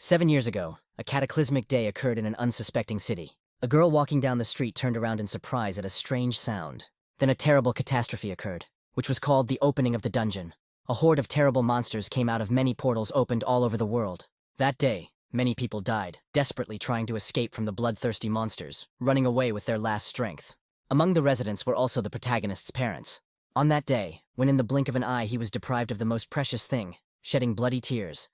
7 years ago, a cataclysmic day occurred in an unsuspecting city. A girl walking down the street turned around in surprise at a strange sound. Then a terrible catastrophe occurred, which was called the opening of the dungeon. A horde of terrible monsters came out of many portals opened all over the world. That day, many people died, desperately trying to escape from the bloodthirsty monsters, running away with their last strength. Among the residents were also the protagonist's parents. On that day, when in the blink of an eye he was deprived of the most precious thing, shedding bloody tears,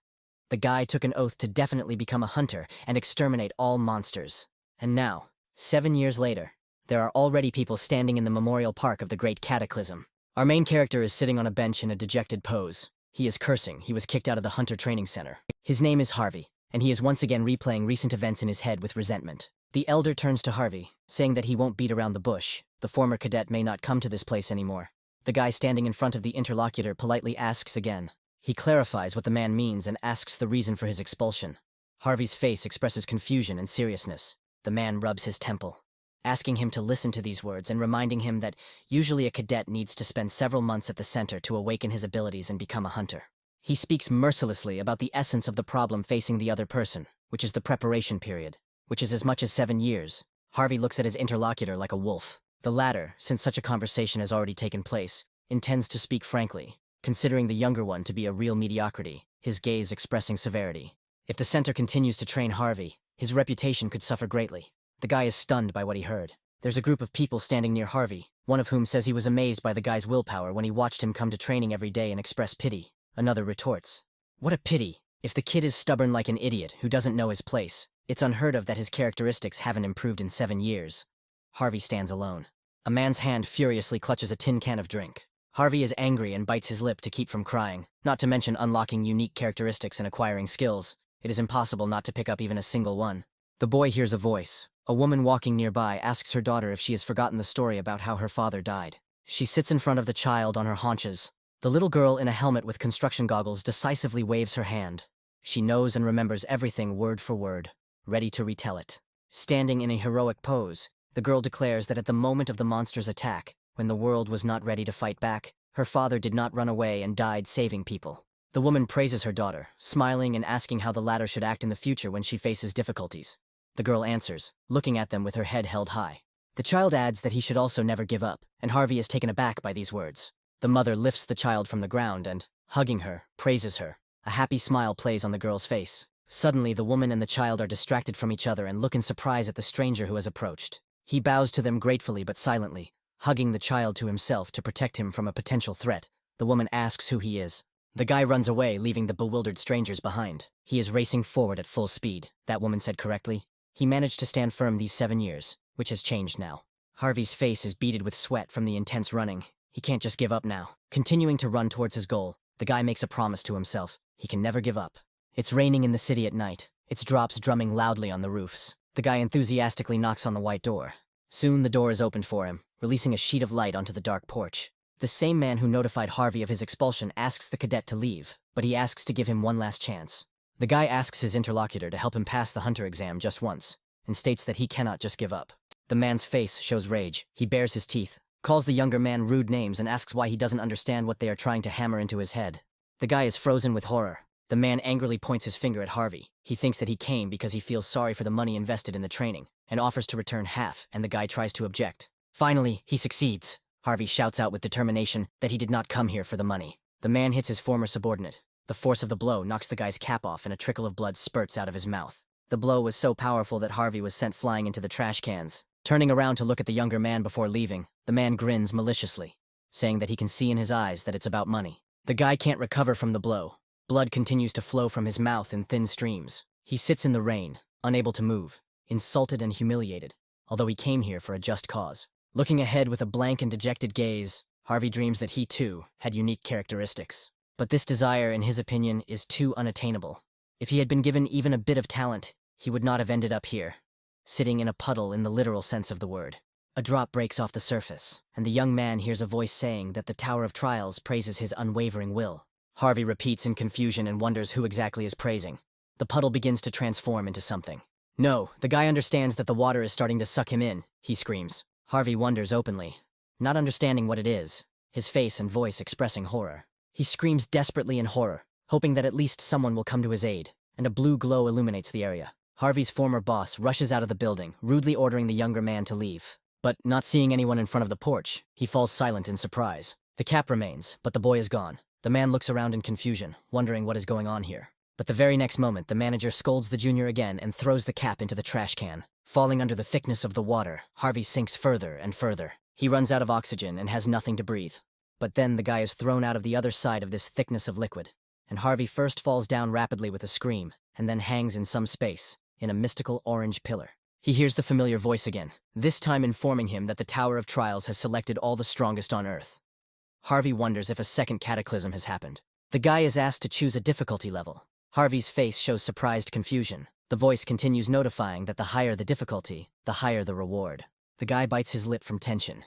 the guy took an oath to definitely become a hunter and exterminate all monsters. And now, 7 years later, there are already people standing in the memorial park of the great cataclysm. Our main character is sitting on a bench in a dejected pose. He is cursing. He was kicked out of the hunter training center. His name is Harvey, and he is once again replaying recent events in his head with resentment. The elder turns to Harvey, saying that he won't beat around the bush. The former cadet may not come to this place anymore. The guy standing in front of the interlocutor politely asks again. He clarifies what the man means and asks the reason for his expulsion. Harvey's face expresses confusion and seriousness. The man rubs his temple, asking him to listen to these words and reminding him that usually a cadet needs to spend several months at the center to awaken his abilities and become a hunter. He speaks mercilessly about the essence of the problem facing the other person, which is the preparation period, which is as much as 7 years. Harvey looks at his interlocutor like a wolf. The latter, since such a conversation has already taken place, intends to speak frankly, considering the younger one to be a real mediocrity, his gaze expressing severity. If the center continues to train Harvey, his reputation could suffer greatly. The guy is stunned by what he heard. There's a group of people standing near Harvey, one of whom says he was amazed by the guy's willpower when he watched him come to training every day and express pity. Another retorts, "What a pity! If the kid is stubborn like an idiot who doesn't know his place, it's unheard of that his characteristics haven't improved in 7 years." Harvey stands alone. A man's hand furiously clutches a tin can of drink. Harvey is angry and bites his lip to keep from crying, not to mention unlocking unique characteristics and acquiring skills. It is impossible not to pick up even a single one. The boy hears a voice. A woman walking nearby asks her daughter if she has forgotten the story about how her father died. She sits in front of the child on her haunches. The little girl in a helmet with construction goggles decisively waves her hand. She knows and remembers everything word for word, ready to retell it. Standing in a heroic pose, the girl declares that at the moment of the monster's attack, when the world was not ready to fight back, her father did not run away and died saving people. The woman praises her daughter, smiling and asking how the latter should act in the future when she faces difficulties. The girl answers, looking at them with her head held high. The child adds that he should also never give up, and Harvey is taken aback by these words. The mother lifts the child from the ground and, hugging her, praises her. A happy smile plays on the girl's face. Suddenly, the woman and the child are distracted from each other and look in surprise at the stranger who has approached. He bows to them gratefully but silently, hugging the child to himself to protect him from a potential threat. The woman asks who he is. The guy runs away, leaving the bewildered strangers behind. He is racing forward at full speed, that woman said correctly. He managed to stand firm these 7 years, which has changed now. Harvey's face is beaded with sweat from the intense running. He can't just give up now. Continuing to run towards his goal, the guy makes a promise to himself. He can never give up. It's raining in the city at night, its drops drumming loudly on the roofs. The guy enthusiastically knocks on the white door. Soon the door is opened for him, releasing a sheet of light onto the dark porch. The same man who notified Harvey of his expulsion asks the cadet to leave, but he asks to give him one last chance. The guy asks his interlocutor to help him pass the hunter exam just once, and states that he cannot just give up. The man's face shows rage. He bares his teeth, calls the younger man rude names and asks why he doesn't understand what they are trying to hammer into his head. The guy is frozen with horror. The man angrily points his finger at Harvey. He thinks that he came because he feels sorry for the money invested in the training, and offers to return half, and the guy tries to object. Finally, he succeeds. Harvey shouts out with determination that he did not come here for the money. The man hits his former subordinate. The force of the blow knocks the guy's cap off and a trickle of blood spurts out of his mouth. The blow was so powerful that Harvey was sent flying into the trash cans. Turning around to look at the younger man before leaving, the man grins maliciously, saying that he can see in his eyes that it's about money. The guy can't recover from the blow. Blood continues to flow from his mouth in thin streams. He sits in the rain, unable to move, insulted and humiliated, although he came here for a just cause. Looking ahead with a blank and dejected gaze, Harvey dreams that he, too, had unique characteristics. But this desire, in his opinion, is too unattainable. If he had been given even a bit of talent, he would not have ended up here, sitting in a puddle in the literal sense of the word. A drop breaks off the surface, and the young man hears a voice saying that the Tower of Trials praises his unwavering will. Harvey repeats in confusion and wonders who exactly is praising. The puddle begins to transform into something. No, the guy understands that the water is starting to suck him in, he screams. Harvey wonders openly, not understanding what it is, his face and voice expressing horror. He screams desperately in horror, hoping that at least someone will come to his aid, and a blue glow illuminates the area. Harvey's former boss rushes out of the building, rudely ordering the younger man to leave. But, not seeing anyone in front of the porch, he falls silent in surprise. The cap remains, but the boy is gone. The man looks around in confusion, wondering what is going on here. But the very next moment, the manager scolds the junior again and throws the cap into the trash can. Falling under the thickness of the water, Harvey sinks further and further. He runs out of oxygen and has nothing to breathe. But then the guy is thrown out of the other side of this thickness of liquid, and Harvey first falls down rapidly with a scream, and then hangs in some space, in a mystical orange pillar. He hears the familiar voice again, this time informing him that the Tower of Trials has selected all the strongest on Earth. Harvey wonders if a second cataclysm has happened. The guy is asked to choose a difficulty level. Harvey's face shows surprised confusion. The voice continues notifying that the higher the difficulty, the higher the reward. The guy bites his lip from tension.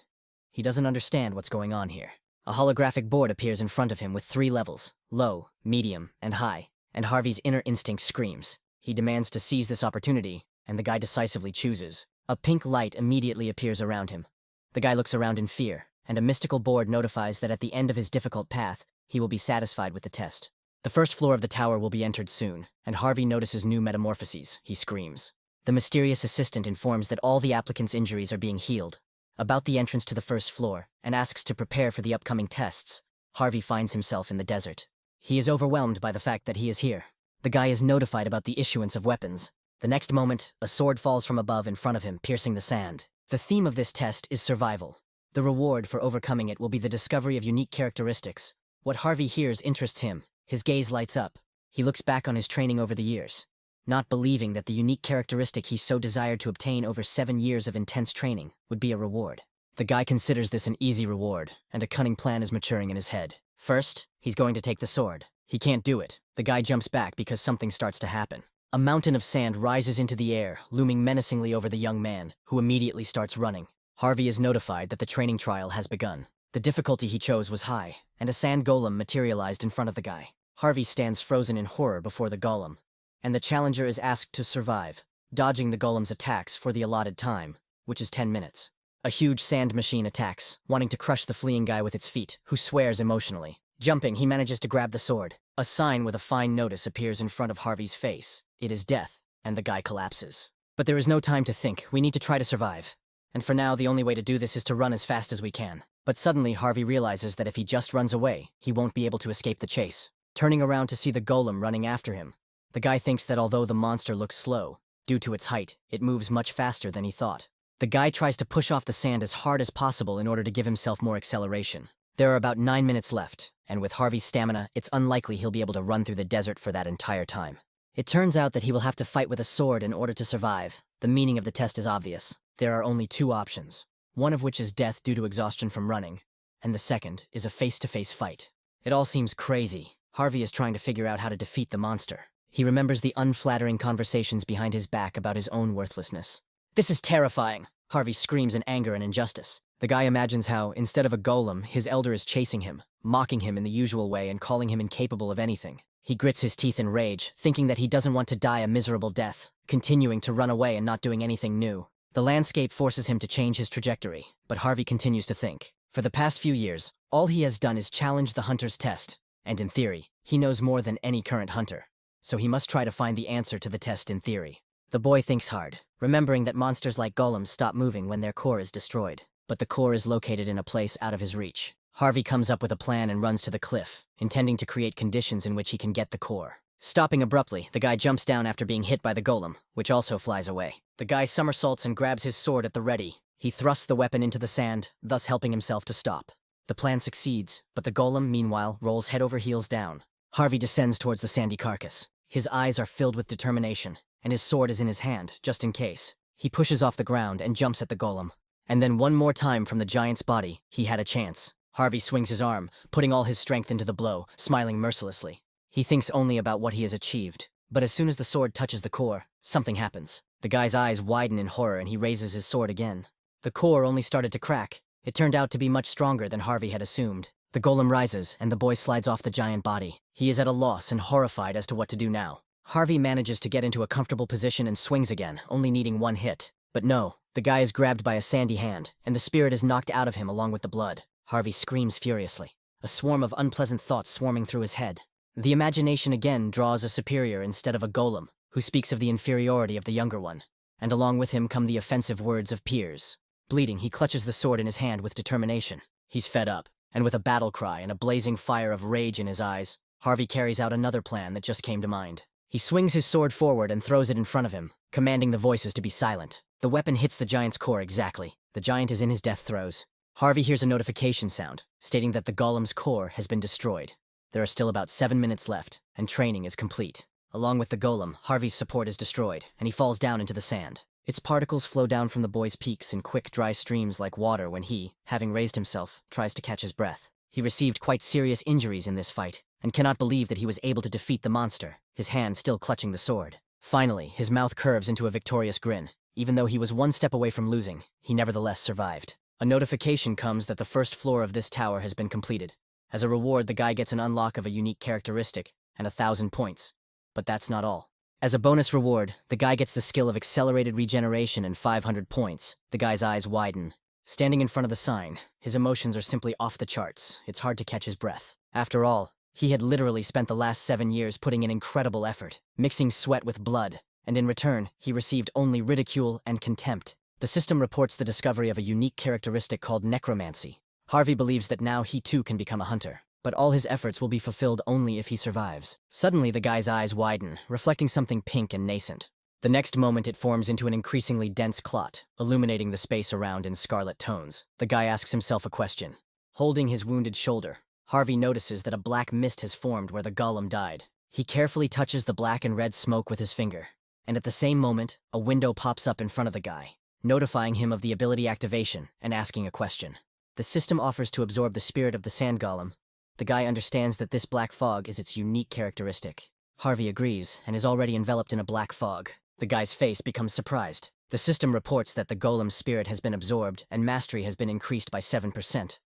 He doesn't understand what's going on here. A holographic board appears in front of him with 3 levels, low, medium, and high, and Harvey's inner instinct screams. He demands to seize this opportunity, and the guy decisively chooses. A pink light immediately appears around him. The guy looks around in fear, and a mystical board notifies that at the end of his difficult path, he will be satisfied with the test. The first floor of the tower will be entered soon, and Harvey notices new metamorphoses. He screams. The mysterious assistant informs that all the applicants' injuries are being healed. About the entrance to the first floor, and asks to prepare for the upcoming tests, Harvey finds himself in the desert. He is overwhelmed by the fact that he is here. The guy is notified about the issuance of weapons. The next moment, a sword falls from above in front of him, piercing the sand. The theme of this test is survival. The reward for overcoming it will be the discovery of unique characteristics. What Harvey hears interests him. His gaze lights up. He looks back on his training over the years, not believing that the unique characteristic he so desired to obtain over 7 years of intense training would be a reward. The guy considers this an easy reward, and a cunning plan is maturing in his head. First, he's going to take the sword. He can't do it. The guy jumps back because something starts to happen. A mountain of sand rises into the air, looming menacingly over the young man, who immediately starts running. Harvey is notified that the training trial has begun. The difficulty he chose was high, and a sand golem materialized in front of the guy. Harvey stands frozen in horror before the golem, and the challenger is asked to survive, dodging the golem's attacks for the allotted time, which is 10 minutes. A huge sand machine attacks, wanting to crush the fleeing guy with its feet, who swears emotionally. Jumping, he manages to grab the sword. A sign with a fine notice appears in front of Harvey's face. It is death, and the guy collapses. But there is no time to think. We need to try to survive. And for now, the only way to do this is to run as fast as we can. But suddenly, Harvey realizes that if he just runs away, he won't be able to escape the chase. Turning around to see the golem running after him, the guy thinks that although the monster looks slow, due to its height, it moves much faster than he thought. The guy tries to push off the sand as hard as possible in order to give himself more acceleration. There are about 9 minutes left, and with Harvey's stamina, it's unlikely he'll be able to run through the desert for that entire time. It turns out that he will have to fight with a sword in order to survive. The meaning of the test is obvious. There are only 2 options, one of which is death due to exhaustion from running, and the second is a face-to-face fight. It all seems crazy. Harvey is trying to figure out how to defeat the monster. He remembers the unflattering conversations behind his back about his own worthlessness. This is terrifying! Harvey screams in anger and injustice. The guy imagines how, instead of a golem, his elder is chasing him, mocking him in the usual way and calling him incapable of anything. He grits his teeth in rage, thinking that he doesn't want to die a miserable death, continuing to run away and not doing anything new. The landscape forces him to change his trajectory, but Harvey continues to think. For the past few years, all he has done is challenge the hunter's test, and in theory, he knows more than any current hunter. So he must try to find the answer to the test in theory. The boy thinks hard, remembering that monsters like golems stop moving when their core is destroyed. But the core is located in a place out of his reach. Harvey comes up with a plan and runs to the cliff, intending to create conditions in which he can get the core. Stopping abruptly, the guy jumps down after being hit by the golem, which also flies away. The guy somersaults and grabs his sword at the ready. He thrusts the weapon into the sand, thus helping himself to stop. The plan succeeds, but the golem, meanwhile, rolls head over heels down. Harvey descends towards the sandy carcass. His eyes are filled with determination, and his sword is in his hand, just in case. He pushes off the ground and jumps at the golem. And then one more time from the giant's body, he had a chance. Harvey swings his arm, putting all his strength into the blow, smiling mercilessly. He thinks only about what he has achieved. But as soon as the sword touches the core, something happens. The guy's eyes widen in horror and he raises his sword again. The core only started to crack. It turned out to be much stronger than Harvey had assumed. The golem rises, and the boy slides off the giant body. He is at a loss and horrified as to what to do now. Harvey manages to get into a comfortable position and swings again, only needing one hit. But no, the guy is grabbed by a sandy hand, and the spirit is knocked out of him along with the blood. Harvey screams furiously, a swarm of unpleasant thoughts swarming through his head. The imagination again draws a superior instead of a golem, who speaks of the inferiority of the younger one. And along with him come the offensive words of peers. Bleeding, he clutches the sword in his hand with determination. He's fed up, and with a battle cry and a blazing fire of rage in his eyes, Harvey carries out another plan that just came to mind. He swings his sword forward and throws it in front of him, commanding the voices to be silent. The weapon hits the giant's core exactly. The giant is in his death throes. Harvey hears a notification sound, stating that the golem's core has been destroyed. There are still about 7 minutes left, and training is complete. Along with the golem, Harvey's support is destroyed, and he falls down into the sand. Its particles flow down from the boy's peaks in quick, dry streams like water when he, having raised himself, tries to catch his breath. He received quite serious injuries in this fight, and cannot believe that he was able to defeat the monster, his hand still clutching the sword. Finally, his mouth curves into a victorious grin. Even though he was one step away from losing, he nevertheless survived. A notification comes that the first floor of this tower has been completed. As a reward, the guy gets an unlock of a unique characteristic and 1,000 points. But that's not all. As a bonus reward, the guy gets the skill of accelerated regeneration and 500 points. The guy's eyes widen. Standing in front of the sign, his emotions are simply off the charts. It's hard to catch his breath. After all, he had literally spent the last 7 years putting in incredible effort, mixing sweat with blood, and in return, he received only ridicule and contempt. The system reports the discovery of a unique characteristic called necromancy. Harvey believes that now he too can become a hunter, but all his efforts will be fulfilled only if he survives. Suddenly, the guy's eyes widen, reflecting something pink and nascent. The next moment, it forms into an increasingly dense clot, illuminating the space around in scarlet tones. The guy asks himself a question. Holding his wounded shoulder, Harvey notices that a black mist has formed where the golem died. He carefully touches the black and red smoke with his finger, and at the same moment, a window pops up in front of the guy, notifying him of the ability activation and asking a question. The system offers to absorb the spirit of the sand golem. The guy understands that this black fog is its unique characteristic. Harvey agrees and is already enveloped in a black fog. The guy's face becomes surprised. The system reports that the golem's spirit has been absorbed and mastery has been increased by 7%.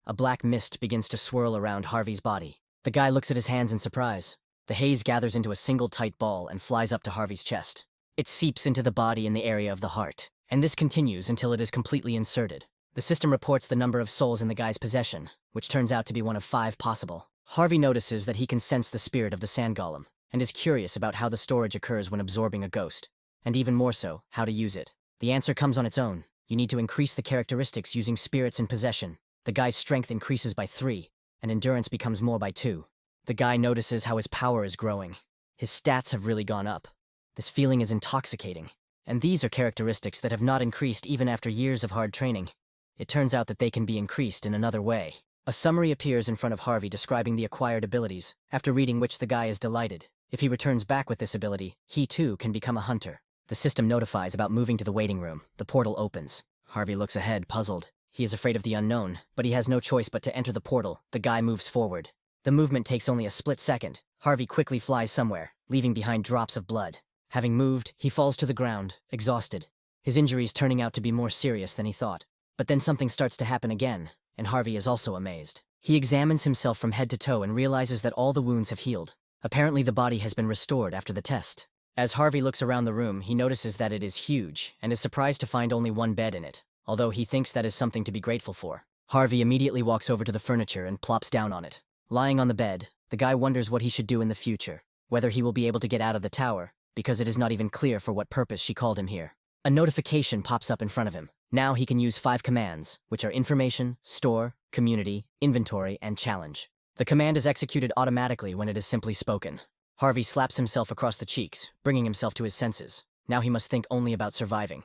A black mist begins to swirl around Harvey's body. The guy looks at his hands in surprise. The haze gathers into a single tight ball and flies up to Harvey's chest. It seeps into the body in the area of the heart, and this continues until it is completely inserted. The system reports the number of souls in the guy's possession, which turns out to be one of 5 possible. Harvey notices that he can sense the spirit of the sand golem, and is curious about how the storage occurs when absorbing a ghost, and even more so, how to use it. The answer comes on its own. You need to increase the characteristics using spirits in possession. The guy's strength increases by 3, and endurance becomes more by 2. The guy notices how his power is growing. His stats have really gone up. This feeling is intoxicating, and these are characteristics that have not increased even after years of hard training. It turns out that they can be increased in another way. A summary appears in front of Harvey describing the acquired abilities, after reading which the guy is delighted. If he returns back with this ability, he too can become a hunter. The system notifies about moving to the waiting room. The portal opens. Harvey looks ahead, puzzled. He is afraid of the unknown, but he has no choice but to enter the portal. The guy moves forward. The movement takes only a split second. Harvey quickly flies somewhere, leaving behind drops of blood. Having moved, he falls to the ground, exhausted. His injuries turning out to be more serious than he thought. But then something starts to happen again, and Harvey is also amazed. He examines himself from head to toe and realizes that all the wounds have healed. Apparently the body has been restored after the test. As Harvey looks around the room, he notices that it is huge, and is surprised to find only one bed in it, although he thinks that is something to be grateful for. Harvey immediately walks over to the furniture and plops down on it. Lying on the bed, the guy wonders what he should do in the future, whether he will be able to get out of the tower, because it is not even clear for what purpose she called him here. A notification pops up in front of him. Now he can use 5 commands, which are information, store, community, inventory, and challenge. The command is executed automatically when it is simply spoken. Harvey slaps himself across the cheeks, bringing himself to his senses. Now he must think only about surviving.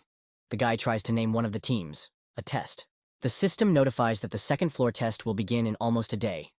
The guy tries to name one of the teams, a test. The system notifies that the second floor test will begin in almost a day.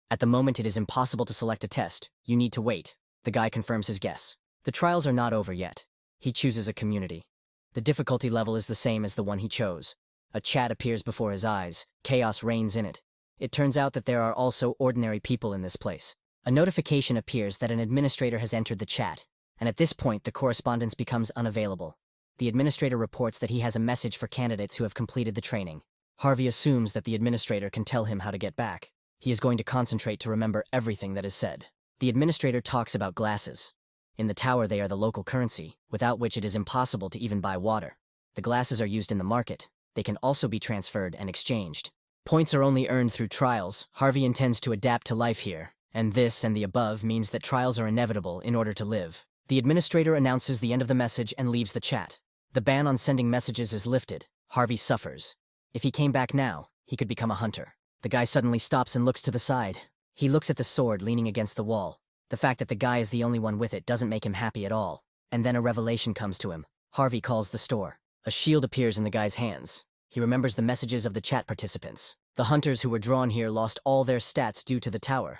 At the moment it is impossible to select a test. You need to wait. The guy confirms his guess. The trials are not over yet. He chooses a community. The difficulty level is the same as the one he chose. A chat appears before his eyes. Chaos reigns in it. It turns out that there are also ordinary people in this place. A notification appears that an administrator has entered the chat, and at this point the correspondence becomes unavailable. The administrator reports that he has a message for candidates who have completed the training. Harvey assumes that the administrator can tell him how to get back. He is going to concentrate to remember everything that is said. The administrator talks about glasses. In the tower they are the local currency, without which it is impossible to even buy water. The glasses are used in the market. They can also be transferred and exchanged. Points are only earned through trials. Harvey intends to adapt to life here, And this and the above means that trials are inevitable in order to live. The administrator announces the end of the message and leaves the chat. The ban on sending messages is lifted. Harvey suffers. If he came back now, he could become a hunter. The guy suddenly stops and looks to the side. He looks at the sword leaning against the wall. The fact that the guy is the only one with it doesn't make him happy at all. And then a revelation comes to him. Harvey calls the store. A shield appears in the guy's hands. He remembers the messages of the chat participants. The hunters who were drawn here lost all their stats due to the tower.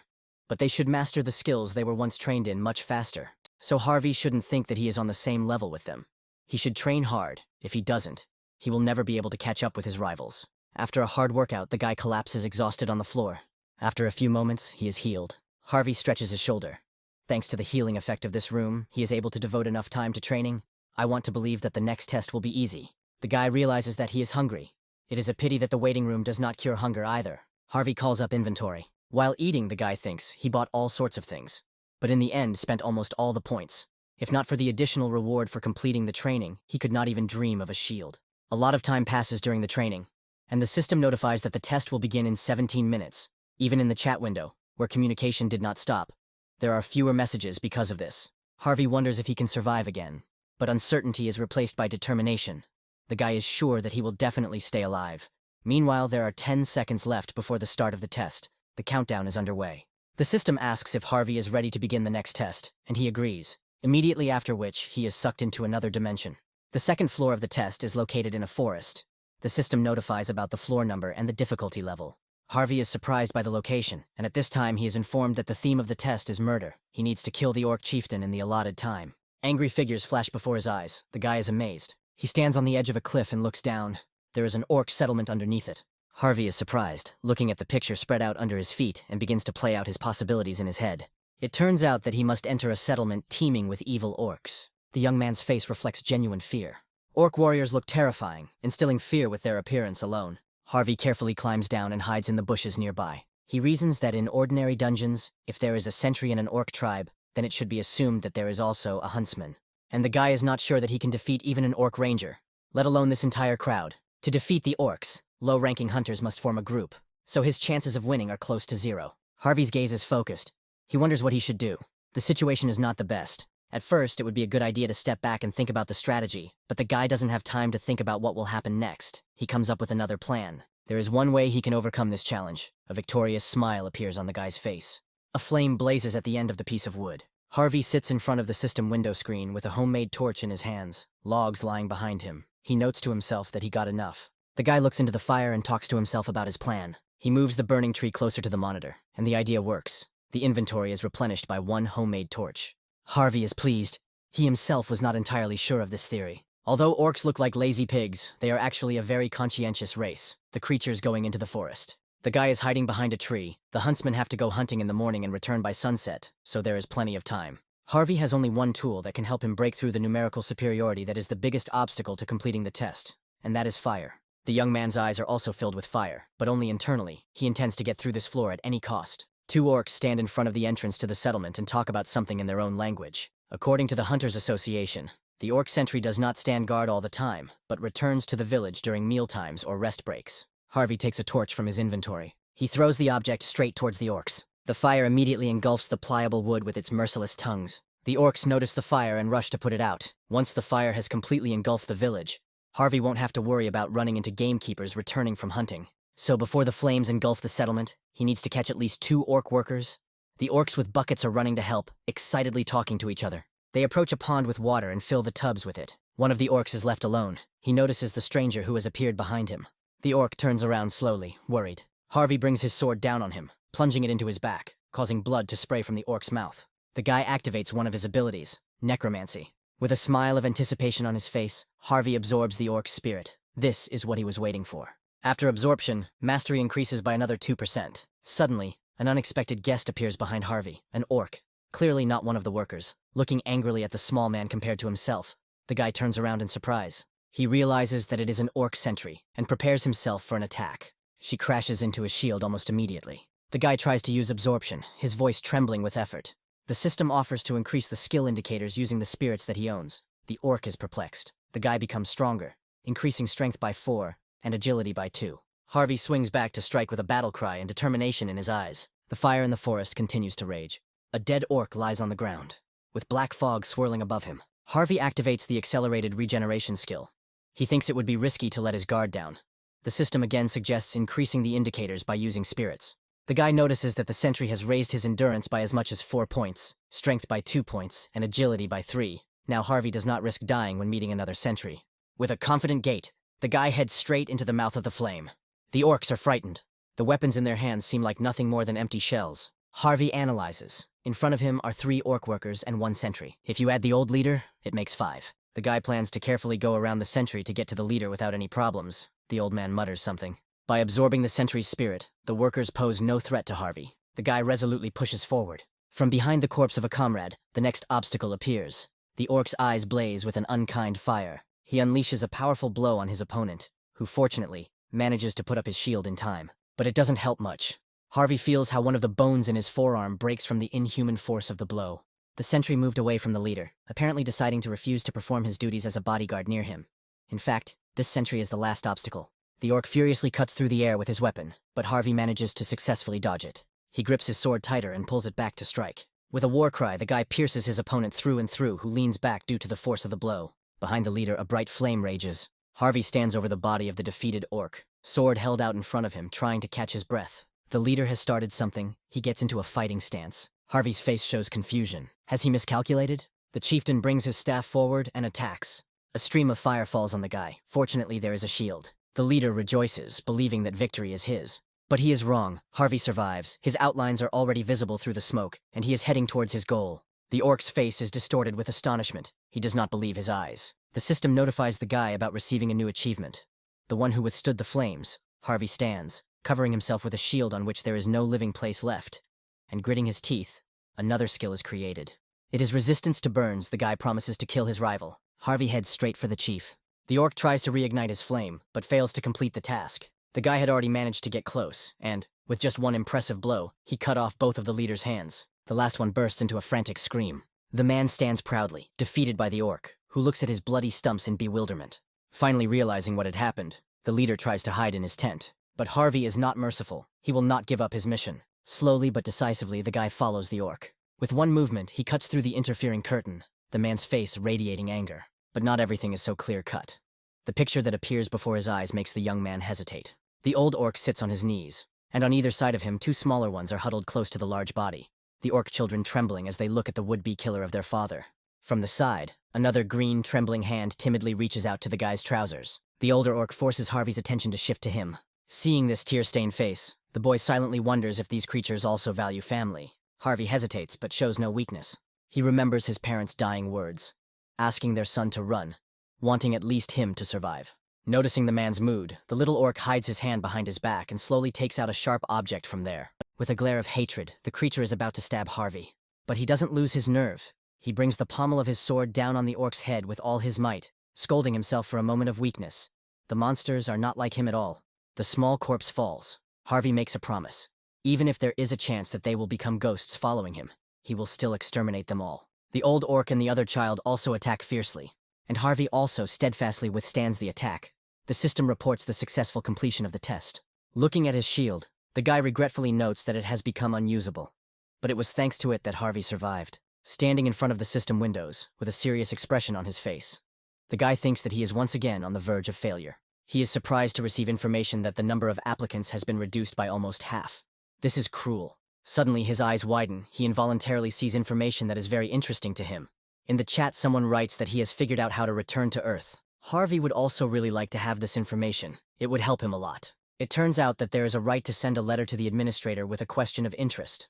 But they should master the skills they were once trained in much faster. So Harvey shouldn't think that he is on the same level with them. He should train hard. If he doesn't, he will never be able to catch up with his rivals. After a hard workout, the guy collapses exhausted on the floor. After a few moments, he is healed. Harvey stretches his shoulder. Thanks to the healing effect of this room, he is able to devote enough time to training. I want to believe that the next test will be easy. The guy realizes that he is hungry. It is a pity that the waiting room does not cure hunger either. Harvey calls up inventory. While eating, the guy thinks he bought all sorts of things, but in the end spent almost all the points. If not for the additional reward for completing the training, he could not even dream of a shield. A lot of time passes during the training, and the system notifies that the test will begin in 17 minutes. Even in the chat window, where communication did not stop, there are fewer messages because of this. Harvey wonders if he can survive again, but uncertainty is replaced by determination. The guy is sure that he will definitely stay alive. Meanwhile, there are 10 seconds left before the start of the test. The countdown is underway. The system asks if Harvey is ready to begin the next test, and he agrees, immediately after which he is sucked into another dimension. The second floor of the test is located in a forest. The system notifies about the floor number and the difficulty level. Harvey is surprised by the location, and at this time he is informed that the theme of the test is murder. He needs to kill the orc chieftain in the allotted time. Angry figures flash before his eyes. The guy is amazed. He stands on the edge of a cliff and looks down. There is an orc settlement underneath it. Harvey is surprised, looking at the picture spread out under his feet, and begins to play out his possibilities in his head. It turns out that he must enter a settlement teeming with evil orcs. The young man's face reflects genuine fear. Orc warriors look terrifying, instilling fear with their appearance alone. Harvey carefully climbs down and hides in the bushes nearby. He reasons that in ordinary dungeons, if there is a sentry in an orc tribe, then it should be assumed that there is also a huntsman. And the guy is not sure that he can defeat even an orc ranger, let alone this entire crowd. To defeat the orcs, low-ranking hunters must form a group, so his chances of winning are close to zero. Harvey's gaze is focused. He wonders what he should do. The situation is not the best. At first, it would be a good idea to step back and think about the strategy, but the guy doesn't have time to think about what will happen next. He comes up with another plan. There is one way he can overcome this challenge. A victorious smile appears on the guy's face. A flame blazes at the end of the piece of wood. Harvey sits in front of the system window screen with a homemade torch in his hands, logs lying behind him. He notes to himself that he got enough. The guy looks into the fire and talks to himself about his plan. He moves the burning tree closer to the monitor, and the idea works. The inventory is replenished by one homemade torch. Harvey is pleased. He himself was not entirely sure of this theory. Although orcs look like lazy pigs, they are actually a very conscientious race, the creatures going into the forest. The guy is hiding behind a tree. The huntsmen have to go hunting in the morning and return by sunset, so there is plenty of time. Harvey has only one tool that can help him break through the numerical superiority that is the biggest obstacle to completing the test, and that is fire. The young man's eyes are also filled with fire, but only internally. He intends to get through this floor at any cost. Two orcs stand in front of the entrance to the settlement and talk about something in their own language. According to the Hunters Association, the orc sentry does not stand guard all the time, but returns to the village during mealtimes or rest breaks. Harvey takes a torch from his inventory. He throws the object straight towards the orcs. The fire immediately engulfs the pliable wood with its merciless tongues. The orcs notice the fire and rush to put it out. Once the fire has completely engulfed the village, Harvey won't have to worry about running into gamekeepers returning from hunting. So before the flames engulf the settlement, he needs to catch at least 2 orc workers. The orcs with buckets are running to help, excitedly talking to each other. They approach a pond with water and fill the tubs with it. One of the orcs is left alone. He notices the stranger who has appeared behind him. The orc turns around slowly, worried. Harvey brings his sword down on him, plunging it into his back, causing blood to spray from the orc's mouth. The guy activates one of his abilities, necromancy. With a smile of anticipation on his face, Harvey absorbs the orc's spirit. This is what he was waiting for. After absorption, mastery increases by another 2%. Suddenly, an unexpected guest appears behind Harvey, an orc, clearly not one of the workers, looking angrily at the small man compared to himself. The guy turns around in surprise. He realizes that it is an orc sentry, and prepares himself for an attack. She crashes into his shield almost immediately. The guy tries to use absorption, his voice trembling with effort. The system offers to increase the skill indicators using the spirits that he owns. The orc is perplexed. The guy becomes stronger, increasing strength by 4, and agility by 2. Harvey swings back to strike with a battle cry and determination in his eyes. The fire in the forest continues to rage. A dead orc lies on the ground, with black fog swirling above him. Harvey activates the accelerated regeneration skill. He thinks it would be risky to let his guard down. The system again suggests increasing the indicators by using spirits. The guy notices that the sentry has raised his endurance by as much as 4 points, strength by 2 points, and agility by 3. Now Harvey does not risk dying when meeting another sentry. With a confident gait, the guy heads straight into the mouth of the flame. The orcs are frightened. The weapons in their hands seem like nothing more than empty shells. Harvey analyzes. In front of him are 3 orc workers and 1 sentry. If you add the old leader, it makes 5. The guy plans to carefully go around the sentry to get to the leader without any problems. The old man mutters something. By absorbing the sentry's spirit, the workers pose no threat to Harvey. The guy resolutely pushes forward. From behind the corpse of a comrade, the next obstacle appears. The orc's eyes blaze with an unkind fire. He unleashes a powerful blow on his opponent, who fortunately manages to put up his shield in time. But it doesn't help much. Harvey feels how one of the bones in his forearm breaks from the inhuman force of the blow. The sentry moved away from the leader, apparently deciding to refuse to perform his duties as a bodyguard near him. In fact, this sentry is the last obstacle. The orc furiously cuts through the air with his weapon, but Harvey manages to successfully dodge it. He grips his sword tighter and pulls it back to strike. With a war cry, the guy pierces his opponent through and through, who leans back due to the force of the blow. Behind the leader, a bright flame rages. Harvey stands over the body of the defeated orc, sword held out in front of him, trying to catch his breath. The leader has started something. He gets into a fighting stance. Harvey's face shows confusion. Has he miscalculated? The chieftain brings his staff forward and attacks. A stream of fire falls on the guy. Fortunately, there is a shield. The leader rejoices, believing that victory is his. But he is wrong. Harvey survives. His outlines are already visible through the smoke, and he is heading towards his goal. The orc's face is distorted with astonishment. He does not believe his eyes. The system notifies the guy about receiving a new achievement. The one who withstood the flames. Harvey stands, covering himself with a shield on which there is no living place left. And gritting his teeth, another skill is created. It is resistance to burns. The guy promises to kill his rival. Harvey heads straight for the chief. The orc tries to reignite his flame, but fails to complete the task. The guy had already managed to get close, and, with just one impressive blow, he cut off both of the leader's hands. The last one bursts into a frantic scream. The man stands proudly, defeated by the orc, who looks at his bloody stumps in bewilderment. Finally realizing what had happened, the leader tries to hide in his tent. But Harvey is not merciful. He will not give up his mission. Slowly but decisively, the guy follows the orc. With one movement, he cuts through the interfering curtain, the man's face radiating anger. But not everything is so clear-cut. The picture that appears before his eyes makes the young man hesitate. The old orc sits on his knees, and on either side of him, 2 smaller ones are huddled close to the large body. The orc children trembling as they look at the would-be killer of their father. From the side, another green, trembling hand timidly reaches out to the guy's trousers. The older orc forces Harvey's attention to shift to him. Seeing this tear-stained face, the boy silently wonders if these creatures also value family. Harvey hesitates, but shows no weakness. He remembers his parents' dying words, asking their son to run, wanting at least him to survive. Noticing the man's mood, the little orc hides his hand behind his back and slowly takes out a sharp object from there. With a glare of hatred, the creature is about to stab Harvey. But he doesn't lose his nerve. He brings the pommel of his sword down on the orc's head with all his might, scolding himself for a moment of weakness. The monsters are not like him at all. The small corpse falls. Harvey makes a promise. Even if there is a chance that they will become ghosts following him, he will still exterminate them all. The old orc and the other child also attack fiercely, and Harvey also steadfastly withstands the attack. The system reports the successful completion of the test. Looking at his shield, the guy regretfully notes that it has become unusable. But it was thanks to it that Harvey survived. Standing in front of the system windows, with a serious expression on his face, the guy thinks that he is once again on the verge of failure. He is surprised to receive information that the number of applicants has been reduced by almost half. This is cruel. Suddenly his eyes widen. He involuntarily sees information that is very interesting to him. In the chat, someone writes that he has figured out how to return to Earth. Harvey would also really like to have this information. It would help him a lot. It turns out that there is a right to send a letter to the administrator with a question of interest.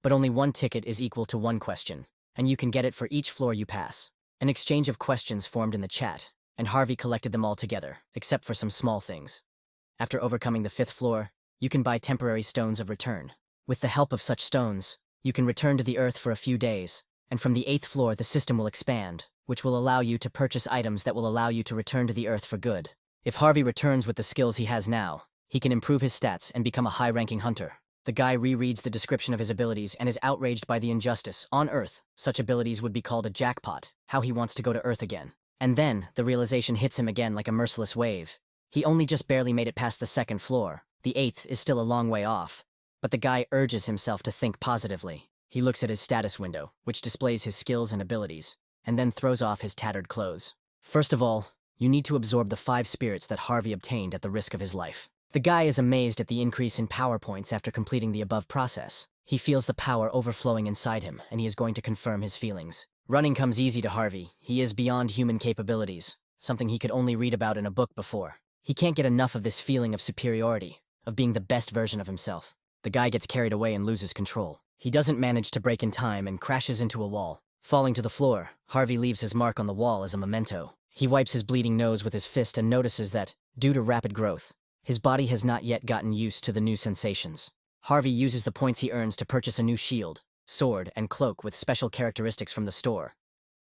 But only one ticket is equal to one question, and you can get it for each floor you pass. An exchange of questions formed in the chat, and Harvey collected them all together, except for some small things. After overcoming the 5th floor, you can buy temporary stones of return. With the help of such stones, you can return to the Earth for a few days, and from the 8th floor the system will expand, which will allow you to purchase items that will allow you to return to the Earth for good. If Harvey returns with the skills he has now, he can improve his stats and become a high-ranking hunter. The guy rereads the description of his abilities and is outraged by the injustice. On Earth, such abilities would be called a jackpot. How he wants to go to Earth again. And then, the realization hits him again like a merciless wave. He only just barely made it past the 2nd floor. The 8th is still a long way off. But the guy urges himself to think positively. He looks at his status window, which displays his skills and abilities, and then throws off his tattered clothes. First of all, you need to absorb the 5 spirits that Harvey obtained at the risk of his life. The guy is amazed at the increase in power points after completing the above process. He feels the power overflowing inside him, and he is going to confirm his feelings. Running comes easy to Harvey. He is beyond human capabilities, something he could only read about in a book before. He can't get enough of this feeling of superiority, of being the best version of himself. The guy gets carried away and loses control. He doesn't manage to break in time and crashes into a wall. Falling to the floor, Harvey leaves his mark on the wall as a memento. He wipes his bleeding nose with his fist and notices that, due to rapid growth, his body has not yet gotten used to the new sensations. Harvey uses the points he earns to purchase a new shield, sword, and cloak with special characteristics from the store,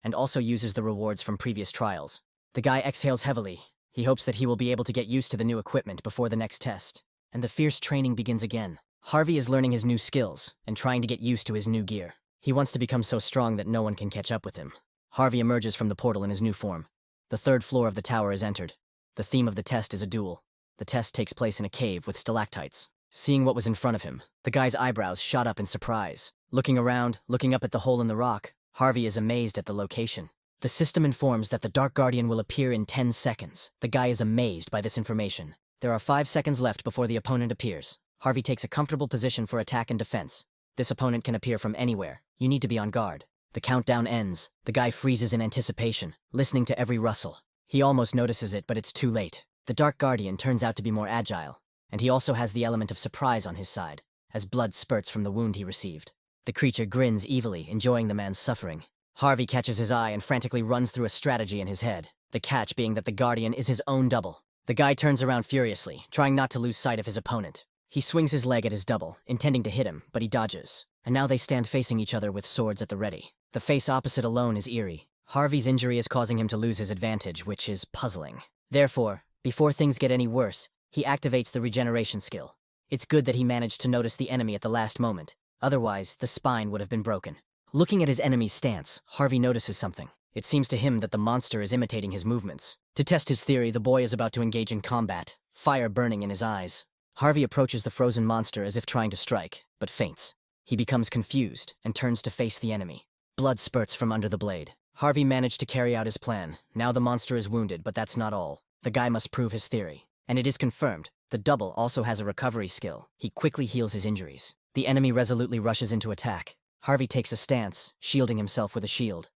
and also uses the rewards from previous trials. The guy exhales heavily. He hopes that he will be able to get used to the new equipment before the next test, and the fierce training begins again. Harvey is learning his new skills and trying to get used to his new gear. He wants to become so strong that no one can catch up with him. Harvey emerges from the portal in his new form. The 3rd floor of the tower is entered. The theme of the test is a duel. The test takes place in a cave with stalactites. Seeing what was in front of him, the guy's eyebrows shot up in surprise. Looking around, looking up at the hole in the rock, Harvey is amazed at the location. The system informs that the Dark Guardian will appear in 10 seconds. The guy is amazed by this information. There are 5 seconds left before the opponent appears. Harvey takes a comfortable position for attack and defense. This opponent can appear from anywhere. You need to be on guard. The countdown ends. The guy freezes in anticipation, listening to every rustle. He almost notices it, but it's too late. The Dark Guardian turns out to be more agile, and he also has the element of surprise on his side, as blood spurts from the wound he received. The creature grins evilly, enjoying the man's suffering. Harvey catches his eye and frantically runs through a strategy in his head, the catch being that the Guardian is his own double. The guy turns around furiously, trying not to lose sight of his opponent. He swings his leg at his double, intending to hit him, but he dodges, and now they stand facing each other with swords at the ready. The face opposite alone is eerie. Harvey's injury is causing him to lose his advantage, which is puzzling. Therefore, before things get any worse, he activates the regeneration skill. It's good that he managed to notice the enemy at the last moment. Otherwise, the spine would have been broken. Looking at his enemy's stance, Harvey notices something. It seems to him that the monster is imitating his movements. To test his theory, the boy is about to engage in combat, fire burning in his eyes. Harvey approaches the frozen monster as if trying to strike, but faints. He becomes confused and turns to face the enemy. Blood spurts from under the blade. Harvey managed to carry out his plan. Now the monster is wounded, but that's not all. The guy must prove his theory. And it is confirmed. The double also has a recovery skill. He quickly heals his injuries. The enemy resolutely rushes into attack. Harvey takes a stance, shielding himself with a shield.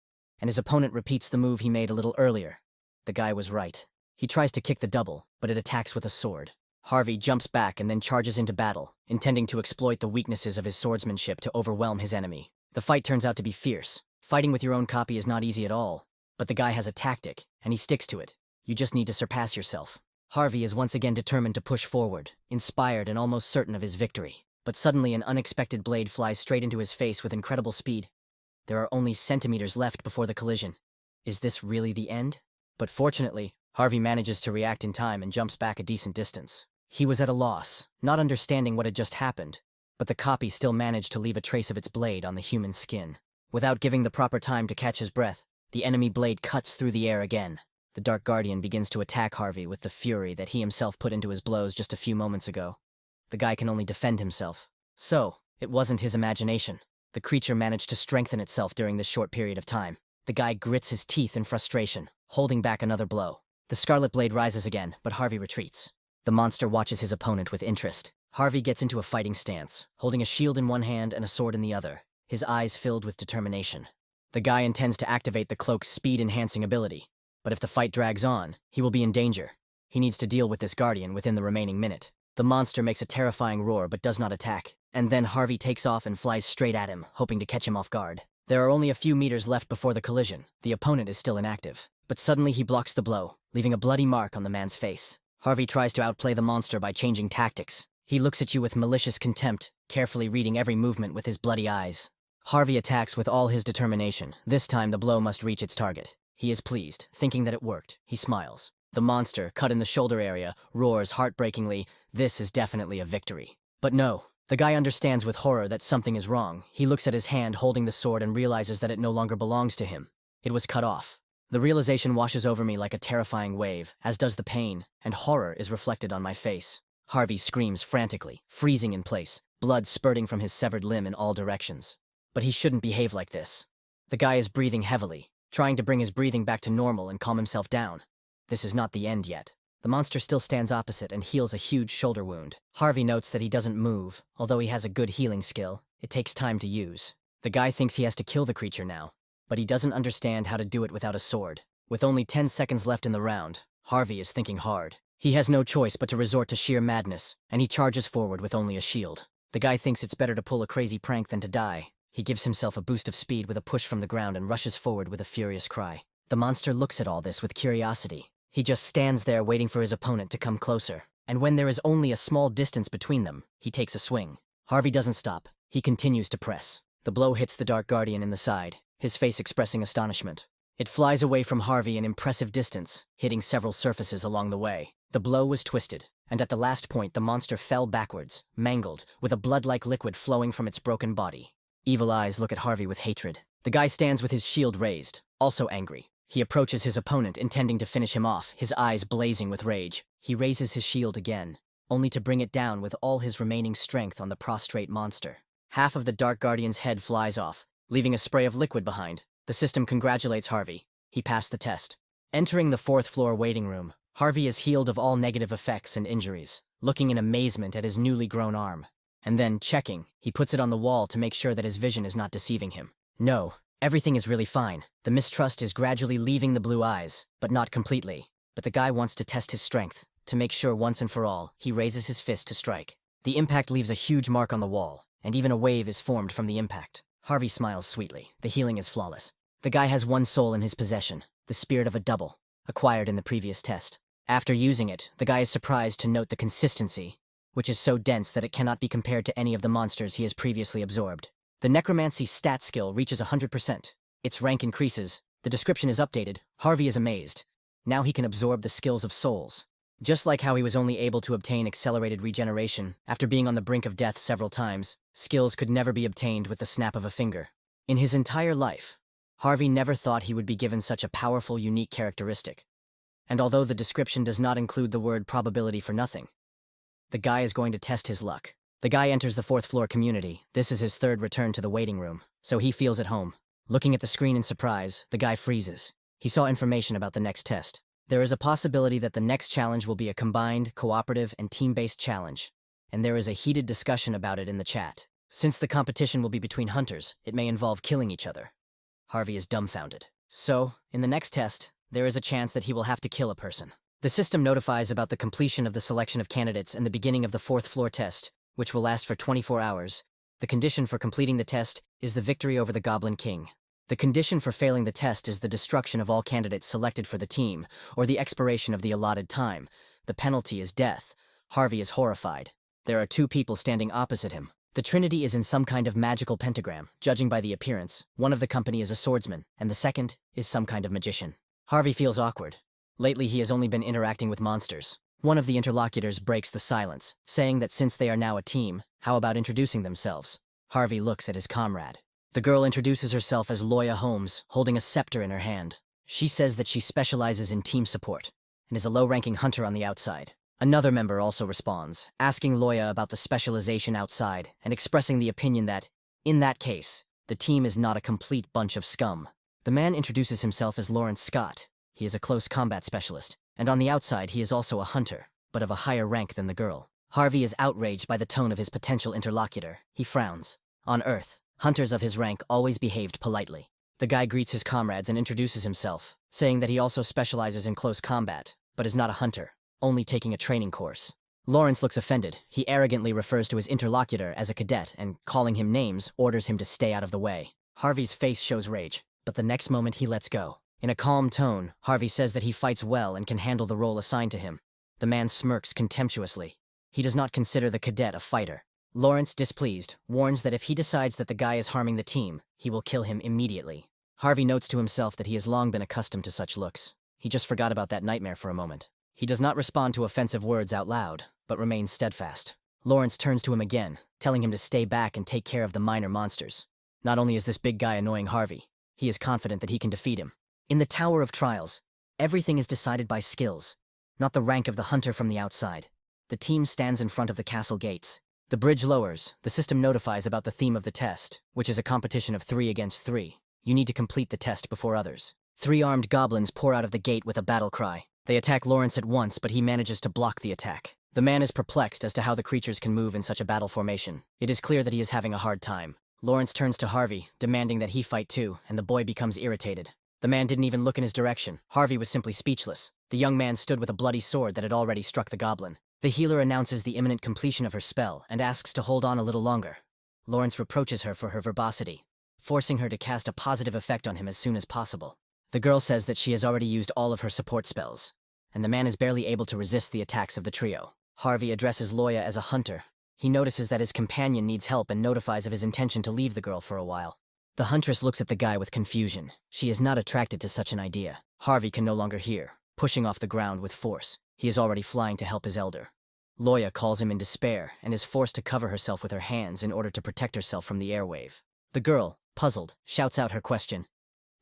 And his opponent repeats the move he made a little earlier. The guy was right. He tries to kick the double, but it attacks with a sword. Harvey jumps back and then charges into battle, intending to exploit the weaknesses of his swordsmanship to overwhelm his enemy. The fight turns out to be fierce. Fighting with your own copy is not easy at all, but the guy has a tactic, and he sticks to it. You just need to surpass yourself. Harvey is once again determined to push forward, inspired and almost certain of his victory. But suddenly an unexpected blade flies straight into his face with incredible speed. There are only centimeters left before the collision. Is this really the end? But fortunately, Harvey manages to react in time and jumps back a decent distance. He was at a loss, not understanding what had just happened, but the copy still managed to leave a trace of its blade on the human skin. Without giving the proper time to catch his breath, the enemy blade cuts through the air again. The Dark Guardian begins to attack Harvey with the fury that he himself put into his blows just a few moments ago. The guy can only defend himself. So, it wasn't his imagination. The creature managed to strengthen itself during this short period of time. The guy grits his teeth in frustration, holding back another blow. The Scarlet Blade rises again, but Harvey retreats. The monster watches his opponent with interest. Harvey gets into a fighting stance, holding a shield in one hand and a sword in the other, his eyes filled with determination. The guy intends to activate the cloak's speed-enhancing ability, but if the fight drags on, he will be in danger. He needs to deal with this Guardian within the remaining minute. The monster makes a terrifying roar but does not attack, and then Harvey takes off and flies straight at him, hoping to catch him off guard. There are only a few meters left before the collision. The opponent is still inactive, but suddenly he blocks the blow, leaving a bloody mark on the man's face. Harvey tries to outplay the monster by changing tactics. He looks at you with malicious contempt, carefully reading every movement with his bloody eyes. Harvey attacks with all his determination. This time the blow must reach its target. He is pleased, thinking that it worked. He smiles. The monster, cut in the shoulder area, roars heartbreakingly, "This is definitely a victory." But no, the guy understands with horror that something is wrong. He looks at his hand holding the sword and realizes that it no longer belongs to him. It was cut off. The realization washes over me like a terrifying wave, as does the pain, and horror is reflected on my face. Harvey screams frantically, freezing in place. blood spurting from his severed limb in all directions. But he shouldn't behave like this. The guy is breathing heavily, trying to bring his breathing back to normal and calm himself down. This is not the end yet. The monster still stands opposite and heals a huge shoulder wound. Harvey notes that he doesn't move. Although he has a good healing skill, it takes time to use. The guy thinks he has to kill the creature now, but he doesn't understand how to do it without a sword. With only 10 seconds left in the round, Harvey is thinking hard. He has no choice but to resort to sheer madness, and he charges forward with only a shield. The guy thinks it's better to pull a crazy prank than to die. He gives himself a boost of speed with a push from the ground and rushes forward with a furious cry. The monster looks at all this with curiosity. He just stands there waiting for his opponent to come closer, and when there is only a small distance between them, he takes a swing. Harvey doesn't stop. He continues to press. The blow hits the Dark Guardian in the side, his face expressing astonishment. It flies away from Harvey an impressive distance, hitting several surfaces along the way. The blow was twisted, and at the last point the monster fell backwards, mangled, with a blood-like liquid flowing from its broken body. Evil eyes look at Harvey with hatred. The guy stands with his shield raised, also angry. He approaches his opponent, intending to finish him off, his eyes blazing with rage. He raises his shield again, only to bring it down with all his remaining strength on the prostrate monster. Half of the Dark Guardian's head flies off, leaving a spray of liquid behind. The system congratulates Harvey. He passed the test. Entering the 4th floor waiting room, Harvey is healed of all negative effects and injuries, looking in amazement at his newly grown arm. And then, checking, he puts it on the wall to make sure that his vision is not deceiving him. No, everything is really fine. The mistrust is gradually leaving the blue eyes, but not completely. But the guy wants to test his strength. To make sure once and for all, he raises his fist to strike. The impact leaves a huge mark on the wall, and even a wave is formed from the impact. Harvey smiles sweetly. The healing is flawless. The guy has one soul in his possession, the spirit of a double, acquired in the previous test. After using it, the guy is surprised to note the consistency, which is so dense that it cannot be compared to any of the monsters he has previously absorbed. The necromancy stat skill reaches 100%. Its rank increases. The description is updated. Harvey is amazed. Now he can absorb the skills of souls. Just like how he was only able to obtain accelerated regeneration after being on the brink of death several times, skills could never be obtained with the snap of a finger. In his entire life, Harvey never thought he would be given such a powerful, unique characteristic. And although the description does not include the word probability for nothing, the guy is going to test his luck. The guy enters the 4th floor community. This is his 3rd return to the waiting room, so he feels at home. Looking at the screen in surprise, the guy freezes. He saw information about the next test. There is a possibility that the next challenge will be a combined, cooperative, and team-based challenge, and there is a heated discussion about it in the chat. Since the competition will be between hunters, it may involve killing each other. Harvey is dumbfounded. So, in the next test, there is a chance that he will have to kill a person. The system notifies about the completion of the selection of candidates and the beginning of the 4th floor test, which will last for 24 hours. The condition for completing the test is the victory over the Goblin King. The condition for failing the test is the destruction of all candidates selected for the team, or the expiration of the allotted time. The penalty is death. Harvey is horrified. There are 2 people standing opposite him. The Trinity is in some kind of magical pentagram, judging by the appearance. One of the company is a swordsman, and the second is some kind of magician. Harvey feels awkward. Lately he has only been interacting with monsters. One of the interlocutors breaks the silence, saying that since they are now a team, how about introducing themselves? Harvey looks at his comrade. The girl introduces herself as Loya Holmes, holding a scepter in her hand. She says that she specializes in team support, and is a low-ranking hunter on the outside. Another member also responds, asking Loya about the specialization outside, and expressing the opinion that, in that case, the team is not a complete bunch of scum. The man introduces himself as Lawrence Scott. He is a close combat specialist, and on the outside he is also a hunter, but of a higher rank than the girl. Harvey is outraged by the tone of his potential interlocutor. He frowns. On Earth, hunters of his rank always behaved politely. The guy greets his comrades and introduces himself, saying that he also specializes in close combat, but is not a hunter, only taking a training course. Lawrence looks offended. He arrogantly refers to his interlocutor as a cadet and, calling him names, orders him to stay out of the way. Harvey's face shows rage, but the next moment he lets go. In a calm tone, Harvey says that he fights well and can handle the role assigned to him. The man smirks contemptuously. He does not consider the cadet a fighter. Lawrence, displeased, warns that if he decides that the guy is harming the team, he will kill him immediately. Harvey notes to himself that he has long been accustomed to such looks. He just forgot about that nightmare for a moment. He does not respond to offensive words out loud, but remains steadfast. Lawrence turns to him again, telling him to stay back and take care of the minor monsters. Not only is this big guy annoying Harvey, he is confident that he can defeat him. In the Tower of Trials, everything is decided by skills, not the rank of the hunter from the outside. The team stands in front of the castle gates. The bridge lowers. The system notifies about the theme of the test, which is a competition of 3 against 3. You need to complete the test before others. 3 armed goblins pour out of the gate with a battle cry. They attack Lawrence at once, but he manages to block the attack. The man is perplexed as to how the creatures can move in such a battle formation. It is clear that he is having a hard time. Lawrence turns to Harvey, demanding that he fight too, and the boy becomes irritated. The man didn't even look in his direction. Harvey was simply speechless. The young man stood with a bloody sword that had already struck the goblin. The healer announces the imminent completion of her spell and asks to hold on a little longer. Lawrence reproaches her for her verbosity, forcing her to cast a positive effect on him as soon as possible. The girl says that she has already used all of her support spells, and the man is barely able to resist the attacks of the trio. Harvey addresses Loya as a hunter. He notices that his companion needs help and notifies of his intention to leave the girl for a while. The huntress looks at the guy with confusion. She is not attracted to such an idea. Harvey can no longer hear, pushing off the ground with force. He is already flying to help his elder. Loya calls him in despair and is forced to cover herself with her hands in order to protect herself from the airwave. The girl, puzzled, shouts out her question.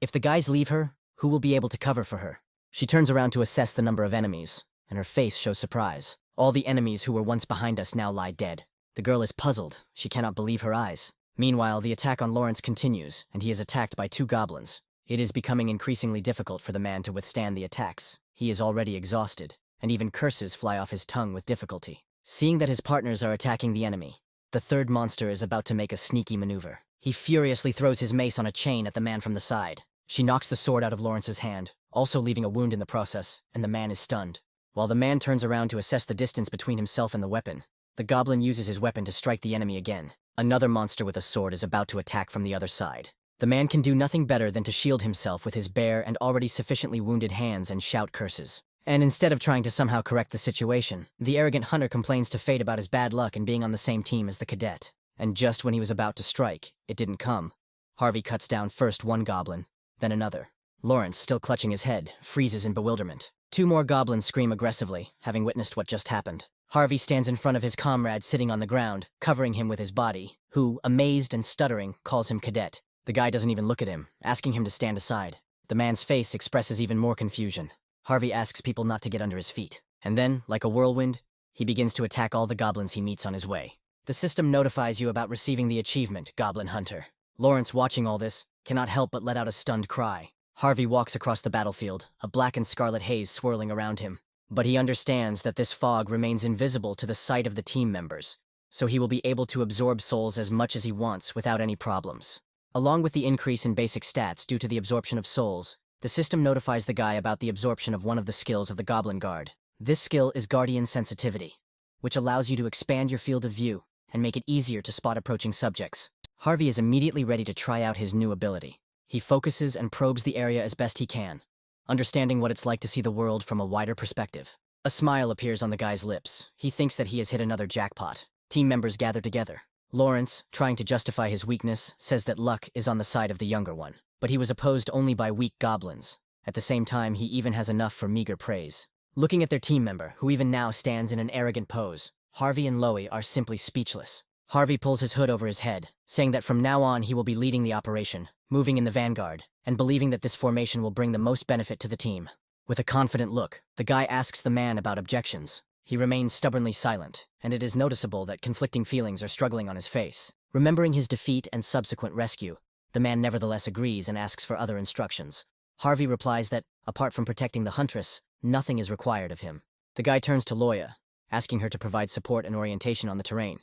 If the guys leave her, who will be able to cover for her? She turns around to assess the number of enemies, and her face shows surprise. All the enemies who were once behind us now lie dead. The girl is puzzled. She cannot believe her eyes. Meanwhile, the attack on Lawrence continues, and he is attacked by 2 goblins. It is becoming increasingly difficult for the man to withstand the attacks. He is already exhausted, and even curses fly off his tongue with difficulty. Seeing that his partners are attacking the enemy, the 3rd monster is about to make a sneaky maneuver. He furiously throws his mace on a chain at the man from the side. She knocks the sword out of Lawrence's hand, also leaving a wound in the process, and the man is stunned. While the man turns around to assess the distance between himself and the weapon, the goblin uses his weapon to strike the enemy again. Another monster with a sword is about to attack from the other side. The man can do nothing better than to shield himself with his bare and already sufficiently wounded hands and shout curses. And instead of trying to somehow correct the situation, the arrogant hunter complains to fate about his bad luck in being on the same team as the cadet. And just when he was about to strike, it didn't come. Harvey cuts down first one goblin, then another. Lawrence, still clutching his head, freezes in bewilderment. 2 more goblins scream aggressively, having witnessed what just happened. Harvey stands in front of his comrade sitting on the ground, covering him with his body, who, amazed and stuttering, calls him cadet. The guy doesn't even look at him, asking him to stand aside. The man's face expresses even more confusion. Harvey asks people not to get under his feet. And then, like a whirlwind, he begins to attack all the goblins he meets on his way. The system notifies you about receiving the achievement, Goblin Hunter. Lawrence, watching all this, cannot help but let out a stunned cry. Harvey walks across the battlefield, a black and scarlet haze swirling around him. But he understands that this fog remains invisible to the sight of the team members, so he will be able to absorb souls as much as he wants without any problems. Along with the increase in basic stats due to the absorption of souls, the system notifies the guy about the absorption of one of the skills of the Goblin Guard. This skill is Guardian Sensitivity, which allows you to expand your field of view and make it easier to spot approaching subjects. Harvey is immediately ready to try out his new ability. He focuses and probes the area as best he can, understanding what it's like to see the world from a wider perspective. A smile appears on the guy's lips. He thinks that he has hit another jackpot. Team members gather together. Lawrence, trying to justify his weakness, says that luck is on the side of the younger one. But he was opposed only by weak goblins. At the same time, he even has enough for meager praise. Looking at their team member, who even now stands in an arrogant pose, Harvey and Loey are simply speechless. Harvey pulls his hood over his head, saying that from now on he will be leading the operation, moving in the vanguard, and believing that this formation will bring the most benefit to the team. With a confident look, the guy asks the man about objections. He remains stubbornly silent, and it is noticeable that conflicting feelings are struggling on his face. Remembering his defeat and subsequent rescue, the man nevertheless agrees and asks for other instructions. Harvey replies that, apart from protecting the huntress, nothing is required of him. The guy turns to Loya, asking her to provide support and orientation on the terrain.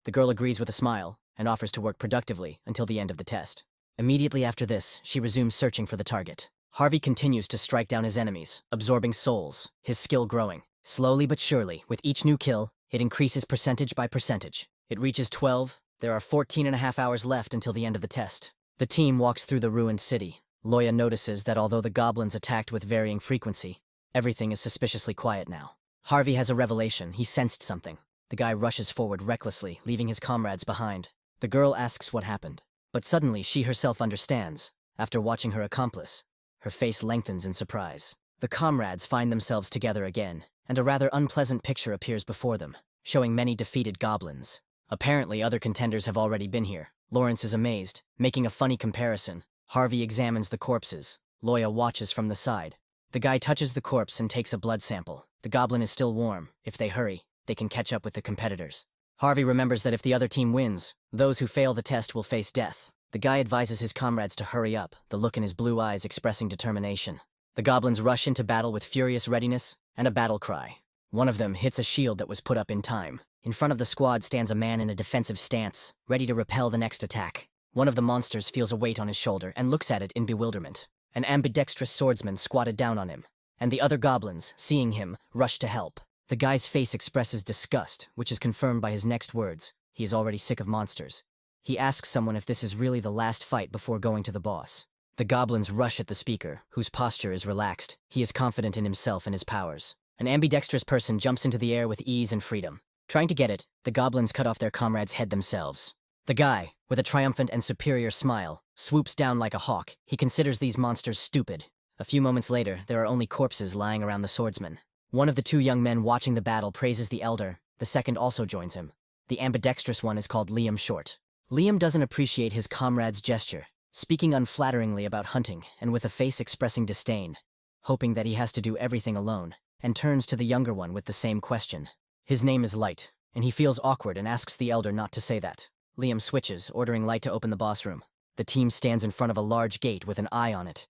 The girl agrees with a smile and offers to work productively until the end of the test. Immediately after this, she resumes searching for the target. Harvey continues to strike down his enemies, absorbing souls, his skill growing. Slowly but surely, with each new kill, it increases percentage by percentage. It reaches 12. There are 14.5 hours left until the end of the test. The team walks through the ruined city. Loya notices that although the goblins attacked with varying frequency, everything is suspiciously quiet now. Harvey has a revelation. He sensed something. The guy rushes forward recklessly, leaving his comrades behind. The girl asks what happened. But suddenly she herself understands. After watching her accomplice, her face lengthens in surprise. The comrades find themselves together again, and a rather unpleasant picture appears before them, showing many defeated goblins. Apparently other contenders have already been here. Lawrence is amazed, making a funny comparison. Harvey examines the corpses. Loya watches from the side. The guy touches the corpse and takes a blood sample. The goblin is still warm. If they hurry, they can catch up with the competitors. Harvey remembers that if the other team wins, those who fail the test will face death. The guy advises his comrades to hurry up, the look in his blue eyes expressing determination. The goblins rush into battle with furious readiness and a battle cry. One of them hits a shield that was put up in time. In front of the squad stands a man in a defensive stance, ready to repel the next attack. One of the monsters feels a weight on his shoulder and looks at it in bewilderment. An ambidextrous swordsman squatted down on him, and the other goblins, seeing him, rush to help. The guy's face expresses disgust, which is confirmed by his next words. He is already sick of monsters. He asks someone if this is really the last fight before going to the boss. The goblins rush at the speaker, whose posture is relaxed. He is confident in himself and his powers. An ambidextrous person jumps into the air with ease and freedom. Trying to get it, the goblins cut off their comrade's head themselves. The guy, with a triumphant and superior smile, swoops down like a hawk. He considers these monsters stupid. A few moments later, there are only corpses lying around the swordsman. One of the two young men watching the battle praises the elder. The second also joins him. The ambidextrous one is called Liam Short. Liam doesn't appreciate his comrade's gesture, speaking unflatteringly about hunting and with a face expressing disdain, hoping that he has to do everything alone, and turns to the younger one with the same question. His name is Light, and he feels awkward and asks the elder not to say that. Liam switches, ordering Light to open the boss room. The team stands in front of a large gate with an eye on it.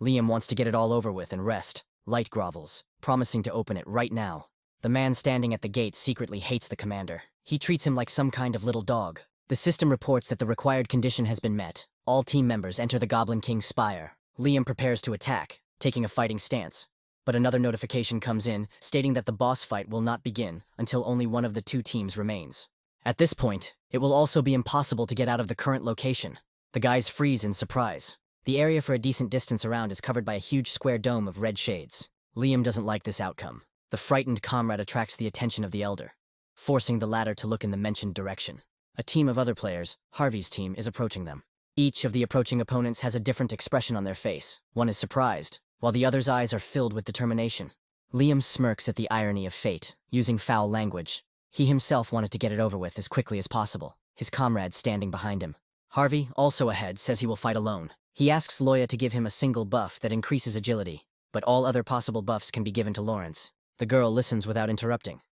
Liam wants to get it all over with and rest. Light grovels, promising to open it right now. The man standing at the gate secretly hates the commander. He treats him like some kind of little dog. The system reports that the required condition has been met. All team members enter the Goblin King's spire. Liam prepares to attack, taking a fighting stance. But another notification comes in, stating that the boss fight will not begin until only one of the two teams remains. At this point, it will also be impossible to get out of the current location. The guys freeze in surprise. The area for a decent distance around is covered by a huge square dome of red shades. Liam doesn't like this outcome. The frightened comrade attracts the attention of the elder, forcing the latter to look in the mentioned direction. A team of other players, Harvey's team, is approaching them. Each of the approaching opponents has a different expression on their face. One is surprised, while the other's eyes are filled with determination. Liam smirks at the irony of fate, using foul language. He himself wanted to get it over with as quickly as possible, his comrade standing behind him. Harvey, also ahead, says he will fight alone. He asks Loya to give him a single buff that increases agility, but all other possible buffs can be given to Lawrence. The girl listens without interrupting,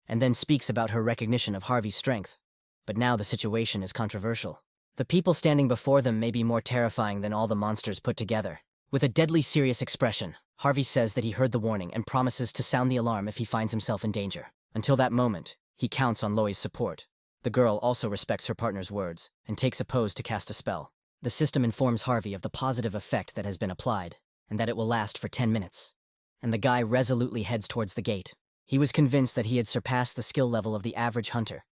and then speaks about her recognition of Harvey's strength. But now the situation is controversial. The people standing before them may be more terrifying than all the monsters put together. With a deadly serious expression, Harvey says that he heard the warning and promises to sound the alarm if he finds himself in danger. Until that moment, he counts on Loi's support. The girl also respects her partner's words and takes a pose to cast a spell. The system informs Harvey of the positive effect that has been applied, and that it will last for 10 minutes. And the guy resolutely heads towards the gate. He was convinced that he had surpassed the skill level of the average hunter.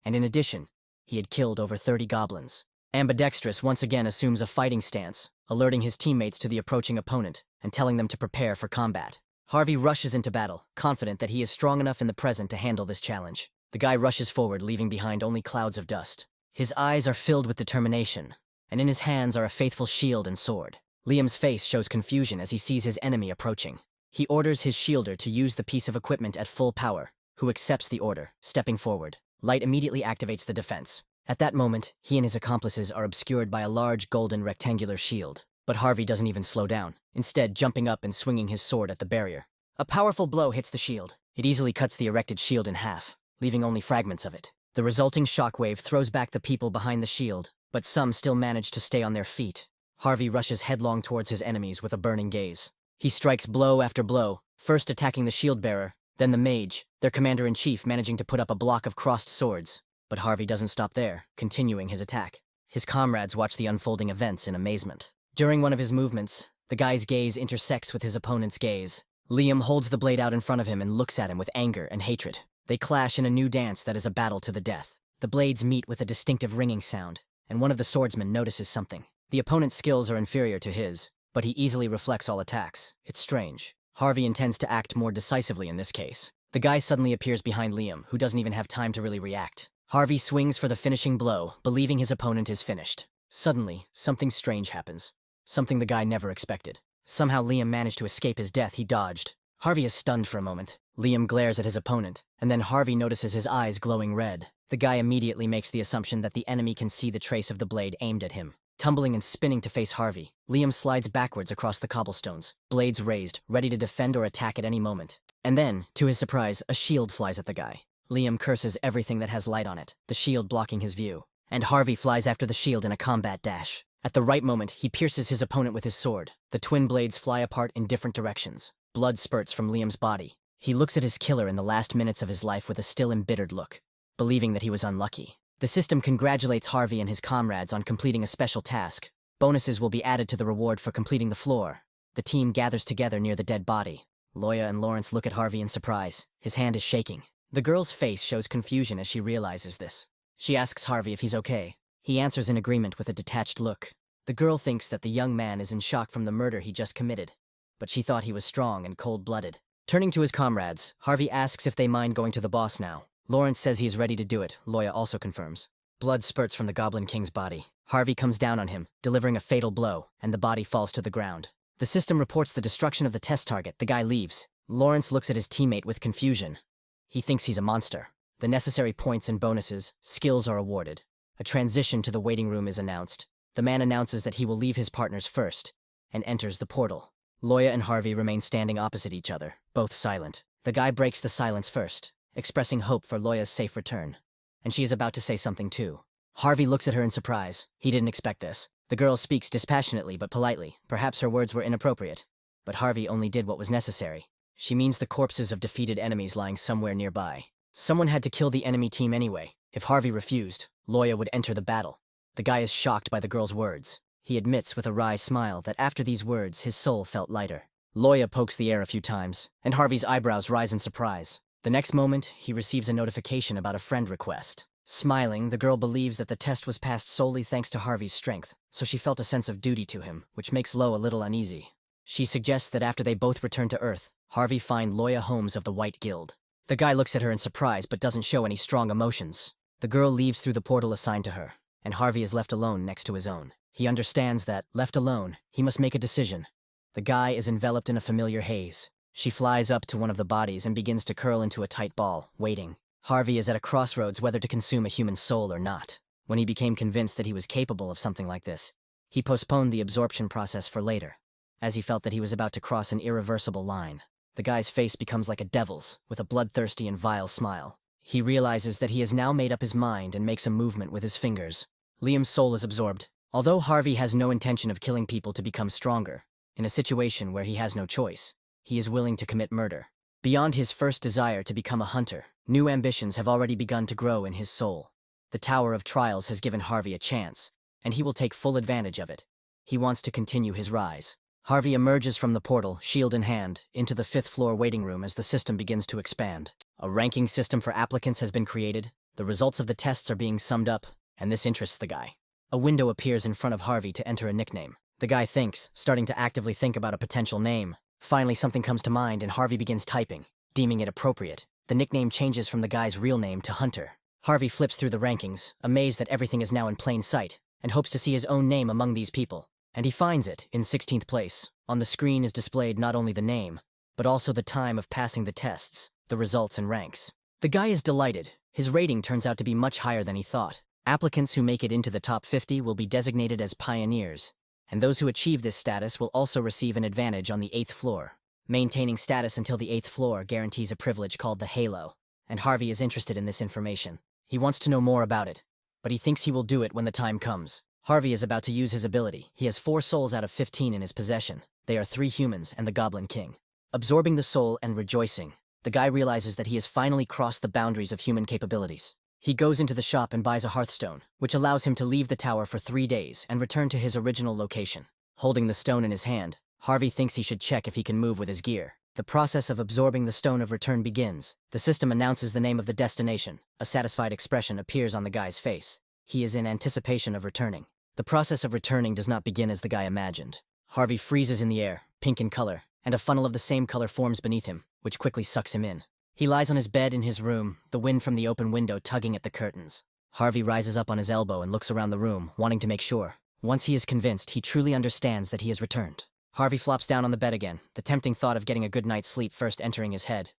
And in addition, he had killed over 30 goblins. Ambidextrous once again assumes a fighting stance, alerting his teammates to the approaching opponent and telling them to prepare for combat. Harvey rushes into battle, confident that he is strong enough in the present to handle this challenge. The guy rushes forward, leaving behind only clouds of dust. His eyes are filled with determination, and in his hands are a faithful shield and sword. Liam's face shows confusion as he sees his enemy approaching. He orders his shielder to use the piece of equipment at full power, who accepts the order, stepping forward. Light immediately activates the defense. At that moment, he and his accomplices are obscured by a large golden rectangular shield. But Harvey doesn't even slow down, instead jumping up and swinging his sword at the barrier. A powerful blow hits the shield. It easily cuts the erected shield in half, leaving only fragments of it. The resulting shockwave throws back the people behind the shield, but some still manage to stay on their feet. Harvey rushes headlong towards his enemies with a burning gaze. He strikes blow after blow, first attacking the shield bearer, then the mage, their commander-in-chief managing to put up a block of crossed swords. But Harvey doesn't stop there, continuing his attack. His comrades watch the unfolding events in amazement. During one of his movements, the guy's gaze intersects with his opponent's gaze. Liam holds the blade out in front of him and looks at him with anger and hatred. They clash in a new dance that is a battle to the death. The blades meet with a distinctive ringing sound, and one of the swordsmen notices something. The opponent's skills are inferior to his, but he easily reflects all attacks. It's strange. Harvey intends to act more decisively in this case. The guy suddenly appears behind Liam, who doesn't even have time to really react. Harvey swings for the finishing blow, believing his opponent is finished. Suddenly, something strange happens. Something the guy never expected. Somehow Liam managed to escape his death. He dodged. Harvey is stunned for a moment. Liam glares at his opponent, and then Harvey notices his eyes glowing red. The guy immediately makes the assumption that the enemy can see the trace of the blade aimed at him. Tumbling and spinning to face Harvey, Liam slides backwards across the cobblestones, blades raised, ready to defend or attack at any moment. And then, to his surprise, a shield flies at the guy. Liam curses everything that has light on it, the shield blocking his view. And Harvey flies after the shield in a combat dash. At the right moment, he pierces his opponent with his sword. The twin blades fly apart in different directions. Blood spurts from Liam's body. He looks at his killer in the last minutes of his life with a still embittered look, believing that he was unlucky. The system congratulates Harvey and his comrades on completing a special task. Bonuses will be added to the reward for completing the floor. The team gathers together near the dead body. Loya and Lawrence look at Harvey in surprise. His hand is shaking. The girl's face shows confusion as she realizes this. She asks Harvey if he's okay. He answers in agreement with a detached look. The girl thinks that the young man is in shock from the murder he just committed, but she thought he was strong and cold-blooded. Turning to his comrades, Harvey asks if they mind going to the boss now. Lawrence says he is ready to do it. Loya also confirms. Blood spurts from the Goblin King's body. Harvey comes down on him, delivering a fatal blow, and the body falls to the ground. The system reports the destruction of the test target. The guy leaves. Lawrence looks at his teammate with confusion. He thinks he's a monster. The necessary points and bonuses, skills are awarded. A transition to the waiting room is announced. The man announces that he will leave his partners first, and enters the portal. Loya and Harvey remain standing opposite each other, both silent. The guy breaks the silence first, expressing hope for Loya's safe return. And she is about to say something too. Harvey looks at her in surprise. He didn't expect this. The girl speaks dispassionately but politely. Perhaps her words were inappropriate. But Harvey only did what was necessary. She means the corpses of defeated enemies lying somewhere nearby. Someone had to kill the enemy team anyway. If Harvey refused, Loya would enter the battle. The guy is shocked by the girl's words. He admits with a wry smile that after these words, his soul felt lighter. Loya pokes the air a few times, and Harvey's eyebrows rise in surprise. The next moment, he receives a notification about a friend request. Smiling, the girl believes that the test was passed solely thanks to Harvey's strength, so she felt a sense of duty to him, which makes Lo a little uneasy. She suggests that after they both return to Earth, Harvey find Loya Holmes of the White Guild. The guy looks at her in surprise but doesn't show any strong emotions. The girl leaves through the portal assigned to her, and Harvey is left alone next to his own. He understands that, left alone, he must make a decision. The guy is enveloped in a familiar haze. She flies up to one of the bodies and begins to curl into a tight ball, waiting. Harvey is at a crossroads whether to consume a human soul or not. When he became convinced that he was capable of something like this, he postponed the absorption process for later, as he felt that he was about to cross an irreversible line. The guy's face becomes like a devil's, with a bloodthirsty and vile smile. He realizes that he has now made up his mind and makes a movement with his fingers. Liam's soul is absorbed. Although Harvey has no intention of killing people to become stronger, in a situation where he has no choice, he is willing to commit murder. Beyond his first desire to become a hunter, new ambitions have already begun to grow in his soul. The Tower of Trials has given Harvey a chance, and he will take full advantage of it. He wants to continue his rise. Harvey emerges from the portal, shield in hand, into the 5th floor waiting room as the system begins to expand. A ranking system for applicants has been created, the results of the tests are being summed up, and this interests the guy. A window appears in front of Harvey to enter a nickname. The guy thinks, starting to actively think about a potential name. Finally, something comes to mind and Harvey begins typing, deeming it appropriate. The nickname changes from the guy's real name to Hunter. Harvey flips through the rankings, amazed that everything is now in plain sight, and hopes to see his own name among these people. And he finds it, in 16th place. On the screen is displayed not only the name, but also the time of passing the tests, the results and ranks. The guy is delighted. His rating turns out to be much higher than he thought. Applicants who make it into the top 50 will be designated as pioneers, and those who achieve this status will also receive an advantage on the 8th floor. Maintaining status until the 8th floor guarantees a privilege called the Halo, and Harvey is interested in this information. He wants to know more about it, but he thinks he will do it when the time comes. Harvey is about to use his ability. He has 4 souls out of 15 in his possession. They are 3 humans and the Goblin King. Absorbing the soul and rejoicing, the guy realizes that he has finally crossed the boundaries of human capabilities. He goes into the shop and buys a hearthstone, which allows him to leave the tower for 3 days and return to his original location. Holding the stone in his hand, Harvey thinks he should check if he can move with his gear. The process of absorbing the stone of return begins. The system announces the name of the destination. A satisfied expression appears on the guy's face. He is in anticipation of returning. The process of returning does not begin as the guy imagined. Harvey freezes in the air, pink in color, and a funnel of the same color forms beneath him, which quickly sucks him in. He lies on his bed in his room, the wind from the open window tugging at the curtains. Harvey rises up on his elbow and looks around the room, wanting to make sure. Once he is convinced, he truly understands that he has returned. Harvey flops down on the bed again, the tempting thought of getting a good night's sleep first entering his head,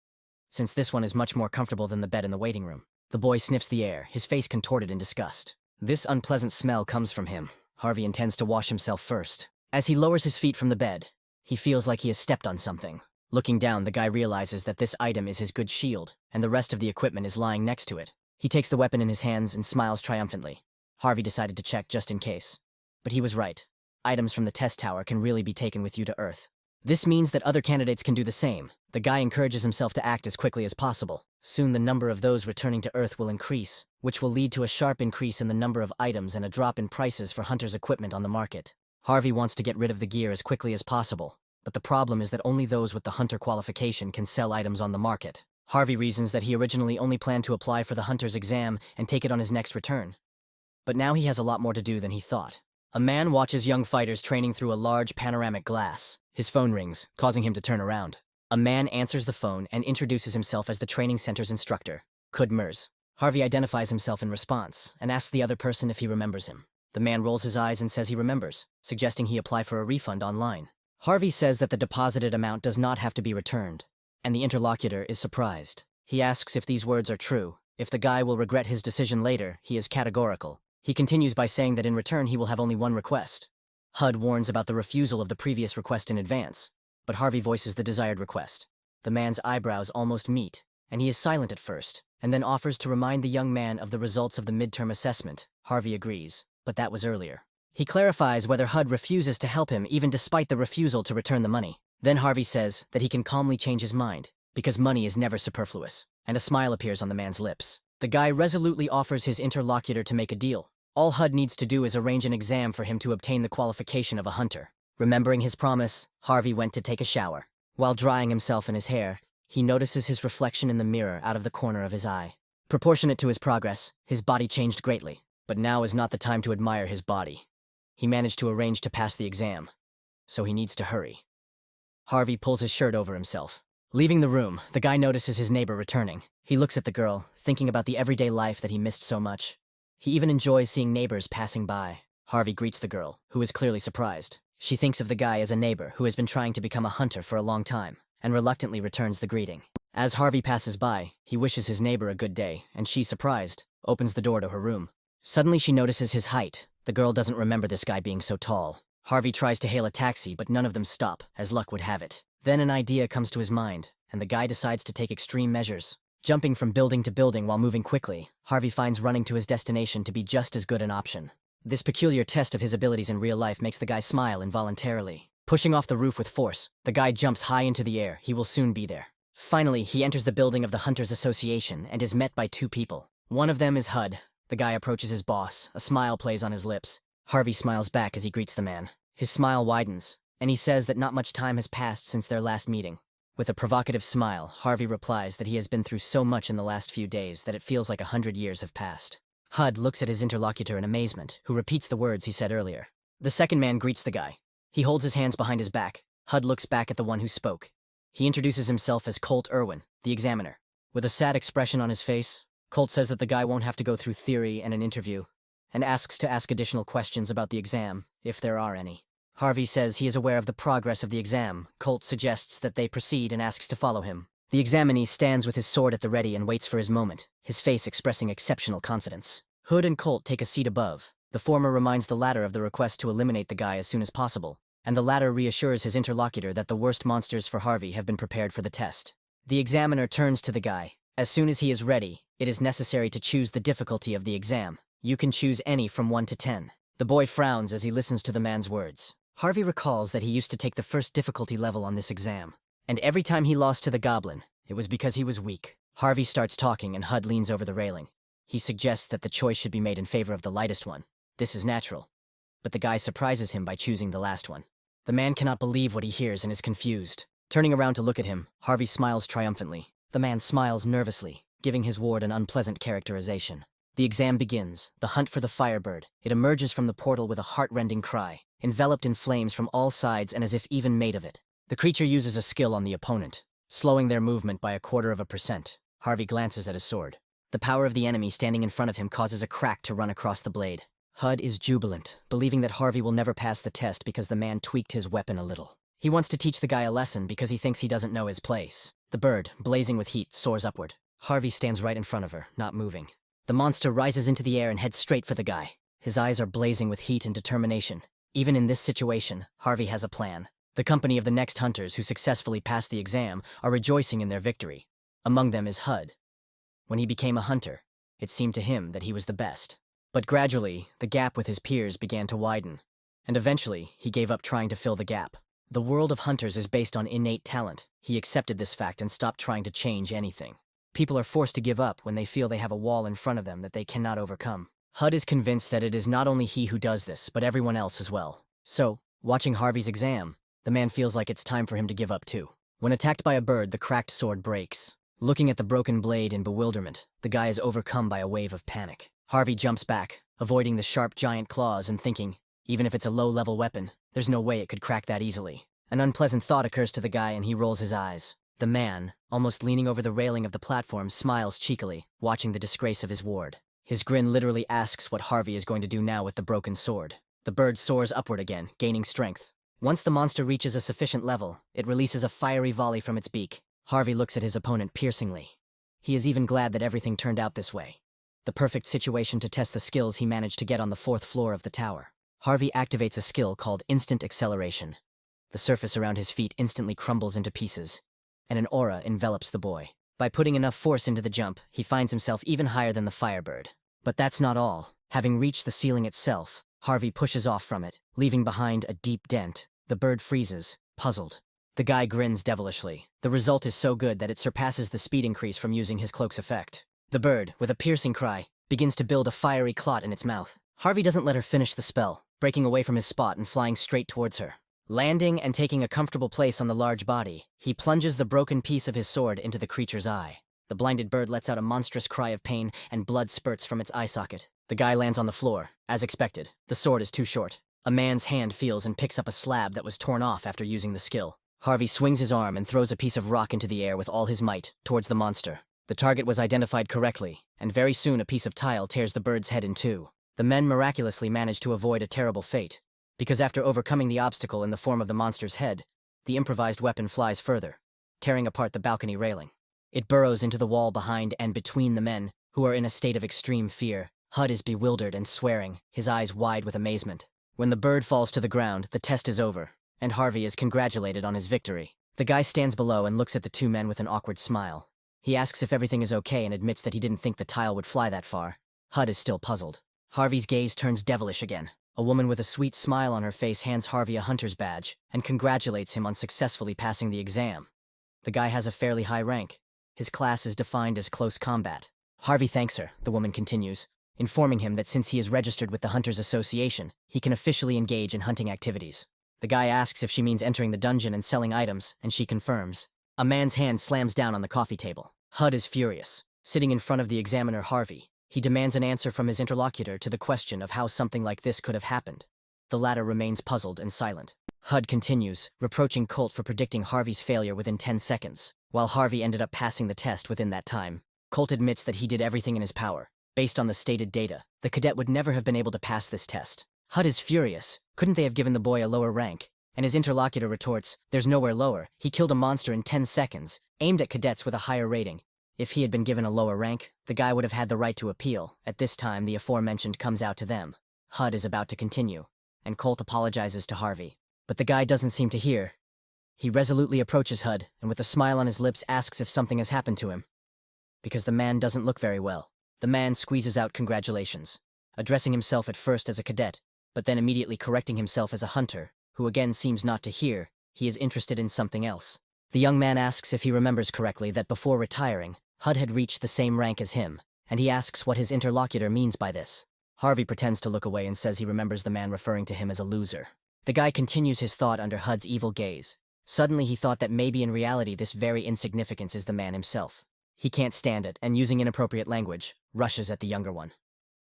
since this one is much more comfortable than the bed in the waiting room. The boy sniffs the air, his face contorted in disgust. This unpleasant smell comes from him. Harvey intends to wash himself first. As he lowers his feet from the bed, he feels like he has stepped on something. Looking down, the guy realizes that this item is his good shield, and the rest of the equipment is lying next to it. He takes the weapon in his hands and smiles triumphantly. Harvey decided to check just in case. But he was right. Items from the test tower can really be taken with you to Earth. This means that other candidates can do the same. The guy encourages himself to act as quickly as possible. Soon the number of those returning to Earth will increase, which will lead to a sharp increase in the number of items and a drop in prices for hunters' equipment on the market. Harvey wants to get rid of the gear as quickly as possible, but the problem is that only those with the hunter qualification can sell items on the market. Harvey reasons that he originally only planned to apply for the hunter's exam and take it on his next return. But now he has a lot more to do than he thought. A man watches young fighters training through a large panoramic glass. His phone rings, causing him to turn around. A man answers the phone and introduces himself as the training center's instructor, Kudmers. Harvey identifies himself in response and asks the other person if he remembers him. The man rolls his eyes and says he remembers, suggesting he apply for a refund online. Harvey says that the deposited amount does not have to be returned, and the interlocutor is surprised. He asks if these words are true. If the guy will regret his decision later, he is categorical. He continues by saying that in return he will have only one request. HUD warns about the refusal of the previous request in advance, but Harvey voices the desired request. The man's eyebrows almost meet, and he is silent at first, and then offers to remind the young man of the results of the midterm assessment. Harvey agrees, but that was earlier. He clarifies whether HUD refuses to help him even despite the refusal to return the money. Then Harvey says that he can calmly change his mind, because money is never superfluous, and a smile appears on the man's lips. The guy resolutely offers his interlocutor to make a deal. All HUD needs to do is arrange an exam for him to obtain the qualification of a hunter. Remembering his promise, Harvey went to take a shower. While drying himself and his hair, he notices his reflection in the mirror out of the corner of his eye. Proportionate to his progress, his body changed greatly, but now is not the time to admire his body. He managed to arrange to pass the exam, so he needs to hurry. Harvey pulls his shirt over himself. Leaving the room, the guy notices his neighbor returning. He looks at the girl, thinking about the everyday life that he missed so much. He even enjoys seeing neighbors passing by. Harvey greets the girl, who is clearly surprised. She thinks of the guy as a neighbor who has been trying to become a hunter for a long time, and reluctantly returns the greeting. As Harvey passes by, he wishes his neighbor a good day, and she, surprised, opens the door to her room. Suddenly she notices his height. The girl doesn't remember this guy being so tall. Harvey tries to hail a taxi, but none of them stop, as luck would have it. Then an idea comes to his mind, and the guy decides to take extreme measures. Jumping from building to building while moving quickly, Harvey finds running to his destination to be just as good an option. This peculiar test of his abilities in real life makes the guy smile involuntarily. Pushing off the roof with force, the guy jumps high into the air. He will soon be there. Finally, he enters the building of the Hunters Association and is met by two people. One of them is HUD. The guy approaches his boss. A smile plays on his lips. Harvey smiles back as he greets the man. His smile widens, and he says that not much time has passed since their last meeting. With a provocative smile, Harvey replies that he has been through so much in the last few days that it feels like 100 years have passed. HUD looks at his interlocutor in amazement, who repeats the words he said earlier. The second man greets the guy. He holds his hands behind his back. HUD looks back at the one who spoke. He introduces himself as Colt Irwin, the examiner. With a sad expression on his face, Colt says that the guy won't have to go through theory and an interview, and asks to ask additional questions about the exam, if there are any. Harvey says he is aware of the progress of the exam. Colt suggests that they proceed and asks to follow him. The examinee stands with his sword at the ready and waits for his moment, his face expressing exceptional confidence. Hood and Colt take a seat above. The former reminds the latter of the request to eliminate the guy as soon as possible, and the latter reassures his interlocutor that the worst monsters for Harvey have been prepared for the test. The examiner turns to the guy. As soon as he is ready, it is necessary to choose the difficulty of the exam. You can choose any from 1 to 10. The boy frowns as he listens to the man's words. Harvey recalls that he used to take the first difficulty level on this exam, and every time he lost to the goblin, it was because he was weak. Harvey starts talking and HUD leans over the railing. He suggests that the choice should be made in favor of the lightest one. This is natural, but the guy surprises him by choosing the last one. The man cannot believe what he hears and is confused. Turning around to look at him, Harvey smiles triumphantly. The man smiles nervously, giving his ward an unpleasant characterization. The exam begins, the hunt for the Firebird. It emerges from the portal with a heart-rending cry, enveloped in flames from all sides and as if even made of it. The creature uses a skill on the opponent, slowing their movement by 0.25%. Harvey glances at his sword. The power of the enemy standing in front of him causes a crack to run across the blade. HUD is jubilant, believing that Harvey will never pass the test because the man tweaked his weapon a little. He wants to teach the guy a lesson because he thinks he doesn't know his place. The bird, blazing with heat, soars upward. Harvey stands right in front of her, not moving. The monster rises into the air and heads straight for the guy. His eyes are blazing with heat and determination. Even in this situation, Harvey has a plan. The company of the next hunters who successfully passed the exam are rejoicing in their victory. Among them is Hud. When he became a hunter, it seemed to him that he was the best. But gradually, the gap with his peers began to widen, and eventually, he gave up trying to fill the gap. The world of hunters is based on innate talent. He accepted this fact and stopped trying to change anything. People are forced to give up when they feel they have a wall in front of them that they cannot overcome. Hud is convinced that it is not only he who does this, but everyone else as well. So, watching Harvey's exam, the man feels like it's time for him to give up too. When attacked by a bird, the cracked sword breaks. Looking at the broken blade in bewilderment, the guy is overcome by a wave of panic. Harvey jumps back, avoiding the sharp giant claws and thinking, even if it's a low-level weapon, there's no way it could crack that easily. An unpleasant thought occurs to the guy and he rolls his eyes. The man, almost leaning over the railing of the platform, smiles cheekily, watching the disgrace of his ward. His grin literally asks what Harvey is going to do now with the broken sword. The bird soars upward again, gaining strength. Once the monster reaches a sufficient level, it releases a fiery volley from its beak. Harvey looks at his opponent piercingly. He is even glad that everything turned out this way. The perfect situation to test the skills he managed to get on the 4th floor of the tower. Harvey activates a skill called instant acceleration. The surface around his feet instantly crumbles into pieces, and an aura envelops the boy. By putting enough force into the jump, he finds himself even higher than the Firebird. But that's not all. Having reached the ceiling itself, Harvey pushes off from it, leaving behind a deep dent. The bird freezes, puzzled. The guy grins devilishly. The result is so good that it surpasses the speed increase from using his cloak's effect. The bird, with a piercing cry, begins to build a fiery clot in its mouth. Harvey doesn't let her finish the spell, breaking away from his spot and flying straight towards her. Landing and taking a comfortable place on the large body, he plunges the broken piece of his sword into the creature's eye. The blinded bird lets out a monstrous cry of pain and blood spurts from its eye socket. The guy lands on the floor. As expected, the sword is too short. A man's hand feels and picks up a slab that was torn off after using the skill. Harvey swings his arm and throws a piece of rock into the air with all his might, towards the monster. The target was identified correctly, and very soon a piece of tile tears the bird's head in two. The men miraculously manage to avoid a terrible fate, because after overcoming the obstacle in the form of the monster's head, the improvised weapon flies further, tearing apart the balcony railing. It burrows into the wall behind and between the men, who are in a state of extreme fear. Hud is bewildered and swearing, his eyes wide with amazement. When the bird falls to the ground, the test is over, and Harvey is congratulated on his victory. The guy stands below and looks at the two men with an awkward smile. He asks if everything is okay and admits that he didn't think the tile would fly that far. Hud is still puzzled. Harvey's gaze turns devilish again. A woman with a sweet smile on her face hands Harvey a hunter's badge and congratulates him on successfully passing the exam. The guy has a fairly high rank. His class is defined as close combat. Harvey thanks her, the woman continues, informing him that since he is registered with the Hunters Association, he can officially engage in hunting activities. The guy asks if she means entering the dungeon and selling items, and she confirms. A man's hand slams down on the coffee table. Hud is furious. Sitting in front of the examiner Harvey, he demands an answer from his interlocutor to the question of how something like this could have happened. The latter remains puzzled and silent. Hud continues, reproaching Colt for predicting Harvey's failure within 10 seconds, while Harvey ended up passing the test within that time. Colt admits that he did everything in his power. Based on the stated data, the cadet would never have been able to pass this test. Hud is furious. Couldn't they have given the boy a lower rank? And his interlocutor retorts, there's nowhere lower. He killed a monster in 10 seconds, aimed at cadets with a higher rating. If he had been given a lower rank, the guy would have had the right to appeal. At this time, the aforementioned comes out to them. Hud is about to continue, and Colt apologizes to Harvey. But the guy doesn't seem to hear. He resolutely approaches Hud, and with a smile on his lips asks if something has happened to him. Because the man doesn't look very well. The man squeezes out congratulations, addressing himself at first as a cadet, but then immediately correcting himself as a hunter, who again seems not to hear. He is interested in something else. The young man asks if he remembers correctly that before retiring, Hud had reached the same rank as him, and he asks what his interlocutor means by this. Harvey pretends to look away and says he remembers the man referring to him as a loser. The guy continues his thought under Hud's evil gaze. Suddenly he thought that maybe in reality this very insignificance is the man himself. He can't stand it, and using inappropriate language, rushes at the younger one.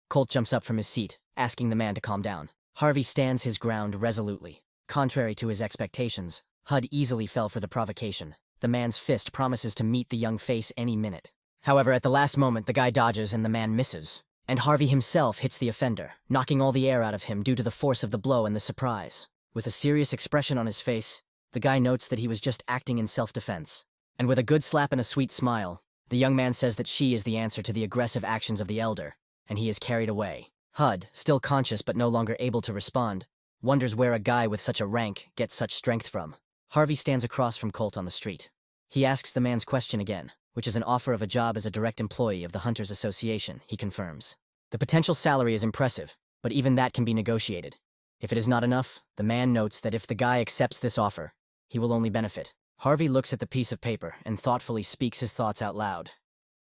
Colt jumps up from his seat, asking the man to calm down. Harvey stands his ground resolutely. Contrary to his expectations, Hud easily fell for the provocation. The man's fist promises to meet the young face any minute. However, at the last moment, the guy dodges and the man misses. And Harvey himself hits the offender, knocking all the air out of him due to the force of the blow and the surprise. With a serious expression on his face, the guy notes that he was just acting in self-defense. And with a good slap and a sweet smile, the young man says that she is the answer to the aggressive actions of the elder, and he is carried away. Hud, still conscious but no longer able to respond, wonders where a guy with such a rank gets such strength from. Harvey stands across from Colt on the street. He asks the man's question again, which is an offer of a job as a direct employee of the Hunters Association, he confirms. The potential salary is impressive, but even that can be negotiated. If it is not enough, the man notes that if the guy accepts this offer, he will only benefit. Harvey looks at the piece of paper and thoughtfully speaks his thoughts out loud.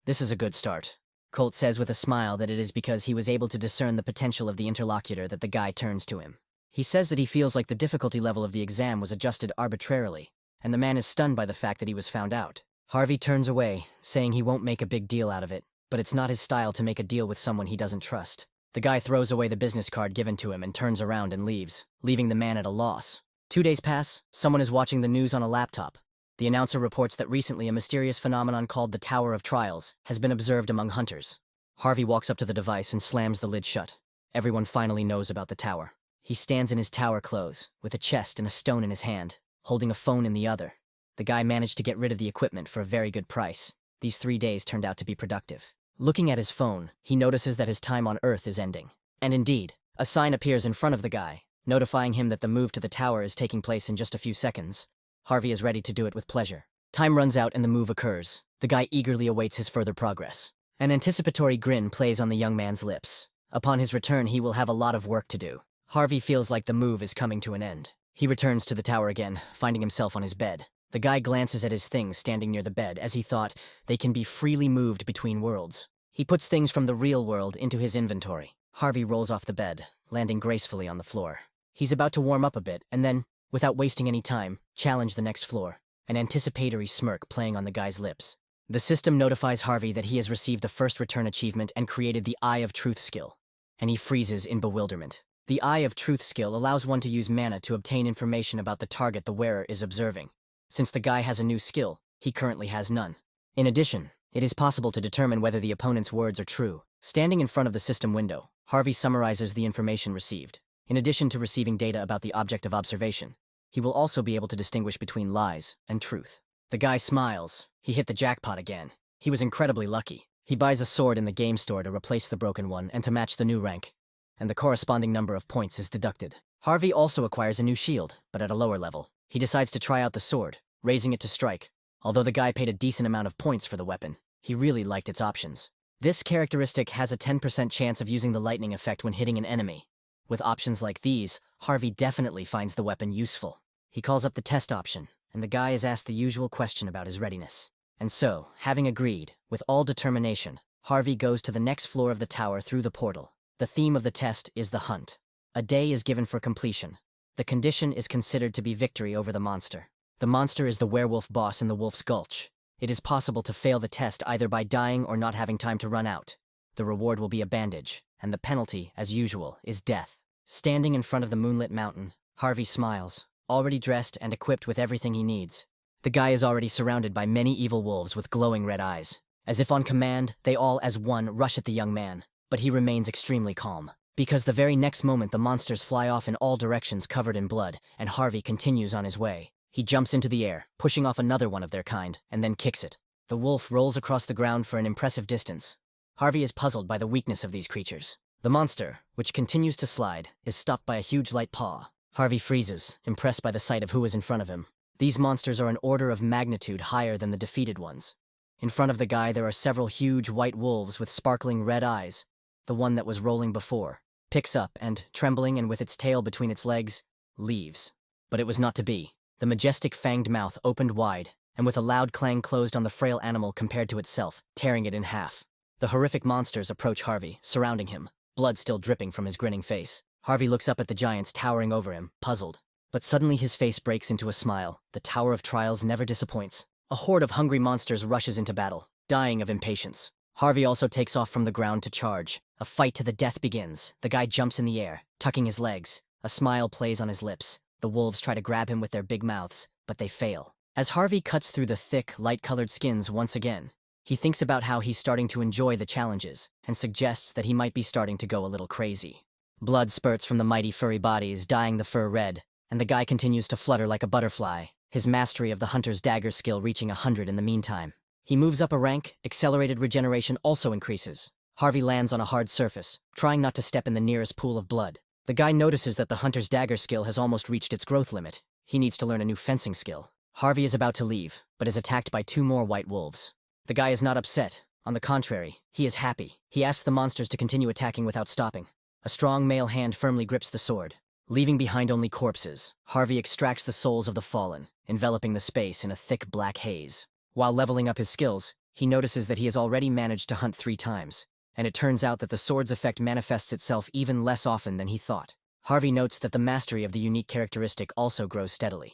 This is a good start. Colt says with a smile that it is because he was able to discern the potential of the interlocutor that the guy turns to him. He says that he feels like the difficulty level of the exam was adjusted arbitrarily, and the man is stunned by the fact that he was found out. Harvey turns away, saying he won't make a big deal out of it, but it's not his style to make a deal with someone he doesn't trust. The guy throws away the business card given to him and turns around and leaves, leaving the man at a loss. 2 days pass, someone is watching the news on a laptop. The announcer reports that recently a mysterious phenomenon called the Tower of Trials has been observed among hunters. Harvey walks up to the device and slams the lid shut. Everyone finally knows about the tower. He stands in his tower clothes, with a chest and a stone in his hand, holding a phone in the other. The guy managed to get rid of the equipment for a very good price. These 3 days turned out to be productive. Looking at his phone, he notices that his time on Earth is ending. And indeed, a sign appears in front of the guy, notifying him that the move to the tower is taking place in just a few seconds. Harvey is ready to do it with pleasure. Time runs out and the move occurs. The guy eagerly awaits his further progress. An anticipatory grin plays on the young man's lips. Upon his return, he will have a lot of work to do. Harvey feels like the move is coming to an end. He returns to the tower again, finding himself on his bed. The guy glances at his things standing near the bed, as he thought they can be freely moved between worlds. He puts things from the real world into his inventory. Harvey rolls off the bed, landing gracefully on the floor. He's about to warm up a bit, and then, without wasting any time, challenge the next floor, an anticipatory smirk playing on the guy's lips. The system notifies Harvey that he has received the first return achievement and created the Eye of Truth skill, and he freezes in bewilderment. The Eye of Truth skill allows one to use mana to obtain information about the target the wearer is observing. Since the guy has a new skill, he currently has none. In addition, it is possible to determine whether the opponent's words are true. Standing in front of the system window, Harvey summarizes the information received. In addition to receiving data about the object of observation, he will also be able to distinguish between lies and truth. The guy smiles. He hit the jackpot again. He was incredibly lucky. He buys a sword in the game store to replace the broken one and to match the new rank, and the corresponding number of points is deducted. Harvey also acquires a new shield, but at a lower level. He decides to try out the sword, raising it to strike. Although the guy paid a decent amount of points for the weapon, he really liked its options. This characteristic has a 10% chance of using the lightning effect when hitting an enemy. With options like these, Harvey definitely finds the weapon useful. He calls up the test option, and the guy is asked the usual question about his readiness. And so, having agreed, with all determination, Harvey goes to the next floor of the tower through the portal. The theme of the test is the hunt. A day is given for completion. The condition is considered to be victory over the monster. The monster is the werewolf boss in the Wolf's Gulch. It is possible to fail the test either by dying or not having time to run out. The reward will be a bandage, and the penalty, as usual, is death. Standing in front of the moonlit mountain, Harvey smiles, already dressed and equipped with everything he needs. The guy is already surrounded by many evil wolves with glowing red eyes. As if on command, they all as one rush at the young man, but he remains extremely calm. Because the very next moment the monsters fly off in all directions covered in blood, and Harvey continues on his way. He jumps into the air, pushing off another one of their kind, and then kicks it. The wolf rolls across the ground for an impressive distance. Harvey is puzzled by the weakness of these creatures. The monster, which continues to slide, is stopped by a huge light paw. Harvey freezes, impressed by the sight of who is in front of him. These monsters are an order of magnitude higher than the defeated ones. In front of the guy there are several huge white wolves with sparkling red eyes. The one that was rolling before picks up and, trembling and with its tail between its legs, leaves. But it was not to be. The majestic fanged mouth opened wide, and with a loud clang closed on the frail animal compared to itself, tearing it in half. The horrific monsters approach Harvey, surrounding him, blood still dripping from his grinning face. Harvey looks up at the giants towering over him, puzzled. But suddenly his face breaks into a smile. The Tower of Trials never disappoints. A horde of hungry monsters rushes into battle, dying of impatience. Harvey also takes off from the ground to charge. A fight to the death begins. The guy jumps in the air, tucking his legs. A smile plays on his lips. The wolves try to grab him with their big mouths, but they fail. As Harvey cuts through the thick, light-colored skins once again, he thinks about how he's starting to enjoy the challenges, and suggests that he might be starting to go a little crazy. Blood spurts from the mighty furry bodies, dyeing the fur red, and the guy continues to flutter like a butterfly, his mastery of the hunter's dagger skill reaching 100 in the meantime. He moves up a rank, accelerated regeneration also increases. Harvey lands on a hard surface, trying not to step in the nearest pool of blood. The guy notices that the hunter's dagger skill has almost reached its growth limit. He needs to learn a new fencing skill. Harvey is about to leave, but is attacked by 2 more white wolves. The guy is not upset. On the contrary, he is happy. He asks the monsters to continue attacking without stopping. A strong male hand firmly grips the sword. Leaving behind only corpses, Harvey extracts the souls of the fallen, enveloping the space in a thick black haze. While leveling up his skills, he notices that he has already managed to hunt 3 times, and it turns out that the sword's effect manifests itself even less often than he thought. Harvey notes that the mastery of the unique characteristic also grows steadily.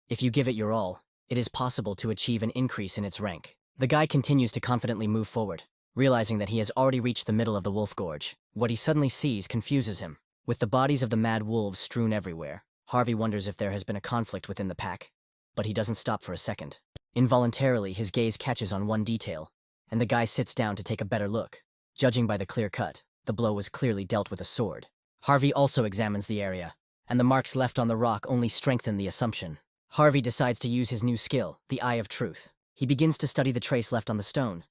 If you give it your all, it is possible to achieve an increase in its rank. The guy continues to confidently move forward, realizing that he has already reached the middle of the wolf gorge. What he suddenly sees confuses him. With the bodies of the mad wolves strewn everywhere, Harvey wonders if there has been a conflict within the pack. But he doesn't stop for a second. Involuntarily, his gaze catches on one detail, and the guy sits down to take a better look. Judging by the clear cut, the blow was clearly dealt with a sword. Harvey also examines the area, and the marks left on the rock only strengthen the assumption. Harvey decides to use his new skill, the Eye of Truth. He begins to study the trace left on the stone.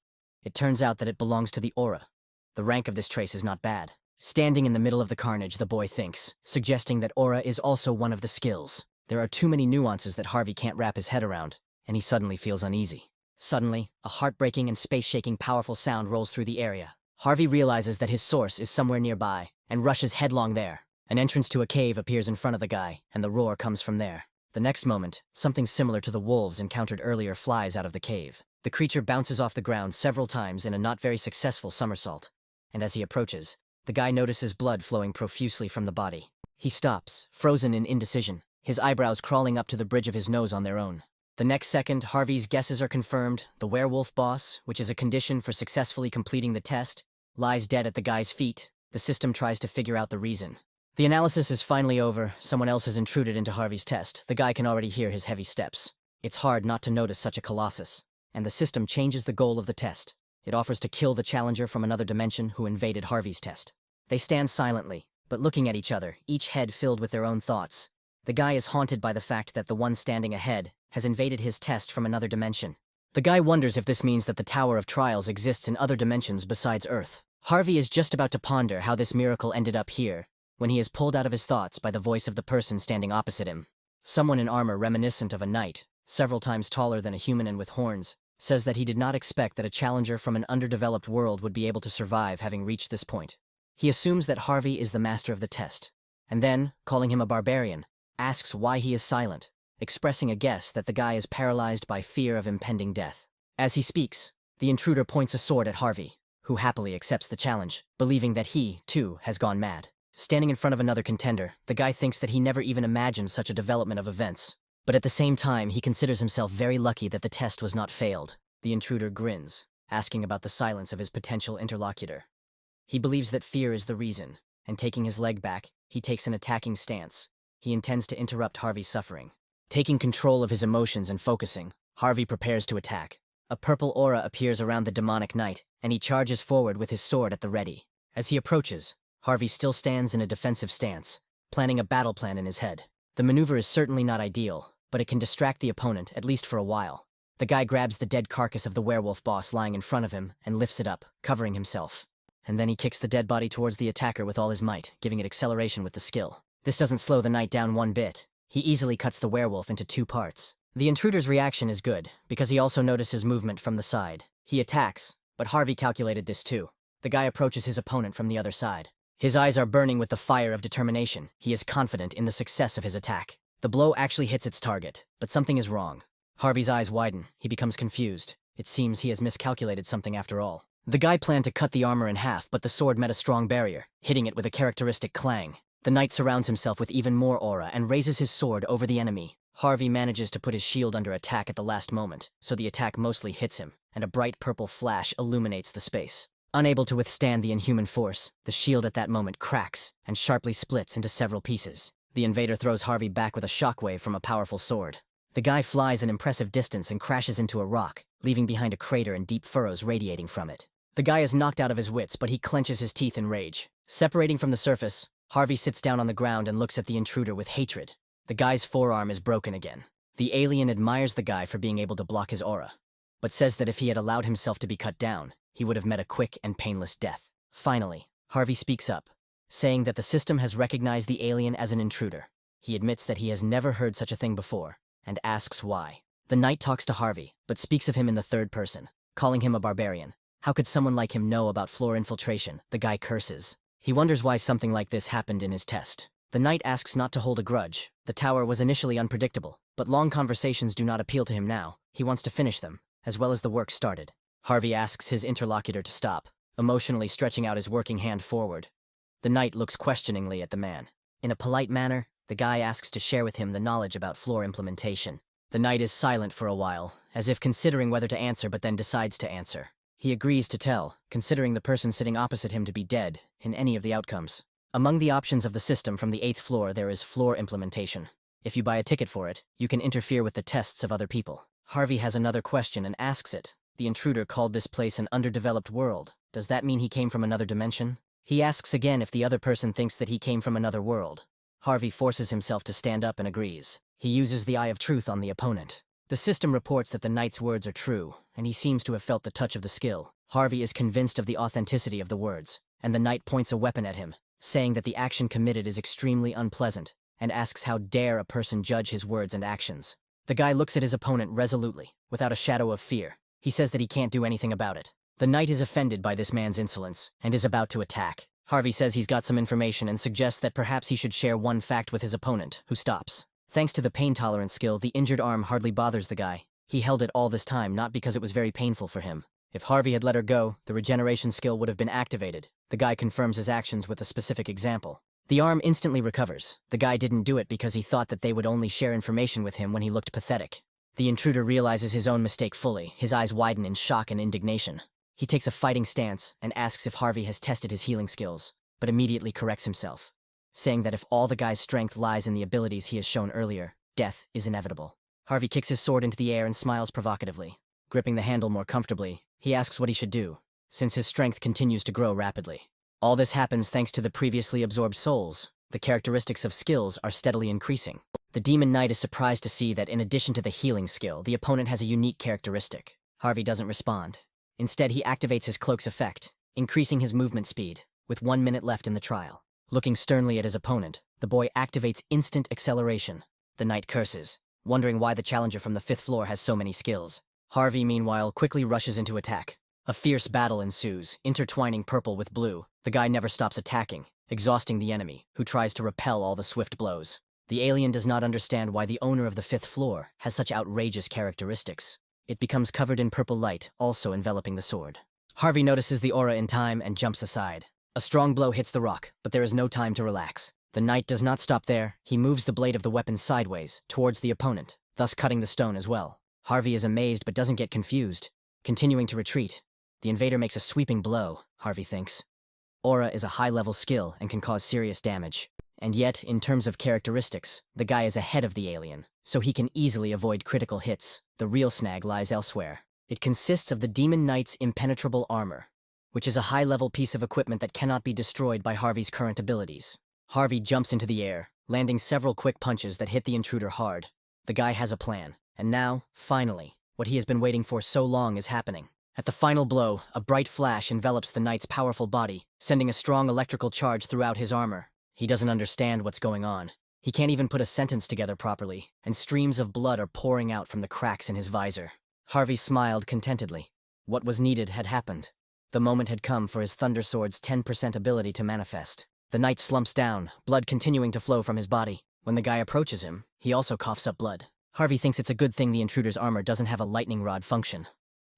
It turns out that it belongs to the aura. The rank of this trace is not bad. Standing in the middle of the carnage, the boy thinks, suggesting that aura is also one of the skills. There are too many nuances that Harvey can't wrap his head around, and he suddenly feels uneasy. Suddenly, a heartbreaking and space-shaking powerful sound rolls through the area. Harvey realizes that his source is somewhere nearby, and rushes headlong there. An entrance to a cave appears in front of the guy, and the roar comes from there. The next moment, something similar to the wolves encountered earlier flies out of the cave. The creature bounces off the ground several times in a not very successful somersault, and as he approaches, the guy notices blood flowing profusely from the body. He stops, frozen in indecision, his eyebrows crawling up to the bridge of his nose on their own. The next second, Harvey's guesses are confirmed. The werewolf boss, which is a condition for successfully completing the test, lies dead at the guy's feet. The system tries to figure out the reason. The analysis is finally over. Someone else has intruded into Harvey's test. The guy can already hear his heavy steps. It's hard not to notice such a colossus. And the system changes the goal of the test. It offers to kill the challenger from another dimension who invaded Harvey's test. They stand silently, but looking at each other, each head filled with their own thoughts. The guy is haunted by the fact that the one standing ahead has invaded his test from another dimension. The guy wonders if this means that the Tower of Trials exists in other dimensions besides Earth. Harvey is just about to ponder how this miracle ended up here, when he is pulled out of his thoughts by the voice of the person standing opposite him. Someone in armor reminiscent of a knight, several times taller than a human and with horns, says that he did not expect that a challenger from an underdeveloped world would be able to survive having reached this point. He assumes that Harvey is the master of the test, and then, calling him a barbarian, asks why he is silent, expressing a guess that the guy is paralyzed by fear of impending death. As he speaks, the intruder points a sword at Harvey, who happily accepts the challenge, believing that he, too, has gone mad. Standing in front of another contender, the guy thinks that he never even imagined such a development of events. But at the same time, he considers himself very lucky that the test was not failed. The intruder grins, asking about the silence of his potential interlocutor. He believes that fear is the reason, and taking his leg back, he takes an attacking stance. He intends to interrupt Harvey's suffering. Taking control of his emotions and focusing, Harvey prepares to attack. A purple aura appears around the demonic knight, and he charges forward with his sword at the ready. As he approaches, Harvey still stands in a defensive stance, planning a battle plan in his head. The maneuver is certainly not ideal, but it can distract the opponent, at least for a while. The guy grabs the dead carcass of the werewolf boss lying in front of him and lifts it up, covering himself. And then he kicks the dead body towards the attacker with all his might, giving it acceleration with the skill. This doesn't slow the knight down one bit. He easily cuts the werewolf into 2 parts. The intruder's reaction is good, because he also notices movement from the side. He attacks, but Harvey calculated this too. The guy approaches his opponent from the other side. His eyes are burning with the fire of determination. He is confident in the success of his attack. The blow actually hits its target, but something is wrong. Harvey's eyes widen. He becomes confused. It seems he has miscalculated something after all. The guy planned to cut the armor in half, but the sword met a strong barrier, hitting it with a characteristic clang. The knight surrounds himself with even more aura and raises his sword over the enemy. Harvey manages to put his shield under attack at the last moment, so the attack mostly hits him, and a bright purple flash illuminates the space. Unable to withstand the inhuman force, the shield at that moment cracks and sharply splits into several pieces. The invader throws Harvey back with a shockwave from a powerful sword. The guy flies an impressive distance and crashes into a rock, leaving behind a crater and deep furrows radiating from it. The guy is knocked out of his wits, but he clenches his teeth in rage. Separating from the surface, Harvey sits down on the ground and looks at the intruder with hatred. The guy's forearm is broken again. The alien admires the guy for being able to block his aura, but says that if he had allowed himself to be cut down, he would have met a quick and painless death. Finally, Harvey speaks up, saying that the system has recognized the alien as an intruder. He admits that he has never heard such a thing before, and asks why. The knight talks to Harvey, but speaks of him in the third person, calling him a barbarian. How could someone like him know about floor infiltration? The guy curses. He wonders why something like this happened in his test. The knight asks not to hold a grudge. The tower was initially unpredictable, but long conversations do not appeal to him now. He wants to finish them, as well as the work started. Harvey asks his interlocutor to stop, emotionally stretching out his working hand forward. The knight looks questioningly at the man. In a polite manner, the guy asks to share with him the knowledge about floor implementation. The knight is silent for a while, as if considering whether to answer, but then decides to answer. He agrees to tell, considering the person sitting opposite him to be dead in any of the outcomes. Among the options of the system from the 8th floor, there is floor implementation. If you buy a ticket for it, you can interfere with the tests of other people. Harvey has another question and asks it. The intruder called this place an underdeveloped world. Does that mean he came from another dimension? He asks again if the other person thinks that he came from another world. Harvey forces himself to stand up and agrees. He uses the eye of truth on the opponent. The system reports that the knight's words are true, and he seems to have felt the touch of the skill. Harvey is convinced of the authenticity of the words, and the knight points a weapon at him, saying that the action committed is extremely unpleasant, and asks how dare a person judge his words and actions. The guy looks at his opponent resolutely, without a shadow of fear. He says that he can't do anything about it. The knight is offended by this man's insolence, and is about to attack. Harvey says he's got some information and suggests that perhaps he should share one fact with his opponent, who stops. Thanks to the pain tolerance skill, the injured arm hardly bothers the guy. He held it all this time, not because it was very painful for him. If Harvey had let her go, the regeneration skill would have been activated. The guy confirms his actions with a specific example. The arm instantly recovers. The guy didn't do it because he thought that they would only share information with him when he looked pathetic. The intruder realizes his own mistake fully. His eyes widen in shock and indignation. He takes a fighting stance and asks if Harvey has tested his healing skills, but immediately corrects himself, saying that if all the guy's strength lies in the abilities he has shown earlier, death is inevitable. Harvey kicks his sword into the air and smiles provocatively. Gripping the handle more comfortably, he asks what he should do, since his strength continues to grow rapidly. All this happens thanks to the previously absorbed souls. The characteristics of skills are steadily increasing. The Demon Knight is surprised to see that in addition to the healing skill, the opponent has a unique characteristic. Harvey doesn't respond. Instead, he activates his cloak's effect, increasing his movement speed, with 1 minute left in the trial. Looking sternly at his opponent, the boy activates instant acceleration. The knight curses, wondering why the challenger from the 5th floor has so many skills. Harvey, meanwhile, quickly rushes into attack. A fierce battle ensues, intertwining purple with blue. The guy never stops attacking, exhausting the enemy, who tries to repel all the swift blows. The alien does not understand why the owner of the 5th floor has such outrageous characteristics. It becomes covered in purple light, also enveloping the sword. Harvey notices the aura in time and jumps aside. A strong blow hits the rock, but there is no time to relax. The knight does not stop there. He moves the blade of the weapon sideways, towards the opponent, thus cutting the stone as well. Harvey is amazed but doesn't get confused. Continuing to retreat, the invader makes a sweeping blow, Harvey thinks. Aura is a high-level skill and can cause serious damage. And yet, in terms of characteristics, the guy is ahead of the alien, so he can easily avoid critical hits. The real snag lies elsewhere. It consists of the Demon Knight's impenetrable armor, which is a high-level piece of equipment that cannot be destroyed by Harvey's current abilities. Harvey jumps into the air, landing several quick punches that hit the intruder hard. The guy has a plan, and now, finally, what he has been waiting for so long is happening. At the final blow, a bright flash envelops the knight's powerful body, sending a strong electrical charge throughout his armor. He doesn't understand what's going on. He can't even put a sentence together properly, and streams of blood are pouring out from the cracks in his visor. Harvey smiled contentedly. What was needed had happened. The moment had come for his Thunder Sword's 10% ability to manifest. The knight slumps down, blood continuing to flow from his body. When the guy approaches him, he also coughs up blood. Harvey thinks it's a good thing the intruder's armor doesn't have a lightning rod function.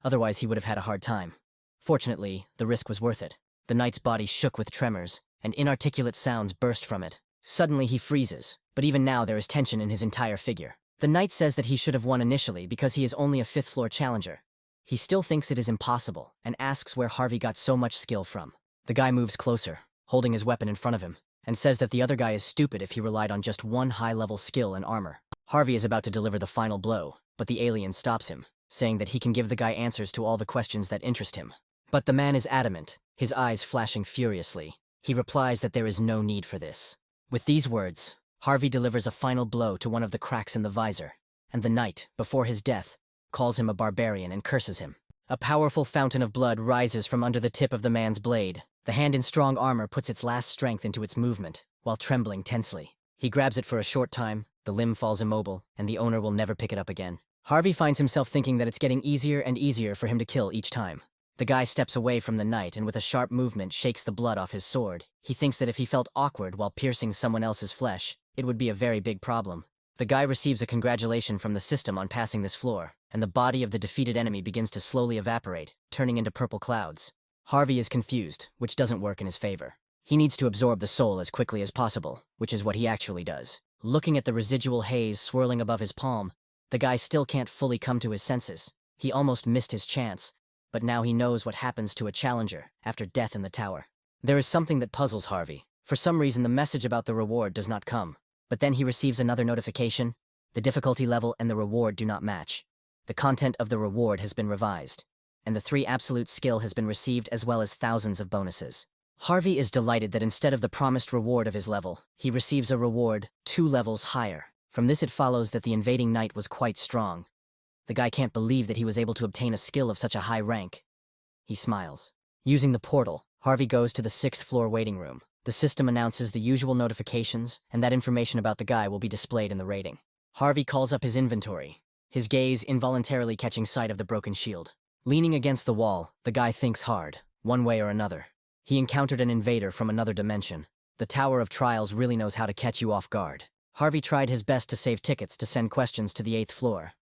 Otherwise, he would have had a hard time. Fortunately, the risk was worth it. The knight's body shook with tremors, and inarticulate sounds burst from it. Suddenly, he freezes, but even now there is tension in his entire figure. The knight says that he should have won initially because he is only a 5th floor challenger. He still thinks it is impossible, and asks where Harvey got so much skill from. The guy moves closer, holding his weapon in front of him, and says that the other guy is stupid if he relied on just one high-level skill and armor. Harvey is about to deliver the final blow, but the alien stops him, saying that he can give the guy answers to all the questions that interest him. But the man is adamant, his eyes flashing furiously. He replies that there is no need for this. With these words, Harvey delivers a final blow to one of the cracks in the visor, and the knight, before his death, calls him a barbarian and curses him. A powerful fountain of blood rises from under the tip of the man's blade. The hand in strong armor puts its last strength into its movement, while trembling tensely. He grabs it for a short time, the limb falls immobile, and the owner will never pick it up again. Harvey finds himself thinking that it's getting easier and easier for him to kill each time. The guy steps away from the knight and with a sharp movement shakes the blood off his sword. He thinks that if he felt awkward while piercing someone else's flesh, it would be a very big problem. The guy receives a congratulation from the system on passing this floor, and the body of the defeated enemy begins to slowly evaporate, turning into purple clouds. Harvey is confused, which doesn't work in his favor. He needs to absorb the soul as quickly as possible, which is what he actually does. Looking at the residual haze swirling above his palm, the guy still can't fully come to his senses. He almost missed his chance, but now he knows what happens to a challenger after death in the tower. There is something that puzzles Harvey. For some reason, the message about the reward does not come. But then he receives another notification. The difficulty level and the reward do not match. The content of the reward has been revised, and the 3 absolute skill has been received as well as thousands of bonuses. Harvey is delighted that instead of the promised reward of his level, he receives a reward 2 levels higher. From this it follows that the invading knight was quite strong. The guy can't believe that he was able to obtain a skill of such a high rank. He smiles. Using the portal, Harvey goes to the 6th floor waiting room. The system announces the usual notifications, and that information about the guy will be displayed in the rating. Harvey calls up his inventory, his gaze involuntarily catching sight of the broken shield. Leaning against the wall, the guy thinks hard, one way or another. He encountered an invader from another dimension. The Tower of Trials really knows how to catch you off guard. Harvey tried his best to save tickets to send questions to the 8th floor.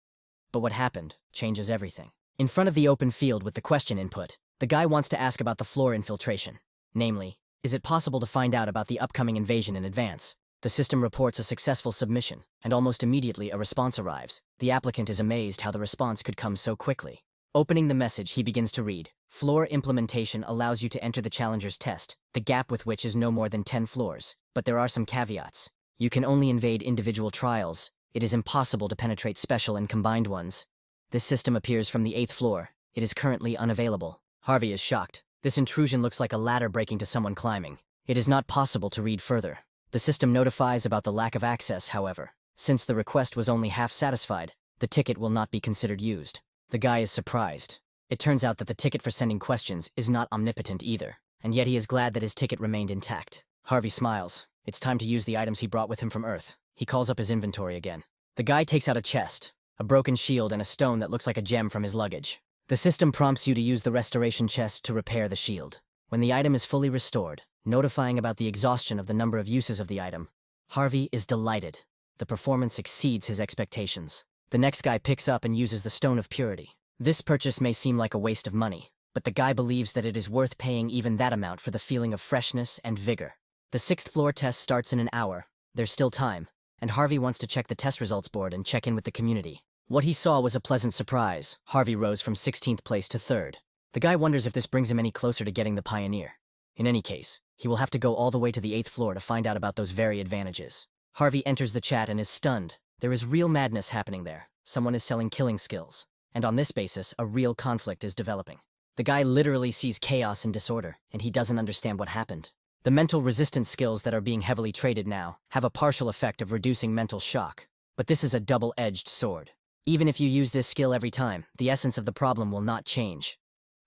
But what happened changes everything. In front of the open field with the question input, the guy wants to ask about the floor infiltration. Namely, is it possible to find out about the upcoming invasion in advance? The system reports a successful submission, and almost immediately a response arrives. The applicant is amazed how the response could come so quickly. Opening the message, he begins to read. Floor implementation allows you to enter the challenger's test, the gap with which is no more than 10 floors. But there are some caveats. You can only invade individual trials. It is impossible to penetrate special and combined ones. This system appears from the 8th floor. It is currently unavailable. Harvey is shocked. This intrusion looks like a ladder breaking to someone climbing. It is not possible to read further. The system notifies about the lack of access, however. Since the request was only half satisfied, the ticket will not be considered used. The guy is surprised. It turns out that the ticket for sending questions is not omnipotent either, and yet he is glad that his ticket remained intact. Harvey smiles. It's time to use the items he brought with him from Earth. He calls up his inventory again. The guy takes out a chest, a broken shield, and a stone that looks like a gem from his luggage. The system prompts you to use the restoration chest to repair the shield. When the item is fully restored, notifying about the exhaustion of the number of uses of the item, Harvey is delighted. The performance exceeds his expectations. The next guy picks up and uses the Stone of Purity. This purchase may seem like a waste of money, but the guy believes that it is worth paying even that amount for the feeling of freshness and vigor. The 6th floor test starts in an hour. There's still time, and Harvey wants to check the test results board and check in with the community. What he saw was a pleasant surprise. Harvey rose from 16th place to 3rd. The guy wonders if this brings him any closer to getting the Pioneer. In any case, he will have to go all the way to the 8th floor to find out about those very advantages. Harvey enters the chat and is stunned. There is real madness happening there. Someone is selling killing skills. And on this basis, a real conflict is developing. The guy literally sees chaos and disorder, and he doesn't understand what happened. The mental resistance skills that are being heavily traded now have a partial effect of reducing mental shock. But this is a double-edged sword. Even if you use this skill every time, the essence of the problem will not change.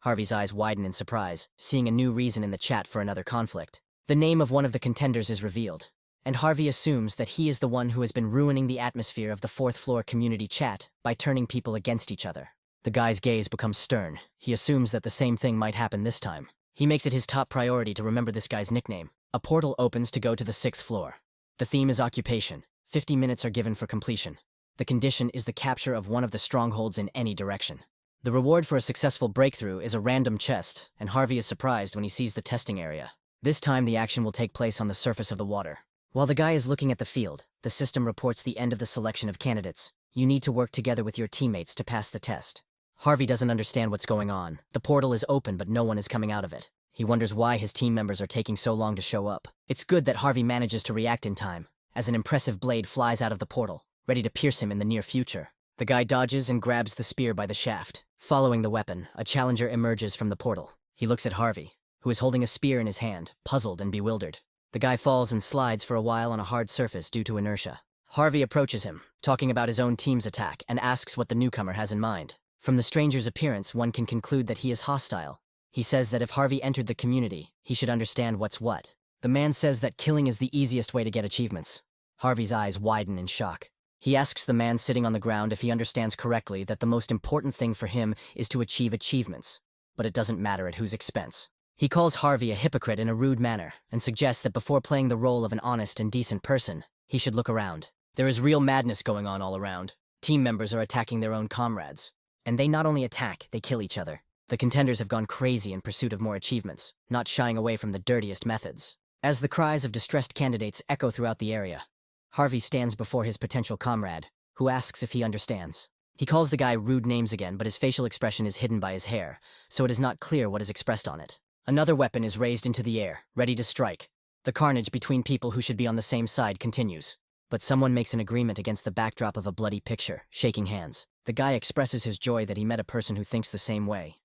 Harvey's eyes widen in surprise, seeing a new reason in the chat for another conflict. The name of one of the contenders is revealed, and Harvey assumes that he is the one who has been ruining the atmosphere of the 4th floor community chat by turning people against each other. The guy's gaze becomes stern. He assumes that the same thing might happen this time. He makes it his top priority to remember this guy's nickname. A portal opens to go to the 6th floor. The theme is occupation. 50 minutes are given for completion. The condition is the capture of one of the strongholds in any direction. The reward for a successful breakthrough is a random chest, and Harvey is surprised when he sees the testing area. This time the action will take place on the surface of the water. While the guy is looking at the field, the system reports the end of the selection of candidates. You need to work together with your teammates to pass the test. Harvey doesn't understand what's going on. The portal is open, but no one is coming out of it. He wonders why his team members are taking so long to show up. It's good that Harvey manages to react in time, as an impressive blade flies out of the portal, ready to pierce him in the near future. The guy dodges and grabs the spear by the shaft. Following the weapon, a challenger emerges from the portal. He looks at Harvey, who is holding a spear in his hand, puzzled and bewildered. The guy falls and slides for a while on a hard surface due to inertia. Harvey approaches him, talking about his own team's attack, and asks what the newcomer has in mind. From the stranger's appearance, one can conclude that he is hostile. He says that if Harvey entered the community, he should understand what's what. The man says that killing is the easiest way to get achievements. Harvey's eyes widen in shock. He asks the man sitting on the ground if he understands correctly that the most important thing for him is to achieve achievements, but it doesn't matter at whose expense. He calls Harvey a hypocrite in a rude manner and suggests that before playing the role of an honest and decent person, he should look around. There is real madness going on all around. Team members are attacking their own comrades. And they not only attack, they kill each other. The contenders have gone crazy in pursuit of more achievements, not shying away from the dirtiest methods. As the cries of distressed candidates echo throughout the area, Harvey stands before his potential comrade, who asks if he understands. He calls the guy rude names again, but his facial expression is hidden by his hair, so it is not clear what is expressed on it. Another weapon is raised into the air, ready to strike. The carnage between people who should be on the same side continues. But someone makes an agreement against the backdrop of a bloody picture, shaking hands. The guy expresses his joy that he met a person who thinks the same way.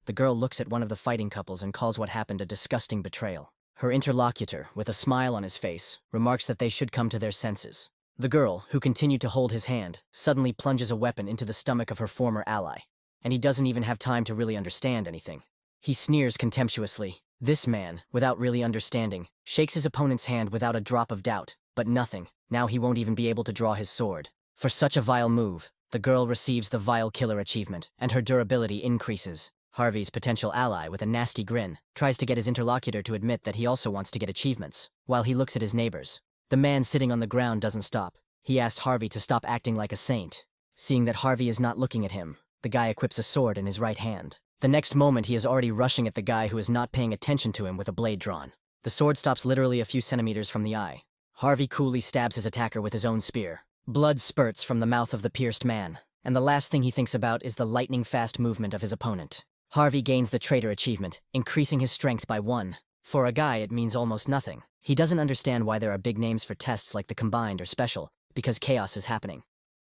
The girl looks at one of the fighting couples and calls what happened a disgusting betrayal. Her interlocutor, with a smile on his face, remarks that they should come to their senses. The girl, who continued to hold his hand, suddenly plunges a weapon into the stomach of her former ally, and he doesn't even have time to really understand anything. He sneers contemptuously. This man, without really understanding, shakes his opponent's hand without a drop of doubt, but nothing. Now he won't even be able to draw his sword. For such a vile move, the girl receives the Vile Killer achievement, and her durability increases. Harvey's potential ally, with a nasty grin, tries to get his interlocutor to admit that he also wants to get achievements, while he looks at his neighbors. The man sitting on the ground doesn't stop. He asks Harvey to stop acting like a saint. Seeing that Harvey is not looking at him, the guy equips a sword in his right hand. The next moment he is already rushing at the guy who is not paying attention to him with a blade drawn. The sword stops literally a few centimeters from the eye. Harvey coolly stabs his attacker with his own spear. Blood spurts from the mouth of the pierced man, and the last thing he thinks about is the lightning-fast movement of his opponent. Harvey gains the traitor achievement, increasing his strength by 1. For a guy, it means almost nothing. He doesn't understand why there are big names for tests like the combined or special, because chaos is happening.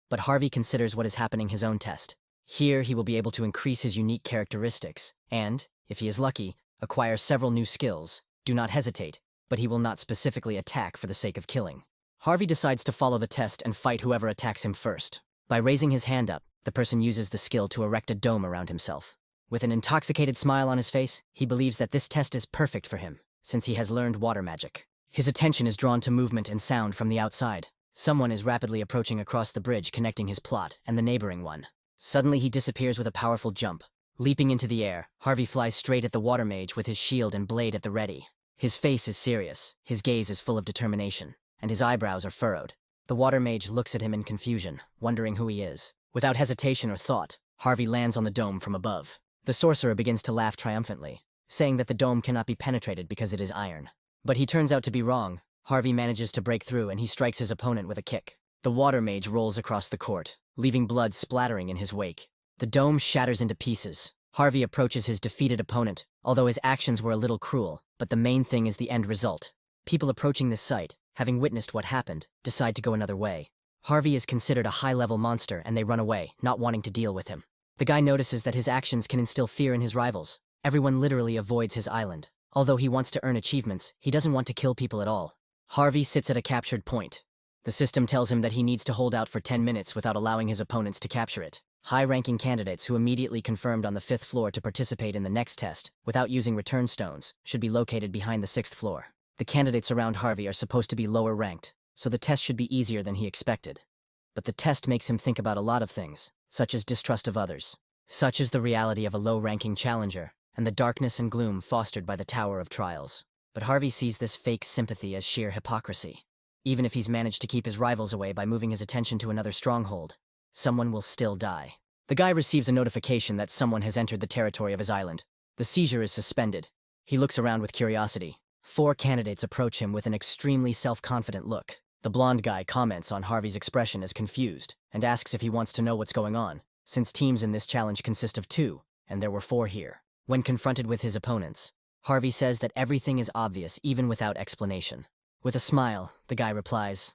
But Harvey considers what is happening his own test. Here, he will be able to increase his unique characteristics, and, if he is lucky, acquire several new skills. Do not hesitate, but he will not specifically attack for the sake of killing. Harvey decides to follow the test and fight whoever attacks him first. By raising his hand up, the person uses the skill to erect a dome around himself. With an intoxicated smile on his face, he believes that this test is perfect for him, since he has learned water magic. His attention is drawn to movement and sound from the outside. Someone is rapidly approaching across the bridge connecting his plot and the neighboring one. Suddenly he disappears with a powerful jump. Leaping into the air, Harvey flies straight at the water mage with his shield and blade at the ready. His face is serious, his gaze is full of determination, and his eyebrows are furrowed. The water mage looks at him in confusion, wondering who he is. Without hesitation or thought, Harvey lands on the dome from above. The sorcerer begins to laugh triumphantly, saying that the dome cannot be penetrated because it is iron. But he turns out to be wrong. Harvey manages to break through and he strikes his opponent with a kick. The water mage rolls across the court, leaving blood splattering in his wake. The dome shatters into pieces. Harvey approaches his defeated opponent, although his actions were a little cruel, but the main thing is the end result. People approaching this site, having witnessed what happened, decide to go another way. Harvey is considered a high-level monster and they run away, not wanting to deal with him. The guy notices that his actions can instill fear in his rivals. Everyone literally avoids his island. Although he wants to earn achievements, he doesn't want to kill people at all. Harvey sits at a captured point. The system tells him that he needs to hold out for 10 minutes without allowing his opponents to capture it. High-ranking candidates who immediately confirmed on the 5th floor to participate in the next test, without using return stones, should be located behind the 6th floor. The candidates around Harvey are supposed to be lower ranked, so the test should be easier than he expected. But the test makes him think about a lot of things, such as distrust of others. Such is the reality of a low-ranking challenger, and the darkness and gloom fostered by the Tower of Trials. But Harvey sees this fake sympathy as sheer hypocrisy. Even if he's managed to keep his rivals away by moving his attention to another stronghold, someone will still die. The guy receives a notification that someone has entered the territory of his island. The seizure is suspended. He looks around with curiosity. 4 candidates approach him with an extremely self-confident look. The blonde guy comments on Harvey's expression as confused, and asks if he wants to know what's going on, since teams in this challenge consist of 2, and there were 4 here. When confronted with his opponents, Harvey says that everything is obvious even without explanation. With a smile, the guy replies,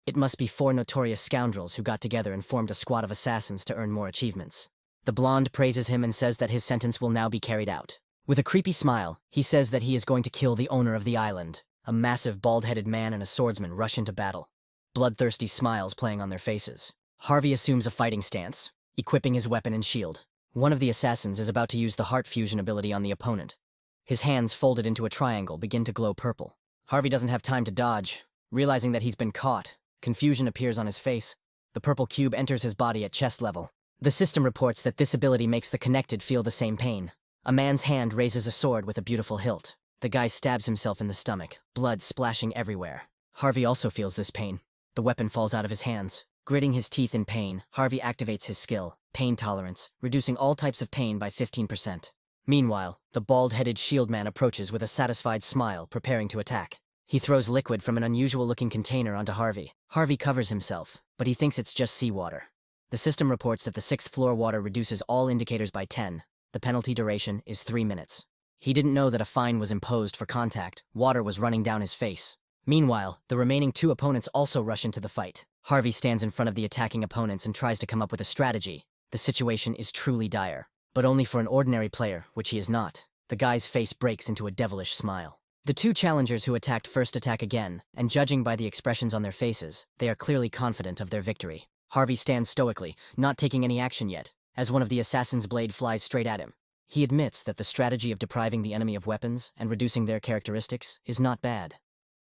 "It must be 4 notorious scoundrels who got together and formed a squad of assassins to earn more achievements." The blonde praises him and says that his sentence will now be carried out. With a creepy smile, he says that he is going to kill the owner of the island. A massive bald-headed man and a swordsman rush into battle, bloodthirsty smiles playing on their faces. Harvey assumes a fighting stance, equipping his weapon and shield. One of the assassins is about to use the heart fusion ability on the opponent. His hands, folded into a triangle, begin to glow purple. Harvey doesn't have time to dodge. Realizing that he's been caught, confusion appears on his face. The purple cube enters his body at chest level. The system reports that this ability makes the connected feel the same pain. A man's hand raises a sword with a beautiful hilt. The guy stabs himself in the stomach, blood splashing everywhere. Harvey also feels this pain. The weapon falls out of his hands. Gritting his teeth in pain, Harvey activates his skill, Pain Tolerance, reducing all types of pain by 15%. Meanwhile, the bald-headed shield man approaches with a satisfied smile, preparing to attack. He throws liquid from an unusual-looking container onto Harvey. Harvey covers himself, but he thinks it's just seawater. The system reports that the 6th floor water reduces all indicators by 10. The penalty duration is 3 minutes. He didn't know that a fine was imposed for contact. Water was running down his face. Meanwhile, the remaining 2 opponents also rush into the fight. Harvey stands in front of the attacking opponents and tries to come up with a strategy. The situation is truly dire, but only for an ordinary player, which he is not. The guy's face breaks into a devilish smile. The 2 challengers who attacked first attack again, and judging by the expressions on their faces, they are clearly confident of their victory. Harvey stands stoically, not taking any action yet, as one of the assassin's blade flies straight at him. He admits that the strategy of depriving the enemy of weapons and reducing their characteristics is not bad.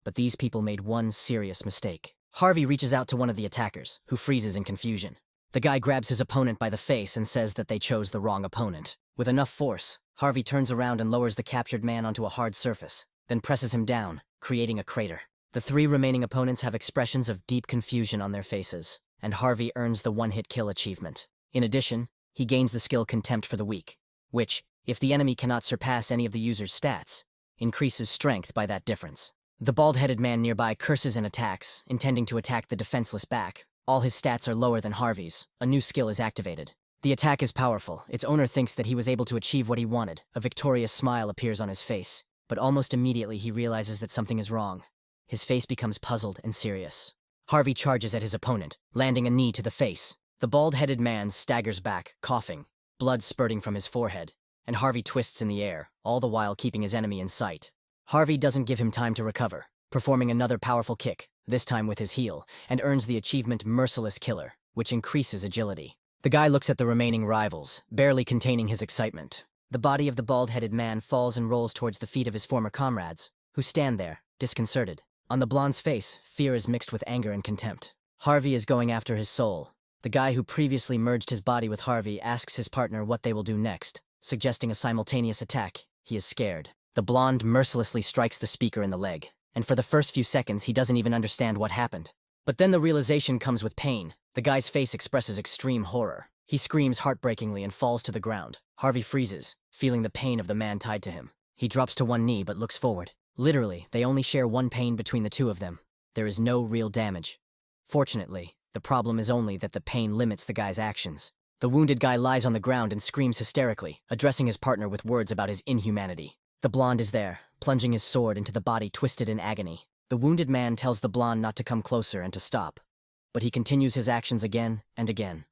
But these people made one serious mistake. Harvey reaches out to one of the attackers, who freezes in confusion. The guy grabs his opponent by the face and says that they chose the wrong opponent. With enough force, Harvey turns around and lowers the captured man onto a hard surface, then presses him down, creating a crater. The 3 remaining opponents have expressions of deep confusion on their faces, and Harvey earns the one-hit kill achievement. In addition, he gains the skill Contempt for the Weak, which, if the enemy cannot surpass any of the user's stats, increases strength by that difference. The bald-headed man nearby curses and attacks, intending to attack the defenseless back. All his stats are lower than Harvey's. A new skill is activated. The attack is powerful. Its owner thinks that he was able to achieve what he wanted. A victorious smile appears on his face, but almost immediately he realizes that something is wrong. His face becomes puzzled and serious. Harvey charges at his opponent, landing a knee to the face. The bald-headed man staggers back, coughing, blood spurting from his forehead, and Harvey twists in the air, all the while keeping his enemy in sight. Harvey doesn't give him time to recover, performing another powerful kick, this time with his heel, and earns the achievement Merciless Killer, which increases agility. The guy looks at the remaining rivals, barely containing his excitement. The body of the bald-headed man falls and rolls towards the feet of his former comrades, who stand there, disconcerted. On the blonde's face, fear is mixed with anger and contempt. Harvey is going after his soul. The guy who previously merged his body with Harvey asks his partner what they will do next, suggesting a simultaneous attack. He is scared. The blonde mercilessly strikes the speaker in the leg, and for the first few seconds he doesn't even understand what happened. But then the realization comes with pain. The guy's face expresses extreme horror. He screams heartbreakingly and falls to the ground. Harvey freezes, feeling the pain of the man tied to him. He drops to one knee but looks forward. Literally, they only share one pain between the 2 of them. There is no real damage. Fortunately, the problem is only that the pain limits the guy's actions. The wounded guy lies on the ground and screams hysterically, addressing his partner with words about his inhumanity. The blonde is there, plunging his sword into the body twisted in agony. The wounded man tells the blonde not to come closer and to stop. But he continues his actions again and again.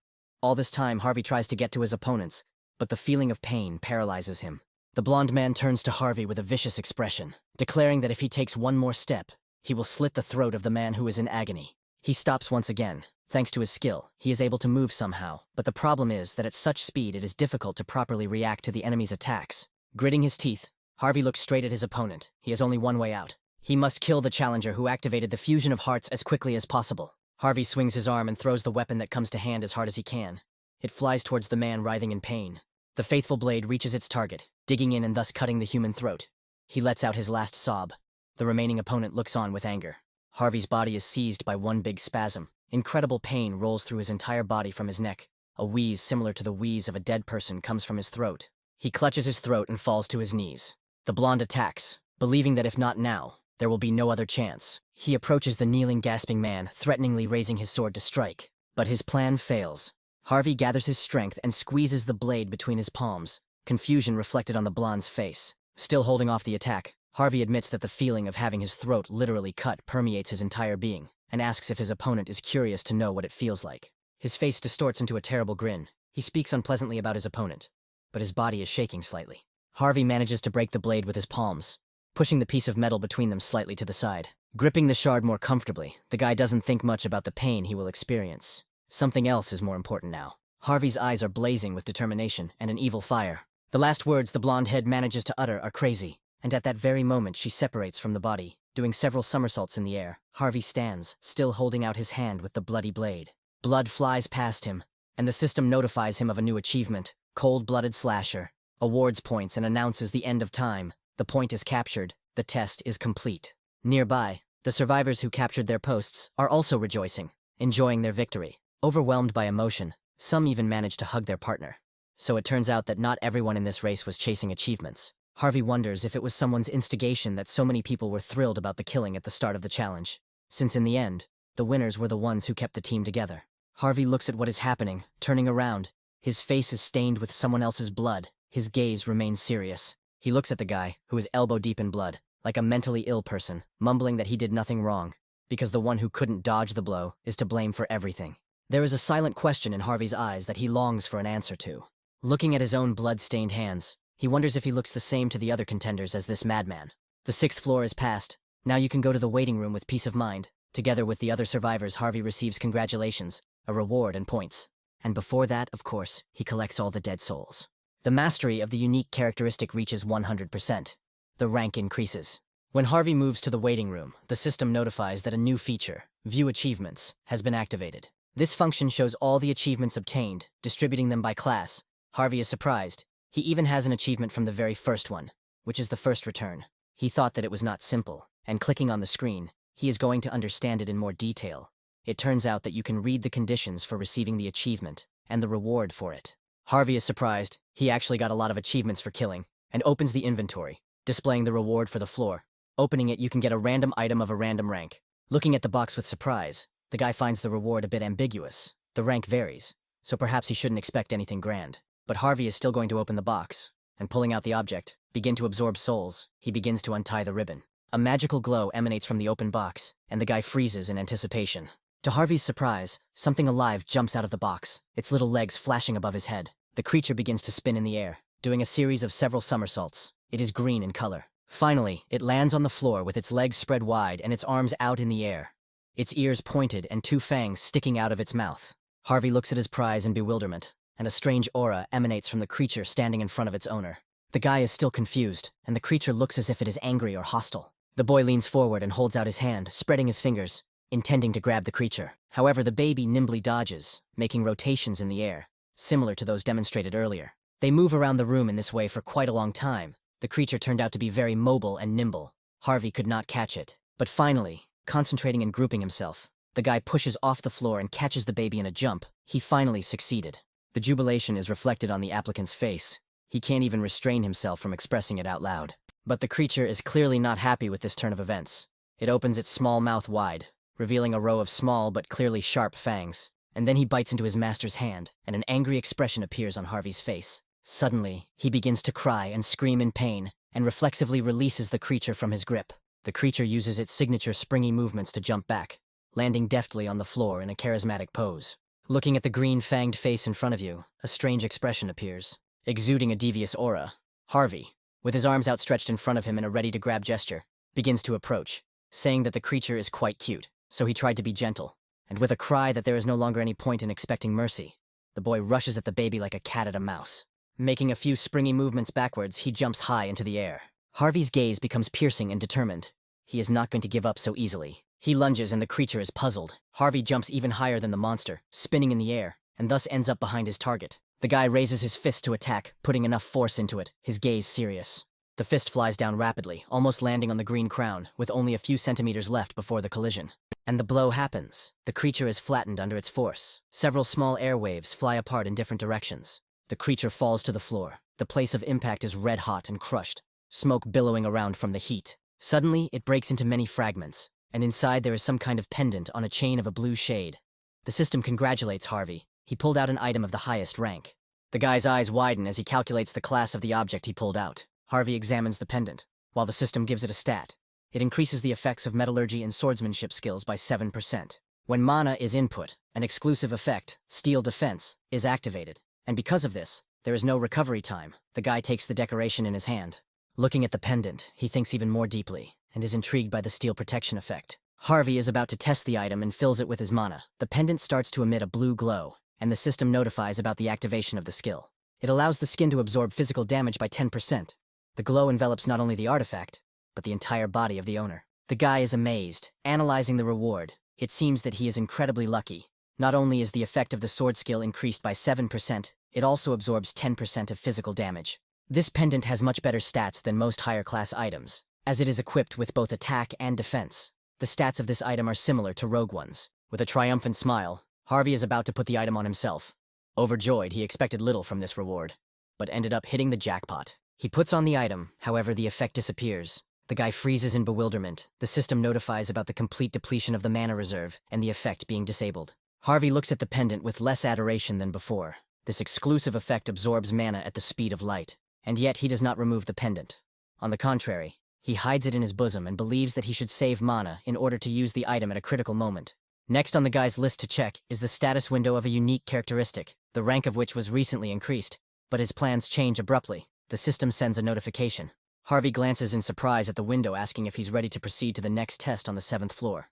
All this time, Harvey tries to get to his opponents, but the feeling of pain paralyzes him. The blonde man turns to Harvey with a vicious expression, declaring that if he takes one more step, he will slit the throat of the man who is in agony. He stops once again. Thanks to his skill, he is able to move somehow, but the problem is that at such speed it is difficult to properly react to the enemy's attacks. Gritting his teeth, Harvey looks straight at his opponent. He has only one way out. He must kill the challenger who activated the fusion of hearts as quickly as possible. Harvey swings his arm and throws the weapon that comes to hand as hard as he can. It flies towards the man writhing in pain. The faithful blade reaches its target, digging in and thus cutting the human throat. He lets out his last sob. The remaining opponent looks on with anger. Harvey's body is seized by one big spasm. Incredible pain rolls through his entire body from his neck. A wheeze similar to the wheeze of a dead person comes from his throat. He clutches his throat and falls to his knees. The blonde attacks, believing that if not now, there will be no other chance. He approaches the kneeling, gasping man, threateningly raising his sword to strike. But his plan fails. Harvey gathers his strength and squeezes the blade between his palms, confusion reflected on the blonde's face. Still holding off the attack, Harvey admits that the feeling of having his throat literally cut permeates his entire being, and asks if his opponent is curious to know what it feels like. His face distorts into a terrible grin. He speaks unpleasantly about his opponent, but his body is shaking slightly. Harvey manages to break the blade with his palms, pushing the piece of metal between them slightly to the side. Gripping the shard more comfortably, the guy doesn't think much about the pain he will experience. Something else is more important now. Harvey's eyes are blazing with determination and an evil fire. The last words the blonde head manages to utter are crazy, and at that very moment she separates from the body, doing several somersaults in the air. Harvey stands, still holding out his hand with the bloody blade. Blood flies past him, and the system notifies him of a new achievement, Cold-Blooded Slasher, awards points and announces the end of time. The point is captured, the test is complete. Nearby, the survivors who captured their posts are also rejoicing, enjoying their victory. Overwhelmed by emotion, some even manage to hug their partner. So it turns out that not everyone in this race was chasing achievements. Harvey wonders if it was someone's instigation that so many people were thrilled about the killing at the start of the challenge, since in the end, the winners were the ones who kept the team together. Harvey looks at what is happening, turning around. His face is stained with someone else's blood. His gaze remains serious. He looks at the guy, who is elbow-deep in blood, like a mentally ill person, mumbling that he did nothing wrong, because the one who couldn't dodge the blow is to blame for everything. There is a silent question in Harvey's eyes that he longs for an answer to. Looking at his own blood-stained hands, he wonders if he looks the same to the other contenders as this madman. The 6th floor is passed. Now you can go to the waiting room with peace of mind. Together with the other survivors, Harvey receives congratulations, a reward and points. And before that, of course, he collects all the dead souls. The mastery of the unique characteristic reaches 100%. The rank increases. When Harvey moves to the waiting room, the system notifies that a new feature, View Achievements, has been activated. This function shows all the achievements obtained, distributing them by class. Harvey is surprised. He even has an achievement from the very first one, which is the first return. He thought that it was not simple, and clicking on the screen, he is going to understand it in more detail. It turns out that you can read the conditions for receiving the achievement, and the reward for it. Harvey is surprised. He actually got a lot of achievements for killing, and opens the inventory, displaying the reward for the floor. Opening it, you can get a random item of a random rank. Looking at the box with surprise, the guy finds the reward a bit ambiguous. The rank varies, so perhaps he shouldn't expect anything grand. But Harvey is still going to open the box, and pulling out the object, begin to absorb souls. He begins to untie the ribbon. A magical glow emanates from the open box, and the guy freezes in anticipation. To Harvey's surprise, something alive jumps out of the box, its little legs flashing above his head. The creature begins to spin in the air, doing a series of several somersaults. It is green in color. Finally, it lands on the floor with its legs spread wide and its arms out in the air. Its ears pointed and 2 fangs sticking out of its mouth. Harvey looks at his prize in bewilderment, and a strange aura emanates from the creature standing in front of its owner. The guy is still confused, and the creature looks as if it is angry or hostile. The boy leans forward and holds out his hand, spreading his fingers, intending to grab the creature. However, the baby nimbly dodges, making rotations in the air, similar to those demonstrated earlier. They move around the room in this way for quite a long time. The creature turned out to be very mobile and nimble. Harvey could not catch it. But finally, concentrating and grouping himself, the guy pushes off the floor and catches the baby in a jump. He finally succeeded. The jubilation is reflected on the applicant's face. He can't even restrain himself from expressing it out loud. But the creature is clearly not happy with this turn of events. It opens its small mouth wide, revealing a row of small but clearly sharp fangs. And then he bites into his master's hand, and an angry expression appears on Harvey's face. Suddenly, he begins to cry and scream in pain, and reflexively releases the creature from his grip. The creature uses its signature springy movements to jump back, landing deftly on the floor in a charismatic pose. Looking at the green-fanged face in front of you, a strange expression appears, exuding a devious aura. Harvey, with his arms outstretched in front of him in a ready-to-grab gesture, begins to approach, saying that the creature is quite cute, so he tried to be gentle. And with a cry that there is no longer any point in expecting mercy, the boy rushes at the baby like a cat at a mouse. Making a few springy movements backwards, he jumps high into the air. Harvey's gaze becomes piercing and determined. He is not going to give up so easily. He lunges and the creature is puzzled. Harvey jumps even higher than the monster, spinning in the air, and thus ends up behind his target. The guy raises his fist to attack, putting enough force into it, his gaze serious. The fist flies down rapidly, almost landing on the green crown, with only a few centimeters left before the collision. And the blow happens. The creature is flattened under its force. Several small airwaves fly apart in different directions. The creature falls to the floor. The place of impact is red hot and crushed, smoke billowing around from the heat. Suddenly, it breaks into many fragments, and inside there is some kind of pendant on a chain of a blue shade. The system congratulates Harvey. He pulled out an item of the highest rank. The guy's eyes widen as he calculates the class of the object he pulled out. Harvey examines the pendant, while the system gives it a stat. It increases the effects of metallurgy and swordsmanship skills by 7%. When mana is input, an exclusive effect, Steel Defense, is activated. And because of this, there is no recovery time. The guy takes the decoration in his hand. Looking at the pendant, he thinks even more deeply, and is intrigued by the steel protection effect. Harvey is about to test the item and fills it with his mana. The pendant starts to emit a blue glow, and the system notifies about the activation of the skill. It allows the skin to absorb physical damage by 10%. The glow envelops not only the artifact, but the entire body of the owner. The guy is amazed, analyzing the reward. It seems that he is incredibly lucky. Not only is the effect of the sword skill increased by 7%, it also absorbs 10% of physical damage. This pendant has much better stats than most higher class items, as it is equipped with both attack and defense. The stats of this item are similar to rogue ones. With a triumphant smile, Harvey is about to put the item on himself. Overjoyed, he expected little from this reward, but ended up hitting the jackpot. He puts on the item, however the effect disappears. The guy freezes in bewilderment. The system notifies about the complete depletion of the mana reserve and the effect being disabled. Harvey looks at the pendant with less adoration than before. This exclusive effect absorbs mana at the speed of light, and yet he does not remove the pendant. On the contrary, he hides it in his bosom and believes that he should save mana in order to use the item at a critical moment. Next on the guy's list to check is the status window of a unique characteristic, the rank of which was recently increased, but his plans change abruptly. The system sends a notification. Harvey glances in surprise at the window, asking if he's ready to proceed to the next test on the 7th floor.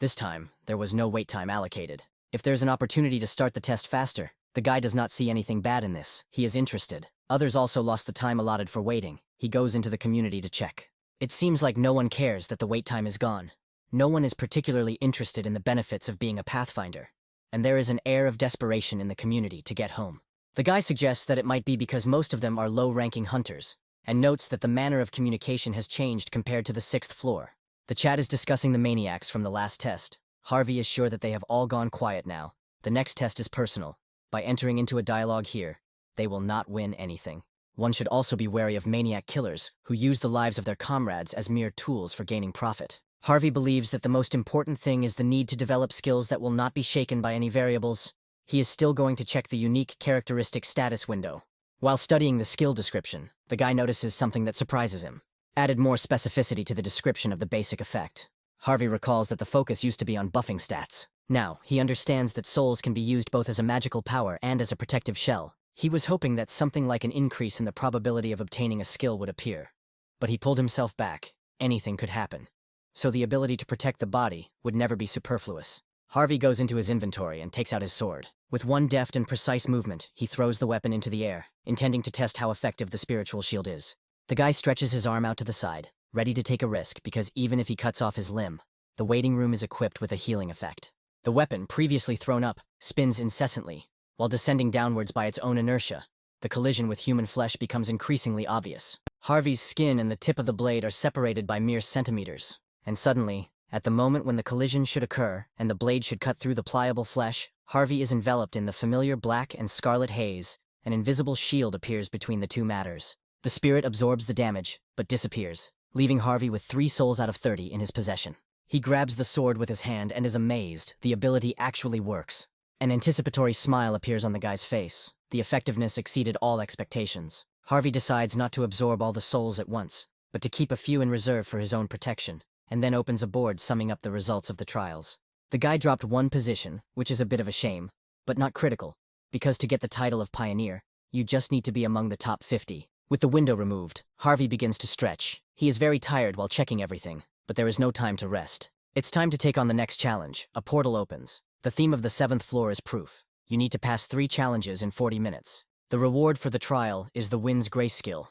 This time, there was no wait time allocated. If there's an opportunity to start the test faster, the guy does not see anything bad in this. He is interested. Others also lost the time allotted for waiting. He goes into the community to check. It seems like no one cares that the wait time is gone. No one is particularly interested in the benefits of being a Pathfinder, and there is an air of desperation in the community to get home. The guy suggests that it might be because most of them are low-ranking hunters, and notes that the manner of communication has changed compared to the 6th floor. The chat is discussing the maniacs from the last test. Harvey is sure that they have all gone quiet now. The next test is personal. By entering into a dialogue here, they will not win anything. One should also be wary of maniac killers who use the lives of their comrades as mere tools for gaining profit. Harvey believes that the most important thing is the need to develop skills that will not be shaken by any variables. He is still going to check the unique characteristic status window. While studying the skill description, the guy notices something that surprises him. Added more specificity to the description of the basic effect. Harvey recalls that the focus used to be on buffing stats. Now, he understands that souls can be used both as a magical power and as a protective shell. He was hoping that something like an increase in the probability of obtaining a skill would appear. But he pulled himself back. Anything could happen. So the ability to protect the body would never be superfluous. Harvey goes into his inventory and takes out his sword. With one deft and precise movement, he throws the weapon into the air, intending to test how effective the spiritual shield is. The guy stretches his arm out to the side, ready to take a risk because even if he cuts off his limb, the waiting room is equipped with a healing effect. The weapon, previously thrown up, spins incessantly. While descending downwards by its own inertia, the collision with human flesh becomes increasingly obvious. Harvey's skin and the tip of the blade are separated by mere centimeters. And suddenly, at the moment when the collision should occur and the blade should cut through the pliable flesh, Harvey is enveloped in the familiar black and scarlet haze. An invisible shield appears between the two matters. The spirit absorbs the damage, but disappears, leaving Harvey with 3 souls out of 30 in his possession. He grabs the sword with his hand and is amazed. The ability actually works. An anticipatory smile appears on the guy's face. The effectiveness exceeded all expectations. Harvey decides not to absorb all the souls at once, but to keep a few in reserve for his own protection, and then opens a board summing up the results of the trials. The guy dropped 1 position, which is a bit of a shame, but not critical, because to get the title of Pioneer, you just need to be among the top 50. With the window removed, Harvey begins to stretch. He is very tired while checking everything, but there is no time to rest. It's time to take on the next challenge. A portal opens. The theme of the 7th floor is proof. You need to pass 3 challenges in 40 minutes. The reward for the trial is the Wind's Grace skill.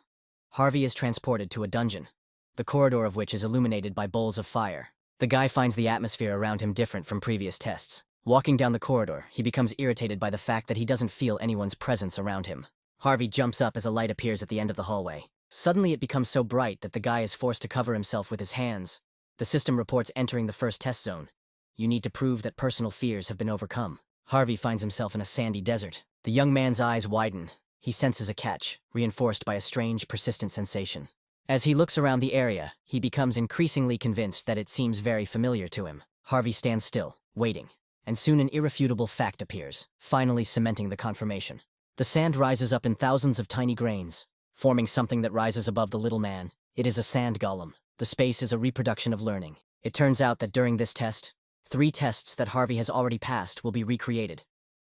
Harvey is transported to a dungeon, the corridor of which is illuminated by bowls of fire. The guy finds the atmosphere around him different from previous tests. Walking down the corridor, he becomes irritated by the fact that he doesn't feel anyone's presence around him. Harvey jumps up as a light appears at the end of the hallway. Suddenly it becomes so bright that the guy is forced to cover himself with his hands. The system reports entering the first test zone. You need to prove that personal fears have been overcome. Harvey finds himself in a sandy desert. The young man's eyes widen. He senses a catch, reinforced by a strange, persistent sensation. As he looks around the area, he becomes increasingly convinced that it seems very familiar to him. Harvey stands still, waiting, and soon an irrefutable fact appears, finally cementing the confirmation. The sand rises up in thousands of tiny grains, forming something that rises above the little man. It is a sand golem. The space is a reproduction of learning. It turns out that during this test, 3 tests that Harvey has already passed will be recreated,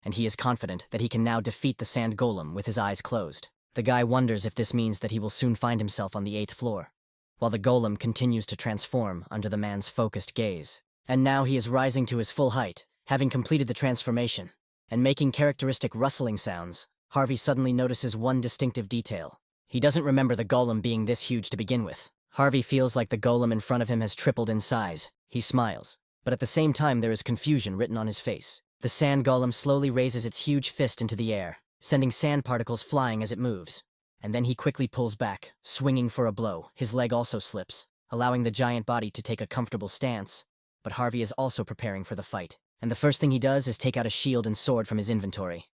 and he is confident that he can now defeat the sand golem with his eyes closed. The guy wonders if this means that he will soon find himself on the 8th floor, while the golem continues to transform under the man's focused gaze. And now he is rising to his full height, having completed the transformation, and making characteristic rustling sounds, Harvey suddenly notices one distinctive detail. He doesn't remember the golem being this huge to begin with. Harvey feels like the golem in front of him has tripled in size. He smiles. But at the same time, there is confusion written on his face. The sand golem slowly raises its huge fist into the air, sending sand particles flying as it moves. And then he quickly pulls back, swinging for a blow. His leg also slips, allowing the giant body to take a comfortable stance. But Harvey is also preparing for the fight. And the first thing he does is take out a shield and sword from his inventory.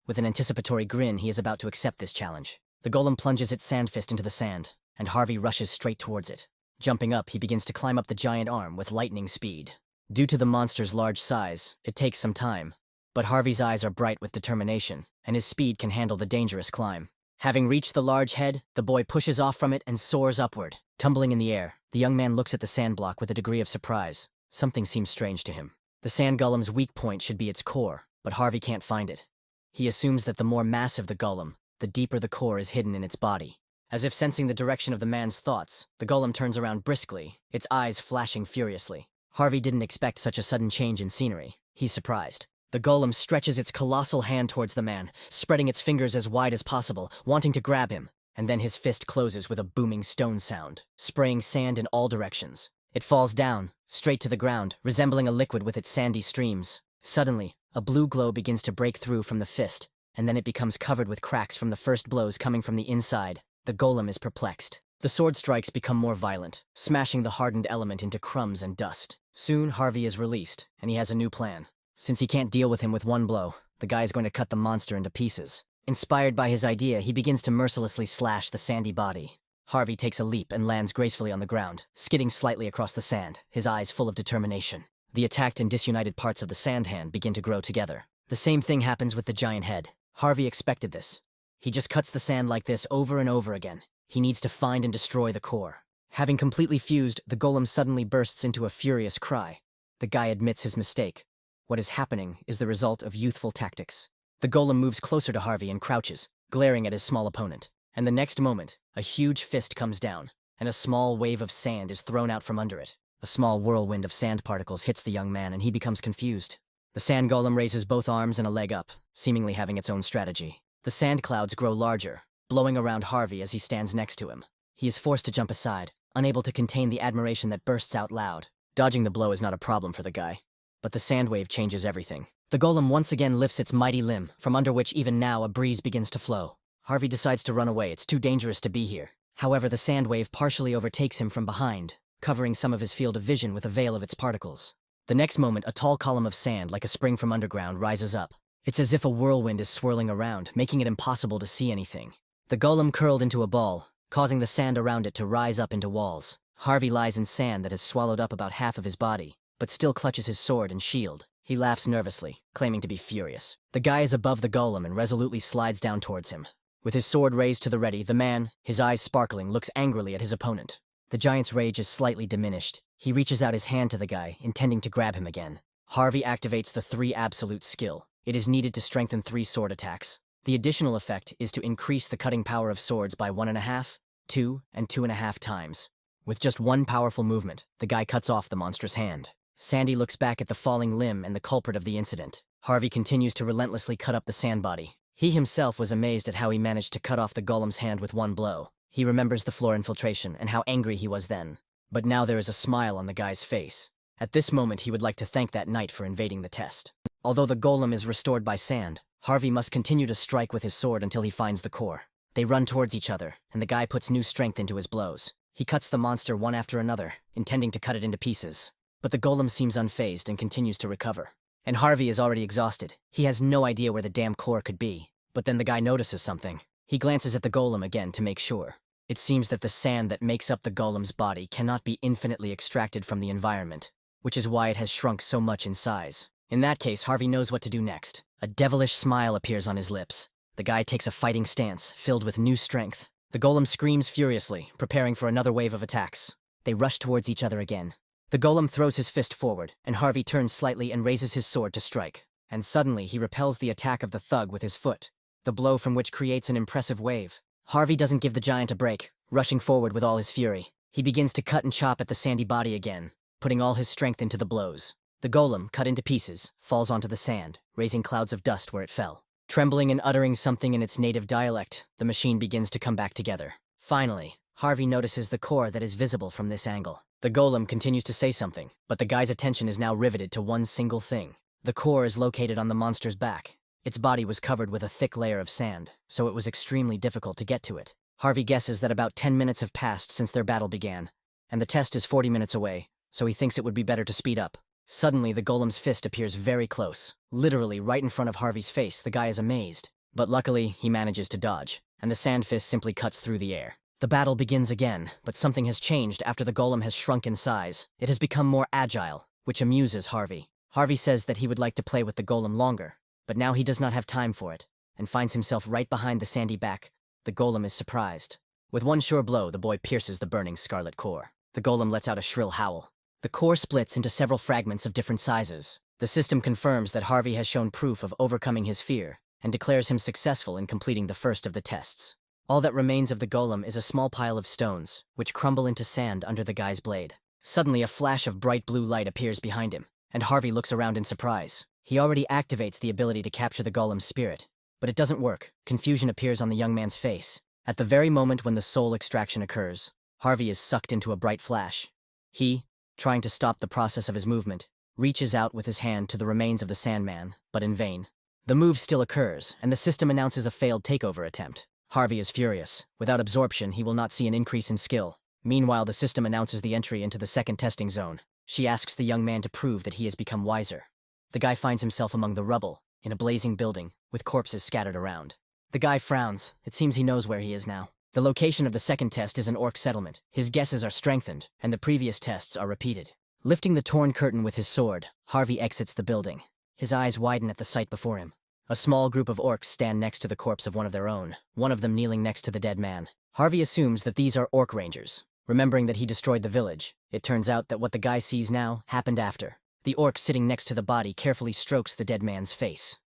With an anticipatory grin, he is about to accept this challenge. The golem plunges its sand fist into the sand, and Harvey rushes straight towards it. Jumping up, he begins to climb up the giant arm with lightning speed. Due to the monster's large size, it takes some time. But Harvey's eyes are bright with determination, and his speed can handle the dangerous climb. Having reached the large head, the boy pushes off from it and soars upward. Tumbling in the air, the young man looks at the sand block with a degree of surprise. Something seems strange to him. The sand golem's weak point should be its core, but Harvey can't find it. He assumes that the more massive the golem, the deeper the core is hidden in its body. As if sensing the direction of the man's thoughts, the golem turns around briskly, its eyes flashing furiously. Harvey didn't expect such a sudden change in scenery. He's surprised. The golem stretches its colossal hand towards the man, spreading its fingers as wide as possible, wanting to grab him. And then his fist closes with a booming stone sound, spraying sand in all directions. It falls down, straight to the ground, resembling a liquid with its sandy streams. Suddenly, a blue glow begins to break through from the fist, and then it becomes covered with cracks from the first blows coming from the inside. The golem is perplexed. The sword strikes become more violent, smashing the hardened element into crumbs and dust. Soon, Harvey is released, and he has a new plan. Since he can't deal with him with one blow, the guy is going to cut the monster into pieces. Inspired by his idea, he begins to mercilessly slash the sandy body. Harvey takes a leap and lands gracefully on the ground, skidding slightly across the sand, his eyes full of determination. The attacked and disunited parts of the sand hand begin to grow together. The same thing happens with the giant head. Harvey expected this. He just cuts the sand like this over and over again. He needs to find and destroy the core. Having completely fused, the golem suddenly bursts into a furious cry. The guy admits his mistake. What is happening is the result of youthful tactics. The golem moves closer to Harvey and crouches, glaring at his small opponent. And the next moment, a huge fist comes down, and a small wave of sand is thrown out from under it. A small whirlwind of sand particles hits the young man, and he becomes confused. The sand golem raises both arms and a leg up, seemingly having its own strategy. The sand clouds grow larger, blowing around Harvey as he stands next to him. He is forced to jump aside, unable to contain the admiration that bursts out loud. Dodging the blow is not a problem for the guy. But the sand wave changes everything. The golem once again lifts its mighty limb, from under which even now a breeze begins to flow. Harvey decides to run away. It's too dangerous to be here. However, the sand wave partially overtakes him from behind, covering some of his field of vision with a veil of its particles. The next moment, a tall column of sand, like a spring from underground, rises up. It's as if a whirlwind is swirling around, making it impossible to see anything. The golem curled into a ball, causing the sand around it to rise up into walls. Harvey lies in sand that has swallowed up about half of his body, but still clutches his sword and shield. He laughs nervously, claiming to be furious. The guy is above the golem and resolutely slides down towards him. With his sword raised to the ready, the man, his eyes sparkling, looks angrily at his opponent. The giant's rage is slightly diminished. He reaches out his hand to the guy, intending to grab him again. Harvey activates the 3 absolute skill. It is needed to strengthen 3 sword attacks. The additional effect is to increase the cutting power of swords by 1.5, 2, and 2.5 times. With just one powerful movement, the guy cuts off the monstrous hand. Sandy looks back at the falling limb and the culprit of the incident. Harvey continues to relentlessly cut up the sand body. He himself was amazed at how he managed to cut off the golem's hand with one blow. He remembers the floor infiltration and how angry he was then. But now there is a smile on the guy's face. At this moment, he would like to thank that knight for invading the test. Although the golem is restored by sand, Harvey must continue to strike with his sword until he finds the core. They run towards each other, and the guy puts new strength into his blows. He cuts the monster one after another, intending to cut it into pieces. But the golem seems unfazed and continues to recover. And Harvey is already exhausted. He has no idea where the damn core could be. But then the guy notices something. He glances at the golem again to make sure. It seems that the sand that makes up the golem's body cannot be infinitely extracted from the environment, which is why it has shrunk so much in size. In that case, Harvey knows what to do next. A devilish smile appears on his lips. The guy takes a fighting stance, filled with new strength. The golem screams furiously, preparing for another wave of attacks. They rush towards each other again. The golem throws his fist forward, and Harvey turns slightly and raises his sword to strike. And suddenly, he repels the attack of the thug with his foot, the blow from which creates an impressive wave. Harvey doesn't give the giant a break, rushing forward with all his fury. He begins to cut and chop at the sandy body again, putting all his strength into the blows. The golem, cut into pieces, falls onto the sand, raising clouds of dust where it fell. Trembling and uttering something in its native dialect, the machine begins to come back together. Finally, Harvey notices the core that is visible from this angle. The golem continues to say something, but the guy's attention is now riveted to one single thing. The core is located on the monster's back. Its body was covered with a thick layer of sand, so it was extremely difficult to get to it. Harvey guesses that about 10 minutes have passed since their battle began, and the test is 40 minutes away, so he thinks it would be better to speed up. Suddenly, the golem's fist appears very close. Literally right in front of Harvey's face. The guy is amazed. But luckily, he manages to dodge, and the sand fist simply cuts through the air. The battle begins again, but something has changed after the golem has shrunk in size. It has become more agile, which amuses Harvey. Harvey says that he would like to play with the golem longer, but now he does not have time for it, and finds himself right behind the sandy back. The golem is surprised. With one sure blow, the boy pierces the burning scarlet core. The golem lets out a shrill howl. The core splits into several fragments of different sizes. The system confirms that Harvey has shown proof of overcoming his fear, and declares him successful in completing the first of the tests. All that remains of the golem is a small pile of stones, which crumble into sand under the guy's blade. Suddenly, a flash of bright blue light appears behind him, and Harvey looks around in surprise. He already activates the ability to capture the golem's spirit, but it doesn't work. Confusion appears on the young man's face. At the very moment when the soul extraction occurs, Harvey is sucked into a bright flash. He, trying to stop the process of his movement, reaches out with his hand to the remains of the Sandman, but in vain. The move still occurs, and the system announces a failed takeover attempt. Harvey is furious. Without absorption, he will not see an increase in skill. Meanwhile, the system announces the entry into the second testing zone. She asks the young man to prove that he has become wiser. The guy finds himself among the rubble, in a blazing building, with corpses scattered around. The guy frowns. It seems he knows where he is now. The location of the second test is an orc settlement. His guesses are strengthened, and the previous tests are repeated. Lifting the torn curtain with his sword, Harvey exits the building. His eyes widen at the sight before him. A small group of orcs stand next to the corpse of one of their own, one of them kneeling next to the dead man. Harvey assumes that these are orc rangers. Remembering that he destroyed the village, it turns out that what the guy sees now happened after. The orc sitting next to the body carefully strokes the dead man's face.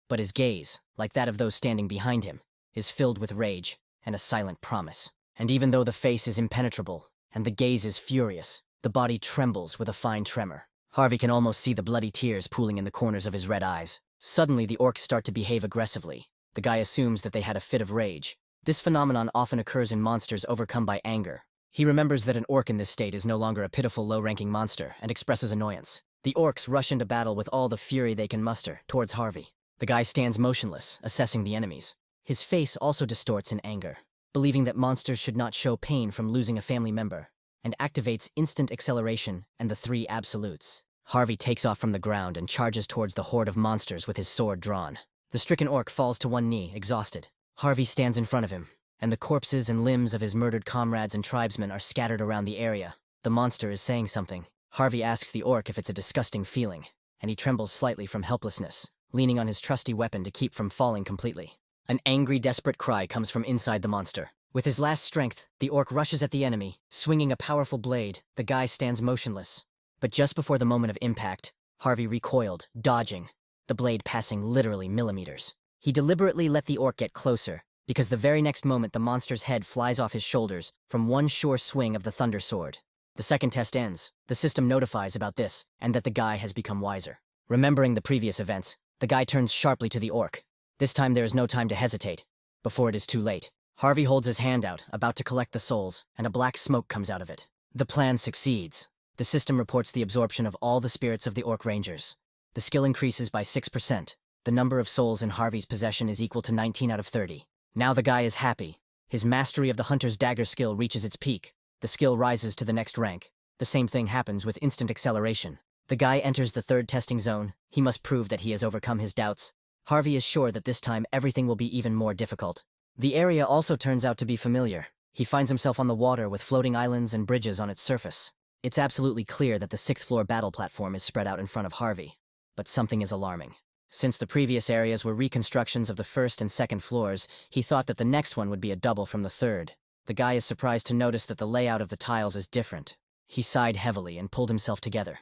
But his gaze, like that of those standing behind him, is filled with rage and a silent promise. And even though the face is impenetrable, and the gaze is furious, the body trembles with a fine tremor. Harvey can almost see the bloody tears pooling in the corners of his red eyes. Suddenly, the orcs start to behave aggressively. The guy assumes that they had a fit of rage. This phenomenon often occurs in monsters overcome by anger. He remembers that an orc in this state is no longer a pitiful, low-ranking monster, and expresses annoyance. The orcs rush into battle with all the fury they can muster, towards Harvey. The guy stands motionless, assessing the enemies. His face also distorts in anger, believing that monsters should not show pain from losing a family member, and activates instant acceleration and the 3 absolutes. Harvey takes off from the ground and charges towards the horde of monsters with his sword drawn. The stricken orc falls to one knee, exhausted. Harvey stands in front of him, and the corpses and limbs of his murdered comrades and tribesmen are scattered around the area. The monster is saying something. Harvey asks the orc if it's a disgusting feeling, and he trembles slightly from helplessness, leaning on his trusty weapon to keep from falling completely. An angry, desperate cry comes from inside the monster. With his last strength, the orc rushes at the enemy, swinging a powerful blade. The guy stands motionless. But just before the moment of impact, Harvey recoiled, dodging, the blade passing literally millimeters. He deliberately let the orc get closer, because the very next moment the monster's head flies off his shoulders from one sure swing of the Thunder Sword. The second test ends. The system notifies about this, and that the guy has become wiser. Remembering the previous events, the guy turns sharply to the orc. This time there is no time to hesitate, before it is too late. Harvey holds his hand out, about to collect the souls, and a black smoke comes out of it. The plan succeeds. The system reports the absorption of all the spirits of the orc rangers. The skill increases by 6%. The number of souls in Harvey's possession is equal to 19 out of 30. Now the guy is happy. His mastery of the hunter's dagger skill reaches its peak. The skill rises to the next rank. The same thing happens with instant acceleration. The guy enters the third testing zone. He must prove that he has overcome his doubts. Harvey is sure that this time everything will be even more difficult. The area also turns out to be familiar. He finds himself on the water with floating islands and bridges on its surface. It's absolutely clear that the 6th floor battle platform is spread out in front of Harvey. But something is alarming. Since the previous areas were reconstructions of the 1st and 2nd floors, he thought that the next one would be a double from the 3rd. The guy is surprised to notice that the layout of the tiles is different. He sighed heavily and pulled himself together.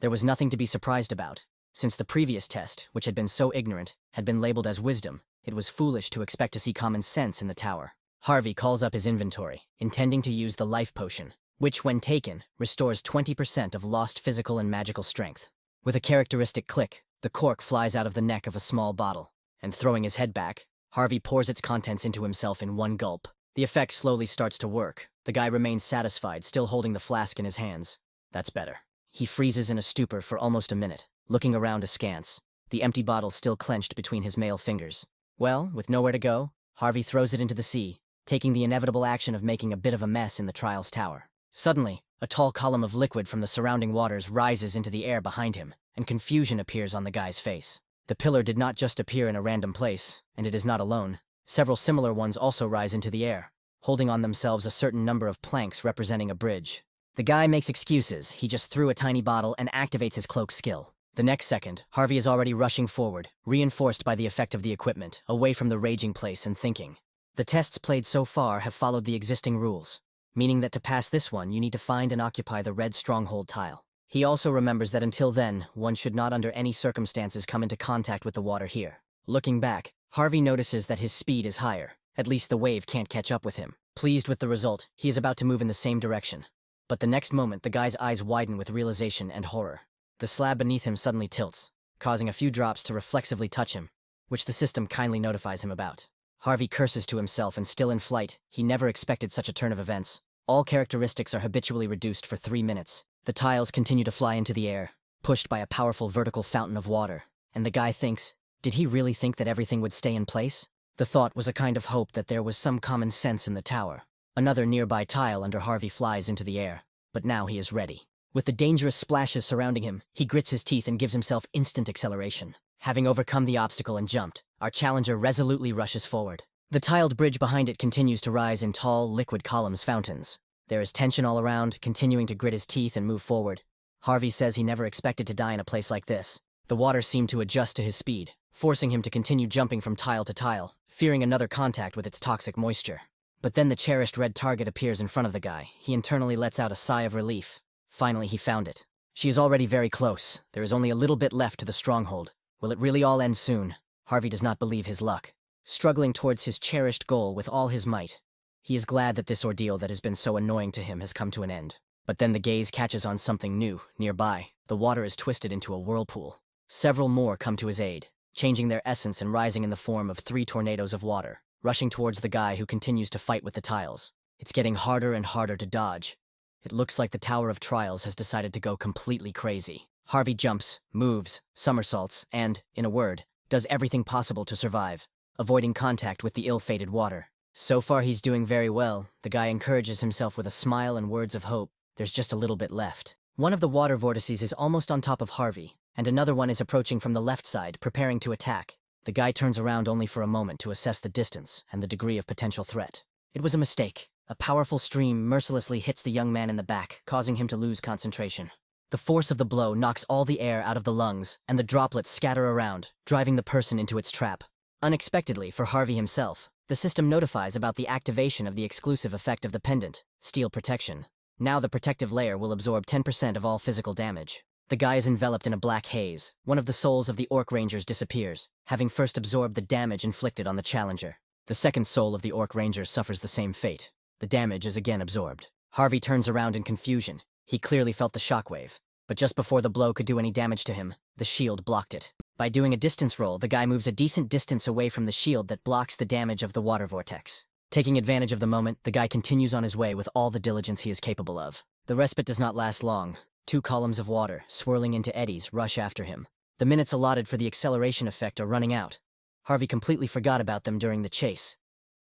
There was nothing to be surprised about. Since the previous test, which had been so ignorant, had been labeled as wisdom, it was foolish to expect to see common sense in the tower. Harvey calls up his inventory, intending to use the life potion, which, when taken, restores 20% of lost physical and magical strength. With a characteristic click, the cork flies out of the neck of a small bottle, and throwing his head back, Harvey pours its contents into himself in one gulp. The effect slowly starts to work. The guy remains satisfied, still holding the flask in his hands. That's better. He freezes in a stupor for almost a minute, looking around askance, the empty bottle still clenched between his mailed fingers. Well, with nowhere to go, Harvey throws it into the sea, taking the inevitable action of making a bit of a mess in the trial's tower. Suddenly, a tall column of liquid from the surrounding waters rises into the air behind him, and confusion appears on the guy's face. The pillar did not just appear in a random place, and it is not alone. Several similar ones also rise into the air, holding on themselves a certain number of planks representing a bridge. The guy makes excuses. He just threw a tiny bottle and activates his cloak skill. The next second, Harvey is already rushing forward, reinforced by the effect of the equipment, away from the raging place and thinking. The tests played so far have followed the existing rules, meaning that to pass this one, you need to find and occupy the red stronghold tile. He also remembers that until then, one should not under any circumstances come into contact with the water here. Looking back, Harvey notices that his speed is higher. At least the wave can't catch up with him. Pleased with the result, he is about to move in the same direction. But the next moment, the guy's eyes widen with realization and horror. The slab beneath him suddenly tilts, causing a few drops to reflexively touch him, which the system kindly notifies him about. Harvey curses to himself, and still in flight, he never expected such a turn of events. All characteristics are habitually reduced for 3 minutes. The tiles continue to fly into the air, pushed by a powerful vertical fountain of water. And the guy thinks, did he really think that everything would stay in place? The thought was a kind of hope that there was some common sense in the tower. Another nearby tile under Harvey flies into the air, but now he is ready. With the dangerous splashes surrounding him, he grits his teeth and gives himself instant acceleration. Having overcome the obstacle and jumped, our challenger resolutely rushes forward. The tiled bridge behind it continues to rise in tall, liquid columns fountains. There is tension all around, continuing to grit his teeth and move forward. Harvey says he never expected to die in a place like this. The water seemed to adjust to his speed, forcing him to continue jumping from tile to tile, fearing another contact with its toxic moisture. But then the cherished red target appears in front of the guy. He internally lets out a sigh of relief. Finally, he found it. She is already very close. There is only a little bit left to the stronghold. Will it really all end soon? Harvey does not believe his luck. Struggling towards his cherished goal with all his might, he is glad that this ordeal that has been so annoying to him has come to an end. But then the gaze catches on something new, nearby. The water is twisted into a whirlpool. Several more come to his aid, changing their essence and rising in the form of 3 tornadoes of water, rushing towards the guy who continues to fight with the tiles. It's getting harder and harder to dodge. It looks like the Tower of Trials has decided to go completely crazy. Harvey jumps, moves, somersaults, and, in a word, does everything possible to survive, avoiding contact with the ill-fated water. So far he's doing very well. The guy encourages himself with a smile and words of hope. There's just a little bit left. One of the water vortices is almost on top of Harvey, and another one is approaching from the left side, preparing to attack. The guy turns around only for a moment to assess the distance and the degree of potential threat. It was a mistake. A powerful stream mercilessly hits the young man in the back, causing him to lose concentration. The force of the blow knocks all the air out of the lungs, and the droplets scatter around, driving the person into its trap. Unexpectedly for Harvey himself, the system notifies about the activation of the exclusive effect of the pendant, Steel Protection. Now the protective layer will absorb 10% of all physical damage. The guy is enveloped in a black haze. One of the souls of the Orc Rangers disappears, having first absorbed the damage inflicted on the challenger. The second soul of the Orc Ranger suffers the same fate. The damage is again absorbed. Harvey turns around in confusion. He clearly felt the shockwave, but just before the blow could do any damage to him, the shield blocked it. By doing a distance roll, the guy moves a decent distance away from the shield that blocks the damage of the water vortex. Taking advantage of the moment, the guy continues on his way with all the diligence he is capable of. The respite does not last long. 2 columns of water, swirling into eddies, rush after him. The minutes allotted for the acceleration effect are running out. Harvey completely forgot about them during the chase.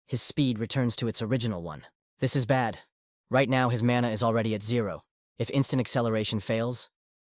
His speed returns to its original one. This is bad. Right now his mana is already at 0. If instant acceleration fails,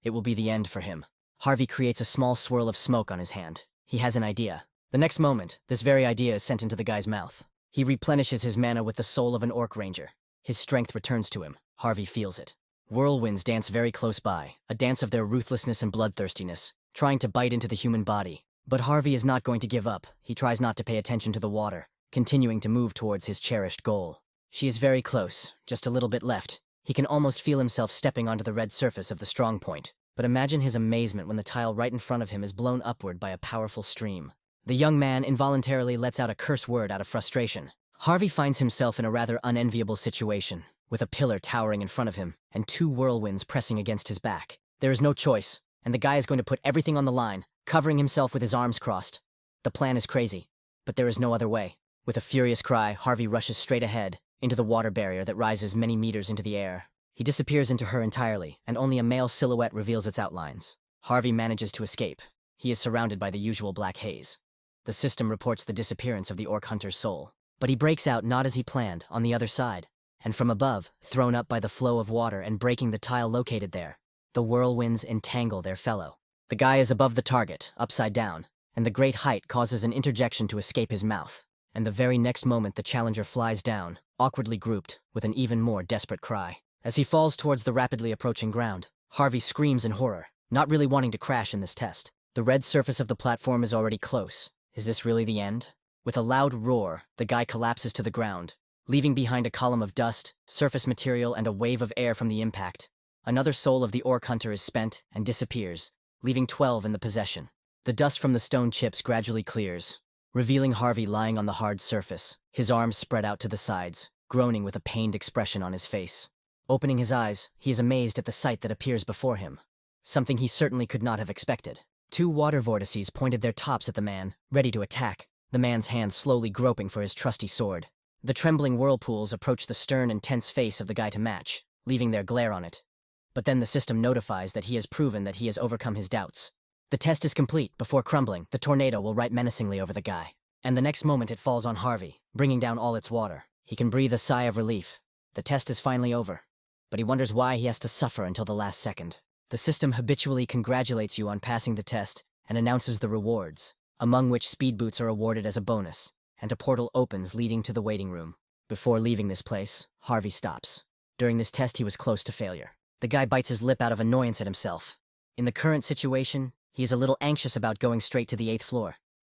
it will be the end for him. Harvey creates a small swirl of smoke on his hand. He has an idea. The next moment, this very idea is sent into the guy's mouth. He replenishes his mana with the soul of an Orc Ranger. His strength returns to him. Harvey feels it. Whirlwinds dance very close by, a dance of their ruthlessness and bloodthirstiness, trying to bite into the human body. But Harvey is not going to give up. He tries not to pay attention to the water, continuing to move towards his cherished goal. She is very close, just a little bit left. He can almost feel himself stepping onto the red surface of the strong point. But imagine his amazement when the tile right in front of him is blown upward by a powerful stream. The young man involuntarily lets out a curse word out of frustration. Harvey finds himself in a rather unenviable situation, with a pillar towering in front of him and 2 whirlwinds pressing against his back. There is no choice. and the guy is going to put everything on the line, covering himself with his arms crossed. The plan is crazy, but there is no other way. With a furious cry, Harvey rushes straight ahead, into the water barrier that rises many meters into the air. He disappears into her entirely, and only a male silhouette reveals its outlines. Harvey manages to escape. He is surrounded by the usual black haze. The system reports the disappearance of the orc hunter's soul. But he breaks out not as he planned, on the other side, and from above, thrown up by the flow of water and breaking the tile located there, the whirlwinds entangle their fellow. The guy is above the target, upside down, and the great height causes an interjection to escape his mouth. And the very next moment the challenger flies down, awkwardly grouped, with an even more desperate cry. As he falls towards the rapidly approaching ground, Harvey screams in horror, not really wanting to crash in this test. The red surface of the platform is already close. Is this really the end? With a loud roar, the guy collapses to the ground, leaving behind a column of dust, surface material, and a wave of air from the impact. Another soul of the orc hunter is spent and disappears, leaving 12 in the possession. The dust from the stone chips gradually clears, revealing Harvey lying on the hard surface, his arms spread out to the sides, groaning with a pained expression on his face. Opening his eyes, he is amazed at the sight that appears before him, something he certainly could not have expected. 2 water vortices pointed their tops at the man, ready to attack, the man's hands slowly groping for his trusty sword. The trembling whirlpools approach the stern and tense face of the guy to match, leaving their glare on it. But then the system notifies that he has proven that he has overcome his doubts. The test is complete. Before crumbling, the tornado will right menacingly over the guy. And the next moment it falls on Harvey, bringing down all its water. He can breathe a sigh of relief. The test is finally over. But he wonders why he has to suffer until the last second. The system habitually congratulates you on passing the test and announces the rewards, among which speed boots are awarded as a bonus, and a portal opens leading to the waiting room. Before leaving this place, Harvey stops. During this test he was close to failure. The guy bites his lip out of annoyance at himself. In the current situation, he is a little anxious about going straight to the 8th floor.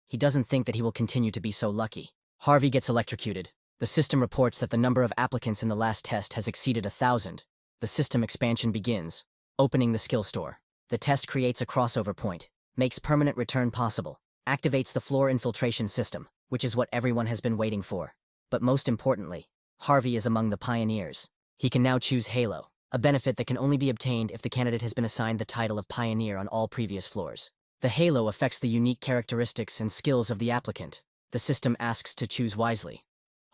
He doesn't think that he will continue to be so lucky. Harvey gets electrocuted. The system reports that the number of applicants in the last test has exceeded 1,000. The system expansion begins, opening the skill store. The test creates a crossover point, makes permanent return possible, activates the floor infiltration system, which is what everyone has been waiting for. But most importantly, Harvey is among the pioneers. He can now choose Halo, a benefit that can only be obtained if the candidate has been assigned the title of Pioneer on all previous floors. The Halo affects the unique characteristics and skills of the applicant. The system asks to choose wisely.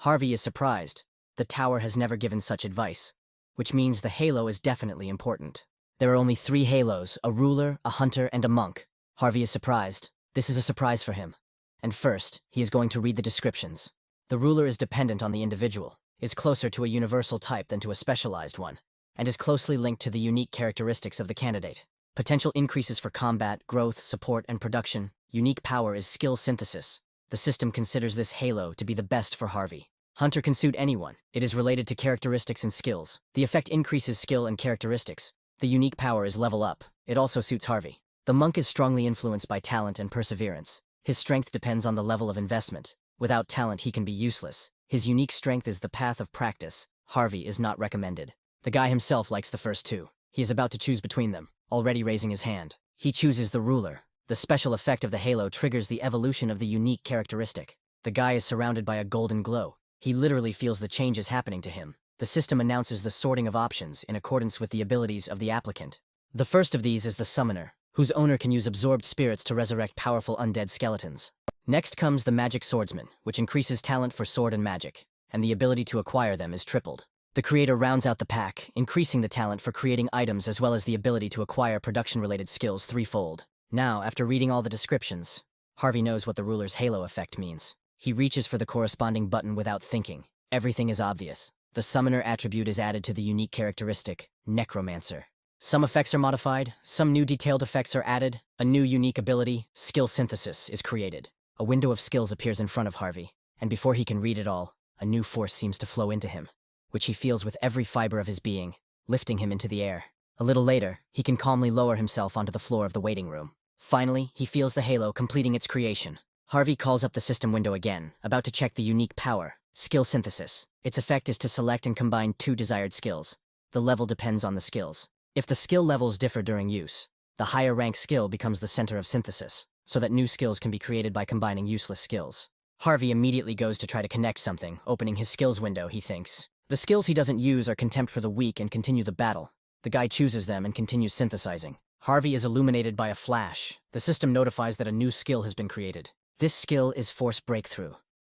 Harvey is surprised. The tower has never given such advice, which means the Halo is definitely important. There are only 3 Halos, a ruler, a hunter, and a monk. Harvey is surprised. This is a surprise for him. And first, he is going to read the descriptions. The ruler is dependent on the individual, is closer to a universal type than to a specialized one, and is closely linked to the unique characteristics of the candidate. Potential increases for combat, growth, support, and production. Unique power is skill synthesis. The system considers this Halo to be the best for Harvey. Hunter can suit anyone. It is related to characteristics and skills. The effect increases skill and characteristics. The unique power is level up. It also suits Harvey. The monk is strongly influenced by talent and perseverance. His strength depends on the level of investment. Without talent, he can be useless. His unique strength is the path of practice. Harvey is not recommended. The guy himself likes the first 2. He is about to choose between them, already raising his hand. He chooses the ruler. The special effect of the Halo triggers the evolution of the unique characteristic. The guy is surrounded by a golden glow. He literally feels the changes happening to him. The system announces the sorting of options in accordance with the abilities of the applicant. The first of these is the summoner, whose owner can use absorbed spirits to resurrect powerful undead skeletons. Next comes the magic swordsman, which increases talent for sword and magic, and the ability to acquire them is tripled. The creator rounds out the pack, increasing the talent for creating items as well as the ability to acquire production-related skills 3-fold. Now, after reading all the descriptions, Harvey knows what the ruler's Halo effect means. He reaches for the corresponding button without thinking. Everything is obvious. The summoner attribute is added to the unique characteristic, Necromancer. Some effects are modified, some new detailed effects are added, a new unique ability, skill synthesis, is created. A window of skills appears in front of Harvey, and before he can read it all, a new force seems to flow into him, which he feels with every fiber of his being, lifting him into the air. A little later, he can calmly lower himself onto the floor of the waiting room. Finally, he feels the Halo completing its creation. Harvey calls up the system window again, about to check the unique power, skill synthesis. Its effect is to select and combine 2 desired skills. The level depends on the skills. If the skill levels differ during use, the higher rank skill becomes the center of synthesis, so that new skills can be created by combining useless skills. Harvey immediately goes to try to connect something, opening his skills window, he thinks. The skills he doesn't use are Contempt for the Weak and Continue the Battle. The guy chooses them and continues synthesizing. Harvey is illuminated by a flash. The system notifies that a new skill has been created. This skill is Force Breakthrough,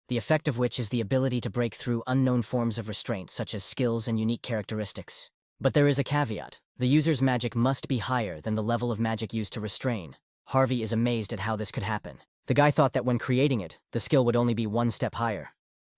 the effect of which is the ability to break through unknown forms of restraint such as skills and unique characteristics. But there is a caveat. The user's magic must be higher than the level of magic used to restrain. Harvey is amazed at how this could happen. The guy thought that when creating it, the skill would only be one step higher.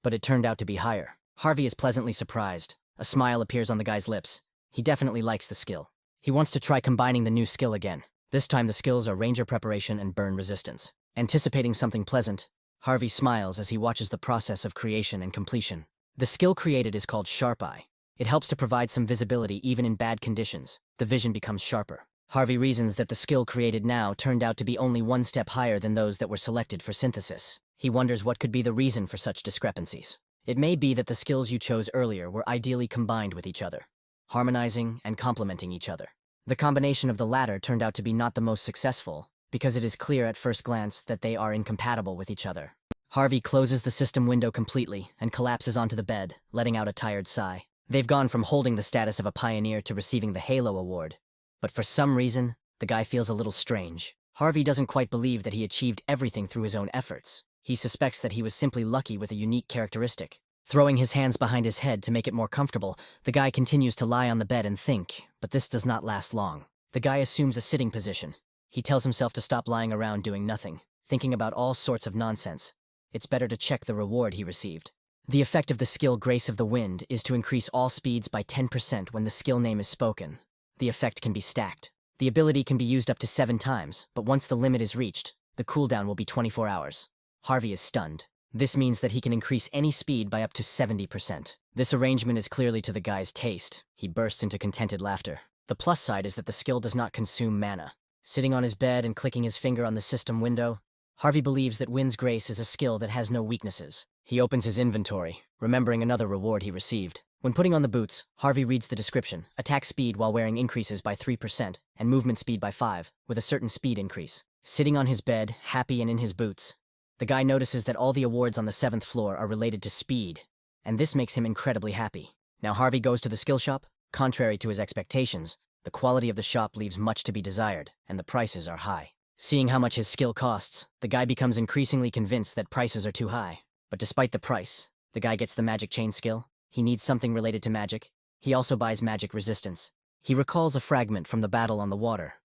But it turned out to be higher. Harvey is pleasantly surprised. A smile appears on the guy's lips. He definitely likes the skill. He wants to try combining the new skill again. This time the skills are Ranger Preparation and Burn Resistance. Anticipating something pleasant, Harvey smiles as he watches the process of creation and completion. The skill created is called Sharp Eye. It helps to provide some visibility even in bad conditions. The vision becomes sharper. Harvey reasons that the skill created now turned out to be only one step higher than those that were selected for synthesis. He wonders what could be the reason for such discrepancies. It may be that the skills you chose earlier were ideally combined with each other, harmonizing and complementing each other. The combination of the latter turned out to be not the most successful, because it is clear at first glance that they are incompatible with each other. Harvey closes the system window completely and collapses onto the bed, letting out a tired sigh. They've gone from holding the status of a pioneer to receiving the Halo Award. But for some reason, the guy feels a little strange. Harvey doesn't quite believe that he achieved everything through his own efforts. He suspects that he was simply lucky with a unique characteristic. Throwing his hands behind his head to make it more comfortable, the guy continues to lie on the bed and think, but this does not last long. The guy assumes a sitting position. He tells himself to stop lying around doing nothing, thinking about all sorts of nonsense. It's better to check the reward he received. The effect of the skill Grace of the Wind is to increase all speeds by 10% when the skill name is spoken. The effect can be stacked. The ability can be used up to 7 times, but once the limit is reached, the cooldown will be 24 hours. Harvey is stunned. This means that he can increase any speed by up to 70%. This arrangement is clearly to the guy's taste. He bursts into contented laughter. The plus side is that the skill does not consume mana. Sitting on his bed and clicking his finger on the system window, Harvey believes that Wind's Grace is a skill that has no weaknesses. He opens his inventory, remembering another reward he received. When putting on the boots, Harvey reads the description. Attack speed while wearing increases by 3% and movement speed by 5, with a certain speed increase. Sitting on his bed, happy and in his boots, the guy notices that all the awards on the 7th floor are related to speed, and this makes him incredibly happy. Now Harvey goes to the skill shop. Contrary to his expectations, the quality of the shop leaves much to be desired, and the prices are high. Seeing how much his skill costs, the guy becomes increasingly convinced that prices are too high. But despite the price, the guy gets the magic chain skill. He needs something related to magic. He also buys magic resistance. He recalls a fragment from the battle on the water.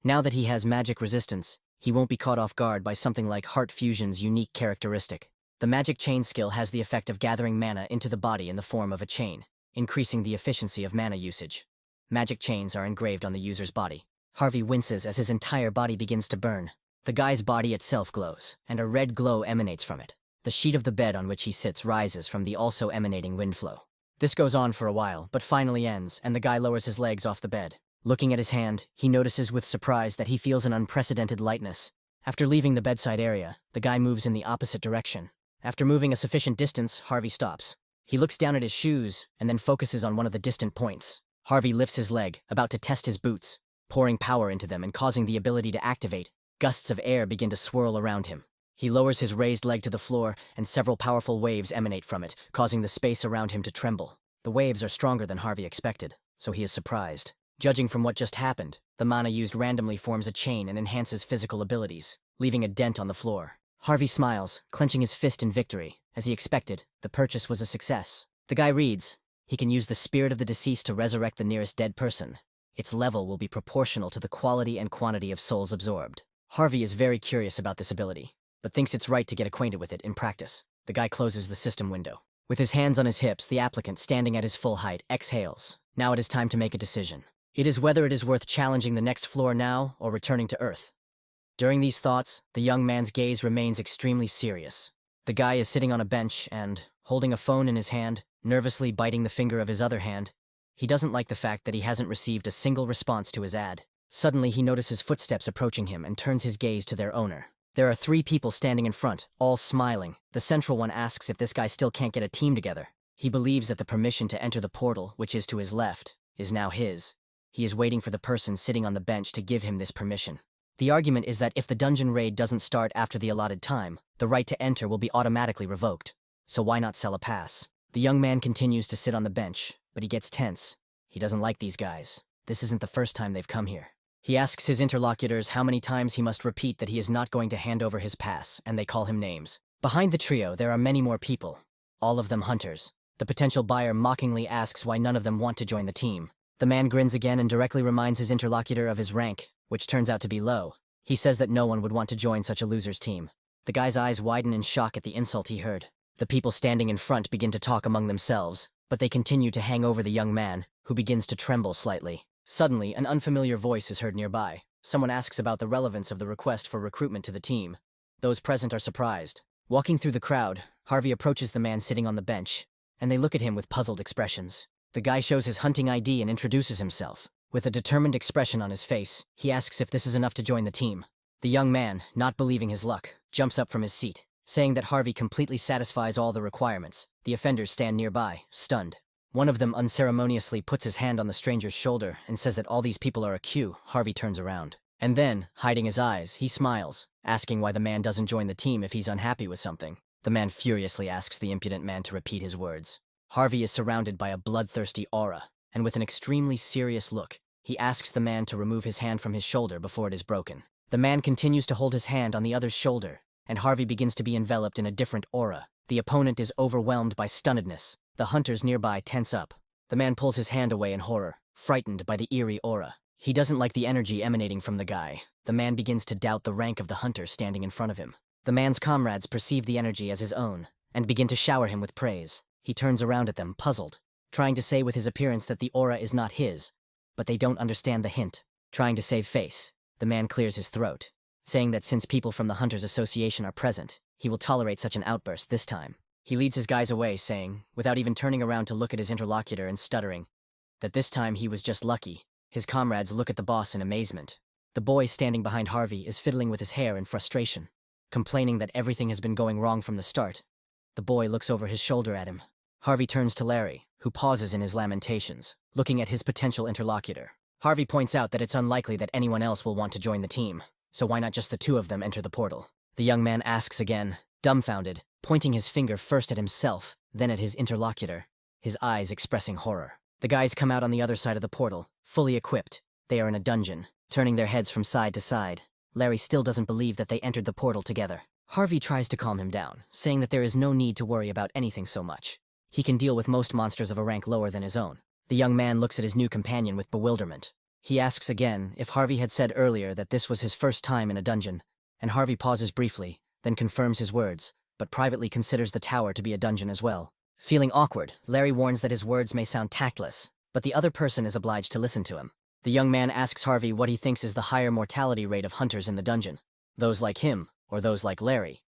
Now that he has magic resistance, he won't be caught off guard by something like Heart Fusion's unique characteristic. The magic chain skill has the effect of gathering mana into the body in the form of a chain, increasing the efficiency of mana usage. Magic chains are engraved on the user's body. Harvey winces as his entire body begins to burn. The guy's body itself glows, and a red glow emanates from it. The sheet of the bed on which he sits rises from the also emanating wind flow. This goes on for a while, but finally ends, and the guy lowers his legs off the bed. Looking at his hand, he notices with surprise that he feels an unprecedented lightness. After leaving the bedside area, the guy moves in the opposite direction. After moving a sufficient distance, Harvey stops. He looks down at his shoes, and then focuses on one of the distant points. Harvey lifts his leg, about to test his boots. Pouring power into them and causing the ability to activate, gusts of air begin to swirl around him. He lowers his raised leg to the floor, and several powerful waves emanate from it, causing the space around him to tremble. The waves are stronger than Harvey expected, so he is surprised. Judging from what just happened, the mana used randomly forms a chain and enhances physical abilities, leaving a dent on the floor. Harvey smiles, clenching his fist in victory. As he expected, the purchase was a success. The guy reads, he can use the spirit of the deceased to resurrect the nearest dead person. Its level will be proportional to the quality and quantity of souls absorbed. Harvey is very curious about this ability, but thinks it's right to get acquainted with it in practice. The guy closes the system window. With his hands on his hips, the applicant, standing at his full height, exhales. Now it is time to make a decision. It is whether it is worth challenging the next floor now or returning to Earth. During these thoughts, the young man's gaze remains extremely serious. The guy is sitting on a bench and, holding a phone in his hand, nervously biting the finger of his other hand. He doesn't like the fact that he hasn't received a single response to his ad. Suddenly, he notices footsteps approaching him and turns his gaze to their owner. There are 3 people standing in front, all smiling. The central one asks if this guy still can't get a team together. He believes that the permission to enter the portal, which is to his left, is now his. He is waiting for the person sitting on the bench to give him this permission. The argument is that if the dungeon raid doesn't start after the allotted time, the right to enter will be automatically revoked. So why not sell a pass? The young man continues to sit on the bench, but he gets tense. He doesn't like these guys. This isn't the first time they've come here. He asks his interlocutors how many times he must repeat that he is not going to hand over his pass, and they call him names. Behind the trio, there are many more people, all of them hunters. The potential buyer mockingly asks why none of them want to join the team. The man grins again and directly reminds his interlocutor of his rank, which turns out to be low. He says that no one would want to join such a loser's team. The guy's eyes widen in shock at the insult he heard. The people standing in front begin to talk among themselves, but they continue to hang over the young man, who begins to tremble slightly. Suddenly, an unfamiliar voice is heard nearby. Someone asks about the relevance of the request for recruitment to the team. Those present are surprised. Walking through the crowd, Harvey approaches the man sitting on the bench, and they look at him with puzzled expressions. The guy shows his hunting ID and introduces himself. With a determined expression on his face, he asks if this is enough to join the team. The young man, not believing his luck, jumps up from his seat, saying that Harvey completely satisfies all the requirements. The offenders stand nearby, stunned. One of them unceremoniously puts his hand on the stranger's shoulder and says that all these people are a queue. Harvey turns around. And then, hiding his eyes, he smiles, asking why the man doesn't join the team if he's unhappy with something. The man furiously asks the impudent man to repeat his words. Harvey is surrounded by a bloodthirsty aura, and with an extremely serious look, he asks the man to remove his hand from his shoulder before it is broken. The man continues to hold his hand on the other's shoulder, and Harvey begins to be enveloped in a different aura. The opponent is overwhelmed by stunnedness. The hunters nearby tense up. The man pulls his hand away in horror, frightened by the eerie aura. He doesn't like the energy emanating from the guy. The man begins to doubt the rank of the hunter standing in front of him. The man's comrades perceive the energy as his own, and begin to shower him with praise. He turns around at them, puzzled, trying to say with his appearance that the aura is not his, but they don't understand the hint. Trying to save face, the man clears his throat, saying that since people from the Hunters Association are present, he will tolerate such an outburst this time. He leads his guys away, saying, without even turning around to look at his interlocutor and stuttering, that this time he was just lucky. His comrades look at the boss in amazement. The boy standing behind Harvey is fiddling with his hair in frustration, complaining that everything has been going wrong from the start. The boy looks over his shoulder at him. Harvey turns to Larry, who pauses in his lamentations, looking at his potential interlocutor. Harvey points out that it's unlikely that anyone else will want to join the team, so why not just the two of them enter the portal? The young man asks again, dumbfounded, pointing his finger first at himself, then at his interlocutor, his eyes expressing horror. The guys come out on the other side of the portal, fully equipped. They are in a dungeon, turning their heads from side to side. Larry still doesn't believe that they entered the portal together. Harvey tries to calm him down, saying that there is no need to worry about anything so much. He can deal with most monsters of a rank lower than his own. The young man looks at his new companion with bewilderment. He asks again if Harvey had said earlier that this was his first time in a dungeon, and Harvey pauses briefly, then confirms his words, but privately considers the tower to be a dungeon as well. Feeling awkward, Larry warns that his words may sound tactless, but the other person is obliged to listen to him. The young man asks Harvey what he thinks is the higher mortality rate of hunters in the dungeon, those like him or those like Larry.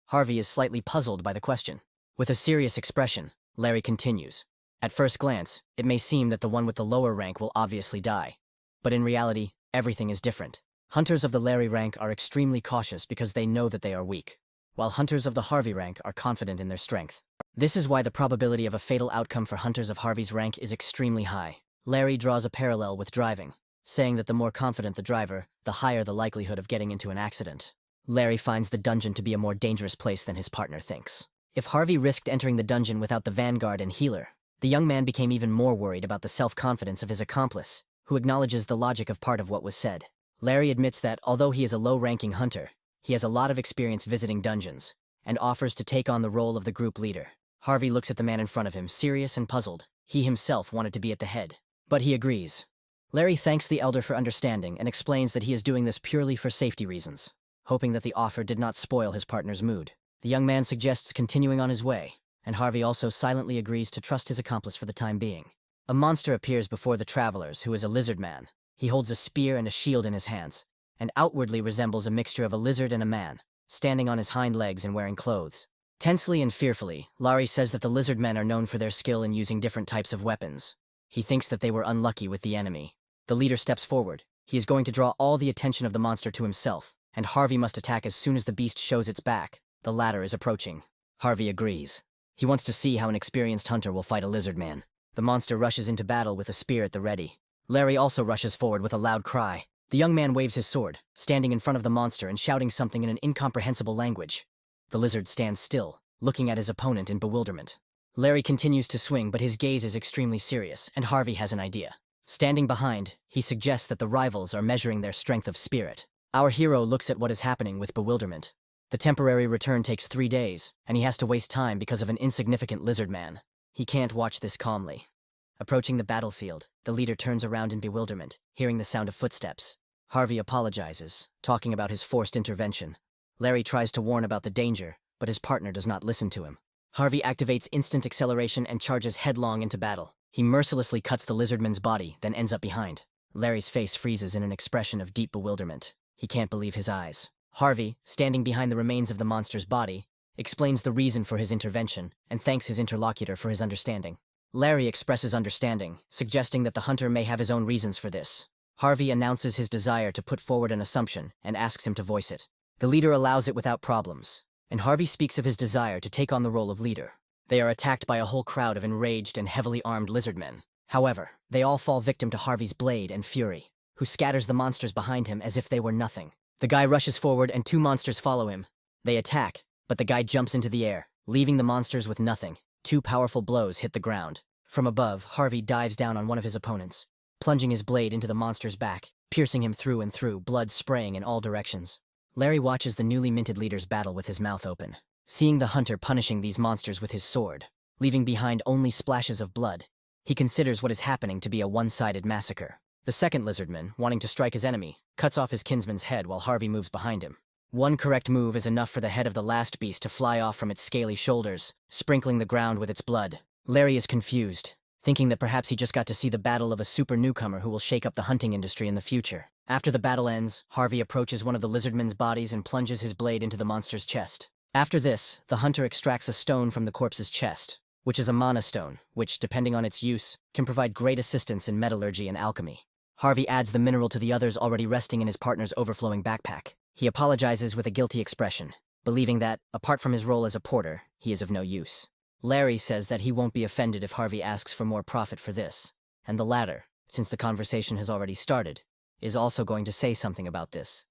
Harvey is slightly puzzled by the question. With a serious expression, Larry continues. At first glance, it may seem that the one with the lower rank will obviously die, but in reality, everything is different. Hunters of the Larry rank are extremely cautious because they know that they are weak, while hunters of the Harvey rank are confident in their strength. This is why the probability of a fatal outcome for hunters of Harvey's rank is extremely high. Larry draws a parallel with driving, saying that the more confident the driver, the higher the likelihood of getting into an accident. Larry finds the dungeon to be a more dangerous place than his partner thinks. If Harvey risked entering the dungeon without the vanguard and healer, the young man became even more worried about the self-confidence of his accomplice, who acknowledges the logic of part of what was said. Larry admits that, although he is a low-ranking hunter, he has a lot of experience visiting dungeons, and offers to take on the role of the group leader. Harvey looks at the man in front of him, serious and puzzled. He himself wanted to be at the head, but he agrees. Larry thanks the elder for understanding and explains that he is doing this purely for safety reasons, hoping that the offer did not spoil his partner's mood. The young man suggests continuing on his way, and Harvey also silently agrees to trust his accomplice for the time being. A monster appears before the travelers, who is a lizard man. He holds a spear and a shield in his hands, and outwardly resembles a mixture of a lizard and a man, standing on his hind legs and wearing clothes. Tensely and fearfully, Larry says that the lizard men are known for their skill in using different types of weapons. He thinks that they were unlucky with the enemy. The leader steps forward. He is going to draw all the attention of the monster to himself, and Harvey must attack as soon as the beast shows its back. The latter is approaching. Harvey agrees. He wants to see how an experienced hunter will fight a lizard man. The monster rushes into battle with a spear at the ready. Larry also rushes forward with a loud cry. The young man waves his sword, standing in front of the monster and shouting something in an incomprehensible language. The lizard stands still, looking at his opponent in bewilderment. Larry continues to swing, but his gaze is extremely serious, and Harvey has an idea. Standing behind, he suggests that the rivals are measuring their strength of spirit. Our hero looks at what is happening with bewilderment. The temporary return takes 3 days, and he has to waste time because of an insignificant lizard man. He can't watch this calmly. Approaching the battlefield, the leader turns around in bewilderment, hearing the sound of footsteps. Harvey apologizes, talking about his forced intervention. Larry tries to warn about the danger, but his partner does not listen to him. Harvey activates instant acceleration and charges headlong into battle. He mercilessly cuts the lizardman's body, then ends up behind. Larry's face freezes in an expression of deep bewilderment. He can't believe his eyes. Harvey, standing behind the remains of the monster's body, explains the reason for his intervention and thanks his interlocutor for his understanding. Larry expresses understanding, suggesting that the hunter may have his own reasons for this. Harvey announces his desire to put forward an assumption and asks him to voice it. The leader allows it without problems, and Harvey speaks of his desire to take on the role of leader. They are attacked by a whole crowd of enraged and heavily armed lizardmen. However, they all fall victim to Harvey's blade and fury, who scatters the monsters behind him as if they were nothing. The guy rushes forward and 2 monsters follow him. They attack, but the guy jumps into the air, leaving the monsters with nothing. 2 powerful blows hit the ground. From above, Harvey dives down on one of his opponents, plunging his blade into the monster's back, piercing him through and through, blood spraying in all directions. Larry watches the newly minted leaders battle with his mouth open, seeing the hunter punishing these monsters with his sword, leaving behind only splashes of blood. He considers what is happening to be a one-sided massacre. The second lizardman, wanting to strike his enemy, cuts off his kinsman's head while Harvey moves behind him. One correct move is enough for the head of the last beast to fly off from its scaly shoulders, sprinkling the ground with its blood. Larry is confused, thinking that perhaps he just got to see the battle of a super newcomer who will shake up the hunting industry in the future. After the battle ends, Harvey approaches one of the lizardmen's bodies and plunges his blade into the monster's chest. After this, the hunter extracts a stone from the corpse's chest, which is a mana stone, which, depending on its use, can provide great assistance in metallurgy and alchemy. Harvey adds the mineral to the others already resting in his partner's overflowing backpack. He apologizes with a guilty expression, believing that, apart from his role as a porter, he is of no use. Larry says that he won't be offended if Harvey asks for more profit for this, and the latter, since the conversation has already started, is also going to say something about this,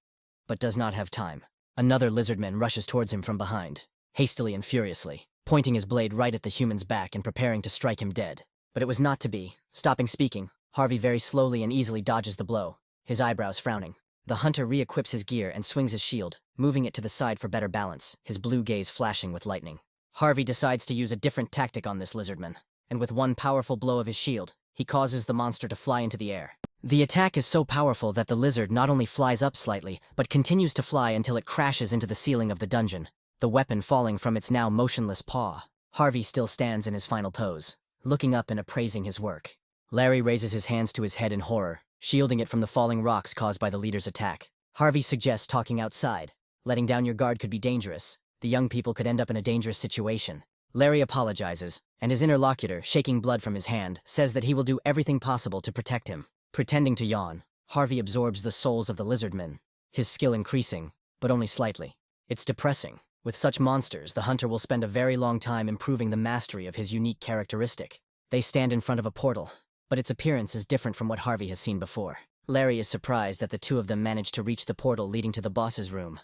but does not have time. Another lizardman rushes towards him from behind, hastily and furiously, pointing his blade right at the human's back and preparing to strike him dead. But it was not to be. Stopping speaking, Harvey very slowly and easily dodges the blow, his eyebrows frowning. The hunter re-equips his gear and swings his shield, moving it to the side for better balance, his blue gaze flashing with lightning. Harvey decides to use a different tactic on this lizardman, and with one powerful blow of his shield, he causes the monster to fly into the air. The attack is so powerful that the lizard not only flies up slightly, but continues to fly until it crashes into the ceiling of the dungeon, the weapon falling from its now motionless paw. Harvey still stands in his final pose, looking up and appraising his work. Larry raises his hands to his head in horror, shielding it from the falling rocks caused by the leader's attack. Harvey suggests talking outside. Letting down your guard could be dangerous. The young people could end up in a dangerous situation. Larry apologizes, and his interlocutor, shaking blood from his hand, says that he will do everything possible to protect him. Pretending to yawn, Harvey absorbs the souls of the lizardmen, his skill increasing, but only slightly. It's depressing. With such monsters, the hunter will spend a very long time improving the mastery of his unique characteristic. They stand in front of a portal, but its appearance is different from what Harvey has seen before. Larry is surprised that the 2 of them manage to reach the portal leading to the boss's room.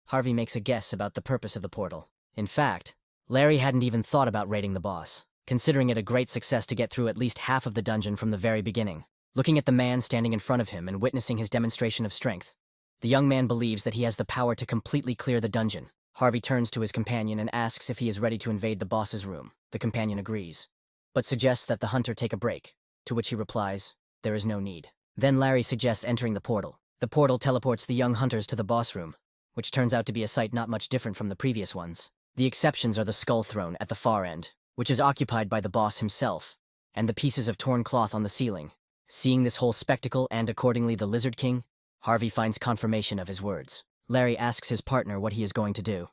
Harvey makes a guess about the purpose of the portal. In fact, Larry hadn't even thought about raiding the boss, considering it a great success to get through at least half of the dungeon from the very beginning. Looking at the man standing in front of him and witnessing his demonstration of strength, the young man believes that he has the power to completely clear the dungeon. Harvey turns to his companion and asks if he is ready to invade the boss's room. The companion agrees, but suggests that the hunter take a break, to which he replies, there is no need. Then Larry suggests entering the portal. The portal teleports the young hunters to the boss room, which turns out to be a sight not much different from the previous ones. The exceptions are the skull throne at the far end, which is occupied by the boss himself, and the pieces of torn cloth on the ceiling. Seeing this whole spectacle and accordingly the Lizard King, Harvey finds confirmation of his words. Larry asks his partner what he is going to do,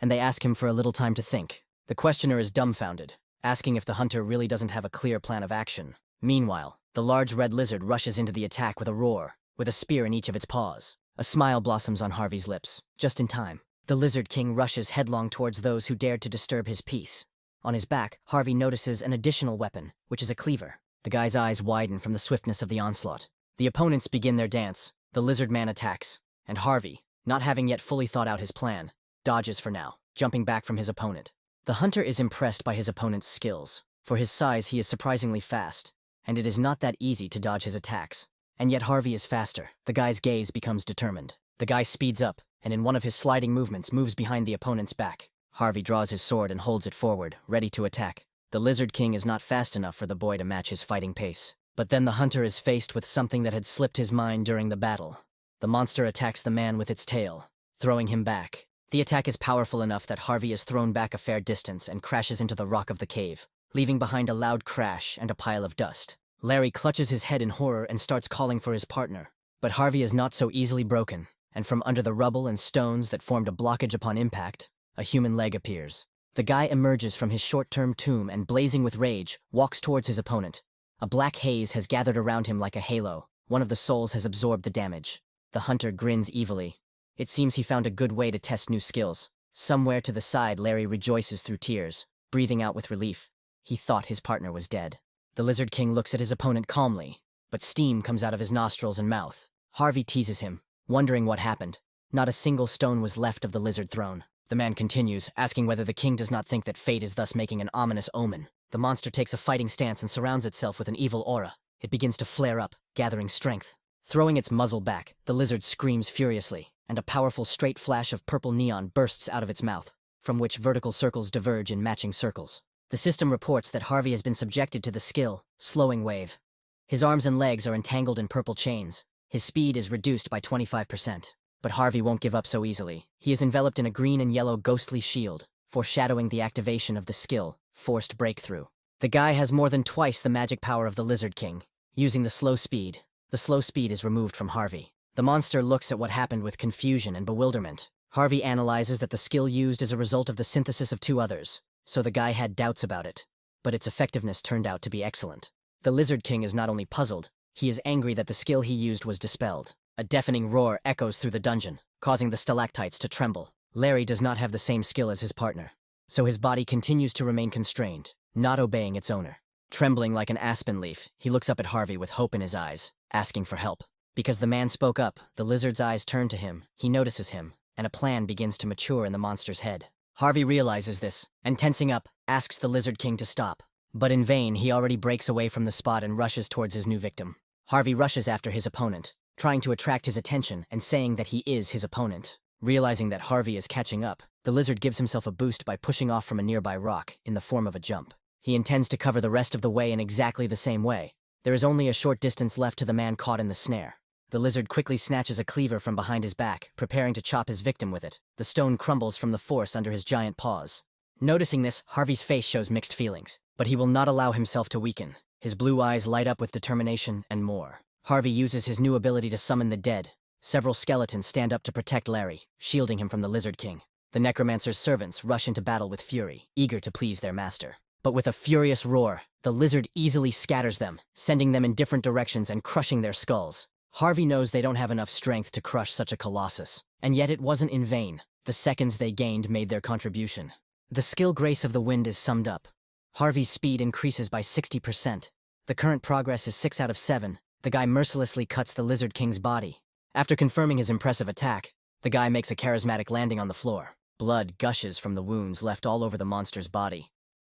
and they ask him for a little time to think. The questioner is dumbfounded, asking if the hunter really doesn't have a clear plan of action. Meanwhile, the large red lizard rushes into the attack with a roar, with a spear in each of its paws. A smile blossoms on Harvey's lips, just in time. The Lizard King rushes headlong towards those who dared to disturb his peace. On his back, Harvey notices an additional weapon, which is a cleaver. The guy's eyes widen from the swiftness of the onslaught. The opponents begin their dance, the lizard man attacks, and Harvey, not having yet fully thought out his plan, dodges for now, jumping back from his opponent. The hunter is impressed by his opponent's skills. For his size, he is surprisingly fast, and it is not that easy to dodge his attacks. And yet Harvey is faster. The guy's gaze becomes determined. The guy speeds up, and in one of his sliding movements moves behind the opponent's back. Harvey draws his sword and holds it forward, ready to attack. The Lizard King is not fast enough for the boy to match his fighting pace. But then the hunter is faced with something that had slipped his mind during the battle. The monster attacks the man with its tail, throwing him back. The attack is powerful enough that Harvey is thrown back a fair distance and crashes into the rock of the cave, leaving behind a loud crash and a pile of dust. Larry clutches his head in horror and starts calling for his partner. But Harvey is not so easily broken, and from under the rubble and stones that formed a blockage upon impact, a human leg appears. The guy emerges from his short-term tomb and, blazing with rage, walks towards his opponent. A black haze has gathered around him like a halo. One of the souls has absorbed the damage. The hunter grins evilly. It seems he found a good way to test new skills. Somewhere to the side, Larry rejoices through tears, breathing out with relief. He thought his partner was dead. The Lizard King looks at his opponent calmly, but steam comes out of his nostrils and mouth. Harvey teases him, wondering what happened. Not a single stone was left of the lizard throne. The man continues, asking whether the king does not think that fate is thus making an ominous omen. The monster takes a fighting stance and surrounds itself with an evil aura. It begins to flare up, gathering strength. Throwing its muzzle back, the lizard screams furiously, and a powerful straight flash of purple neon bursts out of its mouth, from which vertical circles diverge in matching circles. The system reports that Harvey has been subjected to the skill, Slowing Wave. His arms and legs are entangled in purple chains. His speed is reduced by 25%. But Harvey won't give up so easily. He is enveloped in a green and yellow ghostly shield, foreshadowing the activation of the skill, Forced Breakthrough. The guy has more than twice the magic power of the Lizard King. Using the slow speed is removed from Harvey. The monster looks at what happened with confusion and bewilderment. Harvey analyzes that the skill used is a result of the synthesis of two others, so the guy had doubts about it. But its effectiveness turned out to be excellent. The Lizard King is not only puzzled, he is angry that the skill he used was dispelled. A deafening roar echoes through the dungeon, causing the stalactites to tremble. Larry does not have the same skill as his partner, so his body continues to remain constrained, not obeying its owner. Trembling like an aspen leaf, he looks up at Harvey with hope in his eyes, asking for help. Because the man spoke up, the lizard's eyes turn to him, he notices him, and a plan begins to mature in the monster's head. Harvey realizes this, and tensing up, asks the Lizard King to stop. But in vain, he already breaks away from the spot and rushes towards his new victim. Harvey rushes after his opponent, trying to attract his attention and saying that he is his opponent. Realizing that Harvey is catching up, the lizard gives himself a boost by pushing off from a nearby rock in the form of a jump. He intends to cover the rest of the way in exactly the same way. There is only a short distance left to the man caught in the snare. The lizard quickly snatches a cleaver from behind his back, preparing to chop his victim with it. The stone crumbles from the force under his giant paws. Noticing this, Harvey's face shows mixed feelings, but he will not allow himself to weaken. His blue eyes light up with determination and more. Harvey uses his new ability to summon the dead. Several skeletons stand up to protect Larry, shielding him from the Lizard King. The necromancer's servants rush into battle with fury, eager to please their master. But with a furious roar, the lizard easily scatters them, sending them in different directions and crushing their skulls. Harvey knows they don't have enough strength to crush such a colossus, and yet it wasn't in vain. The seconds they gained made their contribution. The skill Grace of the Wind is summed up. Harvey's speed increases by 60%. The current progress is 6 out of 7. The guy mercilessly cuts the Lizard King's body. After confirming his impressive attack, the guy makes a charismatic landing on the floor. Blood gushes from the wounds left all over the monster's body.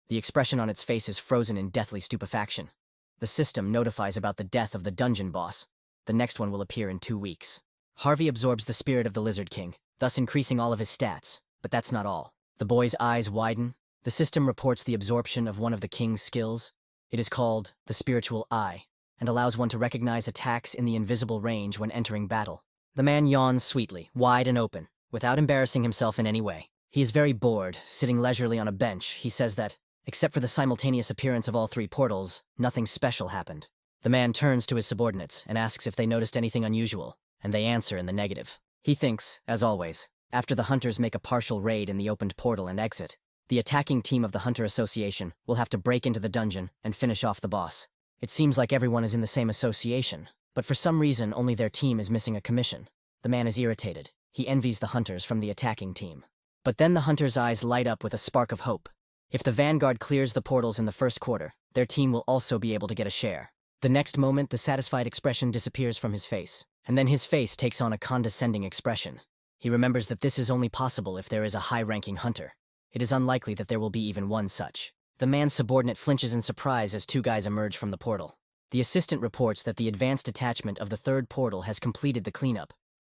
The expression on its face is frozen in deathly stupefaction. The system notifies about the death of the dungeon boss. The next one will appear in 2 weeks. Harvey absorbs the spirit of the Lizard King, thus increasing all of his stats. But that's not all. The boy's eyes widen. The system reports the absorption of one of the king's skills. It is called the Spiritual Eye, and allows one to recognize attacks in the invisible range when entering battle. The man yawns sweetly, wide and open, without embarrassing himself in any way. He is very bored, sitting leisurely on a bench. He says that, except for the simultaneous appearance of all 3 portals, nothing special happened. The man turns to his subordinates and asks if they noticed anything unusual, and they answer in the negative. He thinks, as always, after the hunters make a partial raid in the opened portal and exit, the attacking team of the Hunter Association will have to break into the dungeon and finish off the boss. It seems like everyone is in the same association, but for some reason only their team is missing a commission. The man is irritated. He envies the hunters from the attacking team. But then the hunter's eyes light up with a spark of hope. If the Vanguard clears the portals in the first quarter, their team will also be able to get a share. The next moment, the satisfied expression disappears from his face, and then his face takes on a condescending expression. He remembers that this is only possible if there is a high-ranking hunter. It is unlikely that there will be even one such. The man's subordinate flinches in surprise as 2 guys emerge from the portal. The assistant reports that the advanced attachment of the third portal has completed the cleanup.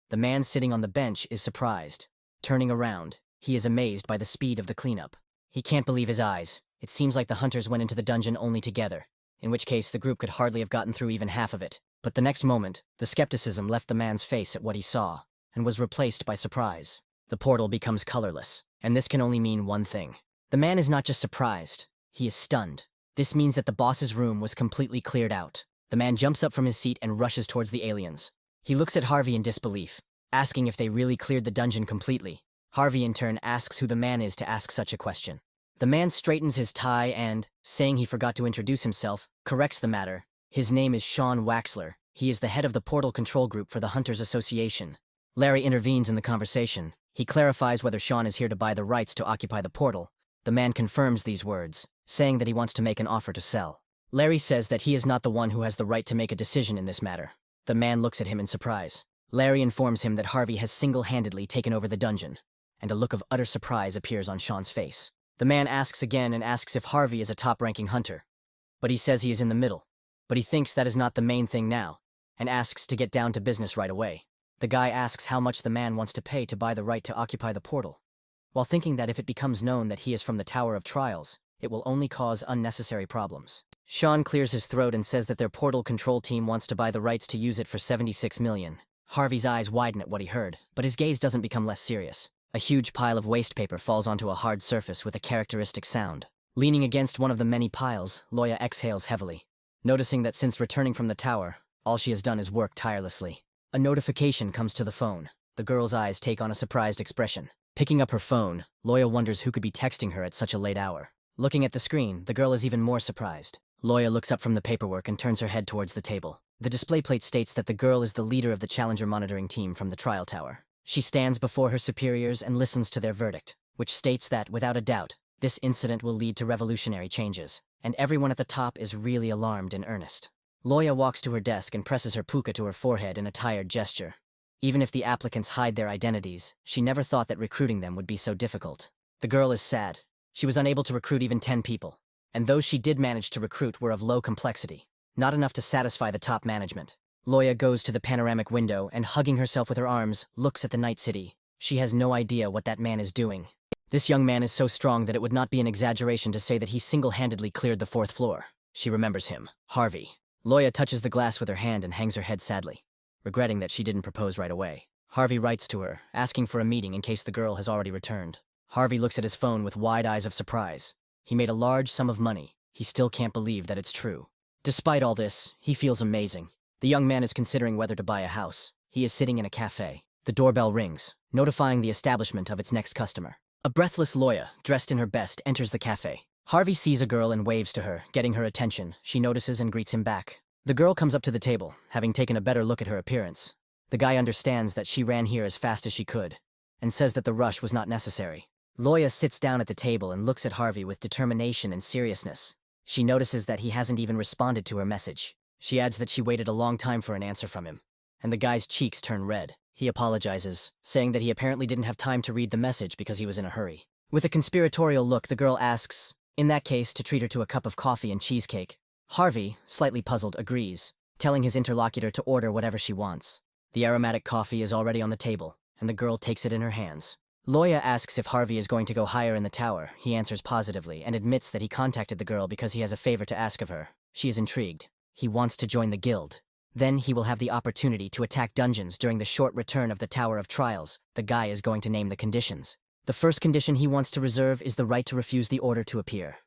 The man sitting on the bench is surprised. Turning around, he is amazed by the speed of the cleanup. He can't believe his eyes. It seems like the hunters went into the dungeon only together, in which case the group could hardly have gotten through even half of it. But the next moment, the skepticism left the man's face at what he saw, and was replaced by surprise. The portal becomes colorless, and this can only mean one thing. The man is not just surprised, he is stunned. This means that the boss's room was completely cleared out. The man jumps up from his seat and rushes towards the aliens. He looks at Harvey in disbelief, asking if they really cleared the dungeon completely. Harvey in turn asks who the man is to ask such a question. The man straightens his tie and, saying he forgot to introduce himself, corrects the matter. His name is Sean Waxler. He is the head of the portal control group for the Hunters Association. Larry intervenes in the conversation. He clarifies whether Sean is here to buy the rights to occupy the portal. The man confirms these words, saying that he wants to make an offer to sell. Larry says that he is not the one who has the right to make a decision in this matter. The man looks at him in surprise. Larry informs him that Harvey has single-handedly taken over the dungeon, and a look of utter surprise appears on Sean's face. The man asks again and asks if Harvey is a top-ranking hunter, but he says he is in the middle. But he thinks that is not the main thing now, and asks to get down to business right away. The guy asks how much the man wants to pay to buy the right to occupy the portal, while thinking that if it becomes known that he is from the Tower of Trials, it will only cause unnecessary problems. Sean clears his throat and says that their portal control team wants to buy the rights to use it for $76 million. Harvey's eyes widen at what he heard, but his gaze doesn't become less serious. A huge pile of waste paper falls onto a hard surface with a characteristic sound. Leaning against one of the many piles, Loya exhales heavily, noticing that since returning from the tower, all she has done is work tirelessly. A notification comes to the phone. The girl's eyes take on a surprised expression. Picking up her phone, Loya wonders who could be texting her at such a late hour. Looking at the screen, the girl is even more surprised. Loya looks up from the paperwork and turns her head towards the table. The display plate states that the girl is the leader of the Challenger monitoring team from the trial tower. She stands before her superiors and listens to their verdict, which states that, without a doubt, this incident will lead to revolutionary changes, and everyone at the top is really alarmed in earnest. Loya walks to her desk and presses her puka to her forehead in a tired gesture. Even if the applicants hide their identities, she never thought that recruiting them would be so difficult. The girl is sad. She was unable to recruit even 10 people, and those she did manage to recruit were of low complexity, not enough to satisfy the top management. Loya goes to the panoramic window and, hugging herself with her arms, looks at the night city. She has no idea what that man is doing. This young man is so strong that it would not be an exaggeration to say that he single-handedly cleared the 4th floor. She remembers him, Harvey. Loya touches the glass with her hand and hangs her head sadly, regretting that she didn't propose right away. Harvey writes to her, asking for a meeting in case the girl has already returned. Harvey looks at his phone with wide eyes of surprise. He made a large sum of money. He still can't believe that it's true. Despite all this, he feels amazing. The young man is considering whether to buy a house. He is sitting in a cafe. The doorbell rings, notifying the establishment of its next customer. A breathless Loya, dressed in her best, enters the cafe. Harvey sees a girl and waves to her, getting her attention. She notices and greets him back. The girl comes up to the table, having taken a better look at her appearance. The guy understands that she ran here as fast as she could, and says that the rush was not necessary. Loya sits down at the table and looks at Harvey with determination and seriousness. She notices that he hasn't even responded to her message. She adds that she waited a long time for an answer from him, and the guy's cheeks turn red. He apologizes, saying that he apparently didn't have time to read the message because he was in a hurry. With a conspiratorial look, the girl asks, in that case, to treat her to a cup of coffee and cheesecake. Harvey, slightly puzzled, agrees, telling his interlocutor to order whatever she wants. The aromatic coffee is already on the table, and the girl takes it in her hands. Loya asks if Harvey is going to go higher in the tower. He answers positively and admits that he contacted the girl because he has a favor to ask of her. She is intrigued. He wants to join the guild. Then he will have the opportunity to attack dungeons during the short return of the Tower of Trials. The guy is going to name the conditions. The first condition he wants to reserve is the right to refuse the order to appear.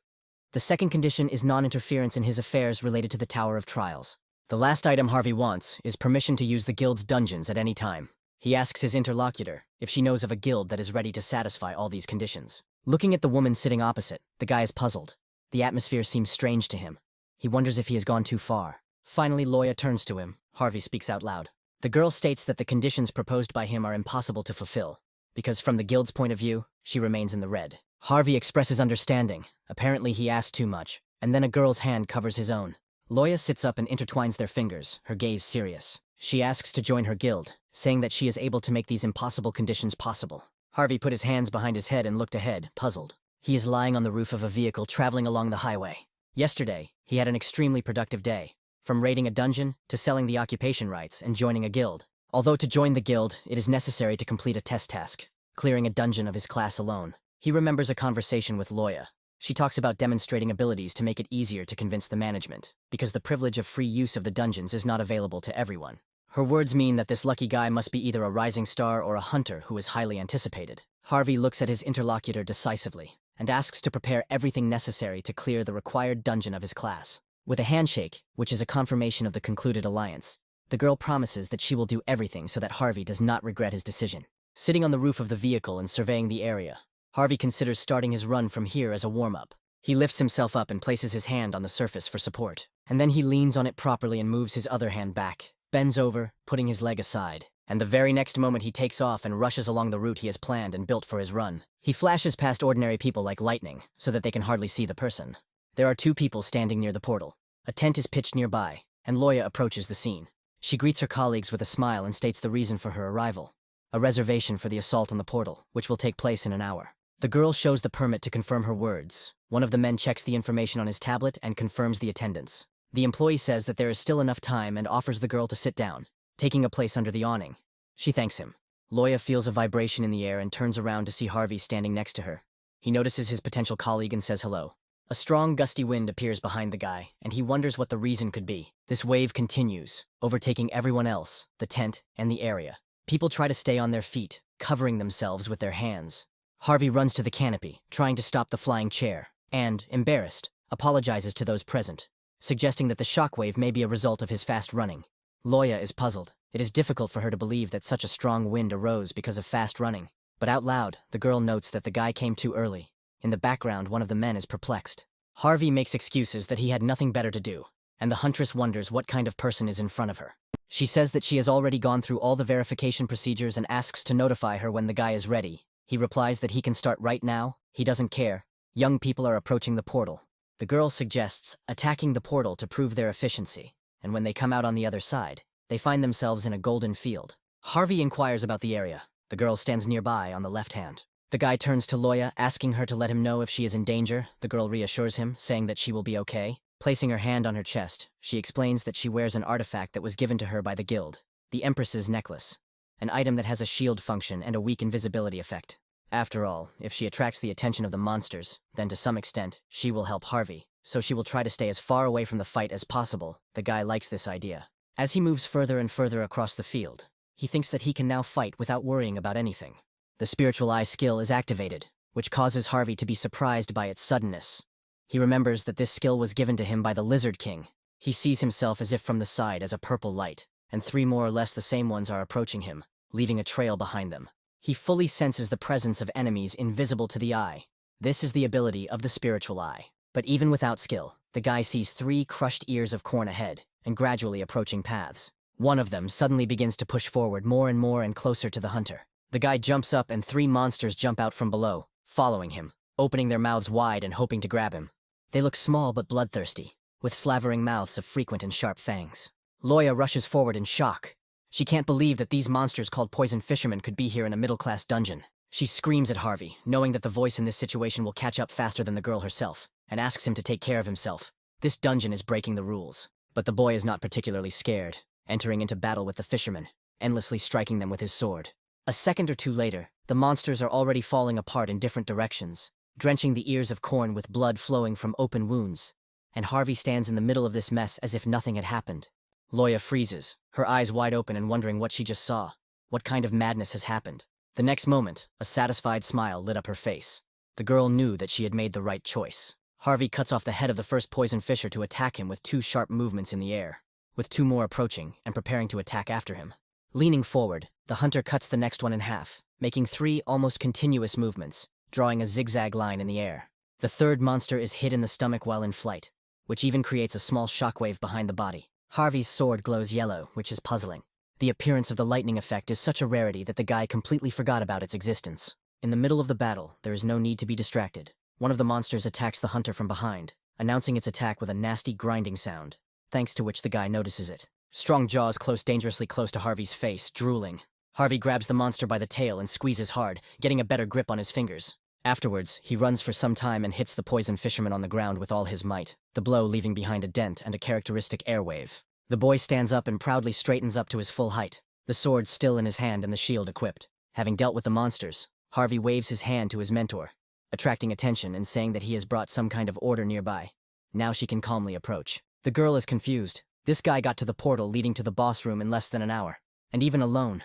The second condition is non-interference in his affairs related to the Tower of Trials. The last item Harvey wants is permission to use the guild's dungeons at any time. He asks his interlocutor if she knows of a guild that is ready to satisfy all these conditions. Looking at the woman sitting opposite, the guy is puzzled. The atmosphere seems strange to him. He wonders if he has gone too far. Finally, Loya turns to him. Harvey speaks out loud. The girl states that the conditions proposed by him are impossible to fulfill, because from the guild's point of view, she remains in the red. Harvey expresses understanding. Apparently he asked too much, and then a girl's hand covers his own. Loya sits up and intertwines their fingers, her gaze serious. She asks to join her guild, saying that she is able to make these impossible conditions possible. Harvey put his hands behind his head and looked ahead, puzzled. He is lying on the roof of a vehicle traveling along the highway. Yesterday, he had an extremely productive day. from raiding a dungeon to selling the occupation rights and joining a guild. Although to join the guild, it is necessary to complete a test task, clearing a dungeon of his class alone. He remembers a conversation with Loya. She talks about demonstrating abilities to make it easier to convince the management, because the privilege of free use of the dungeons is not available to everyone. Her words mean that this lucky guy must be either a rising star or a hunter who is highly anticipated. Harvey looks at his interlocutor decisively and asks to prepare everything necessary to clear the required dungeon of his class. With a handshake, which is a confirmation of the concluded alliance, the girl promises that she will do everything so that Harvey does not regret his decision. Sitting on the roof of the vehicle and surveying the area, Harvey considers starting his run from here as a warm-up. He lifts himself up and places his hand on the surface for support, and then he leans on it properly and moves his other hand back, bends over, putting his leg aside, and the very next moment he takes off and rushes along the route he has planned and built for his run. He flashes past ordinary people like lightning, so that they can hardly see the person. There are two people standing near the portal. A tent is pitched nearby, and Loya approaches the scene. She greets her colleagues with a smile and states the reason for her arrival: a reservation for the assault on the portal, which will take place in an hour. The girl shows the permit to confirm her words. One of the men checks the information on his tablet and confirms the attendance. The employee says that there is still enough time and offers the girl to sit down, taking a place under the awning. She thanks him. Loya feels a vibration in the air and turns around to see Harvey standing next to her. He notices his potential colleague and says hello. A strong, gusty wind appears behind the guy, and he wonders what the reason could be. This wave continues, overtaking everyone else, the tent, and the area. People try to stay on their feet, covering themselves with their hands. Harvey runs to the canopy, trying to stop the flying chair, and, embarrassed, apologizes to those present, suggesting that the shockwave may be a result of his fast running. Loya is puzzled. It is difficult for her to believe that such a strong wind arose because of fast running. But out loud, the girl notes that the guy came too early. In the background, one of the men is perplexed. Harvey makes excuses that he had nothing better to do, and the huntress wonders what kind of person is in front of her. She says that she has already gone through all the verification procedures and asks to notify her when the guy is ready. He replies that he can start right now. He doesn't care. Young people are approaching the portal. The girl suggests attacking the portal to prove their efficiency, and when they come out on the other side, they find themselves in a golden field. Harvey inquires about the area. The girl stands nearby on the left hand. The guy turns to Loya, asking her to let him know if she is in danger. The girl reassures him, saying that she will be okay. Placing her hand on her chest, she explains that she wears an artifact that was given to her by the guild, the Empress's necklace, an item that has a shield function and a weak invisibility effect. After all, if she attracts the attention of the monsters, then to some extent, she will help Harvey, so she will try to stay as far away from the fight as possible. The guy likes this idea. As he moves further and further across the field, he thinks that he can now fight without worrying about anything. The spiritual eye skill is activated, which causes Harvey to be surprised by its suddenness. He remembers that this skill was given to him by the Lizard King. He sees himself as if from the side as a purple light, and three more or less the same ones are approaching him, leaving a trail behind them. He fully senses the presence of enemies invisible to the eye. This is the ability of the spiritual eye. But even without skill, the guy sees 3 crushed ears of corn ahead, and gradually approaching paths. One of them suddenly begins to push forward more and closer to the hunter. The guy jumps up and 3 monsters jump out from below, following him, opening their mouths wide and hoping to grab him. They look small but bloodthirsty, with slavering mouths of frequent and sharp fangs. Loya rushes forward in shock. She can't believe that these monsters called poison fishermen could be here in a middle-class dungeon. She screams at Harvey, knowing that the voice in this situation will catch up faster than the girl herself, and asks him to take care of himself. This dungeon is breaking the rules. But the boy is not particularly scared, entering into battle with the fishermen, endlessly striking them with his sword. A second or two later, the monsters are already falling apart in different directions, drenching the ears of corn with blood flowing from open wounds, and Harvey stands in the middle of this mess as if nothing had happened. Loya freezes, her eyes wide open and wondering what she just saw. What kind of madness has happened? The next moment, a satisfied smile lit up her face. The girl knew that she had made the right choice. Harvey cuts off the head of the first poison fisher to attack him with 2 sharp movements in the air, with 2 more approaching and preparing to attack after him. Leaning forward, the hunter cuts the next one in half, making 3 almost continuous movements, drawing a zigzag line in the air. The third monster is hit in the stomach while in flight, which even creates a small shockwave behind the body. Harvey's sword glows yellow, which is puzzling. The appearance of the lightning effect is such a rarity that the guy completely forgot about its existence. In the middle of the battle, there is no need to be distracted. One of the monsters attacks the hunter from behind, announcing its attack with a nasty grinding sound, thanks to which the guy notices it. Strong jaws close dangerously close to Harvey's face, drooling. Harvey grabs the monster by the tail and squeezes hard, getting a better grip on his fingers. Afterwards, he runs for some time and hits the poison fisherman on the ground with all his might, the blow leaving behind a dent and a characteristic airwave. The boy stands up and proudly straightens up to his full height, the sword still in his hand and the shield equipped. Having dealt with the monsters, Harvey waves his hand to his mentor, attracting attention and saying that he has brought some kind of order nearby. Now she can calmly approach. The girl is confused. This guy got to the portal leading to the boss room in less than an hour, and even alone.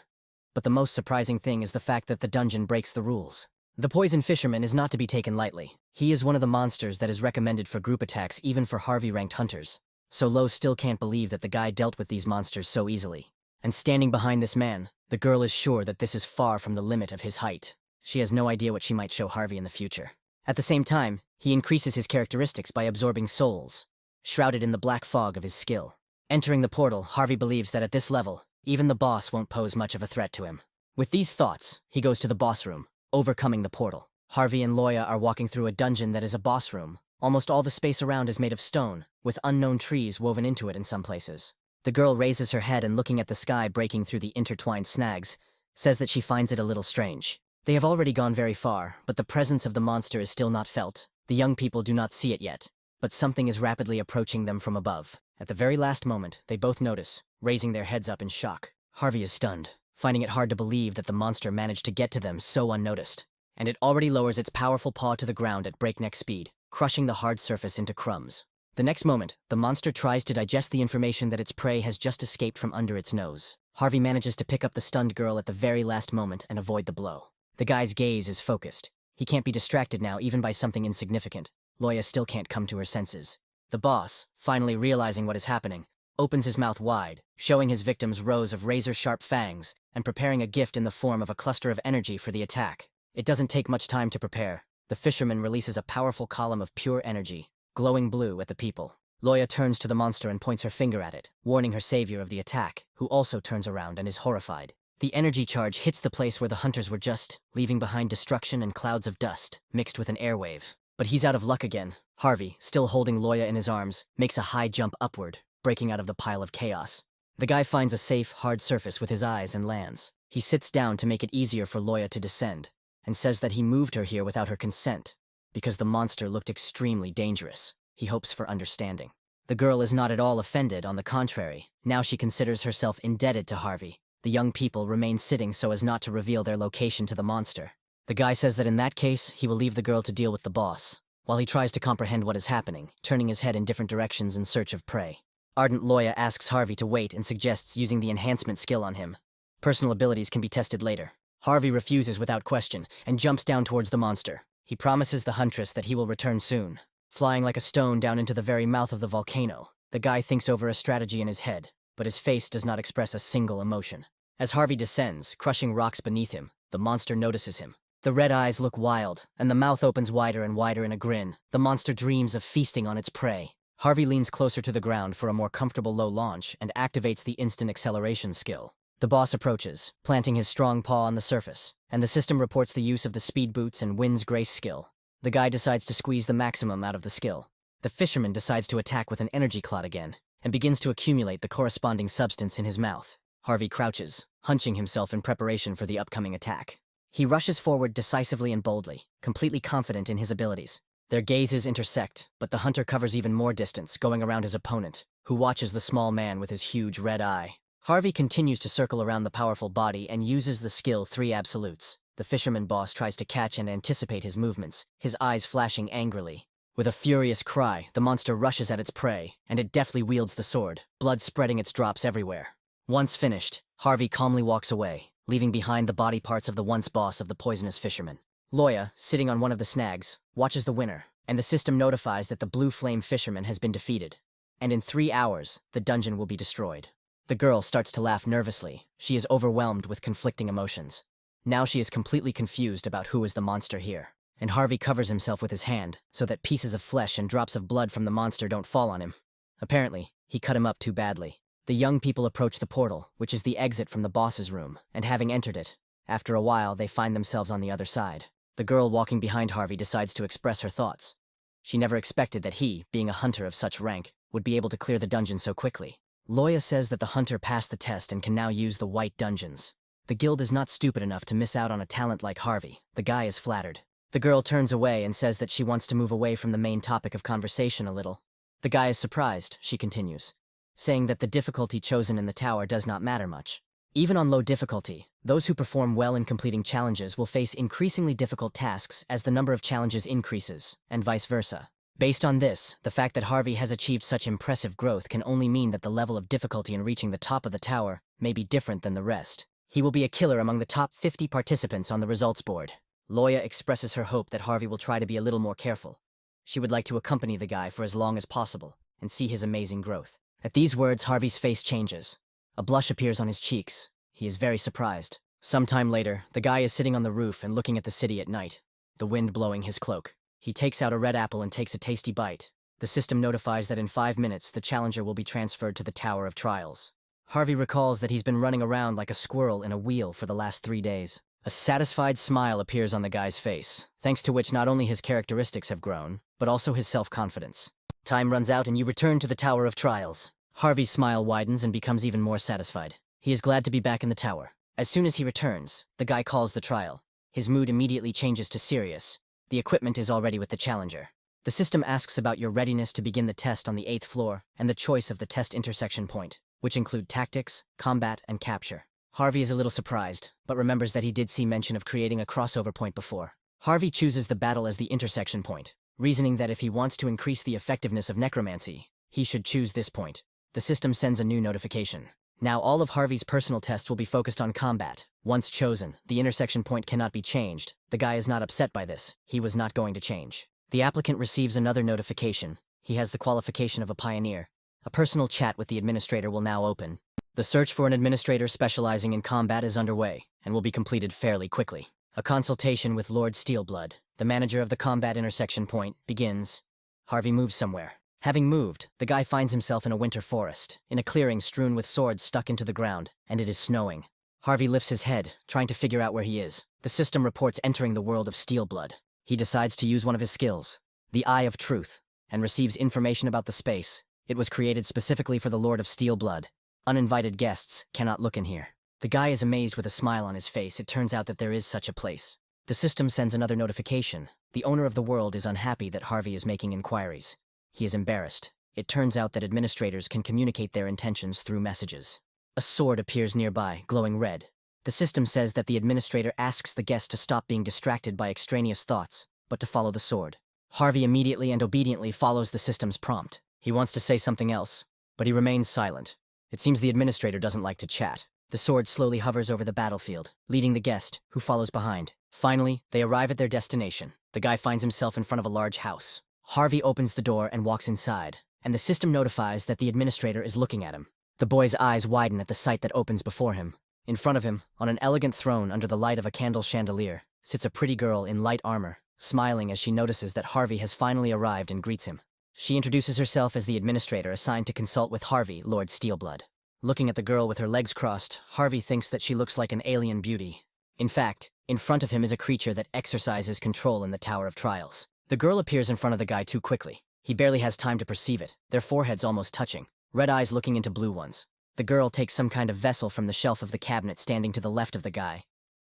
But the most surprising thing is the fact that the dungeon breaks the rules. The poison fisherman is not to be taken lightly. He is one of the monsters that is recommended for group attacks even for Harvey-ranked hunters. So Lo still can't believe that the guy dealt with these monsters so easily. And standing behind this man, the girl is sure that this is far from the limit of his height. She has no idea what she might show Harvey in the future. At the same time, he increases his characteristics by absorbing souls, shrouded in the black fog of his skill. Entering the portal, Harvey believes that at this level, even the boss won't pose much of a threat to him. With these thoughts, he goes to the boss room, overcoming the portal. Harvey and Loya are walking through a dungeon that is a boss room. Almost all the space around is made of stone, with unknown trees woven into it in some places. The girl raises her head and looking at the sky breaking through the intertwined snags, says that she finds it a little strange. They have already gone very far, but the presence of the monster is still not felt. The young people do not see it yet, but something is rapidly approaching them from above. At the very last moment, they both notice, raising their heads up in shock. Harvey is stunned, finding it hard to believe that the monster managed to get to them so unnoticed. And it already lowers its powerful paw to the ground at breakneck speed, crushing the hard surface into crumbs. The next moment, the monster tries to digest the information that its prey has just escaped from under its nose. Harvey manages to pick up the stunned girl at the very last moment and avoid the blow. The guy's gaze is focused. He can't be distracted now even by something insignificant. Loya still can't come to her senses. The boss, finally realizing what is happening, opens his mouth wide, showing his victims rows of razor-sharp fangs and preparing a gift in the form of a cluster of energy for the attack. It doesn't take much time to prepare. The fisherman releases a powerful column of pure energy, glowing blue at the people. Loya turns to the monster and points her finger at it, warning her savior of the attack, who also turns around and is horrified. The energy charge hits the place where the hunters were just, leaving behind destruction and clouds of dust, mixed with an airwave. But he's out of luck again. Harvey, still holding Loya in his arms, makes a high jump upward, breaking out of the pile of chaos. The guy finds a safe, hard surface with his eyes and lands. He sits down to make it easier for Loya to descend, and says that he moved her here without her consent, because the monster looked extremely dangerous. He hopes for understanding. The girl is not at all offended, on the contrary. Now she considers herself indebted to Harvey. The young people remain sitting so as not to reveal their location to the monster. The guy says that in that case, he will leave the girl to deal with the boss, while he tries to comprehend what is happening, turning his head in different directions in search of prey. Ardent Loya asks Harvey to wait and suggests using the enhancement skill on him. Personal abilities can be tested later. Harvey refuses without question and jumps down towards the monster. He promises the huntress that he will return soon. Flying like a stone down into the very mouth of the volcano, the guy thinks over a strategy in his head, but his face does not express a single emotion. As Harvey descends, crushing rocks beneath him, the monster notices him. The red eyes look wild, and the mouth opens wider and wider in a grin. The monster dreams of feasting on its prey. Harvey leans closer to the ground for a more comfortable low launch and activates the instant acceleration skill. The boss approaches, planting his strong paw on the surface, and the system reports the use of the speed boots and wind's grace skill. The guy decides to squeeze the maximum out of the skill. The fisherman decides to attack with an energy clot again, and begins to accumulate the corresponding substance in his mouth. Harvey crouches, hunching himself in preparation for the upcoming attack. He rushes forward decisively and boldly, completely confident in his abilities. Their gazes intersect, but the hunter covers even more distance, going around his opponent, who watches the small man with his huge red eye. Harvey continues to circle around the powerful body and uses the skill 3 absolutes. The fisherman boss tries to catch and anticipate his movements, his eyes flashing angrily. With a furious cry, the monster rushes at its prey, and it deftly wields the sword, blood spreading its drops everywhere. Once finished, Harvey calmly walks away, leaving behind the body parts of the once boss of the poisonous fisherman. Loya, sitting on one of the snags, watches the winner, and the system notifies that the blue flame fisherman has been defeated. And in 3 hours, the dungeon will be destroyed. The girl starts to laugh nervously. She is overwhelmed with conflicting emotions. Now she is completely confused about who is the monster here. And Harvey covers himself with his hand, so that pieces of flesh and drops of blood from the monster don't fall on him. Apparently, he cut him up too badly. The young people approach the portal, which is the exit from the boss's room, and having entered it, after a while they find themselves on the other side. The girl walking behind Harvey decides to express her thoughts. She never expected that he, being a hunter of such rank, would be able to clear the dungeon so quickly. Loya says that the hunter passed the test and can now use the white dungeons. The guild is not stupid enough to miss out on a talent like Harvey. The guy is flattered. The girl turns away and says that she wants to move away from the main topic of conversation a little. The guy is surprised, she continues, saying that the difficulty chosen in the tower does not matter much. Even on low difficulty, those who perform well in completing challenges will face increasingly difficult tasks as the number of challenges increases, and vice versa. Based on this, the fact that Harvey has achieved such impressive growth can only mean that the level of difficulty in reaching the top of the tower may be different than the rest. He will be a killer among the top 50 participants on the results board. Loya expresses her hope that Harvey will try to be a little more careful. She would like to accompany the guy for as long as possible and see his amazing growth. At these words, Harvey's face changes. A blush appears on his cheeks. He is very surprised. Sometime later, the guy is sitting on the roof and looking at the city at night, the wind blowing his cloak. He takes out a red apple and takes a tasty bite. The system notifies that in 5 minutes, the challenger will be transferred to the Tower of Trials. Harvey recalls that he's been running around like a squirrel in a wheel for the last 3 days. A satisfied smile appears on the guy's face, thanks to which not only his characteristics have grown, but also his self-confidence. Time runs out and you return to the Tower of Trials. Harvey's smile widens and becomes even more satisfied. He is glad to be back in the tower. As soon as he returns, the guy calls the trial. His mood immediately changes to serious. The equipment is already with the challenger. The system asks about your readiness to begin the test on the 8th floor and the choice of the test intersection point, which include tactics, combat, and capture. Harvey is a little surprised, but remembers that he did see mention of creating a crossover point before. Harvey chooses the battle as the intersection point, reasoning that if he wants to increase the effectiveness of necromancy, he should choose this point. The system sends a new notification. Now all of Harvey's personal tests will be focused on combat. Once chosen, the intersection point cannot be changed. The guy is not upset by this. He was not going to change. The applicant receives another notification. He has the qualification of a pioneer. A personal chat with the administrator will now open. The search for an administrator specializing in combat is underway, and will be completed fairly quickly. A consultation with Lord Steelblood, the manager of the combat intersection point, begins. Harvey moves somewhere. Having moved, the guy finds himself in a winter forest, in a clearing strewn with swords stuck into the ground, and it is snowing. Harvey lifts his head, trying to figure out where he is. The system reports entering the world of Steelblood. He decides to use one of his skills, the Eye of Truth, and receives information about the space. It was created specifically for the Lord of Steelblood. Uninvited guests cannot look in here. The guy is amazed with a smile on his face. It turns out that there is such a place. The system sends another notification. The owner of the world is unhappy that Harvey is making inquiries. He is embarrassed. It turns out that administrators can communicate their intentions through messages. A sword appears nearby, glowing red. The system says that the administrator asks the guest to stop being distracted by extraneous thoughts, but to follow the sword. Harvey immediately and obediently follows the system's prompt. He wants to say something else, but he remains silent. It seems the administrator doesn't like to chat. The sword slowly hovers over the battlefield, leading the guest, who follows behind. Finally, they arrive at their destination. The guy finds himself in front of a large house. Harvey opens the door and walks inside, and the system notifies that the administrator is looking at him. The boy's eyes widen at the sight that opens before him. In front of him, on an elegant throne under the light of a candle chandelier, sits a pretty girl in light armor, smiling as she notices that Harvey has finally arrived and greets him. She introduces herself as the administrator assigned to consult with Harvey, Lord Steelblood. Looking at the girl with her legs crossed, Harvey thinks that she looks like an alien beauty. In fact, in front of him is a creature that exercises control in the Tower of Trials. The girl appears in front of the guy too quickly. He barely has time to perceive it, their foreheads almost touching, red eyes looking into blue ones. The girl takes some kind of vessel from the shelf of the cabinet standing to the left of the guy,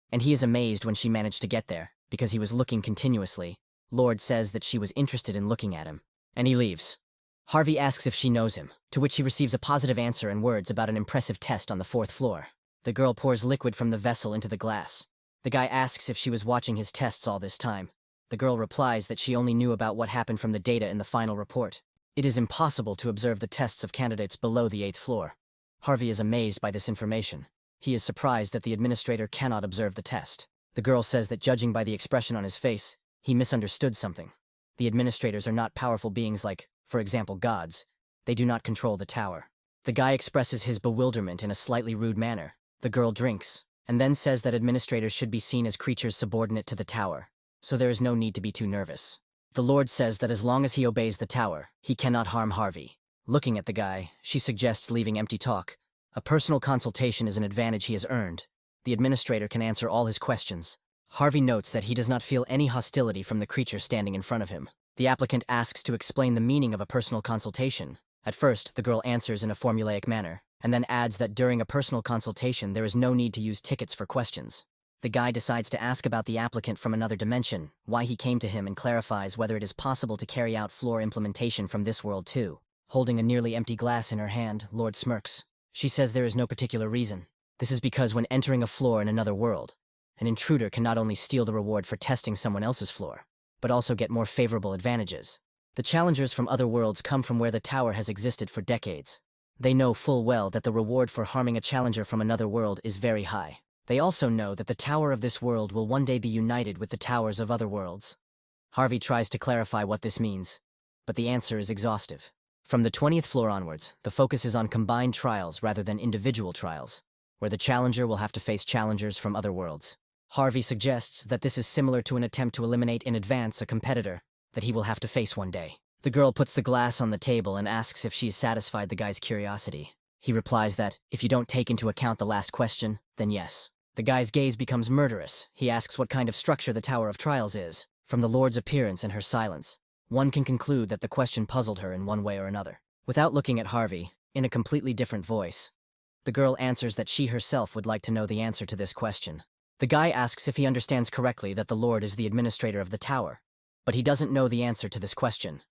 and he is amazed when she managed to get there, because he was looking continuously. Lord says that she was interested in looking at him, and he leaves. Harvey asks if she knows him, to which he receives a positive answer and words about an impressive test on the 4th floor. The girl pours liquid from the vessel into the glass. The guy asks if she was watching his tests all this time. The girl replies that she only knew about what happened from the data in the final report. It is impossible to observe the tests of candidates below the 8th floor. Harvey is amazed by this information. He is surprised that the administrator cannot observe the test. The girl says that judging by the expression on his face, he misunderstood something. The administrators are not powerful beings like, for example, gods. They do not control the tower. The guy expresses his bewilderment in a slightly rude manner. The girl drinks, and then says that administrators should be seen as creatures subordinate to the tower, so there is no need to be too nervous. The Lord says that as long as he obeys the tower, he cannot harm Harvey. Looking at the guy, she suggests leaving empty talk. A personal consultation is an advantage he has earned. The administrator can answer all his questions. Harvey notes that he does not feel any hostility from the creature standing in front of him. The applicant asks to explain the meaning of a personal consultation. At first, the girl answers in a formulaic manner, and then adds that during a personal consultation there is no need to use tickets for questions. The guy decides to ask about the applicant from another dimension, why he came to him, and clarifies whether it is possible to carry out floor implementation from this world too. Holding a nearly empty glass in her hand, Lord smirks. She says there is no particular reason. This is because when entering a floor in another world, an intruder can not only steal the reward for testing someone else's floor, but also get more favorable advantages. The challengers from other worlds come from where the tower has existed for decades. They know full well that the reward for harming a challenger from another world is very high. They also know that the tower of this world will one day be united with the towers of other worlds. Harvey tries to clarify what this means, but the answer is exhaustive. From the 20th floor onwards, the focus is on combined trials rather than individual trials, where the challenger will have to face challengers from other worlds. Harvey suggests that this is similar to an attempt to eliminate in advance a competitor that he will have to face one day. The girl puts the glass on the table and asks if she's satisfied the guy's curiosity. He replies that, if you don't take into account the last question, then yes. The guy's gaze becomes murderous. He asks what kind of structure the Tower of Trials is. From the Lord's appearance and her silence, one can conclude that the question puzzled her in one way or another. Without looking at Harvey, in a completely different voice, the girl answers that she herself would like to know the answer to this question. The guy asks if he understands correctly that the Lord is the administrator of the tower, but he doesn't know the answer to this question.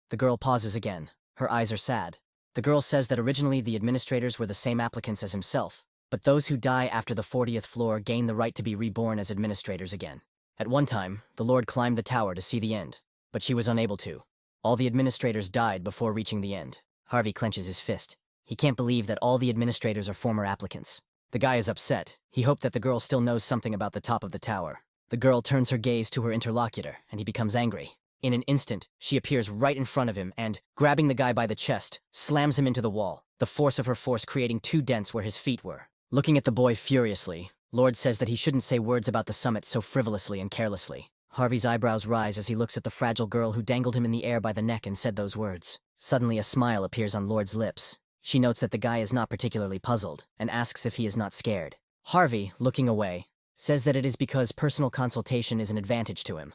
The girl pauses again. Her eyes are sad. The girl says that originally the administrators were the same applicants as himself, but those who die after the 40th floor gain the right to be reborn as administrators again. At one time, the Lord climbed the tower to see the end, but she was unable to. All the administrators died before reaching the end. Harvey clenches his fist. He can't believe that all the administrators are former applicants. The guy is upset. He hoped that the girl still knows something about the top of the tower. The girl turns her gaze to her interlocutor, and he becomes angry. In an instant, she appears right in front of him and, grabbing the guy by the chest, slams him into the wall, the force of her force creating 2 dents where his feet were. Looking at the boy furiously, Lord says that he shouldn't say words about the summit so frivolously and carelessly. Harvey's eyebrows rise as he looks at the fragile girl who dangled him in the air by the neck and said those words. Suddenly a smile appears on Lord's lips. She notes that the guy is not particularly puzzled, and asks if he is not scared. Harvey, looking away, says that it is because personal consultation is an advantage to him,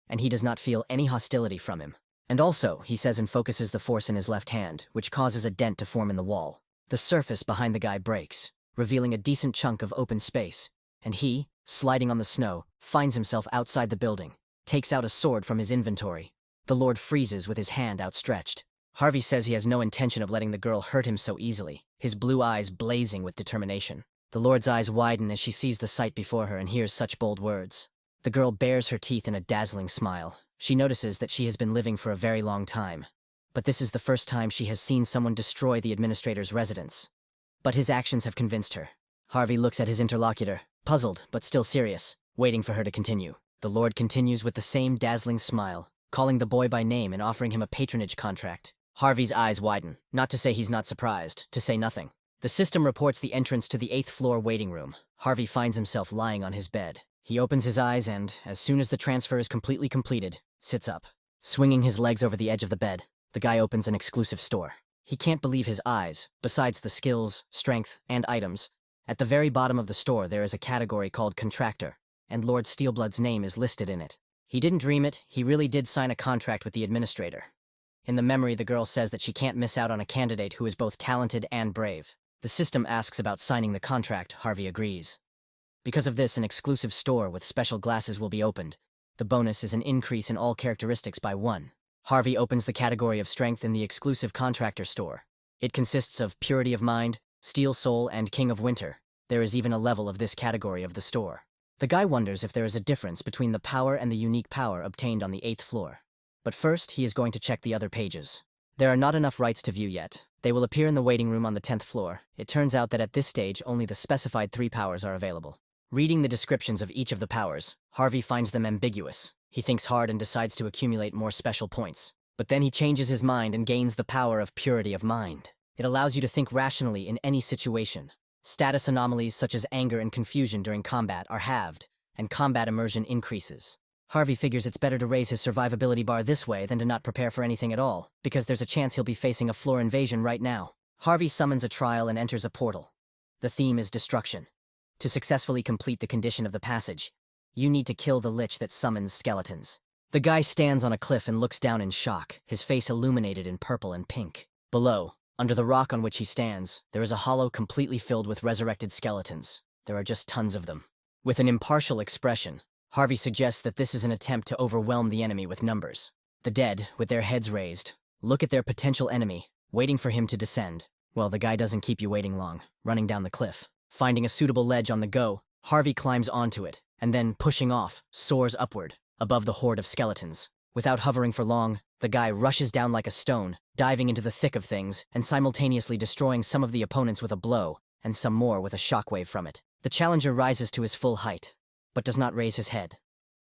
and he does not feel any hostility from him. And also, he says and focuses the force in his left hand, which causes a dent to form in the wall. The surface behind the guy breaks, revealing a decent chunk of open space, and he, sliding on the snow, finds himself outside the building, takes out a sword from his inventory. The Lord freezes with his hand outstretched. Harvey says he has no intention of letting the girl hurt him so easily, his blue eyes blazing with determination. The Lord's eyes widen as she sees the sight before her and hears such bold words. The girl bares her teeth in a dazzling smile. She notices that she has been living for a very long time, but this is the first time she has seen someone destroy the administrator's residence. But his actions have convinced her. Harvey looks at his interlocutor, puzzled but still serious, waiting for her to continue. The Lord continues with the same dazzling smile, calling the boy by name and offering him a patronage contract. Harvey's eyes widen, not to say he's not surprised, to say nothing. The system reports the entrance to the 8th floor waiting room. Harvey finds himself lying on his bed. He opens his eyes and, as soon as the transfer is completely completed, sits up. Swinging his legs over the edge of the bed, the guy opens an exclusive store. He can't believe his eyes. Besides the skills, strength, and items, at the very bottom of the store there is a category called Contractor, and Lord Steelblood's name is listed in it. He didn't dream it, he really did sign a contract with the administrator. In the memory, the girl says that she can't miss out on a candidate who is both talented and brave. The system asks about signing the contract. Harvey agrees. Because of this, an exclusive store with special glasses will be opened. The bonus is an increase in all characteristics by 1. Harvey opens the category of strength in the exclusive contractor store. It consists of Purity of Mind, Steel Soul, and King of Winter. There is even a level of this category of the store. The guy wonders if there is a difference between the power and the unique power obtained on the 8th floor. But first, he is going to check the other pages. There are not enough rights to view yet. They will appear in the waiting room on the 10th floor. It turns out that at this stage, only the specified 3 powers are available. Reading the descriptions of each of the powers, Harvey finds them ambiguous. He thinks hard and decides to accumulate more special points. But then he changes his mind and gains the power of Purity of Mind. It allows you to think rationally in any situation. Status anomalies such as anger and confusion during combat are halved, and combat immersion increases. Harvey figures it's better to raise his survivability bar this way than to not prepare for anything at all, because there's a chance he'll be facing a floor invasion right now. Harvey summons a trial and enters a portal. The theme is destruction. To successfully complete the condition of the passage, you need to kill the lich that summons skeletons. The guy stands on a cliff and looks down in shock, his face illuminated in purple and pink. Below, under the rock on which he stands, there is a hollow completely filled with resurrected skeletons. There are just tons of them. With an impartial expression, Harvey suggests that this is an attempt to overwhelm the enemy with numbers. The dead, with their heads raised, look at their potential enemy, waiting for him to descend. Well, the guy doesn't keep you waiting long, running down the cliff. Finding a suitable ledge on the go, Harvey climbs onto it, and then, pushing off, soars upward, above the horde of skeletons. Without hovering for long, the guy rushes down like a stone, diving into the thick of things, and simultaneously destroying some of the opponents with a blow, and some more with a shockwave from it. The challenger rises to his full height, but does not raise his head.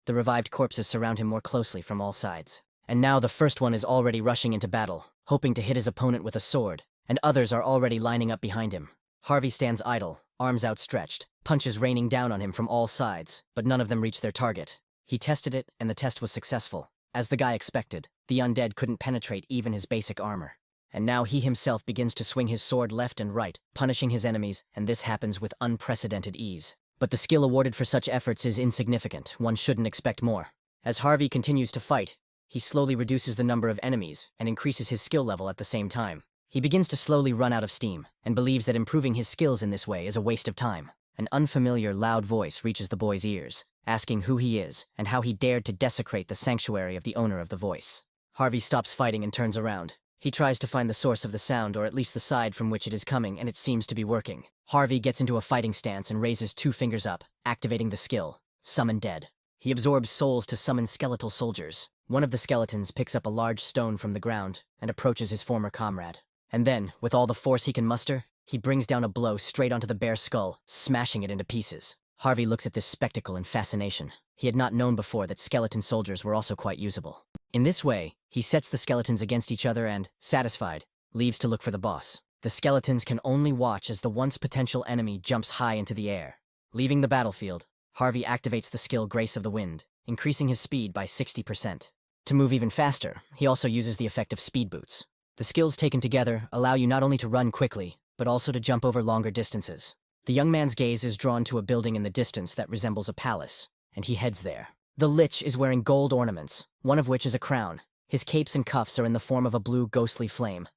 The revived corpses surround him more closely from all sides. And now the first one is already rushing into battle, hoping to hit his opponent with a sword, and others are already lining up behind him. Harvey stands idle, arms outstretched, punches raining down on him from all sides, but none of them reach their target. He tested it, and the test was successful. As the guy expected, the undead couldn't penetrate even his basic armor. And now he himself begins to swing his sword left and right, punishing his enemies, and this happens with unprecedented ease. But the skill awarded for such efforts is insignificant. One shouldn't expect more. As Harvey continues to fight, he slowly reduces the number of enemies and increases his skill level at the same time. He begins to slowly run out of steam, and believes that improving his skills in this way is a waste of time. An unfamiliar, loud voice reaches the boy's ears, asking who he is and how he dared to desecrate the sanctuary of the owner of the voice. Harvey stops fighting and turns around. He tries to find the source of the sound, or at least the side from which it is coming, and it seems to be working. Harvey gets into a fighting stance and raises 2 fingers up, activating the skill, Summon Dead. He absorbs souls to summon skeletal soldiers. One of the skeletons picks up a large stone from the ground and approaches his former comrade. And then, with all the force he can muster, he brings down a blow straight onto the bare skull, smashing it into pieces. Harvey looks at this spectacle in fascination. He had not known before that skeleton soldiers were also quite usable. In this way, he sets the skeletons against each other and, satisfied, leaves to look for the boss. The skeletons can only watch as the once potential enemy jumps high into the air. Leaving the battlefield, Harvey activates the skill Grace of the Wind, increasing his speed by 60%. To move even faster, he also uses the effect of speed boots. The skills taken together allow you not only to run quickly, but also to jump over longer distances. The young man's gaze is drawn to a building in the distance that resembles a palace, and he heads there. The Lich is wearing gold ornaments, one of which is a crown. His capes and cuffs are in the form of a blue ghostly flame.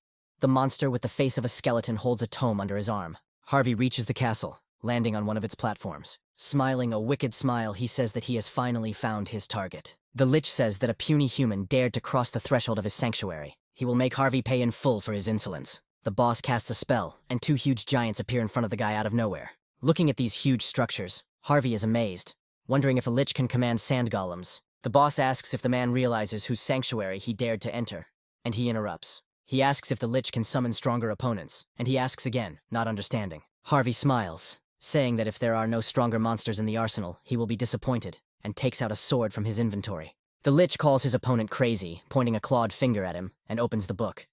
The monster with the face of a skeleton holds a tome under his arm. Harvey reaches the castle, landing on one of its platforms. Smiling a wicked smile, he says that he has finally found his target. The Lich says that a puny human dared to cross the threshold of his sanctuary. He will make Harvey pay in full for his insolence. The boss casts a spell, and 2 huge giants appear in front of the guy out of nowhere. Looking at these huge structures, Harvey is amazed, wondering if a Lich can command sand golems. The boss asks if the man realizes whose sanctuary he dared to enter, and he interrupts. He asks if the Lich can summon stronger opponents, and he asks again, not understanding. Harvey smiles, saying that if there are no stronger monsters in the arsenal, he will be disappointed, and takes out a sword from his inventory. The Lich calls his opponent crazy, pointing a clawed finger at him, and opens the book.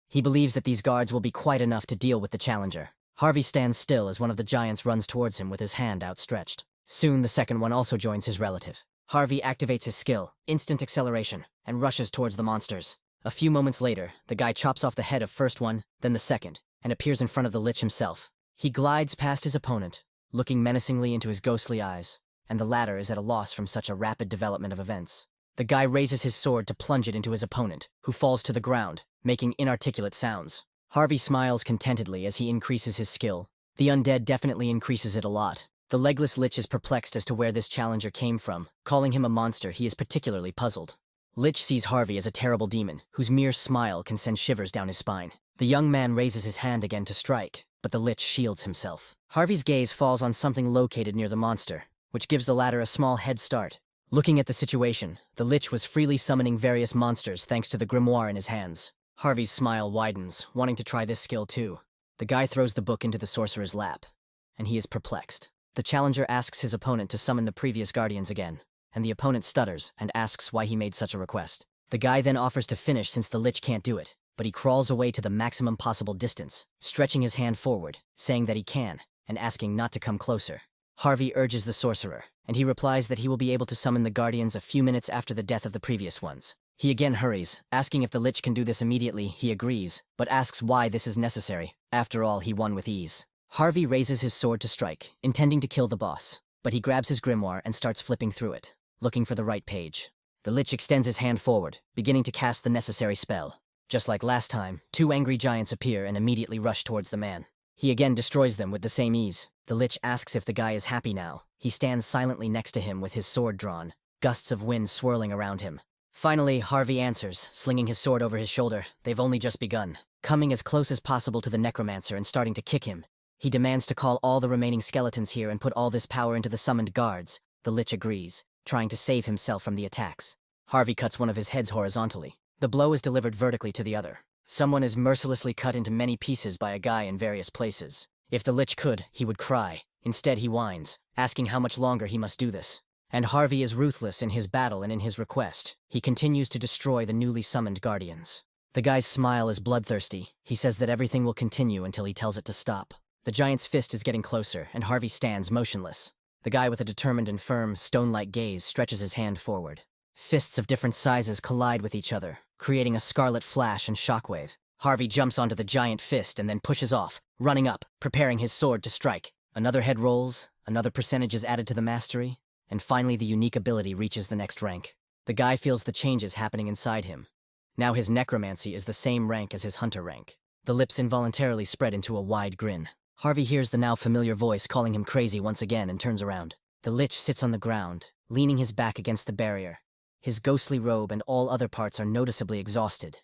He believes that these guards will be quite enough to deal with the challenger. Harvey stands still as one of the giants runs towards him with his hand outstretched. Soon the second one also joins his relative. Harvey activates his skill, Instant Acceleration, and rushes towards the monsters. A few moments later, the guy chops off the head of first one, then the second, and appears in front of the Lich himself. He glides past his opponent, looking menacingly into his ghostly eyes, and the latter is at a loss from such a rapid development of events. The guy raises his sword to plunge it into his opponent, who falls to the ground, making inarticulate sounds. Harvey smiles contentedly as he increases his skill. The undead definitely increases it a lot. The legless Lich is perplexed as to where this challenger came from. Calling him a monster, he is particularly puzzled. Lich sees Harvey as a terrible demon, whose mere smile can send shivers down his spine. The young man raises his hand again to strike, but the Lich shields himself. Harvey's gaze falls on something located near the monster, which gives the latter a small head start. Looking at the situation, the Lich was freely summoning various monsters thanks to the grimoire in his hands. Harvey's smile widens, wanting to try this skill too. The guy throws the book into the sorcerer's lap, and he is perplexed. The challenger asks his opponent to summon the previous guardians again, and the opponent stutters and asks why he made such a request. The guy then offers to finish since the Lich can't do it, but he crawls away to the maximum possible distance, stretching his hand forward, saying that he can, and asking not to come closer. Harvey urges the sorcerer, and he replies that he will be able to summon the guardians a few minutes after the death of the previous ones. He again hurries, asking if the Lich can do this immediately. He agrees, but asks why this is necessary. After all, he won with ease. Harvey raises his sword to strike, intending to kill the boss, but he grabs his grimoire and starts flipping through it, looking for the right page. The Lich extends his hand forward, beginning to cast the necessary spell. Just like last time, 2 angry giants appear and immediately rush towards the man. He again destroys them with the same ease. The Lich asks if the guy is happy now, He stands silently next to him with his sword drawn, gusts of wind swirling around him. Finally, Harvey answers, slinging his sword over his shoulder. They've only just begun. Coming as close as possible to the necromancer and starting to kick him, he demands to call all the remaining skeletons here and put all this power into the summoned guards. The Lich agrees, trying to save himself from the attacks. Harvey cuts one of his heads horizontally. The blow is delivered vertically to the other. Someone is mercilessly cut into many pieces by a guy in various places. If the Lich could, he would cry. Instead, he whines, asking how much longer he must do this. And Harvey is ruthless in his battle and in his request. He continues to destroy the newly summoned guardians. The guy's smile is bloodthirsty. He says that everything will continue until he tells it to stop. The giant's fist is getting closer, and Harvey stands motionless. The guy with a determined and firm, stone-like gaze stretches his hand forward. Fists of different sizes collide with each other, creating a scarlet flash and shockwave. Harvey jumps onto the giant fist and then pushes off, running up, preparing his sword to strike. Another head rolls, another percentage is added to the mastery, and finally the unique ability reaches the next rank. The guy feels the changes happening inside him. Now his necromancy is the same rank as his hunter rank. The lips involuntarily spread into a wide grin. Harvey hears the now familiar voice calling him crazy once again and turns around. The Lich sits on the ground, leaning his back against the barrier. His ghostly robe and all other parts are noticeably exhausted.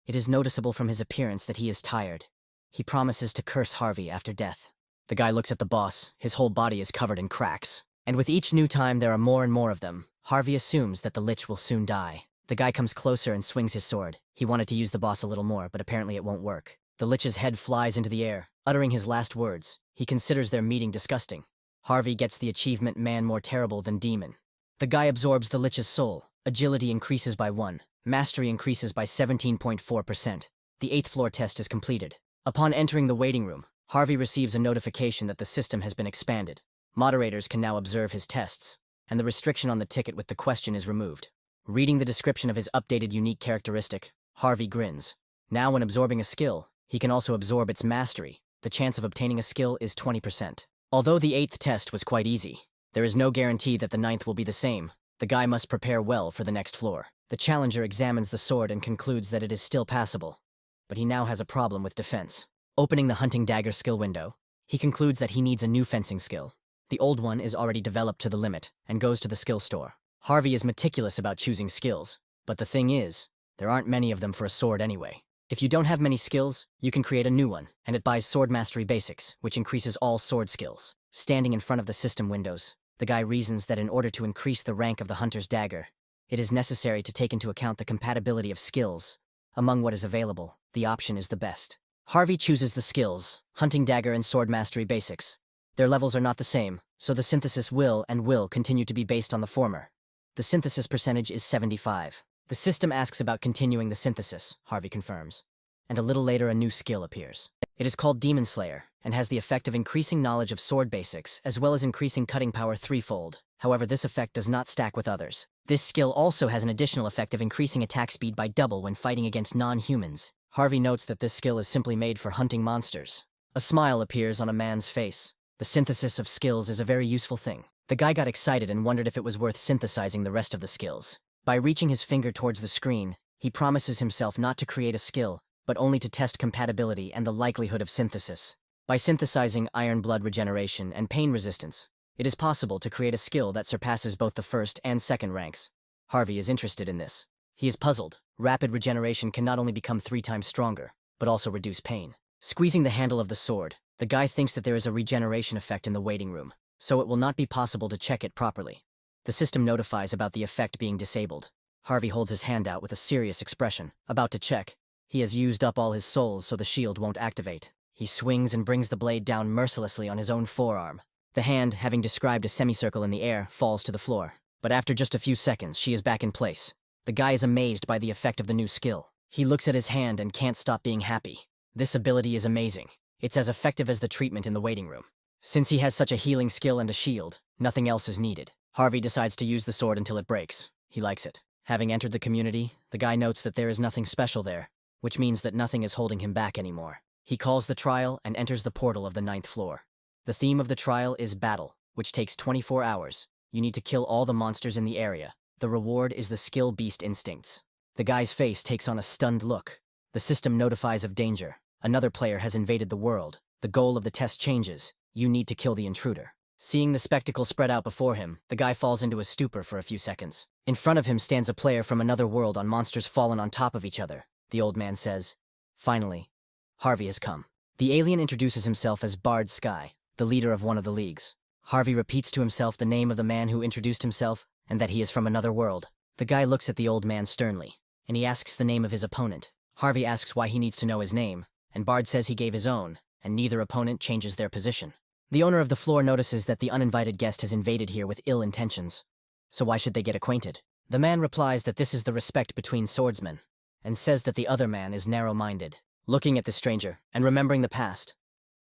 It is noticeable from his appearance that he is tired. He promises to curse Harvey after death. The guy looks at the boss. His whole body is covered in cracks. And with each new time there are more and more of them. Harvey assumes that the Lich will soon die. The guy comes closer and swings his sword. He wanted to use the boss a little more, but apparently it won't work. The Lich's head flies into the air, uttering his last words. He considers their meeting disgusting. Harvey gets the achievement Man More Terrible Than Demon. The guy absorbs the Lich's soul. Agility increases by 1. Mastery increases by 17.4%. The 8th floor test is completed. Upon entering the waiting room, Harvey receives a notification that the system has been expanded. Moderators can now observe his tests, and the restriction on the ticket with the question is removed. Reading the description of his updated unique characteristic, Harvey grins. Now when absorbing a skill, he can also absorb its mastery. The chance of obtaining a skill is 20%. Although the 8th test was quite easy, there is no guarantee that the 9th will be the same. The guy must prepare well for the next floor. The challenger examines the sword and concludes that it is still passable. But he now has a problem with defense. Opening the hunting dagger skill window, he concludes that he needs a new fencing skill. The old one is already developed to the limit and goes to the skill store. Harvey is meticulous about choosing skills, but the thing is, there aren't many of them for a sword anyway. If you don't have many skills, you can create a new one, and it buys Sword Mastery Basics, which increases all sword skills. Standing in front of the system windows, the guy reasons that in order to increase the rank of the hunter's dagger, it is necessary to take into account the compatibility of skills. Among what is available, the option is the best. Harvey chooses the skills, Hunting Dagger and Sword Mastery Basics. Their levels are not the same, so the synthesis will continue to be based on the former. The synthesis percentage is 75. The system asks about continuing the synthesis, Harvey confirms. And a little later a new skill appears. It is called Demon Slayer, and has the effect of increasing knowledge of sword basics, as well as increasing cutting power 3-fold. However, this effect does not stack with others. This skill also has an additional effect of increasing attack speed by double when fighting against non-humans. Harvey notes that this skill is simply made for hunting monsters. A smile appears on a man's face. The synthesis of skills is a very useful thing. The guy got excited and wondered if it was worth synthesizing the rest of the skills. By reaching his finger towards the screen, he promises himself not to create a skill, but only to test compatibility and the likelihood of synthesis. By synthesizing iron blood regeneration and pain resistance, it is possible to create a skill that surpasses both the first and second ranks. Harvey is interested in this. He is puzzled. Rapid regeneration can not only become 3 times stronger, but also reduce pain. Squeezing the handle of the sword, the guy thinks that there is a regeneration effect in the waiting room, so it will not be possible to check it properly. The system notifies about the effect being disabled. Harvey holds his hand out with a serious expression, about to check. He has used up all his souls so the shield won't activate. He swings and brings the blade down mercilessly on his own forearm. The hand, having described a semicircle in the air, falls to the floor. But after just a few seconds, she is back in place. The guy is amazed by the effect of the new skill. He looks at his hand and can't stop being happy. This ability is amazing. It's as effective as the treatment in the waiting room. Since he has such a healing skill and a shield, nothing else is needed. Harvey decides to use the sword until it breaks. He likes it. Having entered the community, the guy notes that there is nothing special there, which means that nothing is holding him back anymore. He calls the trial and enters the portal of the 9th floor. The theme of the trial is battle, which takes 24 hours. You need to kill all the monsters in the area. The reward is the skill Beast Instincts. The guy's face takes on a stunned look. The system notifies of danger. Another player has invaded the world. The goal of the test changes. You need to kill the intruder. Seeing the spectacle spread out before him, the guy falls into a stupor for a few seconds. In front of him stands a player from another world on monsters fallen on top of each other. The old man says, "Finally, Harvey has come." The alien introduces himself as Bard Sky, the leader of one of the leagues. Harvey repeats to himself the name of the man who introduced himself and that he is from another world. The guy looks at the old man sternly, and he asks the name of his opponent. Harvey asks why he needs to know his name, and Bard says he gave his own, and neither opponent changes their position. The owner of the floor notices that the uninvited guest has invaded here with ill intentions. So why should they get acquainted? The man replies that this is the respect between swordsmen, and says that the other man is narrow-minded. Looking at the stranger, and remembering the past,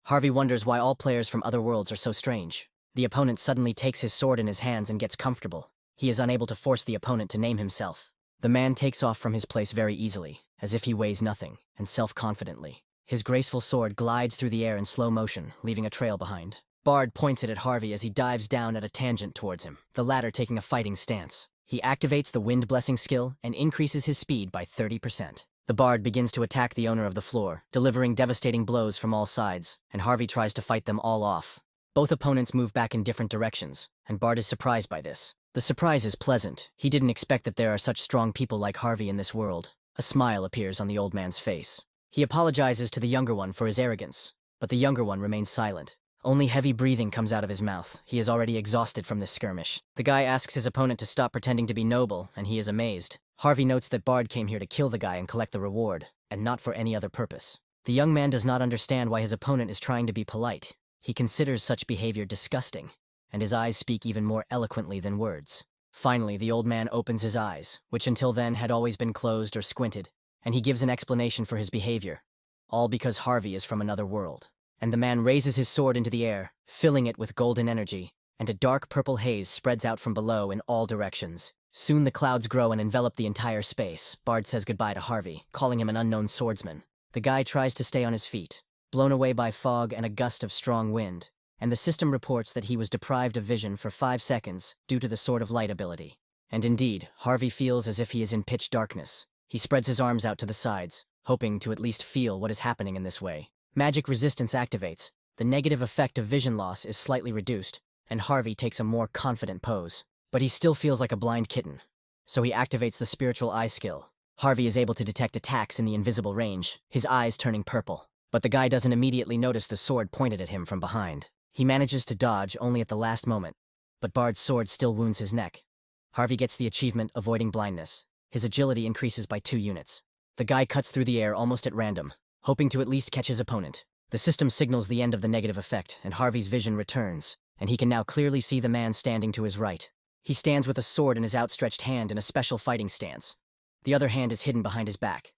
Harvey wonders why all players from other worlds are so strange. The opponent suddenly takes his sword in his hands and gets comfortable. He is unable to force the opponent to name himself. The man takes off from his place very easily, as if he weighs nothing, and self-confidently. His graceful sword glides through the air in slow motion, leaving a trail behind. Bard points it at Harvey as he dives down at a tangent towards him, the latter taking a fighting stance. He activates the Wind Blessing skill and increases his speed by 30%. The Bard begins to attack the owner of the floor, delivering devastating blows from all sides, and Harvey tries to fight them all off. Both opponents move back in different directions, and Bard is surprised by this. The surprise is pleasant. He didn't expect that there are such strong people like Harvey in this world. A smile appears on the old man's face. He apologizes to the younger one for his arrogance, but the younger one remains silent. Only heavy breathing comes out of his mouth. He is already exhausted from this skirmish. The guy asks his opponent to stop pretending to be noble, and he is amazed. Harvey notes that Bard came here to kill the guy and collect the reward, and not for any other purpose. The young man does not understand why his opponent is trying to be polite. He considers such behavior disgusting, and his eyes speak even more eloquently than words. Finally, the old man opens his eyes, which until then had always been closed or squinted, and he gives an explanation for his behavior. All because Harvey is from another world. And the man raises his sword into the air, filling it with golden energy, and a dark purple haze spreads out from below in all directions. Soon the clouds grow and envelop the entire space. Bard says goodbye to Harvey, calling him an unknown swordsman. The guy tries to stay on his feet, blown away by fog and a gust of strong wind, and the system reports that he was deprived of vision for 5 seconds due to the Sword of Light ability. And indeed, Harvey feels as if he is in pitch darkness. He spreads his arms out to the sides, hoping to at least feel what is happening in this way. Magic resistance activates. The negative effect of vision loss is slightly reduced, and Harvey takes a more confident pose. But he still feels like a blind kitten, so he activates the spiritual eye skill. Harvey is able to detect attacks in the invisible range, his eyes turning purple. But the guy doesn't immediately notice the sword pointed at him from behind. He manages to dodge only at the last moment, but Bard's sword still wounds his neck. Harvey gets the achievement Avoiding Blindness. His agility increases by 2 units. The guy cuts through the air almost at random, hoping to at least catch his opponent. The system signals the end of the negative effect, and Harvey's vision returns, and he can now clearly see the man standing to his right. He stands with a sword in his outstretched hand in a special fighting stance. The other hand is hidden behind his back.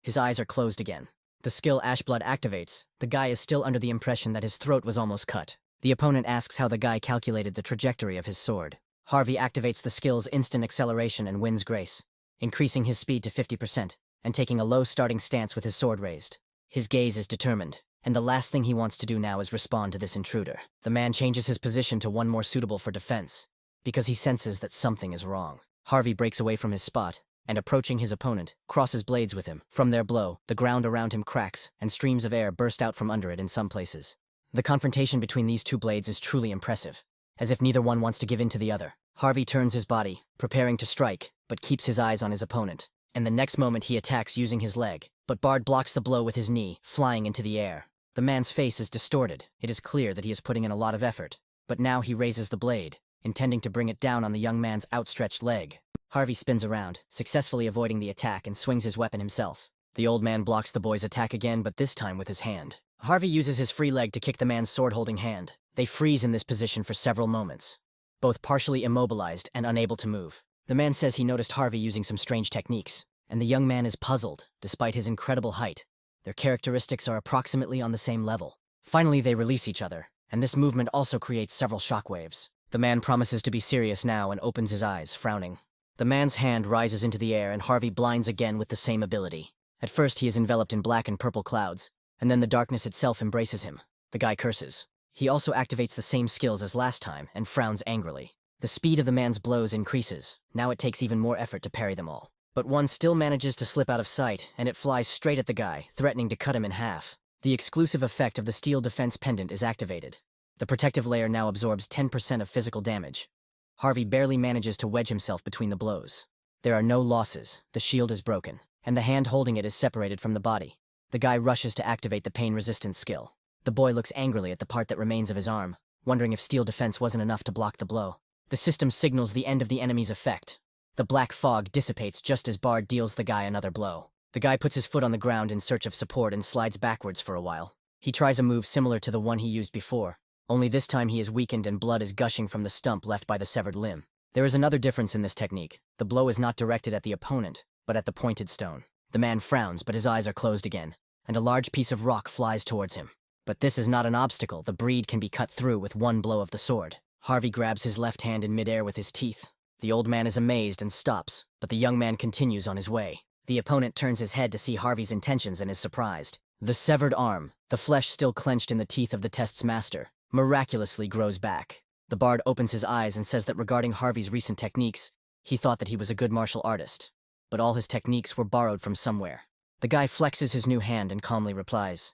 His eyes are closed again. The skill Ashblood activates. The guy is still under the impression that his throat was almost cut. The opponent asks how the guy calculated the trajectory of his sword. Harvey activates the skill's Instant Acceleration and Wind's Grace, increasing his speed to 50%, and taking a low starting stance with his sword raised. His gaze is determined, and the last thing he wants to do now is respond to this intruder. The man changes his position to one more suitable for defense, because he senses that something is wrong. Harvey breaks away from his spot, and approaching his opponent, crosses blades with him. From their blow, the ground around him cracks, and streams of air burst out from under it in some places. The confrontation between these two blades is truly impressive, as if neither one wants to give in to the other. Harvey turns his body, preparing to strike, but keeps his eyes on his opponent. And the next moment he attacks using his leg, but Bard blocks the blow with his knee, flying into the air. The man's face is distorted. It is clear that he is putting in a lot of effort, but now he raises the blade, intending to bring it down on the young man's outstretched leg. Harvey spins around, successfully avoiding the attack, and swings his weapon himself. The old man blocks the boy's attack again, but this time with his hand. Harvey uses his free leg to kick the man's sword-holding hand. They freeze in this position for several moments, both partially immobilized and unable to move. The man says he noticed Harvey using some strange techniques, and the young man is puzzled, despite his incredible height. Their characteristics are approximately on the same level. Finally, they release each other, and this movement also creates several shockwaves. The man promises to be serious now and opens his eyes, frowning. The man's hand rises into the air, and Harvey blinds again with the same ability. At first, he is enveloped in black and purple clouds, and then the darkness itself embraces him. The guy curses. He also activates the same skills as last time and frowns angrily. The speed of the man's blows increases. Now it takes even more effort to parry them all. But one still manages to slip out of sight, and it flies straight at the guy, threatening to cut him in half. The exclusive effect of the steel defense pendant is activated. The protective layer now absorbs 10% of physical damage. Harvey barely manages to wedge himself between the blows. There are no losses, the shield is broken, and the hand holding it is separated from the body. The guy rushes to activate the pain-resistance skill. The boy looks angrily at the part that remains of his arm, wondering if steel defense wasn't enough to block the blow. The system signals the end of the enemy's effect. The black fog dissipates just as Bard deals the guy another blow. The guy puts his foot on the ground in search of support and slides backwards for a while. He tries a move similar to the one he used before, only this time he is weakened and blood is gushing from the stump left by the severed limb. There is another difference in this technique. The blow is not directed at the opponent, but at the pointed stone. The man frowns, but his eyes are closed again, and a large piece of rock flies towards him. But this is not an obstacle. The breed can be cut through with one blow of the sword. Harvey grabs his left hand in midair with his teeth. The old man is amazed and stops, but the young man continues on his way. The opponent turns his head to see Harvey's intentions and is surprised. The severed arm, the flesh still clenched in the teeth of the test's master, miraculously grows back. The bard opens his eyes and says that regarding Harvey's recent techniques, he thought that he was a good martial artist. But all his techniques were borrowed from somewhere. The guy flexes his new hand and calmly replies.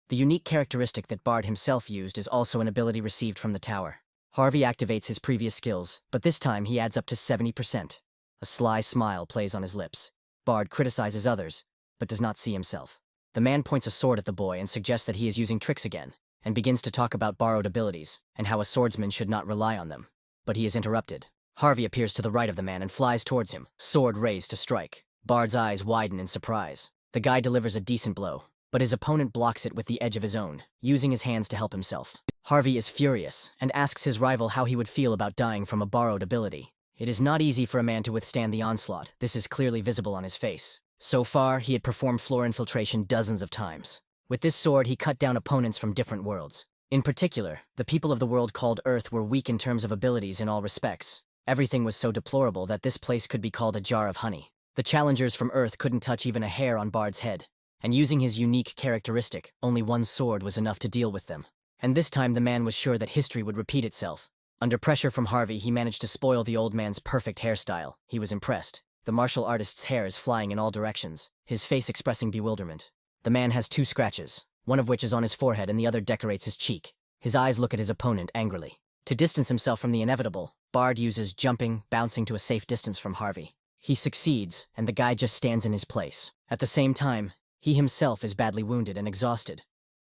The unique characteristic that Bard himself used is also an ability received from the tower. Harvey activates his previous skills, but this time he adds up to 70%. A sly smile plays on his lips. Bard criticizes others, but does not see himself. The man points a sword at the boy and suggests that he is using tricks again, and begins to talk about borrowed abilities, and how a swordsman should not rely on them. But he is interrupted. Harvey appears to the right of the man and flies towards him, sword raised to strike. Bard's eyes widen in surprise. The guy delivers a decent blow, but his opponent blocks it with the edge of his own, using his hands to help himself. Harvey is furious, and asks his rival how he would feel about dying from a borrowed ability. It is not easy for a man to withstand the onslaught. This is clearly visible on his face. So far, he had performed floor infiltration dozens of times. With this sword, he cut down opponents from different worlds. In particular, the people of the world called Earth were weak in terms of abilities in all respects. Everything was so deplorable that this place could be called a jar of honey. The challengers from Earth couldn't touch even a hair on Bard's head, and using his unique characteristic, only one sword was enough to deal with them. And this time the man was sure that history would repeat itself. Under pressure from Harvey, he managed to spoil the old man's perfect hairstyle. He was impressed. The martial artist's hair is flying in all directions, his face expressing bewilderment. The man has 2 scratches, one of which is on his forehead and the other decorates his cheek. His eyes look at his opponent angrily. To distance himself from the inevitable, Bard uses jumping, bouncing to a safe distance from Harvey. He succeeds, and the guy just stands in his place. At the same time, he himself is badly wounded and exhausted,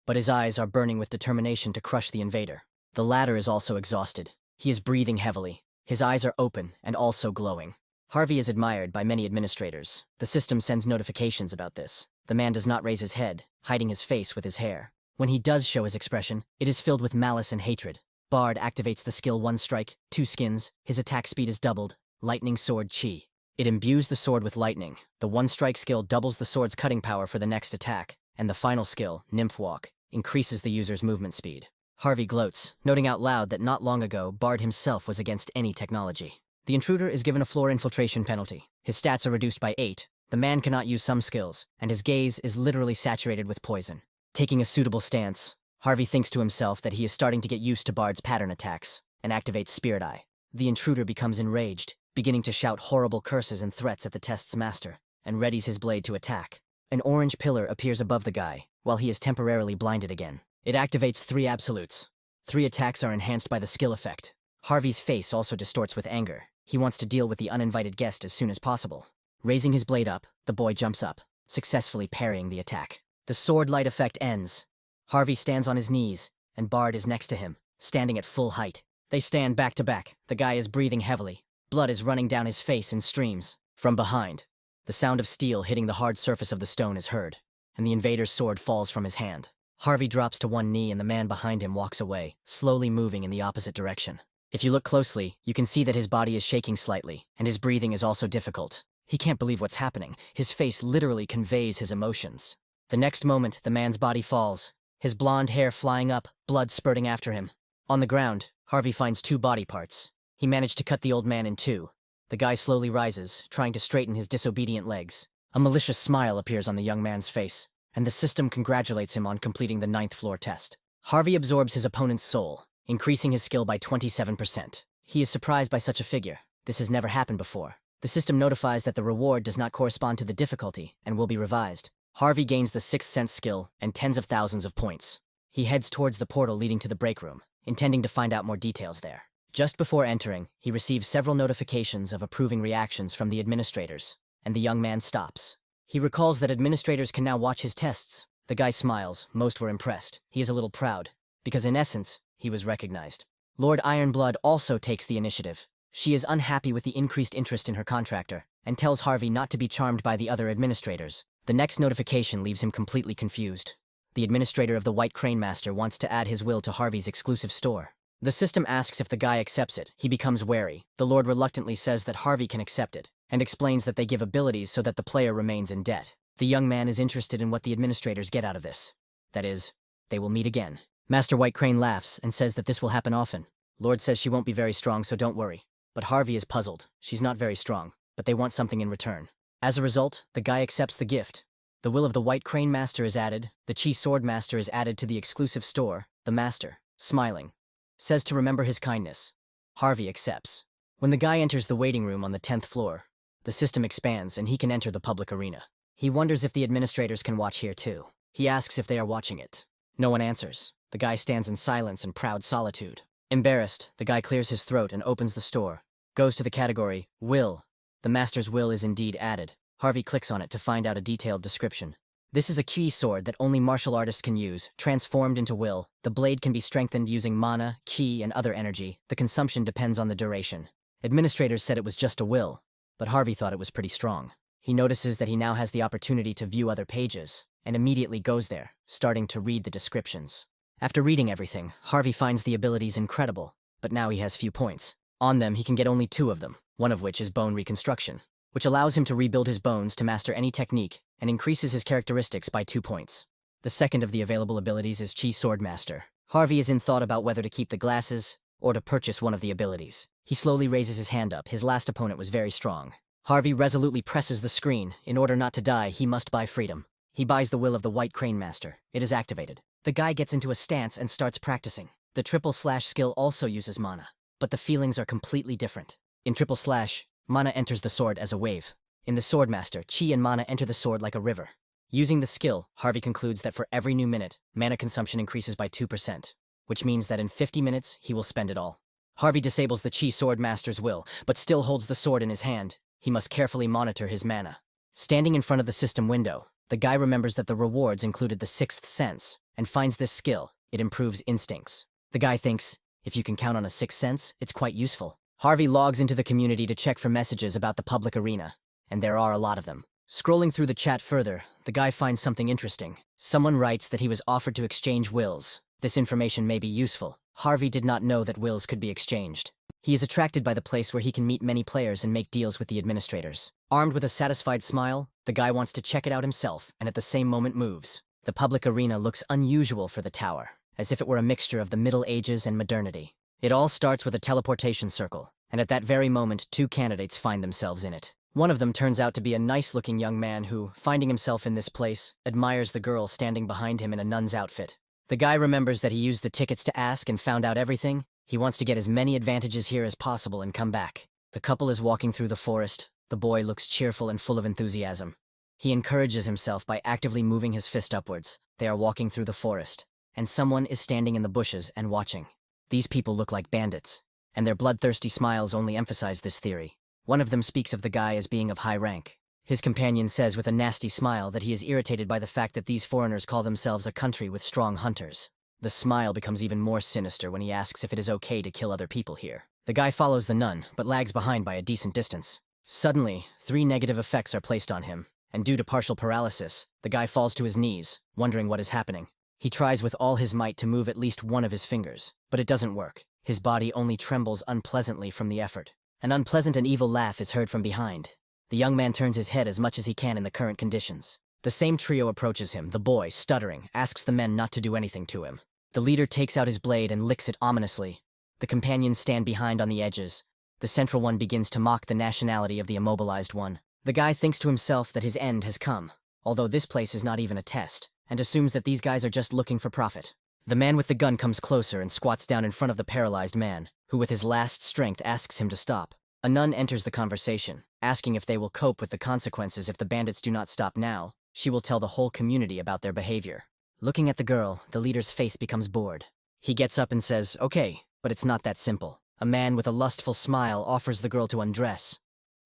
but his eyes are burning with determination to crush the invader. The latter is also exhausted. He is breathing heavily. His eyes are open and also glowing. Harvey is admired by many administrators. The system sends notifications about this. The man does not raise his head, hiding his face with his hair. When he does show his expression, it is filled with malice and hatred. Bard activates the skill 1 strike, 2 skins. His attack speed is doubled. Lightning Sword Chi. It imbues the sword with lightning. The 1 strike skill doubles the sword's cutting power for the next attack, and the final skill, Nymph Walk, increases the user's movement speed. Harvey gloats, noting out loud that not long ago, Bard himself was against any technology. The intruder is given a floor infiltration penalty. His stats are reduced by 8. The man cannot use some skills, and his gaze is literally saturated with poison. Taking a suitable stance, Harvey thinks to himself that he is starting to get used to Bard's pattern attacks, and activates Spirit Eye. The intruder becomes enraged, beginning to shout horrible curses and threats at the test's master, and readies his blade to attack. An orange pillar appears above the guy, while he is temporarily blinded again. It activates 3 absolutes. 3 attacks are enhanced by the skill effect. Harvey's face also distorts with anger. He wants to deal with the uninvited guest as soon as possible. Raising his blade up, the boy jumps up, successfully parrying the attack. The sword light effect ends. Harvey stands on his knees, and Bard is next to him, standing at full height. They stand back to back. The guy is breathing heavily. Blood is running down his face in streams. From behind, the sound of steel hitting the hard surface of the stone is heard, and the invader's sword falls from his hand. Harvey drops to one knee and the man behind him walks away, slowly moving in the opposite direction. If you look closely, you can see that his body is shaking slightly, and his breathing is also difficult. He can't believe what's happening. His face literally conveys his emotions. The next moment, the man's body falls, his blonde hair flying up, blood spurting after him. On the ground, Harvey finds 2 body parts. He managed to cut the old man in 2. The guy slowly rises, trying to straighten his disobedient legs. A malicious smile appears on the young man's face, and the system congratulates him on completing the 9th floor test. Harvey absorbs his opponent's soul, increasing his skill by 27%. He is surprised by such a figure. This has never happened before. The system notifies that the reward does not correspond to the difficulty and will be revised. Harvey gains the 6th sense skill and tens of thousands of points. He heads towards the portal leading to the break room. intending to find out more details there. Just before entering, he receives several notifications of approving reactions from the administrators, and the young man stops. He recalls that administrators can now watch his tests. The guy smiles. Most were impressed. He is a little proud, because in essence, he was recognized. Lord Ironblood also takes the initiative. She is unhappy with the increased interest in her contractor, and tells Harvey not to be charmed by the other administrators. The next notification leaves him completely confused. The administrator of the White Crane Master wants to add his will to Harvey's exclusive store. The system asks if the guy accepts it. He becomes wary. The Lord reluctantly says that Harvey can accept it, and explains that they give abilities so that the player remains in debt. The young man is interested in what the administrators get out of this. That is, they will meet again. Master White Crane laughs and says that this will happen often. Lord says she won't be very strong, so don't worry. But Harvey is puzzled. She's not very strong, but they want something in return. As a result, the guy accepts the gift. The will of the White Crane Master is added. The Chi Sword Master is added to the exclusive store. The Master, smiling, says to remember his kindness. Harvey accepts. When the guy enters the waiting room on the 10th floor, the system expands and he can enter the public arena. He wonders if the administrators can watch here too. He asks if they are watching it. No one answers. The guy stands in silence and proud solitude. Embarrassed, the guy clears his throat and opens the store. Goes to the category, Will. The Master's will is indeed added. Harvey clicks on it to find out a detailed description. This is a key sword that only martial artists can use, transformed into will. The blade can be strengthened using mana, ki, and other energy. The consumption depends on the duration. Administrators said it was just a will, but Harvey thought it was pretty strong. He notices that he now has the opportunity to view other pages, and immediately goes there, starting to read the descriptions. After reading everything, Harvey finds the abilities incredible, but now he has few points. On them, he can get only 2 of them, one of which is bone reconstruction, which allows him to rebuild his bones to master any technique and increases his characteristics by 2 points. The second of the available abilities is Chi Sword Master. Harvey is in thought about whether to keep the glasses or to purchase one of the abilities. He slowly raises his hand up. His last opponent was very strong. Harvey resolutely presses the screen. In order not to die, he must buy freedom. He buys the will of the White Crane Master. It is activated. The guy gets into a stance and starts practicing. The triple slash skill also uses mana, but the feelings are completely different. In triple slash, mana enters the sword as a wave. In the Sword Master, chi and mana enter the sword like a river. Using the skill, Harvey concludes that for every new minute, mana consumption increases by 2%, which means that in 50 minutes, he will spend it all. Harvey disables the Chi Sword Master's will, but still holds the sword in his hand. He must carefully monitor his mana. Standing in front of the system window, the guy remembers that the rewards included the 6th sense, and finds this skill. It improves instincts. The guy thinks, if you can count on a 6th sense, it's quite useful. Harvey logs into the community to check for messages about the public arena, and there are a lot of them. Scrolling through the chat further, the guy finds something interesting. Someone writes that he was offered to exchange wills. This information may be useful. Harvey did not know that wills could be exchanged. He is attracted by the place where he can meet many players and make deals with the administrators. Armed with a satisfied smile, the guy wants to check it out himself, and at the same moment moves. The public arena looks unusual for the tower, as if it were a mixture of the Middle Ages and modernity. It all starts with a teleportation circle, and at that very moment, 2 candidates find themselves in it. One of them turns out to be a nice-looking young man who, finding himself in this place, admires the girl standing behind him in a nun's outfit. The guy remembers that he used the tickets to ask and found out everything. He wants to get as many advantages here as possible and come back. The couple is walking through the forest. The boy looks cheerful and full of enthusiasm. He encourages himself by actively moving his fist upwards. They are walking through the forest, and someone is standing in the bushes and watching. These people look like bandits, and their bloodthirsty smiles only emphasize this theory. One of them speaks of the guy as being of high rank. His companion says with a nasty smile that he is irritated by the fact that these foreigners call themselves a country with strong hunters. The smile becomes even more sinister when he asks if it is okay to kill other people here. The guy follows the nun, but lags behind by a decent distance. Suddenly, 3 negative effects are placed on him, and due to partial paralysis, the guy falls to his knees, wondering what is happening. He tries with all his might to move at least one of his fingers, but it doesn't work. His body only trembles unpleasantly from the effort. An unpleasant and evil laugh is heard from behind. The young man turns his head as much as he can in the current conditions. The same trio approaches him. The boy, stuttering, asks the men not to do anything to him. The leader takes out his blade and licks it ominously. The companions stand behind on the edges. The central one begins to mock the nationality of the immobilized one. The guy thinks to himself that his end has come, although this place is not even a test, and assumes that these guys are just looking for profit. The man with the gun comes closer and squats down in front of the paralyzed man, who with his last strength asks him to stop. A nun enters the conversation, asking if they will cope with the consequences if the bandits do not stop now. She will tell the whole community about their behavior. Looking at the girl, the leader's face becomes bored. He gets up and says, okay, but it's not that simple. A man with a lustful smile offers the girl to undress.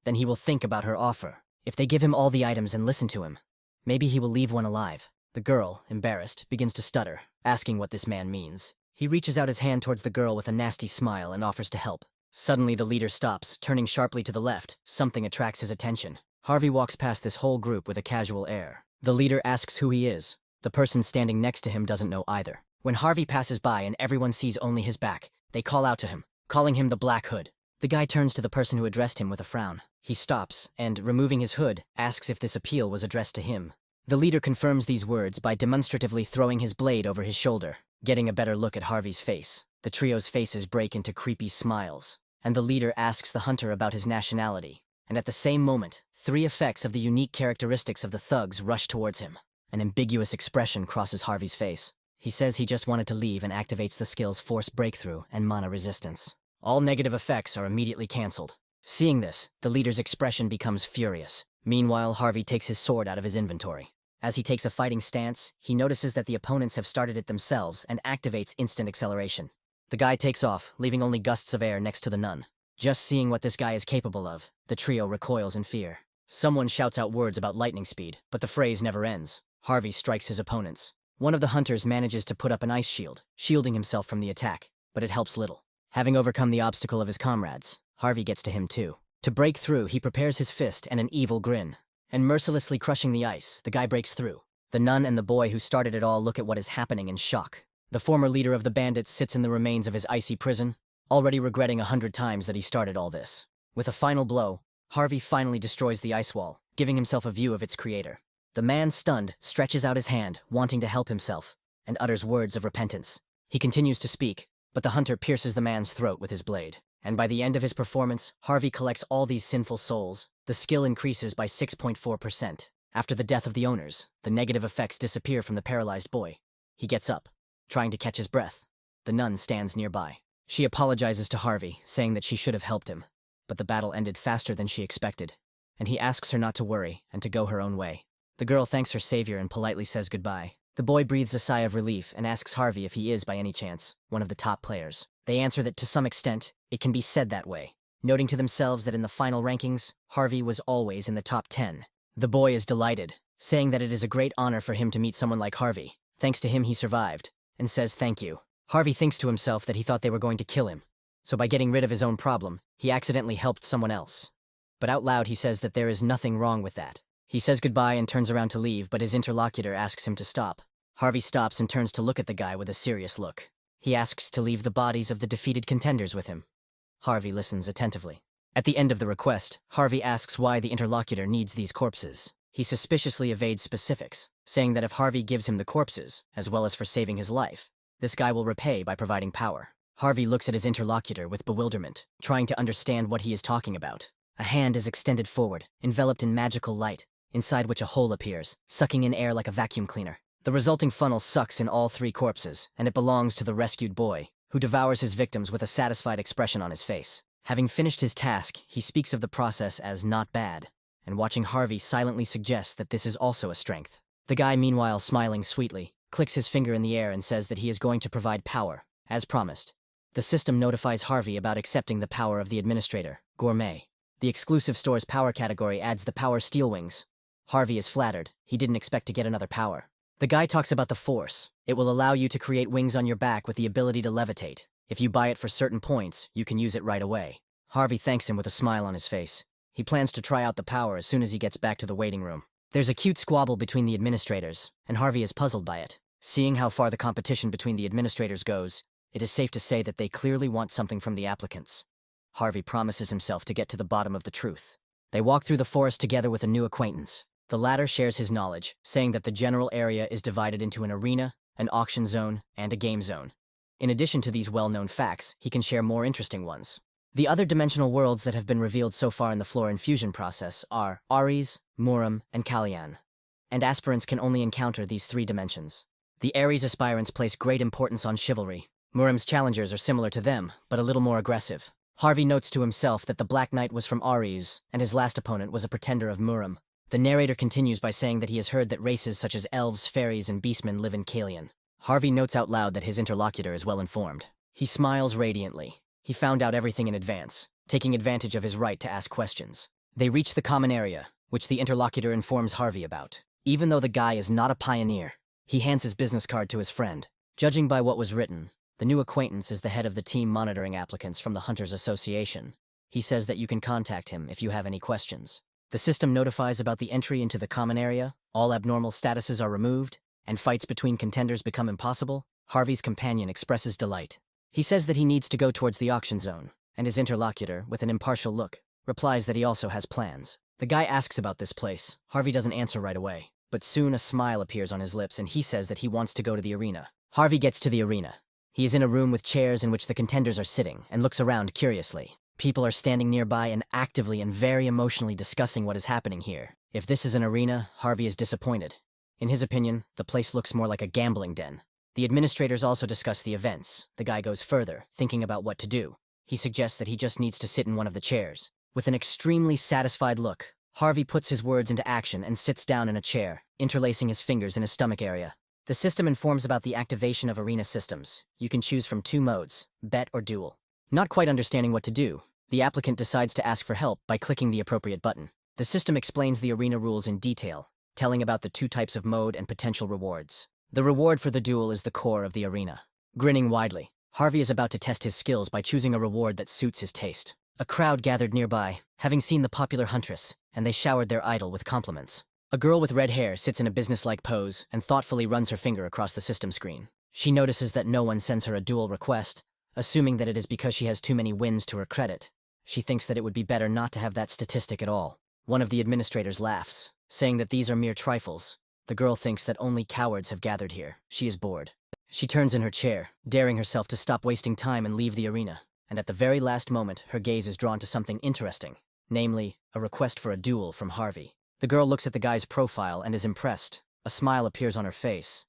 Then he will think about her offer. If they give him all the items and listen to him, maybe he will leave one alive. The girl, embarrassed, begins to stutter, asking what this man means. He reaches out his hand towards the girl with a nasty smile and offers to help. Suddenly the leader stops, turning sharply to the left. Something attracts his attention. Harvey walks past this whole group with a casual air. The leader asks who he is. The person standing next to him doesn't know either. When Harvey passes by and everyone sees only his back, they call out to him, calling him the Black Hood. The guy turns to the person who addressed him with a frown. He stops and, removing his hood, asks if this appeal was addressed to him. The leader confirms these words by demonstratively throwing his blade over his shoulder, getting a better look at Harvey's face. The trio's faces break into creepy smiles, and the leader asks the hunter about his nationality. And at the same moment, 3 effects of the unique characteristics of the thugs rush towards him. An ambiguous expression crosses Harvey's face. He says he just wanted to leave and activates the skills Force Breakthrough and Mana Resistance. All negative effects are immediately cancelled. Seeing this, the leader's expression becomes furious. Meanwhile, Harvey takes his sword out of his inventory. As he takes a fighting stance, he notices that the opponents have started it themselves and activates instant acceleration. The guy takes off, leaving only gusts of air next to the nun. Just seeing what this guy is capable of, the trio recoils in fear. Someone shouts out words about lightning speed, but the phrase never ends. Harvey strikes his opponents. One of the hunters manages to put up an ice shield, shielding himself from the attack, but it helps little. Having overcome the obstacle of his comrades, Harvey gets to him too. To break through, he prepares his fist and an evil grin. And mercilessly crushing the ice, the guy breaks through. The nun and the boy who started it all look at what is happening in shock. The former leader of the bandits sits in the remains of his icy prison, already regretting 100 times that he started all this. With a final blow, Harvey finally destroys the ice wall, giving himself a view of its creator. The man, stunned, stretches out his hand, wanting to help himself, and utters words of repentance. He continues to speak, but the hunter pierces the man's throat with his blade. And by the end of his performance, Harvey collects all these sinful souls. The skill increases by 6.4%. After the death of the owners, the negative effects disappear from the paralyzed boy. He gets up, trying to catch his breath. The nun stands nearby. She apologizes to Harvey, saying that she should have helped him. But the battle ended faster than she expected, and he asks her not to worry and to go her own way. The girl thanks her savior and politely says goodbye. The boy breathes a sigh of relief and asks Harvey if he is, by any chance, one of the top players. They answer that to some extent, it can be said that way, noting to themselves that in the final rankings, Harvey was always in the top 10. The boy is delighted, saying that it is a great honor for him to meet someone like Harvey. Thanks to him he survived, and says thank you. Harvey thinks to himself that he thought they were going to kill him, so by getting rid of his own problem, he accidentally helped someone else. But out loud he says that there is nothing wrong with that. He says goodbye and turns around to leave, but his interlocutor asks him to stop. Harvey stops and turns to look at the guy with a serious look. He asks to leave the bodies of the defeated contenders with him. Harvey listens attentively. At the end of the request, Harvey asks why the interlocutor needs these corpses. He suspiciously evades specifics, saying that if Harvey gives him the corpses, as well as for saving his life, this guy will repay by providing power. Harvey looks at his interlocutor with bewilderment, trying to understand what he is talking about. A hand is extended forward, enveloped in magical light, inside which a hole appears, sucking in air like a vacuum cleaner. The resulting funnel sucks in all 3 corpses, and it belongs to the rescued boy, who devours his victims with a satisfied expression on his face. Having finished his task, he speaks of the process as not bad, and watching Harvey silently suggests that this is also a strength. The guy, meanwhile, smiling sweetly, clicks his finger in the air and says that he is going to provide power, as promised. The system notifies Harvey about accepting the power of the administrator, Gourmet. The exclusive store's power category adds the power Steel Wings. Harvey is flattered. He didn't expect to get another power. The guy talks about the Force. It will allow you to create wings on your back with the ability to levitate. If you buy it for certain points, you can use it right away. Harvey thanks him with a smile on his face. He plans to try out the power as soon as he gets back to the waiting room. There's a cute squabble between the administrators, and Harvey is puzzled by it. Seeing how far the competition between the administrators goes, it is safe to say that they clearly want something from the applicants. Harvey promises himself to get to the bottom of the truth. They walk through the forest together with a new acquaintance. The latter shares his knowledge, saying that the general area is divided into an arena, an auction zone, and a game zone. In addition to these well-known facts, he can share more interesting ones. The other dimensional worlds that have been revealed so far in the floor infusion process are Ares, Muram, and Kalyan, and aspirants can only encounter these 3 dimensions. The Ares aspirants place great importance on chivalry. Muram's challengers are similar to them, but a little more aggressive. Harvey notes to himself that the Black Knight was from Ares, and his last opponent was a pretender of Muram. The narrator continues by saying that he has heard that races such as elves, fairies, and beastmen live in Kalyan. Harvey notes out loud that his interlocutor is well informed. He smiles radiantly. He found out everything in advance, taking advantage of his right to ask questions. They reach the common area, which the interlocutor informs Harvey about. Even though the guy is not a pioneer, he hands his business card to his friend. Judging by what was written, the new acquaintance is the head of the team monitoring applicants from the Hunters Association. He says that you can contact him if you have any questions. The system notifies about the entry into the common area, all abnormal statuses are removed, and fights between contenders become impossible. Harvey's companion expresses delight. He says that he needs to go towards the auction zone, and his interlocutor, with an impartial look, replies that he also has plans. The guy asks about this place. Harvey doesn't answer right away, but soon a smile appears on his lips and he says that he wants to go to the arena. Harvey gets to the arena. He is in a room with chairs in which the contenders are sitting and looks around curiously. People are standing nearby and actively and very emotionally discussing what is happening here. If this is an arena, Harvey is disappointed. In his opinion, the place looks more like a gambling den. The administrators also discuss the events. The guy goes further, thinking about what to do. He suggests that he just needs to sit in one of the chairs. With an extremely satisfied look, Harvey puts his words into action and sits down in a chair, interlacing his fingers in his stomach area. The system informs about the activation of arena systems. You can choose from 2 modes, bet or duel. Not quite understanding what to do, the applicant decides to ask for help by clicking the appropriate button. The system explains the arena rules in detail, telling about the 2 types of mode and potential rewards. The reward for the duel is the core of the arena. Grinning widely, Harvey is about to test his skills by choosing a reward that suits his taste. A crowd gathered nearby, having seen the popular huntress, and they showered their idol with compliments. A girl with red hair sits in a businesslike pose and thoughtfully runs her finger across the system screen. She notices that no one sends her a duel request, assuming that it is because she has too many wins to her credit. She thinks that it would be better not to have that statistic at all. One of the administrators laughs, saying that these are mere trifles. The girl thinks that only cowards have gathered here. She is bored. She turns in her chair, daring herself to stop wasting time and leave the arena. And at the very last moment, her gaze is drawn to something interesting, namely, a request for a duel from Harvey. The girl looks at the guy's profile and is impressed. A smile appears on her face.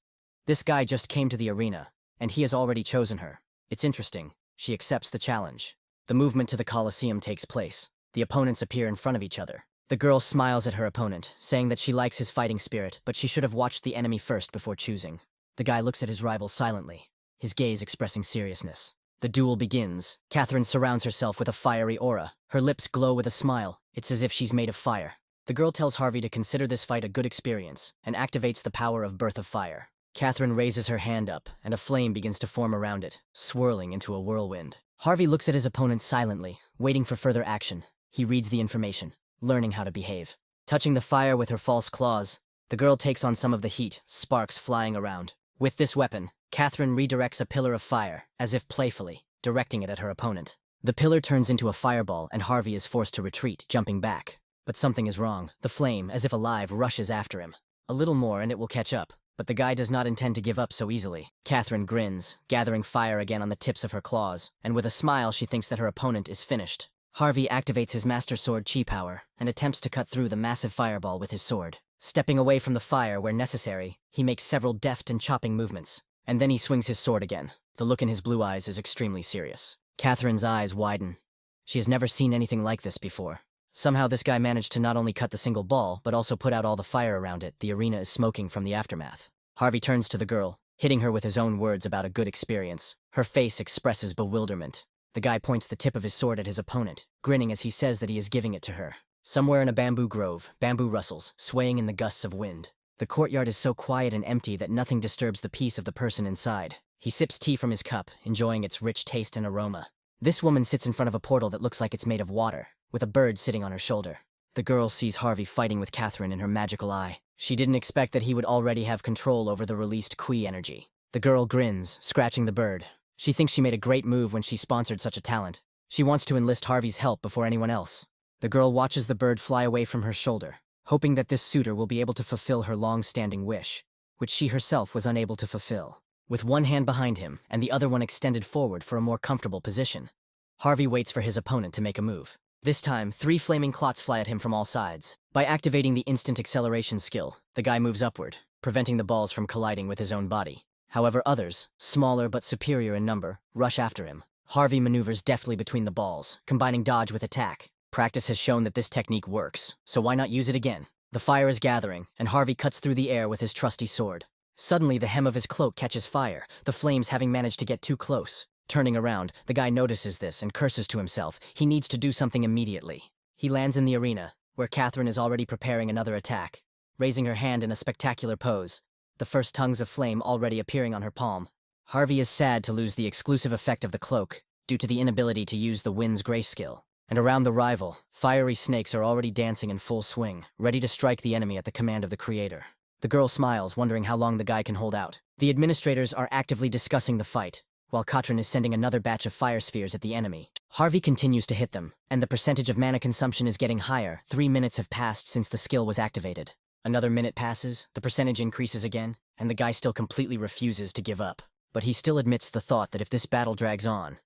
This guy just came to the arena, and he has already chosen her. It's interesting. She accepts the challenge. The movement to the Colosseum takes place. The opponents appear in front of each other. The girl smiles at her opponent, saying that she likes his fighting spirit, but she should have watched the enemy first before choosing. The guy looks at his rival silently, his gaze expressing seriousness. The duel begins. Catherine surrounds herself with a fiery aura. Her lips glow with a smile. It's as if she's made of fire. The girl tells Harvey to consider this fight a good experience and activates the power of Birth of Fire. Catherine raises her hand up, and a flame begins to form around it, swirling into a whirlwind. Harvey looks at his opponent silently, waiting for further action. He reads the information, learning how to behave. Touching the fire with her false claws, the girl takes on some of the heat, sparks flying around. With this weapon, Catherine redirects a pillar of fire, as if playfully, directing it at her opponent. The pillar turns into a fireball, and Harvey is forced to retreat, jumping back. But something is wrong. The flame, as if alive, rushes after him. A little more and it will catch up, but the guy does not intend to give up so easily. Catherine grins, gathering fire again on the tips of her claws, and with a smile she thinks that her opponent is finished. Harvey activates his Master Sword Chi power and attempts to cut through the massive fireball with his sword. Stepping away from the fire where necessary, he makes several deft and chopping movements, and then he swings his sword again. The look in his blue eyes is extremely serious. Catherine's eyes widen. She has never seen anything like this before. Somehow this guy managed to not only cut the single ball, but also put out all the fire around it. The arena is smoking from the aftermath. Harvey turns to the girl, hitting her with his own words about a good experience. Her face expresses bewilderment. The guy points the tip of his sword at his opponent, grinning as he says that he is giving it to her. Somewhere in a bamboo grove, bamboo rustles, swaying in the gusts of wind. The courtyard is so quiet and empty that nothing disturbs the peace of the person inside. He sips tea from his cup, enjoying its rich taste and aroma. This woman sits in front of a portal that looks like it's made of water, with a bird sitting on her shoulder. The girl sees Harvey fighting with Catherine in her magical eye. She didn't expect that he would already have control over the released Qui energy. The girl grins, scratching the bird. She thinks she made a great move when she sponsored such a talent. She wants to enlist Harvey's help before anyone else. The girl watches the bird fly away from her shoulder, hoping that this suitor will be able to fulfill her long-standing wish, which she herself was unable to fulfill. With one hand behind him and the other one extended forward for a more comfortable position, Harvey waits for his opponent to make a move. This time, 3 flaming clots fly at him from all sides. By activating the instant acceleration skill, the guy moves upward, preventing the balls from colliding with his own body. However, others, smaller but superior in number, rush after him. Harvey maneuvers deftly between the balls, combining dodge with attack. Practice has shown that this technique works, so why not use it again? The fire is gathering, and Harvey cuts through the air with his trusty sword. Suddenly, the hem of his cloak catches fire, the flames having managed to get too close. Turning around, the guy notices this and curses to himself. He needs to do something immediately. He lands in the arena, where Catherine is already preparing another attack. Raising her hand in a spectacular pose, the first tongues of flame already appearing on her palm. Harvey is sad to lose the exclusive effect of the cloak, due to the inability to use the wind's grace skill. And around the rival, fiery snakes are already dancing in full swing, ready to strike the enemy at the command of the creator. The girl smiles, wondering how long the guy can hold out. The administrators are actively discussing the fight, while Katrin is sending another batch of fire spheres at the enemy. Harvey continues to hit them, and the percentage of mana consumption is getting higher. 3 minutes have passed since the skill was activated. Another minute passes, the percentage increases again, and the guy still completely refuses to give up. But he still admits the thought that if this battle drags on,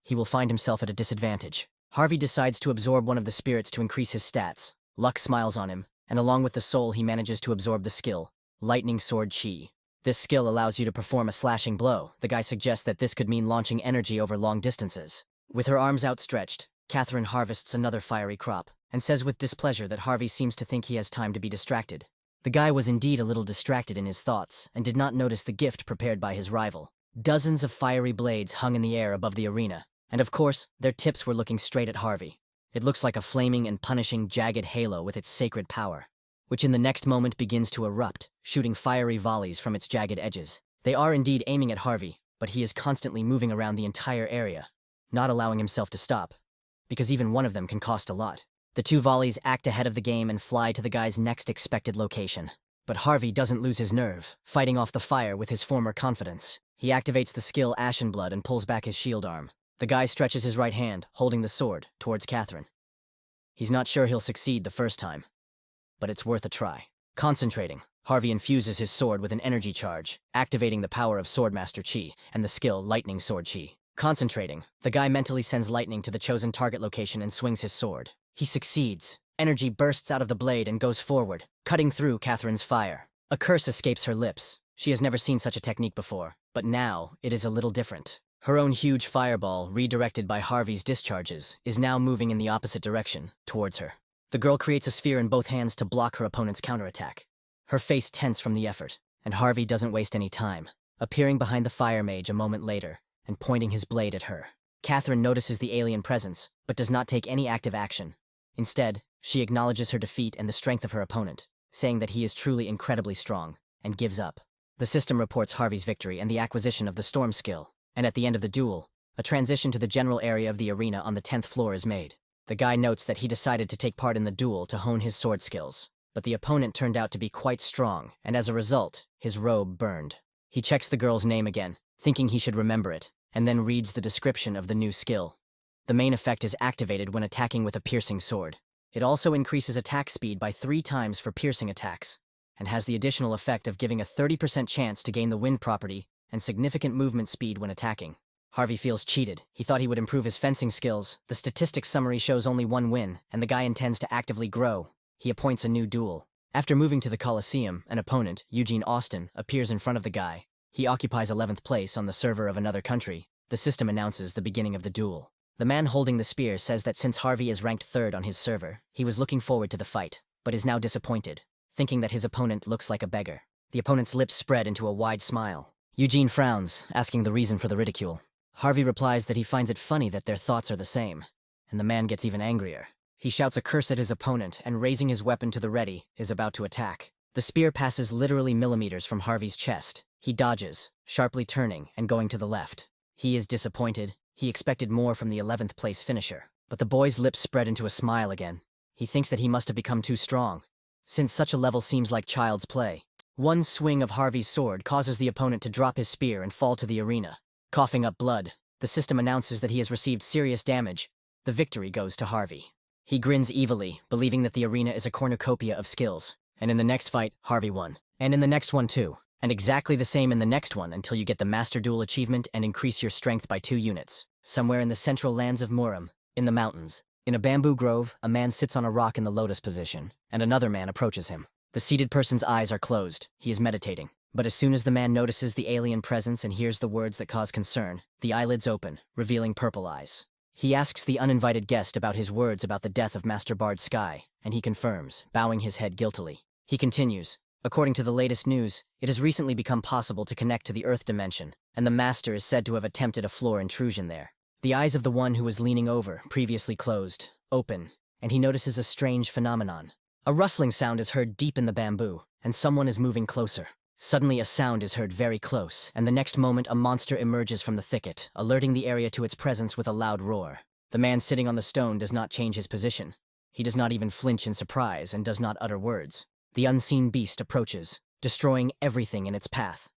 he will find himself at a disadvantage. Harvey decides to absorb one of the spirits to increase his stats. Luck smiles on him, and along with the soul he manages to absorb the skill, Lightning Sword Chi. This skill allows you to perform a slashing blow. The guy suggests that this could mean launching energy over long distances. With her arms outstretched, Catherine harvests another fiery crop, and says with displeasure that Harvey seems to think he has time to be distracted. The guy was indeed a little distracted in his thoughts, and did not notice the gift prepared by his rival. Dozens of fiery blades hung in the air above the arena, and of course, their tips were looking straight at Harvey. It looks like a flaming and punishing jagged halo with its sacred power, which in the next moment begins to erupt, shooting fiery volleys from its jagged edges. They are indeed aiming at Harvey, but he is constantly moving around the entire area, not allowing himself to stop, because even one of them can cost a lot. The 2 volleys act ahead of the game and fly to the guy's next expected location. But Harvey doesn't lose his nerve, fighting off the fire with his former confidence. He activates the skill Ashen Blood and pulls back his shield arm. The guy stretches his right hand, holding the sword, towards Catherine. He's not sure he'll succeed the first time, but it's worth a try. Concentrating, Harvey infuses his sword with an energy charge, activating the power of Swordmaster Chi and the skill Lightning Sword Chi. Concentrating, the guy mentally sends lightning to the chosen target location and swings his sword. He succeeds. Energy bursts out of the blade and goes forward, cutting through Catherine's fire. A curse escapes her lips. She has never seen such a technique before, but now it is a little different. Her own huge fireball, redirected by Harvey's discharges, is now moving in the opposite direction, towards her. The girl creates a sphere in both hands to block her opponent's counterattack. Her face tense from the effort, and Harvey doesn't waste any time, appearing behind the fire mage a moment later and pointing his blade at her. Catherine notices the alien presence, but does not take any active action. Instead, she acknowledges her defeat and the strength of her opponent, saying that he is truly incredibly strong, and gives up. The system reports Harvey's victory and the acquisition of the storm skill, and at the end of the duel, a transition to the general area of the arena on the 10th floor is made. The guy notes that he decided to take part in the duel to hone his sword skills, but the opponent turned out to be quite strong, and as a result, his robe burned. He checks the girl's name again, thinking he should remember it, and then reads the description of the new skill. The main effect is activated when attacking with a piercing sword. It also increases attack speed by 3 times for piercing attacks, and has the additional effect of giving a 30% chance to gain the wind property and significant movement speed when attacking. Harvey feels cheated. He thought he would improve his fencing skills. The statistics summary shows only 1 win, and the guy intends to actively grow. He appoints a new duel. After moving to the Coliseum, an opponent, Eugene Austin, appears in front of the guy. He occupies 11th place on the server of another country. The system announces the beginning of the duel. The man holding the spear says that since Harvey is ranked 3rd on his server, he was looking forward to the fight, but is now disappointed, thinking that his opponent looks like a beggar. The opponent's lips spread into a wide smile. Eugene frowns, asking the reason for the ridicule. Harvey replies that he finds it funny that their thoughts are the same, and the man gets even angrier. He shouts a curse at his opponent and, raising his weapon to the ready, is about to attack. The spear passes literally millimeters from Harvey's chest. He dodges, sharply turning and going to the left. He is disappointed. He expected more from the 11th place finisher, but the boy's lips spread into a smile again. He thinks that he must have become too strong, since such a level seems like child's play. One swing of Harvey's sword causes the opponent to drop his spear and fall to the arena. Coughing up blood, the system announces that he has received serious damage. The victory goes to Harvey. He grins evilly, believing that the arena is a cornucopia of skills. And in the next fight, Harvey won. And in the next one too. And exactly the same in the next one until you get the Master Duel achievement and increase your strength by 2 units. Somewhere in the central lands of Muram, in the mountains. In a bamboo grove, a man sits on a rock in the lotus position, and another man approaches him. The seated person's eyes are closed. He is meditating. But as soon as the man notices the alien presence and hears the words that cause concern, the eyelids open, revealing purple eyes. He asks the uninvited guest about his words about the death of Master Bard Sky, and he confirms, bowing his head guiltily. He continues, According to the latest news, it has recently become possible to connect to the Earth dimension, and the Master is said to have attempted a floor intrusion there. The eyes of the one who was leaning over, previously closed, open, and he notices a strange phenomenon. A rustling sound is heard deep in the bamboo, and someone is moving closer. Suddenly a sound is heard very close, and the next moment a monster emerges from the thicket, alerting the area to its presence with a loud roar. The man sitting on the stone does not change his position. He does not even flinch in surprise and does not utter words. The unseen beast approaches, destroying everything in its path.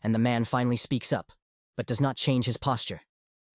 And the man finally speaks up, but does not change his posture,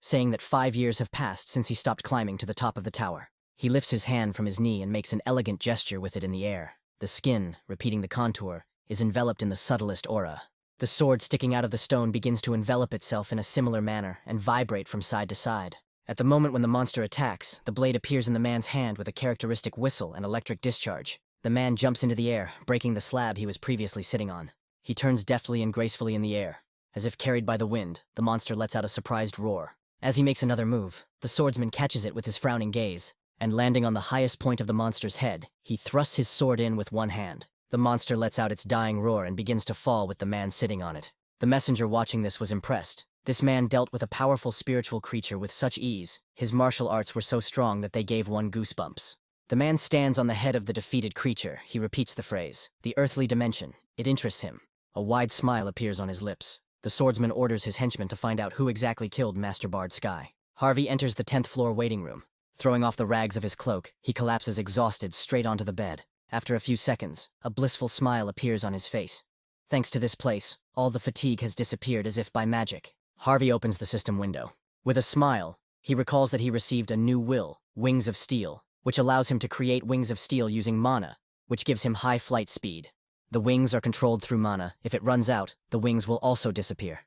saying that 5 years have passed since he stopped climbing to the top of the tower. He lifts his hand from his knee and makes an elegant gesture with it in the air. The skin, repeating the contour, is enveloped in the subtlest aura. The sword sticking out of the stone begins to envelop itself in a similar manner and vibrate from side to side. At the moment when the monster attacks, the blade appears in the man's hand with a characteristic whistle and electric discharge. The man jumps into the air, breaking the slab he was previously sitting on. He turns deftly and gracefully in the air. As if carried by the wind, the monster lets out a surprised roar. As he makes another move, the swordsman catches it with his frowning gaze, and landing on the highest point of the monster's head, he thrusts his sword in with one hand. The monster lets out its dying roar and begins to fall with the man sitting on it. The messenger watching this was impressed. This man dealt with a powerful spiritual creature with such ease. His martial arts were so strong that they gave one goosebumps. The man stands on the head of the defeated creature. He repeats the phrase, "The earthly dimension." It interests him. A wide smile appears on his lips. The swordsman orders his henchmen to find out who exactly killed Master Bard Sky. Harvey enters the 10th floor waiting room. Throwing off the rags of his cloak, he collapses exhausted straight onto the bed. After a few seconds, a blissful smile appears on his face. Thanks to this place, all the fatigue has disappeared as if by magic. Harvey opens the system window. With a smile, he recalls that he received a new will, Wings of Steel, which allows him to create wings of steel using mana, which gives him high flight speed. The wings are controlled through mana. If it runs out, the wings will also disappear.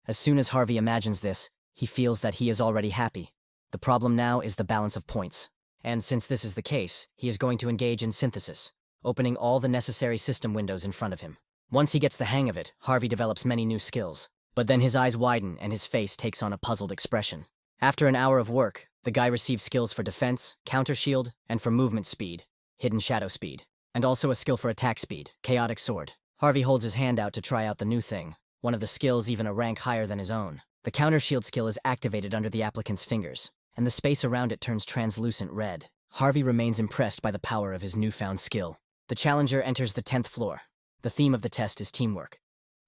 As soon as Harvey imagines this, he feels that he is already happy. The problem now is the balance of points. And since this is the case, he is going to engage in synthesis, opening all the necessary system windows in front of him. Once he gets the hang of it, Harvey develops many new skills. But then his eyes widen and his face takes on a puzzled expression. After an hour of work, the guy receives skills for defense, counter shield, and for movement speed, hidden shadow speed, and also a skill for attack speed, chaotic sword. Harvey holds his hand out to try out the new thing, one of the skills even a rank higher than his own. The counter shield skill is activated under the applicant's fingers, and the space around it turns translucent red. Harvey remains impressed by the power of his newfound skill. The challenger enters the 10th floor. The theme of the test is teamwork.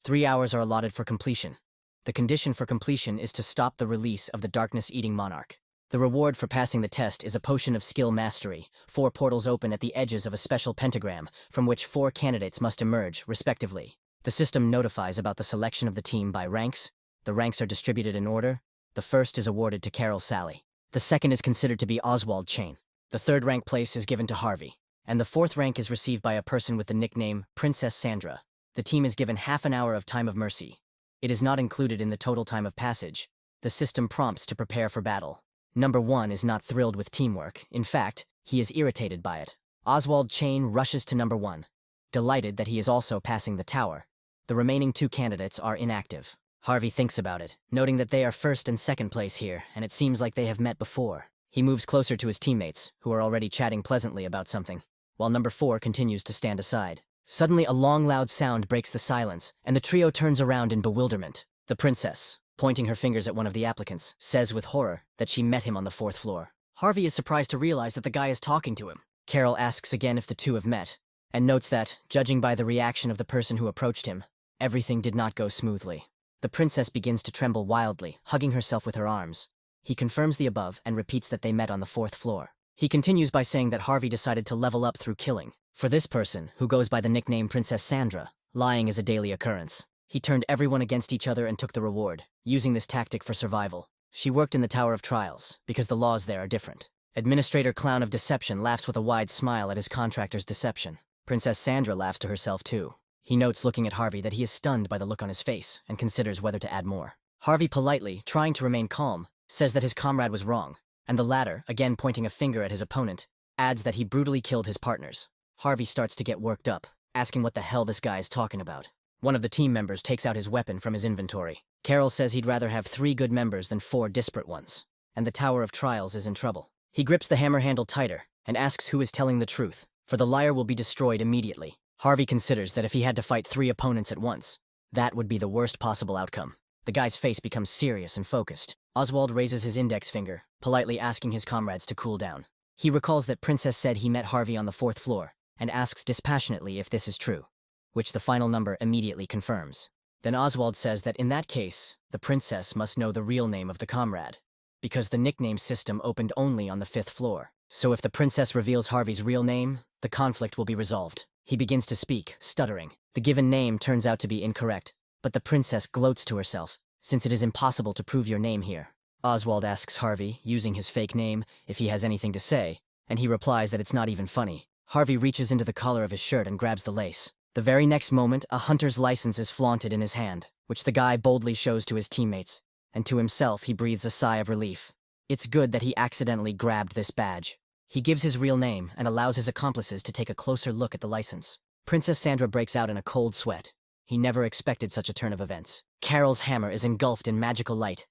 3 hours are allotted for completion. The condition for completion is to stop the release of the darkness-eating monarch. The reward for passing the test is a potion of skill mastery. 4 portals open at the edges of a special pentagram, from which 4 candidates must emerge, respectively. The system notifies about the selection of the team by ranks. The ranks are distributed in order. The first is awarded to Carol Sally. The second is considered to be Oswald Chain. The third rank place is given to Harvey. And the fourth rank is received by a person with the nickname Princess Sandra. The team is given half an hour of time of mercy. It is not included in the total time of passage. The system prompts to prepare for battle. Number 1 is not thrilled with teamwork. In fact, he is irritated by it. Oswald Chain rushes to number 1, delighted that he is also passing the tower. The remaining 2 candidates are inactive. Harvey thinks about it, noting that they are first and second place here, and it seems like they have met before. He moves closer to his teammates, who are already chatting pleasantly about something, while number 4 continues to stand aside. Suddenly, a long, loud sound breaks the silence, and the trio turns around in bewilderment. The princess, pointing her fingers at one of the applicants, says with horror that she met him on the 4th floor. Harvey is surprised to realize that the guy is talking to him. Carol asks again if the two have met, and notes that, judging by the reaction of the person who approached him, everything did not go smoothly. The princess begins to tremble wildly, hugging herself with her arms. He confirms the above and repeats that they met on the 4th floor. He continues by saying that Harvey decided to level up through killing. For this person, who goes by the nickname Princess Sandra, lying is a daily occurrence. He turned everyone against each other and took the reward, using this tactic for survival. She worked in the Tower of Trials, because the laws there are different. Administrator Clown of Deception laughs with a wide smile at his contractor's deception. Princess Sandra laughs to herself too. He notes looking at Harvey that he is stunned by the look on his face, and considers whether to add more. Harvey politely, trying to remain calm, says that his comrade was wrong, and the latter, again pointing a finger at his opponent, adds that he brutally killed his partners. Harvey starts to get worked up, asking what the hell this guy is talking about. One of the team members takes out his weapon from his inventory. Carol says he'd rather have 3 good members than 4 disparate ones, and the Tower of Trials is in trouble. He grips the hammer handle tighter, and asks who is telling the truth, for the liar will be destroyed immediately. Harvey considers that if he had to fight 3 opponents at once, that would be the worst possible outcome. The guy's face becomes serious and focused. Oswald raises his index finger, politely asking his comrades to cool down. He recalls that Princess said he met Harvey on the 4th floor, and asks dispassionately if this is true, which the final number immediately confirms. Then Oswald says that in that case, the princess must know the real name of the comrade, because the nickname system opened only on the 5th floor. So if the princess reveals Harvey's real name, the conflict will be resolved. He begins to speak, stuttering. The given name turns out to be incorrect, but the princess gloats to herself, since it is impossible to prove your name here. Oswald asks Harvey, using his fake name, if he has anything to say, and he replies that it's not even funny. Harvey reaches into the collar of his shirt and grabs the lace. The very next moment, a hunter's license is flaunted in his hand, which the guy boldly shows to his teammates, and to himself he breathes a sigh of relief. It's good that he accidentally grabbed this badge. He gives his real name and allows his accomplices to take a closer look at the license. Princess Sandra breaks out in a cold sweat. He never expected such a turn of events. Carol's hammer is engulfed in magical light,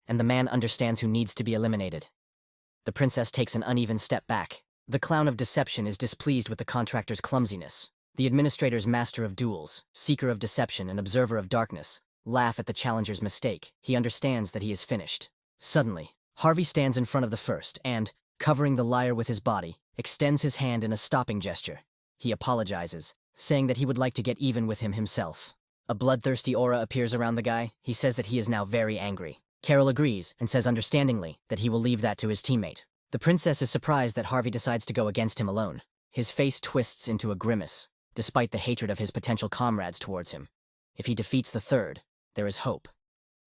and the man understands who needs to be eliminated. The princess takes an uneven step back. The clown of deception is displeased with the contractor's clumsiness. The administrator's master of duels, seeker of deception and observer of darkness, laugh at the challenger's mistake. He understands that he is finished. Suddenly, Harvey stands in front of the first and, covering the liar with his body, extends his hand in a stopping gesture. He apologizes, saying that he would like to get even with him himself. A bloodthirsty aura appears around the guy. He says that he is now very angry. Carol agrees and says understandingly that he will leave that to his teammate. The princess is surprised that Harvey decides to go against him alone. His face twists into a grimace, despite the hatred of his potential comrades towards him. If he defeats the third, there is hope,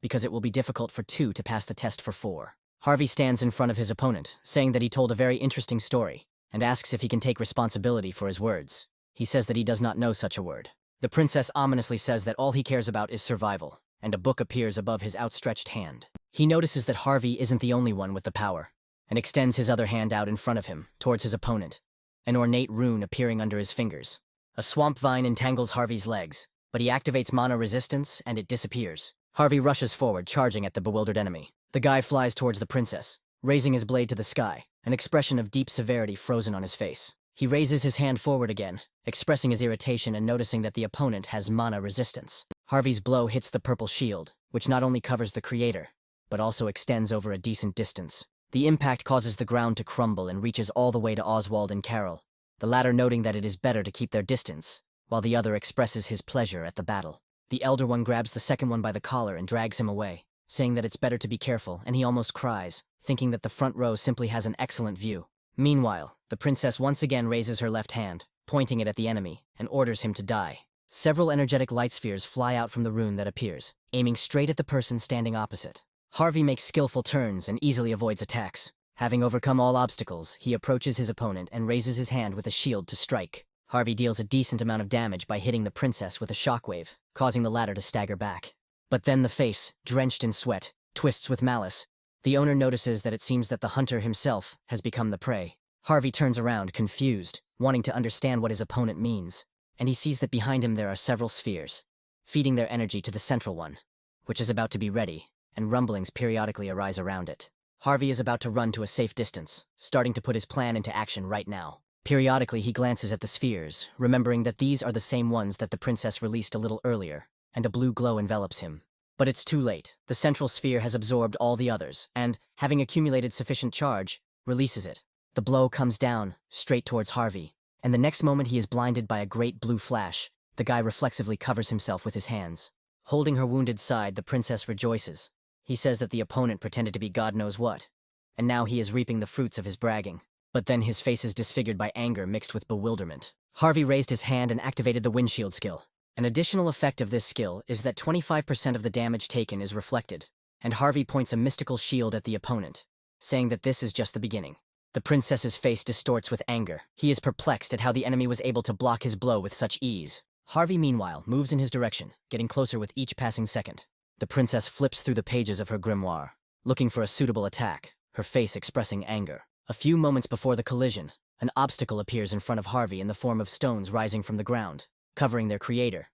because it will be difficult for 2 to pass the test for 4. Harvey stands in front of his opponent, saying that he told a very interesting story, and asks if he can take responsibility for his words. He says that he does not know such a word. The princess ominously says that all he cares about is survival, and a book appears above his outstretched hand. He notices that Harvey isn't the only one with the power, and extends his other hand out in front of him, towards his opponent, an ornate rune appearing under his fingers. A swamp vine entangles Harvey's legs, but he activates mana resistance, and it disappears. Harvey rushes forward, charging at the bewildered enemy. The guy flies towards the princess, raising his blade to the sky, an expression of deep severity frozen on his face. He raises his hand forward again, expressing his irritation and noticing that the opponent has mana resistance. Harvey's blow hits the purple shield, which not only covers the creator, but also extends over a decent distance. The impact causes the ground to crumble and reaches all the way to Oswald and Carol, the latter noting that it is better to keep their distance, while the other expresses his pleasure at the battle. The elder one grabs the second one by the collar and drags him away, saying that it's better to be careful, and he almost cries, thinking that the front row simply has an excellent view. Meanwhile, the princess once again raises her left hand, pointing it at the enemy, and orders him to die. Several energetic light spheres fly out from the rune that appears, aiming straight at the person standing opposite. Harvey makes skillful turns and easily avoids attacks. Having overcome all obstacles, he approaches his opponent and raises his hand with a shield to strike. Harvey deals a decent amount of damage by hitting the princess with a shockwave, causing the latter to stagger back. But then the face, drenched in sweat, twists with malice. The owner notices that it seems that the hunter himself has become the prey. Harvey turns around, confused, wanting to understand what his opponent means, and he sees that behind him there are several spheres, feeding their energy to the central one, which is about to be ready, and rumblings periodically arise around it. Harvey is about to run to a safe distance, starting to put his plan into action right now. Periodically he glances at the spheres, remembering that these are the same ones that the princess released a little earlier, and a blue glow envelops him. But it's too late. The central sphere has absorbed all the others, and, having accumulated sufficient charge, releases it. The blow comes down, straight towards Harvey, and the next moment he is blinded by a great blue flash. The guy reflexively covers himself with his hands. Holding her wounded side, the princess rejoices. He says that the opponent pretended to be God knows what, and now he is reaping the fruits of his bragging. But then his face is disfigured by anger mixed with bewilderment. Harvey raised his hand and activated the windshield skill. An additional effect of this skill is that 25% of the damage taken is reflected, and Harvey points a mystical shield at the opponent, saying that this is just the beginning. The princess's face distorts with anger. He is perplexed at how the enemy was able to block his blow with such ease. Harvey, meanwhile, moves in his direction, getting closer with each passing second. The princess flips through the pages of her grimoire, looking for a suitable attack, her face expressing anger. A few moments before the collision, an obstacle appears in front of Harvey in the form of stones rising from the ground, covering their creator.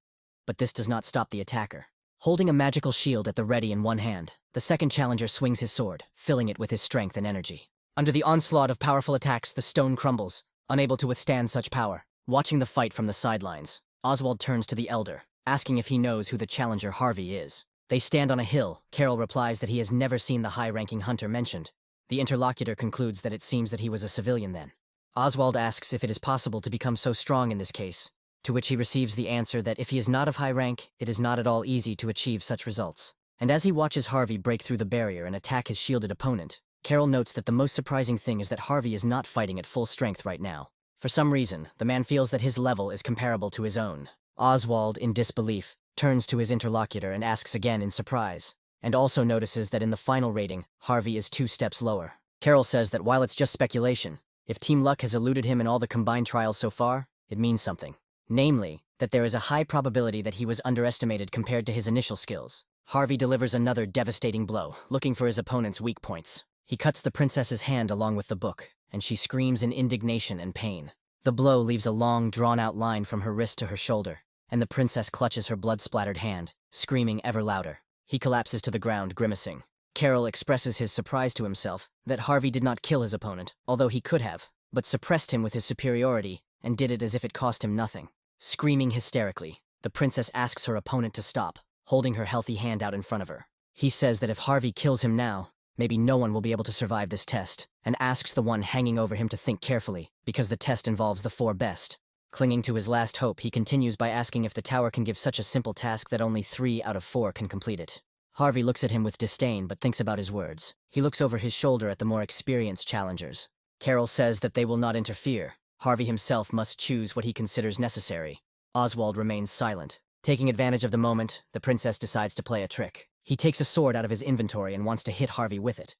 But this does not stop the attacker. Holding a magical shield at the ready in one hand, the second challenger swings his sword, filling it with his strength and energy. Under the onslaught of powerful attacks, the stone crumbles, unable to withstand such power. Watching the fight from the sidelines, Oswald turns to the elder, asking if he knows who the challenger Harvey is. They stand on a hill. Carol replies that he has never seen the high-ranking hunter mentioned. The interlocutor concludes that it seems that he was a civilian then. Oswald asks if it is possible to become so strong in this case, to which he receives the answer that if he is not of high rank, it is not at all easy to achieve such results. And as he watches Harvey break through the barrier and attack his shielded opponent, Carol notes that the most surprising thing is that Harvey is not fighting at full strength right now. For some reason, the man feels that his level is comparable to his own. Oswald, in disbelief, turns to his interlocutor and asks again in surprise, and also notices that in the final rating, Harvey is 2 steps lower. Carol says that while it's just speculation, if Team Luck has eluded him in all the combined trials so far, it means something. Namely, that there is a high probability that he was underestimated compared to his initial skills. Harvey delivers another devastating blow, looking for his opponent's weak points. He cuts the princess's hand along with the book, and she screams in indignation and pain. The blow leaves a long, drawn-out line from her wrist to her shoulder, and the princess clutches her blood-splattered hand, screaming ever louder. He collapses to the ground, grimacing. Carol expresses his surprise to himself that Harvey did not kill his opponent, although he could have, but suppressed him with his superiority and did it as if it cost him nothing. Screaming hysterically, the princess asks her opponent to stop, holding her healthy hand out in front of her. He says that if Harvey kills him now, maybe no one will be able to survive this test, and asks the one hanging over him to think carefully, because the test involves the 4 best. Clinging to his last hope, he continues by asking if the tower can give such a simple task that only 3 out of 4 can complete it. Harvey looks at him with disdain but thinks about his words. He looks over his shoulder at the more experienced challengers. Carol says that they will not interfere. Harvey himself must choose what he considers necessary. Oswald remains silent. Taking advantage of the moment, the princess decides to play a trick. He takes a sword out of his inventory and wants to hit Harvey with it,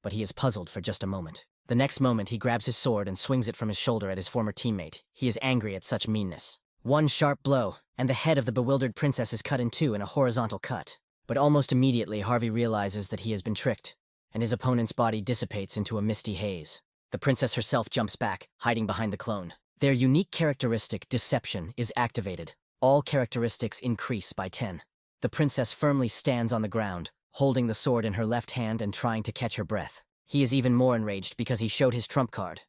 but he is puzzled for just a moment. The next moment, he grabs his sword and swings it from his shoulder at his former teammate. He is angry at such meanness. One sharp blow, and the head of the bewildered princess is cut in 2 in a horizontal cut. But almost immediately, Harvey realizes that he has been tricked, and his opponent's body dissipates into a misty haze. The princess herself jumps back, hiding behind the clone. Their unique characteristic, deception, is activated. All characteristics increase by 10. The princess firmly stands on the ground, holding the sword in her left hand and trying to catch her breath. He is even more enraged because he showed his trump card.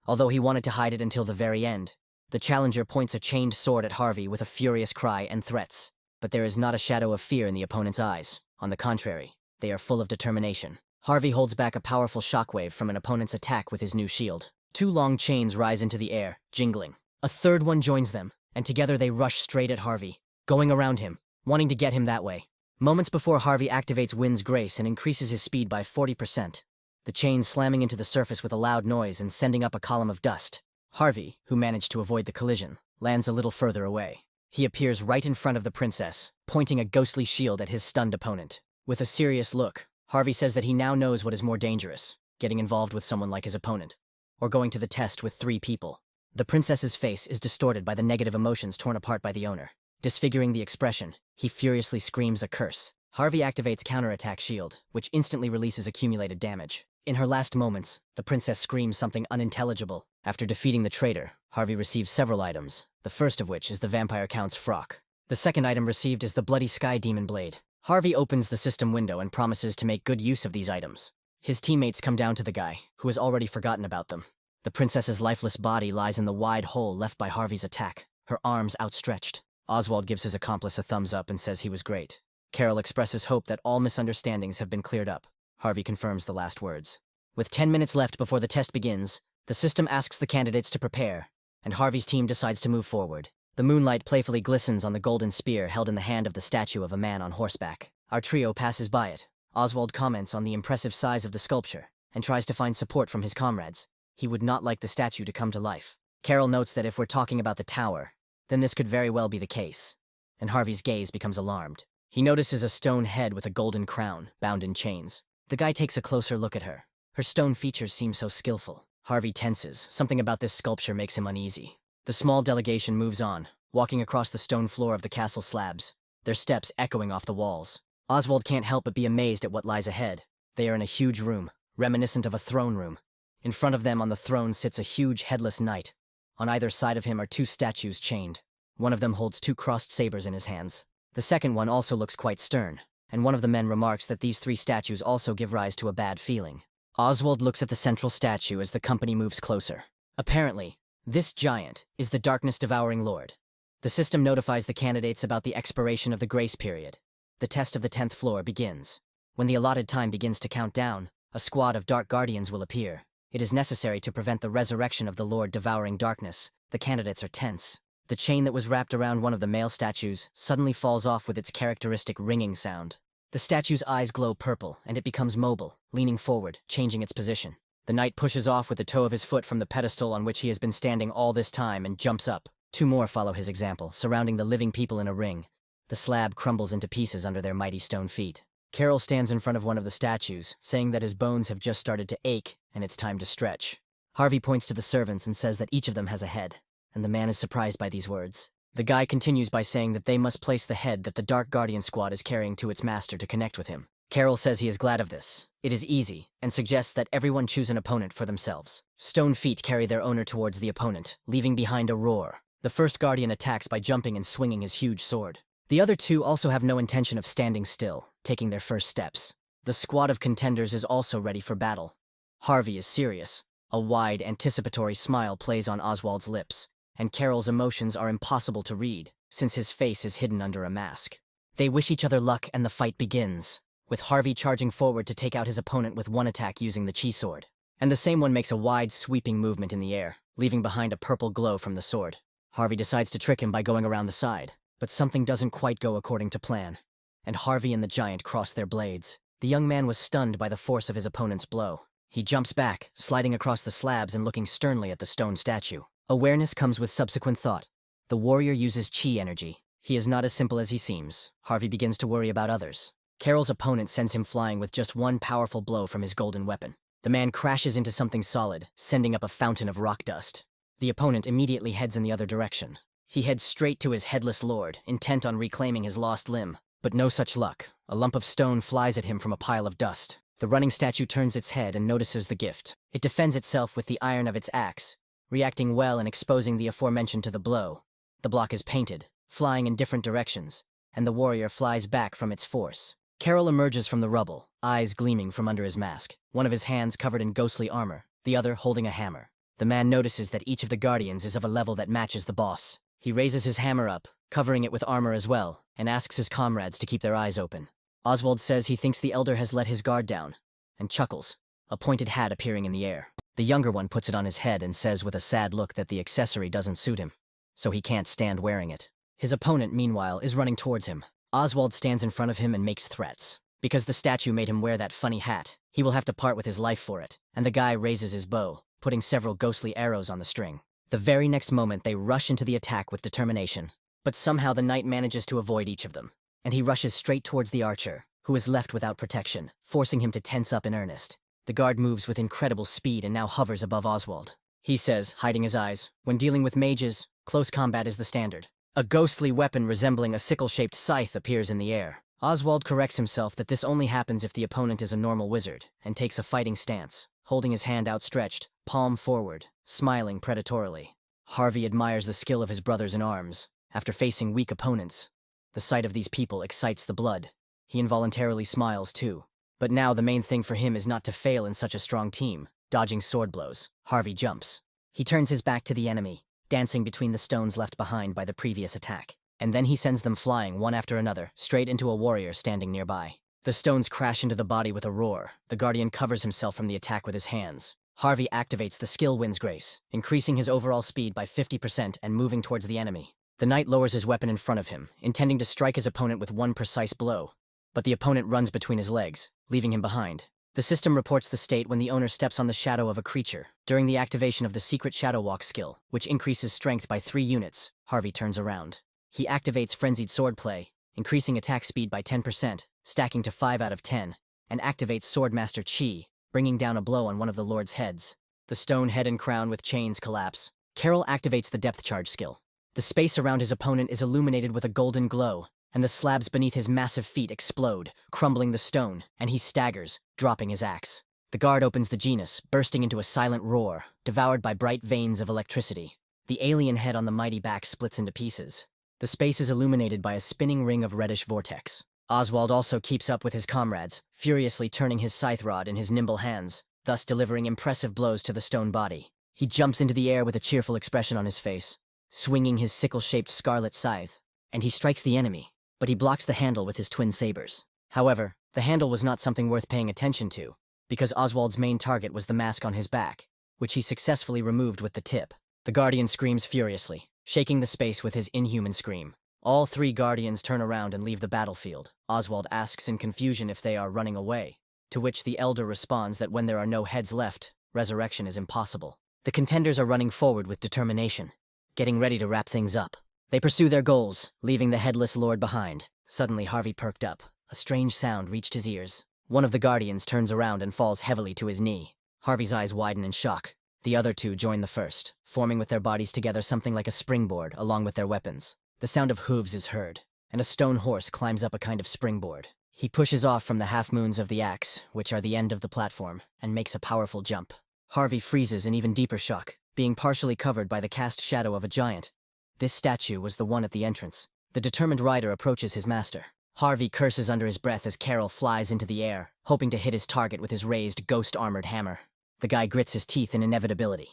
Although he wanted to hide it until the very end, the challenger points a chained sword at Harvey with a furious cry and threats. But there is not a shadow of fear in the opponent's eyes. On the contrary, they are full of determination. Harvey holds back a powerful shockwave from an opponent's attack with his new shield. 2 long chains rise into the air, jingling. A third one joins them, and together they rush straight at Harvey, going around him, wanting to get him that way. Moments before Harvey activates Wind's Grace and increases his speed by 40%, the chains slamming into the surface with a loud noise and sending up a column of dust. Harvey, who managed to avoid the collision, lands a little further away. He appears right in front of the princess, pointing a ghostly shield at his stunned opponent. With a serious look, Harvey says that he now knows what is more dangerous, getting involved with someone like his opponent, or going to the test with 3 people. The princess's face is distorted by the negative emotions torn apart by the owner. Disfiguring the expression, he furiously screams a curse. Harvey activates counterattack shield, which instantly releases accumulated damage. In her last moments, the princess screams something unintelligible. After defeating the traitor, Harvey receives several items, the first of which is the Vampire Count's frock. The second item received is the Bloody Sky Demon Blade. Harvey opens the system window and promises to make good use of these items. His teammates come down to the guy, who has already forgotten about them. The princess's lifeless body lies in the wide hole left by Harvey's attack, her arms outstretched. Oswald gives his accomplice a thumbs up and says he was great. Carol expresses hope that all misunderstandings have been cleared up. Harvey confirms the last words. With 10 minutes left before the test begins, the system asks the candidates to prepare, and Harvey's team decides to move forward. The moonlight playfully glistens on the golden spear held in the hand of the statue of a man on horseback. Our trio passes by it. Oswald comments on the impressive size of the sculpture, and tries to find support from his comrades. He would not like the statue to come to life. Carol notes that if we're talking about the tower, then this could very well be the case, and Harvey's gaze becomes alarmed. He notices a stone head with a golden crown, bound in chains. The guy takes a closer look at her. Her stone features seem so skillful. Harvey tenses. Something about this sculpture makes him uneasy. The small delegation moves on, walking across the stone floor of the castle slabs, their steps echoing off the walls. Oswald can't help but be amazed at what lies ahead. They are in a huge room, reminiscent of a throne room. In front of them on the throne sits a huge headless knight. On either side of him are 2 statues chained. One of them holds 2 crossed sabers in his hands. The second one also looks quite stern, and one of the men remarks that these 3 statues also give rise to a bad feeling. Oswald looks at the central statue as the company moves closer. Apparently, This giant is the darkness-devouring lord. The system notifies the candidates about the expiration of the grace period. The test of the 10th floor begins. When the allotted time begins to count down, a squad of dark guardians will appear. It is necessary to prevent the resurrection of the Lord devouring darkness. The candidates are tense. The chain that was wrapped around one of the male statues suddenly falls off with its characteristic ringing sound. The statue's eyes glow purple, and it becomes mobile, leaning forward, changing its position. The knight pushes off with the toe of his foot from the pedestal on which he has been standing all this time and jumps up. Two more follow his example, surrounding the living people in a ring. The slab crumbles into pieces under their mighty stone feet. Carol stands in front of one of the statues, saying that his bones have just started to ache and it's time to stretch. Harvey points to the servants and says that each of them has a head, and the man is surprised by these words. The guy continues by saying that they must place the head that the Dark Guardian squad is carrying to its master to connect with him. Carol says he is glad of this. It is easy, and suggests that everyone choose an opponent for themselves. Stone feet carry their owner towards the opponent, leaving behind a roar. The first guardian attacks by jumping and swinging his huge sword. The other two also have no intention of standing still, taking their first steps. The squad of contenders is also ready for battle. Harvey is serious. A wide, anticipatory smile plays on Oswald's lips, and Carol's emotions are impossible to read, since his face is hidden under a mask. They wish each other luck and the fight begins, with Harvey charging forward to take out his opponent with one attack using the chi sword. And the same one makes a wide, sweeping movement in the air, leaving behind a purple glow from the sword. Harvey decides to trick him by going around the side, but something doesn't quite go according to plan, and Harvey and the giant cross their blades. The young man was stunned by the force of his opponent's blow. He jumps back, sliding across the slabs and looking sternly at the stone statue. Awareness comes with subsequent thought. The warrior uses chi energy. He is not as simple as he seems. Harvey begins to worry about others. Carol's opponent sends him flying with just one powerful blow from his golden weapon. The man crashes into something solid, sending up a fountain of rock dust. The opponent immediately heads in the other direction. He heads straight to his headless lord, intent on reclaiming his lost limb. But no such luck. A lump of stone flies at him from a pile of dust. The running statue turns its head and notices the gift. It defends itself with the iron of its axe, reacting well and exposing the aforementioned to the blow. The block is painted, flying in different directions, and the warrior flies back from its force. Carol emerges from the rubble, eyes gleaming from under his mask, one of his hands covered in ghostly armor, the other holding a hammer. The man notices that each of the guardians is of a level that matches the boss. He raises his hammer up, covering it with armor as well, and asks his comrades to keep their eyes open. Oswald says he thinks the elder has let his guard down, and chuckles, a pointed hat appearing in the air. The younger one puts it on his head and says with a sad look that the accessory doesn't suit him, so he can't stand wearing it. His opponent, meanwhile, is running towards him. Oswald stands in front of him and makes threats. Because the statue made him wear that funny hat, he will have to part with his life for it, and the guy raises his bow, putting several ghostly arrows on the string. The very next moment they rush into the attack with determination, but somehow the knight manages to avoid each of them, and he rushes straight towards the archer, who is left without protection, forcing him to tense up in earnest. The guard moves with incredible speed and now hovers above Oswald. He says, hiding his eyes, when dealing with mages, close combat is the standard. A ghostly weapon resembling a sickle-shaped scythe appears in the air. Oswald corrects himself that this only happens if the opponent is a normal wizard, and takes a fighting stance, holding his hand outstretched, palm forward, smiling predatorily. Harvey admires the skill of his brothers in arms. After facing weak opponents, the sight of these people excites the blood. He involuntarily smiles too. But now the main thing for him is not to fail in such a strong team. Dodging sword blows, Harvey jumps. He turns his back to the enemy, dancing between the stones left behind by the previous attack. And then he sends them flying one after another, straight into a warrior standing nearby. The stones crash into the body with a roar. The guardian covers himself from the attack with his hands. Harvey activates the skill Wind's Grace, increasing his overall speed by 50% and moving towards the enemy. The knight lowers his weapon in front of him, intending to strike his opponent with one precise blow. But the opponent runs between his legs, leaving him behind. The system reports the state when the owner steps on the shadow of a creature. During the activation of the secret Shadow Walk skill, which increases strength by 3 units, Harvey turns around. He activates Frenzied Swordplay, increasing attack speed by 10%, stacking to 5 out of 10, and activates Swordmaster Chi, bringing down a blow on one of the Lord's heads. The stone head and crown with chains collapse. Carol activates the Depth Charge skill. The space around his opponent is illuminated with a golden glow, and the slabs beneath his massive feet explode, crumbling the stone, and he staggers, dropping his axe. The guard opens the genus, bursting into a silent roar, devoured by bright veins of electricity. The alien head on the mighty back splits into pieces. The space is illuminated by a spinning ring of reddish vortex. Oswald also keeps up with his comrades, furiously turning his scythe rod in his nimble hands, thus delivering impressive blows to the stone body. He jumps into the air with a cheerful expression on his face, swinging his sickle-shaped scarlet scythe, and he strikes the enemy, but he blocks the handle with his twin sabers. However, the handle was not something worth paying attention to, because Oswald's main target was the mask on his back, which he successfully removed with the tip. The Guardian screams furiously, shaking the space with his inhuman scream. All three Guardians turn around and leave the battlefield. Oswald asks in confusion if they are running away, to which the Elder responds that when there are no heads left, resurrection is impossible. The contenders are running forward with determination, getting ready to wrap things up. They pursue their goals, leaving the headless lord behind. Suddenly, Harvey perked up. A strange sound reached his ears. One of the Guardians turns around and falls heavily to his knee. Harvey's eyes widen in shock. The other two join the first, forming with their bodies together something like a springboard along with their weapons. The sound of hooves is heard, and a stone horse climbs up a kind of springboard. He pushes off from the half-moons of the axe, which are the end of the platform, and makes a powerful jump. Harvey freezes in even deeper shock, being partially covered by the cast shadow of a giant. This statue was the one at the entrance. The determined rider approaches his master. Harvey curses under his breath as Carol flies into the air, hoping to hit his target with his raised, ghost-armored hammer. The guy grits his teeth in inevitability.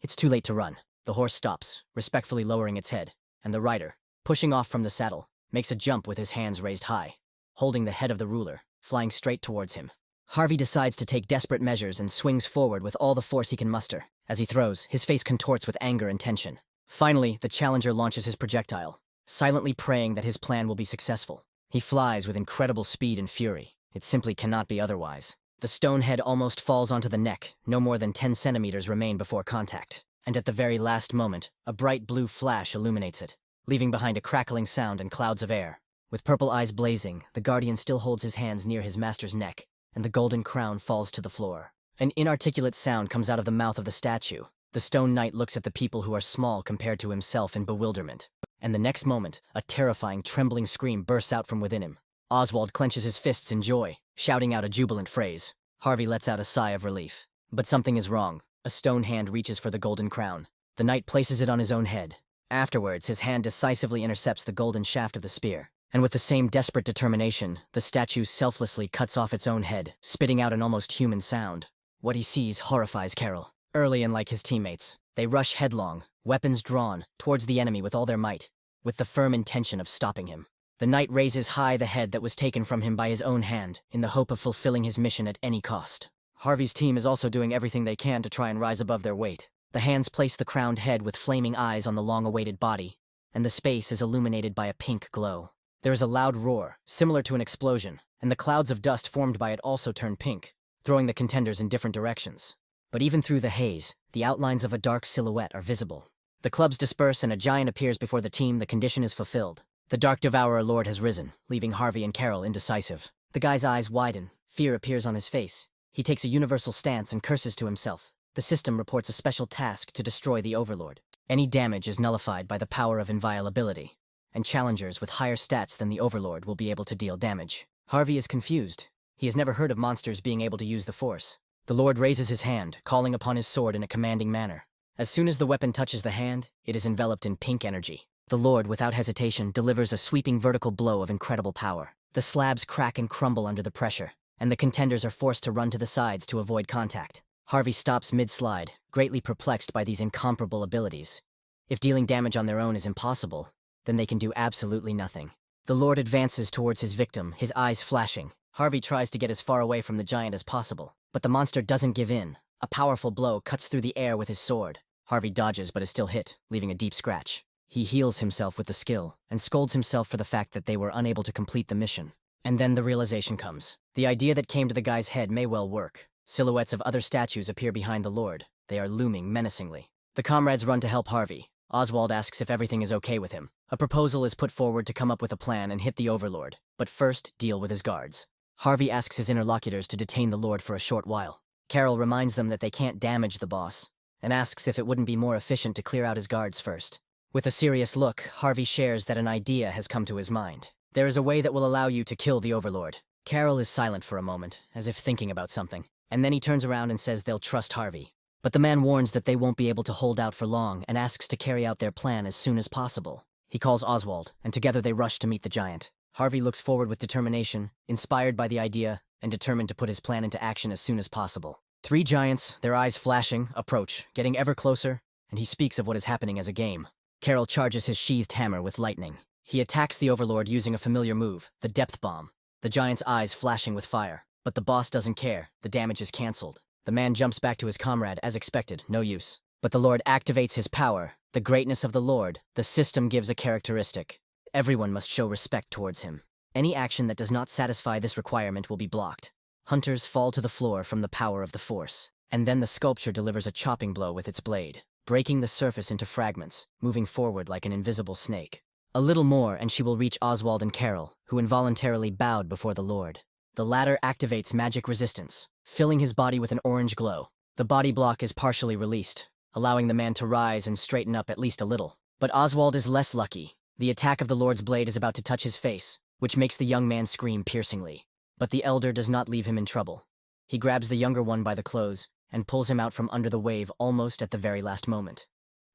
It's too late to run. The horse stops, respectfully lowering its head, and the rider, pushing off from the saddle, makes a jump with his hands raised high, holding the head of the ruler, flying straight towards him. Harvey decides to take desperate measures and swings forward with all the force he can muster. As he throws, his face contorts with anger and tension. Finally, the challenger launches his projectile, silently praying that his plan will be successful. He flies with incredible speed and fury. It simply cannot be otherwise. The stone head almost falls onto the neck. No more than 10 centimeters remain before contact. And at the very last moment, a bright blue flash illuminates it, leaving behind a crackling sound and clouds of air. With purple eyes blazing, the Guardian still holds his hands near his master's neck, and the golden crown falls to the floor. An inarticulate sound comes out of the mouth of the statue. The stone knight looks at the people who are small compared to himself in bewilderment. And the next moment, a terrifying, trembling scream bursts out from within him. Oswald clenches his fists in joy, shouting out a jubilant phrase. Harvey lets out a sigh of relief. But something is wrong. A stone hand reaches for the golden crown. The knight places it on his own head. Afterwards, his hand decisively intercepts the golden shaft of the spear. And with the same desperate determination, the statue selflessly cuts off its own head, spitting out an almost human sound. What he sees horrifies Carol. Early and like his teammates, they rush headlong, weapons drawn, towards the enemy with all their might, with the firm intention of stopping him. The knight raises high the head that was taken from him by his own hand, in the hope of fulfilling his mission at any cost. Harvey's team is also doing everything they can to try and rise above their weight. The hands place the crowned head with flaming eyes on the long-awaited body, and the space is illuminated by a pink glow. There is a loud roar, similar to an explosion, and the clouds of dust formed by it also turn pink, throwing the contenders in different directions. But even through the haze, the outlines of a dark silhouette are visible. The clubs disperse and a giant appears before the team. The condition is fulfilled. The Dark Devourer Lord has risen, leaving Harvey and Carol indecisive. The guy's eyes widen. Fear appears on his face. He takes a universal stance and curses to himself. The system reports a special task to destroy the Overlord. Any damage is nullified by the power of inviolability, and challengers with higher stats than the Overlord will be able to deal damage. Harvey is confused. He has never heard of monsters being able to use the Force. The Lord raises his hand, calling upon his sword in a commanding manner. As soon as the weapon touches the hand, it is enveloped in pink energy. The Lord, without hesitation, delivers a sweeping vertical blow of incredible power. The slabs crack and crumble under the pressure, and the contenders are forced to run to the sides to avoid contact. Harvey stops mid-slide, greatly perplexed by these incomparable abilities. If dealing damage on their own is impossible, then they can do absolutely nothing. The Lord advances towards his victim, his eyes flashing. Harvey tries to get as far away from the giant as possible, but the monster doesn't give in. A powerful blow cuts through the air with his sword. Harvey dodges but is still hit, leaving a deep scratch. He heals himself with the skill, and scolds himself for the fact that they were unable to complete the mission. And then the realization comes. The idea that came to the guy's head may well work. Silhouettes of other statues appear behind the Lord. They are looming menacingly. The comrades run to help Harvey. Oswald asks if everything is okay with him. A proposal is put forward to come up with a plan and hit the Overlord, but first deal with his guards. Harvey asks his interlocutors to detain the Lord for a short while. Carol reminds them that they can't damage the boss, and asks if it wouldn't be more efficient to clear out his guards first. With a serious look, Harvey shares that an idea has come to his mind. There is a way that will allow you to kill the Overlord. Carol is silent for a moment, as if thinking about something, and then he turns around and says they'll trust Harvey. But the man warns that they won't be able to hold out for long and asks to carry out their plan as soon as possible. He calls Oswald, and together they rush to meet the giant. Harvey looks forward with determination, inspired by the idea, and determined to put his plan into action as soon as possible. Three giants, their eyes flashing, approach, getting ever closer, and he speaks of what is happening as a game. Carol charges his sheathed hammer with lightning. He attacks the Overlord using a familiar move, the Depth Bomb. The giant's eyes flashing with fire. But the boss doesn't care, the damage is cancelled. The man jumps back to his comrade, as expected, no use. But the Lord activates his power. The greatness of the Lord, the system gives a characteristic. Everyone must show respect towards him. Any action that does not satisfy this requirement will be blocked. Hunters fall to the floor from the power of the Force. And then the sculpture delivers a chopping blow with its blade, breaking the surface into fragments, moving forward like an invisible snake. A little more and she will reach Oswald and Carol, who involuntarily bowed before the Lord. The latter activates magic resistance, filling his body with an orange glow. The body block is partially released, allowing the man to rise and straighten up at least a little. But Oswald is less lucky. The attack of the Lord's blade is about to touch his face, which makes the young man scream piercingly. But the elder does not leave him in trouble. He grabs the younger one by the clothes and pulls him out from under the wave almost at the very last moment.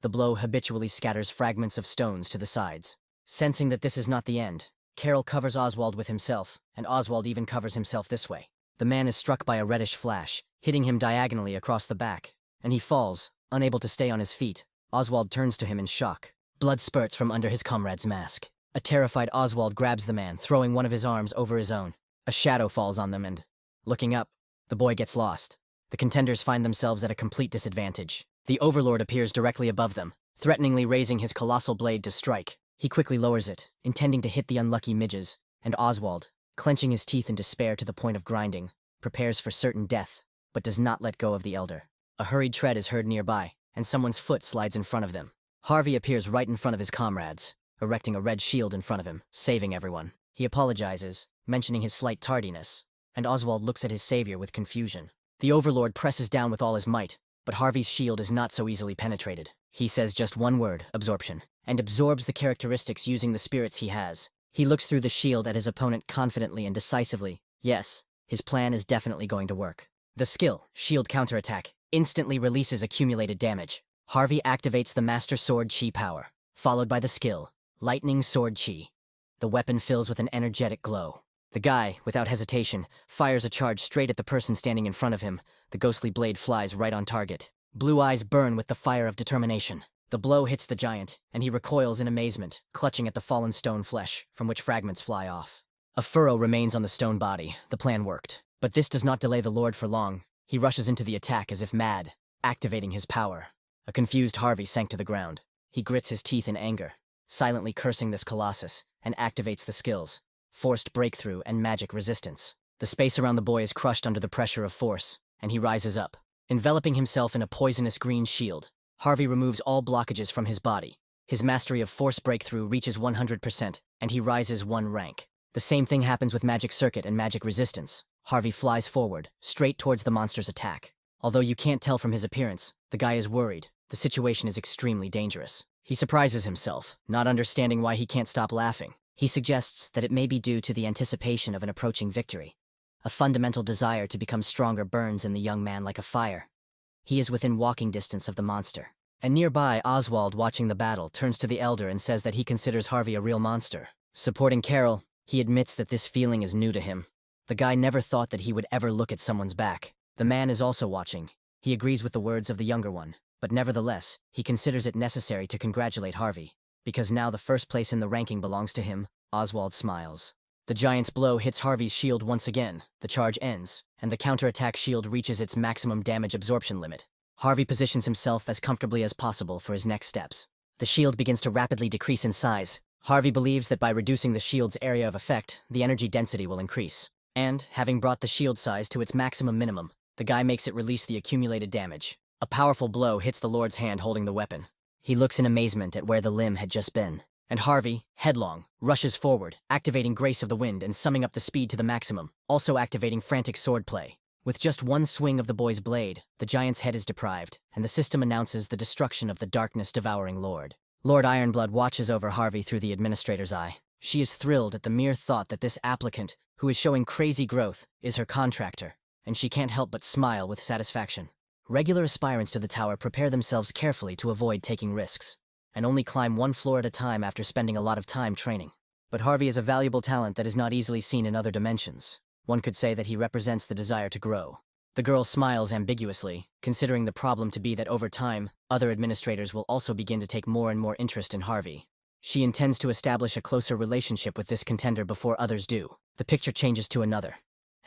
The blow habitually scatters fragments of stones to the sides. Sensing that this is not the end, Carol covers Oswald with himself, and Oswald even covers himself this way. The man is struck by a reddish flash, hitting him diagonally across the back, and he falls, unable to stay on his feet. Oswald turns to him in shock. Blood spurts from under his comrade's mask. A terrified Oswald grabs the man, throwing one of his arms over his own. A shadow falls on them and, looking up, the boy gets lost. The contenders find themselves at a complete disadvantage. The Overlord appears directly above them, threateningly raising his colossal blade to strike. He quickly lowers it, intending to hit the unlucky midges, and Oswald, clenching his teeth in despair to the point of grinding, prepares for certain death, but does not let go of the elder. A hurried tread is heard nearby, and someone's foot slides in front of them. Harvey appears right in front of his comrades, erecting a red shield in front of him, saving everyone. He apologizes, mentioning his slight tardiness, and Oswald looks at his savior with confusion. The Overlord presses down with all his might, but Harvey's shield is not so easily penetrated. He says just one word, absorption, and absorbs the characteristics using the spirits he has. He looks through the shield at his opponent confidently and decisively. Yes, his plan is definitely going to work. The skill, shield counterattack, instantly releases accumulated damage. Harvey activates the Master Sword Chi power, followed by the skill, Lightning Sword Chi. The weapon fills with an energetic glow. The guy, without hesitation, fires a charge straight at the person standing in front of him. The ghostly blade flies right on target. Blue eyes burn with the fire of determination. The blow hits the giant, and he recoils in amazement, clutching at the fallen stone flesh, from which fragments fly off. A furrow remains on the stone body. The plan worked. But this does not delay the Lord for long. He rushes into the attack as if mad, activating his power. A confused Harvey sank to the ground. He grits his teeth in anger, silently cursing this colossus, and activates the skills, Forced Breakthrough and Magic Resistance. The space around the boy is crushed under the pressure of force, and he rises up. Enveloping himself in a poisonous green shield, Harvey removes all blockages from his body. His mastery of Force Breakthrough reaches 100%, and he rises one rank. The same thing happens with Magic Circuit and Magic Resistance. Harvey flies forward, straight towards the monster's attack. Although you can't tell from his appearance, the guy is worried. The situation is extremely dangerous. He surprises himself, not understanding why he can't stop laughing. He suggests that it may be due to the anticipation of an approaching victory. A fundamental desire to become stronger burns in the young man like a fire. He is within walking distance of the monster. And nearby, Oswald, watching the battle, turns to the elder and says that he considers Harvey a real monster. Supporting Carol, he admits that this feeling is new to him. The guy never thought that he would ever look at someone's back. The man is also watching. He agrees with the words of the younger one, but nevertheless, he considers it necessary to congratulate Harvey. Because now the first place in the ranking belongs to him, Oswald smiles. The giant's blow hits Harvey's shield once again, the charge ends, and the counterattack shield reaches its maximum damage absorption limit. Harvey positions himself as comfortably as possible for his next steps. The shield begins to rapidly decrease in size. Harvey believes that by reducing the shield's area of effect, the energy density will increase. And, having brought the shield size to its maximum minimum, the guy makes it release the accumulated damage. A powerful blow hits the Lord's hand holding the weapon. He looks in amazement at where the limb had just been. And Harvey, headlong, rushes forward, activating Grace of the Wind and summing up the speed to the maximum, also activating frantic swordplay. With just one swing of the boy's blade, the giant's head is deprived, and the system announces the destruction of the darkness-devouring Lord. Lord Ironblood watches over Harvey through the administrator's eye. She is thrilled at the mere thought that this applicant, who is showing crazy growth, is her contractor, and she can't help but smile with satisfaction. Regular aspirants to the tower prepare themselves carefully to avoid taking risks, and only climb one floor at a time after spending a lot of time training. But Harvey is a valuable talent that is not easily seen in other dimensions. One could say that he represents the desire to grow. The girl smiles ambiguously, considering the problem to be that over time, other administrators will also begin to take more and more interest in Harvey. She intends to establish a closer relationship with this contender before others do. The picture changes to another.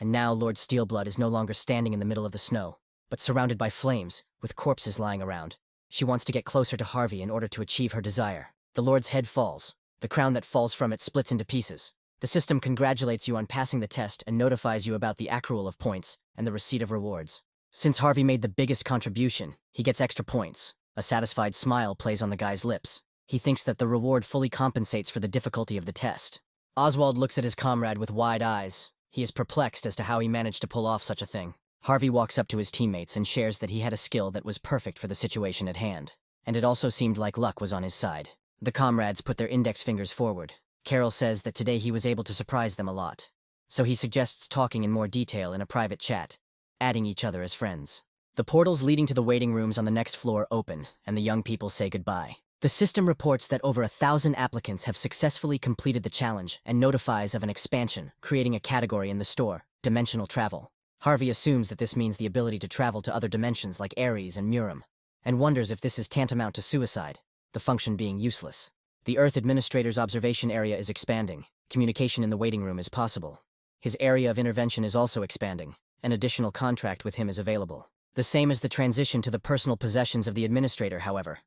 And now Lord Steelblood is no longer standing in the middle of the snow, but surrounded by flames, with corpses lying around. She wants to get closer to Harvey in order to achieve her desire. The Lord's head falls. The crown that falls from it splits into pieces. The system congratulates you on passing the test and notifies you about the accrual of points and the receipt of rewards. Since Harvey made the biggest contribution, he gets extra points. A satisfied smile plays on the guy's lips. He thinks that the reward fully compensates for the difficulty of the test. Oswald looks at his comrade with wide eyes. He is perplexed as to how he managed to pull off such a thing. Harvey walks up to his teammates and shares that he had a skill that was perfect for the situation at hand. And it also seemed like luck was on his side. The comrades put their index fingers forward. Carol says that today he was able to surprise them a lot. So he suggests talking in more detail in a private chat, adding each other as friends. The portals leading to the waiting rooms on the next floor open, and the young people say goodbye. The system reports that over 1,000 applicants have successfully completed the challenge and notifies of an expansion, creating a category in the store, dimensional travel. Harvey assumes that this means the ability to travel to other dimensions like Ares and Murim, and wonders if this is tantamount to suicide, the function being useless. The Earth Administrator's observation area is expanding. Communication in the waiting room is possible. His area of intervention is also expanding. An additional contract with him is available. The same as the transition to the personal possessions of the Administrator, however.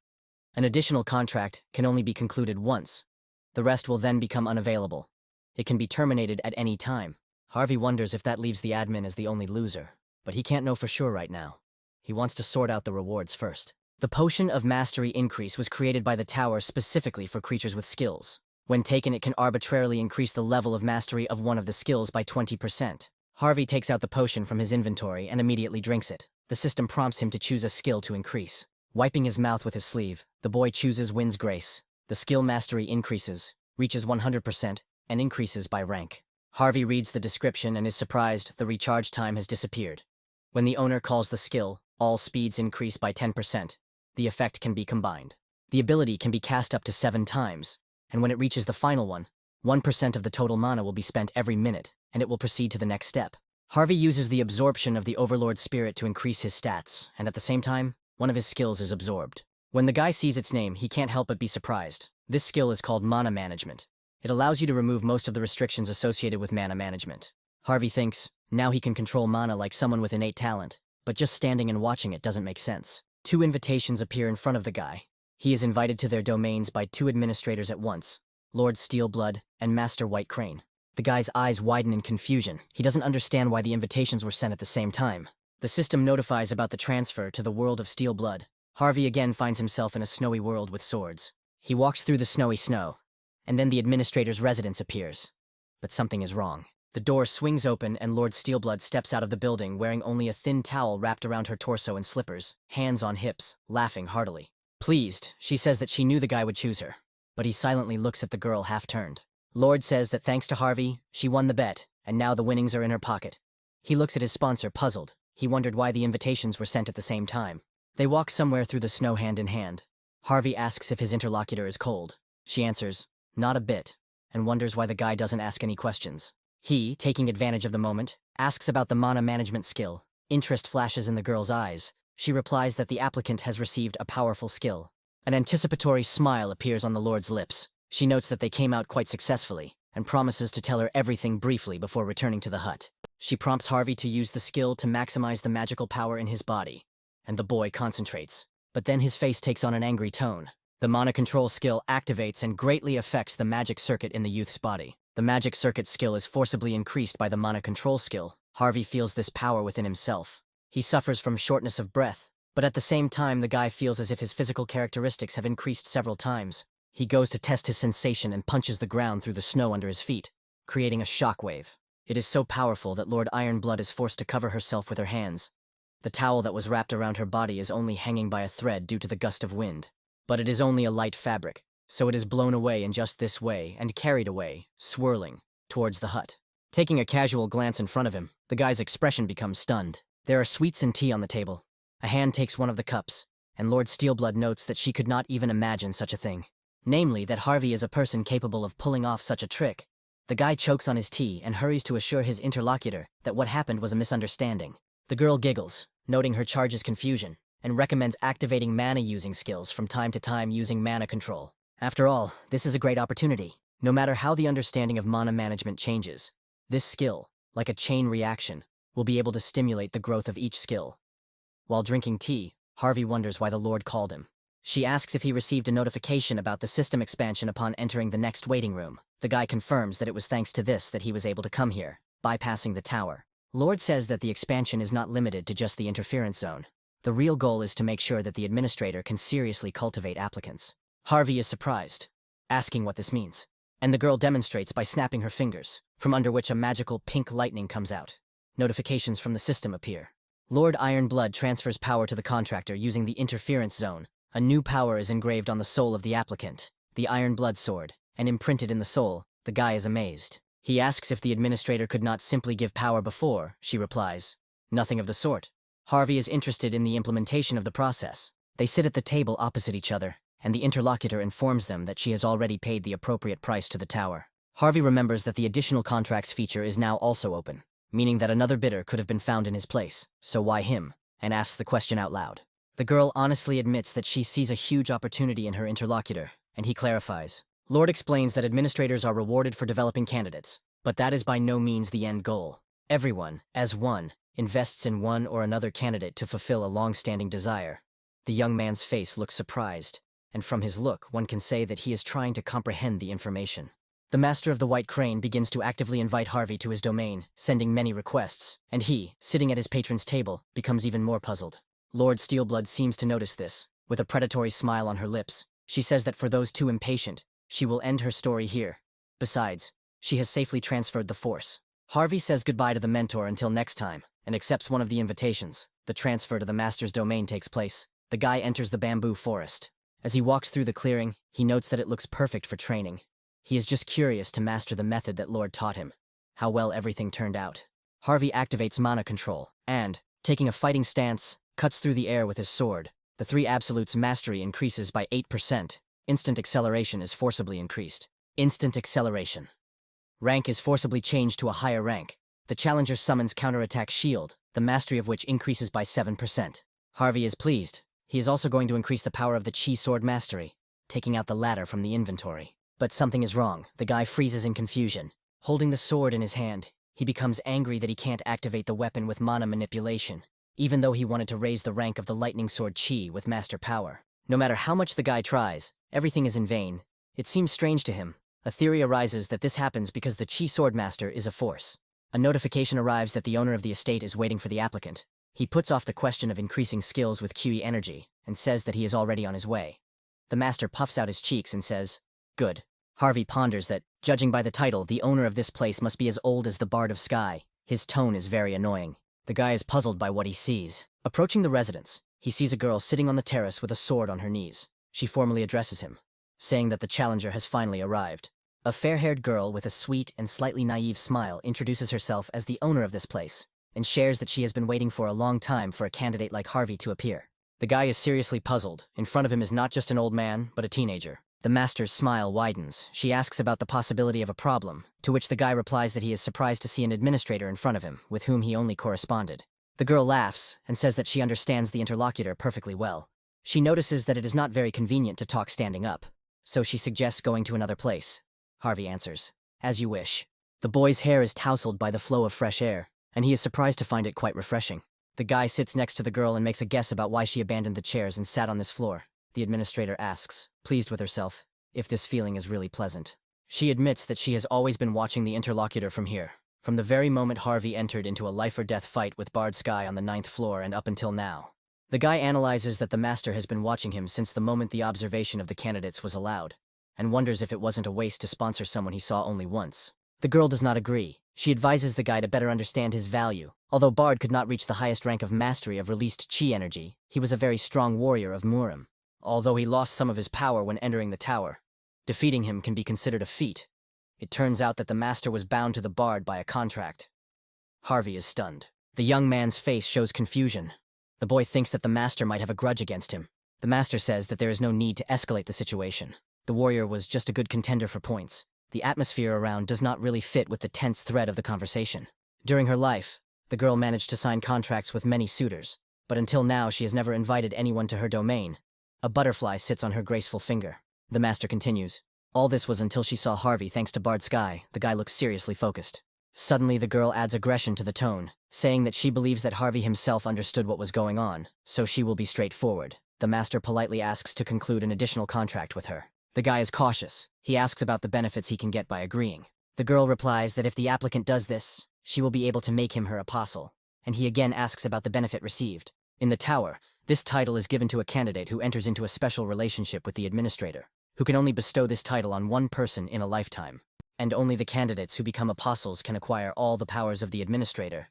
An additional contract can only be concluded once. The rest will then become unavailable. It can be terminated at any time. Harvey wonders if that leaves the admin as the only loser, but he can't know for sure right now. He wants to sort out the rewards first. The Potion of Mastery Increase was created by the tower specifically for creatures with skills. When taken, it can arbitrarily increase the level of mastery of one of the skills by 20%. Harvey takes out the potion from his inventory and immediately drinks it. The system prompts him to choose a skill to increase. Wiping his mouth with his sleeve, the boy chooses Wind's Grace. The skill mastery increases, reaches 100%, and increases by rank. Harvey reads the description and is surprised the recharge time has disappeared. When the owner calls the skill, all speeds increase by 10%. The effect can be combined. The ability can be cast up to 7 times, and when it reaches the final one, 1% of the total mana will be spent every minute, and it will proceed to the next step. Harvey uses the absorption of the Overlord's spirit to increase his stats, and at the same time, one of his skills is absorbed. When the guy sees its name, he can't help but be surprised. This skill is called Mana Management. It allows you to remove most of the restrictions associated with mana management. Harvey thinks, now he can control mana like someone with innate talent, but just standing and watching it doesn't make sense. 2 invitations appear in front of the guy. He is invited to their domains by 2 administrators at once, Lord Steelblood and Master White Crane. The guy's eyes widen in confusion. He doesn't understand why the invitations were sent at the same time. The system notifies about the transfer to the world of Steelblood. Harvey again finds himself in a snowy world with swords. He walks through the snowy snow, and then the administrator's residence appears. But something is wrong. The door swings open and Lord Steelblood steps out of the building wearing only a thin towel wrapped around her torso and slippers, hands on hips, laughing heartily. Pleased, she says that she knew the guy would choose her, but he silently looks at the girl half-turned. Lord says that thanks to Harvey, she won the bet, and now the winnings are in her pocket. He looks at his sponsor, puzzled. He wondered why the invitations were sent at the same time. They walk somewhere through the snow hand in hand. Harvey asks if his interlocutor is cold. She answers, not a bit, and wonders why the guy doesn't ask any questions. He, taking advantage of the moment, asks about the mana management skill. Interest flashes in the girl's eyes. She replies that the applicant has received a powerful skill. An anticipatory smile appears on the Lord's lips. She notes that they came out quite successfully, and promises to tell her everything briefly before returning to the hut. She prompts Harvey to use the skill to maximize the magical power in his body, and the boy concentrates. But then his face takes on an angry tone. The mana control skill activates and greatly affects the magic circuit in the youth's body. The magic circuit skill is forcibly increased by the mana control skill. Harvey feels this power within himself. He suffers from shortness of breath, but at the same time the guy feels as if his physical characteristics have increased several times. He goes to test his sensation and punches the ground through the snow under his feet, creating a shockwave. It is so powerful that Lord Ironblood is forced to cover herself with her hands. The towel that was wrapped around her body is only hanging by a thread due to the gust of wind. But it is only a light fabric, so it is blown away in just this way and carried away, swirling, towards the hut. Taking a casual glance in front of him, the guy's expression becomes stunned. There are sweets and tea on the table. A hand takes one of the cups, and Lord Steelblood notes that she could not even imagine such a thing. Namely, that Harvey is a person capable of pulling off such a trick. The guy chokes on his tea and hurries to assure his interlocutor that what happened was a misunderstanding. The girl giggles, noting her charge's confusion, and recommends activating mana-using skills from time to time using mana control. After all, this is a great opportunity. No matter how the understanding of mana management changes, this skill, like a chain reaction, will be able to stimulate the growth of each skill. While drinking tea, Harvey wonders why the Lord called him. She asks if he received a notification about the system expansion upon entering the next waiting room. The guy confirms that it was thanks to this that he was able to come here, bypassing the tower. Lord says that the expansion is not limited to just the interference zone. The real goal is to make sure that the administrator can seriously cultivate applicants. Harvey is surprised, asking what this means, and the girl demonstrates by snapping her fingers, from under which a magical pink lightning comes out. Notifications from the system appear. Lord Ironblood transfers power to the contractor using the interference zone. A new power is engraved on the soul of the applicant, the Ironblood sword, and imprinted in the soul. The guy is amazed. He asks if the administrator could not simply give power before. She replies, "Nothing of the sort." Harvey is interested in the implementation of the process. They sit at the table opposite each other, and the interlocutor informs them that she has already paid the appropriate price to the tower. Harvey remembers that the additional contracts feature is now also open, meaning that another bidder could have been found in his place, so why him, and asks the question out loud. The girl honestly admits that she sees a huge opportunity in her interlocutor, and he clarifies. Lord explains that administrators are rewarded for developing candidates, but that is by no means the end goal. Everyone, as one, invests in one or another candidate to fulfill a long-standing desire. The young man's face looks surprised, and from his look one can say that he is trying to comprehend the information. The master of the White Crane begins to actively invite Harvey to his domain, sending many requests, and he, sitting at his patron's table, becomes even more puzzled. Lord Steelblood seems to notice this. With a predatory smile on her lips, she says that for those too impatient, she will end her story here. Besides, she has safely transferred the force. Harvey says goodbye to the mentor until next time, and accepts one of the invitations. The transfer to the master's domain takes place. The guy enters the bamboo forest. As he walks through the clearing, he notes that it looks perfect for training. He is just curious to master the method that Lord taught him. How well everything turned out. Harvey activates mana control, and, taking a fighting stance, cuts through the air with his sword. The 3 absolutes mastery increases by 8%. Instant acceleration is forcibly increased. Instant acceleration. Rank is forcibly changed to a higher rank. The challenger summons counterattack shield, the mastery of which increases by 7%. Harvey is pleased. He is also going to increase the power of the chi sword mastery, taking out the latter from the inventory. But something is wrong. The guy freezes in confusion. Holding the sword in his hand, he becomes angry that he can't activate the weapon with mana manipulation, even though he wanted to raise the rank of the lightning sword chi with master power. No matter how much the guy tries, everything is in vain. It seems strange to him. A theory arises that this happens because the chi sword master is a force. A notification arrives that the owner of the estate is waiting for the applicant. He puts off the question of increasing skills with QE energy, and says that he is already on his way. The master puffs out his cheeks and says, "Good." Harvey ponders that, judging by the title, the owner of this place must be as old as the Bard of Sky. His tone is very annoying. The guy is puzzled by what he sees. Approaching the residence, he sees a girl sitting on the terrace with a sword on her knees. She formally addresses him, saying that the challenger has finally arrived. A fair-haired girl with a sweet and slightly naive smile introduces herself as the owner of this place, and shares that she has been waiting for a long time for a candidate like Harvey to appear. The guy is seriously puzzled. In front of him is not just an old man, but a teenager. The master's smile widens. She asks about the possibility of a problem, to which the guy replies that he is surprised to see an administrator in front of him, with whom he only corresponded. The girl laughs, and says that she understands the interlocutor perfectly well. She notices that it is not very convenient to talk standing up, so she suggests going to another place. Harvey answers, "As you wish." The boy's hair is tousled by the flow of fresh air, and he is surprised to find it quite refreshing. The guy sits next to the girl and makes a guess about why she abandoned the chairs and sat on this floor. The administrator asks, pleased with herself, if this feeling is really pleasant. She admits that she has always been watching the interlocutor from here, from the very moment Harvey entered into a life-or-death fight with Bard Sky on the 9th floor and up until now. The guy analyzes that the master has been watching him since the moment the observation of the candidates was allowed, and wonders if it wasn't a waste to sponsor someone he saw only once. The girl does not agree. She advises the guy to better understand his value. Although Bard could not reach the highest rank of mastery of released chi energy, he was a very strong warrior of Murim. Although he lost some of his power when entering the tower, defeating him can be considered a feat. It turns out that the master was bound to the Bard by a contract. Harvey is stunned. The young man's face shows confusion. The boy thinks that the master might have a grudge against him. The master says that there is no need to escalate the situation. The warrior was just a good contender for points. The atmosphere around does not really fit with the tense thread of the conversation. During her life, The girl managed to sign contracts with many suitors, but until now she has never invited anyone to her domain. A butterfly sits on her graceful finger. The master continues. All this was until she saw Harvey thanks to Bard Sky. The guy looks seriously focused. Suddenly the girl adds aggression to the tone, saying that she believes that Harvey himself understood what was going on, so she will be straightforward. The master politely asks to conclude an additional contract with her. The guy is cautious. He asks about the benefits he can get by agreeing. The girl replies that if the applicant does this, she will be able to make him her apostle, and he again asks about the benefit received. In the tower, this title is given to a candidate who enters into a special relationship with the administrator, who can only bestow this title on one person in a lifetime. And only the candidates who become apostles can acquire all the powers of the administrator.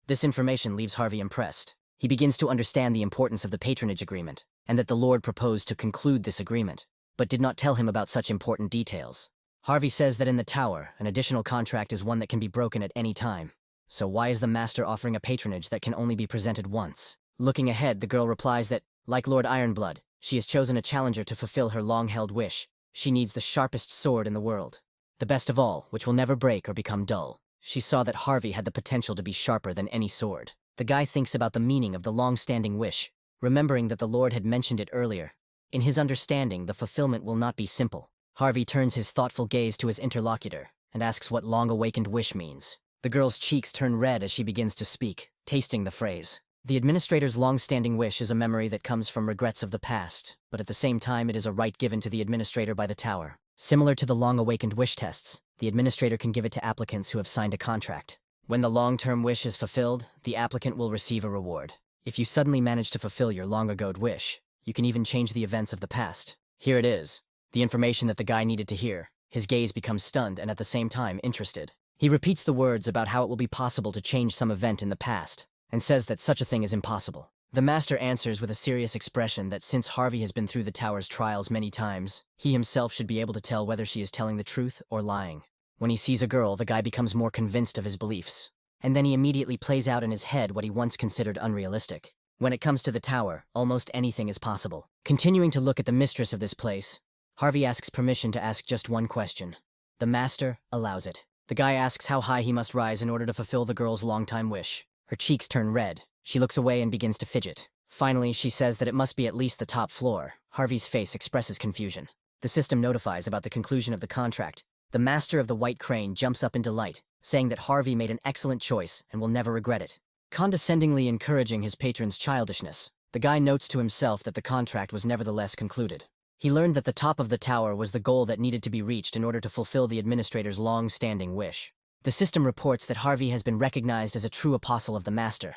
This information leaves Harvey impressed. He begins to understand the importance of the patronage agreement, and that the Lord proposed to conclude this agreement, but did not tell him about such important details. Harvey says that in the tower, an additional contract is one that can be broken at any time. So why is the master offering a patronage that can only be presented once? Looking ahead, the girl replies that, like Lord Ironblood, she has chosen a challenger to fulfill her long-held wish. She needs the sharpest sword in the world. The best of all, which will never break or become dull. She saw that Harvey had the potential to be sharper than any sword. The guy thinks about the meaning of the long-standing wish, remembering that the Lord had mentioned it earlier. In his understanding, the fulfillment will not be simple. Harvey turns his thoughtful gaze to his interlocutor and asks what long-awakened wish means. The girl's cheeks turn red as she begins to speak, tasting the phrase. The administrator's long-standing wish is a memory that comes from regrets of the past, but at the same time it is a right given to the administrator by the tower. Similar to the long-awakened wish tests, the administrator can give it to applicants who have signed a contract. When the long-term wish is fulfilled, the applicant will receive a reward. If you suddenly manage to fulfill your long-agoed wish, you can even change the events of the past. Here it is. The information that the guy needed to hear. His gaze becomes stunned and at the same time interested. He repeats the words about how it will be possible to change some event in the past, and says that such a thing is impossible. The master answers with a serious expression that since Harvey has been through the tower's trials many times, he himself should be able to tell whether she is telling the truth or lying. When he sees a girl, the guy becomes more convinced of his beliefs, and then he immediately plays out in his head what he once considered unrealistic. When it comes to the tower, almost anything is possible. Continuing to look at the mistress of this place, Harvey asks permission to ask just one question. The master allows it. The guy asks how high he must rise in order to fulfill the girl's long-time wish. Her cheeks turn red. She looks away and begins to fidget. Finally, she says that it must be at least the top floor. Harvey's face expresses confusion. The system notifies about the conclusion of the contract. The master of the White Crane jumps up in delight, saying that Harvey made an excellent choice and will never regret it. Condescendingly encouraging his patron's childishness, the guy notes to himself that the contract was nevertheless concluded. He learned that the top of the tower was the goal that needed to be reached in order to fulfill the administrator's long-standing wish. The system reports that Harvey has been recognized as a true apostle of the master.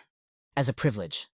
As a privilege,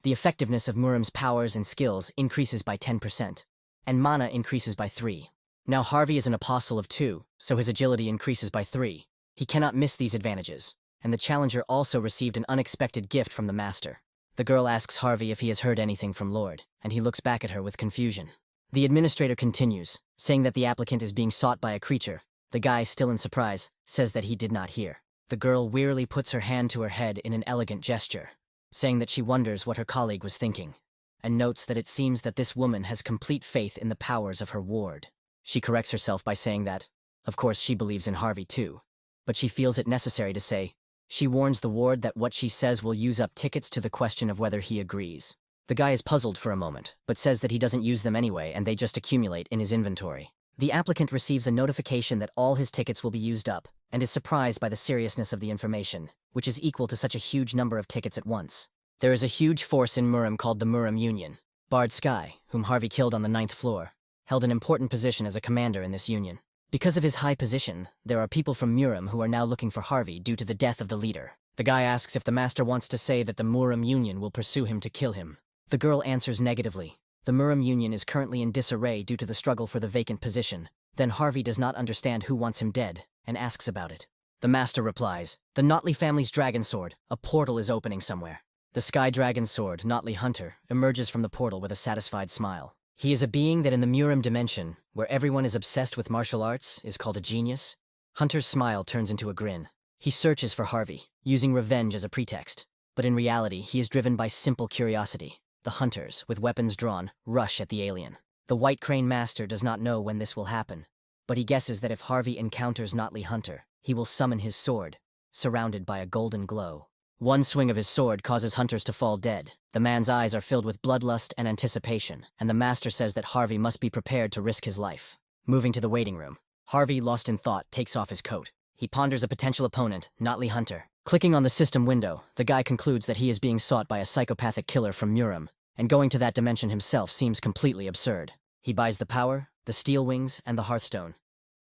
the effectiveness of Muram's powers and skills increases by 10%, and mana increases by 3. Now Harvey is an apostle of 2, so his agility increases by 3. He cannot miss these advantages, and the challenger also received an unexpected gift from the master. The girl asks Harvey if he has heard anything from Lord, and he looks back at her with confusion. The administrator continues, saying that the applicant is being sought by a creature. The guy, still in surprise, says that he did not hear. The girl wearily puts her hand to her head in an elegant gesture, saying that she wonders what her colleague was thinking, and notes that it seems that this woman has complete faith in the powers of her ward. She corrects herself by saying that, of course, she believes in Harvey too, but she feels it necessary to say, she warns the ward that what she says will use up tickets to the question of whether he agrees. The guy is puzzled for a moment, but says that he doesn't use them anyway and they just accumulate in his inventory. The applicant receives a notification that all his tickets will be used up, and is surprised by the seriousness of the information, which is equal to such a huge number of tickets at once. There is a huge force in Muram called the Muram Union. Bard Sky, whom Harvey killed on the 9th floor, held an important position as a commander in this union. Because of his high position, there are people from Muram who are now looking for Harvey due to the death of the leader. The guy asks if the master wants to say that the Muram Union will pursue him to kill him. The girl answers negatively. The Muram Union is currently in disarray due to the struggle for the vacant position. Then Harvey does not understand who wants him dead, and asks about it. The master replies, the Notley family's dragon sword, a portal is opening somewhere. The sky dragon sword, Notley Hunter, emerges from the portal with a satisfied smile. He is a being that in the Muram dimension, where everyone is obsessed with martial arts, is called a genius. Hunter's smile turns into a grin. He searches for Harvey, using revenge as a pretext. But in reality, he is driven by simple curiosity. The hunters, with weapons drawn, rush at the alien. The White Crane Master does not know when this will happen, but he guesses that if Harvey encounters Notley Hunter, he will summon his sword, surrounded by a golden glow. One swing of his sword causes hunters to fall dead. The man's eyes are filled with bloodlust and anticipation, and the master says that Harvey must be prepared to risk his life. Moving to the waiting room, Harvey, lost in thought, takes off his coat. He ponders a potential opponent, Notley Hunter. Clicking on the system window, the guy concludes that he is being sought by a psychopathic killer from Murim, and going to that dimension himself seems completely absurd. He buys the power, the steel wings, and the Hearthstone.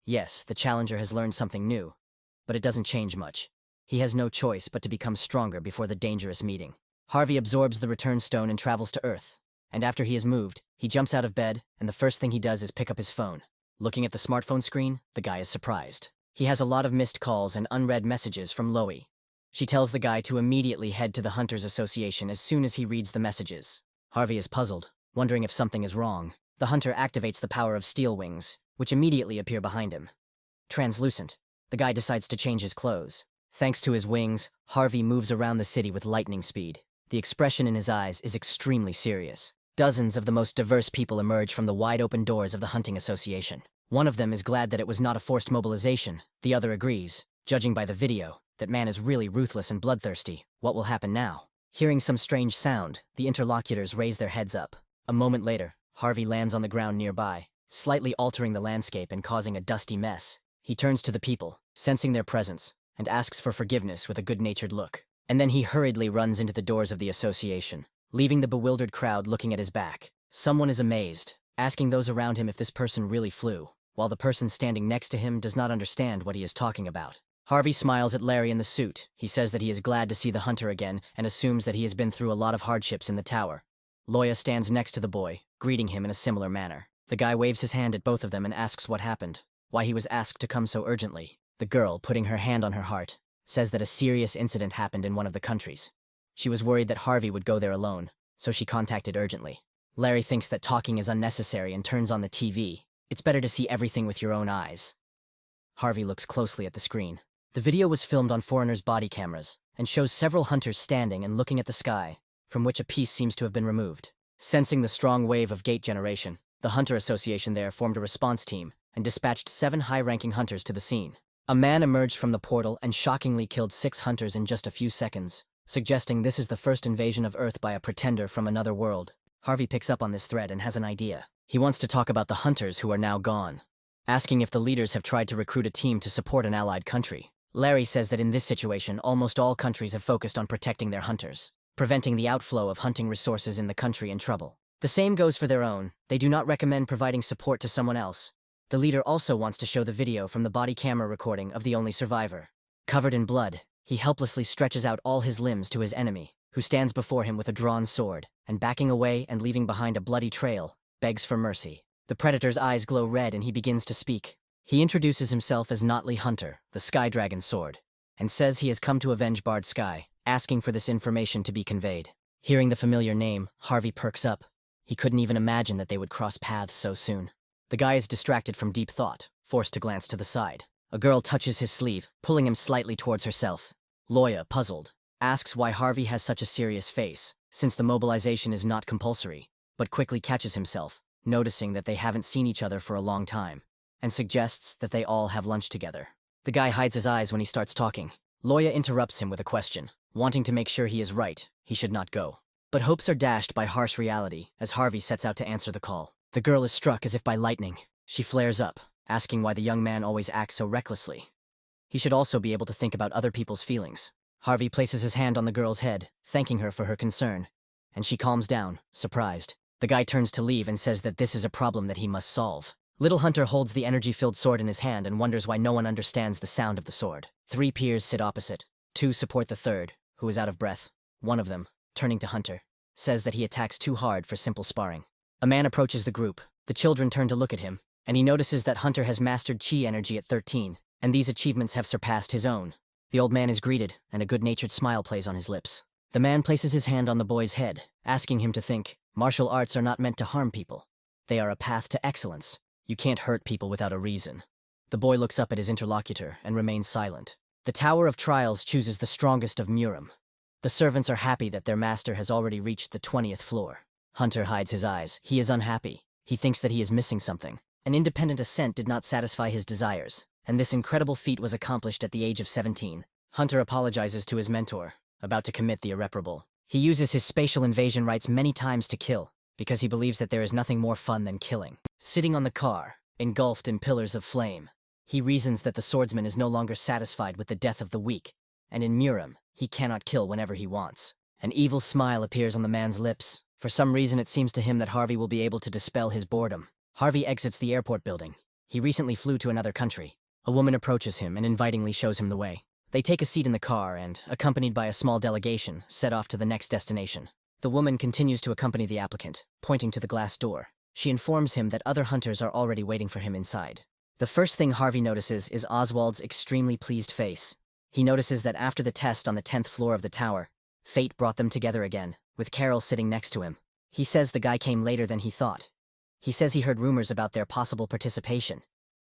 Yes, the challenger has learned something new, but it doesn't change much. He has no choice but to become stronger before the dangerous meeting. Harvey absorbs the return stone and travels to Earth, and after he is moved, he jumps out of bed, and the first thing he does is pick up his phone. Looking at the smartphone screen, the guy is surprised. He has a lot of missed calls and unread messages from Loie. She tells the guy to immediately head to the Hunters Association as soon as he reads the messages. Harvey is puzzled, wondering if something is wrong. The hunter activates the power of steel wings, which immediately appear behind him. Translucent, the guy decides to change his clothes. Thanks to his wings, Harvey moves around the city with lightning speed. The expression in his eyes is extremely serious. Dozens of the most diverse people emerge from the wide-open doors of the Hunting Association. One of them is glad that it was not a forced mobilization. The other agrees, judging by the video, that man is really ruthless and bloodthirsty. What will happen now? Hearing some strange sound, the interlocutors raise their heads up. A moment later, Harvey lands on the ground nearby, slightly altering the landscape and causing a dusty mess. He turns to the people, sensing their presence, and asks for forgiveness with a good-natured look. And then he hurriedly runs into the doors of the association, leaving the bewildered crowd looking at his back. Someone is amazed, asking those around him if this person really flew, while the person standing next to him does not understand what he is talking about. Harvey smiles at Larry in the suit. He says that he is glad to see the hunter again and assumes that he has been through a lot of hardships in the tower. Loia stands next to the boy, greeting him in a similar manner. The guy waves his hand at both of them and asks what happened, why he was asked to come so urgently. The girl, putting her hand on her heart, says that a serious incident happened in one of the countries. She was worried that Harvey would go there alone, so she contacted urgently. Larry thinks that talking is unnecessary and turns on the TV. It's better to see everything with your own eyes. Harvey looks closely at the screen. The video was filmed on foreigners' body cameras and shows several hunters standing and looking at the sky, from which a piece seems to have been removed. Sensing the strong wave of gate generation, the Hunter Association there formed a response team and dispatched 7 high-ranking hunters to the scene. A man emerged from the portal and shockingly killed 6 hunters in just a few seconds, suggesting this is the first invasion of Earth by a pretender from another world. Harvey picks up on this thread and has an idea. He wants to talk about the hunters who are now gone, asking if the leaders have tried to recruit a team to support an allied country. Larry says that in this situation, almost all countries have focused on protecting their hunters, preventing the outflow of hunting resources in the country in trouble. The same goes for their own. They do not recommend providing support to someone else. The leader also wants to show the video from the body camera recording of the only survivor. Covered in blood, he helplessly stretches out all his limbs to his enemy, who stands before him with a drawn sword, and backing away and leaving behind a bloody trail, begs for mercy. The predator's eyes glow red and he begins to speak. He introduces himself as Notley Hunter, the Sky Dragon Sword, and says he has come to avenge Bard Sky, asking for this information to be conveyed. Hearing the familiar name, Harvey perks up. He couldn't even imagine that they would cross paths so soon. The guy is distracted from deep thought, forced to glance to the side. A girl touches his sleeve, pulling him slightly towards herself. Loia, puzzled, asks why Harvey has such a serious face, since the mobilization is not compulsory, but quickly catches himself, noticing that they haven't seen each other for a long time, and suggests that they all have lunch together. The guy hides his eyes when he starts talking. Loia interrupts him with a question. Wanting to make sure he is right, he should not go. But hopes are dashed by harsh reality as Harvey sets out to answer the call. The girl is struck as if by lightning. She flares up, asking why the young man always acts so recklessly. He should also be able to think about other people's feelings. Harvey places his hand on the girl's head, thanking her for her concern, and she calms down, surprised. The guy turns to leave and says that this is a problem that he must solve. Little Hunter holds the energy-filled sword in his hand and wonders why no one understands the sound of the sword. 3 peers sit opposite. 2 support the third, who is out of breath. One of them, turning to Hunter, says that he attacks too hard for simple sparring. A man approaches the group. The children turn to look at him, and he notices that Hunter has mastered chi energy at 13, and these achievements have surpassed his own. The old man is greeted, and a good-natured smile plays on his lips. The man places his hand on the boy's head, asking him to think, martial arts are not meant to harm people. They are a path to excellence. You can't hurt people without a reason. The boy looks up at his interlocutor and remains silent. The Tower of Trials chooses the strongest of Murim. The servants are happy that their master has already reached the 20th floor. Hunter hides his eyes. He is unhappy. He thinks that he is missing something. An independent ascent did not satisfy his desires, and this incredible feat was accomplished at the age of 17. Hunter apologizes to his mentor, about to commit the irreparable. He uses his spatial invasion rights many times to kill, because he believes that there is nothing more fun than killing. Sitting on the car, engulfed in pillars of flame, he reasons that the swordsman is no longer satisfied with the death of the weak, and in Murim, he cannot kill whenever he wants. An evil smile appears on the man's lips. For some reason, it seems to him that Harvey will be able to dispel his boredom. Harvey exits the airport building. He recently flew to another country. A woman approaches him and invitingly shows him the way. They take a seat in the car and, accompanied by a small delegation, set off to the next destination. The woman continues to accompany the applicant, pointing to the glass door. She informs him that other hunters are already waiting for him inside. The first thing Harvey notices is Oswald's extremely pleased face. He notices that after the test on the 10th floor of the tower, fate brought them together again, with Carol sitting next to him. He says the guy came later than he thought. He says he heard rumors about their possible participation,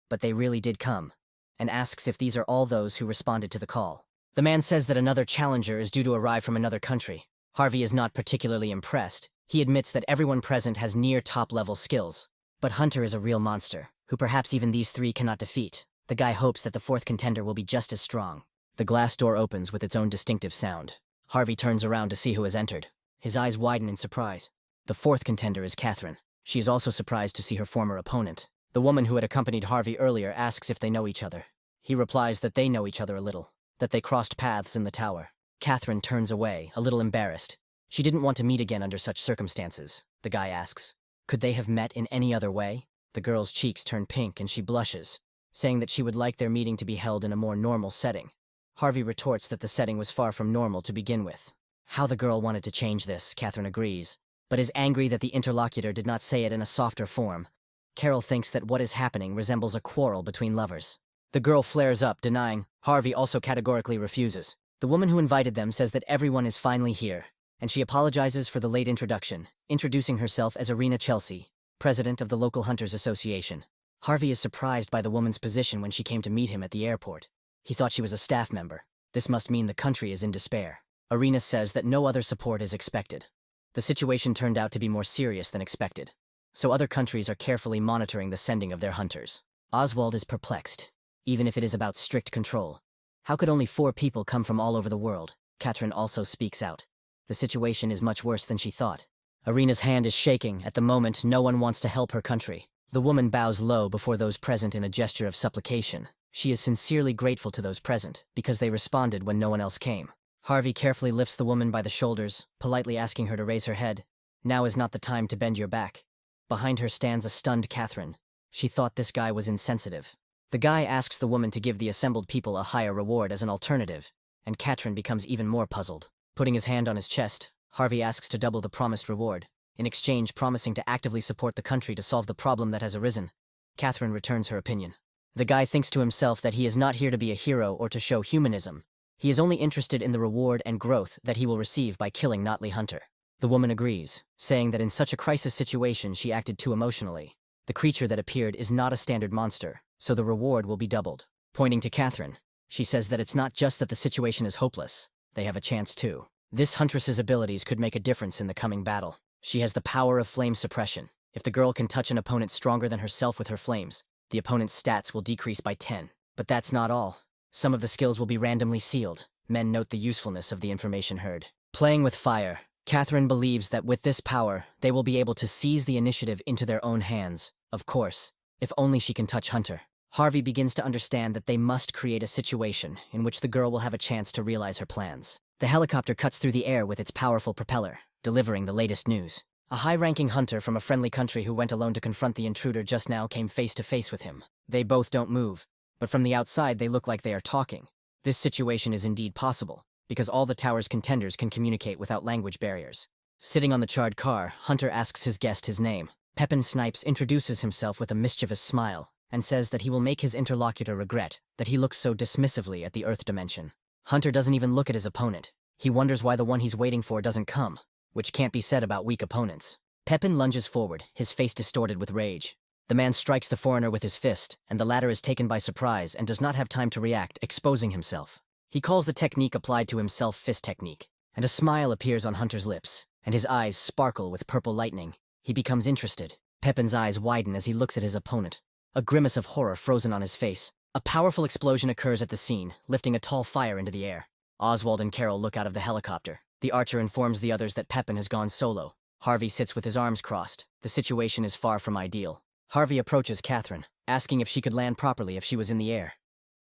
but they really did come, and asks if these are all those who responded to the call. The man says that another challenger is due to arrive from another country. Harvey is not particularly impressed. He admits that everyone present has near top-level skills. But Hunter is a real monster, who perhaps even these three cannot defeat. The guy hopes that the fourth contender will be just as strong. The glass door opens with its own distinctive sound. Harvey turns around to see who has entered. His eyes widen in surprise. The fourth contender is Catherine. She is also surprised to see her former opponent. The woman who had accompanied Harvey earlier asks if they know each other. He replies that they know each other a little, that they crossed paths in the tower. Catherine turns away, a little embarrassed. She didn't want to meet again under such circumstances. The guy asks, could they have met in any other way? The girl's cheeks turn pink and she blushes, saying that she would like their meeting to be held in a more normal setting. Harvey retorts that the setting was far from normal to begin with. How the girl wanted to change this, Catherine agrees, but is angry that the interlocutor did not say it in a softer form. Carol thinks that what is happening resembles a quarrel between lovers. The girl flares up, denying. Harvey also categorically refuses. The woman who invited them says that everyone is finally here, and she apologizes for the late introduction, introducing herself as Irina Chelsea, president of the local Hunters Association. Harvey is surprised by the woman's position when she came to meet him at the airport. He thought she was a staff member. This must mean the country is in despair. Irina says that no other support is expected. The situation turned out to be more serious than expected, so other countries are carefully monitoring the sending of their hunters. Oswald is perplexed, even if it is about strict control. How could only 4 people come from all over the world? Catherine also speaks out. The situation is much worse than she thought. Irina's hand is shaking. At the moment, no one wants to help her country. The woman bows low before those present in a gesture of supplication. She is sincerely grateful to those present, because they responded when no one else came. Harvey carefully lifts the woman by the shoulders, politely asking her to raise her head. Now is not the time to bend your back. Behind her stands a stunned Catherine. She thought this guy was insensitive. The guy asks the woman to give the assembled people a higher reward as an alternative, and Catherine becomes even more puzzled. Putting his hand on his chest, Harvey asks to double the promised reward, in exchange promising to actively support the country to solve the problem that has arisen. Catherine returns her opinion. The guy thinks to himself that he is not here to be a hero or to show humanism. He is only interested in the reward and growth that he will receive by killing Notley Hunter. The woman agrees, saying that in such a crisis situation she acted too emotionally. The creature that appeared is not a standard monster, so the reward will be doubled. Pointing to Catherine, she says that it's not just that the situation is hopeless. They have a chance too. This huntress's abilities could make a difference in the coming battle. She has the power of flame suppression. If the girl can touch an opponent stronger than herself with her flames, the opponent's stats will decrease by 10. But that's not all. Some of the skills will be randomly sealed. Men note the usefulness of the information heard. Playing with fire, Catherine believes that with this power, they will be able to seize the initiative into their own hands. Of course, if only she can touch Hunter. Harvey begins to understand that they must create a situation in which the girl will have a chance to realize her plans. The helicopter cuts through the air with its powerful propeller, delivering the latest news. A high-ranking hunter from a friendly country who went alone to confront the intruder just now came face to face with him. They both don't move, but from the outside they look like they are talking. This situation is indeed possible, because all the tower's contenders can communicate without language barriers. Sitting on the charred car, Hunter asks his guest his name. Pepin Snipes introduces himself with a mischievous smile, and says that he will make his interlocutor regret that he looks so dismissively at the Earth dimension. Hunter doesn't even look at his opponent. He wonders why the one he's waiting for doesn't come, which can't be said about weak opponents. Pepin lunges forward, his face distorted with rage. The man strikes the foreigner with his fist, and the latter is taken by surprise and does not have time to react, exposing himself. He calls the technique applied to himself fist technique, and a smile appears on Hunter's lips, and his eyes sparkle with purple lightning. He becomes interested. Pepin's eyes widen as he looks at his opponent, a grimace of horror frozen on his face. A powerful explosion occurs at the scene, lifting a tall fire into the air. Oswald and Carol look out of the helicopter. The archer informs the others that Pepin has gone solo. Harvey sits with his arms crossed. The situation is far from ideal. Harvey approaches Catherine, asking if she could land properly if she was in the air.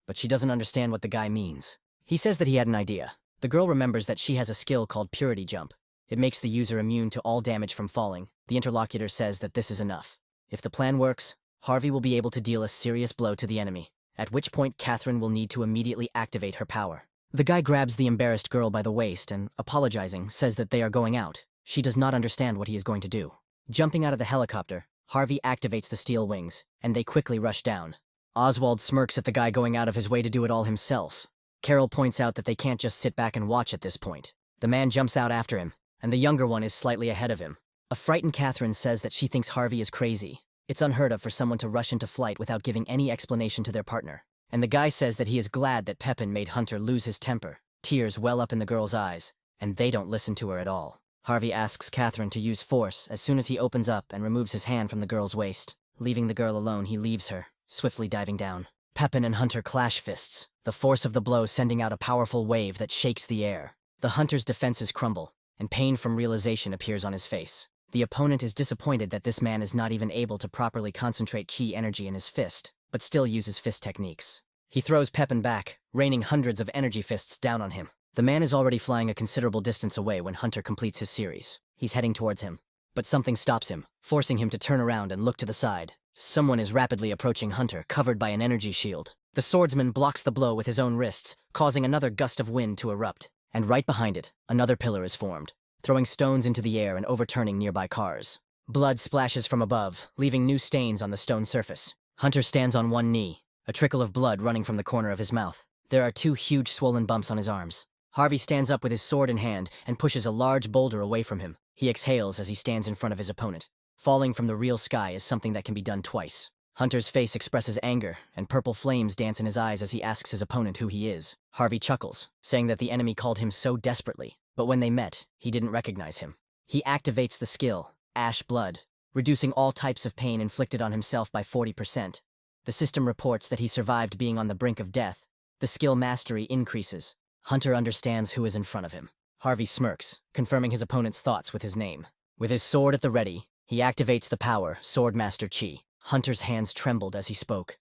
But she doesn't understand what the guy means. He says that he had an idea. The girl remembers that she has a skill called Purity Jump. It makes the user immune to all damage from falling. The interlocutor says that this is enough. If the plan works, Harvey will be able to deal a serious blow to the enemy, at which point Catherine will need to immediately activate her power. The guy grabs the embarrassed girl by the waist and, apologizing, says that they are going out. She does not understand what he is going to do. Jumping out of the helicopter, Harvey activates the steel wings, and they quickly rush down. Oswald smirks at the guy going out of his way to do it all himself. Carol points out that they can't just sit back and watch at this point. The man jumps out after him, and the younger one is slightly ahead of him. A frightened Catherine says that she thinks Harvey is crazy. It's unheard of for someone to rush into flight without giving any explanation to their partner. And the guy says that he is glad that Pepin made Hunter lose his temper. Tears well up in the girl's eyes, and they don't listen to her at all. Harvey asks Catherine to use force as soon as he opens up and removes his hand from the girl's waist. Leaving the girl alone, he leaves her, swiftly diving down. Pepin and Hunter clash fists, the force of the blow sending out a powerful wave that shakes the air. The Hunter's defenses crumble, and pain from realization appears on his face. The opponent is disappointed that this man is not even able to properly concentrate chi energy in his fist, but still uses fist techniques. He throws Pepin back, raining hundreds of energy fists down on him. The man is already flying a considerable distance away when Hunter completes his series. He's heading towards him, but something stops him, forcing him to turn around and look to the side. Someone is rapidly approaching Hunter, covered by an energy shield. The swordsman blocks the blow with his own wrists, causing another gust of wind to erupt. And right behind it, another pillar is formed, throwing stones into the air and overturning nearby cars. Blood splashes from above, leaving new stains on the stone surface. Hunter stands on one knee, a trickle of blood running from the corner of his mouth. There are two huge swollen bumps on his arms. Harvey stands up with his sword in hand and pushes a large boulder away from him. He exhales as he stands in front of his opponent. Falling from the real sky is something that can be done twice. Hunter's face expresses anger, and purple flames dance in his eyes as he asks his opponent who he is. Harvey chuckles, saying that the enemy called him so desperately, but when they met, he didn't recognize him. He activates the skill, Ash Blood, reducing all types of pain inflicted on himself by 40%. The system reports that he survived being on the brink of death. The skill mastery increases. Hunter understands who is in front of him. Harvey smirks, confirming his opponent's thoughts with his name. With his sword at the ready, he activates the power, Swordmaster Chi. Hunter's hands trembled as he spoke.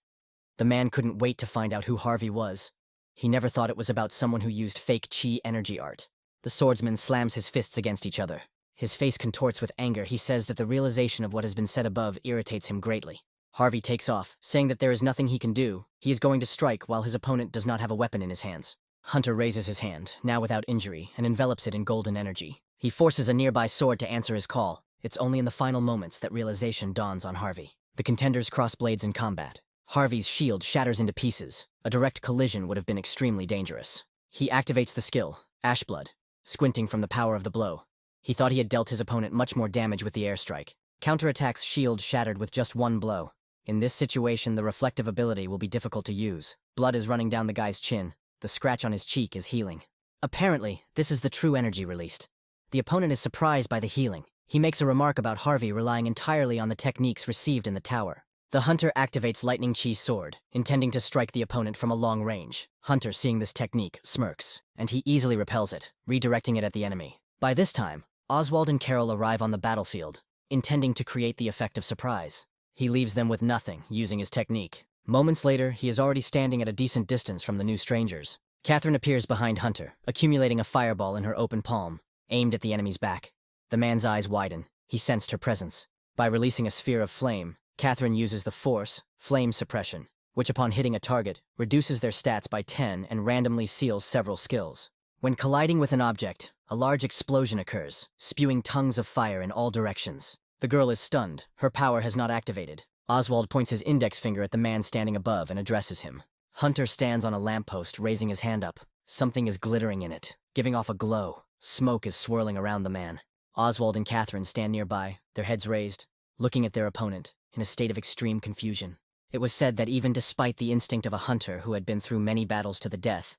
The man couldn't wait to find out who Harvey was. He never thought it was about someone who used fake chi energy art. The swordsman slams his fists against each other. His face contorts with anger. He says that the realization of what has been said above irritates him greatly. Harvey takes off, saying that there is nothing he can do. He is going to strike while his opponent does not have a weapon in his hands. Hunter raises his hand, now without injury, and envelops it in golden energy. He forces a nearby sword to answer his call. It's only in the final moments that realization dawns on Harvey. The contenders cross blades in combat. Harvey's shield shatters into pieces. A direct collision would have been extremely dangerous. He activates the skill, Ash Blood, squinting from the power of the blow. He thought he had dealt his opponent much more damage with the airstrike. Counterattack's shield shattered with just one blow. In this situation, the reflective ability will be difficult to use. Blood is running down the guy's chin. The scratch on his cheek is healing. Apparently, this is the true energy released. The opponent is surprised by the healing. He makes a remark about Harvey relying entirely on the techniques received in the tower. The Hunter activates Lightning Chi's sword, intending to strike the opponent from a long range. Hunter, seeing this technique, smirks, and he easily repels it, redirecting it at the enemy. By this time, Oswald and Carol arrive on the battlefield, intending to create the effect of surprise. He leaves them with nothing, using his technique. Moments later, he is already standing at a decent distance from the new strangers. Catherine appears behind Hunter, accumulating a fireball in her open palm, aimed at the enemy's back. The man's eyes widen. He sensed her presence. By releasing a sphere of flame, Catherine uses the force, flame suppression, which upon hitting a target, reduces their stats by 10 and randomly seals several skills. When colliding with an object, a large explosion occurs, spewing tongues of fire in all directions. The girl is stunned. Her power has not activated. Oswald points his index finger at the man standing above and addresses him. Hunter stands on a lamppost, raising his hand up. Something is glittering in it, giving off a glow. Smoke is swirling around the man. Oswald and Catherine stand nearby, their heads raised, looking at their opponent, in a state of extreme confusion. It was said that even despite the instinct of a hunter who had been through many battles to the death,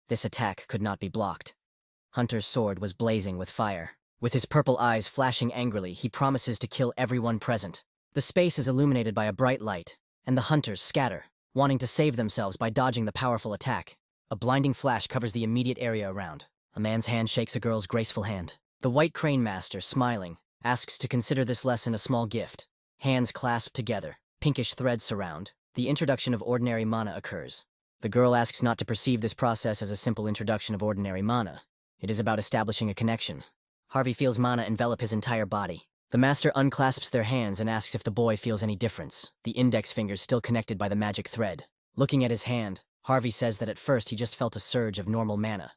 this attack could not be blocked. Hunter's sword was blazing with fire. With his purple eyes flashing angrily, he promises to kill everyone present. The space is illuminated by a bright light, and the hunters scatter, wanting to save themselves by dodging the powerful attack. A blinding flash covers the immediate area around. A man's hand shakes a girl's graceful hand. The White Crane Master, smiling, asks to consider this lesson a small gift. Hands clasp together. Pinkish threads surround. The introduction of ordinary mana occurs. The girl asks not to perceive this process as a simple introduction of ordinary mana. It is about establishing a connection. Harvey feels mana envelop his entire body. The master unclasps their hands and asks if the boy feels any difference, the index fingers still connected by the magic thread. Looking at his hand, Harvey says that at first he just felt a surge of normal mana.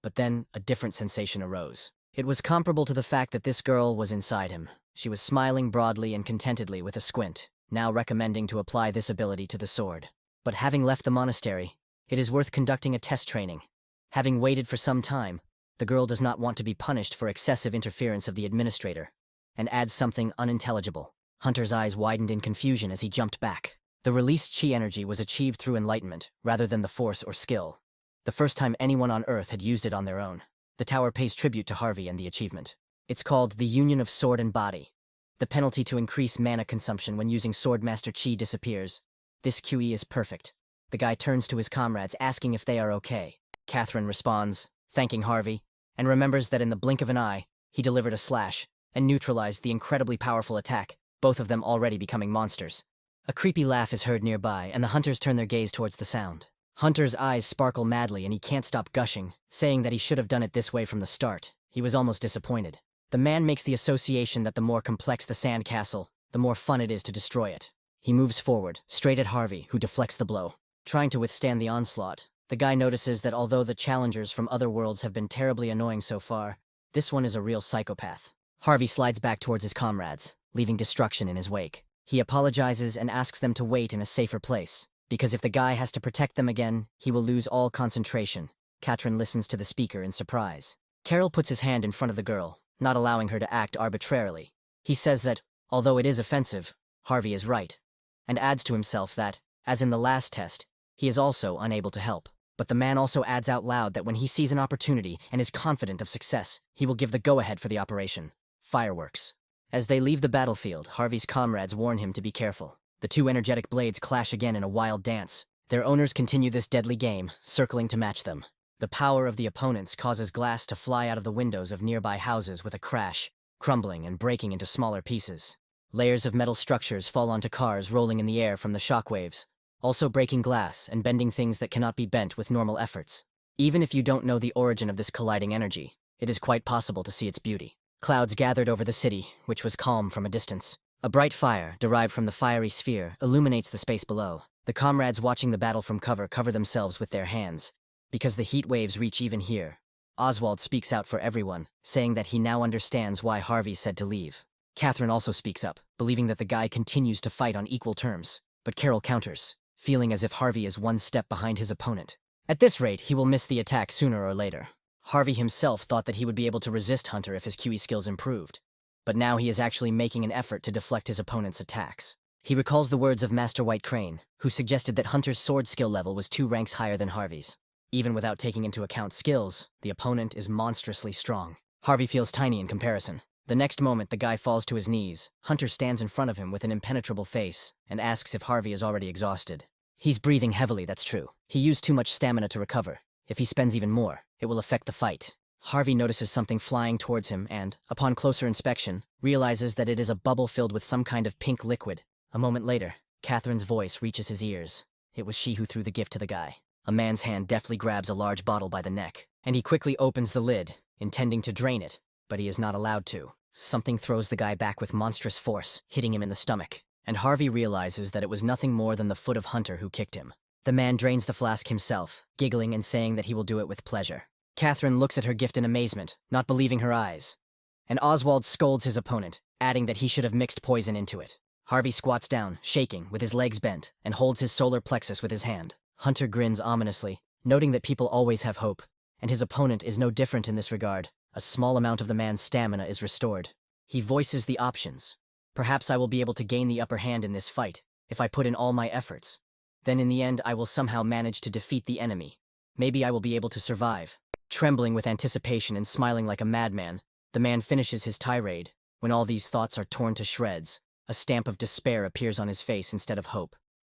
But then, a different sensation arose. It was comparable to the fact that this girl was inside him. She was smiling broadly and contentedly with a squint, now recommending to apply this ability to the sword. But having left the monastery, it is worth conducting a test training. Having waited for some time, the girl does not want to be punished for excessive interference of the administrator, and adds something unintelligible. Hunter's eyes widened in confusion as he jumped back. The released chi energy was achieved through enlightenment, rather than the force or skill. The first time anyone on Earth had used it on their own. The tower pays tribute to Harvey and the achievement. It's called the Union of Sword and Body. The penalty to increase mana consumption when using Swordmaster Chi disappears. This QE is perfect. The guy turns to his comrades asking if they are okay. Catherine responds, thanking Harvey, and remembers that in the blink of an eye, he delivered a slash and neutralized the incredibly powerful attack, both of them already becoming monsters. A creepy laugh is heard nearby, and the hunters turn their gaze towards the sound. Hunter's eyes sparkle madly and he can't stop gushing, saying that he should have done it this way from the start. He was almost disappointed. The man makes the association that the more complex the sandcastle, the more fun it is to destroy it. He moves forward, straight at Harvey, who deflects the blow. Trying to withstand the onslaught, the guy notices that although the challengers from other worlds have been terribly annoying so far, this one is a real psychopath. Harvey slides back towards his comrades, leaving destruction in his wake. He apologizes and asks them to wait in a safer place, because if the guy has to protect them again, he will lose all concentration. Katrin listens to the speaker in surprise. Carol puts his hand in front of the girl, not allowing her to act arbitrarily. He says that, although it is offensive, Harvey is right, and adds to himself that, as in the last test, he is also unable to help. But the man also adds out loud that when he sees an opportunity and is confident of success, he will give the go-ahead for the operation. Fireworks. As they leave the battlefield, Harvey's comrades warn him to be careful. The two energetic blades clash again in a wild dance. Their owners continue this deadly game, circling to match them. The power of the opponents causes glass to fly out of the windows of nearby houses with a crash, crumbling and breaking into smaller pieces. Layers of metal structures fall onto cars rolling in the air from the shockwaves, also breaking glass and bending things that cannot be bent with normal efforts. Even if you don't know the origin of this colliding energy, it is quite possible to see its beauty. Clouds gathered over the city, which was calm from a distance. A bright fire, derived from the fiery sphere, illuminates the space below. The comrades watching the battle from cover themselves with their hands, because the heat waves reach even here. Oswald speaks out for everyone, saying that he now understands why Harvey said to leave. Catherine also speaks up, believing that the guy continues to fight on equal terms. But Carol counters, feeling as if Harvey is one step behind his opponent. At this rate, he will miss the attack sooner or later. Harvey himself thought that he would be able to resist Hunter if his QE skills improved. But now he is actually making an effort to deflect his opponent's attacks. He recalls the words of Master White Crane, who suggested that Hunter's sword skill level was 2 ranks higher than Harvey's. Even without taking into account skills, the opponent is monstrously strong. Harvey feels tiny in comparison. The next moment, the guy falls to his knees. Hunter stands in front of him with an impenetrable face and asks if Harvey is already exhausted. He's breathing heavily, that's true. He used too much stamina to recover. If he spends even more, it will affect the fight. Harvey notices something flying towards him and, upon closer inspection, realizes that it is a bubble filled with some kind of pink liquid. A moment later, Catherine's voice reaches his ears. It was she who threw the gift to the guy. A man's hand deftly grabs a large bottle by the neck, and he quickly opens the lid, intending to drain it, but he is not allowed to. Something throws the guy back with monstrous force, hitting him in the stomach, and Harvey realizes that it was nothing more than the foot of Hunter who kicked him. The man drains the flask himself, giggling and saying that he will do it with pleasure. Catherine looks at her gift in amazement, not believing her eyes. And Oswald scolds his opponent, adding that he should have mixed poison into it. Harvey squats down, shaking, with his legs bent, and holds his solar plexus with his hand. Hunter grins ominously, noting that people always have hope, and his opponent is no different in this regard. A small amount of the man's stamina is restored. He voices the options. Perhaps I will be able to gain the upper hand in this fight, if I put in all my efforts. Then in the end I will somehow manage to defeat the enemy. Maybe I will be able to survive. Trembling with anticipation and smiling like a madman, the man finishes his tirade. When all these thoughts are torn to shreds, a stamp of despair appears on his face instead of hope.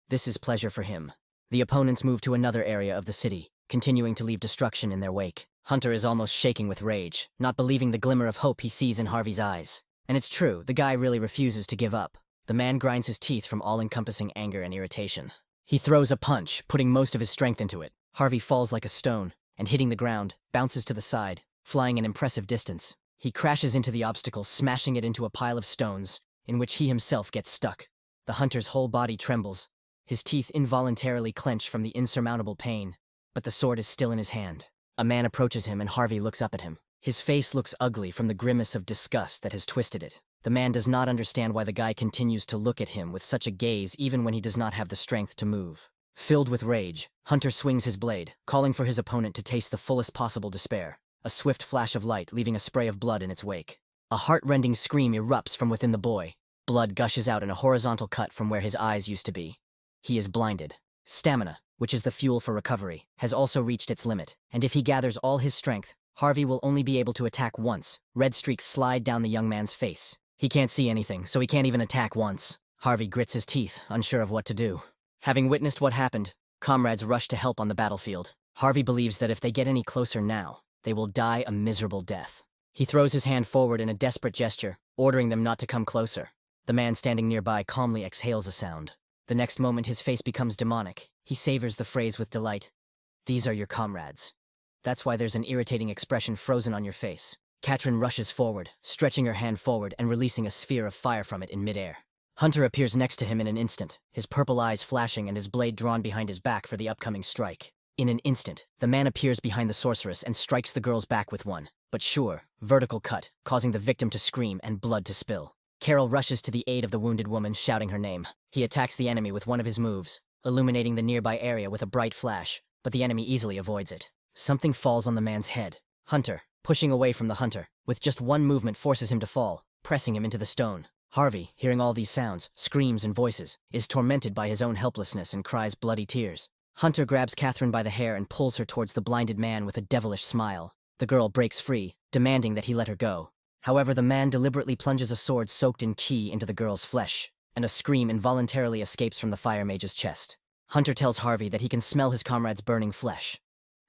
This is pleasure for him. The opponents move to another area of the city. continuing to leave destruction in their wake. Hunter is almost shaking with rage, not believing the glimmer of hope he sees in Harvey's eyes. And it's true, the guy really refuses to give up. The man grinds his teeth from all-encompassing anger and irritation. He throws a punch, putting most of his strength into it. Harvey falls like a stone, and hitting the ground, bounces to the side, flying an impressive distance. He crashes into the obstacle, smashing it into a pile of stones, in which he himself gets stuck. The hunter's whole body trembles. His teeth involuntarily clench from the insurmountable pain, but the sword is still in his hand. A man approaches him and Harvey looks up at him. His face looks ugly from the grimace of disgust that has twisted it. The man does not understand why the guy continues to look at him with such a gaze even when he does not have the strength to move. Filled with rage, Hunter swings his blade, calling for his opponent to taste the fullest possible despair. A swift flash of light leaving a spray of blood in its wake. A heart-rending scream erupts from within the boy. Blood gushes out in a horizontal cut from where his eyes used to be. He is blinded. Stamina, which is the fuel for recovery, has also reached its limit, and if he gathers all his strength, Harvey will only be able to attack once. Red streaks slide down the young man's face. He can't see anything, so he can't even attack once. Harvey grits his teeth, unsure of what to do. Having witnessed what happened, comrades rush to help on the battlefield. Harvey believes that if they get any closer now, they will die a miserable death. He throws his hand forward in a desperate gesture, ordering them not to come closer. The man standing nearby calmly exhales a sound. The next moment his face becomes demonic. He savors the phrase with delight. "These are your comrades." That's why there's an irritating expression frozen on your face. Katrin rushes forward, stretching her hand forward and releasing a sphere of fire from it in midair. Hunter appears next to him in an instant, his purple eyes flashing and his blade drawn behind his back for the upcoming strike. In an instant, the man appears behind the sorceress and strikes the girl's back with one, but sure, vertical cut, causing the victim to scream and blood to spill. Carol rushes to the aid of the wounded woman, shouting her name. He attacks the enemy with one of his moves, illuminating the nearby area with a bright flash, but the enemy easily avoids it. Something falls on the man's head. Hunter, pushing away from the hunter, with just one movement forces him to fall, pressing him into the stone. Harvey, hearing all these sounds, screams and voices, is tormented by his own helplessness and cries bloody tears. Hunter grabs Catherine by the hair and pulls her towards the blinded man with a devilish smile. The girl breaks free, demanding that he let her go. However, the man deliberately plunges a sword soaked in qi into the girl's flesh, and a scream involuntarily escapes from the fire mage's chest. Hunter tells Harvey that he can smell his comrade's burning flesh,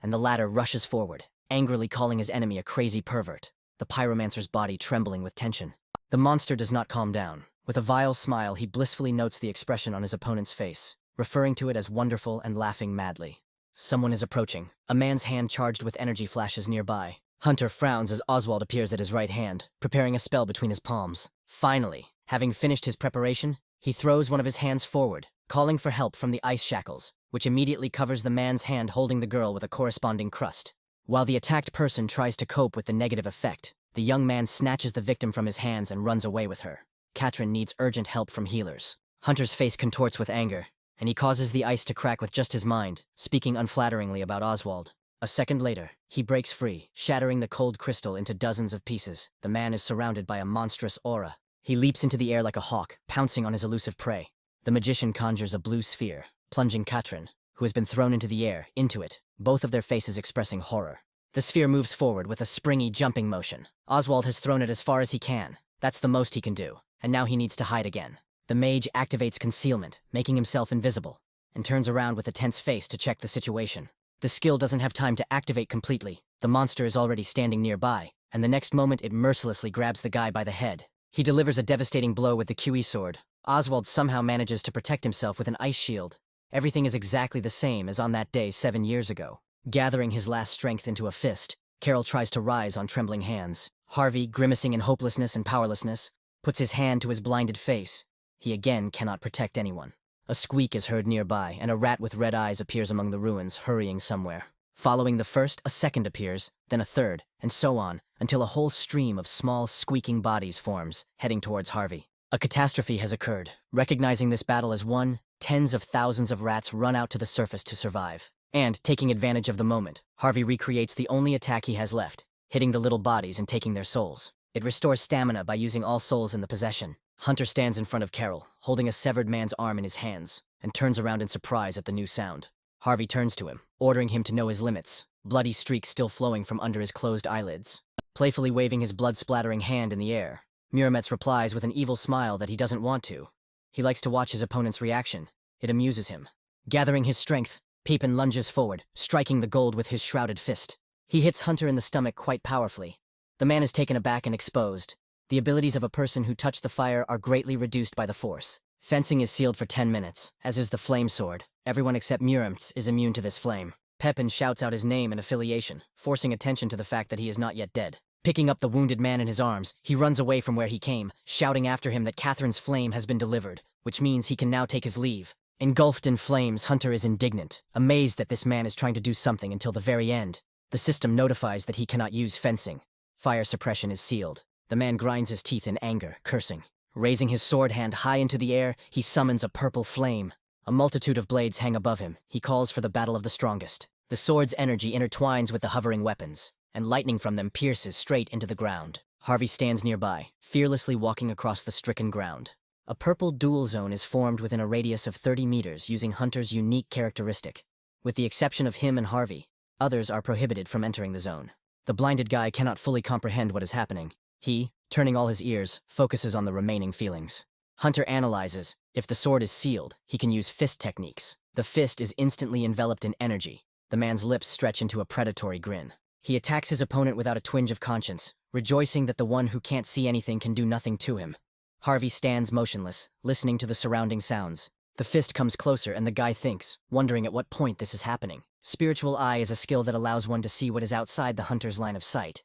and the latter rushes forward, angrily calling his enemy a crazy pervert, the pyromancer's body trembling with tension. The monster does not calm down. With a vile smile, he blissfully notes the expression on his opponent's face, referring to it as wonderful and laughing madly. Someone is approaching. A man's hand charged with energy flashes nearby. Hunter frowns as Oswald appears at his right hand, preparing a spell between his palms. Finally, having finished his preparation, he throws one of his hands forward, calling for help from the ice shackles, which immediately covers the man's hand holding the girl with a corresponding crust. While the attacked person tries to cope with the negative effect, the young man snatches the victim from his hands and runs away with her. Katrin needs urgent help from healers. Hunter's face contorts with anger, and he causes the ice to crack with just his mind, speaking unflatteringly about Oswald. A second later, he breaks free, shattering the cold crystal into dozens of pieces. The man is surrounded by a monstrous aura. He leaps into the air like a hawk, pouncing on his elusive prey. The magician conjures a blue sphere, plunging Katrin, who has been thrown into the air, into it, both of their faces expressing horror. The sphere moves forward with a springy jumping motion. Oswald has thrown it as far as he can. That's the most he can do, and now he needs to hide again. The mage activates concealment, making himself invisible, and turns around with a tense face to check the situation. The skill doesn't have time to activate completely. The monster is already standing nearby, and the next moment it mercilessly grabs the guy by the head. He delivers a devastating blow with the QE sword. Oswald somehow manages to protect himself with an ice shield. Everything is exactly the same as on that day 7 years ago. Gathering his last strength into a fist, Carol tries to rise on trembling hands. Harvey, grimacing in hopelessness and powerlessness, puts his hand to his blinded face. He again cannot protect anyone. A squeak is heard nearby, and a rat with red eyes appears among the ruins, hurrying somewhere. Following the first, a second appears, then a third, and so on, until a whole stream of small, squeaking bodies forms, heading towards Harvey. A catastrophe has occurred. Recognizing this battle as won, tens of thousands of rats run out to the surface to survive. And, taking advantage of the moment, Harvey recreates the only attack he has left, hitting the little bodies and taking their souls. It restores stamina by using all souls in the possession. Hunter stands in front of Carol, holding a severed man's arm in his hands, and turns around in surprise at the new sound. Harvey turns to him, ordering him to know his limits, bloody streaks still flowing from under his closed eyelids. Playfully waving his blood-splattering hand in the air, Murametz replies with an evil smile that he doesn't want to. He likes to watch his opponent's reaction. It amuses him. Gathering his strength, Pepin lunges forward, striking the gold with his shrouded fist. He hits Hunter in the stomach quite powerfully. The man is taken aback and exposed. The abilities of a person who touched the fire are greatly reduced by the force. Fencing is sealed for 10 minutes, as is the flame sword. Everyone except Murumts is immune to this flame. Pepin shouts out his name and affiliation, forcing attention to the fact that he is not yet dead. Picking up the wounded man in his arms, he runs away from where he came, shouting after him that Catherine's flame has been delivered, which means he can now take his leave. Engulfed in flames, Hunter is indignant, amazed that this man is trying to do something until the very end. The system notifies that he cannot use fencing. Fire suppression is sealed. The man grinds his teeth in anger, cursing. Raising his sword hand high into the air, he summons a purple flame. A multitude of blades hang above him. He calls for the battle of the strongest. The sword's energy intertwines with the hovering weapons, and lightning from them pierces straight into the ground. Harvey stands nearby, fearlessly walking across the stricken ground. A purple dual zone is formed within a radius of 30 meters using Hunter's unique characteristic. With the exception of him and Harvey, others are prohibited from entering the zone. The blinded guy cannot fully comprehend what is happening. He, turning all his ears, focuses on the remaining feelings. Hunter analyzes. If the sword is sealed, he can use fist techniques. The fist is instantly enveloped in energy. The man's lips stretch into a predatory grin. He attacks his opponent without a twinge of conscience, rejoicing that the one who can't see anything can do nothing to him. Harvey stands motionless, listening to the surrounding sounds. The fist comes closer and the guy thinks, wondering at what point this is happening. Spiritual eye is a skill that allows one to see what is outside the hunter's line of sight.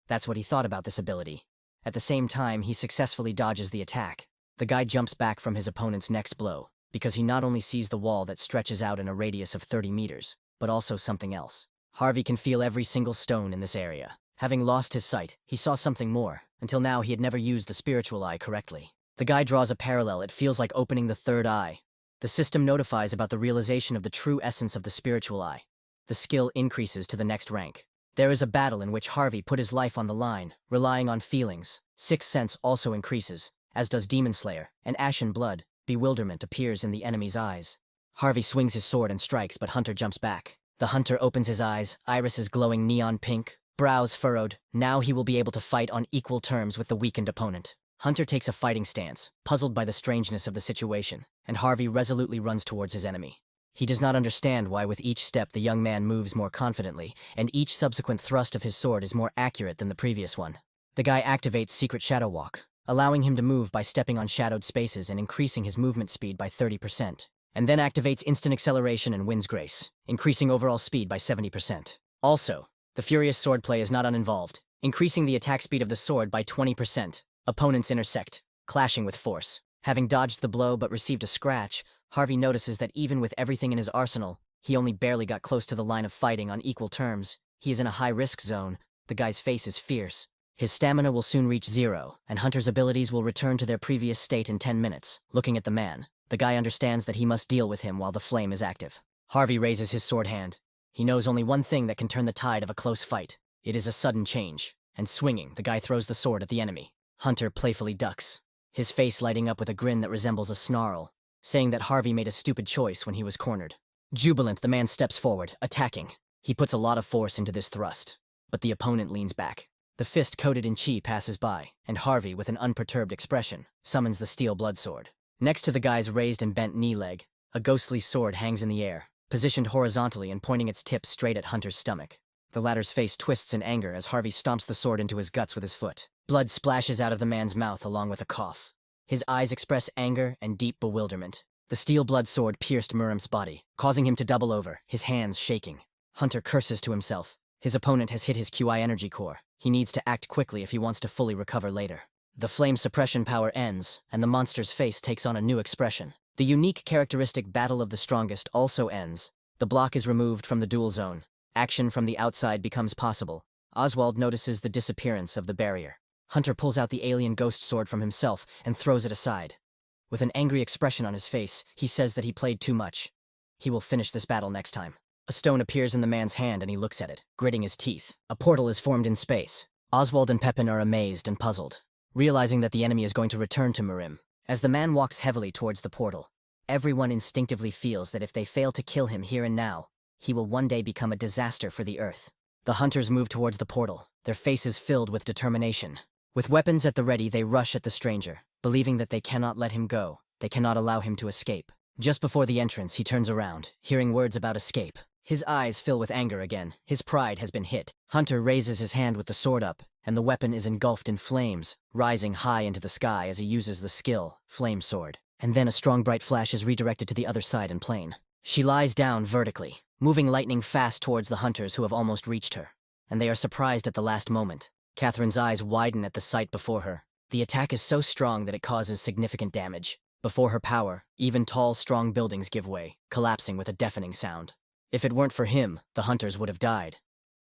That's what he thought about this ability. At the same time, he successfully dodges the attack. The guy jumps back from his opponent's next blow, because he not only sees the wall that stretches out in a radius of 30 meters, but also something else. Harvey can feel every single stone in this area. Having lost his sight, he saw something more. Until now, he had never used the spiritual eye correctly. The guy draws a parallel. It feels like opening the third eye. The system notifies about the realization of the true essence of the spiritual eye. The skill increases to the next rank. There is a battle in which Harvey put his life on the line, relying on feelings. Sixth sense also increases, as does Demon Slayer, and Ashen Blood. Bewilderment appears in the enemy's eyes. Harvey swings his sword and strikes, but Hunter jumps back. The hunter opens his eyes, irises glowing neon pink, brows furrowed. Now he will be able to fight on equal terms with the weakened opponent. Hunter takes a fighting stance, puzzled by the strangeness of the situation, and Harvey resolutely runs towards his enemy. He does not understand why with each step the young man moves more confidently, and each subsequent thrust of his sword is more accurate than the previous one. The guy activates Secret Shadow Walk, allowing him to move by stepping on shadowed spaces and increasing his movement speed by 30%. And then activates Instant Acceleration and Wind's Grace, increasing overall speed by 70%. Also, the furious swordplay is not uninvolved, increasing the attack speed of the sword by 20%. Opponents intersect, clashing with force. Having dodged the blow but received a scratch, Harvey notices that even with everything in his arsenal, he only barely got close to the line of fighting on equal terms. He is in a high-risk zone. The guy's face is fierce. His stamina will soon reach 0, and Hunter's abilities will return to their previous state in 10 minutes. Looking at the man, the guy understands that he must deal with him while the flame is active. Harvey raises his sword hand. He knows only one thing that can turn the tide of a close fight. It is a sudden change. And swinging, the guy throws the sword at the enemy. Hunter playfully ducks, his face lighting up with a grin that resembles a snarl, saying that Harvey made a stupid choice when he was cornered. Jubilant, the man steps forward, attacking. He puts a lot of force into this thrust, but the opponent leans back. The fist coated in chi passes by, and Harvey, with an unperturbed expression, summons the steel blood sword. Next to the guy's raised and bent knee leg, a ghostly sword hangs in the air, positioned horizontally and pointing its tip straight at Hunter's stomach. The latter's face twists in anger as Harvey stomps the sword into his guts with his foot. Blood splashes out of the man's mouth along with a cough. His eyes express anger and deep bewilderment. The steel blood sword pierced Murum's body, causing him to double over, his hands shaking. Hunter curses to himself. His opponent has hit his QI energy core. He needs to act quickly if he wants to fully recover later. The flame suppression power ends, and the monster's face takes on a new expression. The unique characteristic Battle of the Strongest also ends. The block is removed from the dual zone. Action from the outside becomes possible. Oswald notices the disappearance of the barrier. Hunter pulls out the alien ghost sword from himself and throws it aside. With an angry expression on his face, he says that he played too much. He will finish this battle next time. A stone appears in the man's hand and he looks at it, gritting his teeth. A portal is formed in space. Oswald and Pepin are amazed and puzzled, realizing that the enemy is going to return to Murim. As the man walks heavily towards the portal, everyone instinctively feels that if they fail to kill him here and now, he will one day become a disaster for the Earth. The hunters move towards the portal, their faces filled with determination. With weapons at the ready, they rush at the stranger, believing that they cannot let him go. They cannot allow him to escape. Just before the entrance, he turns around, hearing words about escape. His eyes fill with anger again. His pride has been hit. Hunter raises his hand with the sword up, and the weapon is engulfed in flames, rising high into the sky as he uses the skill, Flame Sword. And then a strong bright flash is redirected to the other side and plane. She lies down vertically, moving lightning fast towards the hunters who have almost reached her. And they are surprised at the last moment. Catherine's eyes widen at the sight before her. The attack is so strong that it causes significant damage. Before her power, even tall, strong buildings give way, collapsing with a deafening sound. If it weren't for him, the hunters would have died.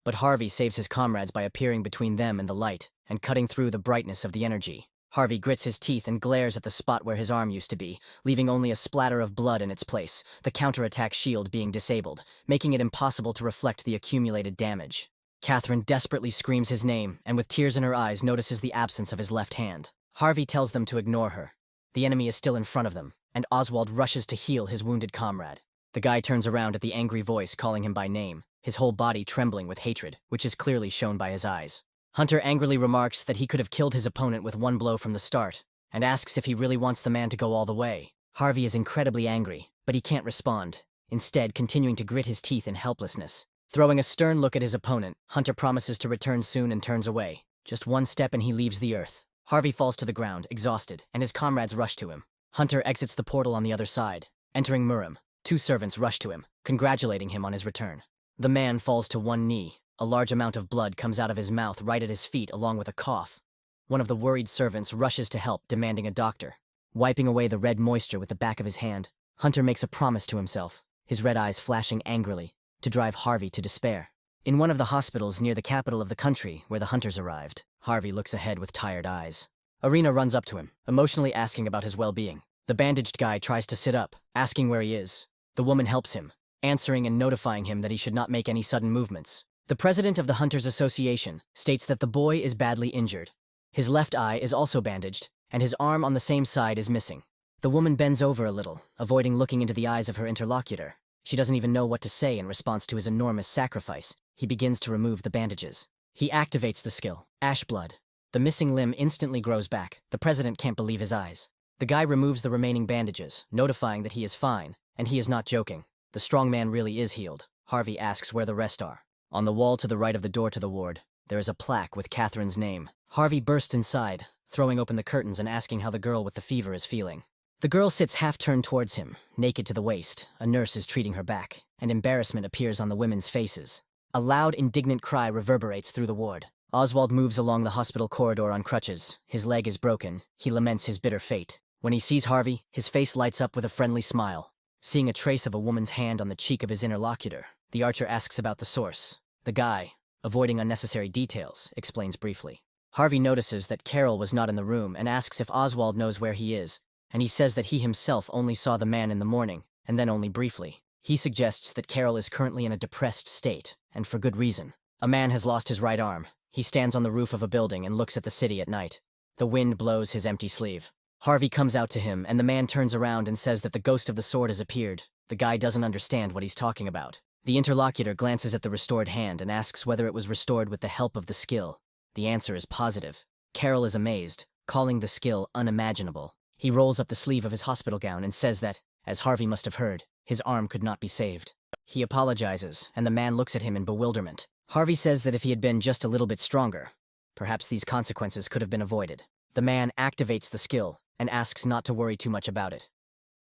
But Harvey saves his comrades by appearing between them and the light, and cutting through the brightness of the energy. Harvey grits his teeth and glares at the spot where his arm used to be, leaving only a splatter of blood in its place, the counterattack shield being disabled, making it impossible to reflect the accumulated damage. Catherine desperately screams his name, and with tears in her eyes notices the absence of his left hand. Harvey tells them to ignore her. The enemy is still in front of them, and Oswald rushes to heal his wounded comrade. The guy turns around at the angry voice calling him by name, his whole body trembling with hatred, which is clearly shown by his eyes. Hunter angrily remarks that he could have killed his opponent with one blow from the start, and asks if he really wants the man to go all the way. Harvey is incredibly angry, but he can't respond, instead continuing to grit his teeth in helplessness. Throwing a stern look at his opponent, Hunter promises to return soon and turns away. Just one step and he leaves the earth. Harvey falls to the ground, exhausted, and his comrades rush to him. Hunter exits the portal on the other side. Entering Murim, 2 servants rush to him, congratulating him on his return. The man falls to one knee. A large amount of blood comes out of his mouth right at his feet along with a cough. One of the worried servants rushes to help, demanding a doctor. Wiping away the red moisture with the back of his hand, Hunter makes a promise to himself, his red eyes flashing angrily, to drive Harvey to despair. In one of the hospitals near the capital of the country where the hunters arrived, Harvey looks ahead with tired eyes. Arena runs up to him, emotionally asking about his well-being. The bandaged guy tries to sit up, asking where he is. The woman helps him, answering and notifying him that he should not make any sudden movements. The president of the Hunters Association states that the boy is badly injured. His left eye is also bandaged, and his arm on the same side is missing. The woman bends over a little, avoiding looking into the eyes of her interlocutor. She doesn't even know what to say in response to his enormous sacrifice. He begins to remove the bandages. He activates the skill, Ash Blood. The missing limb instantly grows back. The president can't believe his eyes. The guy removes the remaining bandages, notifying that he is fine, and he is not joking. The strong man really is healed. Harvey asks where the rest are. On the wall to the right of the door to the ward, there is a plaque with Catherine's name. Harvey bursts inside, throwing open the curtains and asking how the girl with the fever is feeling. The girl sits half-turned towards him, naked to the waist. A nurse is treating her back, and embarrassment appears on the women's faces. A loud, indignant cry reverberates through the ward. Oswald moves along the hospital corridor on crutches. His leg is broken. He laments his bitter fate. When he sees Harvey, his face lights up with a friendly smile. Seeing a trace of a woman's hand on the cheek of his interlocutor, the archer asks about the source. The guy, avoiding unnecessary details, explains briefly. Harvey notices that Carol was not in the room and asks if Oswald knows where he is, and he says that he himself only saw the man in the morning, and then only briefly. He suggests that Carol is currently in a depressed state, and for good reason. A man has lost his right arm. He stands on the roof of a building and looks at the city at night. The wind blows his empty sleeve. Harvey comes out to him, and the man turns around and says that the ghost of the sword has appeared. The guy doesn't understand what he's talking about. The interlocutor glances at the restored hand and asks whether it was restored with the help of the skill. The answer is positive. Carol is amazed, calling the skill unimaginable. He rolls up the sleeve of his hospital gown and says that, as Harvey must have heard, his arm could not be saved. He apologizes, and the man looks at him in bewilderment. Harvey says that if he had been just a little bit stronger, perhaps these consequences could have been avoided. The man activates the skill and asks not to worry too much about it.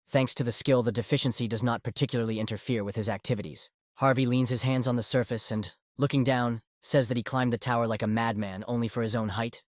Thanks to the skill, the deficiency does not particularly interfere with his activities. Harvey leans his hands on the surface and, looking down, says that he climbed the tower like a madman only for his own height.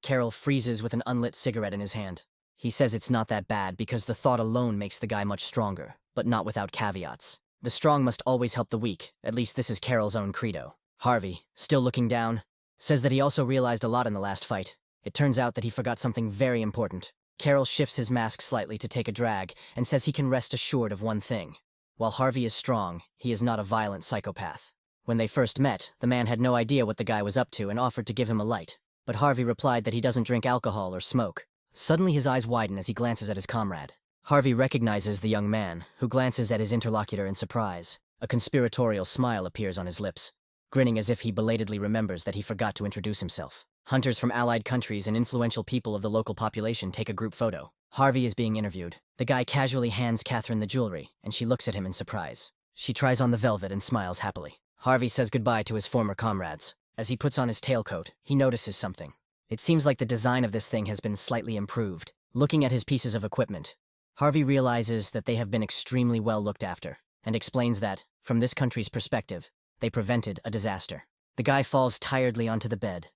Carol freezes with an unlit cigarette in his hand. He says it's not that bad because the thought alone makes the guy much stronger, but not without caveats. The strong must always help the weak, at least this is Carol's own credo. Harvey, still looking down, says that he also realized a lot in the last fight. It turns out that he forgot something very important. Carol shifts his mask slightly to take a drag and says he can rest assured of one thing. While Harvey is strong, he is not a violent psychopath. When they first met, the man had no idea what the guy was up to and offered to give him a light. But Harvey replied that he doesn't drink alcohol or smoke. Suddenly his eyes widen as he glances at his comrade. Harvey recognizes the young man, who glances at his interlocutor in surprise. A conspiratorial smile appears on his lips, grinning as if he belatedly remembers that he forgot to introduce himself. Hunters from allied countries and influential people of the local population take a group photo. Harvey is being interviewed. The guy casually hands Catherine the jewelry, and she looks at him in surprise. She tries on the velvet and smiles happily. Harvey says goodbye to his former comrades. As he puts on his tailcoat, he notices something. It seems like the design of this thing has been slightly improved. Looking at his pieces of equipment, Harvey realizes that they have been extremely well looked after, and explains that, from this country's perspective, they prevented a disaster. The guy falls tiredly onto the bed.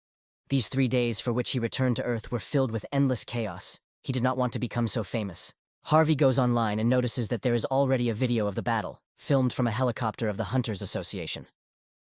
These 3 days for which he returned to Earth were filled with endless chaos. He did not want to become so famous. Harvey goes online and notices that there is already a video of the battle, filmed from a helicopter of the Hunters Association.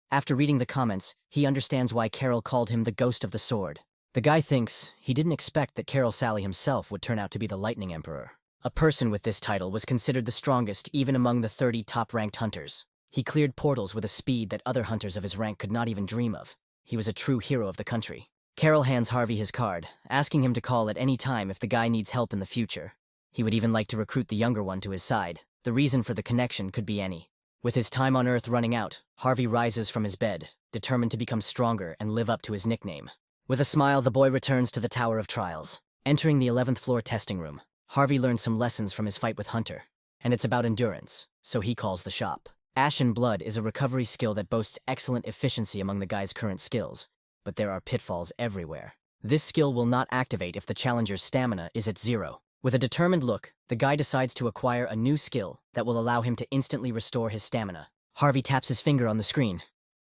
After reading the comments, he understands why Carol called him the Ghost of the Sword. The guy thinks he didn't expect that Carol Sally himself would turn out to be the Lightning Emperor. A person with this title was considered the strongest even among the 30 top-ranked hunters. He cleared portals with a speed that other hunters of his rank could not even dream of. He was a true hero of the country. Carol hands Harvey his card, asking him to call at any time if the guy needs help in the future. He would even like to recruit the younger one to his side. The reason for the connection could be any. With his time on Earth running out, Harvey rises from his bed, determined to become stronger and live up to his nickname. With a smile, the boy returns to the Tower of Trials. Entering the 11th floor testing room, Harvey learns some lessons from his fight with Hunter. And it's about endurance, so he calls the shop. Ashen Blood is a recovery skill that boasts excellent efficiency among the guy's current skills, but there are pitfalls everywhere. This skill will not activate if the challenger's stamina is at 0. With a determined look, the guy decides to acquire a new skill that will allow him to instantly restore his stamina. Harvey taps his finger on the screen.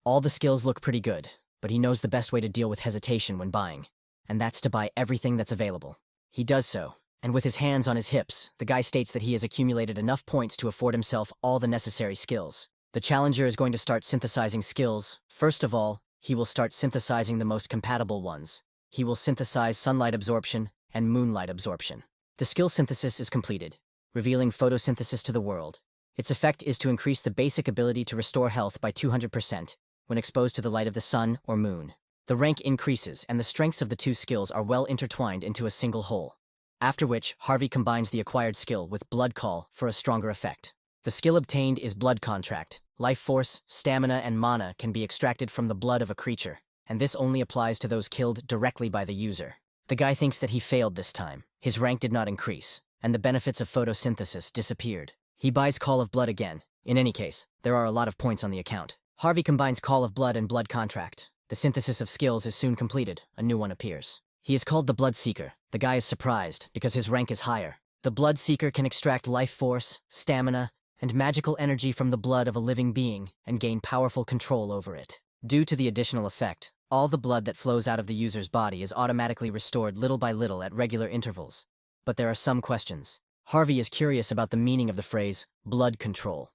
All the skills look pretty good, but he knows the best way to deal with hesitation when buying, and that's to buy everything that's available. He does so, and with his hands on his hips, the guy states that he has accumulated enough points to afford himself all the necessary skills. The challenger is going to start synthesizing skills. First of all, he will start synthesizing the most compatible ones. He will synthesize sunlight absorption and moonlight absorption. The skill synthesis is completed, revealing photosynthesis to the world. Its effect is to increase the basic ability to restore health by 200% when exposed to the light of the sun or moon. The rank increases, and the strengths of the two skills are well intertwined into a single whole. After which, Harvey combines the acquired skill with Blood Call for a stronger effect. The skill obtained is Blood Contract. Life force, stamina, and mana can be extracted from the blood of a creature, and this only applies to those killed directly by the user. The guy thinks that he failed this time. His rank did not increase, and the benefits of photosynthesis disappeared. He buys Call of Blood again. In any case, there are a lot of points on the account. Harvey combines Call of Blood and Blood Contract. The synthesis of skills is soon completed. A new one appears. He is called the Blood Seeker. The guy is surprised, because his rank is higher. The Blood Seeker can extract life force, stamina, and magical energy from the blood of a living being and gain powerful control over it. Due to the additional effect, all the blood that flows out of the user's body is automatically restored little by little at regular intervals. But there are some questions. Harvey is curious about the meaning of the phrase, blood control,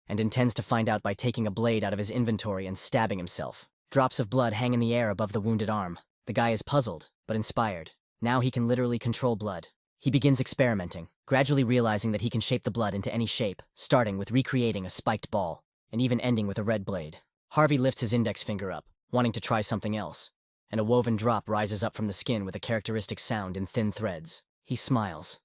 and intends to find out by taking a blade out of his inventory and stabbing himself. Drops of blood hang in the air above the wounded arm. The guy is puzzled, but inspired. Now he can literally control blood. He begins experimenting, gradually realizing that he can shape the blood into any shape, starting with recreating a spiked ball, and even ending with a red blade. Harvey lifts his index finger up, wanting to try something else, and a woven drop rises up from the skin with a characteristic sound in thin threads. He smiles.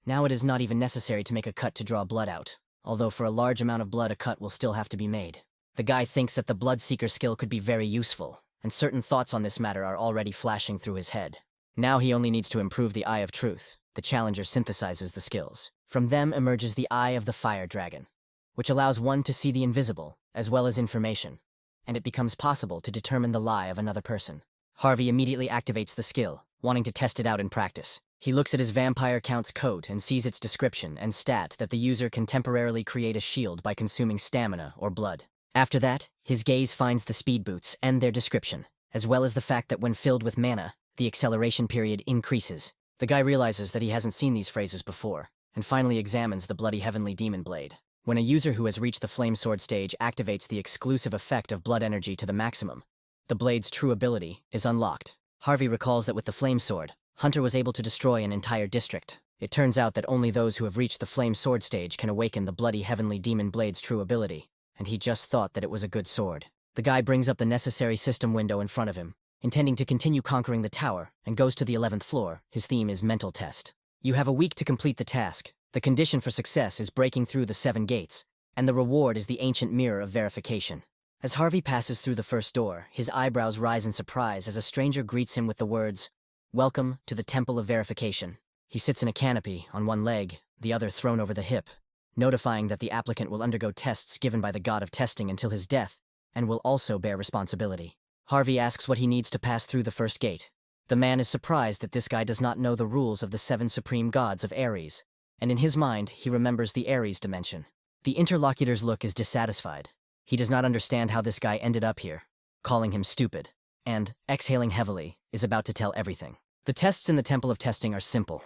Now it is not even necessary to make a cut to draw blood out, although for a large amount of blood a cut will still have to be made. The guy thinks that the Blood Seeker skill could be very useful, and certain thoughts on this matter are already flashing through his head. Now he only needs to improve the Eye of Truth. The challenger synthesizes the skills. From them emerges the Eye of the Fire Dragon, which allows one to see the invisible, as well as information, and it becomes possible to determine the lie of another person. Harvey immediately activates the skill, wanting to test it out in practice. He looks at his Vampire Count's coat and sees its description and stat that the user can temporarily create a shield by consuming stamina or blood. After that, his gaze finds the speed boots and their description, as well as the fact that when filled with mana, the acceleration period increases. The guy realizes that he hasn't seen these phrases before, and finally examines the bloody heavenly demon blade. When a user who has reached the Flame Sword stage activates the exclusive effect of blood energy to the maximum, the blade's true ability is unlocked. Harvey recalls that with the Flame Sword, Hunter was able to destroy an entire district. It turns out that only those who have reached the Flame Sword stage can awaken the bloody heavenly demon blade's true ability, and he just thought that it was a good sword. The guy brings up the necessary system window in front of him, intending to continue conquering the tower, and goes to the 11th floor. His theme is mental test. You have a week to complete the task. The condition for success is breaking through the 7 gates, and the reward is the ancient mirror of verification. As Harvey passes through the first door, his eyebrows rise in surprise as a stranger greets him with the words, "Welcome to the Temple of Verification." He sits in a canopy, on one leg, the other thrown over the hip, notifying that the applicant will undergo tests given by the god of testing until his death, and will also bear responsibility. Harvey asks what he needs to pass through the first gate. The man is surprised that this guy does not know the rules of the 7 supreme gods of Ares, and in his mind, he remembers the Ares dimension. The interlocutor's look is dissatisfied. He does not understand how this guy ended up here, calling him stupid, and, exhaling heavily, is about to tell everything. The tests in the Temple of Testing are simple.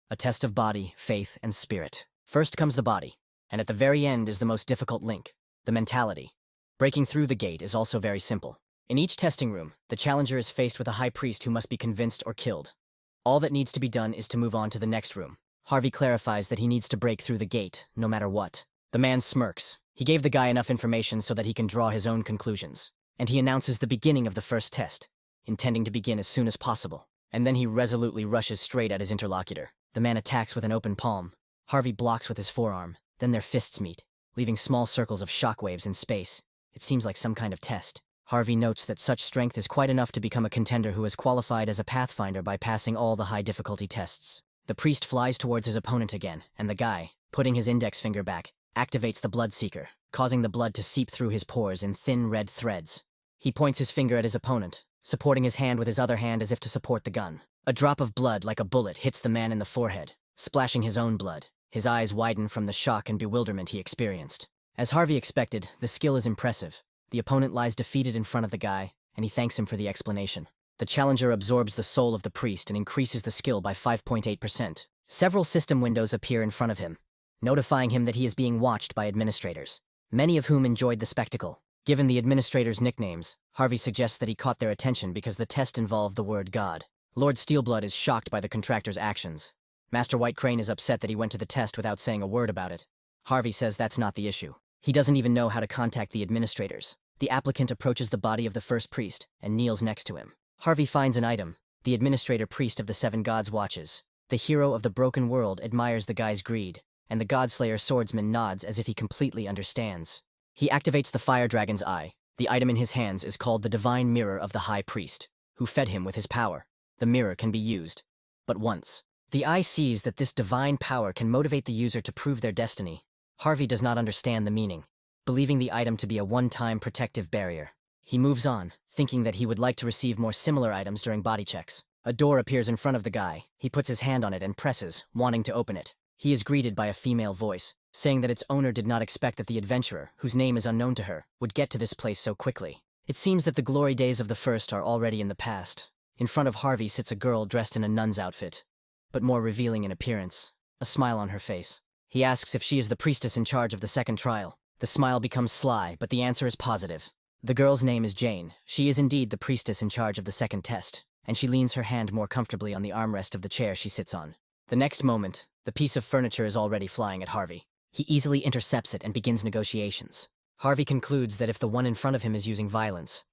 A test of body, faith, and spirit. First comes the body, and at the very end is the most difficult link, the mentality. Breaking through the gate is also very simple. In each testing room, the challenger is faced with a high priest who must be convinced or killed. All that needs to be done is to move on to the next room. Harvey clarifies that he needs to break through the gate, no matter what. The man smirks. He gave the guy enough information so that he can draw his own conclusions. And he announces the beginning of the first test, intending to begin as soon as possible. And then he resolutely rushes straight at his interlocutor. The man attacks with an open palm. Harvey blocks with his forearm. Then their fists meet, leaving small circles of shockwaves in space. It seems like some kind of test. Harvey notes that such strength is quite enough to become a contender who has qualified as a pathfinder by passing all the high-difficulty tests. The priest flies towards his opponent again, and the guy, putting his index finger back, activates the blood seeker, causing the blood to seep through his pores in thin red threads. He points his finger at his opponent, supporting his hand with his other hand as if to support the gun. A drop of blood like a bullet hits the man in the forehead, splashing his own blood. His eyes widen from the shock and bewilderment he experienced. As Harvey expected, the skill is impressive. The opponent lies defeated in front of the guy, and he thanks him for the explanation. The challenger absorbs the soul of the priest and increases the skill by 5.8%. Several system windows appear in front of him, notifying him that he is being watched by administrators, many of whom enjoyed the spectacle. Given the administrators' nicknames, Harvey suggests that he caught their attention because the test involved the word God. Lord Steelblood is shocked by the contractor's actions. Master White Crane is upset that he went to the test without saying a word about it. Harvey says that's not the issue. He doesn't even know how to contact the administrators. The applicant approaches the body of the first priest and kneels next to him. Harvey finds an item. The administrator priest of the 7 gods watches. The hero of the broken world admires the guy's greed, and the Godslayer swordsman nods as if he completely understands. He activates the fire dragon's eye. The item in his hands is called the divine mirror of the high priest, who fed him with his power. The mirror can be used, but once. The eye sees that this divine power can motivate the user to prove their destiny. Harvey does not understand the meaning, believing the item to be a one-time protective barrier. He moves on, thinking that he would like to receive more similar items during body checks. A door appears in front of the guy. He puts his hand on it and presses, wanting to open it. He is greeted by a female voice, saying that its owner did not expect that the adventurer, whose name is unknown to her, would get to this place so quickly. It seems that the glory days of the first are already in the past. In front of Harvey sits a girl dressed in a nun's outfit, but more revealing in appearance, a smile on her face. He asks if she is the priestess in charge of the second trial. The smile becomes sly, but the answer is positive. The girl's name is Jane. She is indeed the priestess in charge of the second test, and she leans her hand more comfortably on the armrest of the chair she sits on. The next moment, the piece of furniture is already flying at Harvey. He easily intercepts it and begins negotiations. Harvey concludes that if the one in front of him is using violence,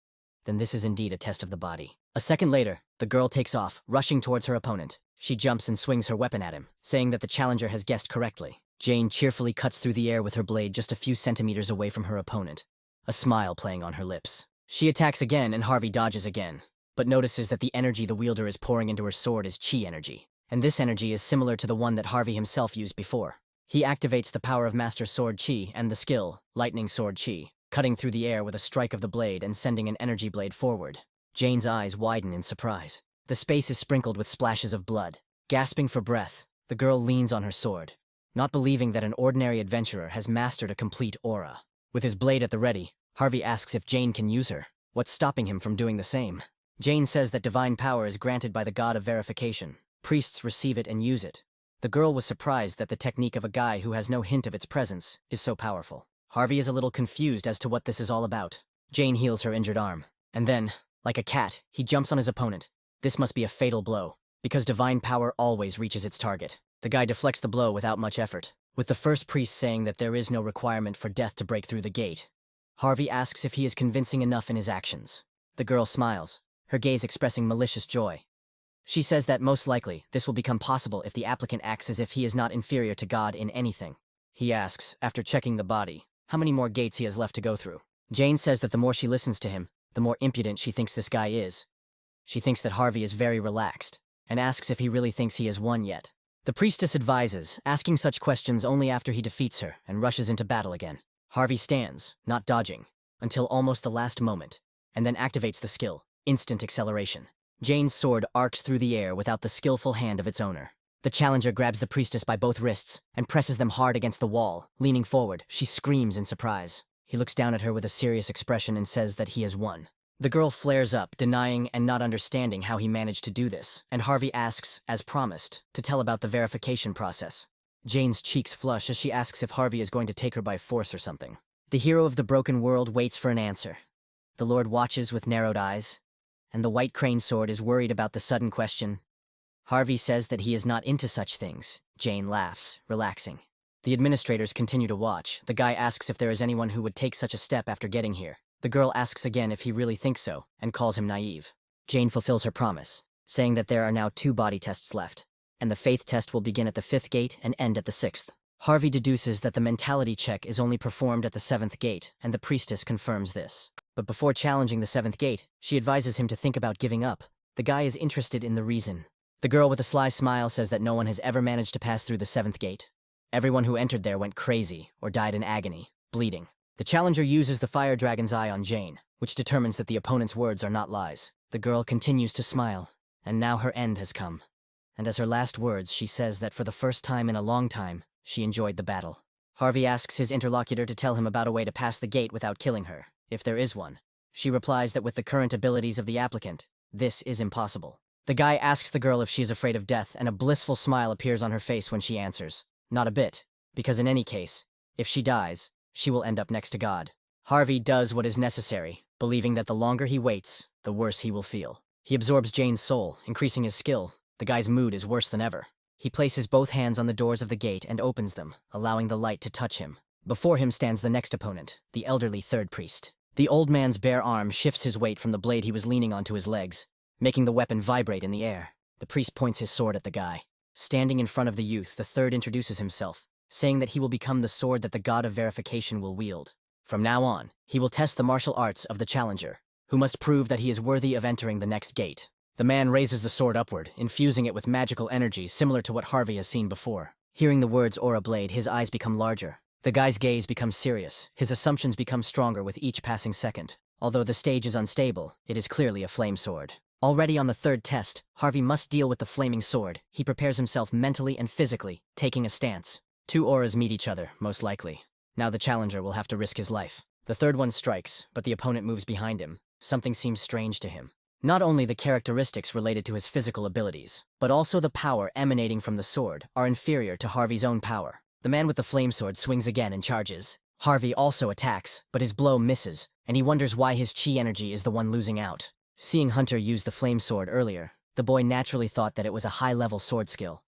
then this is indeed a test of the body. A second later, the girl takes off, rushing towards her opponent. She jumps and swings her weapon at him, saying that the challenger has guessed correctly. Jane cheerfully cuts through the air with her blade just a few centimeters away from her opponent, a smile playing on her lips. She attacks again and Harvey dodges again, but notices that the energy the wielder is pouring into her sword is chi energy, and this energy is similar to the one that Harvey himself used before. He activates the power of Master Sword Chi and the skill, Lightning Sword Chi, cutting through the air with a strike of the blade and sending an energy blade forward. Jane's eyes widen in surprise. The space is sprinkled with splashes of blood. Gasping for breath, the girl leans on her sword, not believing that an ordinary adventurer has mastered a complete aura. With his blade at the ready, Harvey asks if Jane can use her. What's stopping him from doing the same? Jane says that divine power is granted by the god of verification. Priests receive it and use it. The girl was surprised that the technique of a guy who has no hint of its presence is so powerful. Harvey is a little confused as to what this is all about. Jane heals her injured arm, and then, like a cat, he jumps on his opponent. This must be a fatal blow, because divine power always reaches its target. The guy deflects the blow without much effort, with the first priest saying that there is no requirement for death to break through the gate. Harvey asks if he is convincing enough in his actions. The girl smiles, her gaze expressing malicious joy. She says that most likely this will become possible if the applicant acts as if he is not inferior to God in anything. He asks, after checking the body, how many more gates he has left to go through. Jane says that the more she listens to him, the more impudent she thinks this guy is. She thinks that Harvey is very relaxed, and asks if he really thinks he has won yet. The priestess advises, asking such questions only after he defeats her and rushes into battle again. Harvey stands, not dodging, until almost the last moment, and then activates the skill, instant acceleration. Jane's sword arcs through the air without the skillful hand of its owner. The challenger grabs the priestess by both wrists and presses them hard against the wall. Leaning forward, she screams in surprise. He looks down at her with a serious expression and says that he has won. The girl flares up, denying and not understanding how he managed to do this, and Harvey asks, as promised, to tell about the verification process. Jane's cheeks flush as she asks if Harvey is going to take her by force or something. The hero of the broken world waits for an answer. The Lord watches with narrowed eyes, and the white crane sword is worried about the sudden question. Harvey says that he is not into such things. Jane laughs, relaxing. The administrators continue to watch. The guy asks if there is anyone who would take such a step after getting here. The girl asks again if he really thinks so, and calls him naive. Jane fulfills her promise, saying that there are now 2 body tests left, and the faith test will begin at the 5th gate and end at the 6th. Harvey deduces that the mentality check is only performed at the 7th gate, and the priestess confirms this. But before challenging the 7th gate, she advises him to think about giving up. The guy is interested in the reason. The girl with a sly smile says that no one has ever managed to pass through the 7th gate. Everyone who entered there went crazy or died in agony, bleeding. The challenger uses the fire dragon's eye on Jane, which determines that the opponent's words are not lies. The girl continues to smile, and now her end has come. And as her last words, she says that for the first time in a long time, she enjoyed the battle. Harvey asks his interlocutor to tell him about a way to pass the gate without killing her, if there is one. She replies that with the current abilities of the applicant, this is impossible. The guy asks the girl if she is afraid of death, and a blissful smile appears on her face when she answers. Not a bit, because in any case, if she dies, she will end up next to God. Harvey does what is necessary, believing that the longer he waits, the worse he will feel. He absorbs Jane's soul, increasing his skill. The guy's mood is worse than ever. He places both hands on the doors of the gate and opens them, allowing the light to touch him. Before him stands the next opponent, the elderly 3rd priest. The old man's bare arm shifts his weight from the blade he was leaning onto his legs, making the weapon vibrate in the air. The priest points his sword at the guy. Standing in front of the youth, the 3rd introduces himself, saying that he will become the sword that the god of verification will wield. From now on, he will test the martial arts of the challenger, who must prove that he is worthy of entering the next gate. The man raises the sword upward, infusing it with magical energy similar to what Harvey has seen before. Hearing the words Aura Blade, his eyes become larger. The guy's gaze becomes serious. His assumptions become stronger with each passing second. Although the stage is unstable, it is clearly a flame sword. Already on the 3rd test, Harvey must deal with the flaming sword. He prepares himself mentally and physically, taking a stance. 2 auras meet each other, most likely. Now the challenger will have to risk his life. The 3rd one strikes, but the opponent moves behind him. Something seems strange to him. Not only the characteristics related to his physical abilities, but also the power emanating from the sword are inferior to Harvey's own power. The man with the flame sword swings again and charges. Harvey also attacks, but his blow misses, and he wonders why his chi energy is the one losing out. Seeing Hunter use the flame sword earlier, the boy naturally thought that it was a high-level sword skill.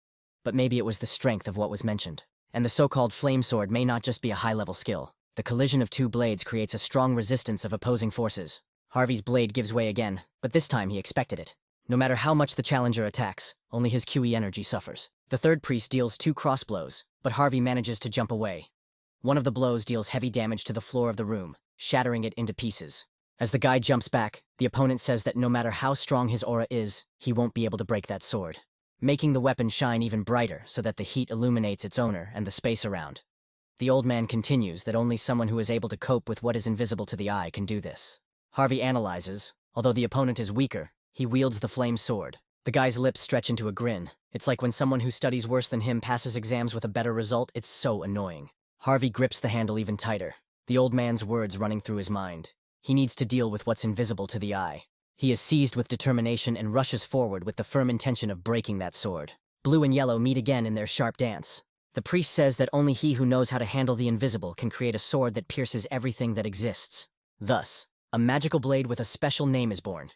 But maybe it was the strength of what was mentioned. And the so-called flame sword may not just be a high-level skill. The collision of 2 blades creates a strong resistance of opposing forces. Harvey's blade gives way again, but this time he expected it. No matter how much the challenger attacks, only his QE energy suffers. The 3rd priest deals 2 cross blows, but Harvey manages to jump away. One of the blows deals heavy damage to the floor of the room, shattering it into pieces. As the guy jumps back, the opponent says that no matter how strong his aura is, he won't be able to break that sword, making the weapon shine even brighter so that the heat illuminates its owner and the space around. The old man continues that only someone who is able to cope with what is invisible to the eye can do this. Harvey analyzes. Although the opponent is weaker, he wields the flame sword. The guy's lips stretch into a grin. It's like when someone who studies worse than him passes exams with a better result. It's so annoying. Harvey grips the handle even tighter, the old man's words running through his mind. He needs to deal with what's invisible to the eye. He is seized with determination and rushes forward with the firm intention of breaking that sword. Blue and yellow meet again in their sharp dance. The priest says that only he who knows how to handle the invisible can create a sword that pierces everything that exists. Thus, a magical blade with a special name is born.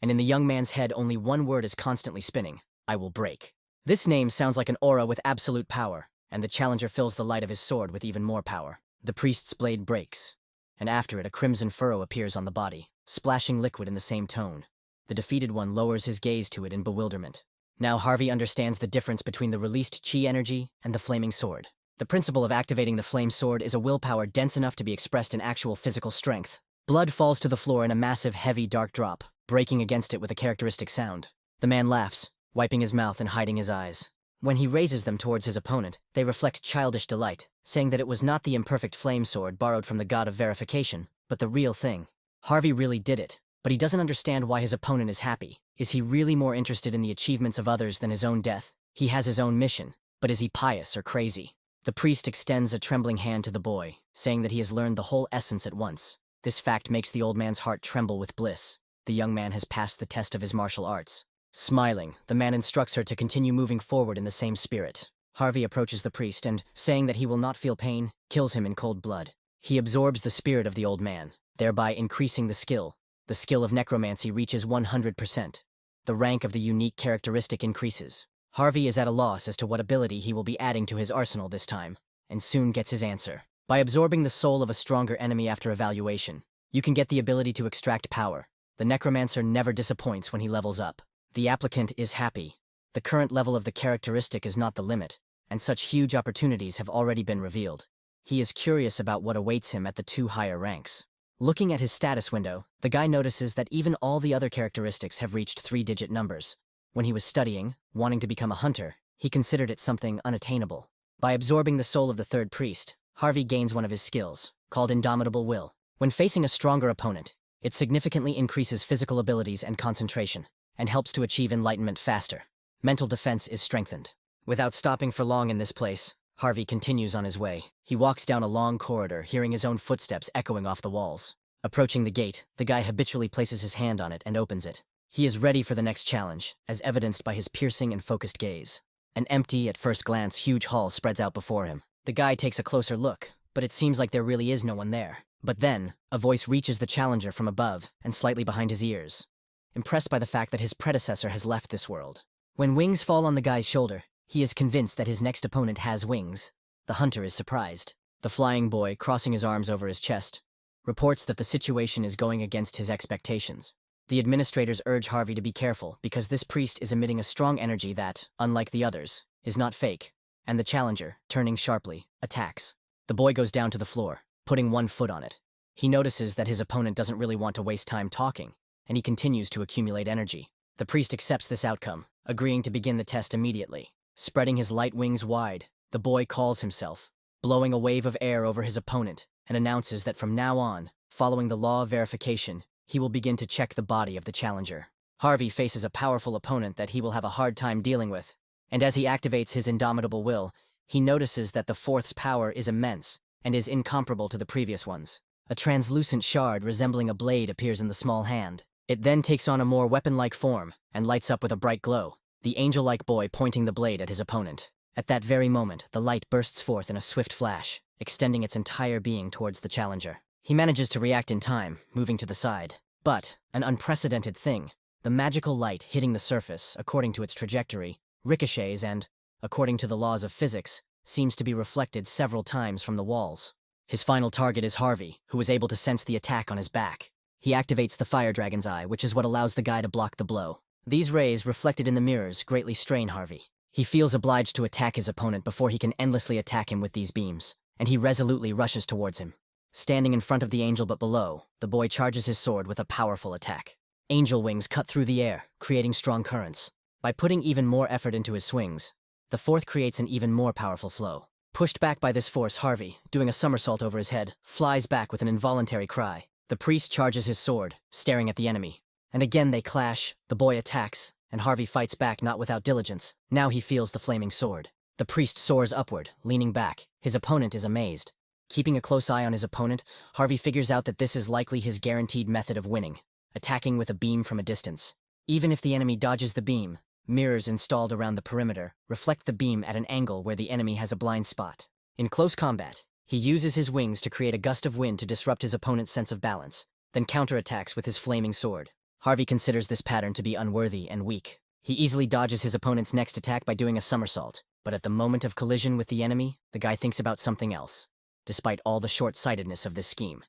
And in the young man's head, only one word is constantly spinning: I will break. This name sounds like an aura with absolute power, and the challenger fills the light of his sword with even more power. The priest's blade breaks, and after it a crimson furrow appears on the body, splashing liquid in the same tone. The defeated one lowers his gaze to it in bewilderment. Now Harvey understands the difference between the released chi energy and the flaming sword. The principle of activating the flame sword is a willpower dense enough to be expressed in actual physical strength. Blood falls to the floor in a massive, heavy, dark drop, breaking against it with a characteristic sound. The man laughs, wiping his mouth and hiding his eyes. When he raises them towards his opponent, they reflect childish delight, saying that it was not the imperfect flame sword borrowed from the god of verification, but the real thing. Harvey really did it, but he doesn't understand why his opponent is happy. Is he really more interested in the achievements of others than his own death? He has his own mission, but is he pious or crazy? The priest extends a trembling hand to the boy, saying that he has learned the whole essence at once. This fact makes the old man's heart tremble with bliss. The young man has passed the test of his martial arts. Smiling, the man instructs her to continue moving forward in the same spirit. Harvey approaches the priest and, saying that he will not feel pain, kills him in cold blood. He absorbs the spirit of the old man, thereby increasing the skill. The skill of necromancy reaches 100%. The rank of the unique characteristic increases. Harvey is at a loss as to what ability he will be adding to his arsenal this time, and soon gets his answer. By absorbing the soul of a stronger enemy after evaluation, you can get the ability to extract power. The necromancer never disappoints when he levels up. The applicant is happy. The current level of the characteristic is not the limit, and such huge opportunities have already been revealed. He is curious about what awaits him at the 2 higher ranks. Looking at his status window, the guy notices that even all the other characteristics have reached 3-digit numbers. When he was studying, wanting to become a hunter, he considered it something unattainable. By absorbing the soul of the 3rd priest, Harvey gains one of his skills, called Indomitable Will. When facing a stronger opponent, it significantly increases physical abilities and concentration, and helps to achieve enlightenment faster. Mental defense is strengthened. Without stopping for long in this place, Harvey continues on his way. He walks down a long corridor, hearing his own footsteps echoing off the walls. Approaching the gate, the guy habitually places his hand on it and opens it. He is ready for the next challenge, as evidenced by his piercing and focused gaze. An empty, at first glance, huge hall spreads out before him. The guy takes a closer look, but it seems like there really is no one there. But then, a voice reaches the challenger from above and slightly behind his ears, impressed by the fact that his predecessor has left this world. When wings fall on the guy's shoulder, he is convinced that his next opponent has wings. The hunter is surprised. The flying boy, crossing his arms over his chest, reports that the situation is going against his expectations. The administrators urge Harvey to be careful because this priest is emitting a strong energy that, unlike the others, is not fake, and the challenger, turning sharply, attacks. The boy goes down to the floor, putting one foot on it. He notices that his opponent doesn't really want to waste time talking, and he continues to accumulate energy. The priest accepts this outcome, agreeing to begin the test immediately. Spreading his light wings wide, the boy calls himself, blowing a wave of air over his opponent, and announces that from now on, following the law of verification, he will begin to check the body of the challenger. Harvey faces a powerful opponent that he will have a hard time dealing with, and as he activates his indomitable will, he notices that the 4th's power is immense and is incomparable to the previous ones. A translucent shard resembling a blade appears in the small hand. It then takes on a more weapon-like form and lights up with a bright glow, the angel-like boy pointing the blade at his opponent. At that very moment, the light bursts forth in a swift flash, extending its entire being towards the challenger. He manages to react in time, moving to the side. But, an unprecedented thing, the magical light hitting the surface, according to its trajectory, ricochets and, according to the laws of physics, seems to be reflected several times from the walls. His final target is Harvey, who is able to sense the attack on his back. He activates the fire dragon's eye, which is what allows the guy to block the blow. These rays, reflected in the mirrors, greatly strain Harvey. He feels obliged to attack his opponent before he can endlessly attack him with these beams, and he resolutely rushes towards him. Standing in front of the angel but below, the boy charges his sword with a powerful attack. Angel wings cut through the air, creating strong currents. By putting even more effort into his swings, the 4th creates an even more powerful flow. Pushed back by this force, Harvey, doing a somersault over his head, flies back with an involuntary cry. The priest charges his sword, staring at the enemy. And again they clash, the boy attacks, and Harvey fights back not without diligence. Now he feels the flaming sword. The priest soars upward, leaning back. His opponent is amazed. Keeping a close eye on his opponent, Harvey figures out that this is likely his guaranteed method of winning, attacking with a beam from a distance. Even if the enemy dodges the beam, mirrors installed around the perimeter reflect the beam at an angle where the enemy has a blind spot. In close combat, he uses his wings to create a gust of wind to disrupt his opponent's sense of balance, then counterattacks with his flaming sword. Harvey considers this pattern to be unworthy and weak. He easily dodges his opponent's next attack by doing a somersault, but at the moment of collision with the enemy, the guy thinks about something else. Despite all the short-sightedness of this scheme,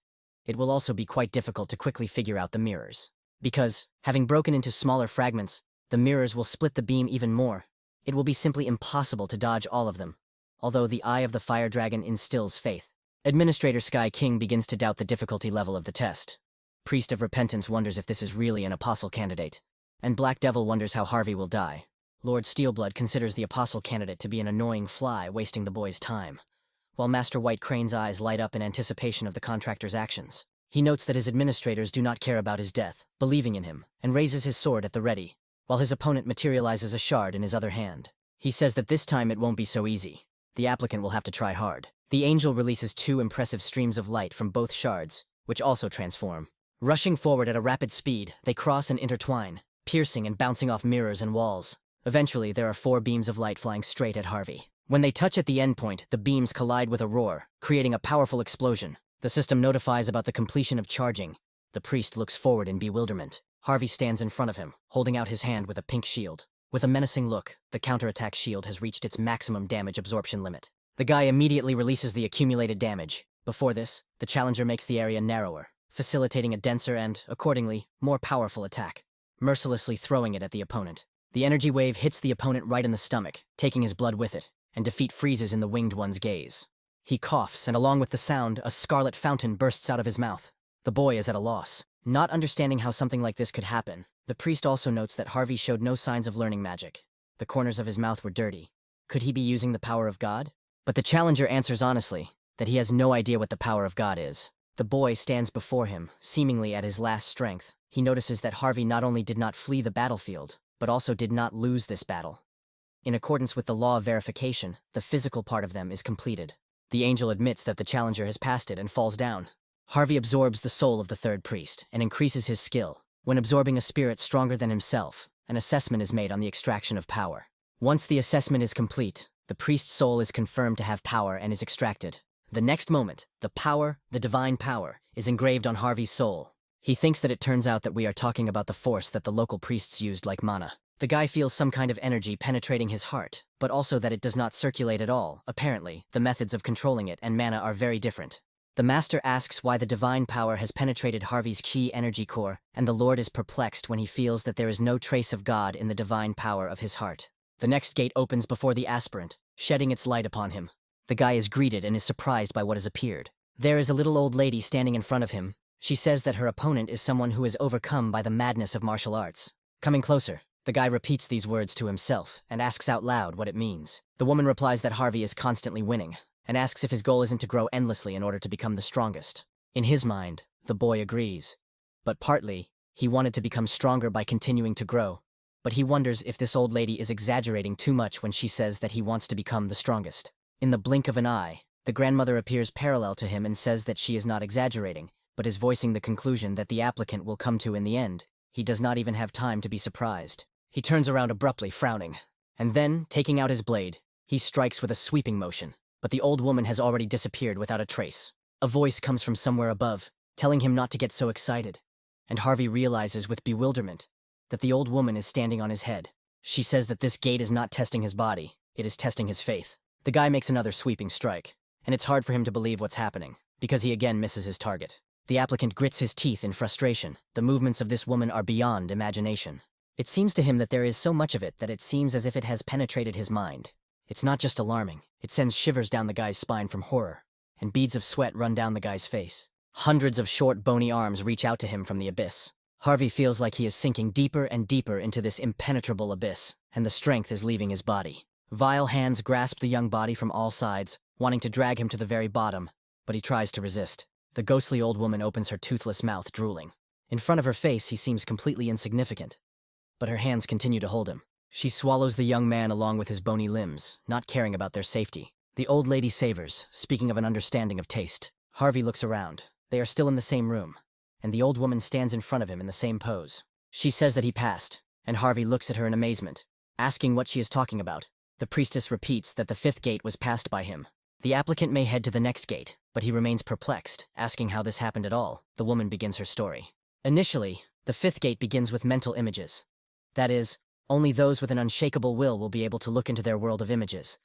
it will also be quite difficult to quickly figure out the mirrors. Because, having broken into smaller fragments, the mirrors will split the beam even more. It will be simply impossible to dodge all of them, although the eye of the fire dragon instills faith. Administrator Sky King begins to doubt the difficulty level of the test. Priest of Repentance wonders if this is really an apostle candidate, and Black Devil wonders how Harvey will die. Lord Steelblood considers the apostle candidate to be an annoying fly wasting the boy's time, while Master White Crane's eyes light up in anticipation of the contractor's actions. He notes that his administrators do not care about his death, believing in him, and raises his sword at the ready, while his opponent materializes a shard in his other hand. He says that this time it won't be so easy. The applicant will have to try hard. The angel releases 2 impressive streams of light from both shards, which also transform. Rushing forward at a rapid speed, they cross and intertwine, piercing and bouncing off mirrors and walls. Eventually, there are 4 beams of light flying straight at Harvey. When they touch at the endpoint, the beams collide with a roar, creating a powerful explosion. The system notifies about the completion of charging. The priest looks forward in bewilderment. Harvey stands in front of him, holding out his hand with a pink shield. With a menacing look, the counterattack shield has reached its maximum damage absorption limit. The guy immediately releases the accumulated damage. Before this, the challenger makes the area narrower, facilitating a denser and, accordingly, more powerful attack, mercilessly throwing it at the opponent. The energy wave hits the opponent right in the stomach, taking his blood with it, and defeat freezes in the winged one's gaze. He coughs, and along with the sound, a scarlet fountain bursts out of his mouth. The boy is at a loss. Not understanding how something like this could happen, the priest also notes that Harvey showed no signs of learning magic. The corners of his mouth were dirty. Could he be using the power of God? But the challenger answers honestly that he has no idea what the power of God is. The boy stands before him, seemingly at his last strength. He notices that Harvey not only did not flee the battlefield, but also did not lose this battle. In accordance with the law of verification, the physical part of them is completed. The angel admits that the challenger has passed it and falls down. Harvey absorbs the soul of the third priest and increases his skill. When absorbing a spirit stronger than himself, an assessment is made on the extraction of power. Once the assessment is complete, the priest's soul is confirmed to have power and is extracted. The next moment, the divine power, is engraved on Harvey's soul. He thinks that it turns out that we are talking about the force that the local priests used like mana. The guy feels some kind of energy penetrating his heart, but also that it does not circulate at all. Apparently, the methods of controlling it and mana are very different. The master asks why the divine power has penetrated Harvey's chi energy core, and the Lord is perplexed when he feels that there is no trace of God in the divine power of his heart. The next gate opens before the aspirant, shedding its light upon him. The guy is greeted and is surprised by what has appeared. There is a little old lady standing in front of him. She says that her opponent is someone who is overcome by the madness of martial arts. Coming closer, the guy repeats these words to himself and asks out loud what it means. The woman replies that Harvey is constantly winning, and asks if his goal isn't to grow endlessly in order to become the strongest. In his mind, the boy agrees. But partly, he wanted to become stronger by continuing to grow. But he wonders if this old lady is exaggerating too much when she says that he wants to become the strongest. In the blink of an eye, the grandmother appears parallel to him and says that she is not exaggerating, but is voicing the conclusion that the applicant will come to in the end. He does not even have time to be surprised. He turns around abruptly, frowning. And then, taking out his blade, he strikes with a sweeping motion. But the old woman has already disappeared without a trace. A voice comes from somewhere above, telling him not to get so excited. And Harvey realizes with bewilderment that the old woman is standing on his head. She says that this gate is not testing his body, it is testing his faith. The guy makes another sweeping strike, and it's hard for him to believe what's happening, because he again misses his target. The applicant grits his teeth in frustration. The movements of this woman are beyond imagination. It seems to him that there is so much of it that it seems as if it has penetrated his mind. It's not just alarming, it sends shivers down the guy's spine from horror, and beads of sweat run down the guy's face. Hundreds of short, bony arms reach out to him from the abyss. Harvey feels like he is sinking deeper and deeper into this impenetrable abyss, and the strength is leaving his body. Vile hands grasp the young body from all sides, wanting to drag him to the very bottom, but he tries to resist. The ghostly old woman opens her toothless mouth, drooling. In front of her face, he seems completely insignificant, but her hands continue to hold him. She swallows the young man along with his bony limbs, not caring about their safety. The old lady savors, speaking of an understanding of taste. Harvey looks around. They are still in the same room, and the old woman stands in front of him in the same pose. She says that he passed, and Harvey looks at her in amazement, asking what she is talking about. The priestess repeats that the 5th gate was passed by him. The applicant may head to the next gate, but he remains perplexed, asking how this happened at all. The woman begins her story. Initially, the 5th gate begins with mental images. That is, only those with an unshakable will be able to look into their world of images.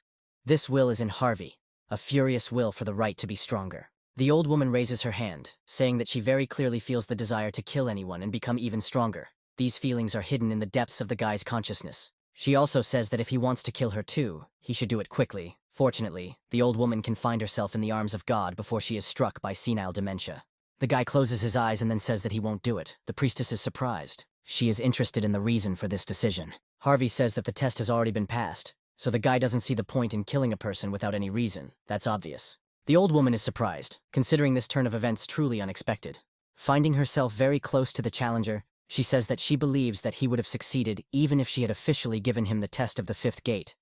This will is in Harvey, a furious will for the right to be stronger. The old woman raises her hand, saying that she very clearly feels the desire to kill anyone and become even stronger. These feelings are hidden in the depths of the guy's consciousness. She also says that if he wants to kill her too, he should do it quickly. Fortunately, the old woman can find herself in the arms of God before she is struck by senile dementia. The guy closes his eyes and then says that he won't do it. The priestess is surprised. She is interested in the reason for this decision. Harvey says that the test has already been passed, so the guy doesn't see the point in killing a person without any reason. That's obvious. The old woman is surprised, considering this turn of events truly unexpected. Finding herself very close to the challenger, she says that she believes that he would have succeeded even if she had officially given him the test of the fifth gate.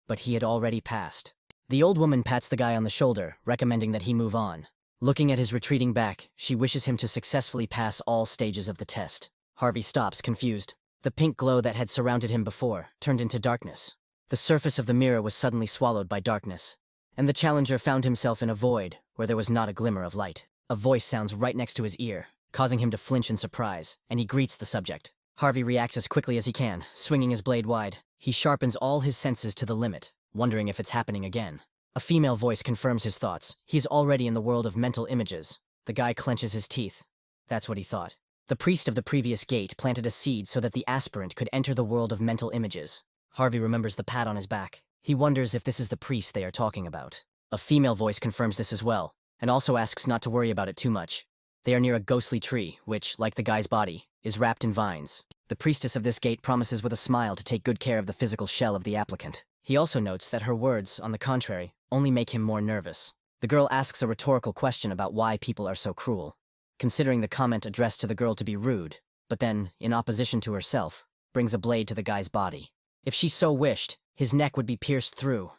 But he had already passed. The old woman pats the guy on the shoulder, recommending that he move on. Looking at his retreating back, she wishes him to successfully pass all stages of the test. Harvey stops, confused. The pink glow that had surrounded him before turned into darkness. The surface of the mirror was suddenly swallowed by darkness, and the challenger found himself in a void where there was not a glimmer of light. A voice sounds right next to his ear, causing him to flinch in surprise, and he greets the subject. Harvey reacts as quickly as he can, swinging his blade wide. He sharpens all his senses to the limit, wondering if it's happening again. A female voice confirms his thoughts. He's already in the world of mental images. The guy clenches his teeth. That's what he thought. The priest of the previous gate planted a seed so that the aspirant could enter the world of mental images. Harvey remembers the pat on his back. He wonders if this is the priest they are talking about. A female voice confirms this as well, and also asks not to worry about it too much. They are near a ghostly tree, which, like the guy's body, is wrapped in vines. The priestess of this gate promises with a smile to take good care of the physical shell of the applicant. He also notes that her words, on the contrary, only make him more nervous. The girl asks a rhetorical question about why people are so cruel, considering the comment addressed to the girl to be rude, but then, in opposition to herself, brings a blade to the guy's body. If she so wished, his neck would be pierced through.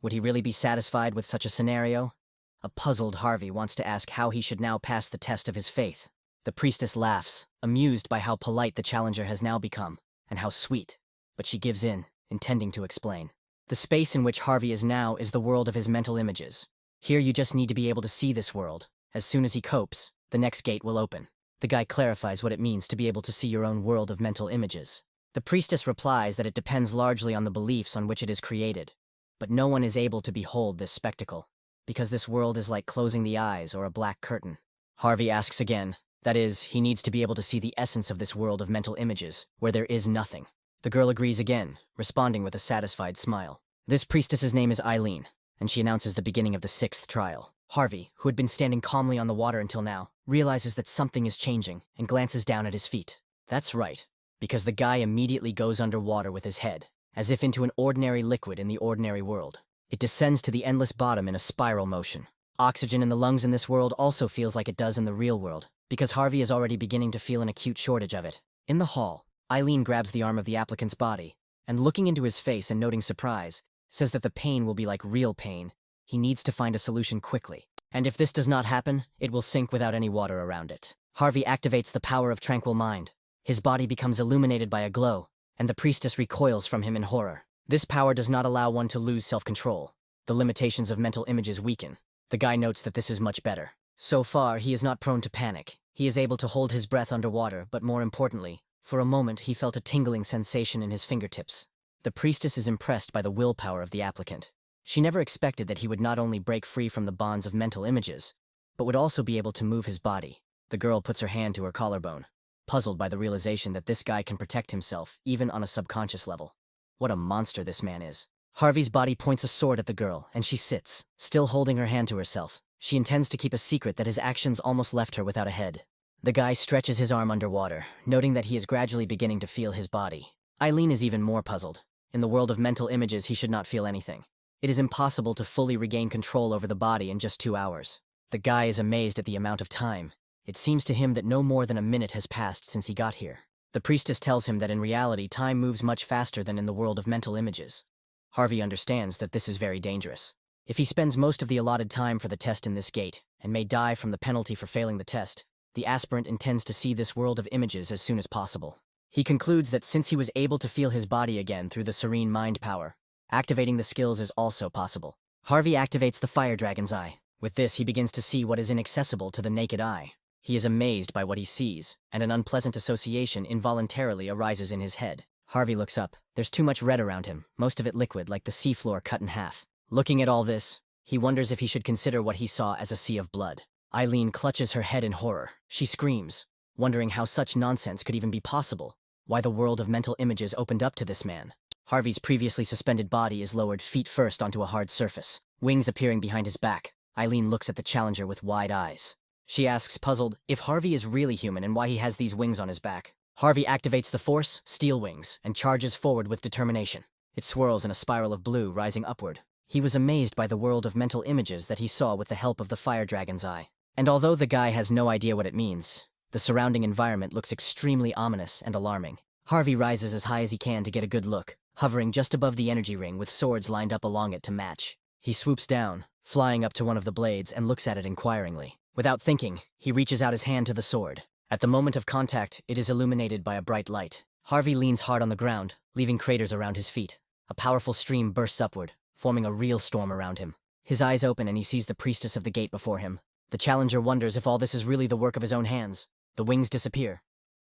Would he really be satisfied with such a scenario? A puzzled Harvey wants to ask how he should now pass the test of his faith. The priestess laughs, amused by how polite the challenger has now become, and how sweet. But she gives in, intending to explain. The space in which Harvey is now is the world of his mental images. Here you just need to be able to see this world. As soon as he copes, the next gate will open. The guy clarifies what it means to be able to see your own world of mental images. The priestess replies that it depends largely on the beliefs on which it is created. But no one is able to behold this spectacle, because this world is like closing the eyes or a black curtain. Harvey asks again. That is, he needs to be able to see the essence of this world of mental images, where there is nothing. The girl agrees again, responding with a satisfied smile. This priestess's name is Eileen, and she announces the beginning of the 6th trial. Harvey, who had been standing calmly on the water until now, realizes that something is changing and glances down at his feet. That's right, because the guy immediately goes underwater with his head, as if into an ordinary liquid in the ordinary world. It descends to the endless bottom in a spiral motion. Oxygen in the lungs in this world also feels like it does in the real world, because Harvey is already beginning to feel an acute shortage of it. In the hall, Eileen grabs the arm of the applicant's body, and looking into his face and noting surprise, says that the pain will be like real pain. He needs to find a solution quickly. And if this does not happen, it will sink without any water around it. Harvey activates the power of tranquil mind. His body becomes illuminated by a glow, and the priestess recoils from him in horror. This power does not allow one to lose self-control. The limitations of mental images weaken. The guy notes that this is much better. So far, he is not prone to panic. He is able to hold his breath underwater, but more importantly, for a moment he felt a tingling sensation in his fingertips. The priestess is impressed by the willpower of the applicant. She never expected that he would not only break free from the bonds of mental images, but would also be able to move his body. The girl puts her hand to her collarbone, puzzled by the realization that this guy can protect himself, even on a subconscious level. What a monster this man is. Harvey's body points a sword at the girl, and she sits, still holding her hand to herself. She intends to keep a secret that his actions almost left her without a head. The guy stretches his arm underwater, noting that he is gradually beginning to feel his body. Eileen is even more puzzled. In the world of mental images, he should not feel anything. It is impossible to fully regain control over the body in just 2 hours. The guy is amazed at the amount of time. It seems to him that no more than a minute has passed since he got here. The priestess tells him that in reality, time moves much faster than in the world of mental images. Harvey understands that this is very dangerous. If he spends most of the allotted time for the test in this gate, and may die from the penalty for failing the test, the aspirant intends to see this world of images as soon as possible. He concludes that since he was able to feel his body again through the serene mind power, activating the skills is also possible. Harvey activates the fire dragon's eye. With this, he begins to see what is inaccessible to the naked eye. He is amazed by what he sees, and an unpleasant association involuntarily arises in his head. Harvey looks up. There's too much red around him, most of it liquid like the seafloor cut in half. Looking at all this, he wonders if he should consider what he saw as a sea of blood. Eileen clutches her head in horror. She screams, wondering how such nonsense could even be possible. Why the world of mental images opened up to this man. Harvey's previously suspended body is lowered feet first onto a hard surface, wings appearing behind his back. Eileen looks at the challenger with wide eyes. She asks, puzzled, if Harvey is really human and why he has these wings on his back. Harvey activates the force, steel wings, and charges forward with determination. It swirls in a spiral of blue, rising upward. He was amazed by the world of mental images that he saw with the help of the fire dragon's eye. And although the guy has no idea what it means, the surrounding environment looks extremely ominous and alarming. Harvey rises as high as he can to get a good look, hovering just above the energy ring with swords lined up along it to match. He swoops down, flying up to one of the blades, and looks at it inquiringly. Without thinking, he reaches out his hand to the sword. At the moment of contact, it is illuminated by a bright light. Harvey leans hard on the ground, leaving craters around his feet. A powerful stream bursts upward, forming a real storm around him. His eyes open and he sees the priestess of the gate before him. The challenger wonders if all this is really the work of his own hands. The wings disappear,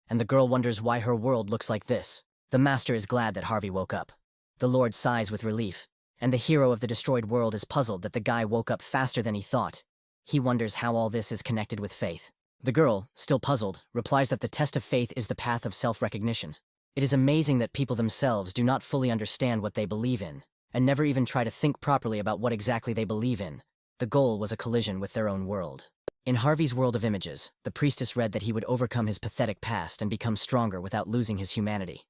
and the girl wonders why her world looks like this. The master is glad that Harvey woke up. The lord sighs with relief, and the hero of the destroyed world is puzzled that the guy woke up faster than he thought. He wonders how all this is connected with faith. The girl, still puzzled, replies that the test of faith is the path of self-recognition. It is amazing that people themselves do not fully understand what they believe in, and never even try to think properly about what exactly they believe in. The goal was a collision with their own world. In Harvey's world of images, the priestess read that he would overcome his pathetic past and become stronger without losing his humanity.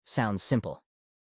Sounds simple,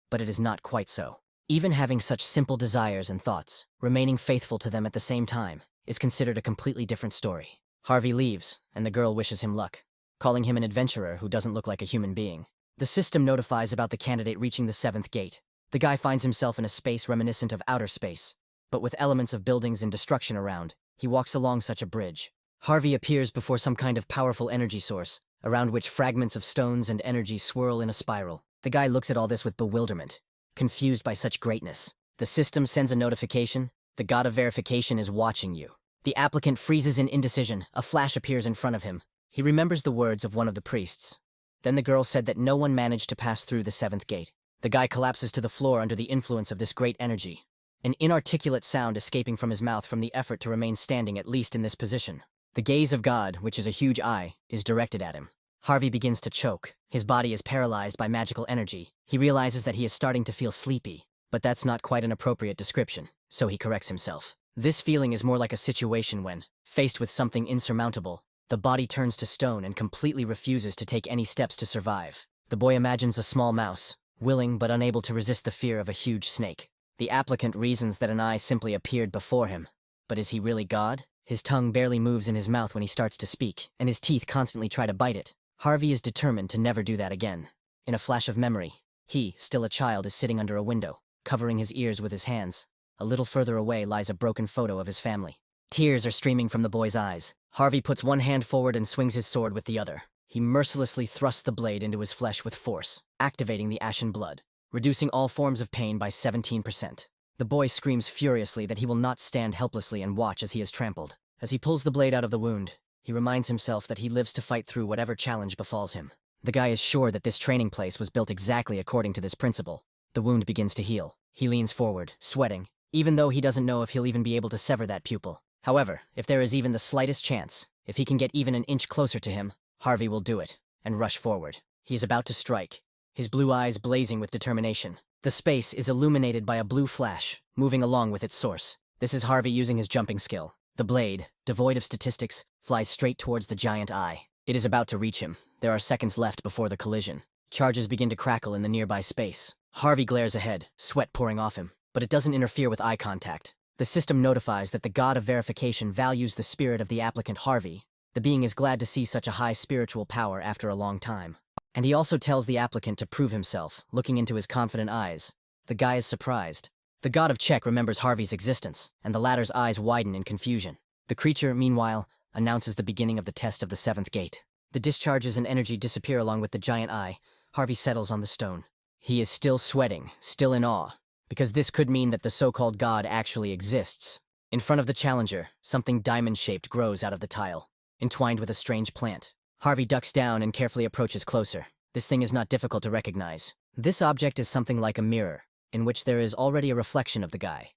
but it is not quite so. Even having such simple desires and thoughts, remaining faithful to them at the same time, is considered a completely different story. Harvey leaves, and the girl wishes him luck, calling him an adventurer who doesn't look like a human being. The system notifies about the candidate reaching the 7th gate. The guy finds himself in a space reminiscent of outer space, but with elements of buildings and destruction around. He walks along such a bridge. Harvey appears before some kind of powerful energy source, around which fragments of stones and energy swirl in a spiral. The guy looks at all this with bewilderment, confused by such greatness. The system sends a notification. The god of verification is watching you. The applicant freezes in indecision. A flash appears in front of him. He remembers the words of one of the priests. Then the girl said that no one managed to pass through the 7th gate. The guy collapses to the floor under the influence of this great energy, an inarticulate sound escaping from his mouth from the effort to remain standing at least in this position. The gaze of God, which is a huge eye, is directed at him. Harvey begins to choke. His body is paralyzed by magical energy. He realizes that he is starting to feel sleepy, but that's not quite an appropriate description, so he corrects himself. This feeling is more like a situation when, faced with something insurmountable, the body turns to stone and completely refuses to take any steps to survive. The boy imagines a small mouse, willing but unable to resist the fear of a huge snake. The applicant reasons that an eye simply appeared before him. But is he really God? His tongue barely moves in his mouth when he starts to speak, and his teeth constantly try to bite it. Harvey is determined to never do that again. In a flash of memory, he, still a child, is sitting under a window, covering his ears with his hands. A little further away lies a broken photo of his family. Tears are streaming from the boy's eyes. Harvey puts one hand forward and swings his sword with the other. He mercilessly thrusts the blade into his flesh with force, activating the ashen blood, reducing all forms of pain by 17%. The boy screams furiously that he will not stand helplessly and watch as he is trampled. As he pulls the blade out of the wound, he reminds himself that he lives to fight through whatever challenge befalls him. The guy is sure that this training place was built exactly according to this principle. The wound begins to heal. He leans forward, sweating, even though he doesn't know if he'll even be able to sever that pupil. However, if there is even the slightest chance, if he can get even an inch closer to him, Harvey will do it, and rush forward. He is about to strike, his blue eyes blazing with determination. The space is illuminated by a blue flash, moving along with its source. This is Harvey using his jumping skill. The blade, devoid of statistics, flies straight towards the giant eye. It is about to reach him. There are seconds left before the collision. Charges begin to crackle in the nearby space. Harvey glares ahead, sweat pouring off him, but it doesn't interfere with eye contact. The system notifies that the god of verification values the spirit of the applicant Harvey. The being is glad to see such a high spiritual power after a long time. And he also tells the applicant to prove himself, looking into his confident eyes. The guy is surprised. The god of Czech remembers Harvey's existence, and the latter's eyes widen in confusion. The creature, meanwhile, announces the beginning of the test of the 7th gate. The discharges and energy disappear along with the giant eye. Harvey settles on the stone. He is still sweating, still in awe, because this could mean that the so-called god actually exists. In front of the challenger, something diamond-shaped grows out of the tile, entwined with a strange plant. Harvey ducks down and carefully approaches closer. This thing is not difficult to recognize. This object is something like a mirror, in which there is already a reflection of the guy,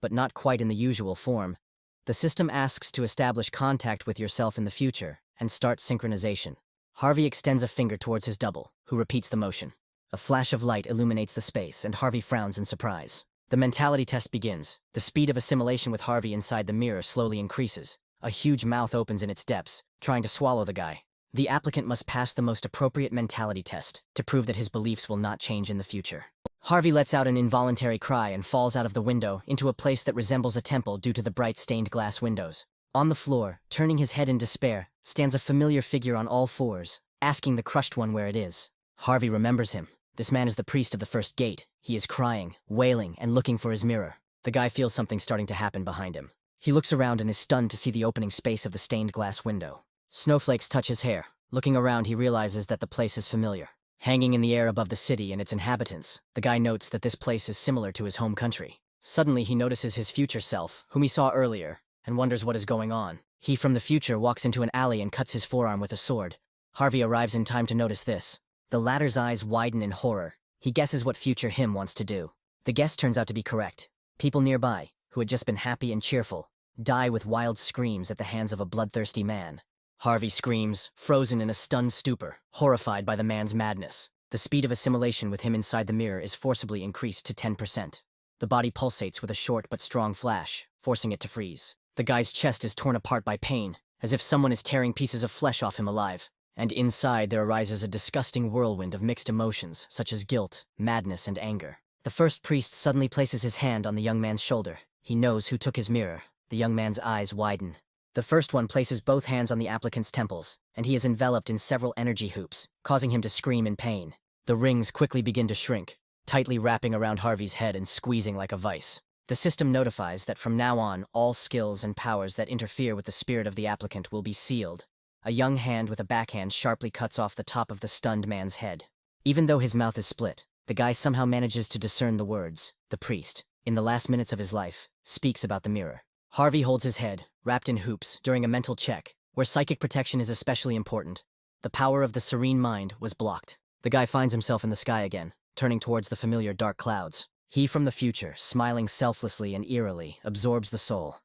but not quite in the usual form. The system asks to establish contact with yourself in the future and start synchronization. Harvey extends a finger towards his double, who repeats the motion. A flash of light illuminates the space, and Harvey frowns in surprise. The mentality test begins. The speed of assimilation with Harvey inside the mirror slowly increases. A huge mouth opens in its depths, trying to swallow the guy. The applicant must pass the most appropriate mentality test to prove that his beliefs will not change in the future. Harvey lets out an involuntary cry and falls out of the window into a place that resembles a temple due to the bright stained glass windows. On the floor, turning his head in despair, stands a familiar figure on all fours, asking the crushed one where it is. Harvey remembers him. This man is the priest of the first gate. He is crying, wailing, and looking for his mirror. The guy feels something starting to happen behind him. He looks around and is stunned to see the opening space of the stained glass window. Snowflakes touch his hair. Looking around, he realizes that the place is familiar. Hanging in the air above the city and its inhabitants, the guy notes that this place is similar to his home country. Suddenly, he notices his future self, whom he saw earlier, and wonders what is going on. He from the future walks into an alley and cuts his forearm with a sword. Harvey arrives in time to notice this. The latter's eyes widen in horror. He guesses what future him wants to do. The guess turns out to be correct. People nearby, who had just been happy and cheerful, die with wild screams at the hands of a bloodthirsty man. Harvey screams, frozen in a stunned stupor, horrified by the man's madness. The speed of assimilation with him inside the mirror is forcibly increased to 10%. The body pulsates with a short but strong flash, forcing it to freeze. The guy's chest is torn apart by pain, as if someone is tearing pieces of flesh off him alive. And inside there arises a disgusting whirlwind of mixed emotions, such as guilt, madness, and anger. The first priest suddenly places his hand on the young man's shoulder. He knows who took his mirror. The young man's eyes widen. The first one places both hands on the applicant's temples, and he is enveloped in several energy hoops, causing him to scream in pain. The rings quickly begin to shrink, tightly wrapping around Harvey's head and squeezing like a vice. The system notifies that from now on, all skills and powers that interfere with the spirit of the applicant will be sealed. A young hand with a backhand sharply cuts off the top of the stunned man's head. Even though his mouth is split, the guy somehow manages to discern the words. The priest, in the last minutes of his life, speaks about the mirror. Harvey holds his head, wrapped in hoops, during a mental check, where psychic protection is especially important. The power of the serene mind was blocked. The guy finds himself in the sky again, turning towards the familiar dark clouds. He from the future, smiling selflessly and eerily, absorbs the soul,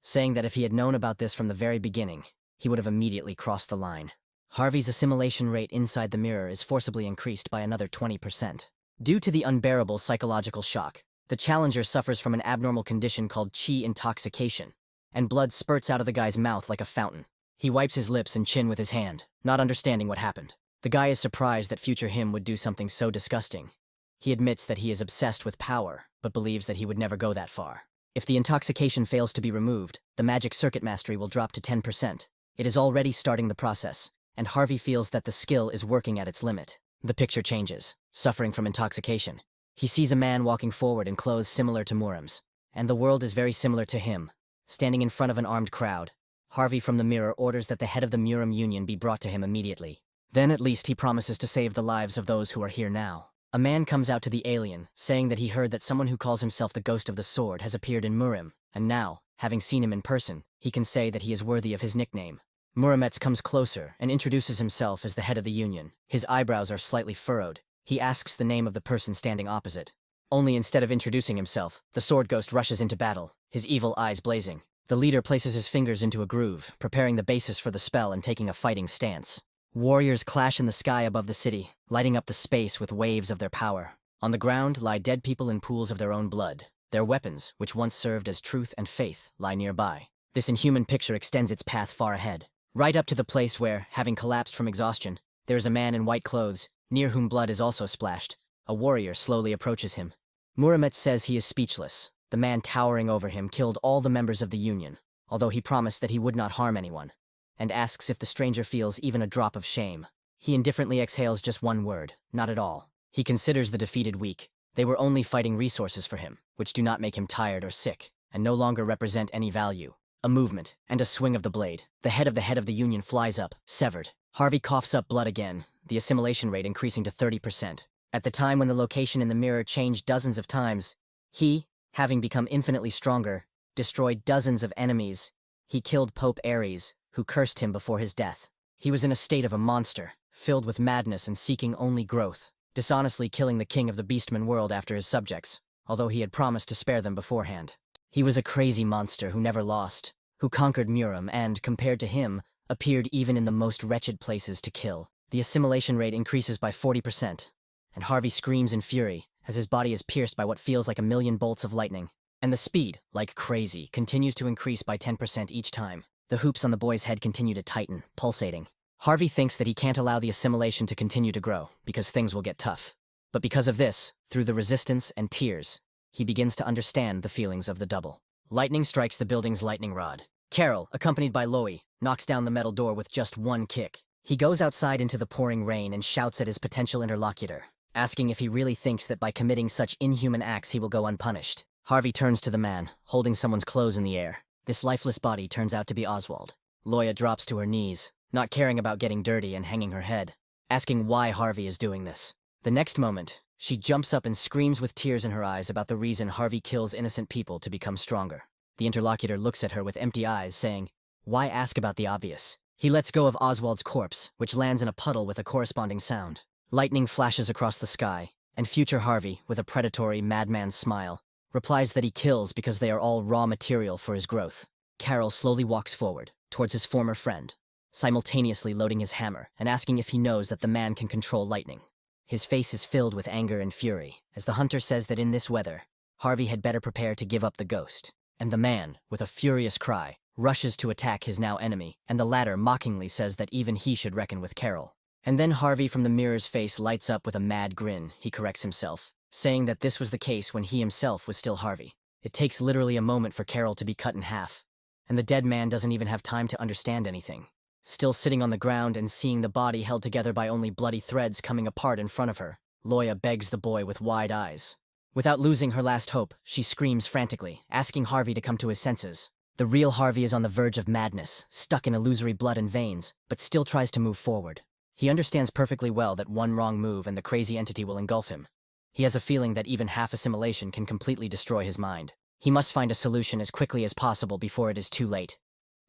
saying that if he had known about this from the very beginning, he would have immediately crossed the line. Harvey's assimilation rate inside the mirror is forcibly increased by another 20%. Due to the unbearable psychological shock, the challenger suffers from an abnormal condition called chi intoxication, and blood spurts out of the guy's mouth like a fountain. He wipes his lips and chin with his hand, not understanding what happened. The guy is surprised that future him would do something so disgusting. He admits that he is obsessed with power, but believes that he would never go that far. If the intoxication fails to be removed, the magic circuit mastery will drop to 10%. It is already starting the process, and Harvey feels that the skill is working at its limit. The picture changes, suffering from intoxication. He sees a man walking forward in clothes similar to Muram's, and the world is very similar to him. Standing in front of an armed crowd, Harvey from the mirror orders that the head of the Muram Union be brought to him immediately. Then at least he promises to save the lives of those who are here now. A man comes out to the alien, saying that he heard that someone who calls himself the Ghost of the Sword has appeared in Muram, and now, having seen him in person, he can say that he is worthy of his nickname. Murametz comes closer and introduces himself as the head of the union. His eyebrows are slightly furrowed. He asks the name of the person standing opposite. Only instead of introducing himself, the sword ghost rushes into battle, his evil eyes blazing. The leader places his fingers into a groove, preparing the basis for the spell and taking a fighting stance. Warriors clash in the sky above the city, lighting up the space with waves of their power. On the ground lie dead people in pools of their own blood. Their weapons, which once served as truth and faith, lie nearby. This inhuman picture extends its path far ahead, right up to the place where, having collapsed from exhaustion, there is a man in white clothes, near whom blood is also splashed. A warrior slowly approaches him. Muramet says he is speechless. The man towering over him killed all the members of the Union, although he promised that he would not harm anyone, and asks if the stranger feels even a drop of shame. He indifferently exhales just one word, not at all. He considers the defeated weak. They were only fighting resources for him, which do not make him tired or sick, and no longer represent any value. A movement, and a swing of the blade. The head of the Union flies up, severed. Harvey coughs up blood again, the assimilation rate increasing to 30%. At the time when the location in the mirror changed dozens of times, he, having become infinitely stronger, destroyed dozens of enemies. He killed Pope Ares, who cursed him before his death. He was in a state of a monster, filled with madness and seeking only growth, dishonestly killing the king of the Beastman world after his subjects, although he had promised to spare them beforehand. He was a crazy monster who never lost, who conquered Muram and, compared to him, appeared even in the most wretched places to kill. The assimilation rate increases by 40%, and Harvey screams in fury as his body is pierced by what feels like a million bolts of lightning. And the speed, like crazy, continues to increase by 10% each time. The hoops on the boy's head continue to tighten, pulsating. Harvey thinks that he can't allow the assimilation to continue to grow, because things will get tough. But because of this, through the resistance and tears, he begins to understand the feelings of the double. Lightning strikes the building's lightning rod. Carol, accompanied by Loie, knocks down the metal door with just one kick. He goes outside into the pouring rain and shouts at his potential interlocutor, asking if he really thinks that by committing such inhuman acts he will go unpunished. Harvey turns to the man, holding someone's clothes in the air. This lifeless body turns out to be Oswald. Loia drops to her knees, not caring about getting dirty and hanging her head, asking why Harvey is doing this. The next moment, she jumps up and screams with tears in her eyes about the reason Harvey kills innocent people to become stronger. The interlocutor looks at her with empty eyes, saying, "Why ask about the obvious?" He lets go of Oswald's corpse, which lands in a puddle with a corresponding sound. Lightning flashes across the sky, and future Harvey, with a predatory, madman's smile, replies that he kills because they are all raw material for his growth. Carol slowly walks forward, towards his former friend, simultaneously loading his hammer and asking if he knows that the man can control lightning. His face is filled with anger and fury, as the hunter says that in this weather, Harvey had better prepare to give up the ghost. And the man, with a furious cry, rushes to attack his now enemy, and the latter mockingly says that even he should reckon with Carol. And then Harvey from the mirror's face lights up with a mad grin. He corrects himself, saying that this was the case when he himself was still Harvey. It takes literally a moment for Carol to be cut in half, and the dead man doesn't even have time to understand anything. Still sitting on the ground and seeing the body held together by only bloody threads coming apart in front of her, Loia begs the boy with wide eyes. Without losing her last hope, she screams frantically, asking Harvey to come to his senses. The real Harvey is on the verge of madness, stuck in illusory blood and veins, but still tries to move forward. He understands perfectly well that one wrong move and the crazy entity will engulf him. He has a feeling that even half assimilation can completely destroy his mind. He must find a solution as quickly as possible before it is too late.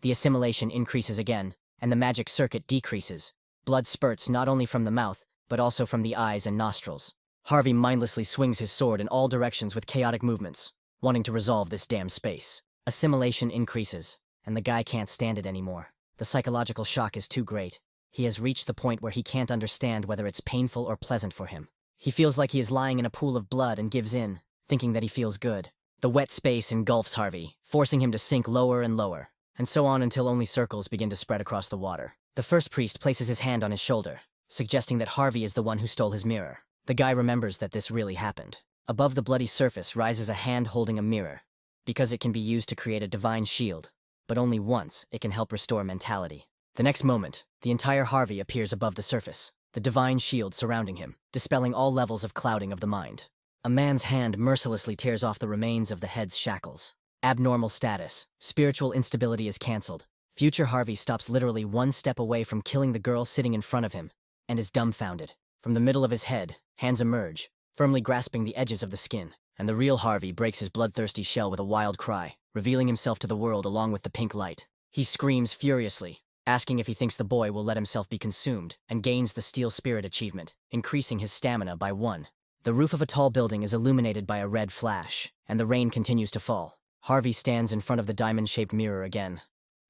The assimilation increases again, and the magic circuit decreases. Blood spurts not only from the mouth, but also from the eyes and nostrils. Harvey mindlessly swings his sword in all directions with chaotic movements, wanting to resolve this damn space. Assimilation increases, and the guy can't stand it anymore. The psychological shock is too great. He has reached the point where he can't understand whether it's painful or pleasant for him. He feels like he is lying in a pool of blood and gives in, thinking that he feels good. The wet space engulfs Harvey, forcing him to sink lower and lower, and so on until only circles begin to spread across the water. The first priest places his hand on his shoulder, suggesting that Harvey is the one who stole his mirror. The guy remembers that this really happened. Above the bloody surface rises a hand holding a mirror, because it can be used to create a divine shield, but only once it can help restore mentality. The next moment, the entire Harvey appears above the surface, the divine shield surrounding him, dispelling all levels of clouding of the mind. A man's hand mercilessly tears off the remains of the head's shackles. Abnormal status. Spiritual instability is cancelled. Future Harvey stops literally one step away from killing the girl sitting in front of him, and is dumbfounded. From the middle of his head, hands emerge, firmly grasping the edges of the skin, and the real Harvey breaks his bloodthirsty shell with a wild cry, revealing himself to the world along with the pink light. He screams furiously, asking if he thinks the boy will let himself be consumed, and gains the Steel Spirit achievement, increasing his stamina by 1. The roof of a tall building is illuminated by a red flash, and the rain continues to fall. Harvey stands in front of the diamond-shaped mirror again,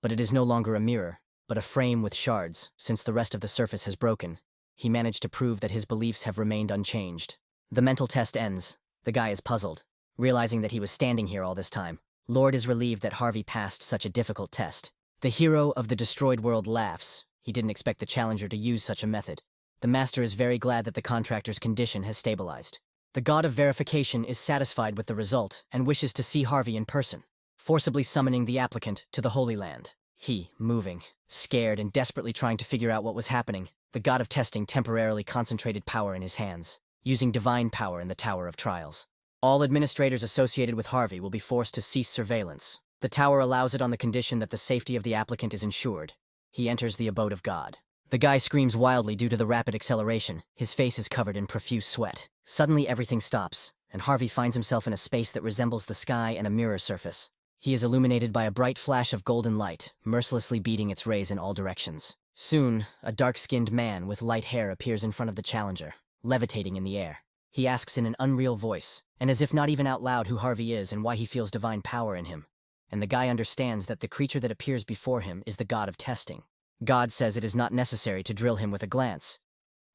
but it is no longer a mirror, but a frame with shards. Since the rest of the surface has broken, he managed to prove that his beliefs have remained unchanged. The mental test ends. The guy is puzzled, realizing that he was standing here all this time. Lord is relieved that Harvey passed such a difficult test. The hero of the destroyed world laughs. He didn't expect the challenger to use such a method. The master is very glad that the contractor's condition has stabilized. The god of verification is satisfied with the result and wishes to see Harvey in person, forcibly summoning the applicant to the Holy Land. He, moving, scared and desperately trying to figure out what was happening, the god of testing temporarily concentrated power in his hands, using divine power in the Tower of Trials. All administrators associated with Harvey will be forced to cease surveillance. The tower allows it on the condition that the safety of the applicant is ensured. He enters the abode of God. The guy screams wildly due to the rapid acceleration. His face is covered in profuse sweat. Suddenly everything stops, and Harvey finds himself in a space that resembles the sky and a mirror surface. He is illuminated by a bright flash of golden light, mercilessly beating its rays in all directions. Soon, a dark-skinned man with light hair appears in front of the challenger, levitating in the air. He asks in an unreal voice, and as if not even out loud, who Harvey is and why he feels divine power in him. And the guy understands that the creature that appears before him is the god of testing. God says it is not necessary to drill him with a glance.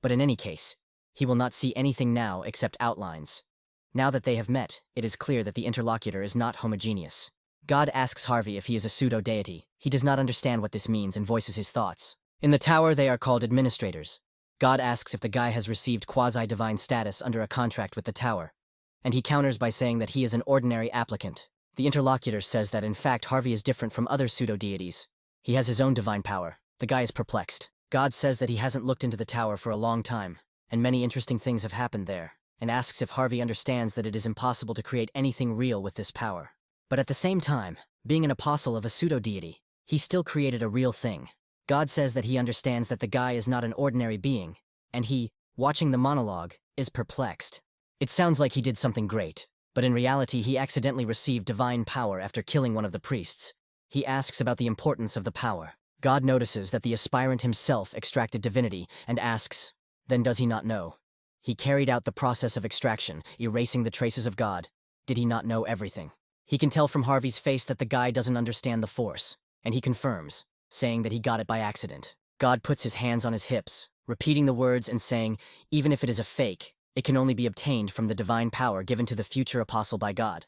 But in any case, he will not see anything now except outlines. Now that they have met, it is clear that the interlocutor is not homogeneous. God asks Harvey if he is a pseudo-deity. He does not understand what this means and voices his thoughts. In the tower, they are called administrators. God asks if the guy has received quasi-divine status under a contract with the tower, and he counters by saying that he is an ordinary applicant. The interlocutor says that in fact Harvey is different from other pseudo-deities. He has his own divine power. The guy is perplexed. God says that he hasn't looked into the tower for a long time, and many interesting things have happened there, and asks if Harvey understands that it is impossible to create anything real with this power. But at the same time, being an apostle of a pseudo-deity, he still created a real thing. God says that he understands that the guy is not an ordinary being, and he, watching the monologue, is perplexed. It sounds like he did something great, but in reality he accidentally received divine power after killing one of the priests. He asks about the importance of the power. God notices that the aspirant himself extracted divinity and asks, then does he not know? He carried out the process of extraction, erasing the traces of God. Did he not know everything? He can tell from Harvey's face that the guy doesn't understand the force, and he confirms, saying that he got it by accident. God puts his hands on his hips, repeating the words and saying, even if it is a fake, it can only be obtained from the divine power given to the future apostle by God,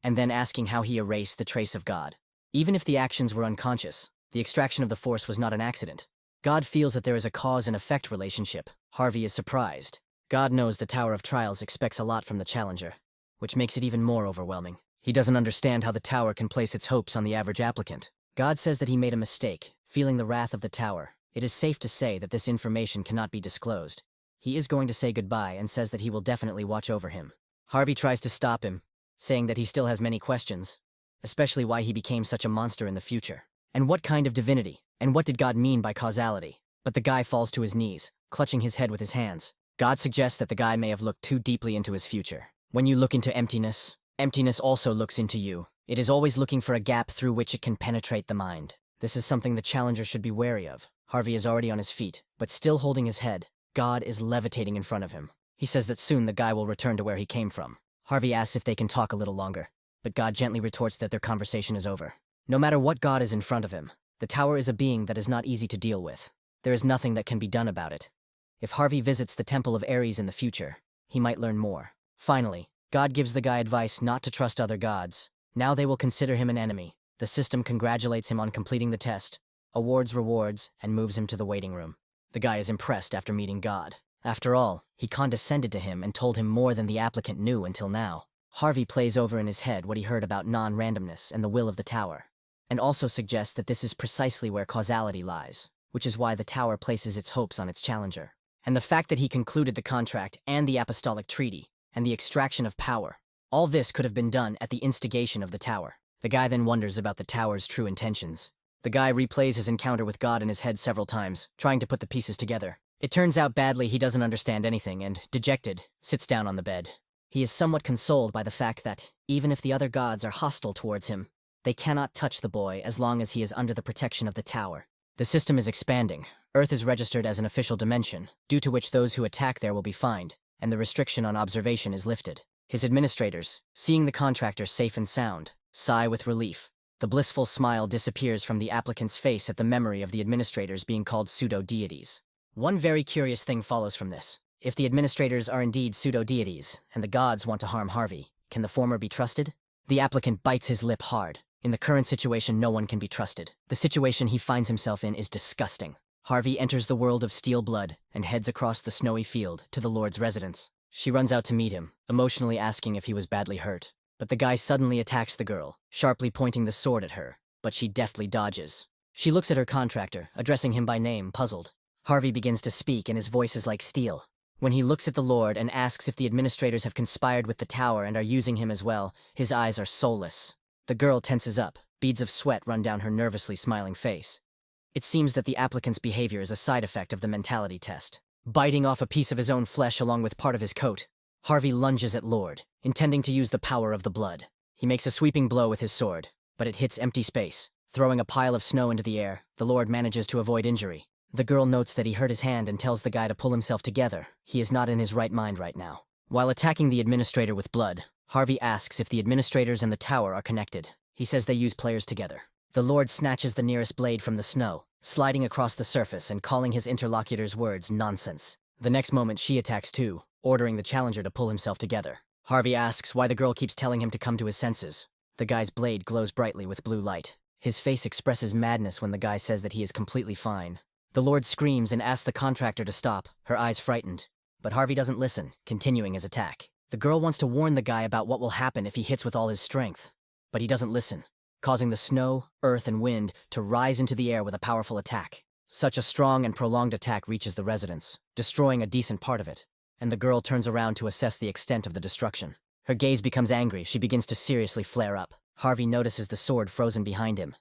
and then asking how he erased the trace of God. Even if the actions were unconscious, the extraction of the force was not an accident. God feels that there is a cause and effect relationship. Harvey is surprised. God knows the Tower of Trials expects a lot from the challenger, which makes it even more overwhelming. He doesn't understand how the tower can place its hopes on the average applicant. God says that he made a mistake, feeling the wrath of the tower. It is safe to say that this information cannot be disclosed. He is going to say goodbye and says that he will definitely watch over him. Harvey tries to stop him, saying that he still has many questions, especially why he became such a monster in the future. And what kind of divinity? And what did God mean by causality? But the guy falls to his knees, clutching his head with his hands. God suggests that the guy may have looked too deeply into his future. When you look into emptiness, emptiness also looks into you. It is always looking for a gap through which it can penetrate the mind. This is something the challenger should be wary of. Harvey is already on his feet, but still holding his head. God is levitating in front of him. He says that soon the guy will return to where he came from. Harvey asks if they can talk a little longer, but God gently retorts that their conversation is over. No matter what God is in front of him, the tower is a being that is not easy to deal with. There is nothing that can be done about it. If Harvey visits the Temple of Ares in the future, he might learn more. Finally, God gives the guy advice not to trust other gods. Now they will consider him an enemy. The system congratulates him on completing the test, awards rewards, and moves him to the waiting room. The guy is impressed after meeting God. After all, he condescended to him and told him more than the applicant knew until now. Harvey plays over in his head what he heard about non-randomness and the will of the tower, and also suggests that this is precisely where causality lies, which is why the tower places its hopes on its challenger. And the fact that he concluded the contract and the apostolic treaty, and the extraction of power, all this could have been done at the instigation of the tower. The guy then wonders about the tower's true intentions. The guy replays his encounter with God in his head several times, trying to put the pieces together. It turns out badly he doesn't understand anything and, dejected, sits down on the bed. He is somewhat consoled by the fact that, even if the other gods are hostile towards him, they cannot touch the boy as long as he is under the protection of the tower. The system is expanding. Earth is registered as an official dimension, due to which those who attack there will be fined, and the restriction on observation is lifted. His administrators, seeing the contractor safe and sound, sigh with relief. The blissful smile disappears from the applicant's face at the memory of the administrators being called pseudo-deities. One very curious thing follows from this. If the administrators are indeed pseudo-deities, and the gods want to harm Harvey, can the former be trusted? The applicant bites his lip hard. In the current situation, no one can be trusted. The situation he finds himself in is disgusting. Harvey enters the world of steel blood and heads across the snowy field to the Lord's residence. She runs out to meet him, emotionally asking if he was badly hurt. But the guy suddenly attacks the girl, sharply pointing the sword at her, but she deftly dodges. She looks at her contractor, addressing him by name, puzzled. Harvey begins to speak and his voice is like steel. When he looks at the Lord and asks if the administrators have conspired with the tower and are using him as well, his eyes are soulless. The girl tenses up, beads of sweat run down her nervously smiling face. It seems that the applicant's behavior is a side effect of the mentality test. Biting off a piece of his own flesh along with part of his coat, Harvey lunges at Lord, intending to use the power of the blood. He makes a sweeping blow with his sword, but it hits empty space. Throwing a pile of snow into the air, the Lord manages to avoid injury. The girl notes that he hurt his hand and tells the guy to pull himself together. He is not in his right mind right now. While attacking the administrator with blood, Harvey asks if the administrators and the tower are connected. He says they use players together. The Lord snatches the nearest blade from the snow, sliding across the surface and calling his interlocutor's words nonsense. The next moment she attacks too, ordering the challenger to pull himself together. Harvey asks why the girl keeps telling him to come to his senses. The guy's blade glows brightly with blue light. His face expresses madness when the guy says that he is completely fine. The Lord screams and asks the contractor to stop, her eyes frightened. But Harvey doesn't listen, continuing his attack. The girl wants to warn the guy about what will happen if he hits with all his strength. But he doesn't listen, causing the snow, earth, and wind to rise into the air with a powerful attack. Such a strong and prolonged attack reaches the residence, destroying a decent part of it. And the girl turns around to assess the extent of the destruction. Her gaze becomes angry, she begins to seriously flare up. Harvey notices the sword frozen behind him.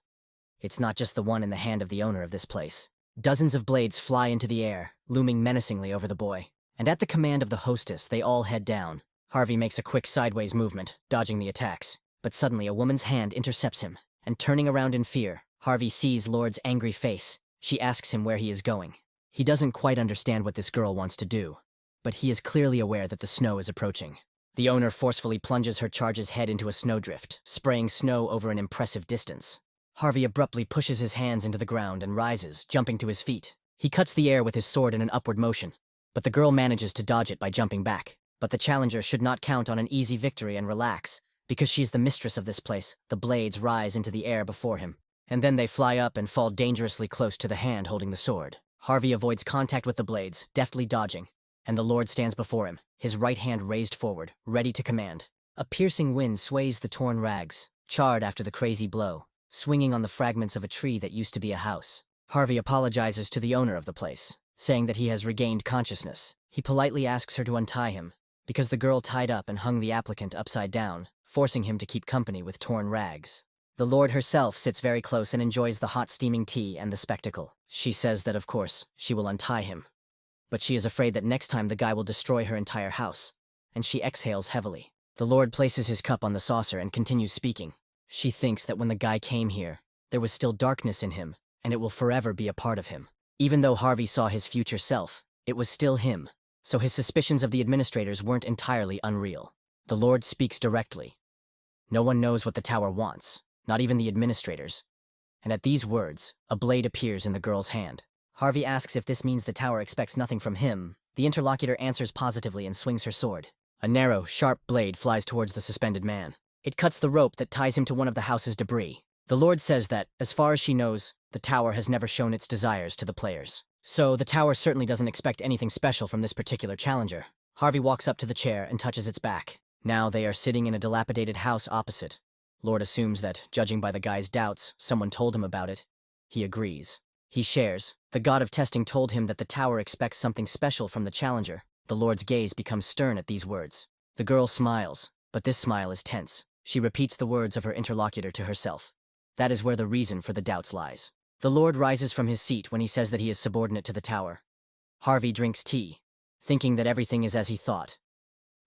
It's not just the one in the hand of the owner of this place. Dozens of blades fly into the air, looming menacingly over the boy. And at the command of the hostess, they all head down. Harvey makes a quick sideways movement, dodging the attacks. But suddenly a woman's hand intercepts him, and turning around in fear, Harvey sees Lord's angry face. She asks him where he is going. He doesn't quite understand what this girl wants to do, but he is clearly aware that the snow is approaching. The owner forcefully plunges her charge's head into a snowdrift, spraying snow over an impressive distance. Harvey abruptly pushes his hands into the ground and rises, jumping to his feet. He cuts the air with his sword in an upward motion, but the girl manages to dodge it by jumping back. But the challenger should not count on an easy victory and relax. Because she is the mistress of this place, the blades rise into the air before him. And then they fly up and fall dangerously close to the hand holding the sword. Harvey avoids contact with the blades, deftly dodging, and the Lord stands before him, his right hand raised forward, ready to command. A piercing wind sways the torn rags, charred after the crazy blow, swinging on the fragments of a tree that used to be a house. Harvey apologizes to the owner of the place, saying that he has regained consciousness. He politely asks her to untie him, because the girl tied up and hung the applicant upside down, forcing him to keep company with torn rags. The Lord herself sits very close and enjoys the hot steaming tea and the spectacle. She says that, of course, she will untie him. But she is afraid that next time the guy will destroy her entire house, and she exhales heavily. The Lord places his cup on the saucer and continues speaking. She thinks that when the guy came here, there was still darkness in him, and it will forever be a part of him. Even though Harvey saw his future self, it was still him, so his suspicions of the administrators weren't entirely unreal. The Lord speaks directly. No one knows what the tower wants, not even the administrators. And at these words, a blade appears in the girl's hand. Harvey asks if this means the tower expects nothing from him. The interlocutor answers positively and swings her sword. A narrow, sharp blade flies towards the suspended man. It cuts the rope that ties him to one of the house's debris. The Lord says that, as far as she knows, the tower has never shown its desires to the players. So the tower certainly doesn't expect anything special from this particular challenger. Harvey walks up to the chair and touches its back. Now they are sitting in a dilapidated house opposite. Lord assumes that, judging by the guy's doubts, someone told him about it. He agrees. He shares. The god of testing told him that the tower expects something special from the challenger. The Lord's gaze becomes stern at these words. The girl smiles, but this smile is tense. She repeats the words of her interlocutor to herself. That is where the reason for the doubts lies. The Lord rises from his seat when he says that he is subordinate to the tower. Harvey drinks tea, thinking that everything is as he thought.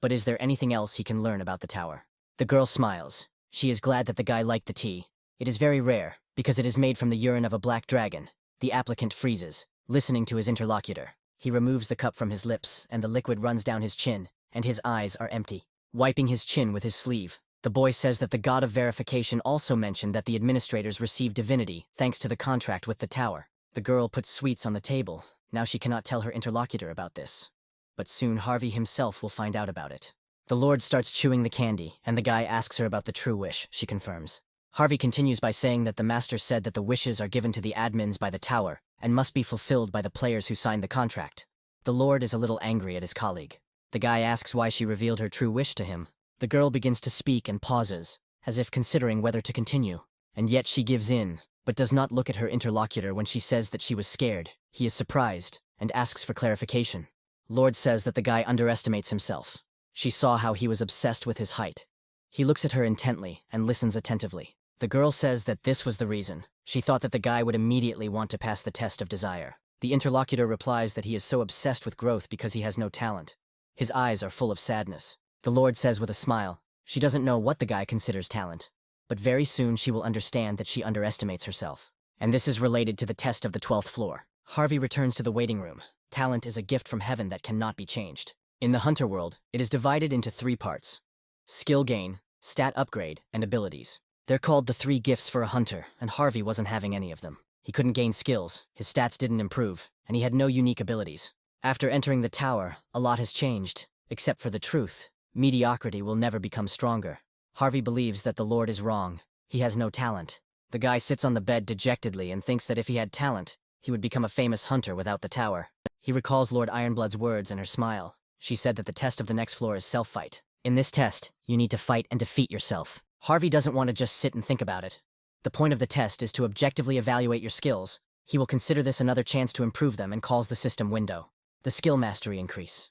But is there anything else he can learn about the tower? The girl smiles. She is glad that the guy liked the tea. It is very rare, because it is made from the urine of a black dragon. The applicant freezes, listening to his interlocutor. He removes the cup from his lips, and the liquid runs down his chin, and his eyes are empty. Wiping his chin with his sleeve, the boy says that the god of verification also mentioned that the administrators received divinity thanks to the contract with the tower. The girl puts sweets on the table. Now she cannot tell her interlocutor about this. But soon Harvey himself will find out about it. The Lord starts chewing the candy, and the guy asks her about the true wish, she confirms. Harvey continues by saying that the master said that the wishes are given to the admins by the tower, and must be fulfilled by the players who signed the contract. The Lord is a little angry at his colleague. The guy asks why she revealed her true wish to him. The girl begins to speak and pauses, as if considering whether to continue. And yet she gives in, but does not look at her interlocutor when she says that she was scared. He is surprised, and asks for clarification. Lord says that the guy underestimates himself. She saw how he was obsessed with his height. He looks at her intently and listens attentively. The girl says that this was the reason. She thought that the guy would immediately want to pass the test of desire. The interlocutor replies that he is so obsessed with growth because he has no talent. His eyes are full of sadness. The Lord says with a smile, she doesn't know what the guy considers talent, but very soon she will understand that she underestimates herself. And this is related to the test of the 12th floor. Harvey returns to the waiting room. Talent is a gift from heaven that cannot be changed. In the hunter world, it is divided into 3 parts: skill gain, stat upgrade, and abilities. They're called the 3 gifts for a hunter, and Harvey wasn't having any of them. He couldn't gain skills, his stats didn't improve, and he had no unique abilities. After entering the tower, a lot has changed, except for the truth. Mediocrity will never become stronger. Harvey believes that the Lord is wrong. He has no talent. The guy sits on the bed dejectedly and thinks that if he had talent, he would become a famous hunter without the tower. He recalls Lord Ironblood's words and her smile. She said that the test of the next floor is self-fight. In this test, you need to fight and defeat yourself. Harvey doesn't want to just sit and think about it. The point of the test is to objectively evaluate your skills. He will consider this another chance to improve them and calls the system window. The skill mastery increase.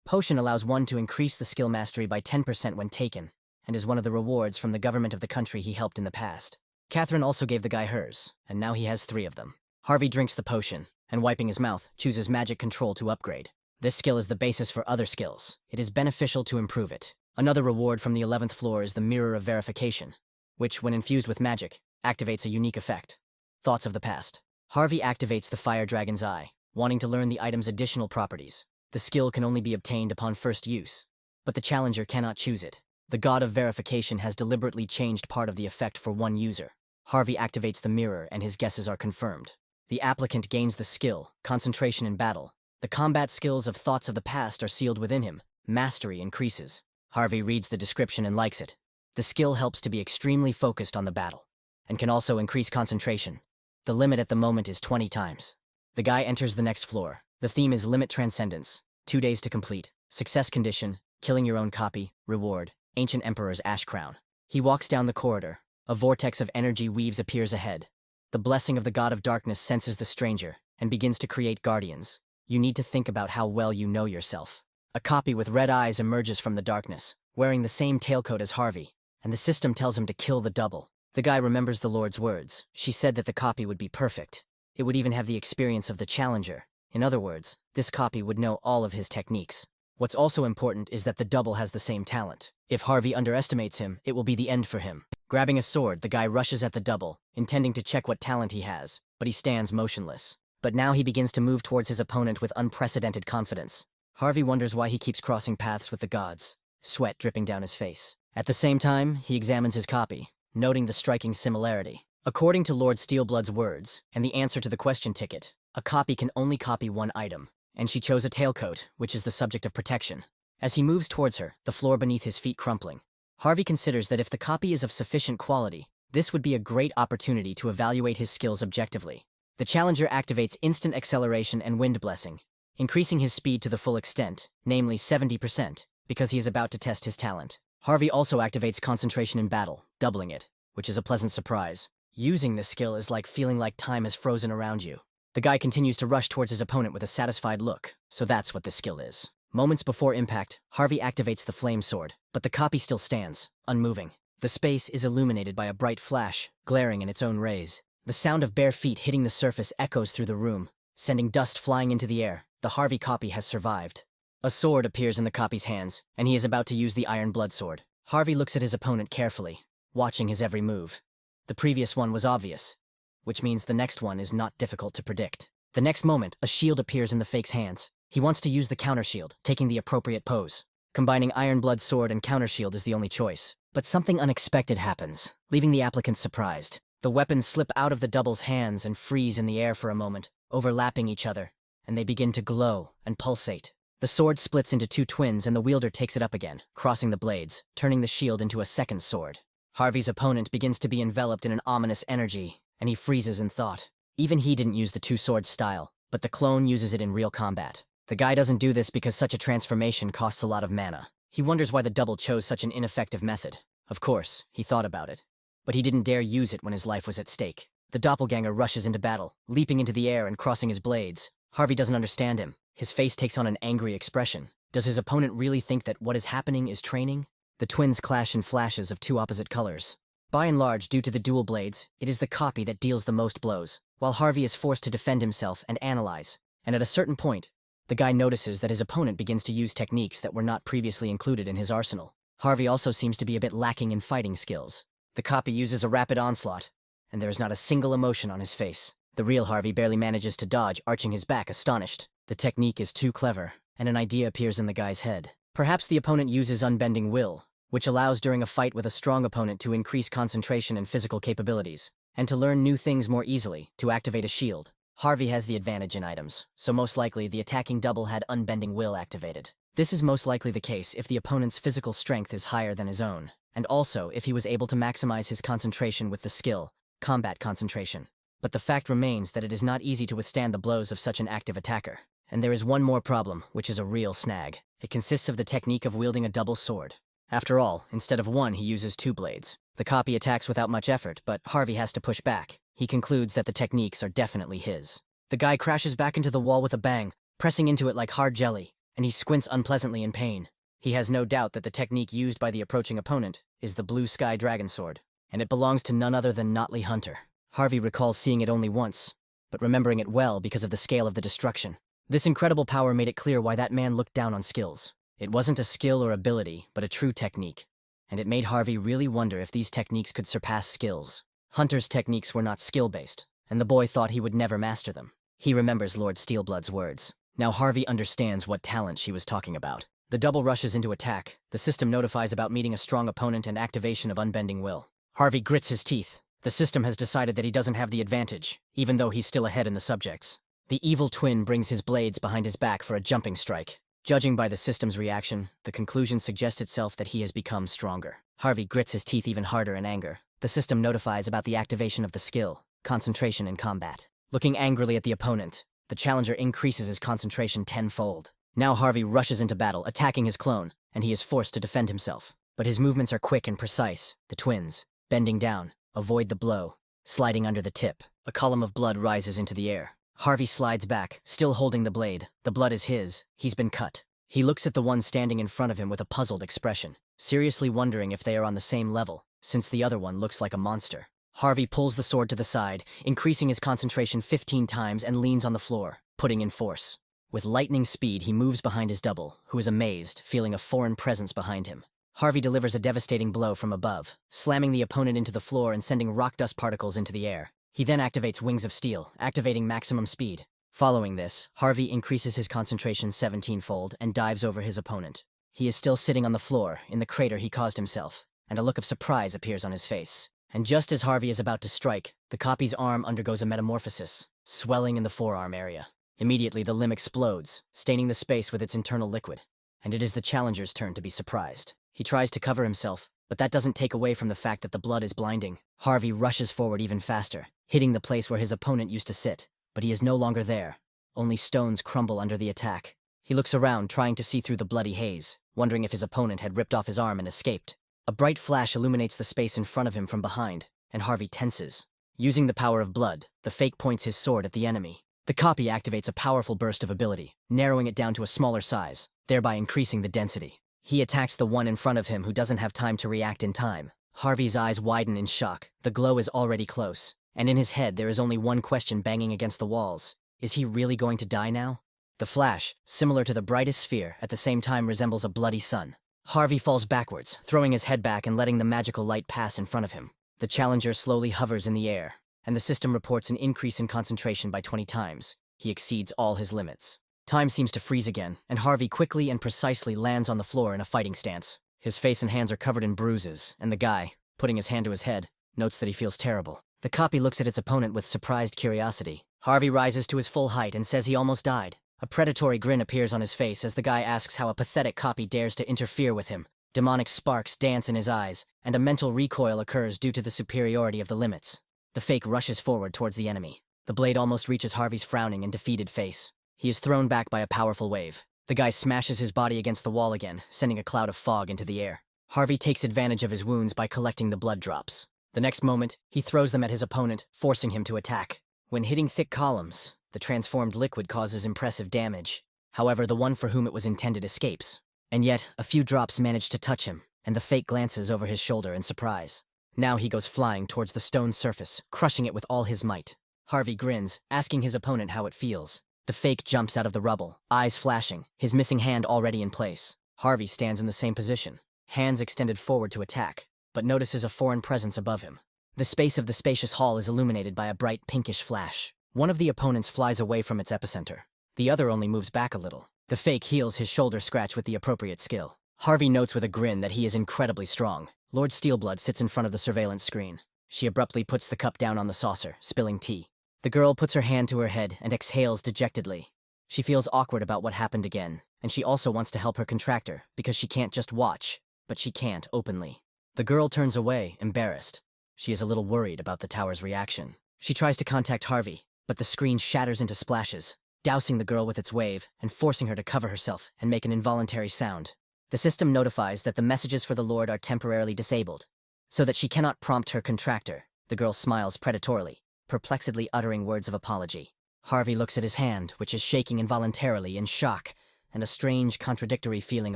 Potion allows one to increase the skill mastery by 10% when taken, and is one of the rewards from the government of the country he helped in the past. Catherine also gave the guy hers, and now he has 3 of them. Harvey drinks the potion, and wiping his mouth, chooses magic control to upgrade. This skill is the basis for other skills. It is beneficial to improve it. Another reward from the 11th floor is the Mirror of Verification, which, when infused with magic, activates a unique effect. Thoughts of the past. Harvey activates the Fire Dragon's Eye, wanting to learn the item's additional properties. The skill can only be obtained upon first use, but the challenger cannot choose it. The God of Verification has deliberately changed part of the effect for one user. Harvey activates the mirror and his guesses are confirmed. The applicant gains the skill, Concentration in Battle. The combat skills of Thoughts of the Past are sealed within him. Mastery increases. Harvey reads the description and likes it. The skill helps to be extremely focused on the battle, and can also increase concentration. The limit at the moment is 20 times. The guy enters the next floor. The theme is Limit Transcendence. 2 days to complete. Success condition, killing your own copy. Reward, Ancient Emperor's Ash Crown. He walks down the corridor. A vortex of energy weaves appears ahead. The blessing of the God of Darkness senses the stranger, and begins to create guardians. You need to think about how well you know yourself. A copy with red eyes emerges from the darkness, wearing the same tailcoat as Harvey, and the system tells him to kill the double. The guy remembers the Lord's words. She said that the copy would be perfect. It would even have the experience of the challenger. In other words, this copy would know all of his techniques. What's also important is that the double has the same talent. If Harvey underestimates him, it will be the end for him. Grabbing a sword, the guy rushes at the double, intending to check what talent he has, but he stands motionless. But now he begins to move towards his opponent with unprecedented confidence. Harvey wonders why he keeps crossing paths with the gods, sweat dripping down his face. At the same time, he examines his copy, noting the striking similarity. According to Lord Steelblood's words, and the answer to the question ticket, a copy can only copy one item, and she chose a tailcoat, which is the subject of protection. As he moves towards her, the floor beneath his feet crumpling. Harvey considers that if the copy is of sufficient quality, this would be a great opportunity to evaluate his skills objectively. The challenger activates Instant Acceleration and Wind Blessing, increasing his speed to the full extent, namely 70%, because he is about to test his talent. Harvey also activates Concentration in Battle, doubling it, which is a pleasant surprise. Using this skill is like feeling like time has frozen around you. The guy continues to rush towards his opponent with a satisfied look, so that's what this skill is. Moments before impact, Harvey activates the Flame Sword, but the copy still stands, unmoving. The space is illuminated by a bright flash, glaring in its own rays. The sound of bare feet hitting the surface echoes through the room, sending dust flying into the air. The Harvey copy has survived. A sword appears in the copy's hands, and he is about to use the Iron Blood Sword. Harvey looks at his opponent carefully, watching his every move. The previous one was obvious, which means the next one is not difficult to predict. The next moment, a shield appears in the fake's hands. He wants to use the counter shield, taking the appropriate pose. Combining Iron Blood Sword and counter shield is the only choice. But something unexpected happens, leaving the applicant surprised. The weapons slip out of the double's hands and freeze in the air for a moment, overlapping each other, and they begin to glow and pulsate. The sword splits into 2 twins and the wielder takes it up again, crossing the blades, turning the shield into a second sword. Harvey's opponent begins to be enveloped in an ominous energy, and he freezes in thought. Even he didn't use the 2-sword style, but the clone uses it in real combat. The guy doesn't do this because such a transformation costs a lot of mana. He wonders why the double chose such an ineffective method. Of course, he thought about it, but he didn't dare use it when his life was at stake. The doppelganger rushes into battle, leaping into the air and crossing his blades. Harvey doesn't understand him. His face takes on an angry expression. Does his opponent really think that what is happening is training? The twins clash in flashes of 2 opposite colors. By and large, due to the dual blades, it is the copy that deals the most blows, while Harvey is forced to defend himself and analyze. And at a certain point, the guy notices that his opponent begins to use techniques that were not previously included in his arsenal. Harvey also seems to be a bit lacking in fighting skills. The copy uses a rapid onslaught, and there is not a single emotion on his face. The real Harvey barely manages to dodge, arching his back, astonished. The technique is too clever, and an idea appears in the guy's head. Perhaps the opponent uses Unbending Will, which allows during a fight with a strong opponent to increase concentration and physical capabilities, and to learn new things more easily, to activate a shield. Harvey has the advantage in items, so most likely the attacking double had Unbending Will activated. This is most likely the case if the opponent's physical strength is higher than his own, and also if he was able to maximize his concentration with the skill, Combat Concentration. But the fact remains that it is not easy to withstand the blows of such an active attacker. And there is one more problem, which is a real snag. It consists of the technique of wielding a double sword. After all, instead of one, he uses two blades. The copy attacks without much effort, but Harvey has to push back. He concludes that the techniques are definitely his. The guy crashes back into the wall with a bang, pressing into it like hard jelly, and he squints unpleasantly in pain. He has no doubt that the technique used by the approaching opponent is the Blue Sky Dragon Sword, and it belongs to none other than Notley Hunter. Harvey recalls seeing it only once, but remembering it well because of the scale of the destruction. This incredible power made it clear why that man looked down on skills. It wasn't a skill or ability, but a true technique, and it made Harvey really wonder if these techniques could surpass skills. Hunter's techniques were not skill-based, and the boy thought he would never master them. He remembers Lord Steelblood's words. Now Harvey understands what talent she was talking about. The double rushes into attack. The system notifies about meeting a strong opponent and activation of unbending will. Harvey grits his teeth. The system has decided that he doesn't have the advantage, even though he's still ahead in the subjects. The evil twin brings his blades behind his back for a jumping strike. Judging by the system's reaction, the conclusion suggests itself that he has become stronger. Harvey grits his teeth even harder in anger. The system notifies about the activation of the skill, concentration in combat. Looking angrily at the opponent, the challenger increases his concentration tenfold. Now Harvey rushes into battle, attacking his clone, and he is forced to defend himself. But his movements are quick and precise. The twins, bending down, avoid the blow, sliding under the tip. A column of blood rises into the air. Harvey slides back, still holding the blade. The blood is his. He's been cut. He looks at the one standing in front of him with a puzzled expression, seriously wondering if they are on the same level, since the other one looks like a monster. Harvey pulls the sword to the side, increasing his concentration 15 times and leans on the floor, putting in force. With lightning speed, he moves behind his double, who is amazed, feeling a foreign presence behind him. Harvey delivers a devastating blow from above, slamming the opponent into the floor and sending rock dust particles into the air. He then activates Wings of Steel, activating maximum speed. Following this, Harvey increases his concentration 17-fold and dives over his opponent. He is still sitting on the floor, in the crater he caused himself, and a look of surprise appears on his face. And just as Harvey is about to strike, the copy's arm undergoes a metamorphosis, swelling in the forearm area. Immediately, the limb explodes, staining the space with its internal liquid, and it is the challenger's turn to be surprised. He tries to cover himself, but that doesn't take away from the fact that the blood is blinding. Harvey rushes forward even faster, hitting the place where his opponent used to sit, but he is no longer there. Only stones crumble under the attack. He looks around, trying to see through the bloody haze, wondering if his opponent had ripped off his arm and escaped. A bright flash illuminates the space in front of him from behind, and Harvey tenses. Using the power of blood, the fake points his sword at the enemy. The copy activates a powerful burst of ability, narrowing it down to a smaller size, thereby increasing the density. He attacks the one in front of him who doesn't have time to react in time. Harvey's eyes widen in shock. The glow is already close, and in his head there is only one question banging against the walls. Is he really going to die now? The flash, similar to the brightest sphere, at the same time resembles a bloody sun. Harvey falls backwards, throwing his head back and letting the magical light pass in front of him. The challenger slowly hovers in the air, and the system reports an increase in concentration by 20 times. He exceeds all his limits. Time seems to freeze again, and Harvey quickly and precisely lands on the floor in a fighting stance. His face and hands are covered in bruises, and the guy, putting his hand to his head, notes that he feels terrible. The copy looks at its opponent with surprised curiosity. Harvey rises to his full height and says he almost died. A predatory grin appears on his face as the guy asks how a pathetic copy dares to interfere with him. Demonic sparks dance in his eyes, and a mental recoil occurs due to the superiority of the limits. The fake rushes forward towards the enemy. The blade almost reaches Harvey's frowning and defeated face. He is thrown back by a powerful wave. The guy smashes his body against the wall again, sending a cloud of fog into the air. Harvey takes advantage of his wounds by collecting the blood drops. The next moment, he throws them at his opponent, forcing him to attack. When hitting thick columns, the transformed liquid causes impressive damage. However, the one for whom it was intended escapes. And yet, a few drops manage to touch him, and the fake glances over his shoulder in surprise. Now he goes flying towards the stone surface, crushing it with all his might. Harvey grins, asking his opponent how it feels. The fake jumps out of the rubble, eyes flashing, his missing hand already in place. Harvey stands in the same position, hands extended forward to attack, but notices a foreign presence above him. The space of the spacious hall is illuminated by a bright pinkish flash. One of the opponents flies away from its epicenter. The other only moves back a little. The fake heals his shoulder scratch with the appropriate skill. Harvey notes with a grin that he is incredibly strong. Lord Steelblood sits in front of the surveillance screen. She abruptly puts the cup down on the saucer, spilling tea. The girl puts her hand to her head and exhales dejectedly. She feels awkward about what happened again, and she also wants to help her contractor, because she can't just watch, but she can't openly. The girl turns away, embarrassed. She is a little worried about the tower's reaction. She tries to contact Harvey, but the screen shatters into splashes, dousing the girl with its wave and forcing her to cover herself and make an involuntary sound. The system notifies that the messages for the Lord are temporarily disabled, so that she cannot prompt her contractor. The girl smiles predatorily, perplexedly uttering words of apology. Harvey looks at his hand, which is shaking involuntarily in shock, and a strange, contradictory feeling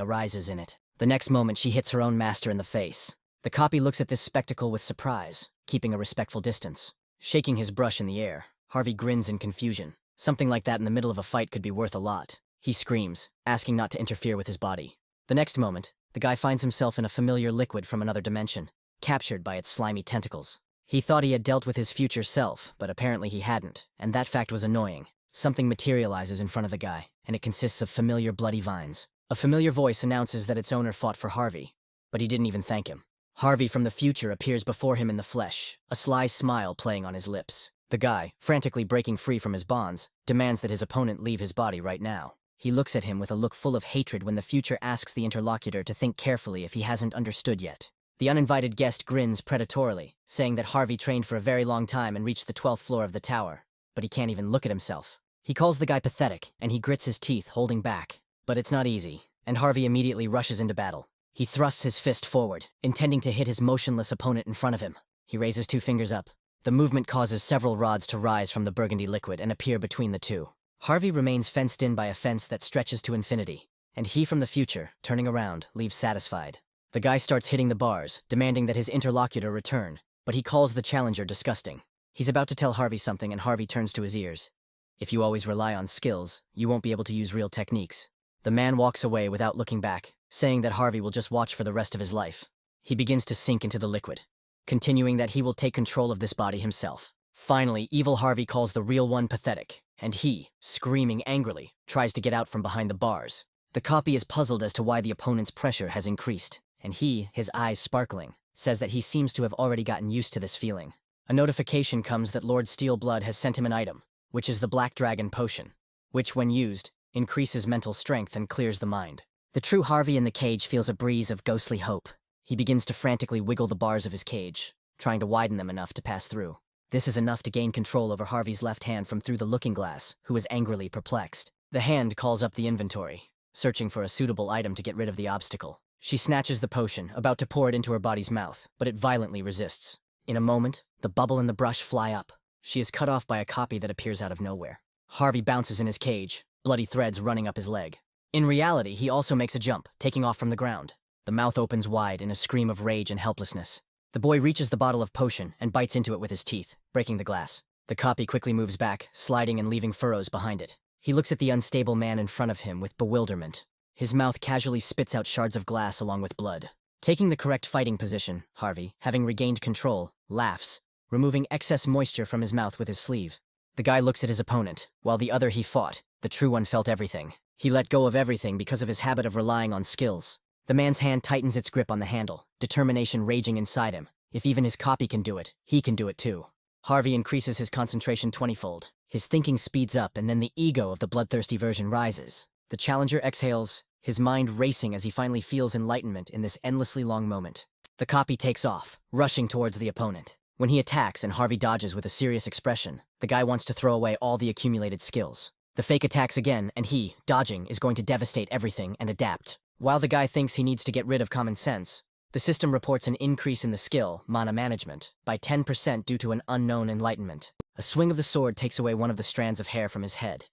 arises in it. The next moment, she hits her own master in the face. The copy looks at this spectacle with surprise, keeping a respectful distance. Shaking his brush in the air, Harvey grins in confusion. Something like that in the middle of a fight could be worth a lot. He screams, asking not to interfere with his body. The next moment, the guy finds himself in a familiar liquid from another dimension, captured by its slimy tentacles. He thought he had dealt with his future self, but apparently he hadn't, and that fact was annoying. Something materializes in front of the guy, and it consists of familiar bloody vines. A familiar voice announces that its owner fought for Harvey, but he didn't even thank him. Harvey from the future appears before him in the flesh, a sly smile playing on his lips. The guy, frantically breaking free from his bonds, demands that his opponent leave his body right now. He looks at him with a look full of hatred when the future asks the interlocutor to think carefully if he hasn't understood yet. The uninvited guest grins predatorily, saying that Harvey trained for a very long time and reached the 12th floor of the tower, but he can't even look at himself. He calls the guy pathetic, and he grits his teeth, holding back. But it's not easy, and Harvey immediately rushes into battle. He thrusts his fist forward, intending to hit his motionless opponent in front of him. He raises two fingers up. The movement causes several rods to rise from the burgundy liquid and appear between the two. Harvey remains fenced in by a fence that stretches to infinity, and he from the future, turning around, leaves satisfied. The guy starts hitting the bars, demanding that his interlocutor return, but he calls the challenger disgusting. He's about to tell Harvey something, and Harvey turns to his ears. If you always rely on skills, you won't be able to use real techniques. The man walks away without looking back, saying that Harvey will just watch for the rest of his life. He begins to sink into the liquid, continuing that he will take control of this body himself. Finally, evil Harvey calls the real one pathetic, and he, screaming angrily, tries to get out from behind the bars. The copy is puzzled as to why the opponent's pressure has increased, and he, his eyes sparkling, says that he seems to have already gotten used to this feeling. A notification comes that Lord Steelblood has sent him an item, which is the Black Dragon Potion, which, when used, increases mental strength and clears the mind. The true Harvey in the cage feels a breeze of ghostly hope. He begins to frantically wiggle the bars of his cage, trying to widen them enough to pass through. This is enough to gain control over Harvey's left hand from through the looking glass, who is angrily perplexed. The hand calls up the inventory, searching for a suitable item to get rid of the obstacle. She snatches the potion, about to pour it into her body's mouth, but it violently resists. In a moment, the bubble and the brush fly up. She is cut off by a copy that appears out of nowhere. Harvey bounces in his cage, bloody threads running up his leg. In reality, he also makes a jump, taking off from the ground. The mouth opens wide in a scream of rage and helplessness. The boy reaches the bottle of potion and bites into it with his teeth, breaking the glass. The copy quickly moves back, sliding and leaving furrows behind it. He looks at the unstable man in front of him with bewilderment. His mouth casually spits out shards of glass along with blood. Taking the correct fighting position, Harvey, having regained control, laughs, removing excess moisture from his mouth with his sleeve. The guy looks at his opponent, while the other he fought, the true one, felt everything. He let go of everything because of his habit of relying on skills. The man's hand tightens its grip on the handle, determination raging inside him. If even his copy can do it, he can do it too. Harvey increases his concentration 20-fold. His thinking speeds up, and then the ego of the bloodthirsty version rises. The challenger exhales, his mind racing as he finally feels enlightenment in this endlessly long moment. The copy takes off, rushing towards the opponent. When he attacks and Harvey dodges with a serious expression, the guy wants to throw away all the accumulated skills. The fake attacks again, and he, dodging, is going to devastate everything and adapt. While the guy thinks he needs to get rid of common sense, the system reports an increase in the skill, mana management, by 10% due to an unknown enlightenment. A swing of the sword takes away one of the strands of hair from his head.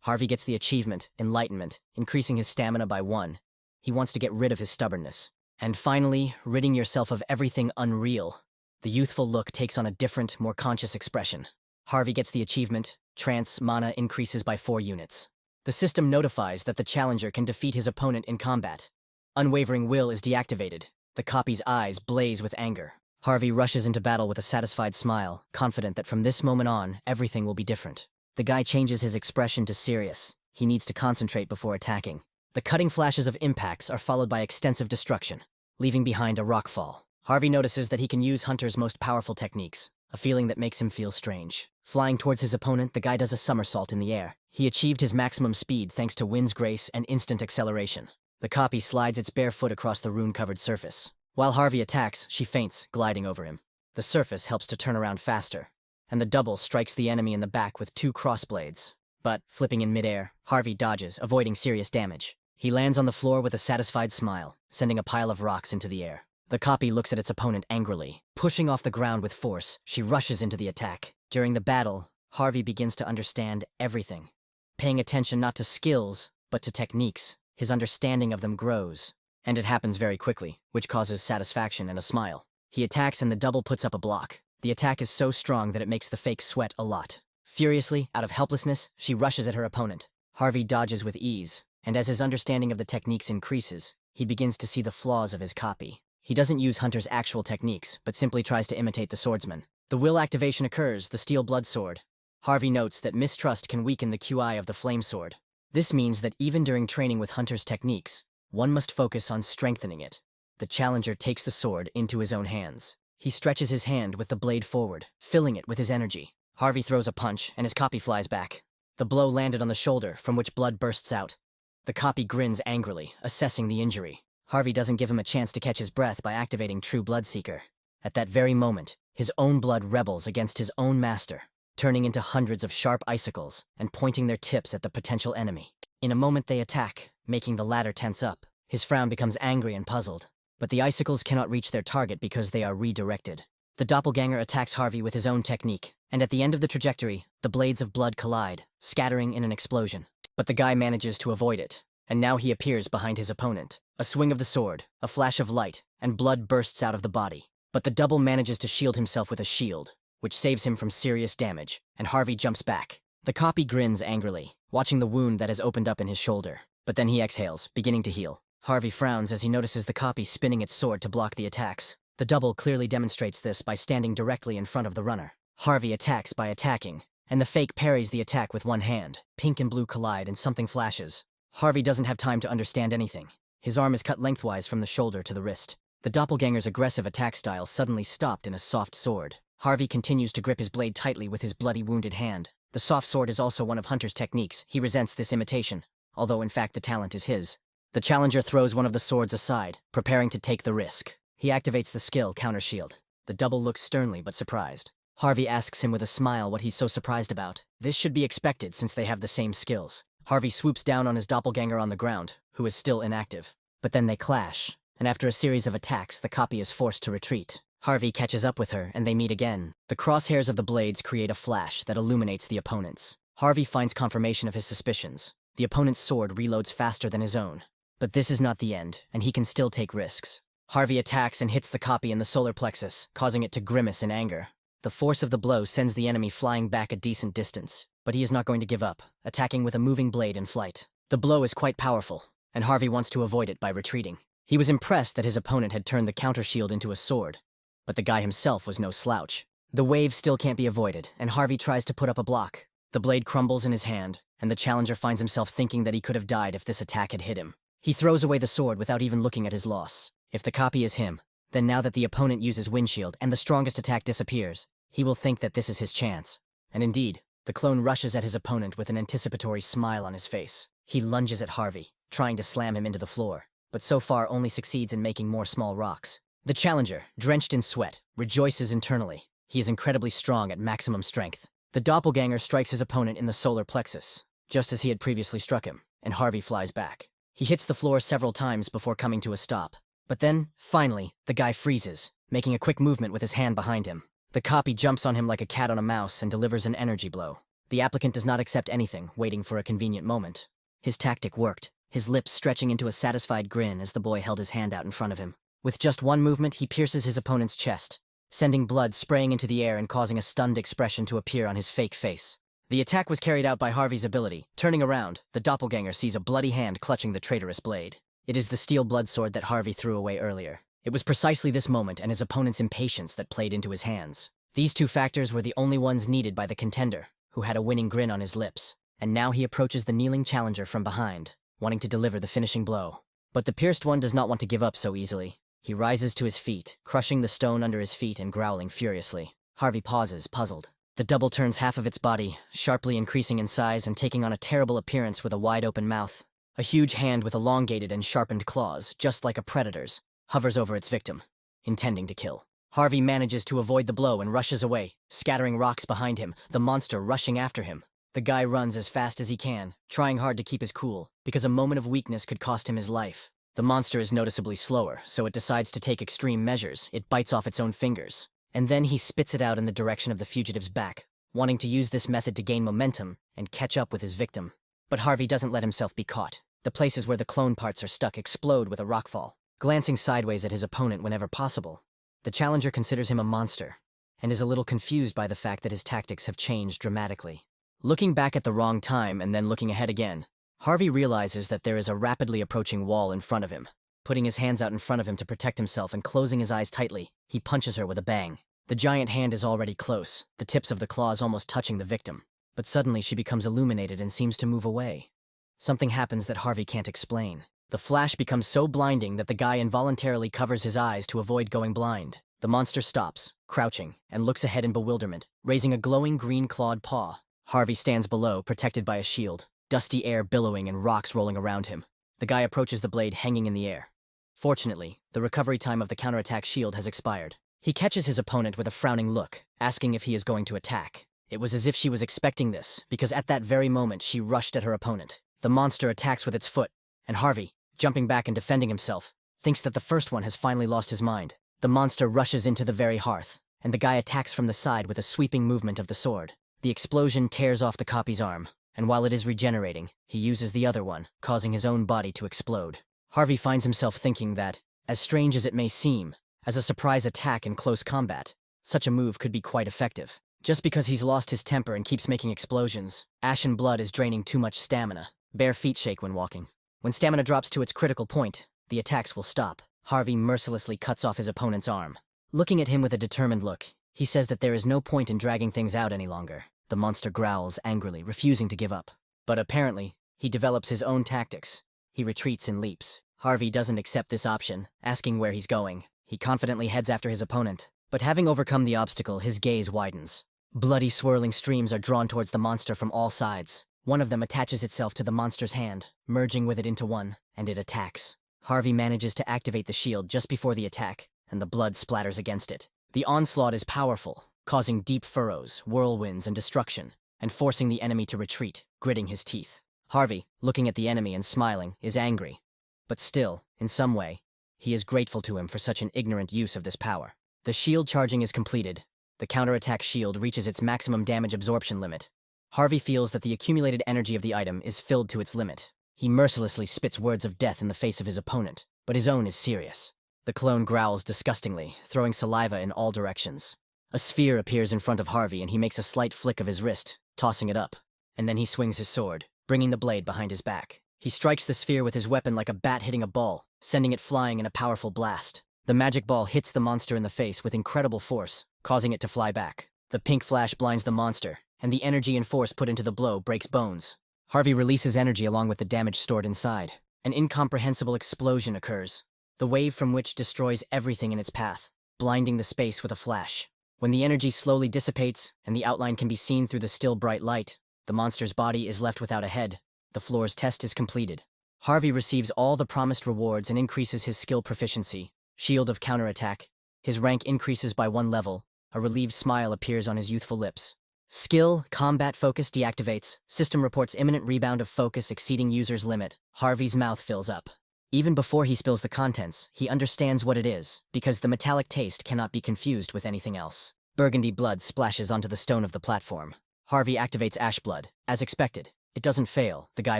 Harvey gets the achievement, enlightenment, increasing his stamina by 1. He wants to get rid of his stubbornness. And finally, ridding yourself of everything unreal. The youthful look takes on a different, more conscious expression. Harvey gets the achievement, trance mana increases by 4 units. The system notifies that the challenger can defeat his opponent in combat. Unwavering will is deactivated. The copy's eyes blaze with anger. Harvey rushes into battle with a satisfied smile, confident that from this moment on, everything will be different. The guy changes his expression to serious. He needs to concentrate before attacking. The cutting flashes of impacts are followed by extensive destruction, leaving behind a rockfall. Harvey notices that he can use Hunter's most powerful techniques, a feeling that makes him feel strange. Flying towards his opponent, the guy does a somersault in the air. He achieved his maximum speed thanks to wind's grace and instant acceleration. The copy slides its bare foot across the rune-covered surface. While Harvey attacks, she faints, gliding over him. The surface helps to turn around faster, and the double strikes the enemy in the back with two crossblades. But, flipping in midair, Harvey dodges, avoiding serious damage. He lands on the floor with a satisfied smile, sending a pile of rocks into the air. The copy looks at its opponent angrily. Pushing off the ground with force, she rushes into the attack. During the battle, Harvey begins to understand everything. Paying attention not to skills, but to techniques, his understanding of them grows. And it happens very quickly, which causes satisfaction and a smile. He attacks and the double puts up a block. The attack is so strong that it makes the fake sweat a lot. Furiously, out of helplessness, she rushes at her opponent. Harvey dodges with ease, and as his understanding of the techniques increases, he begins to see the flaws of his copy. He doesn't use Hunter's actual techniques, but simply tries to imitate the swordsman. The will activation occurs, the steel blood sword. Harvey notes that mistrust can weaken the QI of the flame sword. This means that even during training with Hunter's techniques, one must focus on strengthening it. The challenger takes the sword into his own hands. He stretches his hand with the blade forward, filling it with his energy. Harvey throws a punch, and his copy flies back. The blow landed on the shoulder, from which blood bursts out. The copy grins angrily, assessing the injury. Harvey doesn't give him a chance to catch his breath by activating True Blood Seeker. At that very moment, his own blood rebels against his own master, turning into hundreds of sharp icicles and pointing their tips at the potential enemy. In a moment they attack, making the latter tense up. His frown becomes angry and puzzled. But the icicles cannot reach their target because they are redirected. The doppelganger attacks Harvey with his own technique, and at the end of the trajectory, the blades of blood collide, scattering in an explosion. But the guy manages to avoid it, and now he appears behind his opponent. A swing of the sword, a flash of light, and blood bursts out of the body. But the double manages to shield himself with a shield, which saves him from serious damage, and Harvey jumps back. The copy grins angrily, watching the wound that has opened up in his shoulder. But then he exhales, beginning to heal. Harvey frowns as he notices the copy spinning its sword to block the attacks. The double clearly demonstrates this by standing directly in front of the runner. Harvey attacks by attacking, and the fake parries the attack with one hand. Pink and blue collide and something flashes. Harvey doesn't have time to understand anything. His arm is cut lengthwise from the shoulder to the wrist. The doppelganger's aggressive attack style suddenly stopped in a soft sword. Harvey continues to grip his blade tightly with his bloody wounded hand. The soft sword is also one of Hunter's techniques. He resents this imitation, although in fact the talent is his. The challenger throws one of the swords aside, preparing to take the risk. He activates the skill Counter Shield. The double looks sternly but surprised. Harvey asks him with a smile what he's so surprised about. This should be expected since they have the same skills. Harvey swoops down on his doppelganger on the ground, who is still inactive. But then they clash, and after a series of attacks, the copy is forced to retreat. Harvey catches up with her, and they meet again. The crosshairs of the blades create a flash that illuminates the opponent's. Harvey finds confirmation of his suspicions. The opponent's sword reloads faster than his own. But this is not the end, and he can still take risks. Harvey attacks and hits the copy in the solar plexus, causing it to grimace in anger. The force of the blow sends the enemy flying back a decent distance, but he is not going to give up, attacking with a moving blade in flight. The blow is quite powerful, and Harvey wants to avoid it by retreating. He was impressed that his opponent had turned the counter shield into a sword, but the guy himself was no slouch. The wave still can't be avoided, and Harvey tries to put up a block. The blade crumbles in his hand, and the challenger finds himself thinking that he could have died if this attack had hit him. He throws away the sword without even looking at his loss. If the copy is him, then now that the opponent uses windshield and the strongest attack disappears, he will think that this is his chance. And indeed, the clone rushes at his opponent with an anticipatory smile on his face. He lunges at Harvey, trying to slam him into the floor, but so far only succeeds in making more small rocks. The challenger, drenched in sweat, rejoices internally. He is incredibly strong at maximum strength. The doppelganger strikes his opponent in the solar plexus, just as he had previously struck him, and Harvey flies back. He hits the floor several times before coming to a stop. But then, finally, the guy freezes, making a quick movement with his hand behind him. The copy jumps on him like a cat on a mouse and delivers an energy blow. The applicant does not accept anything, waiting for a convenient moment. His tactic worked, his lips stretching into a satisfied grin as the boy held his hand out in front of him. With just one movement, he pierces his opponent's chest, sending blood spraying into the air and causing a stunned expression to appear on his fake face. The attack was carried out by Harvey's ability. Turning around, the doppelganger sees a bloody hand clutching the traitorous blade. It is the steel blood sword that Harvey threw away earlier. It was precisely this moment and his opponent's impatience that played into his hands. These two factors were the only ones needed by the contender, who had a winning grin on his lips. And now he approaches the kneeling challenger from behind, wanting to deliver the finishing blow. But the pierced one does not want to give up so easily. He rises to his feet, crushing the stone under his feet and growling furiously. Harvey pauses, puzzled. The double turns half of its body, sharply increasing in size and taking on a terrible appearance with a wide-open mouth. A huge hand with elongated and sharpened claws, just like a predator's, hovers over its victim, intending to kill. Harvey manages to avoid the blow and rushes away, scattering rocks behind him, the monster rushing after him. The guy runs as fast as he can, trying hard to keep his cool, because a moment of weakness could cost him his life. The monster is noticeably slower, so it decides to take extreme measures. It bites off its own fingers. And then he spits it out in the direction of the fugitive's back, wanting to use this method to gain momentum and catch up with his victim. But Harvey doesn't let himself be caught. The places where the clone parts are stuck explode with a rockfall, glancing sideways at his opponent whenever possible. The challenger considers him a monster, and is a little confused by the fact that his tactics have changed dramatically. Looking back at the wrong time and then looking ahead again, Harvey realizes that there is a rapidly approaching wall in front of him. Putting his hands out in front of him to protect himself and closing his eyes tightly, he punches her with a bang. The giant hand is already close, the tips of the claws almost touching the victim. But suddenly she becomes illuminated and seems to move away. Something happens that Harvey can't explain. The flash becomes so blinding that the guy involuntarily covers his eyes to avoid going blind. The monster stops, crouching, and looks ahead in bewilderment, raising a glowing green clawed paw. Harvey stands below, protected by a shield, dusty air billowing and rocks rolling around him. The guy approaches the blade hanging in the air. Fortunately, the recovery time of the counterattack shield has expired. He catches his opponent with a frowning look, asking if he is going to attack. It was as if she was expecting this, because at that very moment she rushed at her opponent. The monster attacks with its foot, and Harvey, jumping back and defending himself, thinks that the first one has finally lost his mind. The monster rushes into the very hearth, and the guy attacks from the side with a sweeping movement of the sword. The explosion tears off the copy's arm, and while it is regenerating, he uses the other one, causing his own body to explode. Harvey finds himself thinking that, as strange as it may seem, as a surprise attack in close combat, such a move could be quite effective. Just because he's lost his temper and keeps making explosions, ashen blood is draining too much stamina. Bare feet shake when walking. When stamina drops to its critical point, the attacks will stop. Harvey mercilessly cuts off his opponent's arm. Looking at him with a determined look, he says that there is no point in dragging things out any longer. The monster growls angrily, refusing to give up. But apparently, he develops his own tactics. He retreats and leaps. Harvey doesn't accept this option, asking where he's going. He confidently heads after his opponent. But having overcome the obstacle, his gaze widens. Bloody swirling streams are drawn towards the monster from all sides. One of them attaches itself to the monster's hand, merging with it into one, and it attacks. Harvey manages to activate the shield just before the attack, and the blood splatters against it. The onslaught is powerful, causing deep furrows, whirlwinds, and destruction, and forcing the enemy to retreat, gritting his teeth. Harvey, looking at the enemy and smiling, is angry. But still, in some way, he is grateful to him for such an ignorant use of this power. The shield charging is completed. The counterattack shield reaches its maximum damage absorption limit. Harvey feels that the accumulated energy of the item is filled to its limit. He mercilessly spits words of death in the face of his opponent, but his own is serious. The clone growls disgustingly, throwing saliva in all directions. A sphere appears in front of Harvey and he makes a slight flick of his wrist, tossing it up. And then he swings his sword, bringing the blade behind his back. He strikes the sphere with his weapon like a bat hitting a ball, sending it flying in a powerful blast. The magic ball hits the monster in the face with incredible force, causing it to fly back. The pink flash blinds the monster, and the energy and force put into the blow breaks bones. Harvey releases energy along with the damage stored inside. An incomprehensible explosion occurs, the wave from which destroys everything in its path, blinding the space with a flash. When the energy slowly dissipates, and the outline can be seen through the still bright light, the monster's body is left without a head. The floor's test is completed. Harvey receives all the promised rewards and increases his skill proficiency. Shield of counterattack. His rank increases by 1 level. A relieved smile appears on his youthful lips. Skill, combat focus deactivates. System reports imminent rebound of focus exceeding user's limit. Harvey's mouth fills up. Even before he spills the contents, he understands what it is, because the metallic taste cannot be confused with anything else. Burgundy blood splashes onto the stone of the platform. Harvey activates ash blood, as expected. It doesn't fail, the guy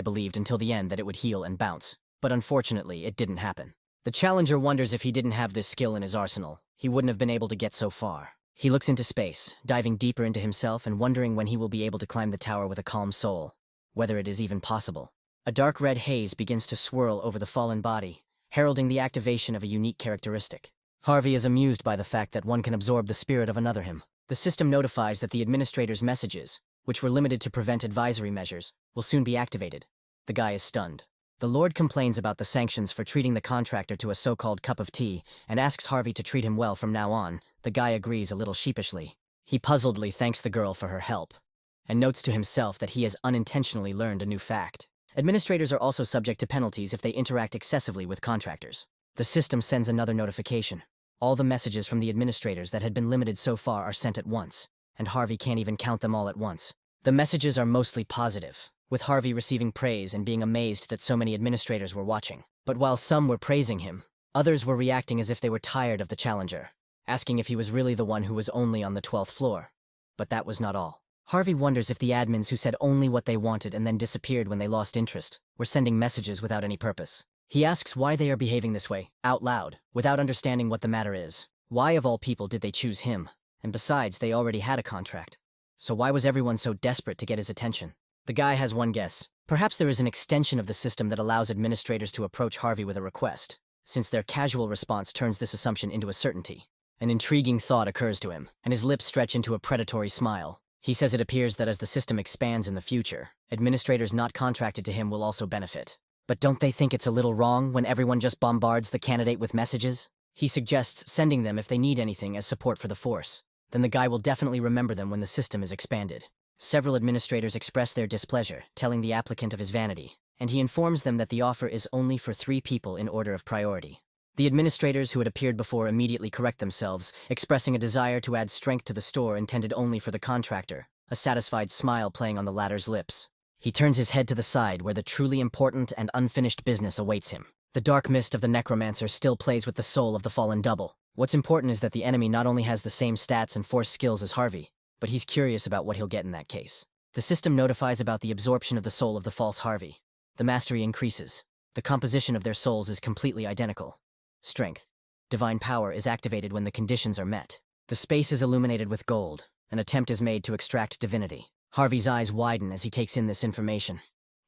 believed until the end that it would heal and bounce. But unfortunately, it didn't happen. The challenger wonders if he didn't have this skill in his arsenal, he wouldn't have been able to get so far. He looks into space, diving deeper into himself and wondering when he will be able to climb the tower with a calm soul. Whether it is even possible. A dark red haze begins to swirl over the fallen body, heralding the activation of a unique characteristic. Harvey is amused by the fact that one can absorb the spirit of another him. The system notifies that the administrator's messages, which were limited to prevent advisory measures, will soon be activated. The guy is stunned. The Lord complains about the sanctions for treating the contractor to a so-called cup of tea and asks Harvey to treat him well from now on. The guy agrees a little sheepishly. He puzzledly thanks the girl for her help and notes to himself that he has unintentionally learned a new fact. Administrators are also subject to penalties if they interact excessively with contractors. The system sends another notification. All the messages from the administrators that had been limited so far are sent at once, and Harvey can't even count them all at once. The messages are mostly positive, with Harvey receiving praise and being amazed that so many administrators were watching. But while some were praising him, others were reacting as if they were tired of the challenger, asking if he was really the one who was only on the 12th floor. But that was not all. Harvey wonders if the admins who said only what they wanted and then disappeared when they lost interest were sending messages without any purpose. He asks why they are behaving this way, out loud, without understanding what the matter is. Why of all people did they choose him? And besides, they already had a contract. So why was everyone so desperate to get his attention? The guy has one guess. Perhaps there is an extension of the system that allows administrators to approach Harvey with a request, since their casual response turns this assumption into a certainty. An intriguing thought occurs to him, and his lips stretch into a predatory smile. He says it appears that as the system expands in the future, administrators not contracted to him will also benefit. But don't they think it's a little wrong when everyone just bombards the candidate with messages? He suggests sending them if they need anything as support for the force. Then the guy will definitely remember them when the system is expanded. Several administrators express their displeasure, telling the applicant of his vanity, and he informs them that the offer is only for 3 people in order of priority. The administrators who had appeared before immediately correct themselves, expressing a desire to add strength to the store intended only for the contractor, a satisfied smile playing on the latter's lips. He turns his head to the side where the truly important and unfinished business awaits him. The dark mist of the necromancer still plays with the soul of the fallen double. What's important is that the enemy not only has the same stats and force skills as Harvey, but he's curious about what he'll get in that case. The system notifies about the absorption of the soul of the false Harvey. The mastery increases. The composition of their souls is completely identical. Strength. Divine power is activated when the conditions are met. The space is illuminated with gold. An attempt is made to extract divinity. Harvey's eyes widen as he takes in this information.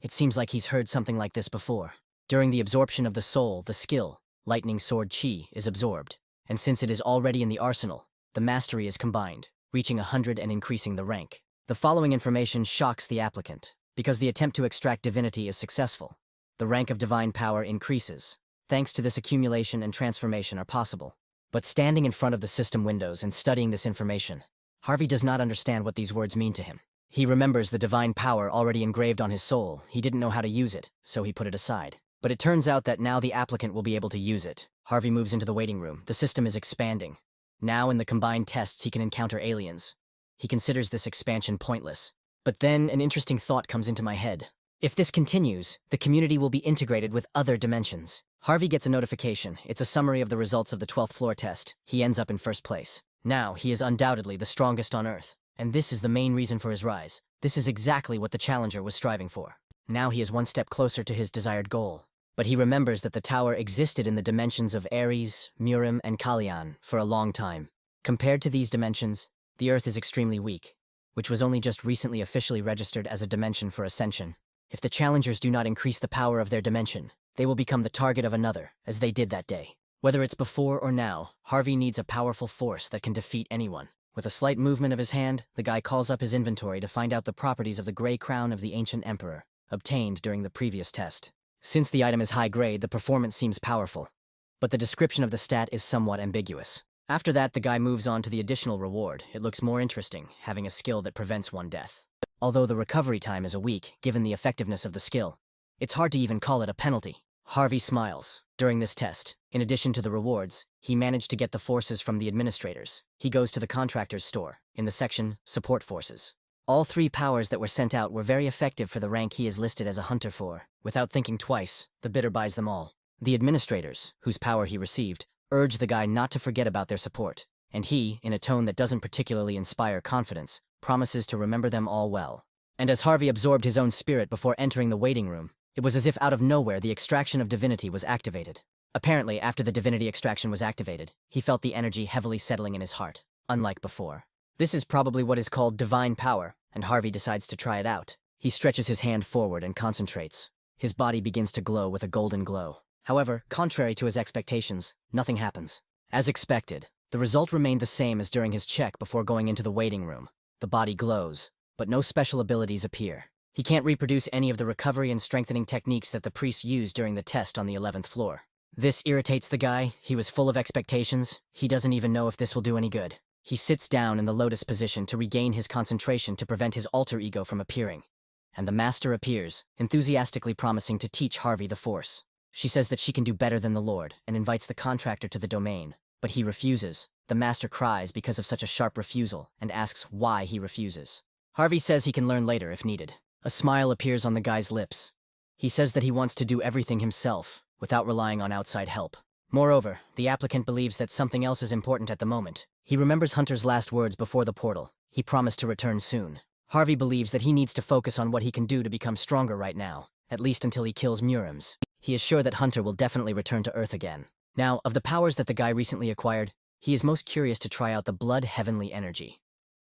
It seems like he's heard something like this before. During the absorption of the soul, the skill, lightning sword chi, is absorbed. And since it is already in the arsenal, the mastery is combined, reaching 100 and increasing the rank. The following information shocks the applicant. Because the attempt to extract divinity is successful, the rank of divine power increases. Thanks to this, accumulation and transformation are possible. But standing in front of the system windows and studying this information, Harvey does not understand what these words mean to him. He remembers the divine power already engraved on his soul. He didn't know how to use it, so he put it aside. But it turns out that now the applicant will be able to use it. Harvey moves into the waiting room. The system is expanding. Now in the combined tests he can encounter aliens. He considers this expansion pointless. But then an interesting thought comes into my head. If this continues, the community will be integrated with other dimensions. Harvey gets a notification. It's a summary of the results of the 12th floor test. He ends up in first place. Now he is undoubtedly the strongest on Earth. And this is the main reason for his rise. This is exactly what the challenger was striving for. Now he is one step closer to his desired goal. But he remembers that the tower existed in the dimensions of Ares, Murim, and Kalyan for a long time. Compared to these dimensions, the Earth is extremely weak, which was only just recently officially registered as a dimension for ascension. If the challengers do not increase the power of their dimension, they will become the target of another, as they did that day. Whether it's before or now, Harvey needs a powerful force that can defeat anyone. With a slight movement of his hand, the guy calls up his inventory to find out the properties of the gray crown of the ancient emperor, obtained during the previous test. Since the item is high grade, the performance seems powerful, but the description of the stat is somewhat ambiguous. After that, the guy moves on to the additional reward. It looks more interesting, having a skill that prevents one death. Although the recovery time is a week, given the effectiveness of the skill, it's hard to even call it a penalty. Harvey smiles. During this test, in addition to the rewards, he managed to get the forces from the administrators. He goes to the contractor's store, in the section Support Forces. All 3 powers that were sent out were very effective for the rank he is listed as a hunter for. Without thinking twice, the bidder buys them all. The administrators, whose power he received, urge the guy not to forget about their support, and he, in a tone that doesn't particularly inspire confidence, promises to remember them all well. And as Harvey absorbed his own spirit before entering the waiting room, it was as if out of nowhere the extraction of divinity was activated. Apparently, after the divinity extraction was activated, he felt the energy heavily settling in his heart, unlike before. This is probably what is called divine power, and Harvey decides to try it out. He stretches his hand forward and concentrates. His body begins to glow with a golden glow. However, contrary to his expectations, nothing happens. As expected, the result remained the same as during his check before going into the waiting room. The body glows, but no special abilities appear. He can't reproduce any of the recovery and strengthening techniques that the priests used during the test on the 11th floor. This irritates the guy. He was full of expectations. He doesn't even know if this will do any good. He sits down in the lotus position to regain his concentration to prevent his alter ego from appearing. And the master appears, enthusiastically promising to teach Harvey the force. She says that she can do better than the Lord, and invites the contractor to the domain. but he refuses. The master cries because of such a sharp refusal and asks why he refuses. Harvey says he can learn later if needed. A smile appears on the guy's lips. He says that he wants to do everything himself, without relying on outside help. Moreover, the applicant believes that something else is important at the moment. He remembers Hunter's last words before the portal. He promised to return soon. Harvey believes that he needs to focus on what he can do to become stronger right now, at least until he kills Murims. He is sure that Hunter will definitely return to Earth again. Now, of the powers that the guy recently acquired, he is most curious to try out the Blood Heavenly Energy.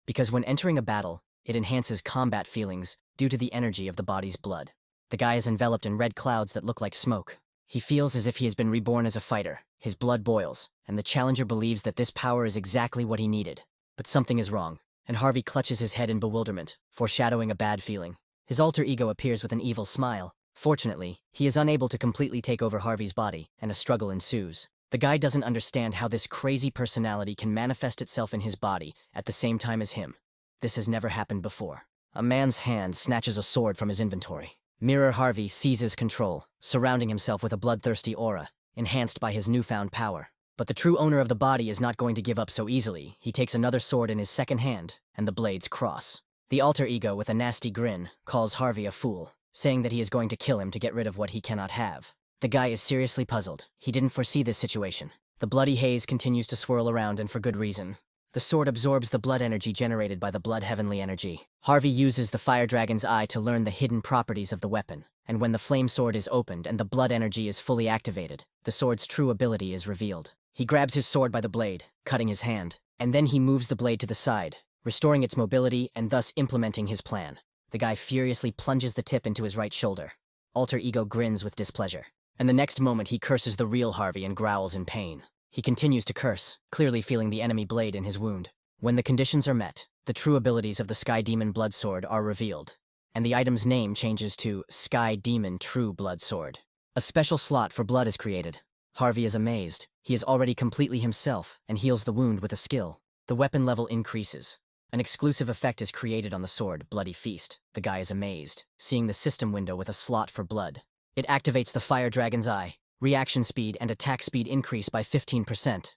Because when entering a battle, it enhances combat feelings due to the energy of the body's blood. The guy is enveloped in red clouds that look like smoke. He feels as if he has been reborn as a fighter. His blood boils, and the challenger believes that this power is exactly what he needed. But something is wrong, and Harvey clutches his head in bewilderment, foreshadowing a bad feeling. His alter ego appears with an evil smile. Fortunately, he is unable to completely take over Harvey's body, and a struggle ensues. The guy doesn't understand how this crazy personality can manifest itself in his body at the same time as him. This has never happened before. A man's hand snatches a sword from his inventory. Mirror Harvey seizes control, surrounding himself with a bloodthirsty aura, enhanced by his newfound power. But the true owner of the body is not going to give up so easily. He takes another sword in his second hand, and the blades cross. The alter ego, with a nasty grin, calls Harvey a fool, saying that he is going to kill him to get rid of what he cannot have. The guy is seriously puzzled. He didn't foresee this situation. The bloody haze continues to swirl around, and for good reason. The sword absorbs the blood energy generated by the Blood Heavenly Energy. Harvey uses the Fire Dragon's Eye to learn the hidden properties of the weapon, and when the flame sword is opened and the blood energy is fully activated, the sword's true ability is revealed. He grabs his sword by the blade, cutting his hand, and then he moves the blade to the side, restoring its mobility and thus implementing his plan. The guy furiously plunges the tip into his right shoulder. Alter ego grins with displeasure, and the next moment he curses the real Harvey and growls in pain. He continues to curse, clearly feeling the enemy blade in his wound. When the conditions are met, the true abilities of the Sky Demon Blood Sword are revealed, and the item's name changes to Sky Demon True Blood Sword. A special slot for blood is created. Harvey is amazed. He is already completely himself and heals the wound with a skill. The weapon level increases. An exclusive effect is created on the sword, Bloody Feast. The guy is amazed, seeing the system window with a slot for blood. It activates the Fire Dragon's Eye. Reaction speed and attack speed increase by 15%.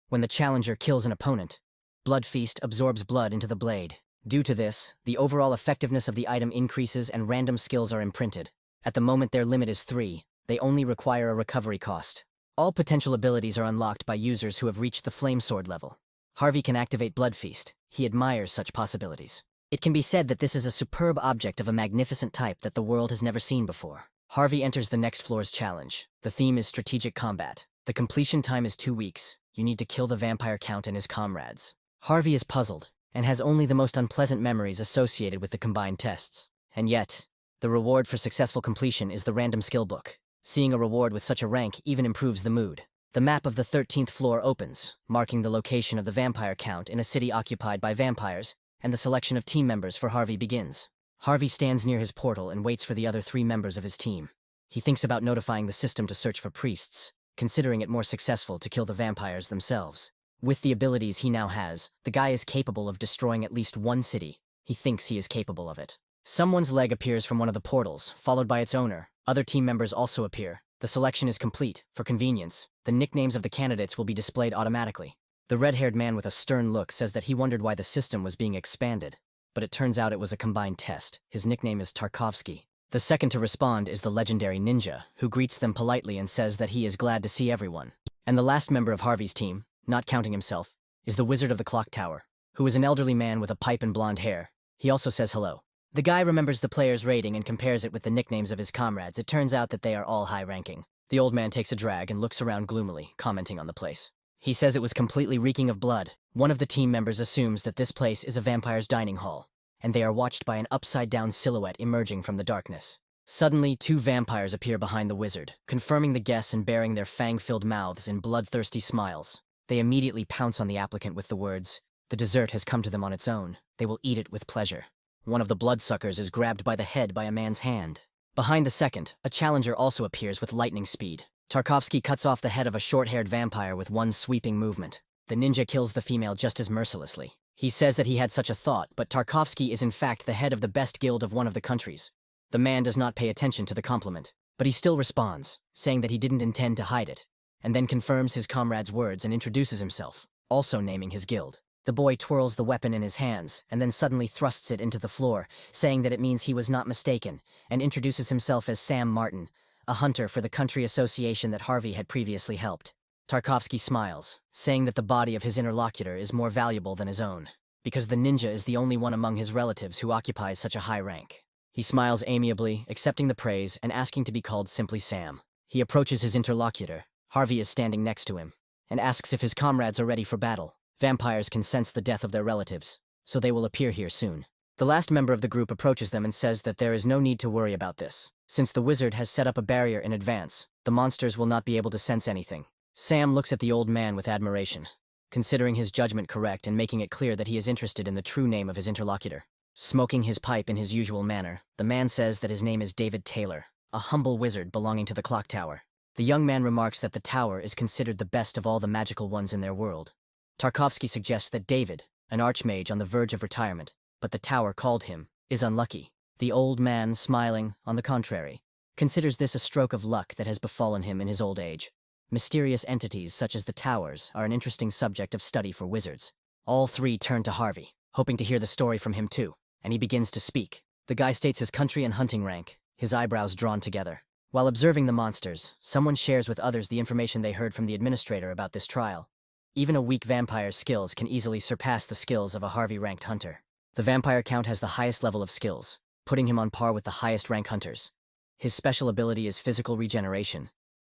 When the challenger kills an opponent, Blood Feast absorbs blood into the blade. Due to this, the overall effectiveness of the item increases and random skills are imprinted. At the moment their limit is 3, they only require a recovery cost. All potential abilities are unlocked by users who have reached the Flame Sword level. Harvey can activate Blood Feast. He admires such possibilities. It can be said that this is a superb object of a magnificent type that the world has never seen before. Harvey enters the next floor's challenge. The theme is strategic combat. The completion time is 2 weeks. You need to kill the vampire count and his comrades. Harvey is puzzled, and has only the most unpleasant memories associated with the combined tests. And yet, the reward for successful completion is the random skill book. Seeing a reward with such a rank even improves the mood. The map of the 13th floor opens, marking the location of the vampire count in a city occupied by vampires, and the selection of team members for Harvey begins. Harvey stands near his portal and waits for the other 3 members of his team. He thinks about notifying the system to search for priests, considering it more successful to kill the vampires themselves. With the abilities he now has, the guy is capable of destroying at least 1 city. He thinks he is capable of it. Someone's leg appears from one of the portals, followed by its owner. Other team members also appear. The selection is complete. For convenience, the nicknames of the candidates will be displayed automatically. The red-haired man with a stern look says that he wondered why the system was being expanded. But it turns out it was a combined test. His nickname is Tarkovsky. The second to respond is the legendary ninja, who greets them politely and says that he is glad to see everyone. And the last member of Harvey's team, not counting himself, is the Wizard of the Clock Tower, who is an elderly man with a pipe and blonde hair. He also says hello. The guy remembers the player's rating and compares it with the nicknames of his comrades. It turns out that they are all high-ranking. The old man takes a drag and looks around gloomily, commenting on the place. He says it was completely reeking of blood. One of the team members assumes that this place is a vampire's dining hall, and they are watched by an upside-down silhouette emerging from the darkness. Suddenly, 2 vampires appear behind the wizard, confirming the guess and baring their fang-filled mouths in bloodthirsty smiles. They immediately pounce on the applicant with the words, "The dessert has come to them on its own. They will eat it with pleasure." One of the bloodsuckers is grabbed by the head by a man's hand. Behind the second, a challenger also appears with lightning speed. Tarkovsky cuts off the head of a short-haired vampire with one sweeping movement. The ninja kills the female just as mercilessly. He says that he had such a thought, but Tarkovsky is in fact the head of the best guild of one of the countries. The man does not pay attention to the compliment, but he still responds, saying that he didn't intend to hide it. and then confirms his comrade's words and introduces himself, also naming his guild. The boy twirls the weapon in his hands and then suddenly thrusts it into the floor, saying that it means he was not mistaken, and introduces himself as Sam Martin, a hunter for the country association that Harvey had previously helped. Tarkovsky smiles, saying that the body of his interlocutor is more valuable than his own, because the ninja is the only one among his relatives who occupies such a high rank. He smiles amiably, accepting the praise and asking to be called simply Sam. He approaches his interlocutor. Harvey is standing next to him, and asks if his comrades are ready for battle. Vampires can sense the death of their relatives, so they will appear here soon. The last member of the group approaches them and says that there is no need to worry about this. Since the wizard has set up a barrier in advance, the monsters will not be able to sense anything. Sam looks at the old man with admiration, considering his judgment correct and making it clear that he is interested in the true name of his interlocutor. Smoking his pipe in his usual manner, the man says that his name is David Taylor, a humble wizard belonging to the clock tower. The young man remarks that the tower is considered the best of all the magical ones in their world. Tarkovsky suggests that David, an archmage on the verge of retirement, but the tower called him, is unlucky. The old man, smiling, on the contrary, considers this a stroke of luck that has befallen him in his old age. Mysterious entities such as the towers are an interesting subject of study for wizards. All three turn to Harvey, hoping to hear the story from him too, and he begins to speak. The guy states his country and hunting rank, his eyebrows drawn together. While observing the monsters, someone shares with others the information they heard from the administrator about this trial. Even a weak vampire's skills can easily surpass the skills of a Harvey-ranked hunter. The vampire count has the highest level of skills, putting him on par with the highest rank hunters. His special ability is physical regeneration.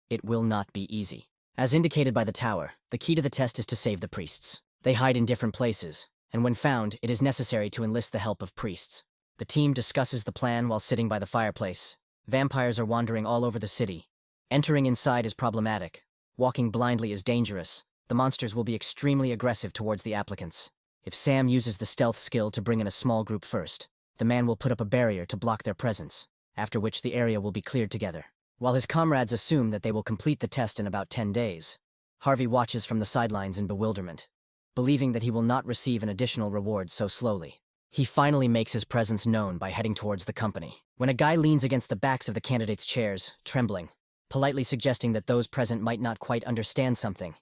It will not be easy. As indicated by the tower, the key to the test is to save the priests. They hide in different places, and when found, it is necessary to enlist the help of priests. The team discusses the plan while sitting by the fireplace. Vampires are wandering all over the city. Entering inside is problematic. Walking blindly is dangerous. The monsters will be extremely aggressive towards the applicants. If Sam uses the stealth skill to bring in a small group first, the man will put up a barrier to block their presence, after which the area will be cleared together. While his comrades assume that they will complete the test in about 10 days, Harvey watches from the sidelines in bewilderment, believing that he will not receive an additional reward so slowly. He finally makes his presence known by heading towards the company, when a guy leans against the backs of the candidates' chairs, trembling, politely suggesting that those present might not quite understand something.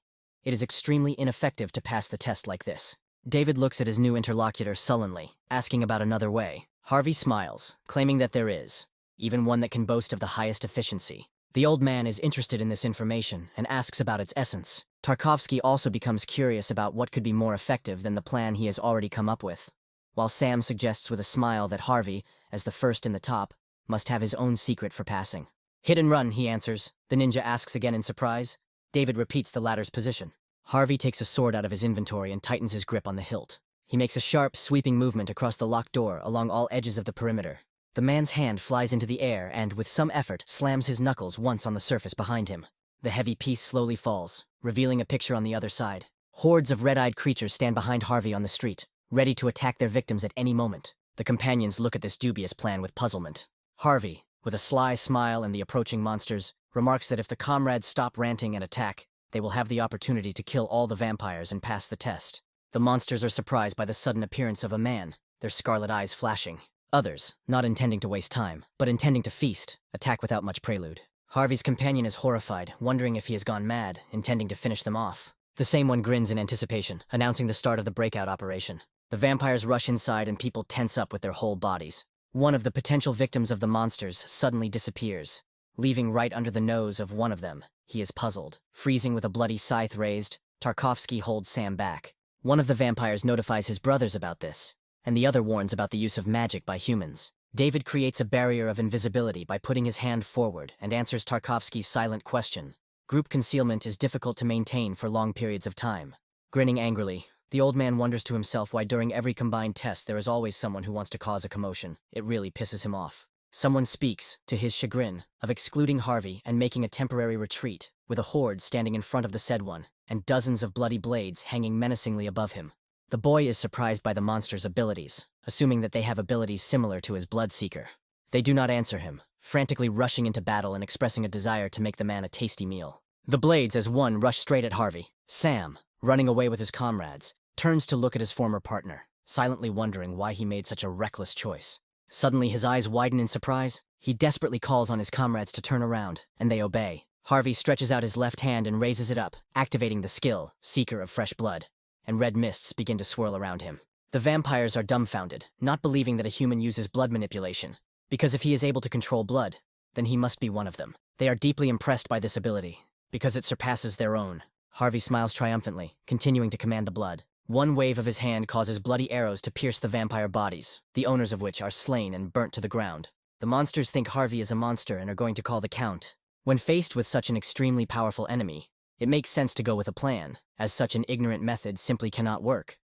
It is extremely ineffective to pass the test like this. David looks at his new interlocutor sullenly, asking about another way. Harvey smiles, claiming that there is, even one that can boast of the highest efficiency. The old man is interested in this information and asks about its essence. Tarkovsky also becomes curious about what could be more effective than the plan he has already come up with, while Sam suggests with a smile that Harvey, as the first in the top, must have his own secret for passing. Hit and run, he answers. The ninja asks again in surprise. David repeats the latter's position. Harvey takes a sword out of his inventory and tightens his grip on the hilt. He makes a sharp, sweeping movement across the locked door along all edges of the perimeter. The man's hand flies into the air and, with some effort, slams his knuckles once on the surface behind him. The heavy piece slowly falls, revealing a picture on the other side. Hordes of red-eyed creatures stand behind Harvey on the street, ready to attack their victims at any moment. The companions look at this dubious plan with puzzlement. Harvey, with a sly smile and the approaching monsters, remarks that if the comrades stop ranting and attack, they will have the opportunity to kill all the vampires and pass the test. The monsters are surprised by the sudden appearance of a man, their scarlet eyes flashing. Others, not intending to waste time, but intending to feast, attack without much prelude. Harvey's companion is horrified, wondering if he has gone mad, intending to finish them off. The same one grins in anticipation, announcing the start of the breakout operation. The vampires rush inside and people tense up with their whole bodies. One of the potential victims of the monsters suddenly disappears, leaving right under the nose of one of them. He is puzzled. Freezing with a bloody scythe raised, Tarkovsky holds Sam back. One of the vampires notifies his brothers about this, and the other warns about the use of magic by humans. David creates a barrier of invisibility by putting his hand forward and answers Tarkovsky's silent question. Group concealment is difficult to maintain for long periods of time. Grinning angrily, the old man wonders to himself why during every combined test there is always someone who wants to cause a commotion. It really pisses him off. Someone speaks, to his chagrin, of excluding Harvey and making a temporary retreat, with a horde standing in front of the said one, and dozens of bloody blades hanging menacingly above him. The boy is surprised by the monster's abilities, assuming that they have abilities similar to his Bloodseeker. They do not answer him, frantically rushing into battle and expressing a desire to make the man a tasty meal. The blades as one rush straight at Harvey. Sam, running away with his comrades, turns to look at his former partner, silently wondering why he made such a reckless choice. Suddenly his eyes widen in surprise. He desperately calls on his comrades to turn around, and they obey. Harvey stretches out his left hand and raises it up, activating the skill, Seeker of Fresh Blood, and red mists begin to swirl around him. The vampires are dumbfounded, not believing that a human uses blood manipulation, because if he is able to control blood, then he must be one of them. They are deeply impressed by this ability, because it surpasses their own. Harvey smiles triumphantly, continuing to command the blood. One wave of his hand causes bloody arrows to pierce the vampire bodies, the owners of which are slain and burnt to the ground. The monsters think Harvey is a monster and are going to call the Count. When faced with such an extremely powerful enemy, it makes sense to go with a plan, as such an ignorant method simply cannot work.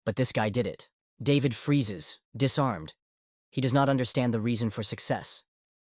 But this guy did it. David freezes, disarmed. He does not understand the reason for success,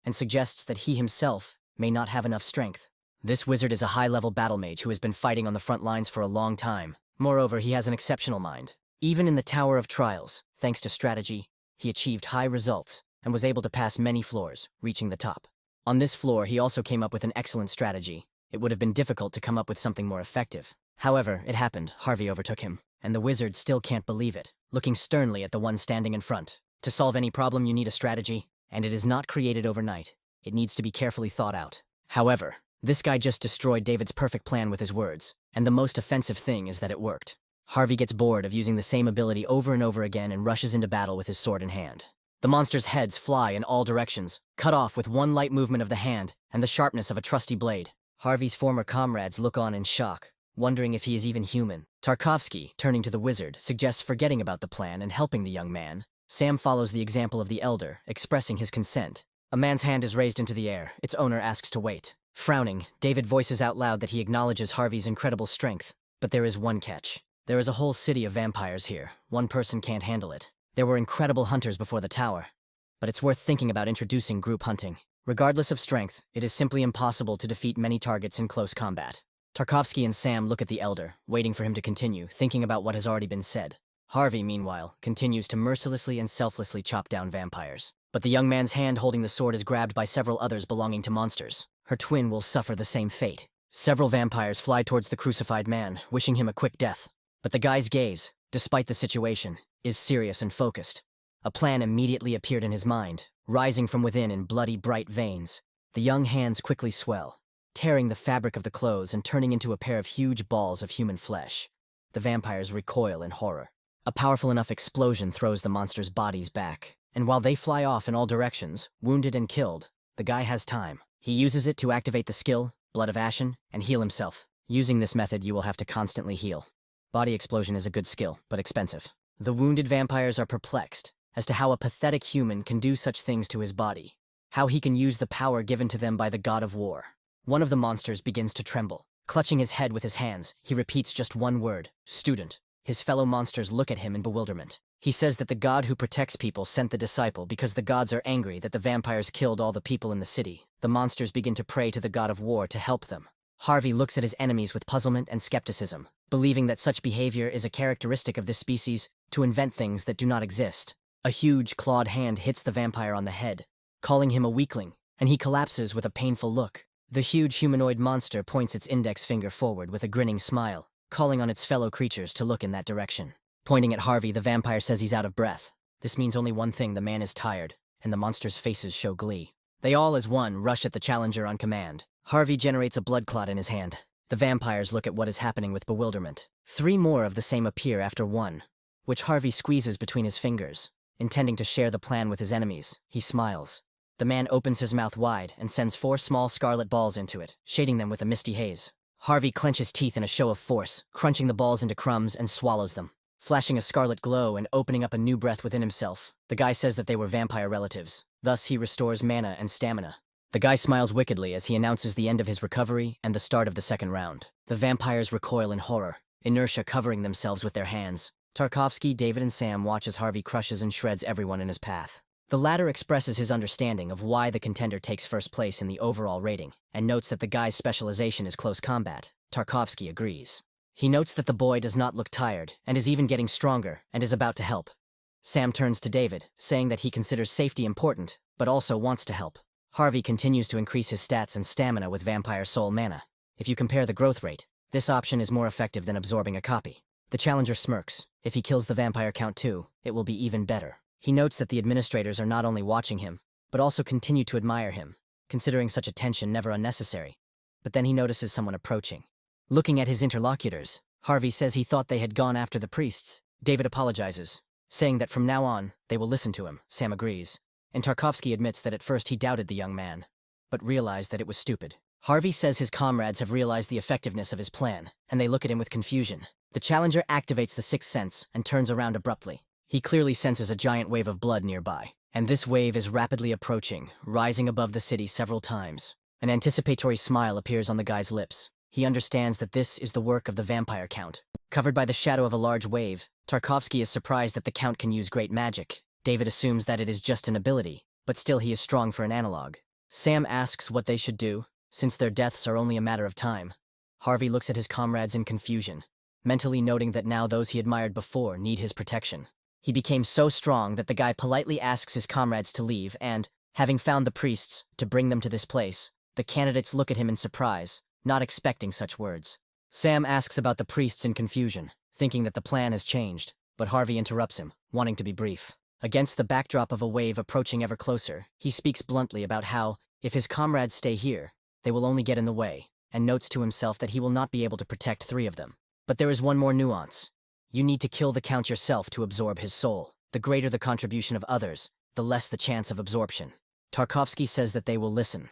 and suggests that he himself may not have enough strength. This wizard is a high-level battle mage who has been fighting on the front lines for a long time. Moreover, he has an exceptional mind. Even in the Tower of Trials, thanks to strategy, he achieved high results and was able to pass many floors, reaching the top. On this floor, he also came up with an excellent strategy. It would have been difficult to come up with something more effective. However, it happened. Harvey overtook him, and the wizard still can't believe it, looking sternly at the one standing in front. To solve any problem, you need a strategy, and it is not created overnight. It needs to be carefully thought out. However, this guy just destroyed David's perfect plan with his words, and the most offensive thing is that it worked. Harvey gets bored of using the same ability over and over again and rushes into battle with his sword in hand. The monsters' heads fly in all directions, cut off with one light movement of the hand and the sharpness of a trusty blade. Harvey's former comrades look on in shock, wondering if he is even human. Tarkovsky, turning to the wizard, suggests forgetting about the plan and helping the young man. Sam follows the example of the elder, expressing his consent. A man's hand is raised into the air. Its owner asks to wait. Frowning, David voices out loud that he acknowledges Harvey's incredible strength. But there is one catch. There is a whole city of vampires here. One person can't handle it. There were incredible hunters before the tower, but it's worth thinking about introducing group hunting. Regardless of strength, it is simply impossible to defeat many targets in close combat. Tarkovsky and Sam look at the elder, waiting for him to continue, thinking about what has already been said. Harvey, meanwhile, continues to mercilessly and selflessly chop down vampires. But the young man's hand holding the sword is grabbed by several others belonging to monsters. Her twin will suffer the same fate. Several vampires fly towards the crucified man, wishing him a quick death. But the guy's gaze, despite the situation, is serious and focused. A plan immediately appeared in his mind, rising from within in bloody bright veins. The young hands quickly swell, tearing the fabric of the clothes and turning into a pair of huge balls of human flesh. The vampires recoil in horror. A powerful enough explosion throws the monsters' bodies back, and while they fly off in all directions, wounded and killed, the guy has time. He uses it to activate the skill, Blood of Ashen, and heal himself. Using this method, you will have to constantly heal. Body explosion is a good skill, but expensive. The wounded vampires are perplexed as to how a pathetic human can do such things to his body, how he can use the power given to them by the god of war. One of the monsters begins to tremble. Clutching his head with his hands, he repeats just one word, student. His fellow monsters look at him in bewilderment. He says that the god who protects people sent the disciple because the gods are angry that the vampires killed all the people in the city. The monsters begin to pray to the god of war to help them. Harvey looks at his enemies with puzzlement and skepticism, believing that such behavior is a characteristic of this species to invent things that do not exist. A huge clawed hand hits the vampire on the head, calling him a weakling, and he collapses with a painful look. The huge humanoid monster points its index finger forward with a grinning smile, calling on its fellow creatures to look in that direction. Pointing at Harvey, the vampire says he's out of breath. This means only one thing: the man is tired, and the monsters' faces show glee. They all as one rush at the challenger on command. Harvey generates a blood clot in his hand. The vampires look at what is happening with bewilderment. 3 more of the same appear after one, which Harvey squeezes between his fingers. Intending to share the plan with his enemies, he smiles. The man opens his mouth wide and sends 4 small scarlet balls into it, shading them with a misty haze. Harvey clenches teeth in a show of force, crunching the balls into crumbs and swallows them, flashing a scarlet glow and opening up a new breath within himself. The guy says that they were vampire relatives. Thus, he restores mana and stamina. The guy smiles wickedly as he announces the end of his recovery and the start of the second round. The vampires recoil in horror, inertia covering themselves with their hands. Tarkovsky, David, and Sam watch as Harvey crushes and shreds everyone in his path. The latter expresses his understanding of why the contender takes first place in the overall rating, and notes that the guy's specialization is close combat. Tarkovsky agrees. He notes that the boy does not look tired, and is even getting stronger, and is about to help. Sam turns to David, saying that he considers safety important, but also wants to help. Harvey continues to increase his stats and stamina with Vampire Soul mana. If you compare the growth rate, this option is more effective than absorbing a copy. The challenger smirks. If he kills the vampire count too, it will be even better. He notes that the administrators are not only watching him, but also continue to admire him, considering such attention never unnecessary. but then he notices someone approaching. Looking at his interlocutors, Harvey says he thought they had gone after the priests. David apologizes, saying that from now on, they will listen to him. Sam agrees, and Tarkovsky admits that at first he doubted the young man, but realized that it was stupid. Harvey says his comrades have realized the effectiveness of his plan, and they look at him with confusion. The challenger activates the sixth sense and turns around abruptly. He clearly senses a giant wave of blood nearby, and this wave is rapidly approaching, rising above the city several times. An anticipatory smile appears on the guy's lips. He understands that this is the work of the vampire count. Covered by the shadow of a large wave, Tarkovsky is surprised that the count can use great magic. David assumes that it is just an ability, but still he is strong for an analog. Sam asks what they should do, since their deaths are only a matter of time. Harvey looks at his comrades in confusion, mentally noting that now those he admired before need his protection. He became so strong that the guy politely asks his comrades to leave and, having found the priests, to bring them to this place. The candidates look at him in surprise, not expecting such words. Sam asks about the priests in confusion, thinking that the plan has changed, but Harvey interrupts him, wanting to be brief. Against the backdrop of a wave approaching ever closer, he speaks bluntly about how, if his comrades stay here, they will only get in the way, and notes to himself that he will not be able to protect 3 of them. But there is one more nuance. You need to kill the count yourself to absorb his soul. The greater the contribution of others, the less the chance of absorption. Tarkovsky says that they will listen.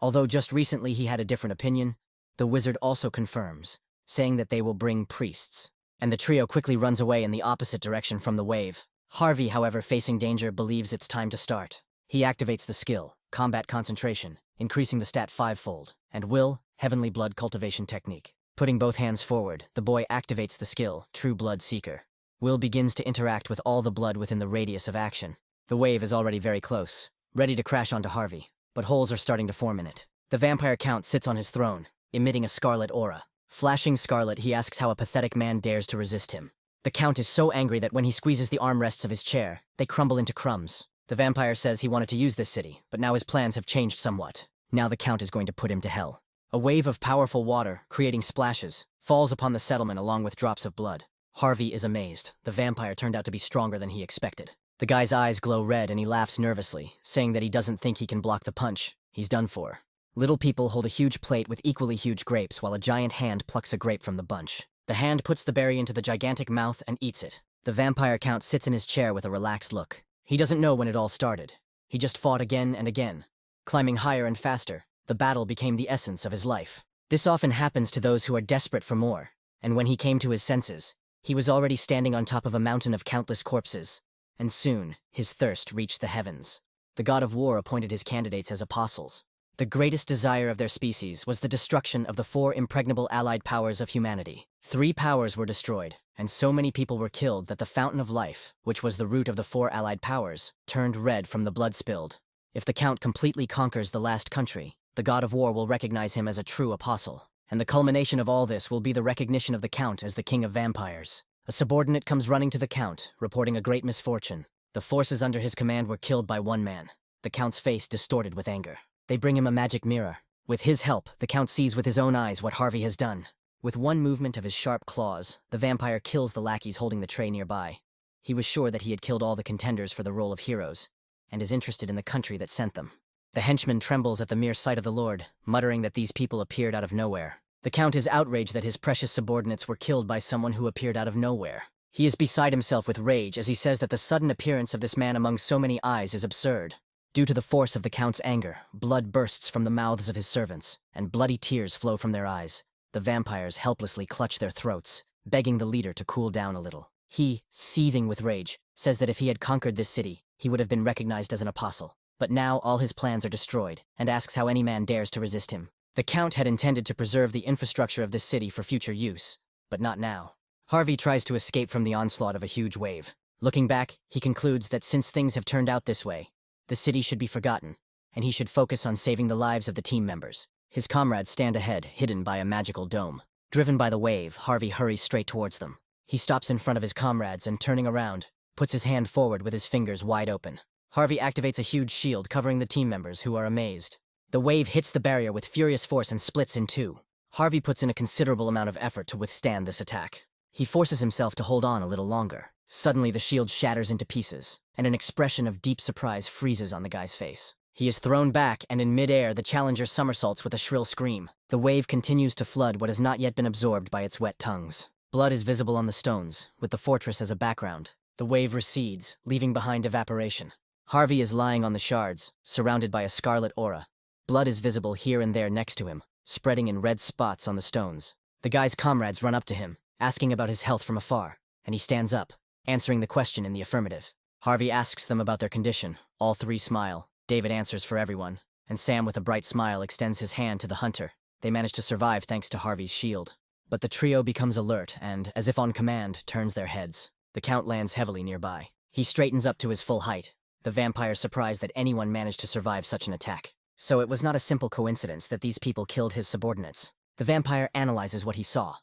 Although just recently he had a different opinion, the wizard also confirms, saying that they will bring priests. And the trio quickly runs away in the opposite direction from the wave. Harvey, however, facing danger, believes it's time to start. He activates the skill, Combat Concentration, increasing the stat 5-fold, and Will, Heavenly Blood Cultivation Technique. Putting both hands forward, the boy activates the skill, True Blood Seeker. Will begins to interact with all the blood within the radius of action. The wave is already very close, ready to crash onto Harvey, but holes are starting to form in it. The vampire count sits on his throne, emitting a scarlet aura. Flashing scarlet, he asks how a pathetic man dares to resist him. The count is so angry that when he squeezes the armrests of his chair, they crumble into crumbs. The vampire says he wanted to use this city, but now his plans have changed somewhat. Now the count is going to put him to hell. A wave of powerful water, creating splashes, falls upon the settlement along with drops of blood. Harvey is amazed. The vampire turned out to be stronger than he expected. The guy's eyes glow red and he laughs nervously, saying that he doesn't think he can block the punch. He's done for. Little people hold a huge plate with equally huge grapes while a giant hand plucks a grape from the bunch. The hand puts the berry into the gigantic mouth and eats it. The vampire count sits in his chair with a relaxed look. He doesn't know when it all started. He just fought again and again. Climbing higher and faster, the battle became the essence of his life. This often happens to those who are desperate for more, and when he came to his senses, he was already standing on top of a mountain of countless corpses, and soon his thirst reached the heavens. The god of war appointed his candidates as apostles. The greatest desire of their species was the destruction of the 4 impregnable allied powers of humanity. 3 powers were destroyed, and so many people were killed that the fountain of life, which was the root of the 4 allied powers, turned red from the blood spilled. If the count completely conquers the last country, the god of war will recognize him as a true apostle. And the culmination of all this will be the recognition of the count as the king of vampires. A subordinate comes running to the count, reporting a great misfortune. The forces under his command were killed by 1 man. The count's face distorted with anger. They bring him a magic mirror. With his help, the count sees with his own eyes what Harvey has done. With one movement of his sharp claws, the vampire kills the lackeys holding the tray nearby. He was sure that he had killed all the contenders for the role of heroes, and is interested in the country that sent them. The henchman trembles at the mere sight of the Lord, muttering that these people appeared out of nowhere. The count is outraged that his precious subordinates were killed by someone who appeared out of nowhere. He is beside himself with rage as he says that the sudden appearance of this man among so many eyes is absurd. Due to the force of the count's anger, blood bursts from the mouths of his servants, and bloody tears flow from their eyes. The vampires helplessly clutch their throats, begging the leader to cool down a little. He, seething with rage, says that if he had conquered this city, he would have been recognized as an apostle. But now all his plans are destroyed, and asks how any man dares to resist him. The count had intended to preserve the infrastructure of this city for future use, but not now. Harvey tries to escape from the onslaught of a huge wave. Looking back, he concludes that since things have turned out this way, the city should be forgotten, and he should focus on saving the lives of the team members. His comrades stand ahead, hidden by a magical dome. Driven by the wave, Harvey hurries straight towards them. He stops in front of his comrades and, turning around, puts his hand forward with his fingers wide open. Harvey activates a huge shield covering the team members, who are amazed. The wave hits the barrier with furious force and splits in 2. Harvey puts in a considerable amount of effort to withstand this attack. He forces himself to hold on a little longer. Suddenly the shield shatters into pieces, and an expression of deep surprise freezes on the guy's face. He is thrown back, and in midair, the challenger somersaults with a shrill scream. The wave continues to flood what has not yet been absorbed by its wet tongues. Blood is visible on the stones, with the fortress as a background. The wave recedes, leaving behind evaporation. Harvey is lying on the shards, surrounded by a scarlet aura. Blood is visible here and there next to him, spreading in red spots on the stones. The guy's comrades run up to him, asking about his health from afar, and he stands up, answering the question in the affirmative. Harvey asks them about their condition. All three smile. David answers for everyone, and Sam with a bright smile extends his hand to the hunter. They manage to survive thanks to Harvey's shield. But the trio becomes alert and, as if on command, turns their heads. The Count lands heavily nearby. He straightens up to his full height, the vampire surprised that anyone managed to survive such an attack. So it was not a simple coincidence that these people killed his subordinates. The vampire analyzes what he saw.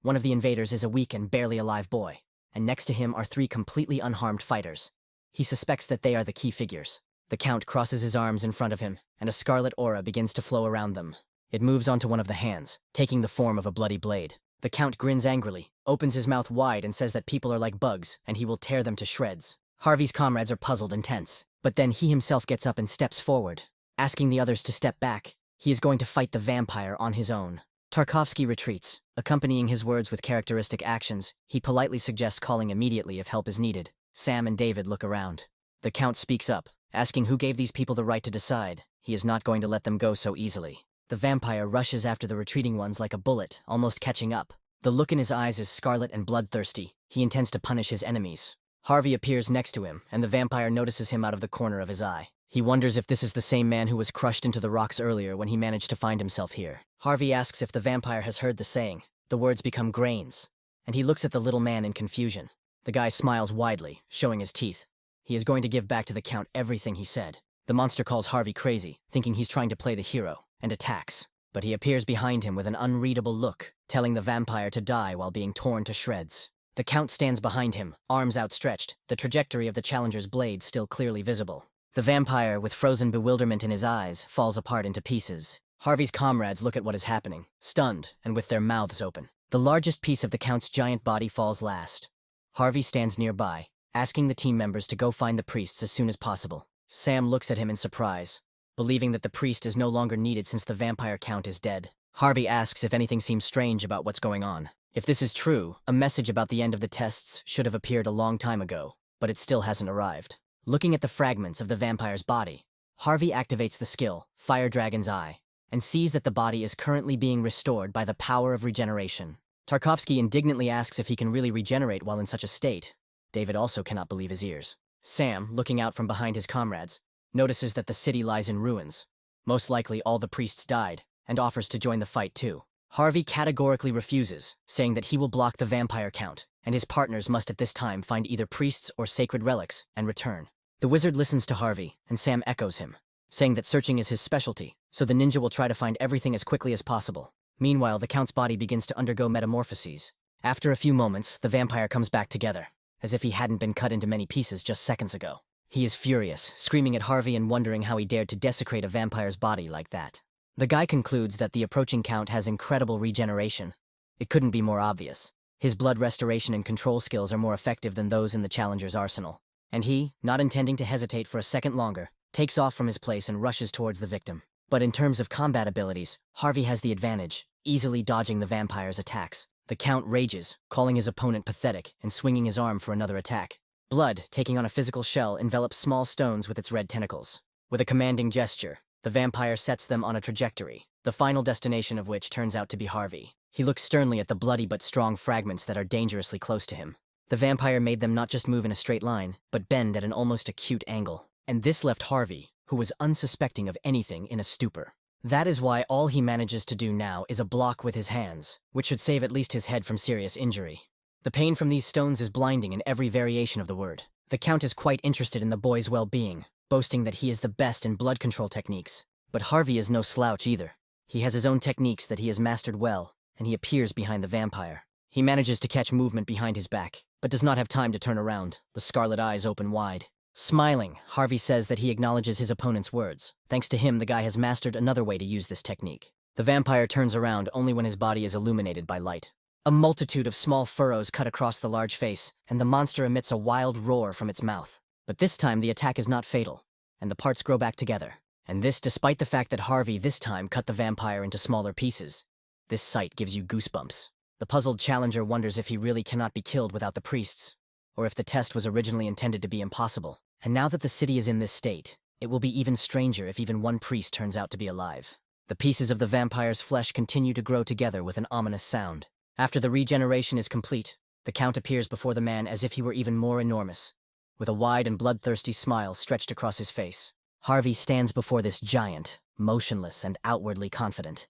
One of the invaders is a weak and barely alive boy, and next to him are three completely unharmed fighters. He suspects that they are the key figures. The Count crosses his arms in front of him, and a scarlet aura begins to flow around them. It moves onto one of the hands, taking the form of a bloody blade. The Count grins angrily, opens his mouth wide and says that people are like bugs, and he will tear them to shreds. Harvey's comrades are puzzled and tense, but then he himself gets up and steps forward, asking the others to step back. He is going to fight the vampire on his own. Tarkovsky retreats, accompanying his words with characteristic actions. He politely suggests calling immediately if help is needed. Sam and David look around. The Count speaks up, asking who gave these people the right to decide. He is not going to let them go so easily. The vampire rushes after the retreating ones like a bullet, almost catching up. The look in his eyes is scarlet and bloodthirsty. He intends to punish his enemies. Harvey appears next to him, and the vampire notices him out of the corner of his eye. He wonders if this is the same man who was crushed into the rocks earlier when he managed to find himself here. Harvey asks if the vampire has heard the saying. The words become grains, and he looks at the little man in confusion. The guy smiles widely, showing his teeth. He is going to give back to the Count everything he said. The monster calls Harvey crazy, thinking he's trying to play the hero, and attacks. But he appears behind him with an unreadable look, telling the vampire to die while being torn to shreds. The Count stands behind him, arms outstretched, the trajectory of the challenger's blade still clearly visible. The vampire, with frozen bewilderment in his eyes, falls apart into pieces. Harvey's comrades look at what is happening, stunned and with their mouths open. The largest piece of the Count's giant body falls last. Harvey stands nearby, asking the team members to go find the priests as soon as possible. Sam looks at him in surprise, believing that the priest is no longer needed since the vampire Count is dead. Harvey asks if anything seems strange about what's going on. If this is true, a message about the end of the tests should have appeared a long time ago, but it still hasn't arrived. Looking at the fragments of the vampire's body, Harvey activates the skill, Fire Dragon's Eye, and sees that the body is currently being restored by the power of regeneration. Tarkovsky indignantly asks if he can really regenerate while in such a state. David also cannot believe his ears. Sam, looking out from behind his comrades, notices that the city lies in ruins. Most likely all the priests died, and offers to join the fight too. Harvey categorically refuses, saying that he will block the vampire Count, and his partners must at this time find either priests or sacred relics and return. The wizard listens to Harvey, and Sam echoes him, saying that searching is his specialty, so the ninja will try to find everything as quickly as possible. Meanwhile, the Count's body begins to undergo metamorphoses. After a few moments, the vampire comes back together, as if he hadn't been cut into many pieces just seconds ago. He is furious, screaming at Harvey and wondering how he dared to desecrate a vampire's body like that. The guy concludes that the approaching Count has incredible regeneration. It couldn't be more obvious. His blood restoration and control skills are more effective than those in the challenger's arsenal. And he, not intending to hesitate for a second longer, takes off from his place and rushes towards the victim. But in terms of combat abilities, Harvey has the advantage, easily dodging the vampire's attacks. The Count rages, calling his opponent pathetic and swinging his arm for another attack. Blood, taking on a physical shell, envelops small stones with its red tentacles. With a commanding gesture, the vampire sets them on a trajectory, the final destination of which turns out to be Harvey. He looks sternly at the bloody but strong fragments that are dangerously close to him. The vampire made them not just move in a straight line, but bend at an almost acute angle. And this left Harvey, who was unsuspecting of anything, in a stupor. That is why all he manages to do now is a block with his hands, which should save at least his head from serious injury. The pain from these stones is blinding in every variation of the word. The Count is quite interested in the boy's well-being, boasting that he is the best in blood control techniques. But Harvey is no slouch either. He has his own techniques that he has mastered well, and he appears behind the vampire. He manages to catch movement behind his back, but does not have time to turn around, the scarlet eyes open wide. Smiling, Harvey says that he acknowledges his opponent's words. Thanks to him, the guy has mastered another way to use this technique. The vampire turns around only when his body is illuminated by light. A multitude of small furrows cut across the large face, and the monster emits a wild roar from its mouth. But this time the attack is not fatal, and the parts grow back together, And this despite the fact that Harvey this time cut the vampire into smaller pieces. This sight gives you goosebumps. The puzzled challenger wonders if he really cannot be killed without the priests, or if the test was originally intended to be impossible. And now that the city is in this state, it will be even stranger if even one priest turns out to be alive. The pieces of the vampire's flesh continue to grow together with an ominous sound. After the regeneration is complete, the Count appears before the man as if he were even more enormous, with a wide and bloodthirsty smile stretched across his face. Harvey stands before this giant, motionless and outwardly confident.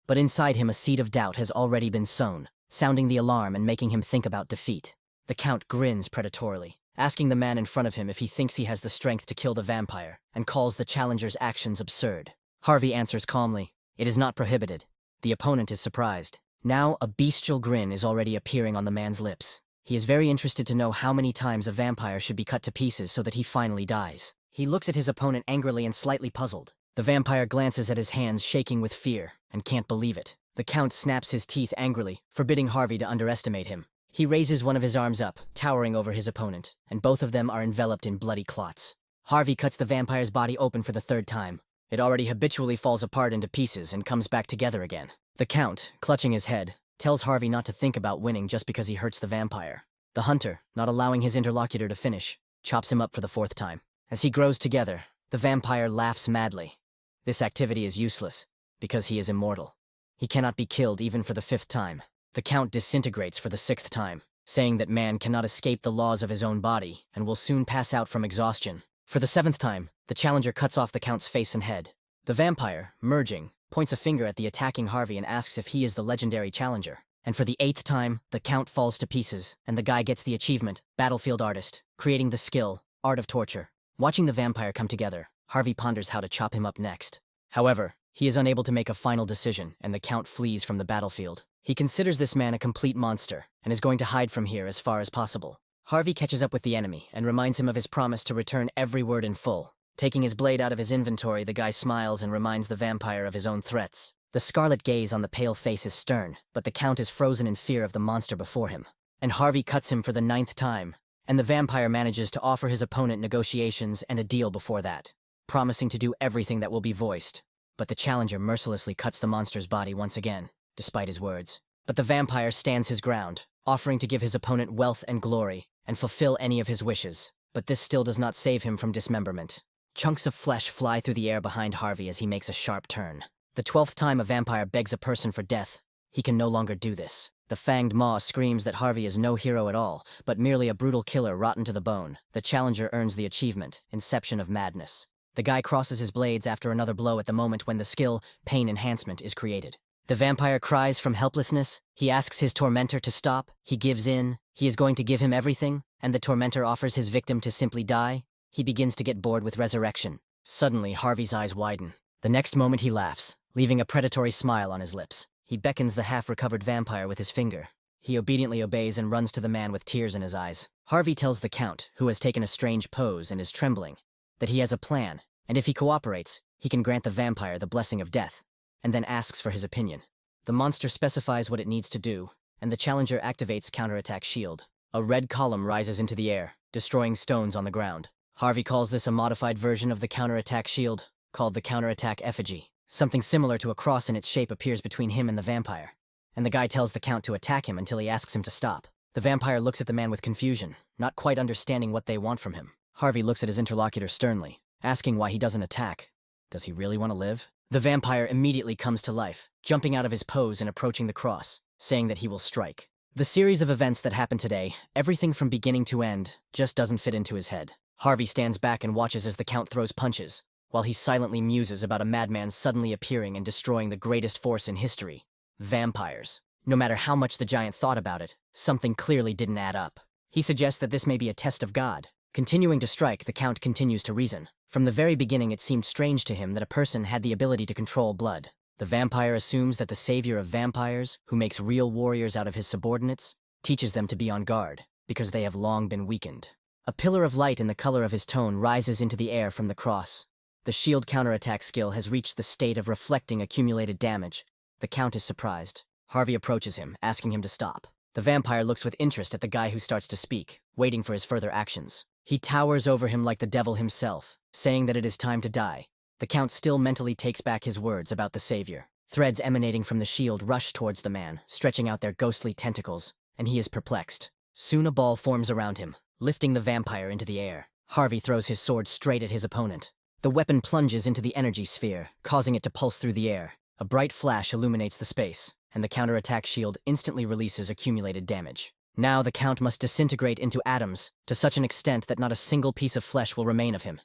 But inside him a seed of doubt has already been sown, sounding the alarm and making him think about defeat. The Count grins predatorily, asking the man in front of him if he thinks he has the strength to kill the vampire, and calls the challenger's actions absurd. Harvey answers calmly, "It is not prohibited." The opponent is surprised. Now a bestial grin is already appearing on the man's lips. He is very interested to know how many times a vampire should be cut to pieces so that he finally dies. He looks at his opponent angrily and slightly puzzled. The vampire glances at his hands shaking with fear, and can't believe it. The Count snaps his teeth angrily, forbidding Harvey to underestimate him. He raises one of his arms up, towering over his opponent, and both of them are enveloped in bloody clots. Harvey cuts the vampire's body open for the third time. It already habitually falls apart into pieces and comes back together again. The Count, clutching his head, tells Harvey not to think about winning just because he hurts the vampire. The hunter, not allowing his interlocutor to finish, chops him up for the fourth time. As he grows together, the vampire laughs madly. This activity is useless, because he is immortal. He cannot be killed even for the fifth time. The Count disintegrates for the sixth time, saying that man cannot escape the laws of his own body and will soon pass out from exhaustion. For the seventh time, the challenger cuts off the Count's face and head. The vampire, merging, points a finger at the attacking Harvey and asks if he is the legendary challenger. And for the eighth time, the Count falls to pieces, and the guy gets the achievement, Battlefield Artist, creating the skill, Art of Torture. Watching the vampire come together, Harvey ponders how to chop him up next. However, he is unable to make a final decision, and the Count flees from the battlefield. He considers this man a complete monster, and is going to hide from here as far as possible. Harvey catches up with the enemy, and reminds him of his promise to return every word in full. Taking his blade out of his inventory, the guy smiles and reminds the vampire of his own threats. The scarlet gaze on the pale face is stern, but the Count is frozen in fear of the monster before him. And Harvey cuts him for the ninth time, and the vampire manages to offer his opponent negotiations and a deal before that, promising to do everything that will be voiced. But the challenger mercilessly cuts the monster's body once again, despite his words. But the vampire stands his ground, offering to give his opponent wealth and glory, and fulfill any of his wishes. But this still does not save him from dismemberment. Chunks of flesh fly through the air behind Harvey as he makes a sharp turn. The 12th time a vampire begs a person for death, he can no longer do this. The fanged maw screams that Harvey is no hero at all, but merely a brutal killer rotten to the bone. The challenger earns the achievement, Inception of Madness. The guy crosses his blades after another blow at the moment when the skill, Pain Enhancement, is created. The vampire cries from helplessness. He asks his tormentor to stop. He gives in. He is going to give him everything, and the tormentor offers his victim to simply die. He begins to get bored with resurrection. Suddenly, Harvey's eyes widen. The next moment he laughs, leaving a predatory smile on his lips. He beckons the half-recovered vampire with his finger. He obediently obeys and runs to the man with tears in his eyes. Harvey tells the Count, who has taken a strange pose and is trembling, that he has a plan, and if he cooperates, he can grant the vampire the blessing of death, and then asks for his opinion. The monster specifies what it needs to do, and the challenger activates counterattack shield. A red column rises into the air, destroying stones on the ground. Harvey calls this a modified version of the counterattack shield, called the counterattack effigy. Something similar to a cross in its shape appears between him and the vampire, and the guy tells the Count to attack him until he asks him to stop. The vampire looks at the man with confusion, not quite understanding what they want from him. Harvey looks at his interlocutor sternly, asking why he doesn't attack. Does he really want to live? The vampire immediately comes to life, jumping out of his pose and approaching the cross, saying that he will strike. The series of events that happened today, everything from beginning to end, just doesn't fit into his head. Harvey stands back and watches as the Count throws punches, while he silently muses about a madman suddenly appearing and destroying the greatest force in history, vampires. No matter how much the giant thought about it, something clearly didn't add up. He suggests that this may be a test of God. Continuing to strike, the Count continues to reason. From the very beginning it seemed strange to him that a person had the ability to control blood. The vampire assumes that the savior of vampires, who makes real warriors out of his subordinates, teaches them to be on guard, because they have long been weakened. A pillar of light in the color of his tone rises into the air from the cross. The shield counterattack skill has reached the state of reflecting accumulated damage. The Count is surprised. Harvey approaches him, asking him to stop. The vampire looks with interest at the guy who starts to speak, waiting for his further actions. He towers over him like the devil himself, saying that it is time to die. The Count still mentally takes back his words about the savior. Threads emanating from the shield rush towards the man, stretching out their ghostly tentacles, and he is perplexed. Soon a ball forms around him, lifting the vampire into the air. Harvey throws his sword straight at his opponent. The weapon plunges into the energy sphere, causing it to pulse through the air. A bright flash illuminates the space, and the counterattack shield instantly releases accumulated damage. Now the Count must disintegrate into atoms, to such an extent that not a single piece of flesh will remain of him.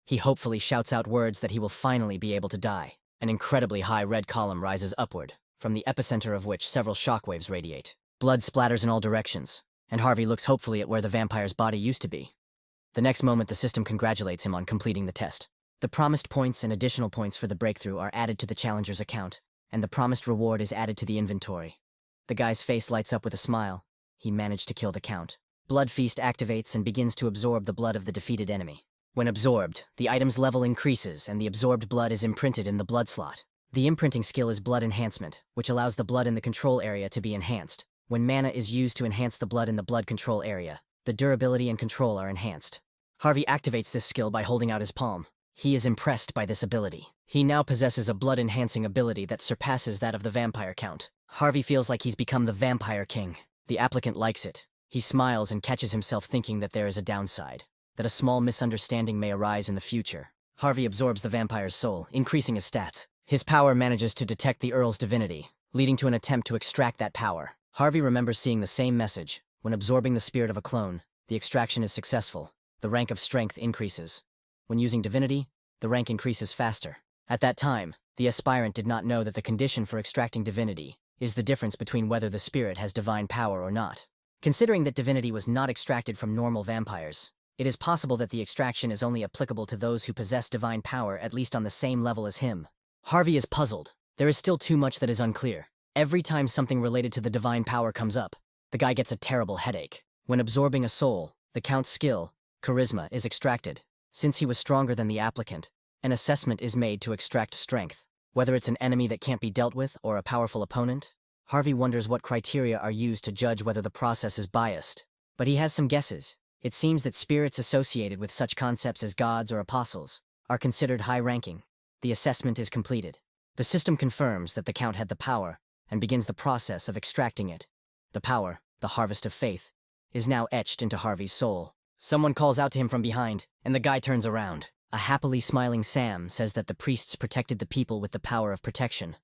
He hopefully shouts out words that he will finally be able to die. An incredibly high red column rises upward, from the epicenter of which several shockwaves radiate. Blood splatters in all directions, and Harvey looks hopefully at where the vampire's body used to be. The next moment the system congratulates him on completing the test. The promised points and additional points for the breakthrough are added to the challenger's account, and the promised reward is added to the inventory. The guy's face lights up with a smile. He managed to kill the Count. Blood Feast activates and begins to absorb the blood of the defeated enemy. When absorbed, the item's level increases and the absorbed blood is imprinted in the blood slot. The imprinting skill is Blood Enhancement, which allows the blood in the control area to be enhanced. When mana is used to enhance the blood in the blood control area, the durability and control are enhanced. Harvey activates this skill by holding out his palm. He is impressed by this ability. He now possesses a blood-enhancing ability that surpasses that of the vampire Count. Harvey feels like he's become the Vampire King. The applicant likes it. He smiles and catches himself thinking that there is a downside, that a small misunderstanding may arise in the future. Harvey absorbs the vampire's soul, increasing his stats. His power manages to detect the Earl's divinity, leading to an attempt to extract that power. Harvey remembers seeing the same message. When absorbing the spirit of a clone, the extraction is successful. The rank of strength increases. When using divinity, the rank increases faster. At that time, the aspirant did not know that the condition for extracting divinity is the difference between whether the spirit has divine power or not. Considering that divinity was not extracted from normal vampires, it is possible that the extraction is only applicable to those who possess divine power at least on the same level as him. Harvey is puzzled. There is still too much that is unclear. Every time something related to the divine power comes up, the guy gets a terrible headache. When absorbing a soul, the Count's skill, Charisma, is extracted. Since he was stronger than the applicant, an assessment is made to extract strength. Whether it's an enemy that can't be dealt with or a powerful opponent, Harvey wonders what criteria are used to judge whether the process is biased. But he has some guesses. It seems that spirits associated with such concepts as gods or apostles are considered high-ranking. The assessment is completed. The system confirms that the Count had the power and begins the process of extracting it. The power, the harvest of faith, is now etched into Harvey's soul. Someone calls out to him from behind, and the guy turns around. A happily smiling Sam says that the priests protected the people with the power of protection,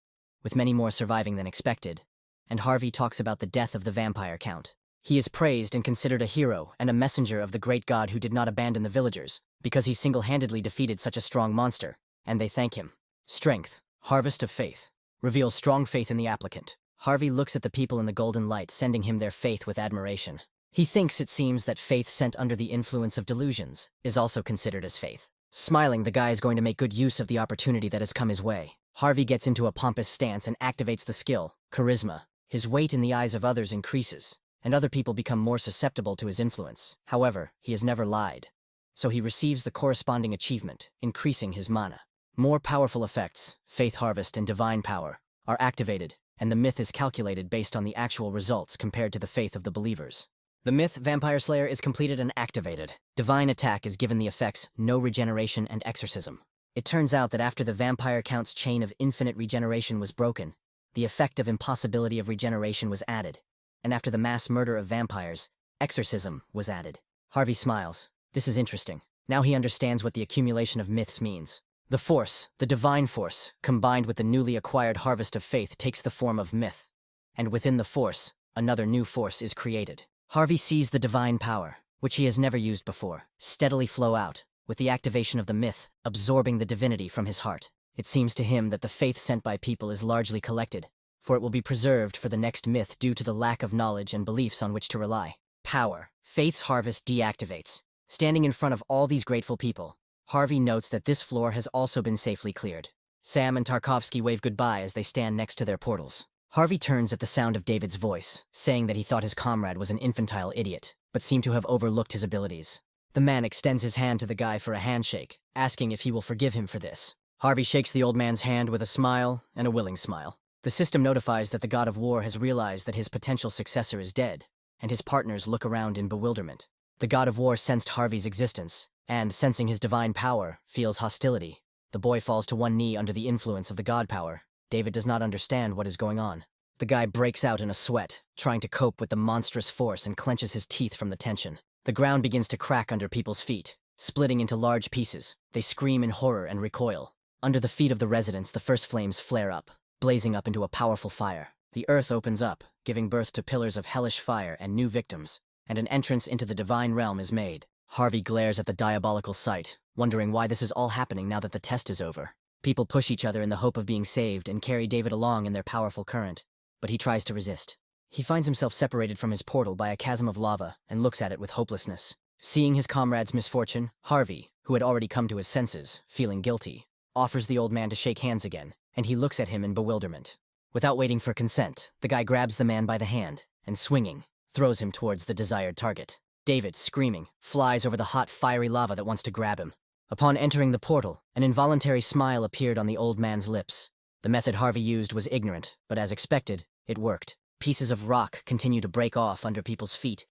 with many more surviving than expected, and Harvey talks about the death of the vampire Count. He is praised and considered a hero and a messenger of the great god who did not abandon the villagers, because he single-handedly defeated such a strong monster, and they thank him. Strength, harvest of faith, reveals strong faith in the applicant. Harvey looks at the people in the golden light, sending him their faith with admiration. He thinks it seems that faith sent under the influence of delusions is also considered as faith. Smiling, the guy is going to make good use of the opportunity that has come his way. Harvey gets into a pompous stance and activates the skill, Charisma. His weight in the eyes of others increases, and other people become more susceptible to his influence. However, he has never lied, so he receives the corresponding achievement, increasing his mana. More powerful effects, Faith Harvest and Divine Power, are activated, and the myth is calculated based on the actual results compared to the faith of the believers. The myth Vampire Slayer is completed and activated. Divine Attack is given the effects No Regeneration and Exorcism. It turns out that after the Vampire Count's chain of infinite regeneration was broken, the effect of impossibility of regeneration was added, and after the mass murder of vampires, Exorcism was added. Harvey smiles. This is interesting. Now he understands what the accumulation of myths means. The force, the divine force, combined with the newly acquired harvest of faith takes the form of myth, and within the force, another new force is created. Harvey sees the divine power, which he has never used before, steadily flow out, with the activation of the myth absorbing the divinity from his heart. It seems to him that the faith sent by people is largely collected, for it will be preserved for the next myth due to the lack of knowledge and beliefs on which to rely. Power. Faith's harvest deactivates. Standing in front of all these grateful people, Harvey notes that this floor has also been safely cleared. Sam and Tarkovsky wave goodbye as they stand next to their portals. Harvey turns at the sound of David's voice, saying that he thought his comrade was an infantile idiot, but seemed to have overlooked his abilities. The man extends his hand to the guy for a handshake, asking if he will forgive him for this. Harvey shakes the old man's hand with a smile and a willing smile. The system notifies that the god of war has realized that his potential successor is dead, and his partners look around in bewilderment. The god of war sensed Harvey's existence, and, sensing his divine power, feels hostility. The boy falls to one knee under the influence of the god power. David does not understand what is going on. The guy breaks out in a sweat, trying to cope with the monstrous force, and clenches his teeth from the tension. The ground begins to crack under people's feet, splitting into large pieces. They scream in horror and recoil. Under the feet of the residents, the first flames flare up, blazing up into a powerful fire. The earth opens up, giving birth to pillars of hellish fire and new victims, and an entrance into the divine realm is made. Harvey glares at the diabolical sight, wondering why this is all happening now that the test is over. People push each other in the hope of being saved and carry David along in their powerful current, but he tries to resist. He finds himself separated from his portal by a chasm of lava and looks at it with hopelessness. Seeing his comrade's misfortune, Harvey, who had already come to his senses, feeling guilty, offers the old man to shake hands again, and he looks at him in bewilderment. Without waiting for consent, the guy grabs the man by the hand and, swinging, throws him towards the desired target. David, screaming, flies over the hot, fiery lava that wants to grab him. Upon entering the portal, an involuntary smile appeared on the old man's lips. The method Harvey used was ignorant, but as expected, it worked. Pieces of rock continue to break off under people's feet,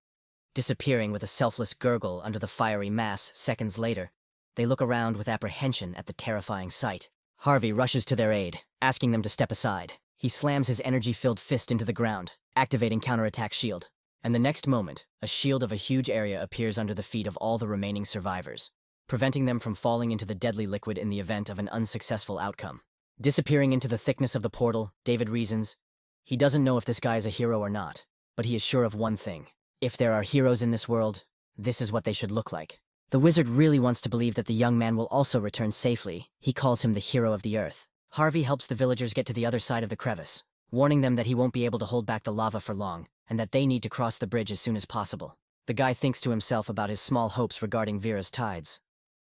disappearing with a selfless gurgle under the fiery mass seconds later. They look around with apprehension at the terrifying sight. Harvey rushes to their aid, asking them to step aside. He slams his energy-filled fist into the ground, activating counterattack shield. And the next moment, a shield of a huge area appears under the feet of all the remaining survivors, preventing them from falling into the deadly liquid in the event of an unsuccessful outcome. Disappearing into the thickness of the portal, David reasons, he doesn't know if this guy is a hero or not, but he is sure of one thing. If there are heroes in this world, this is what they should look like. The wizard really wants to believe that the young man will also return safely. He calls him the hero of the earth. Harvey helps the villagers get to the other side of the crevice, warning them that he won't be able to hold back the lava for long, and that they need to cross the bridge as soon as possible. The guy thinks to himself about his small hopes regarding Vera's tides,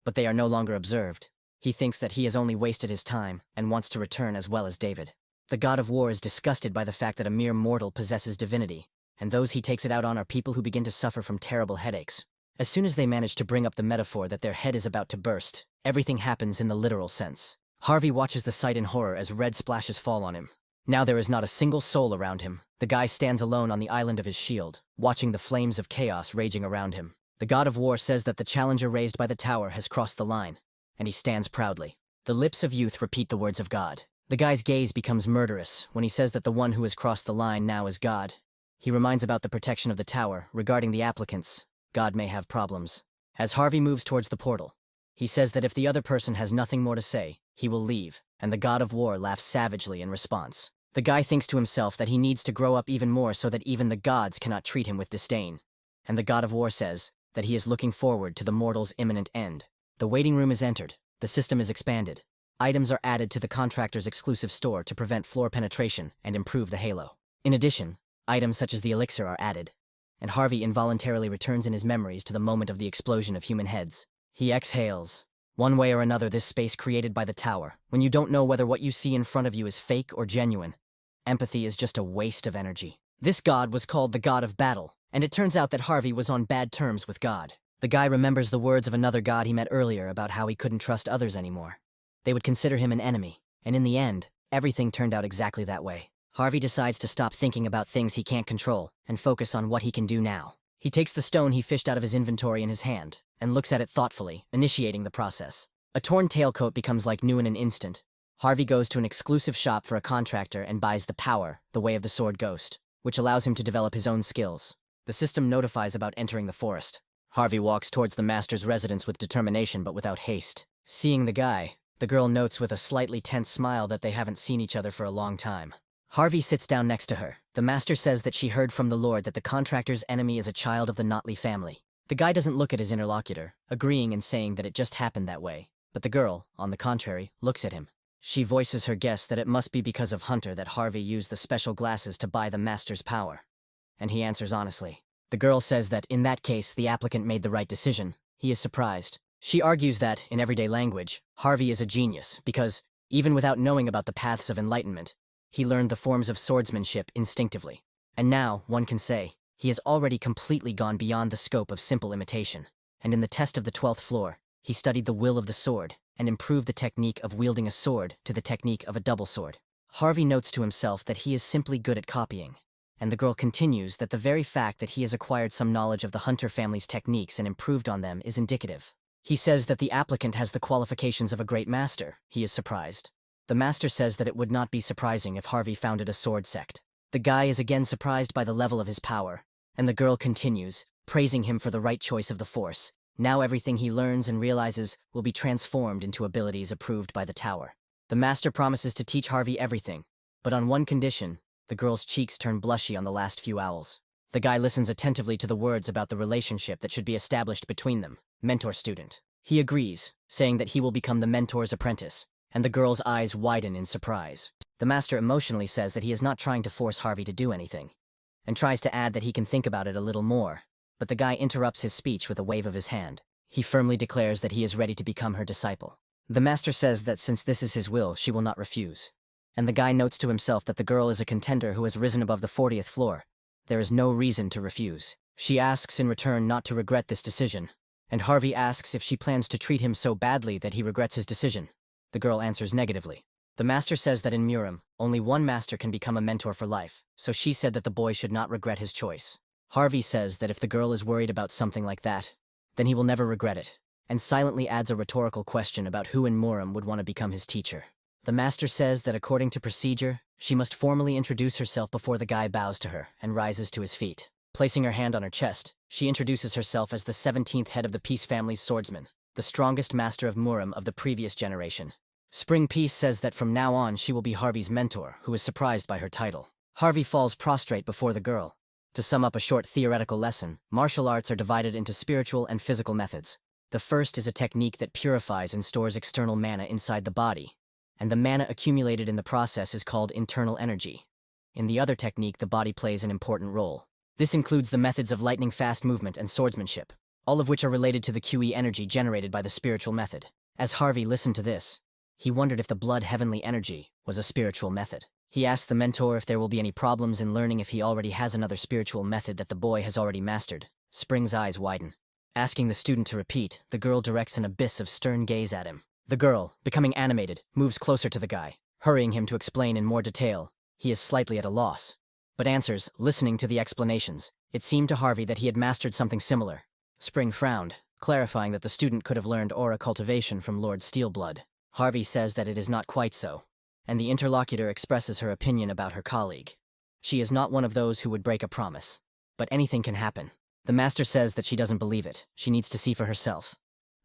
but they are no longer observed. He thinks that he has only wasted his time and wants to return as well as David. The god of war is disgusted by the fact that a mere mortal possesses divinity, and those he takes it out on are people who begin to suffer from terrible headaches. As soon as they manage to bring up the metaphor that their head is about to burst, everything happens in the literal sense. Harvey watches the sight in horror as red splashes fall on him. Now there is not a single soul around him. The guy stands alone on the island of his shield, watching the flames of chaos raging around him. The god of war says that the challenger raised by the tower has crossed the line, and he stands proudly. The lips of youth repeat the words of God. The guy's gaze becomes murderous when he says that the one who has crossed the line now is God. He reminds about the protection of the tower. Regarding the applicants, God may have problems. As Harvey moves towards the portal, he says that if the other person has nothing more to say, he will leave, and the god of war laughs savagely in response. The guy thinks to himself that he needs to grow up even more so that even the gods cannot treat him with disdain. And the god of war says that he is looking forward to the mortal's imminent end. The waiting room is entered. The system is expanded. Items are added to the contractor's exclusive store to prevent floor penetration and improve the halo. In addition, items such as the elixir are added, and Harvey involuntarily returns in his memories to the moment of the explosion of human heads. He exhales. One way or another, this space created by the tower, when you don't know whether what you see in front of you is fake or genuine, empathy is just a waste of energy. This god was called the god of battle, and it turns out that Harvey was on bad terms with God. The guy remembers the words of another god he met earlier about how he couldn't trust others anymore. They would consider him an enemy, and in the end, everything turned out exactly that way. Harvey decides to stop thinking about things he can't control and focus on what he can do now. He takes the stone he fished out of his inventory in his hand and looks at it thoughtfully, initiating the process. A torn tailcoat becomes like new in an instant. Harvey goes to an exclusive shop for a contractor and buys the power, the Way of the Sword Ghost, which allows him to develop his own skills. The system notifies about entering the forest. Harvey walks towards the master's residence with determination but without haste. Seeing the guy, the girl notes with a slightly tense smile that they haven't seen each other for a long time. Harvey sits down next to her. The master says that she heard from the Lord that the contractor's enemy is a child of the Notley family. The guy doesn't look at his interlocutor, agreeing and saying that it just happened that way. But the girl, on the contrary, looks at him. She voices her guess that it must be because of Hunter that Harvey used the special glasses to buy the master's power. And he answers honestly. The girl says that in that case the applicant made the right decision. He is surprised. She argues that, in everyday language, Harvey is a genius because, even without knowing about the paths of enlightenment, he learned the forms of swordsmanship instinctively. And now, one can say, he has already completely gone beyond the scope of simple imitation. And in the test of the 12th floor, he studied the will of the sword and improved the technique of wielding a sword to the technique of a double sword. Harvey notes to himself that he is simply good at copying. And the girl continues that the very fact that he has acquired some knowledge of the Hunter family's techniques and improved on them is indicative. He says that the applicant has the qualifications of a great master. He is surprised. The master says that it would not be surprising if Harvey founded a sword sect. The guy is again surprised by the level of his power, and the girl continues, praising him for the right choice of the force. Now everything he learns and realizes will be transformed into abilities approved by the tower. The master promises to teach Harvey everything, but on one condition. The girl's cheeks turn blushy on the last few owls. The guy listens attentively to the words about the relationship that should be established between them, mentor-student. He agrees, saying that he will become the mentor's apprentice, and the girl's eyes widen in surprise. The master emotionally says that he is not trying to force Harvey to do anything, and tries to add that he can think about it a little more, but the guy interrupts his speech with a wave of his hand. He firmly declares that he is ready to become her disciple. The master says that since this is his will, she will not refuse. And the guy notes to himself that the girl is a contender who has risen above the 40th floor. There is no reason to refuse. She asks in return not to regret this decision, and Harvey asks if she plans to treat him so badly that he regrets his decision. The girl answers negatively. The master says that in Murim, only one master can become a mentor for life, so she said that the boy should not regret his choice. Harvey says that if the girl is worried about something like that, then he will never regret it, and silently adds a rhetorical question about who in Murim would want to become his teacher. The master says that according to procedure, she must formally introduce herself before the guy bows to her and rises to his feet. Placing her hand on her chest, she introduces herself as the 17th head of the Peace family's swordsman, the strongest master of Murim of the previous generation. Spring Peace says that from now on she will be Harvey's mentor, who is surprised by her title. Harvey falls prostrate before the girl. To sum up a short theoretical lesson, martial arts are divided into spiritual and physical methods. The first is a technique that purifies and stores external mana inside the body, and the mana accumulated in the process is called internal energy. In the other technique, the body plays an important role. This includes the methods of lightning-fast movement and swordsmanship, all of which are related to the QE energy generated by the spiritual method. As Harvey listened to this, he wondered if the blood heavenly energy was a spiritual method. He asked the mentor if there will be any problems in learning if he already has another spiritual method that the boy has already mastered. Spring's eyes widen. Asking the student to repeat, the girl directs an abyss of stern gaze at him. The girl, becoming animated, moves closer to the guy, hurrying him to explain in more detail. He is slightly at a loss, but answers, listening to the explanations. It seemed to Harvey that he had mastered something similar. Spring frowned, clarifying that the student could have learned aura cultivation from Lord Steelblood. Harvey says that it is not quite so, and the interlocutor expresses her opinion about her colleague. She is not one of those who would break a promise, but anything can happen. The master says that she doesn't believe it. She needs to see for herself.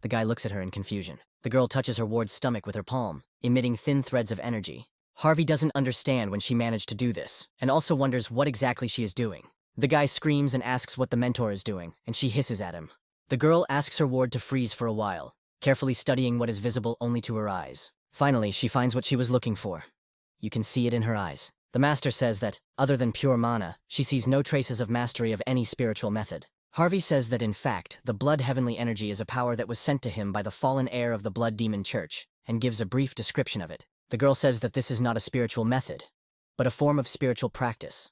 The guy looks at her in confusion. The girl touches her ward's stomach with her palm, emitting thin threads of energy. Harvey doesn't understand when she managed to do this, and also wonders what exactly she is doing. The guy screams and asks what the mentor is doing, and she hisses at him. The girl asks her ward to freeze for a while, carefully studying what is visible only to her eyes. Finally, she finds what she was looking for. You can see it in her eyes. The master says that, other than pure mana, she sees no traces of mastery of any spiritual method. Harvey says that in fact, the blood heavenly energy is a power that was sent to him by the fallen heir of the Blood Demon Church, and gives a brief description of it. The girl says that this is not a spiritual method, but a form of spiritual practice,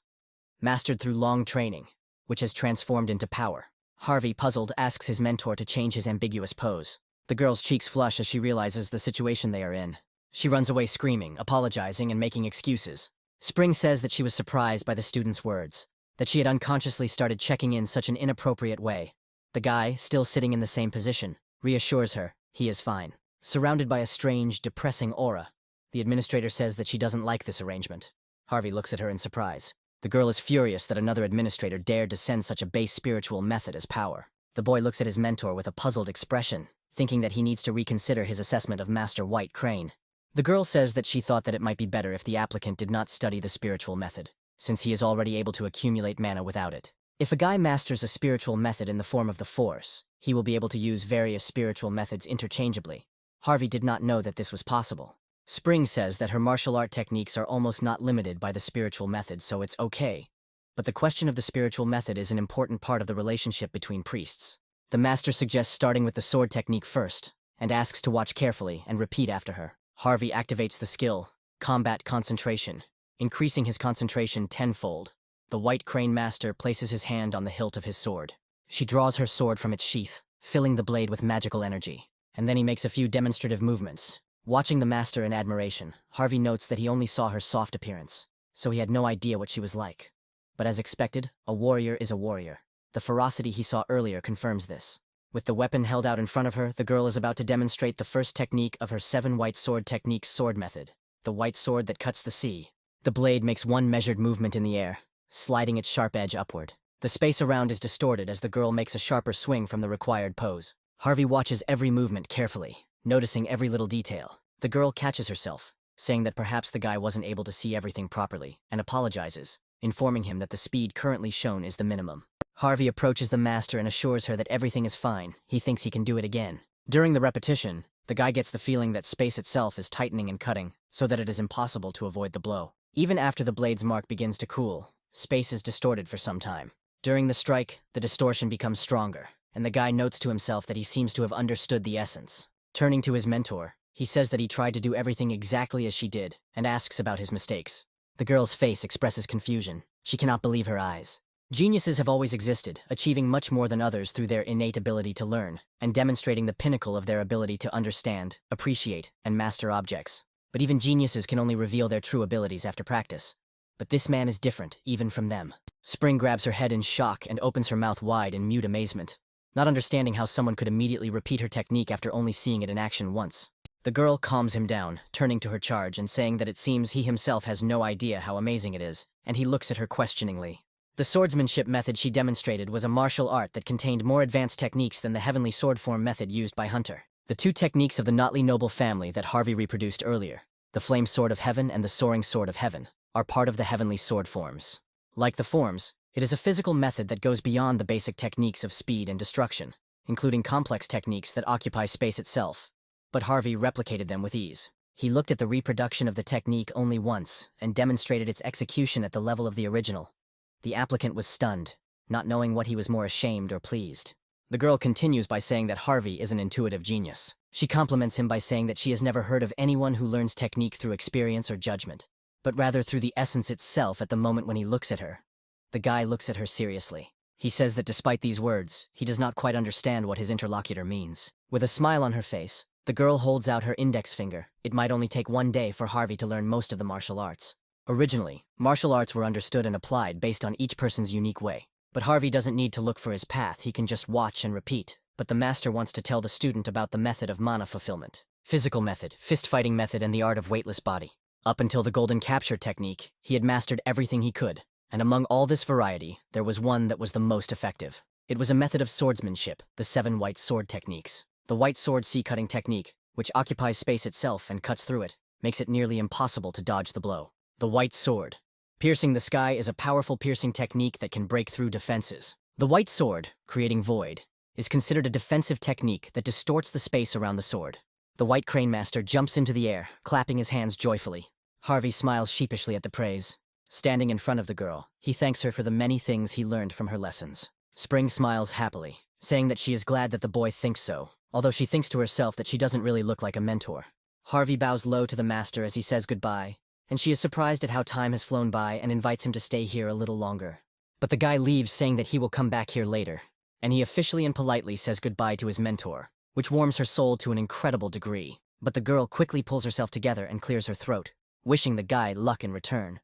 mastered through long training, which has transformed into power. Harvey, puzzled, asks his mentor to change his ambiguous pose. The girl's cheeks flush as she realizes the situation they are in. She runs away screaming, apologizing, and making excuses. Spring says that she was surprised by the student's words, that she had unconsciously started checking in such an inappropriate way. The guy, still sitting in the same position, reassures her he is fine. Surrounded by a strange, depressing aura, the administrator says that she doesn't like this arrangement. Harvey looks at her in surprise. The girl is furious that another administrator dared to send such a base spiritual method as power. The boy looks at his mentor with a puzzled expression, thinking that he needs to reconsider his assessment of Master White Crane. The girl says that she thought that it might be better if the applicant did not study the spiritual method, since he is already able to accumulate mana without it. If a guy masters a spiritual method in the form of the Force, he will be able to use various spiritual methods interchangeably. Harvey did not know that this was possible. Spring says that her martial art techniques are almost not limited by the spiritual method, so it's okay. But the question of the spiritual method is an important part of the relationship between priests. The master suggests starting with the sword technique first, and asks to watch carefully and repeat after her. Harvey activates the skill, Combat Concentration, increasing his concentration tenfold. The White Crane Master places his hand on the hilt of his sword. She draws her sword from its sheath, filling the blade with magical energy. And then he makes a few demonstrative movements. Watching the master in admiration, Harvey notes that he only saw her soft appearance, so he had no idea what she was like. But as expected, a warrior is a warrior. The ferocity he saw earlier confirms this. With the weapon held out in front of her, the girl is about to demonstrate the first technique of her 7 white sword technique's sword method, the white sword that cuts the sea. The blade makes one measured movement in the air, sliding its sharp edge upward. The space around is distorted as the girl makes a sharper swing from the required pose. Harvey watches every movement carefully, noticing every little detail. The girl catches herself, saying that perhaps the guy wasn't able to see everything properly, and apologizes, informing him that the speed currently shown is the minimum. Harvey approaches the master and assures her that everything is fine. He thinks he can do it again. During the repetition, the guy gets the feeling that space itself is tightening and cutting, so that it is impossible to avoid the blow. Even after the blade's mark begins to cool, space is distorted for some time. During the strike, the distortion becomes stronger, and the guy notes to himself that he seems to have understood the essence. Turning to his mentor, he says that he tried to do everything exactly as she did, and asks about his mistakes. The girl's face expresses confusion. She cannot believe her eyes. Geniuses have always existed, achieving much more than others through their innate ability to learn, and demonstrating the pinnacle of their ability to understand, appreciate, and master objects. But even geniuses can only reveal their true abilities after practice. But this man is different, even from them. Spring grabs her head in shock and opens her mouth wide in mute amazement, not understanding how someone could immediately repeat her technique after only seeing it in action once. The girl calms him down, turning to her charge and saying that it seems he himself has no idea how amazing it is, and he looks at her questioningly. The swordsmanship method she demonstrated was a martial art that contained more advanced techniques than the heavenly sword form method used by Hunter. The 2 techniques of the Notley noble family that Harvey reproduced earlier, the flame sword of heaven and the soaring sword of heaven, are part of the heavenly sword forms. Like the forms, it is a physical method that goes beyond the basic techniques of speed and destruction, including complex techniques that occupy space itself. But Harvey replicated them with ease. He looked at the reproduction of the technique only once and demonstrated its execution at the level of the original. The applicant was stunned, not knowing what he was more ashamed or pleased. The girl continues by saying that Harvey is an intuitive genius. She compliments him by saying that she has never heard of anyone who learns technique through experience or judgment, but rather through the essence itself at the moment when he looks at her. The guy looks at her seriously. He says that despite these words, he does not quite understand what his interlocutor means. With a smile on her face, the girl holds out her index finger. It might only take 1 day for Harvey to learn most of the martial arts. Originally, martial arts were understood and applied based on each person's unique way. But Harvey doesn't need to look for his path, he can just watch and repeat. But the master wants to tell the student about the method of mana fulfillment. Physical method, fist-fighting method, and the art of weightless body. Up until the golden capture technique, he had mastered everything he could. And among all this variety, there was one that was the most effective. It was a method of swordsmanship, the 7 white sword techniques. The white sword sea-cutting technique, which occupies space itself and cuts through it, makes it nearly impossible to dodge the blow. The white sword. Piercing the sky is a powerful piercing technique that can break through defenses. The white sword, creating void, is considered a defensive technique that distorts the space around the sword. The white crane master jumps into the air, clapping his hands joyfully. Harvey smiles sheepishly at the praise. Standing in front of the girl, he thanks her for the many things he learned from her lessons. Spring smiles happily, saying that she is glad that the boy thinks so, although she thinks to herself that she doesn't really look like a mentor. Harvey bows low to the master as he says goodbye, and she is surprised at how time has flown by and invites him to stay here a little longer. But the guy leaves saying that he will come back here later, and he officially and politely says goodbye to his mentor, which warms her soul to an incredible degree. But the girl quickly pulls herself together and clears her throat, wishing the guy luck in return.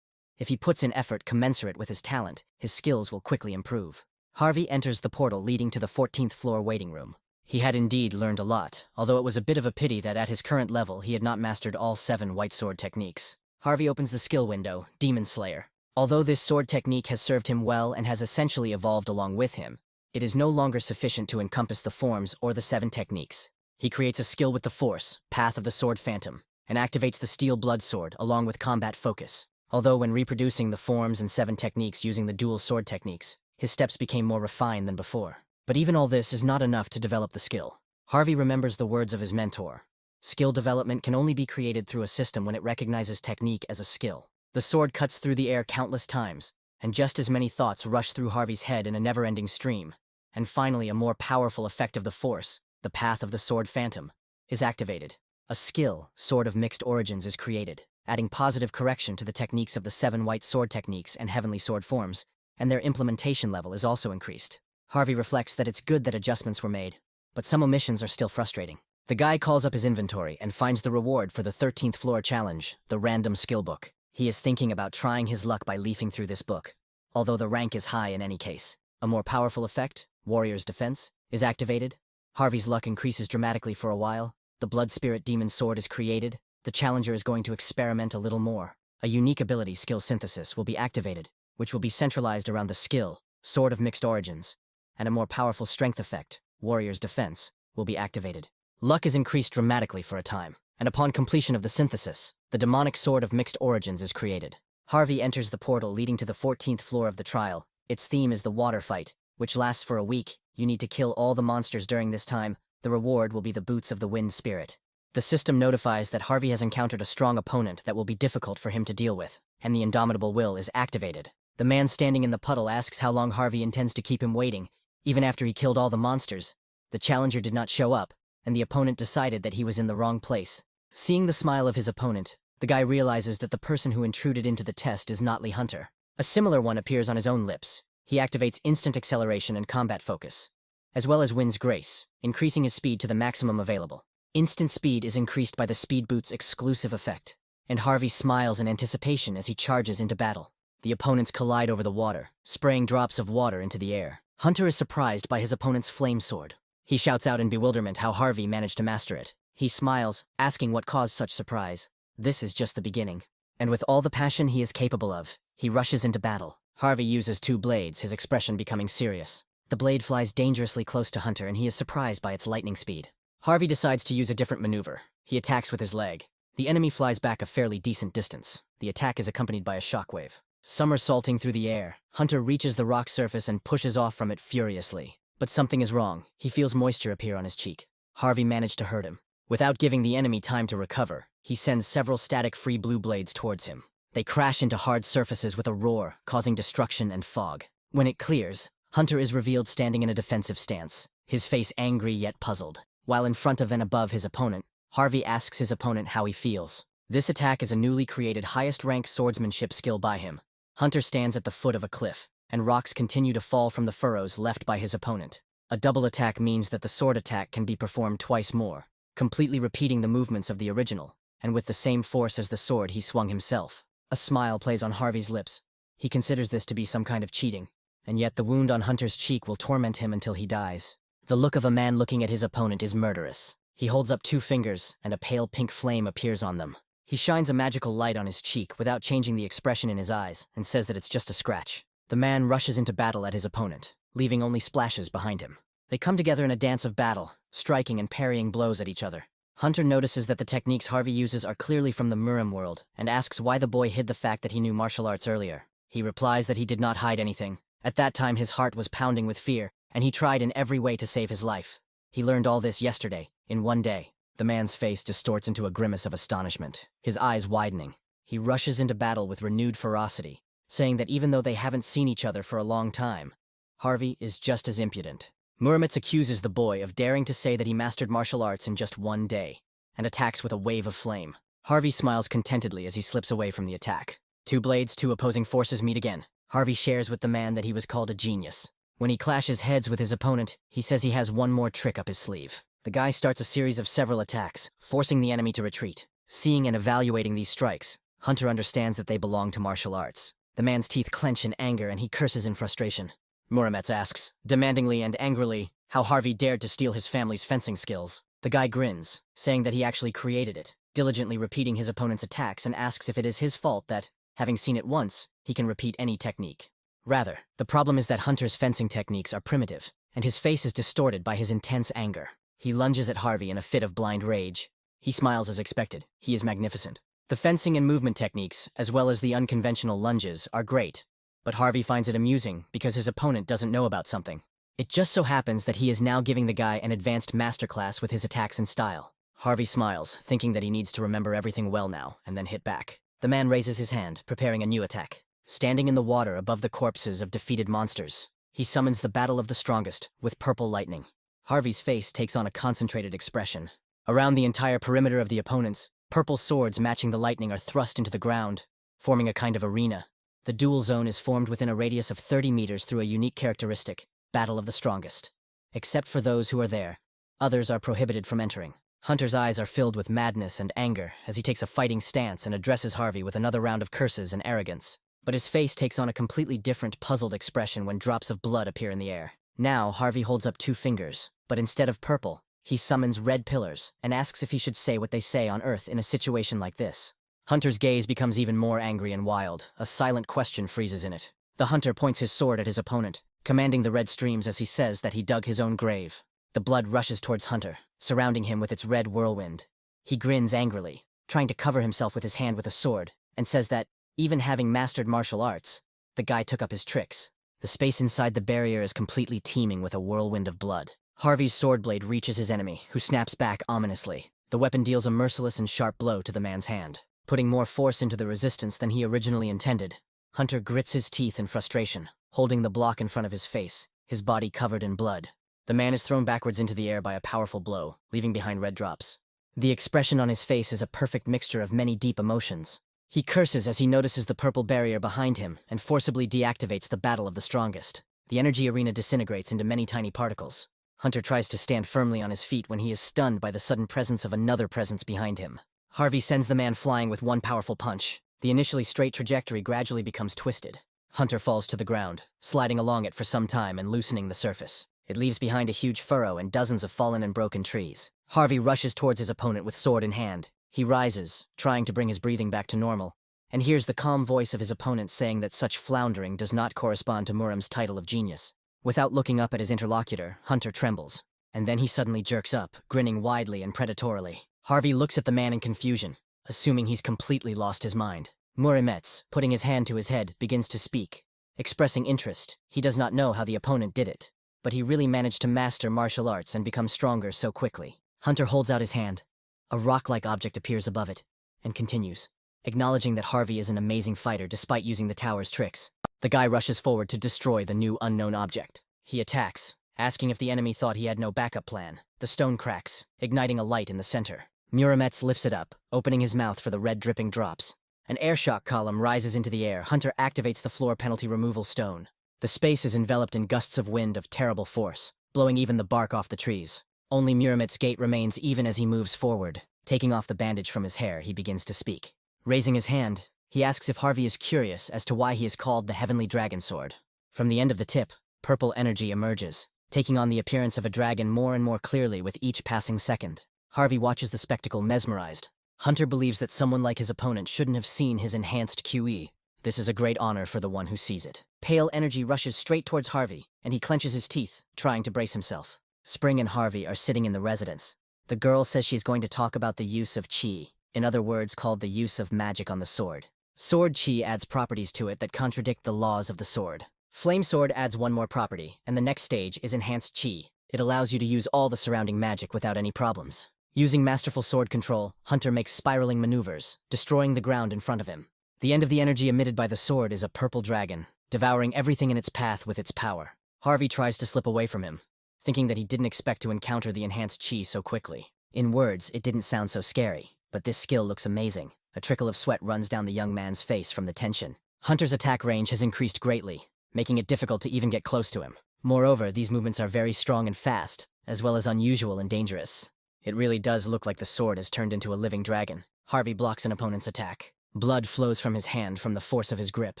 If he puts in effort commensurate with his talent, his skills will quickly improve. Harvey enters the portal leading to the 14th floor waiting room. He had indeed learned a lot, although it was a bit of a pity that at his current level he had not mastered all 7 white sword techniques. Harvey opens the skill window, Demon Slayer. Although this sword technique has served him well and has essentially evolved along with him, it is no longer sufficient to encompass the forms or the 7 techniques. He creates a skill with the Force, Path of the Sword Phantom, and activates the Steel Blood Sword along with Combat Focus. Although when reproducing the forms and 7 techniques using the dual sword techniques, his steps became more refined than before. But even all this is not enough to develop the skill. Harvey remembers the words of his mentor. Skill development can only be created through a system when it recognizes technique as a skill. The sword cuts through the air countless times, and just as many thoughts rush through Harvey's head in a never-ending stream. And finally, a more powerful effect of the Force, the Path of the Sword Phantom, is activated. A skill, Sword of Mixed Origins, is created, adding positive correction to the techniques of the 7 white sword techniques and heavenly sword forms, and their implementation level is also increased. Harvey reflects that it's good that adjustments were made, but some omissions are still frustrating. The guy calls up his inventory and finds the reward for the 13th floor challenge, the random skill book. He is thinking about trying his luck by leafing through this book, although the rank is high in any case. A more powerful effect, Warrior's Defense, is activated, Harvey's luck increases dramatically for a while. The Blood Spirit Demon Sword is created. The challenger is going to experiment a little more. A unique ability, Skill Synthesis, will be activated, which will be centralized around the skill, Sword of Mixed Origins, and a more powerful strength effect, Warrior's Defense, will be activated. Luck is increased dramatically for a time, and upon completion of the synthesis, the demonic Sword of Mixed Origins is created. Harvey enters the portal leading to the 14th floor of the trial. Its theme is the water fight, which lasts for a week. You need to kill all the monsters during this time. The reward will be the Boots of the Wind Spirit. The system notifies that Harvey has encountered a strong opponent that will be difficult for him to deal with, and the Indomitable Will is activated. The man standing in the puddle asks how long Harvey intends to keep him waiting. Even after he killed all the monsters, the challenger did not show up, and the opponent decided that he was in the wrong place. Seeing the smile of his opponent, the guy realizes that the person who intruded into the test is not Lee Hunter. A similar one appears on his own lips. He activates instant acceleration and combat focus, as well as Wind's Grace, increasing his speed to the maximum available. Instant speed is increased by the Speed Boot's exclusive effect, and Harvey smiles in anticipation as he charges into battle. The opponents collide over the water, spraying drops of water into the air. Hunter is surprised by his opponent's flame sword. He shouts out in bewilderment how Harvey managed to master it. He smiles, asking what caused such surprise. This is just the beginning. And with all the passion he is capable of, he rushes into battle. Harvey uses 2 blades, his expression becoming serious. The blade flies dangerously close to Hunter and he is surprised by its lightning speed. Harvey decides to use a different maneuver. He attacks with his leg. The enemy flies back a fairly decent distance. The attack is accompanied by a shockwave. Somersaulting through the air, Hunter reaches the rock surface and pushes off from it furiously. But something is wrong. He feels moisture appear on his cheek. Harvey managed to hurt him. Without giving the enemy time to recover, he sends several static-free blue blades towards him. They crash into hard surfaces with a roar, causing destruction and fog. When it clears, Hunter is revealed standing in a defensive stance, his face angry yet puzzled. While in front of and above his opponent, Harvey asks his opponent how he feels. This attack is a newly created highest-ranked swordsmanship skill by him. Hunter stands at the foot of a cliff, and rocks continue to fall from the furrows left by his opponent. A double attack means that the sword attack can be performed twice more, completely repeating the movements of the original, and with the same force as the sword he swung himself. A smile plays on Harvey's lips. He considers this to be some kind of cheating, and yet the wound on Hunter's cheek will torment him until he dies. The look of a man looking at his opponent is murderous. He holds up 2 fingers, and a pale pink flame appears on them. He shines a magical light on his cheek without changing the expression in his eyes, and says that it's just a scratch. The man rushes into battle at his opponent, leaving only splashes behind him. They come together in a dance of battle, striking and parrying blows at each other. Hunter notices that the techniques Harvey uses are clearly from the Murim world, and asks why the boy hid the fact that he knew martial arts earlier. He replies that he did not hide anything. At that time his heart was pounding with fear, and he tried in every way to save his life. He learned all this yesterday, in one day. The man's face distorts into a grimace of astonishment, his eyes widening. He rushes into battle with renewed ferocity, saying that even though they haven't seen each other for a long time, Harvey is just as impudent. Muramitz accuses the boy of daring to say that he mastered martial arts in just one day, and attacks with a wave of flame. Harvey smiles contentedly as he slips away from the attack. 2 blades, 2 opposing forces meet again. Harvey shares with the man that he was called a genius. When he clashes heads with his opponent, he says he has one more trick up his sleeve. The guy starts a series of several attacks, forcing the enemy to retreat. Seeing and evaluating these strikes, Hunter understands that they belong to martial arts. The man's teeth clench in anger and he curses in frustration. Muramitz asks, demandingly and angrily, how Harvey dared to steal his family's fencing skills. The guy grins, saying that he actually created it, diligently repeating his opponent's attacks, and asks if it is his fault that, having seen it once, he can repeat any technique. Rather, the problem is that Hunter's fencing techniques are primitive, and his face is distorted by his intense anger. He lunges at Harvey in a fit of blind rage. He smiles as expected. He is magnificent. The fencing and movement techniques, as well as the unconventional lunges, are great, but Harvey finds it amusing because his opponent doesn't know about something. It just so happens that he is now giving the guy an advanced masterclass with his attacks and style. Harvey smiles, thinking that he needs to remember everything well now, and then hit back. The man raises his hand, preparing a new attack. Standing in the water above the corpses of defeated monsters, he summons the Battle of the Strongest with purple lightning. Harvey's face takes on a concentrated expression. Around the entire perimeter of the opponents, purple swords matching the lightning are thrust into the ground, forming a kind of arena. The duel zone is formed within a radius of 30 meters through a unique characteristic, Battle of the Strongest. Except for those who are there, others are prohibited from entering. Hunter's eyes are filled with madness and anger as he takes a fighting stance and addresses Harvey with another round of curses and arrogance. But his face takes on a completely different, puzzled expression when drops of blood appear in the air. Now, Harvey holds up 2 fingers, but instead of purple, he summons red pillars and asks if he should say what they say on Earth in a situation like this. Hunter's gaze becomes even more angry and wild. A silent question freezes in it. The hunter points his sword at his opponent, commanding the red streams as he says that he dug his own grave. The blood rushes towards Hunter, surrounding him with its red whirlwind. He grins angrily, trying to cover himself with his hand with a sword, and says that, even having mastered martial arts, the guy took up his tricks. The space inside the barrier is completely teeming with a whirlwind of blood. Harvey's sword blade reaches his enemy, who snaps back ominously. The weapon deals a merciless and sharp blow to the man's hand, putting more force into the resistance than he originally intended. Hunter grits his teeth in frustration, holding the block in front of his face, his body covered in blood. The man is thrown backwards into the air by a powerful blow, leaving behind red drops. The expression on his face is a perfect mixture of many deep emotions. He curses as he notices the purple barrier behind him and forcibly deactivates the battle of the strongest. The energy arena disintegrates into many tiny particles. Hunter tries to stand firmly on his feet when he is stunned by the sudden presence of another presence behind him. Harvey sends the man flying with one powerful punch. The initially straight trajectory gradually becomes twisted. Hunter falls to the ground, sliding along it for some time and loosening the surface. It leaves behind a huge furrow and dozens of fallen and broken trees. Harvey rushes towards his opponent with sword in hand. He rises, trying to bring his breathing back to normal, and hears the calm voice of his opponent saying that such floundering does not correspond to Muram's title of genius. Without looking up at his interlocutor, Hunter trembles, and then he suddenly jerks up, grinning widely and predatorily. Harvey looks at the man in confusion, assuming he's completely lost his mind. Murametz, putting his hand to his head, begins to speak. Expressing interest, he does not know how the opponent did it, but he really managed to master martial arts and become stronger so quickly. Hunter holds out his hand. A rock-like object appears above it, and continues, acknowledging that Harvey is an amazing fighter despite using the tower's tricks. The guy rushes forward to destroy the new unknown object. He attacks, asking if the enemy thought he had no backup plan. The stone cracks, igniting a light in the center. Murametz lifts it up, opening his mouth for the red dripping drops. An airshock column rises into the air. Hunter activates the floor penalty removal stone. The space is enveloped in gusts of wind of terrible force, blowing even the bark off the trees. Only Murametz's gait remains even as he moves forward. Taking off the bandage from his hair, he begins to speak. Raising his hand, he asks if Harvey is curious as to why he is called the Heavenly Dragon Sword. From the end of the tip, purple energy emerges, taking on the appearance of a dragon more and more clearly with each passing second. Harvey watches the spectacle mesmerized. Hunter believes that someone like his opponent shouldn't have seen his enhanced QE. This is a great honor for the one who sees it. Pale energy rushes straight towards Harvey, and he clenches his teeth, trying to brace himself. Spring and Harvey are sitting in the residence. The girl says she's going to talk about the use of chi, in other words called the use of magic on the sword. Sword chi adds properties to it that contradict the laws of the sword. Flame sword adds one more property, and the next stage is enhanced chi. It allows you to use all the surrounding magic without any problems. Using masterful sword control, Hunter makes spiraling maneuvers, destroying the ground in front of him. The end of the energy emitted by the sword is a purple dragon, devouring everything in its path with its power. Harvey tries to slip away from him, thinking that he didn't expect to encounter the enhanced chi so quickly. In words, it didn't sound so scary, but this skill looks amazing. A trickle of sweat runs down the young man's face from the tension. Hunter's attack range has increased greatly, making it difficult to even get close to him. Moreover, these movements are very strong and fast, as well as unusual and dangerous. It really does look like the sword has turned into a living dragon. Harvey blocks an opponent's attack. Blood flows from his hand from the force of his grip.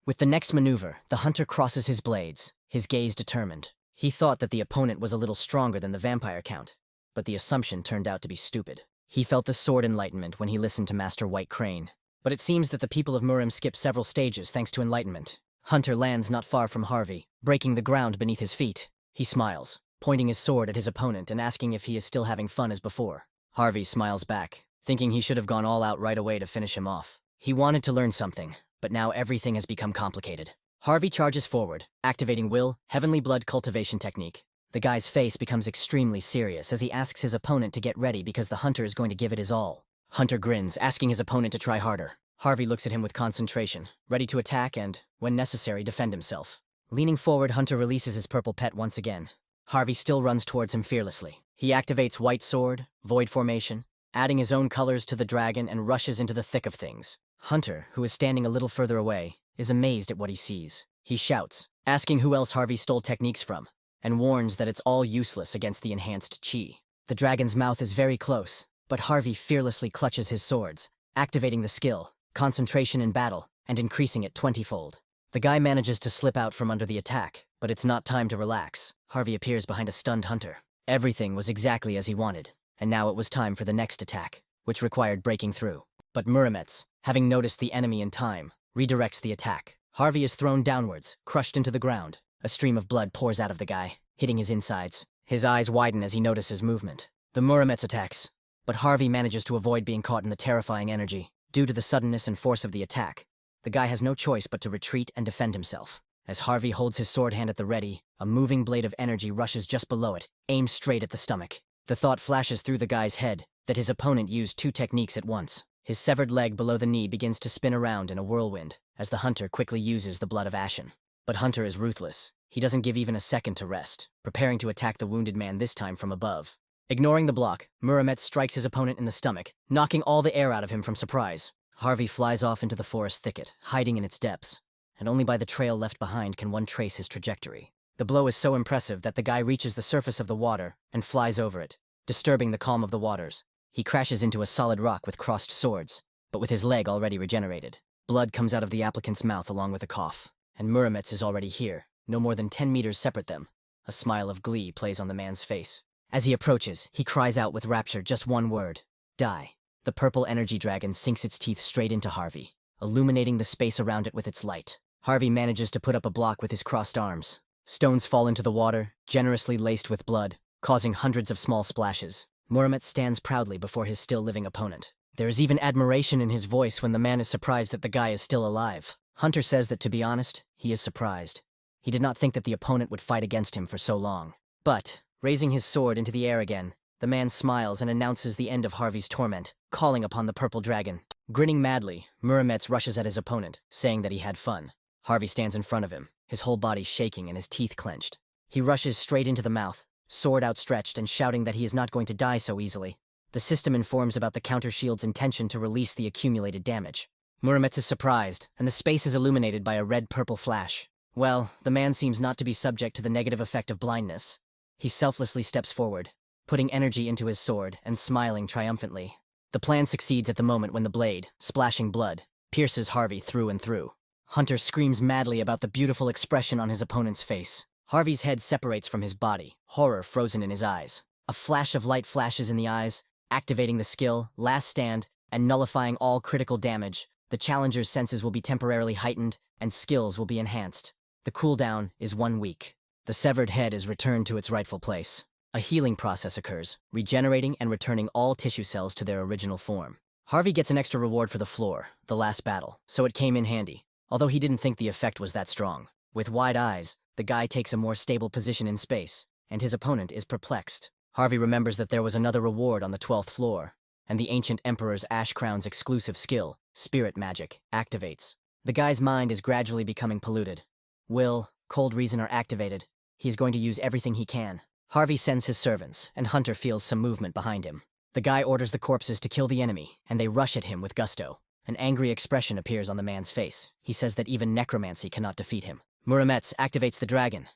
With the next maneuver, the hunter crosses his blades, his gaze determined. He thought that the opponent was a little stronger than the vampire count, but the assumption turned out to be stupid. He felt the sword enlightenment when he listened to Master White Crane. But it seems that the people of Murim skip several stages thanks to enlightenment. Hunter lands not far from Harvey, breaking the ground beneath his feet. He smiles, pointing his sword at his opponent and asking if he is still having fun as before. Harvey smiles back, thinking he should have gone all out right away to finish him off. He wanted to learn something, but now everything has become complicated. Harvey charges forward, activating Will, Heavenly Blood Cultivation Technique. The guy's face becomes extremely serious as he asks his opponent to get ready because the hunter is going to give it his all. Hunter grins, asking his opponent to try harder. Harvey looks at him with concentration, ready to attack and, when necessary, defend himself. Leaning forward, Hunter releases his purple pet once again. Harvey still runs towards him fearlessly. He activates White Sword, Void Formation, adding his own colors to the dragon and rushes into the thick of things. Hunter, who is standing a little further away, is amazed at what he sees. He shouts, asking who else Harvey stole techniques from, and warns that it's all useless against the enhanced chi. The dragon's mouth is very close, but Harvey fearlessly clutches his swords, activating the skill, concentration in battle, and increasing it 20-fold. The guy manages to slip out from under the attack, but it's not time to relax. Harvey appears behind a stunned Hunter. Everything was exactly as he wanted, and now it was time for the next attack, which required breaking through. But Muramets, having noticed the enemy in time, redirects the attack. Harvey is thrown downwards, crushed into the ground. A stream of blood pours out of the guy, hitting his insides. His eyes widen as he notices movement. The Muramets attacks, but Harvey manages to avoid being caught in the terrifying energy. Due to the suddenness and force of the attack, the guy has no choice but to retreat and defend himself. As Harvey holds his sword hand at the ready, a moving blade of energy rushes just below it, aimed straight at the stomach. The thought flashes through the guy's head that his opponent used two techniques at once. His severed leg below the knee begins to spin around in a whirlwind, as the Hunter quickly uses the blood of Ashen. But Hunter is ruthless. He doesn't give even a second to rest, preparing to attack the wounded man this time from above. Ignoring the block, Muramet strikes his opponent in the stomach, knocking all the air out of him from surprise. Harvey flies off into the forest thicket, hiding in its depths, and only by the trail left behind can one trace his trajectory. The blow is so impressive that the guy reaches the surface of the water and flies over it, disturbing the calm of the waters. He crashes into a solid rock with crossed swords, but with his leg already regenerated. Blood comes out of the applicant's mouth along with a cough, and Muramets is already here. No more than 10 meters separate them. A smile of glee plays on the man's face. As he approaches, he cries out with rapture just one word: die. The purple energy dragon sinks its teeth straight into Harvey, illuminating the space around it with its light. Harvey manages to put up a block with his crossed arms. Stones fall into the water, generously laced with blood, causing hundreds of small splashes. Muramet stands proudly before his still-living opponent. There is even admiration in his voice when the man is surprised that the guy is still alive. Hunter says that, to be honest, he is surprised. He did not think that the opponent would fight against him for so long. But, raising his sword into the air again, the man smiles and announces the end of Harvey's torment, calling upon the purple dragon. Grinning madly, Muramets rushes at his opponent, saying that he had fun. Harvey stands in front of him, his whole body shaking and his teeth clenched. He rushes straight into the mouth, sword outstretched and shouting that he is not going to die so easily. The system informs about the counter-shield's intention to release the accumulated damage. Muramets is surprised, and the space is illuminated by a red-purple flash. Well, the man seems not to be subject to the negative effect of blindness. He selflessly steps forward, putting energy into his sword and smiling triumphantly. The plan succeeds at the moment when the blade, splashing blood, pierces Harvey through and through. Hunter screams madly about the beautiful expression on his opponent's face. Harvey's head separates from his body, horror frozen in his eyes. A flash of light flashes in the eyes, activating the skill, Last Stand, and nullifying all critical damage. The challenger's senses will be temporarily heightened, and skills will be enhanced. The cooldown is 1 week. The severed head is returned to its rightful place. A healing process occurs, regenerating and returning all tissue cells to their original form. Harvey gets an extra reward for the floor, the last battle, so it came in handy, although he didn't think the effect was that strong. With wide eyes, the guy takes a more stable position in space, and his opponent is perplexed. Harvey remembers that there was another reward on the 12th floor, and the ancient Emperor's Ash Crown's exclusive skill, Spirit Magic, activates. The guy's mind is gradually becoming polluted. Will, cold reason are activated. He is going to use everything he can. Harvey sends his servants, and Hunter feels some movement behind him. The guy orders the corpses to kill the enemy, and they rush at him with gusto. An angry expression appears on the man's face. He says that even necromancy cannot defeat him. Muramets activates the dragon,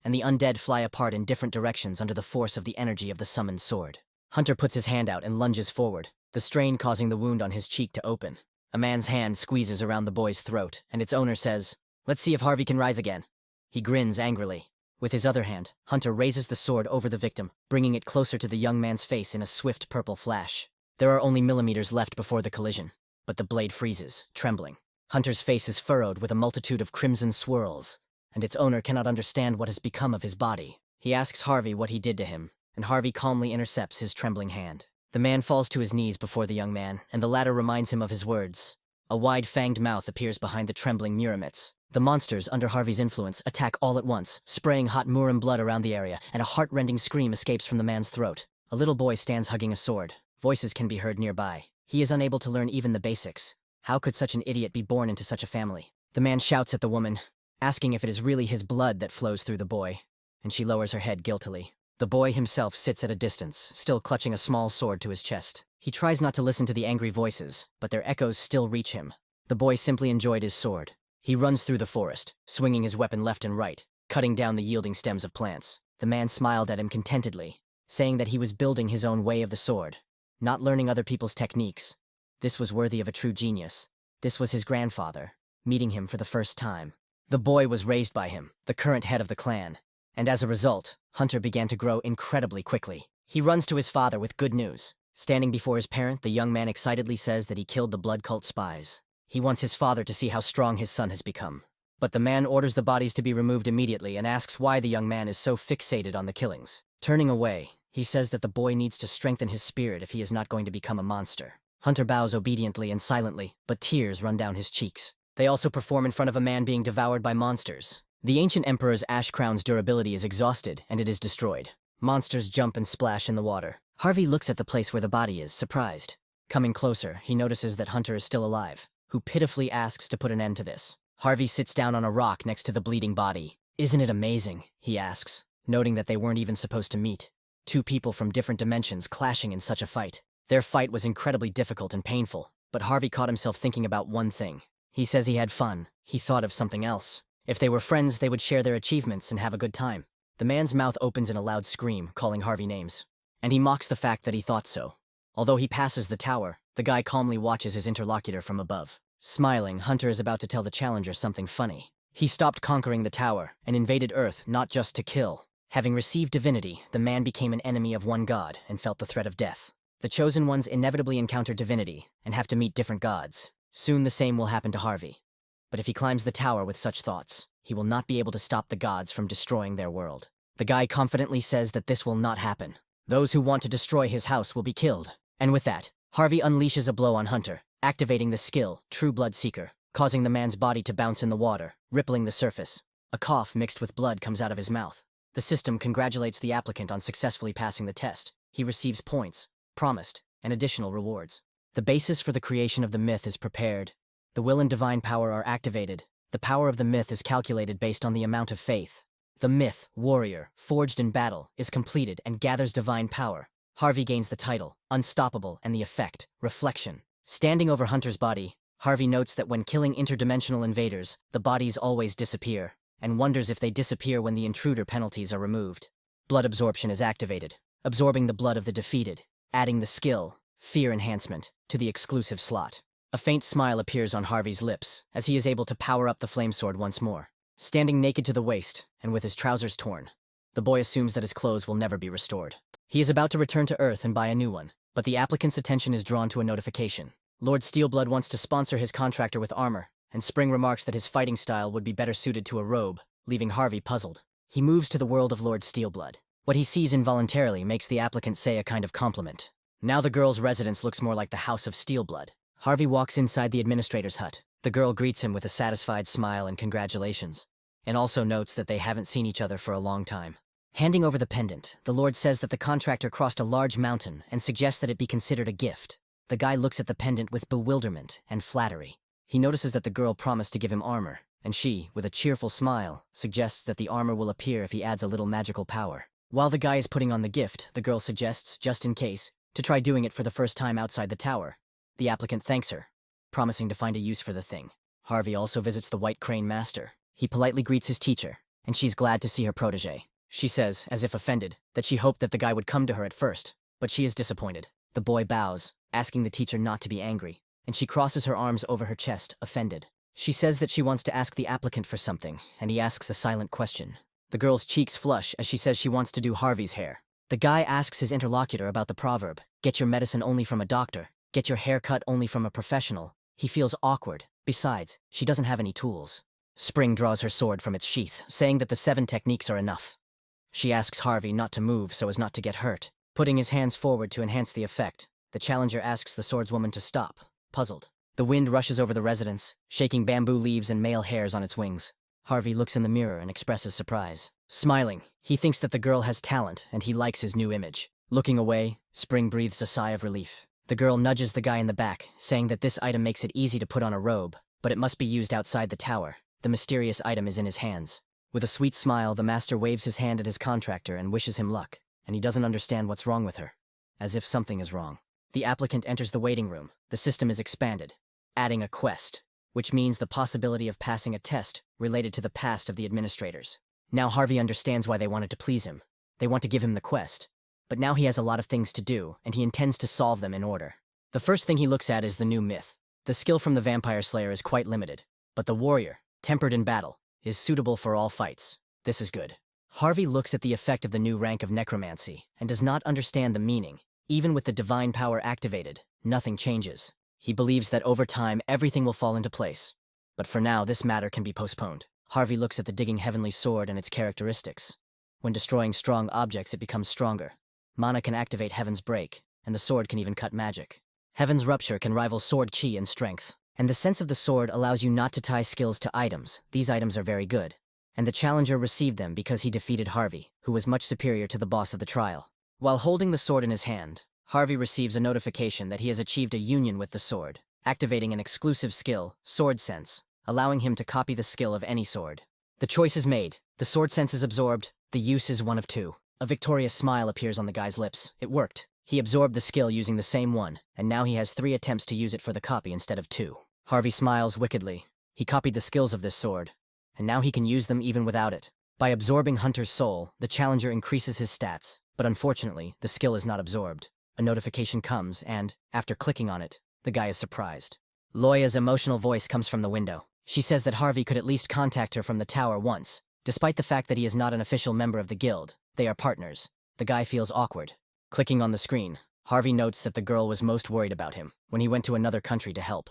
and the undead fly apart in different directions under the force of the energy of the summoned sword. Hunter puts his hand out and lunges forward, the strain causing the wound on his cheek to open. A man's hand squeezes around the boy's throat, and its owner says, "Let's see if Harvey can rise again." He grins angrily. With his other hand, Hunter raises the sword over the victim, bringing it closer to the young man's face in a swift purple flash. There are only millimeters left before the collision, but the blade freezes, trembling. Hunter's face is furrowed with a multitude of crimson swirls, and its owner cannot understand what has become of his body. He asks Harvey what he did to him, and Harvey calmly intercepts his trembling hand. The man falls to his knees before the young man, and the latter reminds him of his words. A wide-fanged mouth appears behind the trembling Muramets. The monsters, under Harvey's influence, attack all at once, spraying hot Muram blood around the area, and a heart-rending scream escapes from the man's throat. A little boy stands hugging a sword. Voices can be heard nearby. He is unable to learn even the basics. How could such an idiot be born into such a family? The man shouts at the woman, asking if it is really his blood that flows through the boy, and she lowers her head guiltily. The boy himself sits at a distance, still clutching a small sword to his chest. He tries not to listen to the angry voices, but their echoes still reach him. The boy simply enjoyed his sword. He runs through the forest, swinging his weapon left and right, cutting down the yielding stems of plants. The man smiled at him contentedly, saying that he was building his own way of the sword, not learning other people's techniques. This was worthy of a true genius. This was his grandfather, meeting him for the first time. The boy was raised by him, the current head of the clan, and as a result, Hunter began to grow incredibly quickly. He runs to his father with good news. Standing before his parent, the young man excitedly says that he killed the blood cult spies. He wants his father to see how strong his son has become. But the man orders the bodies to be removed immediately and asks why the young man is so fixated on the killings. Turning away, he says that the boy needs to strengthen his spirit if he is not going to become a monster. Hunter bows obediently and silently, but tears run down his cheeks. They also perform in front of a man being devoured by monsters. The ancient emperor's ash crown's durability is exhausted, and it is destroyed. Monsters jump and splash in the water. Harvey looks at the place where the body is, surprised. Coming closer, he notices that Hunter is still alive, who pitifully asks to put an end to this. Harvey sits down on a rock next to the bleeding body. "Isn't it amazing?" he asks, noting that they weren't even supposed to meet. Two people from different dimensions clashing in such a fight. Their fight was incredibly difficult and painful, but Harvey caught himself thinking about one thing. He says he had fun. He thought of something else. If they were friends, they would share their achievements and have a good time. The man's mouth opens in a loud scream, calling Harvey names. And he mocks the fact that he thought so. Although he passes the tower, the guy calmly watches his interlocutor from above. Smiling, Hunter is about to tell the challenger something funny. He stopped conquering the tower and invaded Earth not just to kill. Having received divinity, the man became an enemy of one god and felt the threat of death. The chosen ones inevitably encounter divinity and have to meet different gods. Soon the same will happen to Harvey. But if he climbs the tower with such thoughts, he will not be able to stop the gods from destroying their world. The guy confidently says that this will not happen. Those who want to destroy his house will be killed. And with that, Harvey unleashes a blow on Hunter, activating the skill, True Blood Seeker, causing the man's body to bounce in the water, rippling the surface. A cough mixed with blood comes out of his mouth. The system congratulates the applicant on successfully passing the test. He receives points, promised, and additional rewards. The basis for the creation of the myth is prepared. The will and divine power are activated. The power of the myth is calculated based on the amount of faith. The myth, warrior, forged in battle, is completed and gathers divine power. Harvey gains the title, Unstoppable, and the effect, Reflection. Standing over Hunter's body, Harvey notes that when killing interdimensional invaders, the bodies always disappear, and wonders if they disappear when the intruder penalties are removed. Blood absorption is activated, absorbing the blood of the defeated, adding the skill, Fear Enhancement, to the exclusive slot. A faint smile appears on Harvey's lips as he is able to power up the flame sword once more. Standing naked to the waist, and with his trousers torn, the boy assumes that his clothes will never be restored. He is about to return to Earth and buy a new one, but the applicant's attention is drawn to a notification. Lord Steelblood wants to sponsor his contractor with armor, and Spring remarks that his fighting style would be better suited to a robe, leaving Harvey puzzled. He moves to the world of Lord Steelblood. What he sees involuntarily makes the applicant say a kind of compliment. Now the girl's residence looks more like the House of Steelblood. Harvey walks inside the administrator's hut. The girl greets him with a satisfied smile and congratulations, and also notes that they haven't seen each other for a long time. Handing over the pendant, the Lord says that the contractor crossed a large mountain and suggests that it be considered a gift. The guy looks at the pendant with bewilderment and flattery. He notices that the girl promised to give him armor, and she, with a cheerful smile, suggests that the armor will appear if he adds a little magical power. While the guy is putting on the gift, the girl suggests, just in case, to try doing it for the first time outside the tower. The applicant thanks her, promising to find a use for the thing. Harvey also visits the White Crane Master. He politely greets his teacher, and she's glad to see her protege. She says, as if offended, that she hoped that the guy would come to her at first, but she is disappointed. The boy bows, asking the teacher not to be angry, and she crosses her arms over her chest, offended. She says that she wants to ask the applicant for something, and he asks a silent question. The girl's cheeks flush as she says she wants to do Harvey's hair. The guy asks his interlocutor about the proverb, "Get your medicine only from a doctor. Get your hair cut only from a professional." He feels awkward. Besides, she doesn't have any tools. Spring draws her sword from its sheath, saying that the 7 techniques are enough. She asks Harvey not to move so as not to get hurt. Putting his hands forward to enhance the effect, the challenger asks the swordswoman to stop, puzzled. The wind rushes over the residence, shaking bamboo leaves and male hairs on its wings. Harvey looks in the mirror and expresses surprise. Smiling, he thinks that the girl has talent and he likes his new image. Looking away, Spring breathes a sigh of relief. The girl nudges the guy in the back, saying that this item makes it easy to put on a robe, but it must be used outside the tower. The mysterious item is in his hands. With a sweet smile, the master waves his hand at his contractor and wishes him luck, and he doesn't understand what's wrong with her. As if something is wrong. The applicant enters the waiting room. The system is expanded, adding a quest, which means the possibility of passing a test related to the past of the administrators. Now Harvey understands why they wanted to please him. They want to give him the quest. But now he has a lot of things to do, and he intends to solve them in order. The first thing he looks at is the new myth. The skill from the vampire slayer is quite limited, but the warrior, tempered in battle, is suitable for all fights. This is good. Harvey looks at the effect of the new rank of necromancy and does not understand the meaning. Even with the divine power activated, nothing changes. He believes that over time, everything will fall into place. But for now, this matter can be postponed. Harvey looks at the digging heavenly sword and its characteristics. When destroying strong objects, it becomes stronger. Mana can activate Heaven's Break, and the sword can even cut magic. Heaven's Rupture can rival sword chi in strength. And the sense of the sword allows you not to tie skills to items. These items are very good. And the challenger received them because he defeated Harvey, who was much superior to the boss of the trial. While holding the sword in his hand, Harvey receives a notification that he has achieved a union with the sword, activating an exclusive skill, Sword Sense, allowing him to copy the skill of any sword. The choice is made. The sword sense is absorbed. The use is one of two. A victorious smile appears on the guy's lips. It worked. He absorbed the skill using the same one, and now he has 3 attempts to use it for the copy instead of 2. Harvey smiles wickedly. He copied the skills of this sword, and now he can use them even without it. By absorbing Hunter's soul, the challenger increases his stats, but unfortunately, the skill is not absorbed. A notification comes, and, after clicking on it, the guy is surprised. Loya's emotional voice comes from the window. She says that Harvey could at least contact her from the tower once. Despite the fact that he is not an official member of the guild, they are partners. The guy feels awkward. Clicking on the screen, Harvey notes that the girl was most worried about him when he went to another country to help.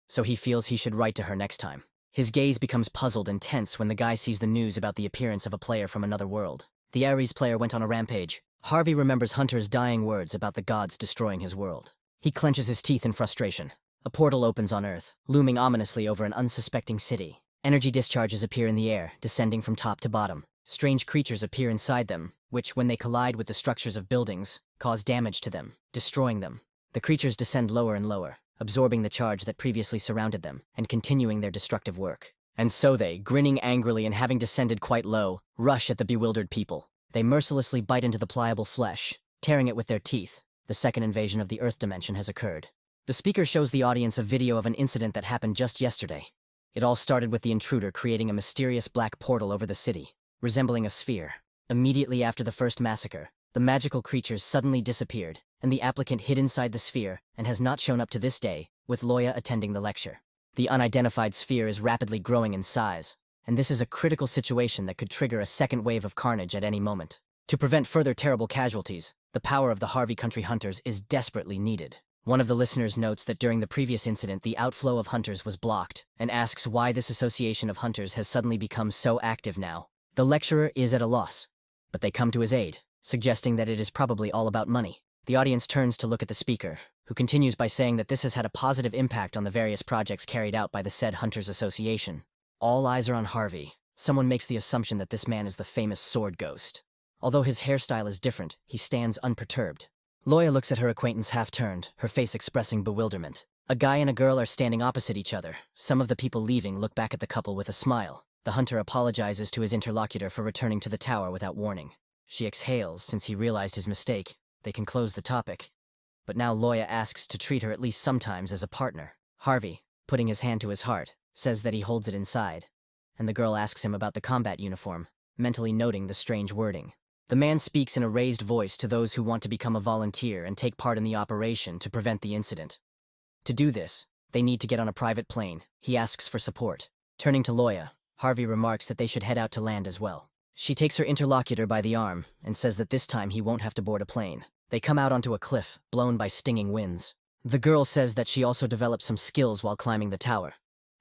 So he feels he should write to her next time. His gaze becomes puzzled and tense when the guy sees the news about the appearance of a player from another world. The Ares player went on a rampage. Harvey remembers Hunter's dying words about the gods destroying his world. He clenches his teeth in frustration. A portal opens on Earth, looming ominously over an unsuspecting city. Energy discharges appear in the air, descending from top to bottom. Strange creatures appear inside them, which, when they collide with the structures of buildings, cause damage to them, destroying them. The creatures descend lower and lower, absorbing the charge that previously surrounded them, and continuing their destructive work. And so they, grinning angrily and having descended quite low, rush at the bewildered people. They mercilessly bite into the pliable flesh, tearing it with their teeth. The second invasion of the Earth dimension has occurred. The speaker shows the audience a video of an incident that happened just yesterday. It all started with the intruder creating a mysterious black portal over the city, resembling a sphere. Immediately after the first massacre, the magical creatures suddenly disappeared, and the applicant hid inside the sphere and has not shown up to this day, with Loya attending the lecture. The unidentified sphere is rapidly growing in size, and this is a critical situation that could trigger a second wave of carnage at any moment. To prevent further terrible casualties, the power of the Harvey Country Hunters is desperately needed. One of the listeners notes that during the previous incident, the outflow of hunters was blocked, and asks why this association of hunters has suddenly become so active now. The lecturer is at a loss, but they come to his aid, suggesting that it is probably all about money. The audience turns to look at the speaker, who continues by saying that this has had a positive impact on the various projects carried out by the said Hunters Association. All eyes are on Harvey. Someone makes the assumption that this man is the famous sword ghost. Although his hairstyle is different, he stands unperturbed. Loya looks at her acquaintance half-turned, her face expressing bewilderment. A guy and a girl are standing opposite each other. Some of the people leaving look back at the couple with a smile. The hunter apologizes to his interlocutor for returning to the tower without warning. She exhales since he realized his mistake. They can close the topic. But now Loya asks to treat her at least sometimes as a partner. Harvey, putting his hand to his heart, says that he holds it inside. And the girl asks him about the combat uniform, mentally noting the strange wording. The man speaks in a raised voice to those who want to become a volunteer and take part in the operation to prevent the incident. To do this, they need to get on a private plane. He asks for support. Turning to Loya, Harvey remarks that they should head out to land as well. She takes her interlocutor by the arm and says that this time he won't have to board a plane. They come out onto a cliff, blown by stinging winds. The girl says that she also developed some skills while climbing the tower,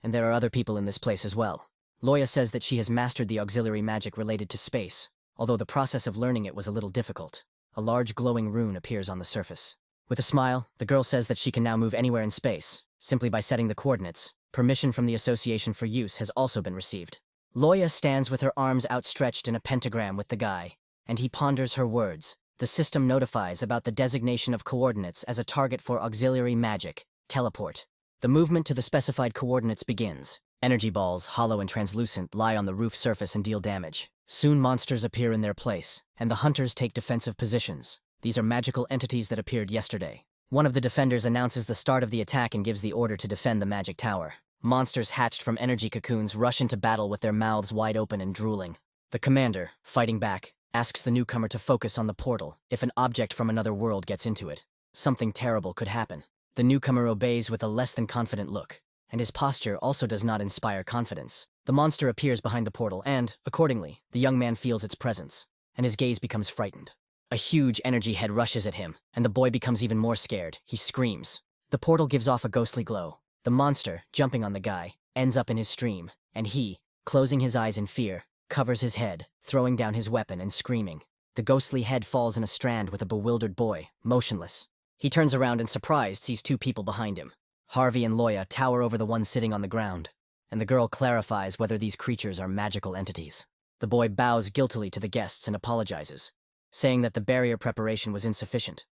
and there are other people in this place as well. Loya says that she has mastered the auxiliary magic related to space, although the process of learning it was a little difficult. A large glowing rune appears on the surface. With a smile, the girl says that she can now move anywhere in space, simply by setting the coordinates. Permission from the Association for use has also been received. Loya stands with her arms outstretched in a pentagram with the guy, and he ponders her words. The system notifies about the designation of coordinates as a target for auxiliary magic, teleport. The movement to the specified coordinates begins. Energy balls, hollow and translucent, lie on the roof surface and deal damage. Soon monsters appear in their place, and the hunters take defensive positions. These are magical entities that appeared yesterday. One of the defenders announces the start of the attack and gives the order to defend the magic tower. Monsters hatched from energy cocoons rush into battle with their mouths wide open and drooling. The commander, fighting back, asks the newcomer to focus on the portal. If an object from another world gets into it, something terrible could happen. The newcomer obeys with a less than confident look, and his posture also does not inspire confidence. The monster appears behind the portal and, accordingly, the young man feels its presence, and his gaze becomes frightened. A huge energy head rushes at him, and the boy becomes even more scared. He screams. The portal gives off a ghostly glow. The monster, jumping on the guy, ends up in his stream, and he, closing his eyes in fear, covers his head, throwing down his weapon and screaming. The ghostly head falls in a strand with a bewildered boy, motionless. He turns around and surprised sees two people behind him. Harvey and Loya tower over the one sitting on the ground, and the girl clarifies whether these creatures are magical entities. The boy bows guiltily to the guests and apologizes, saying that the barrier preparation was insufficient.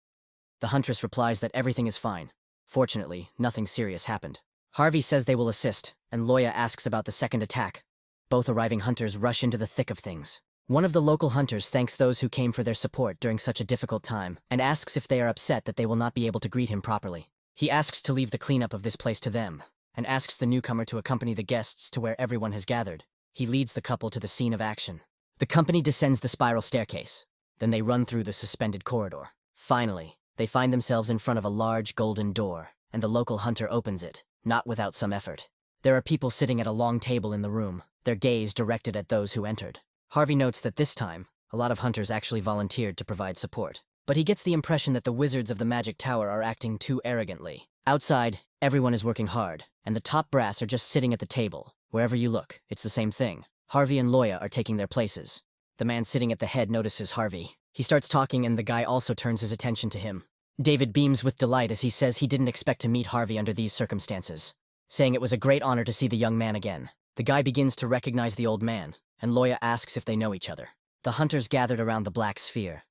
The huntress replies that everything is fine. Fortunately, nothing serious happened. Harvey says they will assist, and Loya asks about the second attack. Both arriving hunters rush into the thick of things. One of the local hunters thanks those who came for their support during such a difficult time, and asks if they are upset that they will not be able to greet him properly. He asks to leave the cleanup of this place to them, and asks the newcomer to accompany the guests to where everyone has gathered. He leads the couple to the scene of action. The company descends the spiral staircase. Then they run through the suspended corridor. Finally, they find themselves in front of a large golden door, and the local hunter opens it, not without some effort. There are people sitting at a long table in the room, their gaze directed at those who entered. Harvey notes that this time, a lot of hunters actually volunteered to provide support. But he gets the impression that the wizards of the magic tower are acting too arrogantly. Outside, everyone is working hard, and the top brass are just sitting at the table. Wherever you look, it's the same thing. Harvey and Loya are taking their places. The man sitting at the head notices Harvey. He starts talking and the guy also turns his attention to him. David beams with delight as he says he didn't expect to meet Harvey under these circumstances, saying it was a great honor to see the young man again. The guy begins to recognize the old man, and Loya asks if they know each other. The hunters gathered around the black sphere.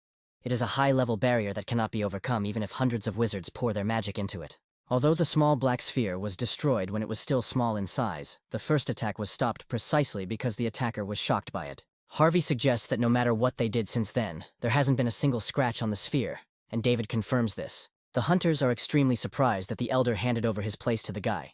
It is a high-level barrier that cannot be overcome even if hundreds of wizards pour their magic into it. Although the small black sphere was destroyed when it was still small in size, the first attack was stopped precisely because the attacker was shocked by it. Harvey suggests that no matter what they did since then, there hasn't been a single scratch on the sphere, and David confirms this. The hunters are extremely surprised that the elder handed over his place to the guy.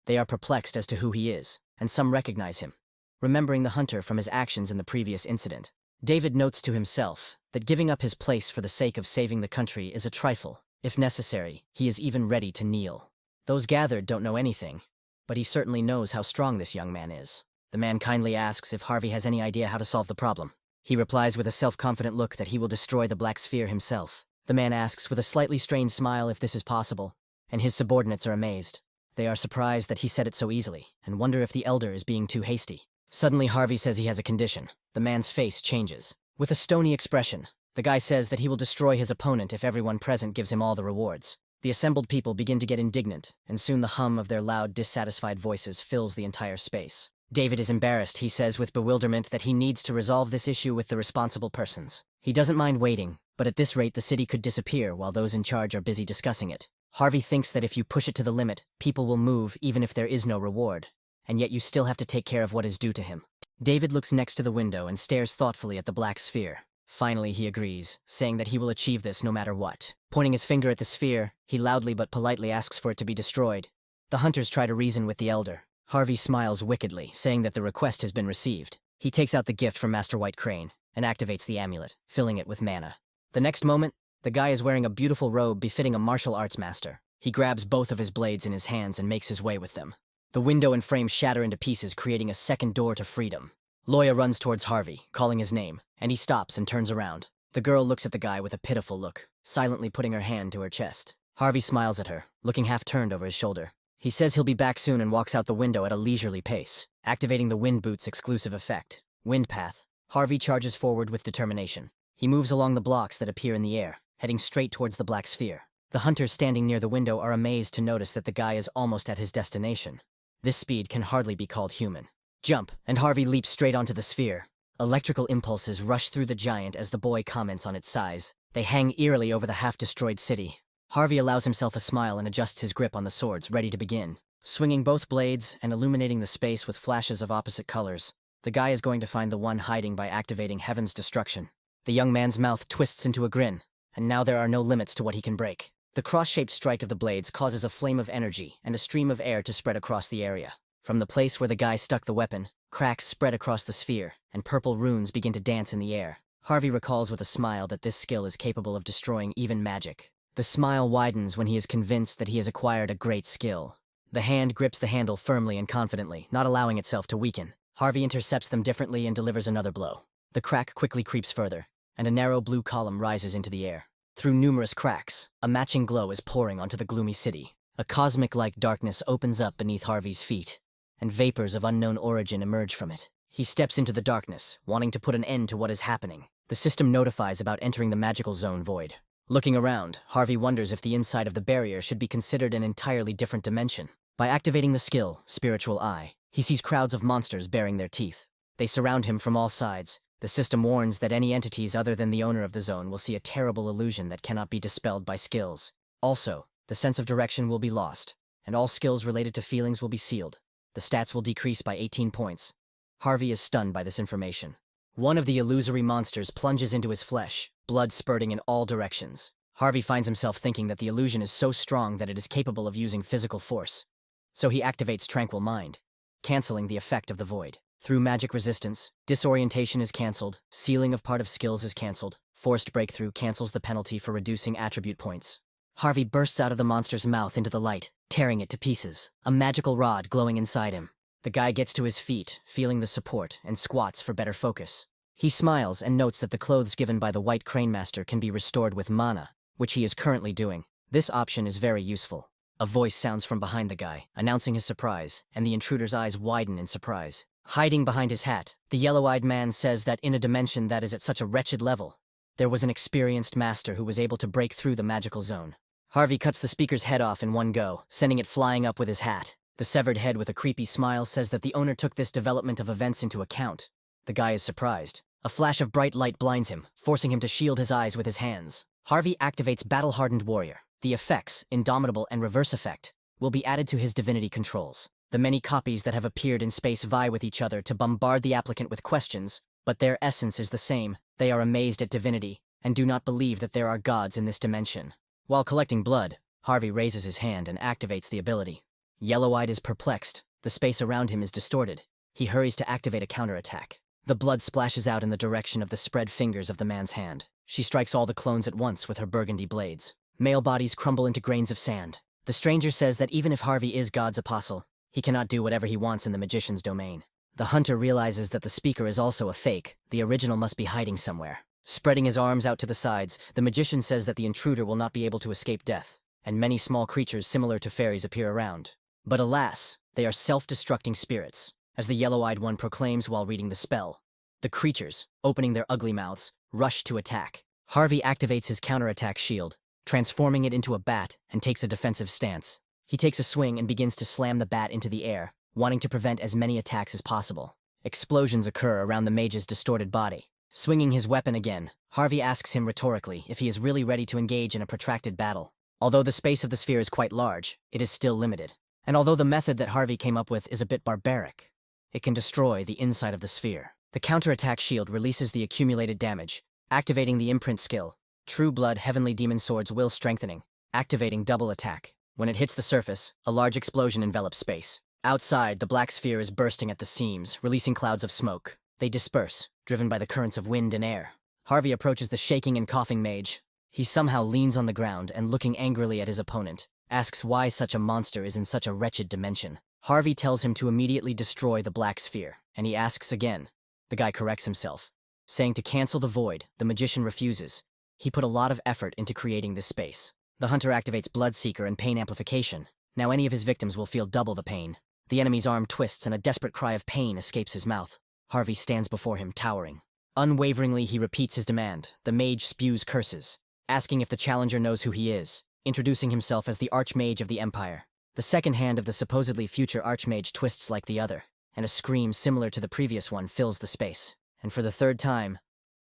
They are perplexed as to who he is, and some recognize him, remembering the hunter from his actions in the previous incident. David notes to himself that giving up his place for the sake of saving the country is a trifle. If necessary, he is even ready to kneel. Those gathered don't know anything, but he certainly knows how strong this young man is. The man kindly asks if Harvey has any idea how to solve the problem. He replies with a self-confident look that he will destroy the black sphere himself. The man asks with a slightly strained smile if this is possible, and his subordinates are amazed. They are surprised that he said it so easily, and wonder if the elder is being too hasty. Suddenly Harvey says he has a condition. The man's face changes. With a stony expression, the guy says that he will destroy his opponent if everyone present gives him all the rewards. The assembled people begin to get indignant, and soon the hum of their loud, dissatisfied voices fills the entire space. David is embarrassed, he says with bewilderment that he needs to resolve this issue with the responsible persons. He doesn't mind waiting, but at this rate the city could disappear while those in charge are busy discussing it. Harvey thinks that if you push it to the limit, people will move even if there is no reward, and yet you still have to take care of what is due to him. David looks next to the window and stares thoughtfully at the black sphere. Finally, he agrees, saying that he will achieve this no matter what. Pointing his finger at the sphere, he loudly but politely asks for it to be destroyed. The hunters try to reason with the elder. Harvey smiles wickedly, saying that the request has been received. He takes out the gift from Master White Crane and activates the amulet, filling it with mana. The next moment, the guy is wearing a beautiful robe befitting a martial arts master. He grabs both of his blades in his hands and makes his way with them. The window and frame shatter into pieces, creating a second door to freedom. Loya runs towards Harvey, calling his name, and he stops and turns around. The girl looks at the guy with a pitiful look, silently putting her hand to her chest. Harvey smiles at her, looking half-turned over his shoulder. He says he'll be back soon and walks out the window at a leisurely pace, activating the Wind Boot's exclusive effect, Wind Path. Harvey charges forward with determination. He moves along the blocks that appear in the air, heading straight towards the black sphere. The hunters standing near the window are amazed to notice that the guy is almost at his destination. This speed can hardly be called human. Jump, and Harvey leaps straight onto the sphere. Electrical impulses rush through the giant as the boy comments on its size. They hang eerily over the half-destroyed city. Harvey allows himself a smile and adjusts his grip on the swords, ready to begin. Swinging both blades and illuminating the space with flashes of opposite colors, the guy is going to find the one hiding by activating Heaven's Destruction. The young man's mouth twists into a grin, and now there are no limits to what he can break. The cross-shaped strike of the blades causes a flame of energy and a stream of air to spread across the area. From the place where the guy stuck the weapon, cracks spread across the sphere, and purple runes begin to dance in the air. Harvey recalls with a smile that this skill is capable of destroying even magic. The smile widens when he is convinced that he has acquired a great skill. The hand grips the handle firmly and confidently, not allowing itself to weaken. Harvey intercepts them differently and delivers another blow. The crack quickly creeps further, and a narrow blue column rises into the air. Through numerous cracks, a matching glow is pouring onto the gloomy city. A cosmic-like darkness opens up beneath Harvey's feet, and vapors of unknown origin emerge from it. He steps into the darkness, wanting to put an end to what is happening. The system notifies about entering the magical zone void. Looking around, Harvey wonders if the inside of the barrier should be considered an entirely different dimension. By activating the skill, Spiritual Eye, he sees crowds of monsters baring their teeth. They surround him from all sides. The system warns that any entities other than the owner of the zone will see a terrible illusion that cannot be dispelled by skills. Also, the sense of direction will be lost, and all skills related to feelings will be sealed. The stats will decrease by 18 points. Harvey is stunned by this information. One of the illusory monsters plunges into his flesh, blood spurting in all directions. Harvey finds himself thinking that the illusion is so strong that it is capable of using physical force. So he activates Tranquil Mind, canceling the effect of the void. Through magic resistance, disorientation is cancelled, sealing of part of skills is cancelled, forced breakthrough cancels the penalty for reducing attribute points. Harvey bursts out of the monster's mouth into the light, tearing it to pieces, a magical rod glowing inside him. The guy gets to his feet, feeling the support, and squats for better focus. He smiles and notes that the clothes given by the White Crane Master can be restored with mana, which he is currently doing. This option is very useful. A voice sounds from behind the guy, announcing his surprise, and the intruder's eyes widen in surprise. Hiding behind his hat, the yellow-eyed man says that in a dimension that is at such a wretched level, there was an experienced master who was able to break through the magical zone. Harvey cuts the speaker's head off in one go, sending it flying up with his hat. The severed head with a creepy smile says that the owner took this development of events into account. The guy is surprised. A flash of bright light blinds him, forcing him to shield his eyes with his hands. Harvey activates Battle-Hardened Warrior. The effects, Indomitable and Reverse Effect, will be added to his divinity controls. The many copies that have appeared in space vie with each other to bombard the applicant with questions, but their essence is the same. They are amazed at divinity, and do not believe that there are gods in this dimension. While collecting blood, Harvey raises his hand and activates the ability. Yellow-eyed is perplexed. The space around him is distorted. He hurries to activate a counterattack. The blood splashes out in the direction of the spread fingers of the man's hand. She strikes all the clones at once with her burgundy blades. Male bodies crumble into grains of sand. The stranger says that even if Harvey is God's apostle, he cannot do whatever he wants in the magician's domain. The hunter realizes that the speaker is also a fake. The original must be hiding somewhere. Spreading his arms out to the sides, the magician says that the intruder will not be able to escape death, and many small creatures similar to fairies appear around. But alas, they are self-destructing spirits, as the yellow-eyed one proclaims while reading the spell. The creatures, opening their ugly mouths, rush to attack. Harvey activates his counterattack shield, transforming it into a bat, and takes a defensive stance. He takes a swing and begins to slam the bat into the air, wanting to prevent as many attacks as possible. Explosions occur around the mage's distorted body. Swinging his weapon again, Harvey asks him rhetorically if he is really ready to engage in a protracted battle. Although the space of the sphere is quite large, it is still limited. And although the method that Harvey came up with is a bit barbaric, it can destroy the inside of the sphere. The counterattack shield releases the accumulated damage, activating the imprint skill, True Blood Heavenly Demon Sword's Will Strengthening, activating double attack. When it hits the surface, a large explosion envelops space. Outside, the black sphere is bursting at the seams, releasing clouds of smoke. They disperse, driven by the currents of wind and air. Harvey approaches the shaking and coughing mage. He somehow leans on the ground and, looking angrily at his opponent, asks why such a monster is in such a wretched dimension. Harvey tells him to immediately destroy the black sphere, and he asks again. The guy corrects himself, saying to cancel the void. The magician refuses. He put a lot of effort into creating this space. The hunter activates Bloodseeker and Pain Amplification. Now any of his victims will feel double the pain. The enemy's arm twists and a desperate cry of pain escapes his mouth. Harvey stands before him, towering. Unwaveringly, he repeats his demand. The mage spews curses, asking if the challenger knows who he is, introducing himself as the Archmage of the Empire. The second hand of the supposedly future Archmage twists like the other, and a scream similar to the previous one fills the space. And for the third time,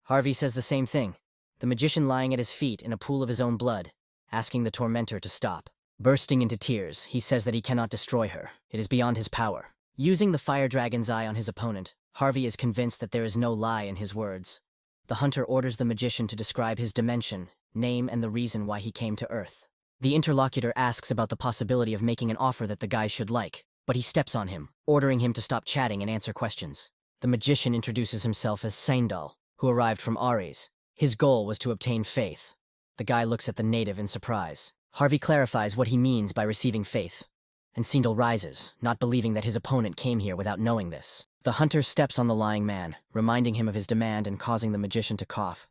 Harvey says the same thing, the magician lying at his feet in a pool of his own blood, asking the tormentor to stop. Bursting into tears, he says that he cannot destroy her. It is beyond his power. Using the fire dragon's eye on his opponent, Harvey is convinced that there is no lie in his words. The hunter orders the magician to describe his dimension, name, and the reason why he came to Earth. The interlocutor asks about the possibility of making an offer that the guy should like, but he steps on him, ordering him to stop chatting and answer questions. The magician introduces himself as Seindal, who arrived from Ares. His goal was to obtain faith. The guy looks at the native in surprise. Harvey clarifies what he means by receiving faith, and Seindal rises, not believing that his opponent came here without knowing this. The hunter steps on the lying man, reminding him of his demand and causing the magician to cough.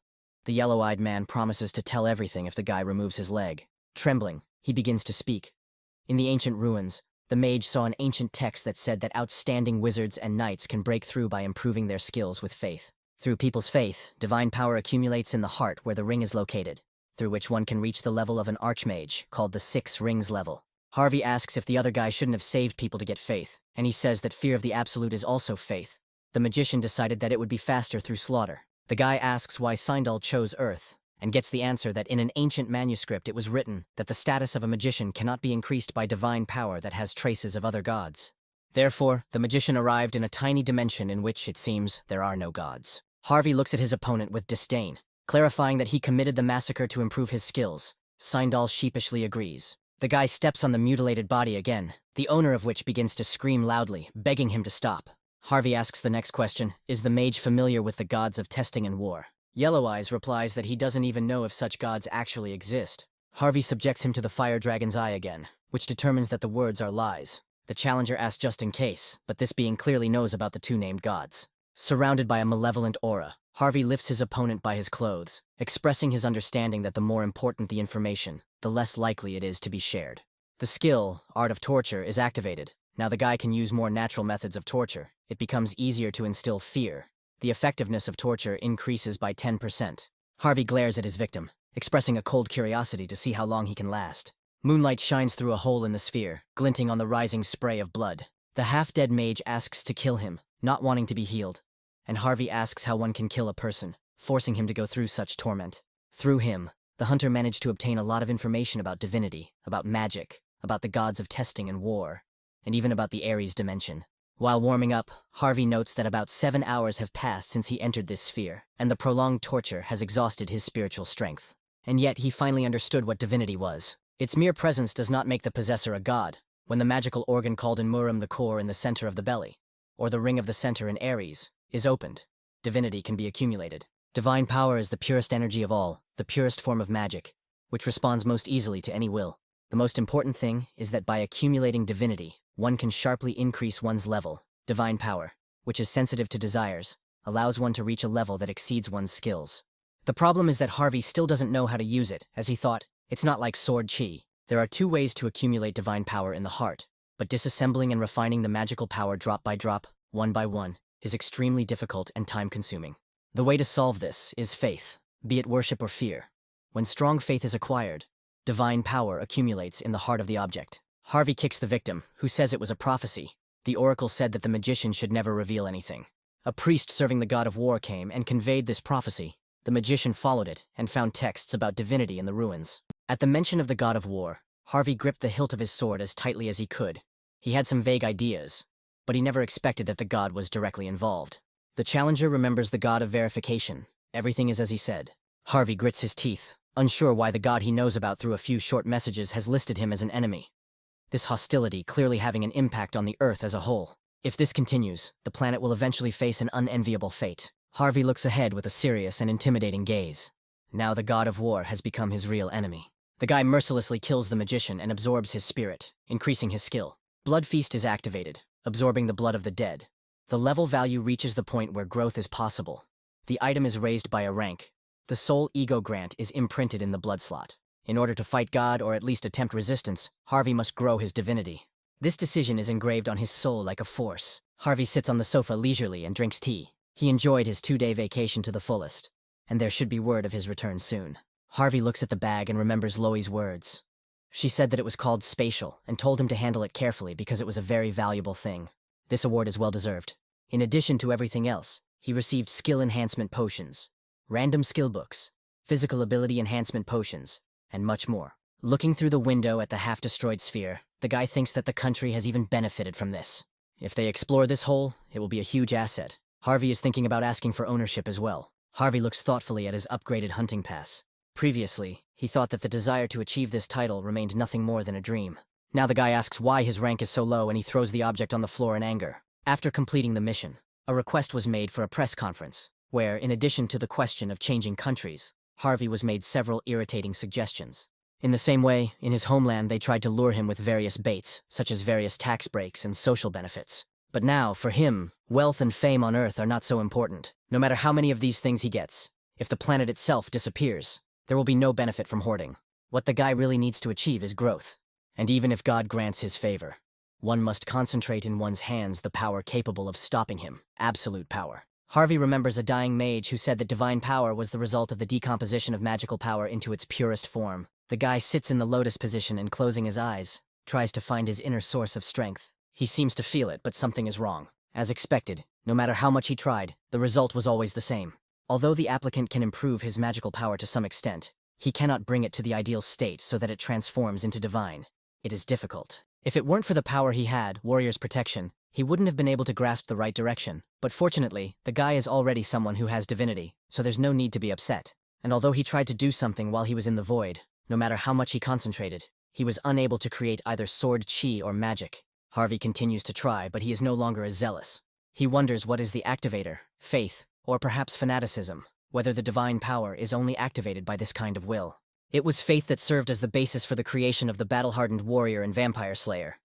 The yellow-eyed man promises to tell everything if the guy removes his leg. Trembling, he begins to speak. In the ancient ruins, the mage saw an ancient text that said that outstanding wizards and knights can break through by improving their skills with faith. Through people's faith, divine power accumulates in the heart where the ring is located, through which one can reach the level of an archmage, called the 6 rings level. Harvey asks if the other guy shouldn't have saved people to get faith, and he says that fear of the absolute is also faith. The magician decided that it would be faster through slaughter. The guy asks why Sindal chose Earth, and gets the answer that in an ancient manuscript it was written that the status of a magician cannot be increased by divine power that has traces of other gods. Therefore, the magician arrived in a tiny dimension in which, it seems, there are no gods. Harvey looks at his opponent with disdain, clarifying that he committed the massacre to improve his skills. Sindal sheepishly agrees. The guy steps on the mutilated body again, the owner of which begins to scream loudly, begging him to stop. Harvey asks the next question, is the mage familiar with the gods of testing and war? Yellow Eyes replies that he doesn't even know if such gods actually exist. Harvey subjects him to the fire dragon's eye again, which determines that the words are lies. The challenger asks just in case, but this being clearly knows about the 2 named gods. Surrounded by a malevolent aura, Harvey lifts his opponent by his clothes, expressing his understanding that the more important the information, the less likely it is to be shared. The skill, Art of Torture, is activated. Now the guy can use more natural methods of torture. It becomes easier to instill fear. The effectiveness of torture increases by 10%. Harvey glares at his victim, expressing a cold curiosity to see how long he can last. Moonlight shines through a hole in the sphere, glinting on the rising spray of blood. The half-dead mage asks to kill him, not wanting to be healed, and Harvey asks how one can kill a person, forcing him to go through such torment. Through him, the hunter managed to obtain a lot of information about divinity, about magic, about the gods of testing and war, and even about the Ares dimension. While warming up, Harvey notes that about 7 hours have passed since he entered this sphere, and the prolonged torture has exhausted his spiritual strength. And yet he finally understood what divinity was. Its mere presence does not make the possessor a god. When the magical organ called in Murim the core in the center of the belly, or the ring of the center in Ares, is opened, divinity can be accumulated. Divine power is the purest energy of all, the purest form of magic, which responds most easily to any will. The most important thing is that by accumulating divinity, one can sharply increase one's level. Divine power, which is sensitive to desires, allows one to reach a level that exceeds one's skills. The problem is that Harvey still doesn't know how to use it, as he thought, it's not like sword chi. There are 2 ways to accumulate divine power in the heart, but disassembling and refining the magical power drop by drop, one by one, is extremely difficult and time-consuming. The way to solve this is faith, be it worship or fear. When strong faith is acquired, divine power accumulates in the heart of the object. Harvey kicks the victim, who says it was a prophecy. The oracle said that the magician should never reveal anything. A priest serving the god of war came and conveyed this prophecy. The magician followed it and found texts about divinity in the ruins. At the mention of the god of war, Harvey gripped the hilt of his sword as tightly as he could. He had some vague ideas, but he never expected that the god was directly involved. The challenger remembers the god of verification. Everything is as he said. Harvey grits his teeth, unsure why the god he knows about through a few short messages has listed him as an enemy. This hostility clearly having an impact on the Earth as a whole. If this continues, the planet will eventually face an unenviable fate. Harvey looks ahead with a serious and intimidating gaze. Now the god of war has become his real enemy. The guy mercilessly kills the magician and absorbs his spirit, increasing his skill. Blood Feast is activated, absorbing the blood of the dead. The level value reaches the point where growth is possible. The item is raised by a rank. The soul ego grant is imprinted in the blood slot. In order to fight God or at least attempt resistance, Harvey must grow his divinity. This decision is engraved on his soul like a force. Harvey sits on the sofa leisurely and drinks tea. He enjoyed his 2-day vacation to the fullest, and there should be word of his return soon. Harvey looks at the bag and remembers Loie's words. She said that it was called Spatial and told him to handle it carefully because it was a very valuable thing. This award is well deserved. In addition to everything else, he received skill enhancement potions, random skill books, physical ability enhancement potions, and much more. Looking through the window at the half-destroyed sphere, the guy thinks that the country has even benefited from this. If they explore this hole, it will be a huge asset. Harvey is thinking about asking for ownership as well. Harvey looks thoughtfully at his upgraded hunting pass. Previously, he thought that the desire to achieve this title remained nothing more than a dream. Now the guy asks why his rank is so low and he throws the object on the floor in anger. After completing the mission, a request was made for a press conference, where, in addition to the question of changing countries, Harvey was made several irritating suggestions. In the same way, in his homeland they tried to lure him with various baits, such as various tax breaks and social benefits. But now, for him, wealth and fame on Earth are not so important. No matter how many of these things he gets, if the planet itself disappears, there will be no benefit from hoarding. What the guy really needs to achieve is growth. And even if God grants his favor, one must concentrate in one's hands the power capable of stopping him, absolute power. Harvey remembers a dying mage who said that divine power was the result of the decomposition of magical power into its purest form. The guy sits in the lotus position and, closing his eyes, tries to find his inner source of strength. He seems to feel it, but something is wrong. As expected, no matter how much he tried, the result was always the same. Although the applicant can improve his magical power to some extent, he cannot bring it to the ideal state so that it transforms into divine. It is difficult. If it weren't for the power he had, Warrior's protection, he wouldn't have been able to grasp the right direction. But fortunately, the guy is already someone who has divinity, so there's no need to be upset. And although he tried to do something while he was in the void, no matter how much he concentrated, he was unable to create either sword chi or magic. Harvey continues to try, but he is no longer as zealous. He wonders what is the activator, faith, or perhaps fanaticism, whether the divine power is only activated by this kind of will. It was faith that served as the basis for the creation of the battle-hardened warrior and vampire slayer.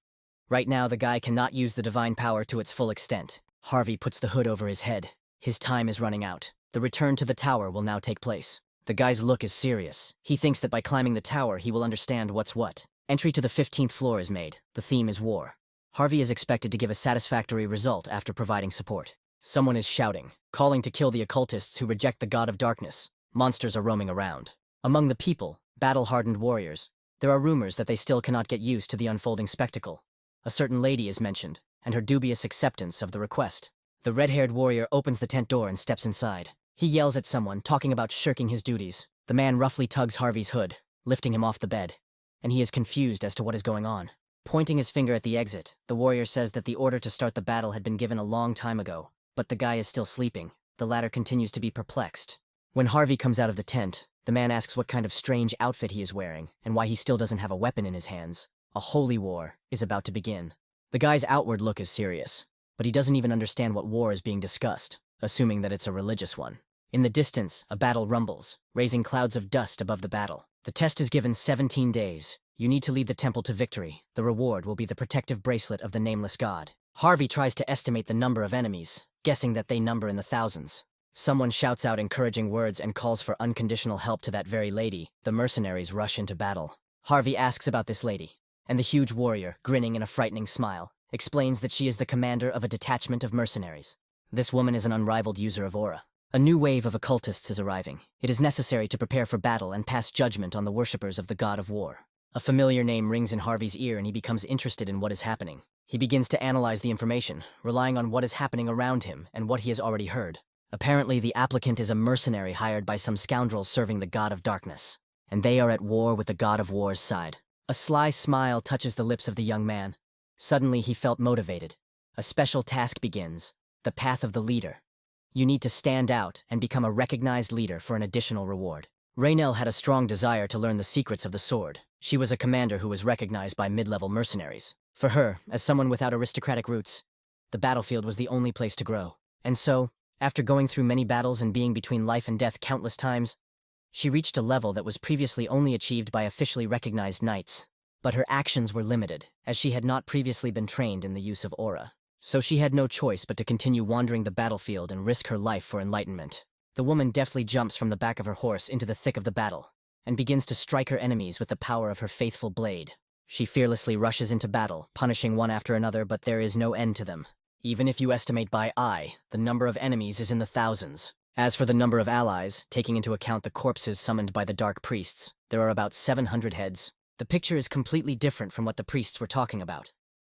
Right now, the guy cannot use the divine power to its full extent. Harvey puts the hood over his head. His time is running out. The return to the tower will now take place. The guy's look is serious. He thinks that by climbing the tower, he will understand what's what. Entry to the 15th floor is made. The theme is war. Harvey is expected to give a satisfactory result after providing support. Someone is shouting, calling to kill the occultists who reject the god of darkness. Monsters are roaming around. Among the people, battle-hardened warriors, there are rumors that they still cannot get used to the unfolding spectacle. A certain lady is mentioned, and her dubious acceptance of the request. The red-haired warrior opens the tent door and steps inside. He yells at someone, talking about shirking his duties. The man roughly tugs Harvey's hood, lifting him off the bed, and he is confused as to what is going on. Pointing his finger at the exit, the warrior says that the order to start the battle had been given a long time ago, but the guy is still sleeping. The latter continues to be perplexed. When Harvey comes out of the tent, the man asks what kind of strange outfit he is wearing, and why he still doesn't have a weapon in his hands. A holy war is about to begin. The guy's outward look is serious, but he doesn't even understand what war is being discussed, assuming that it's a religious one. In the distance, a battle rumbles, raising clouds of dust above the battle. The test is given 17 days. You need to lead the temple to victory. The reward will be the protective bracelet of the nameless god. Harvey tries to estimate the number of enemies, guessing that they number in the thousands. Someone shouts out encouraging words and calls for unconditional help to that very lady. The mercenaries rush into battle. Harvey asks about this lady, and the huge warrior, grinning in a frightening smile, explains that she is the commander of a detachment of mercenaries. This woman is an unrivaled user of aura. A new wave of occultists is arriving. It is necessary to prepare for battle and pass judgment on the worshippers of the god of war. A familiar name rings in Harvey's ear and he becomes interested in what is happening. He begins to analyze the information, relying on what is happening around him and what he has already heard. Apparently, the applicant is a mercenary hired by some scoundrels serving the god of darkness, and they are at war with the god of war's side. A sly smile touches the lips of the young man. Suddenly, he felt motivated. A special task begins, the path of the leader. You need to stand out and become a recognized leader for an additional reward. Raynell had a strong desire to learn the secrets of the sword. She was a commander who was recognized by mid-level mercenaries. For her, as someone without aristocratic roots, the battlefield was the only place to grow. And so, after going through many battles and being between life and death countless times, she reached a level that was previously only achieved by officially recognized knights. But her actions were limited, as she had not previously been trained in the use of aura. So she had no choice but to continue wandering the battlefield and risk her life for enlightenment. The woman deftly jumps from the back of her horse into the thick of the battle, and begins to strike her enemies with the power of her faithful blade. She fearlessly rushes into battle, punishing one after another, but there is no end to them. Even if you estimate by eye, the number of enemies is in the thousands. As for the number of allies, taking into account the corpses summoned by the dark priests, there are about 700 heads. The picture is completely different from what the priests were talking about.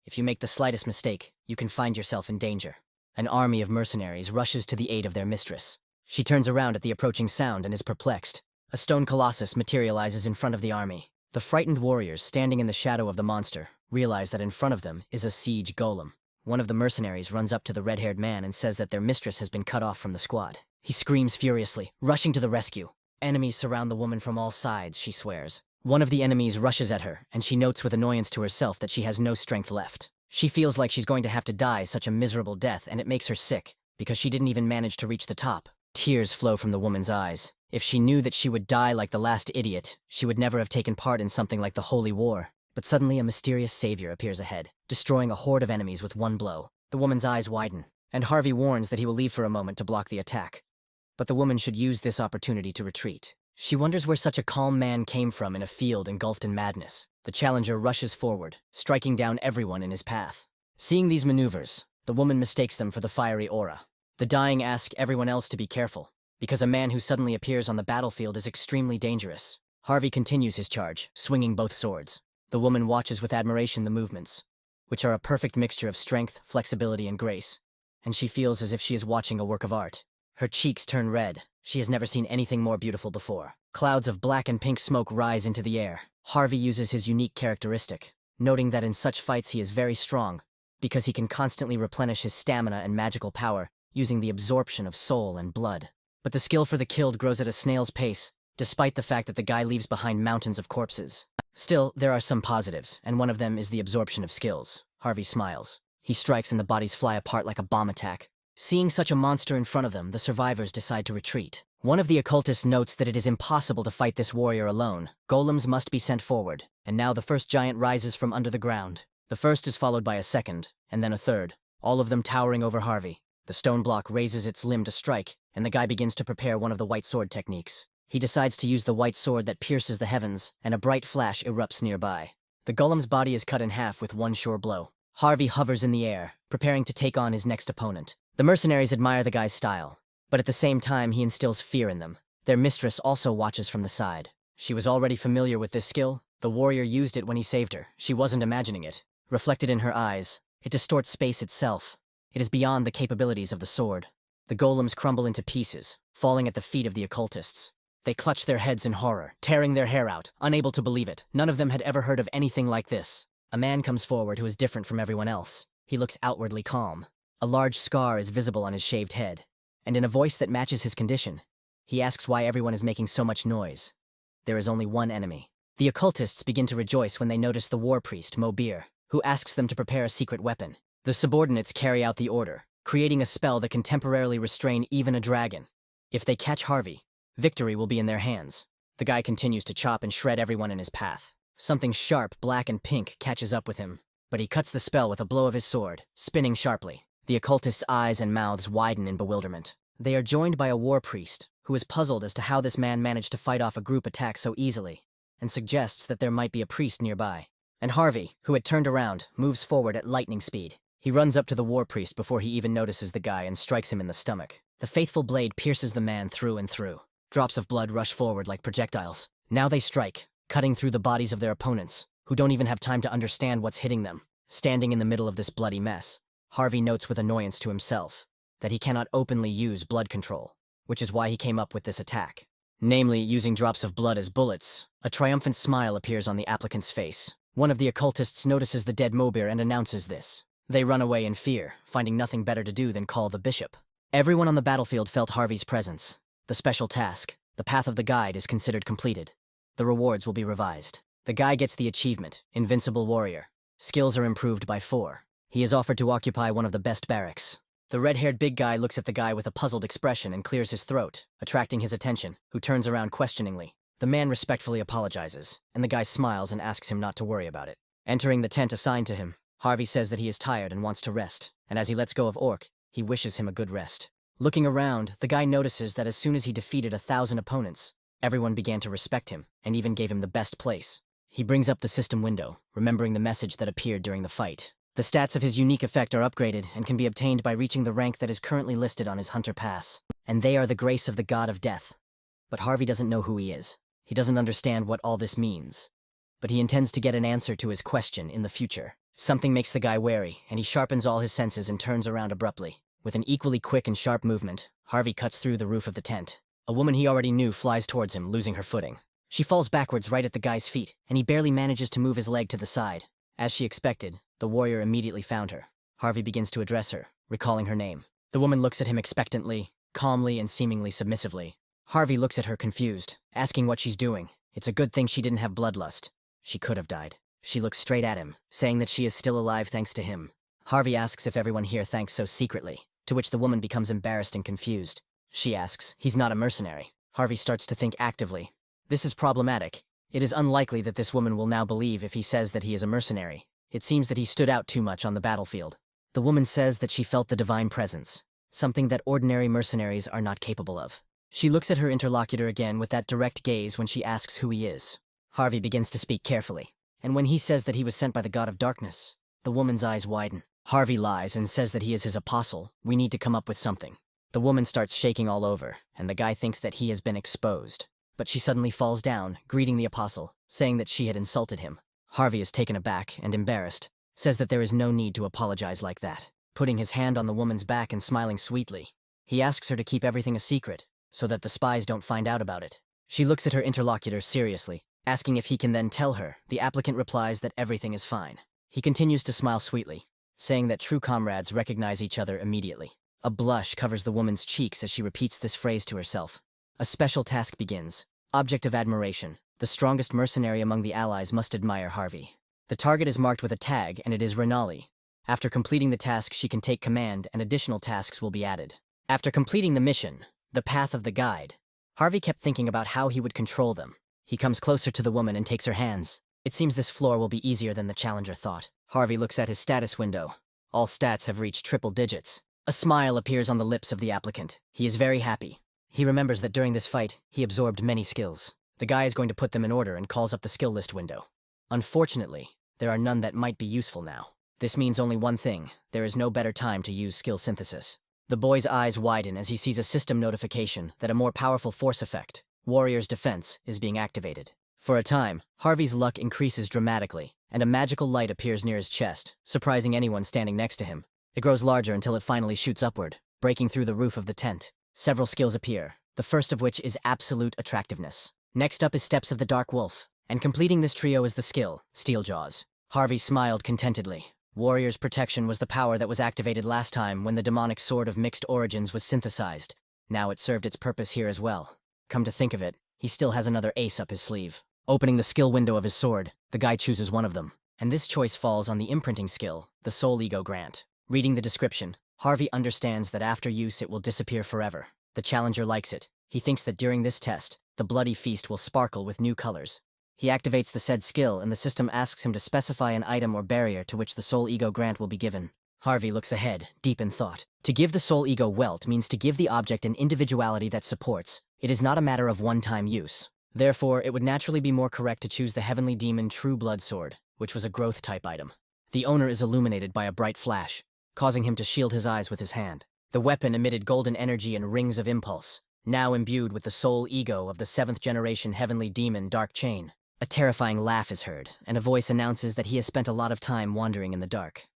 If you make the slightest mistake, you can find yourself in danger. An army of mercenaries rushes to the aid of their mistress. She turns around at the approaching sound and is perplexed. A stone colossus materializes in front of the army. The frightened warriors, standing in the shadow of the monster, realize that in front of them is a siege golem. One of the mercenaries runs up to the red-haired man and says that their mistress has been cut off from the squad. He screams furiously, rushing to the rescue. Enemies surround the woman from all sides, she swears. One of the enemies rushes at her, and she notes with annoyance to herself that she has no strength left. She feels like she's going to have to die such a miserable death, and it makes her sick, because she didn't even manage to reach the top. Tears flow from the woman's eyes. If she knew that she would die like the last idiot, she would never have taken part in something like the Holy War. But suddenly a mysterious savior appears ahead, destroying a horde of enemies with one blow. The woman's eyes widen, and Harvey warns that he will leave for a moment to block the attack. But the woman should use this opportunity to retreat. She wonders where such a calm man came from in a field engulfed in madness. The challenger rushes forward, striking down everyone in his path. Seeing these maneuvers, the woman mistakes them for the fiery aura. The dying ask everyone else to be careful, because a man who suddenly appears on the battlefield is extremely dangerous. Harvey continues his charge, swinging both swords. The woman watches with admiration the movements, which are a perfect mixture of strength, flexibility, and grace, and she feels as if she is watching a work of art. Her cheeks turn red. She has never seen anything more beautiful before. Clouds of black and pink smoke rise into the air. Harvey uses his unique characteristic, noting that in such fights he is very strong, because he can constantly replenish his stamina and magical power using the absorption of soul and blood. But the skill for the killed grows at a snail's pace, despite the fact that the guy leaves behind mountains of corpses. Still, there are some positives, and one of them is the absorption of skills. Harvey smiles. He strikes and the bodies fly apart like a bomb attack. Seeing such a monster in front of them, the survivors decide to retreat. One of the occultists notes that it is impossible to fight this warrior alone. Golems must be sent forward, and now the first giant rises from under the ground. The first is followed by a second, and then a third, all of them towering over Harvey. The stone block raises its limb to strike, and the guy begins to prepare one of the white sword techniques. He decides to use the white sword that pierces the heavens, and a bright flash erupts nearby. The golem's body is cut in half with one sure blow. Harvey hovers in the air, preparing to take on his next opponent. The mercenaries admire the guy's style, but at the same time he instills fear in them. Their mistress also watches from the side. She was already familiar with this skill. The warrior used it when he saved her. She wasn't imagining it. Reflected in her eyes, it distorts space itself. It is beyond the capabilities of the sword. The golems crumble into pieces, falling at the feet of the occultists. They clutch their heads in horror, tearing their hair out, unable to believe it. None of them had ever heard of anything like this. A man comes forward who is different from everyone else. He looks outwardly calm. A large scar is visible on his shaved head, and in a voice that matches his condition, he asks why everyone is making so much noise. There is only one enemy. The occultists begin to rejoice when they notice the war priest, Mobir, who asks them to prepare a secret weapon. The subordinates carry out the order, creating a spell that can temporarily restrain even a dragon. If they catch Harvey, victory will be in their hands. The guy continues to chop and shred everyone in his path. Something sharp, black and pink catches up with him, but he cuts the spell with a blow of his sword, spinning sharply. The occultists' eyes and mouths widen in bewilderment. They are joined by a war priest, who is puzzled as to how this man managed to fight off a group attack so easily, and suggests that there might be a priest nearby. And Harvey, who had turned around, moves forward at lightning speed. He runs up to the war priest before he even notices the guy and strikes him in the stomach. The faithful blade pierces the man through and through. Drops of blood rush forward like projectiles. Now they strike, cutting through the bodies of their opponents, who don't even have time to understand what's hitting them. Standing in the middle of this bloody mess, Harvey notes with annoyance to himself that he cannot openly use blood control, which is why he came up with this attack. Namely, using drops of blood as bullets. A triumphant smile appears on the applicant's face. One of the occultists notices the dead Mobir and announces this. They run away in fear, finding nothing better to do than call the bishop. Everyone on the battlefield felt Harvey's presence. The special task, the path of the guide, is considered completed. The rewards will be revised. The guy gets the achievement, Invincible Warrior. Skills are improved by 4. He is offered to occupy one of the best barracks. The red-haired big guy looks at the guy with a puzzled expression and clears his throat, attracting his attention, who turns around questioningly. The man respectfully apologizes, and the guy smiles and asks him not to worry about it. Entering the tent assigned to him, Harvey says that he is tired and wants to rest, and as he lets go of Orc, he wishes him a good rest. Looking around, the guy notices that as soon as he defeated 1,000 opponents, everyone began to respect him, and even gave him the best place. He brings up the system window, remembering the message that appeared during the fight. The stats of his unique effect are upgraded and can be obtained by reaching the rank that is currently listed on his Hunter Pass. And they are the grace of the god of death. But Harvey doesn't know who he is. He doesn't understand what all this means. But he intends to get an answer to his question in the future. Something makes the guy wary, and he sharpens all his senses and turns around abruptly. With an equally quick and sharp movement, Harvey cuts through the roof of the tent. A woman he already knew flies towards him, losing her footing. She falls backwards right at the guy's feet, and he barely manages to move his leg to the side. As she expected, the warrior immediately found her. Harvey begins to address her, recalling her name. The woman looks at him expectantly, calmly and seemingly submissively. Harvey looks at her confused, asking what she's doing. It's a good thing she didn't have bloodlust. She could have died. She looks straight at him, saying that she is still alive thanks to him. Harvey asks if everyone here thanks so secretly, to which the woman becomes embarrassed and confused. She asks, he's not a mercenary. Harvey starts to think actively. This is problematic. It is unlikely that this woman will now believe if he says that he is a mercenary. It seems that he stood out too much on the battlefield. The woman says that she felt the divine presence, something that ordinary mercenaries are not capable of. She looks at her interlocutor again with that direct gaze when she asks who he is. Harvey begins to speak carefully, and when he says that he was sent by the god of darkness, the woman's eyes widen. Harvey lies and says that he is his apostle. We need to come up with something. The woman starts shaking all over, and the guy thinks that he has been exposed. But she suddenly falls down, greeting the apostle, saying that she had insulted him. Harvey is taken aback and embarrassed, says that there is no need to apologize like that, putting his hand on the woman's back and smiling sweetly. He asks her to keep everything a secret, so that the spies don't find out about it. She looks at her interlocutor seriously, asking if he can then tell her. The applicant replies that everything is fine. He continues to smile sweetly, saying that true comrades recognize each other immediately. A blush covers the woman's cheeks as she repeats this phrase to herself. A special task begins. Object of admiration. The strongest mercenary among the allies must admire Harvey. The target is marked with a tag, and it is Renali. After completing the task, she can take command, and additional tasks will be added. After completing the mission, the path of the guide, Harvey kept thinking about how he would control them. He comes closer to the woman and takes her hands. It seems this floor will be easier than the challenger thought. Harvey looks at his status window. All stats have reached triple digits. A smile appears on the lips of the applicant. He is very happy. He remembers that during this fight, he absorbed many skills. The guy is going to put them in order and calls up the skill list window. Unfortunately, there are none that might be useful now. This means only one thing. There is no better time to use skill synthesis. The boy's eyes widen as he sees a system notification that a more powerful force effect, Warrior's Defense, is being activated. For a time, Harvey's luck increases dramatically, and a magical light appears near his chest, surprising anyone standing next to him. It grows larger until it finally shoots upward, breaking through the roof of the tent. Several skills appear, the first of which is Absolute Attractiveness. Next up is Steps of the Dark Wolf, and completing this trio is the skill, Steeljaws. Harvey smiled contentedly. Warrior's Protection was the power that was activated last time when the demonic sword of mixed origins was synthesized. Now it served its purpose here as well. Come to think of it, he still has another ace up his sleeve. Opening the skill window of his sword, the guy chooses one of them, and this choice falls on the imprinting skill, the Soul Ego Grant. Reading the description, Harvey understands that after use it will disappear forever. The challenger likes it. He thinks that during this test, the bloody feast will sparkle with new colors. He activates the said skill, and the system asks him to specify an item or barrier to which the Soul Ego Grant will be given. Harvey looks ahead, deep in thought. To give the Soul Ego Welt means to give the object an individuality that supports. It is not a matter of one-time use. Therefore, it would naturally be more correct to choose the Heavenly Demon True Blood Sword, which was a growth-type item. The owner is illuminated by a bright flash, causing him to shield his eyes with his hand. The weapon emitted golden energy and rings of impulse, now imbued with the soul ego of the 7th-generation Heavenly Demon Dark Chain. A terrifying laugh is heard, and a voice announces that he has spent a lot of time wandering in the dark.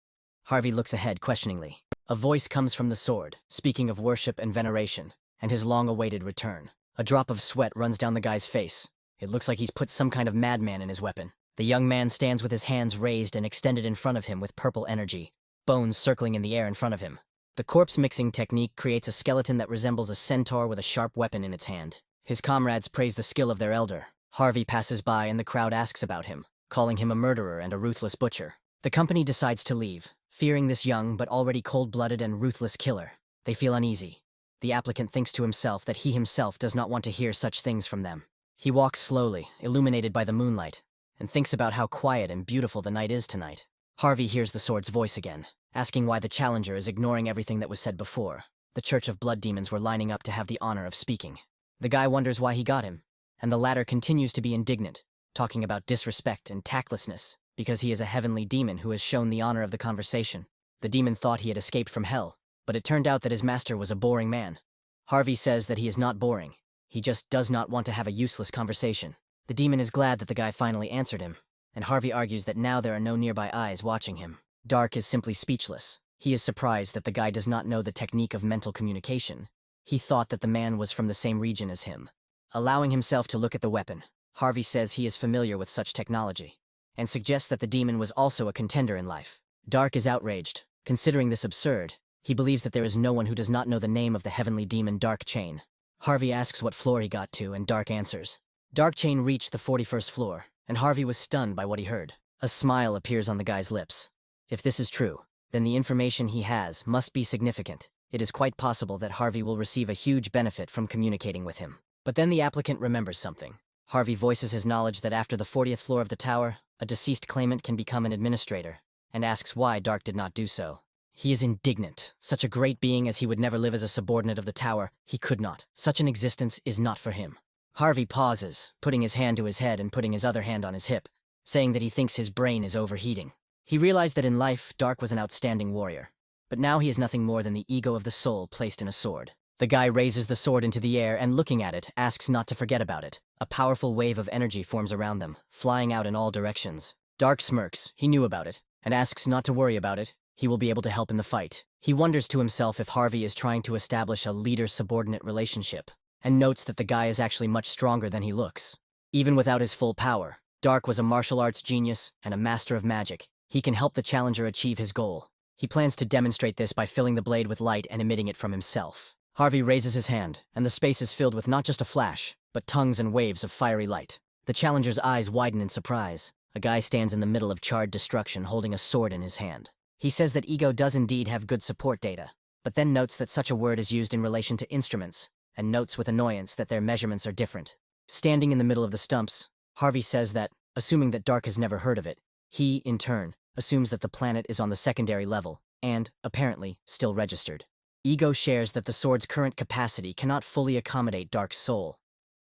Harvey looks ahead questioningly. A voice comes from the sword, speaking of worship and veneration, and his long-awaited return. A drop of sweat runs down the guy's face. It looks like he's put some kind of madman in his weapon. The young man stands with his hands raised and extended in front of him with purple energy, bones circling in the air in front of him. The corpse mixing technique creates a skeleton that resembles a centaur with a sharp weapon in its hand. His comrades praise the skill of their elder. Harvey passes by and the crowd asks about him, calling him a murderer and a ruthless butcher. The company decides to leave, fearing this young but already cold-blooded and ruthless killer. They feel uneasy. The applicant thinks to himself that he himself does not want to hear such things from them. He walks slowly, illuminated by the moonlight, and thinks about how quiet and beautiful the night is tonight. Harvey hears the sword's voice again, asking why the challenger is ignoring everything that was said before. The Church of Blood Demons were lining up to have the honor of speaking. The guy wonders why he got him, and the latter continues to be indignant, talking about disrespect and tactlessness, because he is a heavenly demon who has shown the honor of the conversation. The demon thought he had escaped from hell, but it turned out that his master was a boring man. Harvey says that he is not boring. He just does not want to have a useless conversation. The demon is glad that the guy finally answered him, and Harvey argues that now there are no nearby eyes watching him. Dark is simply speechless. He is surprised that the guy does not know the technique of mental communication. He thought that the man was from the same region as him. Allowing himself to look at the weapon, Harvey says he is familiar with such technology, and suggests that the demon was also a contender in life. Dark is outraged. Considering this absurd, he believes that there is no one who does not know the name of the heavenly demon Dark Chain. Harvey asks what floor he got to, and Dark answers. Dark Chain reached the 41st floor, and Harvey was stunned by what he heard. A smile appears on the guy's lips. If this is true, then the information he has must be significant. It is quite possible that Harvey will receive a huge benefit from communicating with him. But then the applicant remembers something. Harvey voices his knowledge that after the 40th floor of the tower, a deceased claimant can become an administrator, and asks why Dark did not do so. He is indignant. Such a great being as he would never live as a subordinate of the tower. He could not. Such an existence is not for him. Harvey pauses, putting his hand to his head and putting his other hand on his hip, saying that he thinks his brain is overheating. He realized that in life, Dark was an outstanding warrior. But now he is nothing more than the ego of the soul placed in a sword. The guy raises the sword into the air and, looking at it, asks not to forget about it. A powerful wave of energy forms around them, flying out in all directions. Dark smirks, he knew about it, and asks not to worry about it. He will be able to help in the fight. He wonders to himself if Harvey is trying to establish a leader-subordinate relationship, and notes that the guy is actually much stronger than he looks. Even without his full power, Dark was a martial arts genius and a master of magic. He can help the challenger achieve his goal. He plans to demonstrate this by filling the blade with light and emitting it from himself. Harvey raises his hand, and the space is filled with not just a flash, but tongues and waves of fiery light. The challenger's eyes widen in surprise. A guy stands in the middle of charred destruction holding a sword in his hand. He says that ego does indeed have good support data, but then notes that such a word is used in relation to instruments, and notes with annoyance that their measurements are different. Standing in the middle of the stumps, Harvey says that, assuming that Dark has never heard of it, he, in turn, assumes that the planet is on the secondary level, and, apparently, still registered. Ego shares that the sword's current capacity cannot fully accommodate Dark's soul,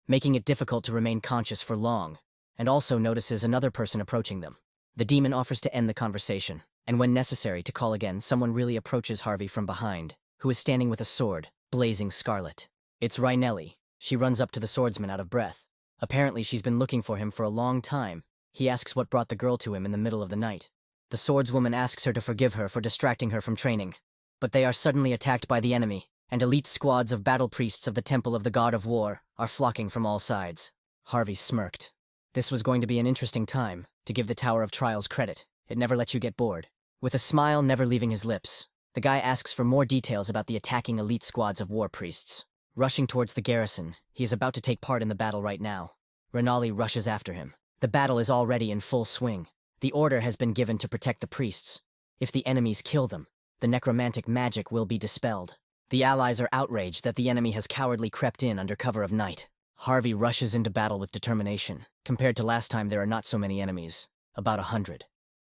making it difficult to remain conscious for long, and also notices another person approaching them. The demon offers to end the conversation, and when necessary to call again, someone really approaches Harvey from behind, who is standing with a sword, blazing scarlet. It's Rhinelli. She runs up to the swordsman out of breath. Apparently she's been looking for him for a long time. He asks what brought the girl to him in the middle of the night. The swordswoman asks her to forgive her for distracting her from training. But they are suddenly attacked by the enemy, and elite squads of battle priests of the Temple of the God of War are flocking from all sides. Harvey smirked. This was going to be an interesting time, to give the Tower of Trials credit. It never lets you get bored. With a smile never leaving his lips, the guy asks for more details about the attacking elite squads of war priests. Rushing towards the garrison, he is about to take part in the battle right now. Rhinelli rushes after him. The battle is already in full swing. The order has been given to protect the priests. If the enemies kill them, the necromantic magic will be dispelled. The allies are outraged that the enemy has cowardly crept in under cover of night. Harvey rushes into battle with determination. Compared to last time, there are not so many enemies, about 100.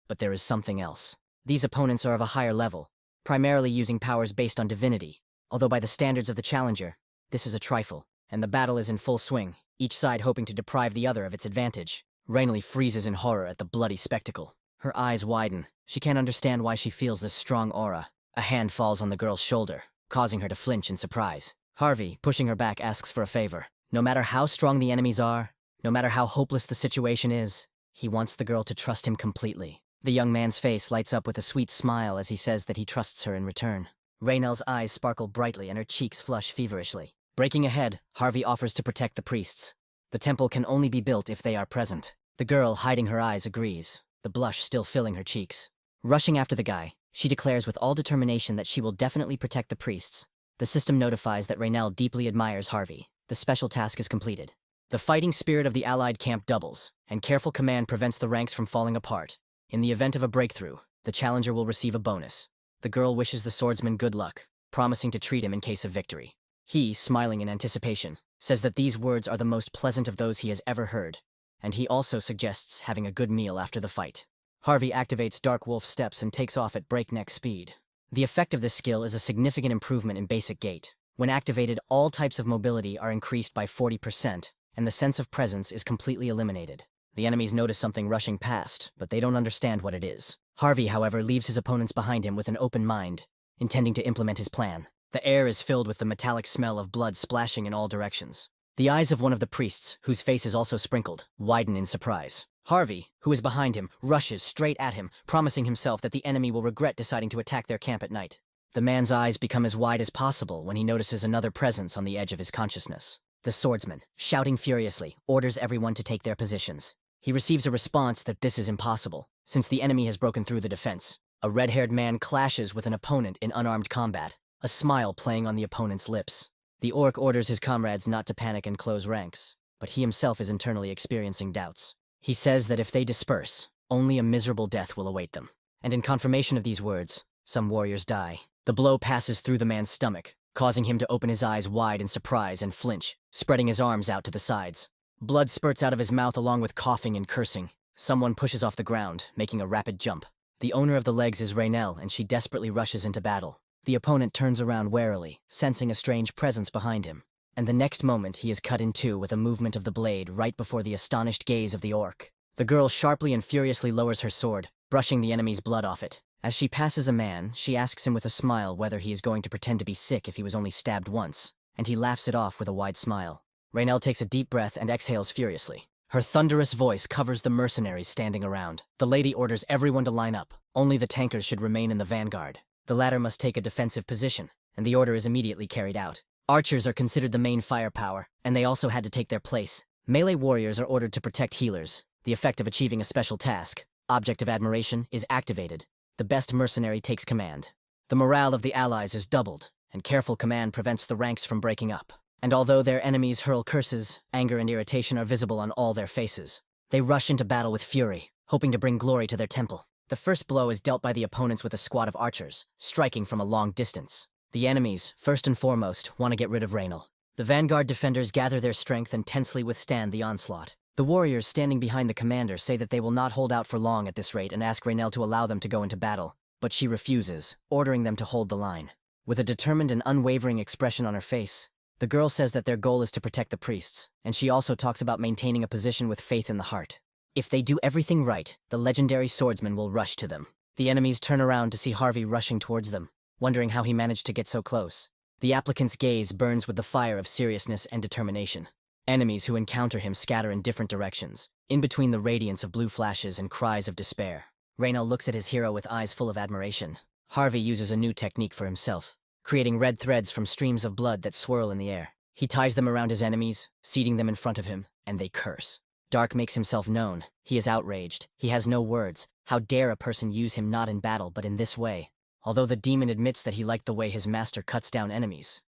But there is something else. These opponents are of a higher level, primarily using powers based on divinity, although by the standards of the challenger, this is a trifle, and the battle is in full swing, each side hoping to deprive the other of its advantage. Rhinelli freezes in horror at the bloody spectacle. Her eyes widen. She can't understand why she feels this strong aura. A hand falls on the girl's shoulder, causing her to flinch in surprise. Harvey, pushing her back, asks for a favor. No matter how strong the enemies are, no matter how hopeless the situation is, he wants the girl to trust him completely. The young man's face lights up with a sweet smile as he says that he trusts her in return. Raynell's eyes sparkle brightly and her cheeks flush feverishly. Breaking ahead, Harvey offers to protect the priests. The temple can only be built if they are present. The girl, hiding her eyes, agrees, the blush still filling her cheeks. Rushing after the guy, she declares with all determination that she will definitely protect the priests. The system notifies that Raynell deeply admires Harvey. The special task is completed. The fighting spirit of the allied camp doubles, and careful command prevents the ranks from falling apart. In the event of a breakthrough, the challenger will receive a bonus. The girl wishes the swordsman good luck, promising to treat him in case of victory. He, smiling in anticipation, says that these words are the most pleasant of those he has ever heard, and he also suggests having a good meal after the fight. Harvey activates Dark Wolf steps and takes off at breakneck speed. The effect of this skill is a significant improvement in basic gait. When activated, all types of mobility are increased by 40%, and the sense of presence is completely eliminated. The enemies notice something rushing past, but they don't understand what it is. Harvey, however, leaves his opponents behind him with an open mind, intending to implement his plan. The air is filled with the metallic smell of blood splashing in all directions. The eyes of one of the priests, whose face is also sprinkled, widen in surprise. Harvey, who is behind him, rushes straight at him, promising himself that the enemy will regret deciding to attack their camp at night. The man's eyes become as wide as possible when he notices another presence on the edge of his consciousness. The swordsman, shouting furiously, orders everyone to take their positions. He receives a response that this is impossible, since the enemy has broken through the defense. A red-haired man clashes with an opponent in unarmed combat, a smile playing on the opponent's lips. The orc orders his comrades not to panic and close ranks, but he himself is internally experiencing doubts. He says that if they disperse, only a miserable death will await them. And in confirmation of these words, some warriors die. The blow passes through the man's stomach, causing him to open his eyes wide in surprise and flinch, spreading his arms out to the sides. Blood spurts out of his mouth along with coughing and cursing. Someone pushes off the ground, making a rapid jump. The owner of the legs is Raynell, and she desperately rushes into battle. The opponent turns around warily, sensing a strange presence behind him. And the next moment he is cut in two with a movement of the blade right before the astonished gaze of the orc. The girl sharply and furiously lowers her sword, brushing the enemy's blood off it. As she passes a man, she asks him with a smile whether he is going to pretend to be sick if he was only stabbed once, and he laughs it off with a wide smile. Raynell takes a deep breath and exhales furiously. Her thunderous voice covers the mercenaries standing around. The lady orders everyone to line up. Only the tankers should remain in the vanguard. The latter must take a defensive position, and the order is immediately carried out. Archers are considered the main firepower, and they also had to take their place. Melee warriors are ordered to protect healers. The effect of achieving a special task, Object of Admiration, is activated. The best mercenary takes command. The morale of the allies is doubled, and careful command prevents the ranks from breaking up. And although their enemies hurl curses, anger and irritation are visible on all their faces. They rush into battle with fury, hoping to bring glory to their temple. The first blow is dealt by the opponents with a squad of archers, striking from a long distance. The enemies, first and foremost, want to get rid of Raynell. The vanguard defenders gather their strength and tensely withstand the onslaught. The warriors standing behind the commander say that they will not hold out for long at this rate and ask Raynell to allow them to go into battle, but she refuses, ordering them to hold the line. With a determined and unwavering expression on her face, the girl says that their goal is to protect the priests, and she also talks about maintaining a position with faith in the heart. If they do everything right, the legendary swordsman will rush to them. The enemies turn around to see Harvey rushing towards them, wondering how he managed to get so close. The applicant's gaze burns with the fire of seriousness and determination. Enemies who encounter him scatter in different directions, in between the radiance of blue flashes and cries of despair. Raynell looks at his hero with eyes full of admiration. Harvey uses a new technique for himself, creating red threads from streams of blood that swirl in the air. He ties them around his enemies, seating them in front of him, and they curse. Dark makes himself known. He is outraged. He has no words. How dare a person use him not in battle, but in this way? Although the demon admits that he liked the way his master cuts down enemies.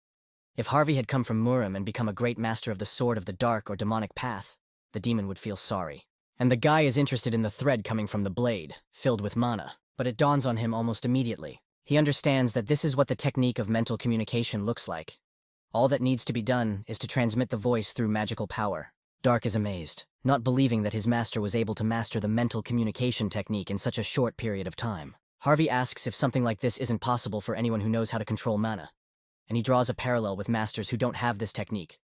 If Harvey had come from Murim and become a great master of the sword of the dark or demonic path, the demon would feel sorry. And the guy is interested in the thread coming from the blade, filled with mana. But it dawns on him almost immediately. He understands that this is what the technique of mental communication looks like. All that needs to be done is to transmit the voice through magical power. Dark is amazed, not believing that his master was able to master the mental communication technique in such a short period of time. Harvey asks if something like this isn't possible for anyone who knows how to control mana, and he draws a parallel with masters who don't have this technique,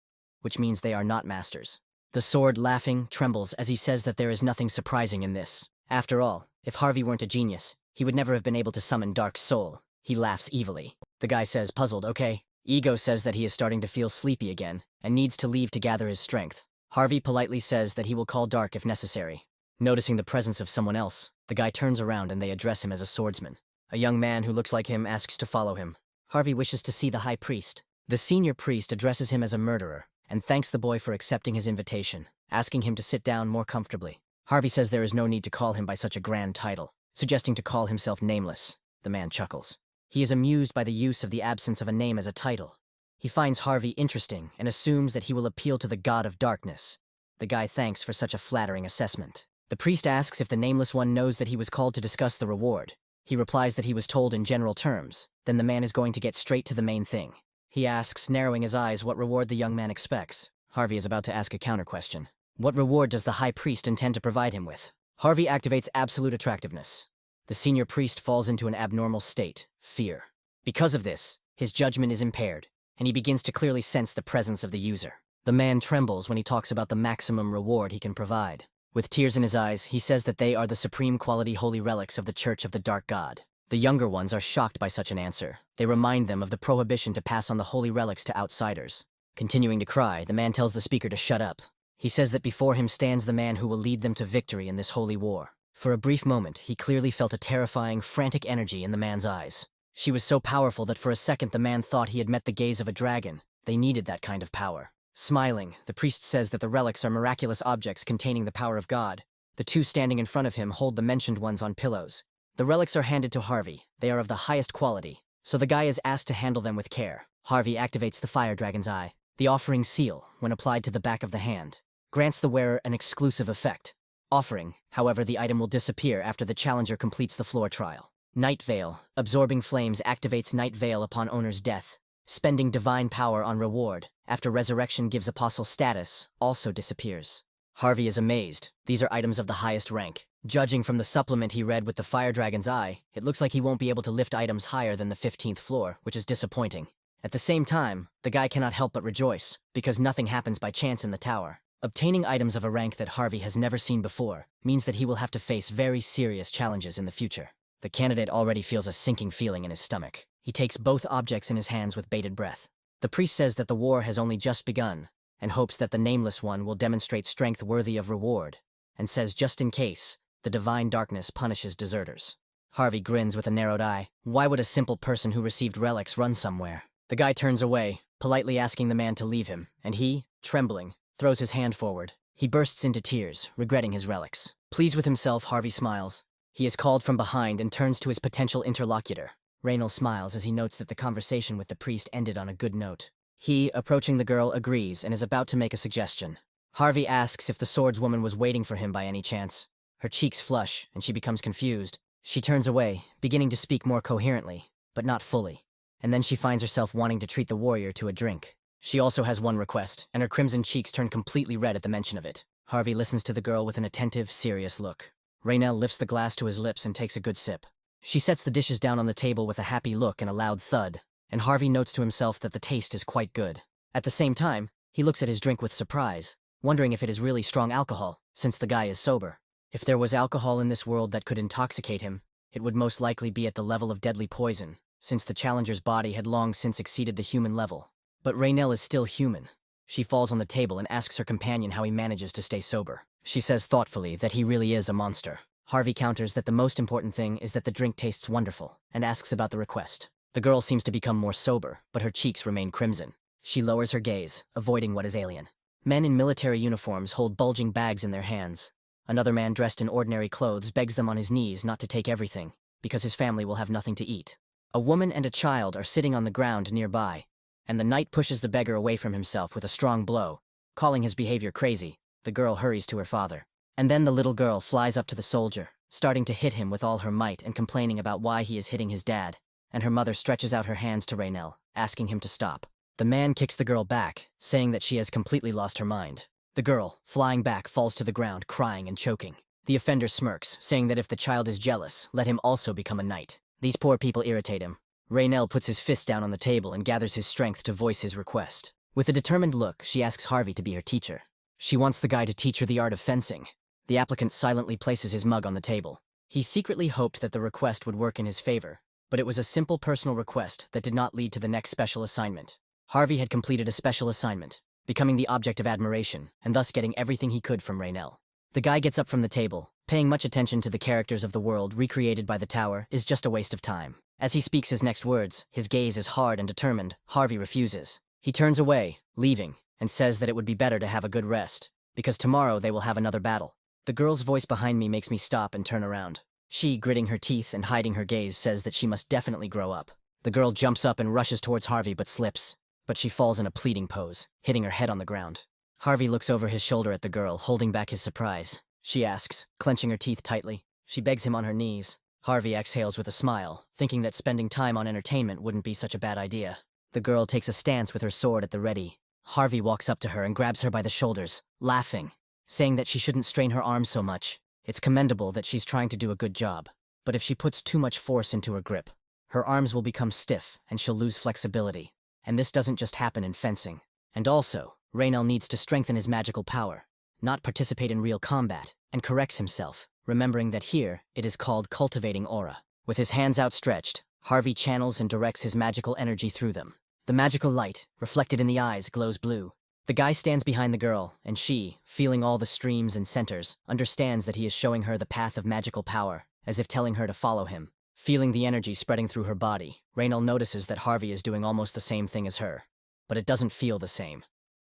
which means they are not masters. The sword, laughing, trembles as he says that there is nothing surprising in this. After all, if Harvey weren't a genius, he would never have been able to summon Dark's soul. He laughs evilly. The guy says, puzzled, okay. Ego says that he is starting to feel sleepy again, and needs to leave to gather his strength. Harvey politely says that he will call Dark if necessary. Noticing the presence of someone else, the guy turns around and they address him as a swordsman. A young man who looks like him asks to follow him. Harvey wishes to see the high priest. The senior priest addresses him as a murderer, and thanks the boy for accepting his invitation, asking him to sit down more comfortably. Harvey says there is no need to call him by such a grand title, suggesting to call himself Nameless. The man chuckles. He is amused by the use of the absence of a name as a title. He finds Harvey interesting and assumes that he will appeal to the god of darkness. The guy thanks for such a flattering assessment. The priest asks if the Nameless one knows that he was called to discuss the reward. He replies that he was told in general terms. Then the man is going to get straight to the main thing. He asks, narrowing his eyes, what reward the young man expects. Harvey is about to ask a counter-question. What reward does the high priest intend to provide him with? Harvey activates absolute attractiveness. The senior priest falls into an abnormal state, fear. Because of this, his judgment is impaired, and he begins to clearly sense the presence of the user. The man trembles when he talks about the maximum reward he can provide. With tears in his eyes, he says that they are the supreme quality holy relics of the Church of the Dark God. The younger ones are shocked by such an answer. They remind them of the prohibition to pass on the holy relics to outsiders. Continuing to cry, the man tells the speaker to shut up. He says that before him stands the man who will lead them to victory in this holy war. For a brief moment, he clearly felt a terrifying, frantic energy in the man's eyes. She was so powerful that for a second the man thought he had met the gaze of a dragon. They needed that kind of power. Smiling, the priest says that the relics are miraculous objects containing the power of God. The two standing in front of him hold the mentioned ones on pillows. The relics are handed to Harvey. They are of the highest quality, so the guy is asked to handle them with care. Harvey activates the fire dragon's eye. The offering seal, when applied to the back of the hand, grants the wearer an exclusive effect. Offering, however, the item will disappear after the challenger completes the floor trial. Night Veil, absorbing flames, activates Night Veil upon owner's death. Spending divine power on reward, after resurrection gives apostle status, also disappears. Harvey is amazed. These are items of the highest rank. Judging from the supplement he read with the fire dragon's eye, it looks like he won't be able to lift items higher than the 15th floor, which is disappointing. At the same time, the guy cannot help but rejoice, because nothing happens by chance in the tower. Obtaining items of a rank that Harvey has never seen before means that he will have to face very serious challenges in the future. The candidate already feels a sinking feeling in his stomach. He takes both objects in his hands with bated breath. The priest says that the war has only just begun, and hopes that the Nameless One will demonstrate strength worthy of reward, and says just in case, the divine darkness punishes deserters. Harvey grins with a narrowed eye. Why would a simple person who received relics run somewhere? The guy turns away, politely asking the man to leave him, and he, trembling, throws his hand forward. He bursts into tears, regretting his relics. Pleased with himself, Harvey smiles. He is called from behind and turns to his potential interlocutor. Raynal smiles as he notes that the conversation with the priest ended on a good note. He, approaching the girl, agrees and is about to make a suggestion. Harvey asks if the swordswoman was waiting for him by any chance. Her cheeks flush, and she becomes confused. She turns away, beginning to speak more coherently, but not fully. And then she finds herself wanting to treat the warrior to a drink. She also has one request, and her crimson cheeks turn completely red at the mention of it. Harvey listens to the girl with an attentive, serious look. Raynal lifts the glass to his lips and takes a good sip. She sets the dishes down on the table with a happy look and a loud thud, and Harvey notes to himself that the taste is quite good. At the same time, he looks at his drink with surprise, wondering if it is really strong alcohol, since the guy is sober. If there was alcohol in this world that could intoxicate him, it would most likely be at the level of deadly poison, since the challenger's body had long since exceeded the human level. But Raynal is still human. She falls on the table and asks her companion how he manages to stay sober. She says thoughtfully that he really is a monster. Harvey counters that the most important thing is that the drink tastes wonderful, and asks about the request. The girl seems to become more sober, but her cheeks remain crimson. She lowers her gaze, avoiding what is alien. Men in military uniforms hold bulging bags in their hands. Another man dressed in ordinary clothes begs them on his knees not to take everything, because his family will have nothing to eat. A woman and a child are sitting on the ground nearby, and the knight pushes the beggar away from himself with a strong blow. Calling his behavior crazy, the girl hurries to her father. And then the little girl flies up to the soldier, starting to hit him with all her might and complaining about why he is hitting his dad, and her mother stretches out her hands to Raynal, asking him to stop. The man kicks the girl back, saying that she has completely lost her mind. The girl, flying back, falls to the ground, crying and choking. The offender smirks, saying that if the child is jealous, let him also become a knight. These poor people irritate him. Raynal puts his fist down on the table and gathers his strength to voice his request. With a determined look, she asks Harvey to be her teacher. She wants the guy to teach her the art of fencing. The applicant silently places his mug on the table. He secretly hoped that the request would work in his favor, but it was a simple personal request that did not lead to the next special assignment. Harvey had completed a special assignment, becoming the object of admiration, and thus getting everything he could from Raynal. The guy gets up from the table. Paying much attention to the characters of the world recreated by the tower is just a waste of time. As he speaks his next words, his gaze is hard and determined. Harvey refuses. He turns away, leaving, and says that it would be better to have a good rest, because tomorrow they will have another battle. The girl's voice behind me makes me stop and turn around. She, gritting her teeth and hiding her gaze, says that she must definitely grow up. The girl jumps up and rushes towards Harvey but slips. But she falls in a pleading pose, hitting her head on the ground. Harvey looks over his shoulder at the girl, holding back his surprise. She asks, clenching her teeth tightly. She begs him on her knees. Harvey exhales with a smile, thinking that spending time on entertainment wouldn't be such a bad idea. The girl takes a stance with her sword at the ready. Harvey walks up to her and grabs her by the shoulders, laughing, saying that she shouldn't strain her arms so much. It's commendable that she's trying to do a good job, but if she puts too much force into her grip, her arms will become stiff and she'll lose flexibility. And this doesn't just happen in fencing. And also, Raynal needs to strengthen his magical power, not participate in real combat, and corrects himself, remembering that here, it is called cultivating aura. With his hands outstretched, Harvey channels and directs his magical energy through them. The magical light, reflected in the eyes, glows blue. The guy stands behind the girl, and she, feeling all the streams and centers, understands that he is showing her the path of magical power, as if telling her to follow him. Feeling the energy spreading through her body, Raynal notices that Harvey is doing almost the same thing as her. But it doesn't feel the same.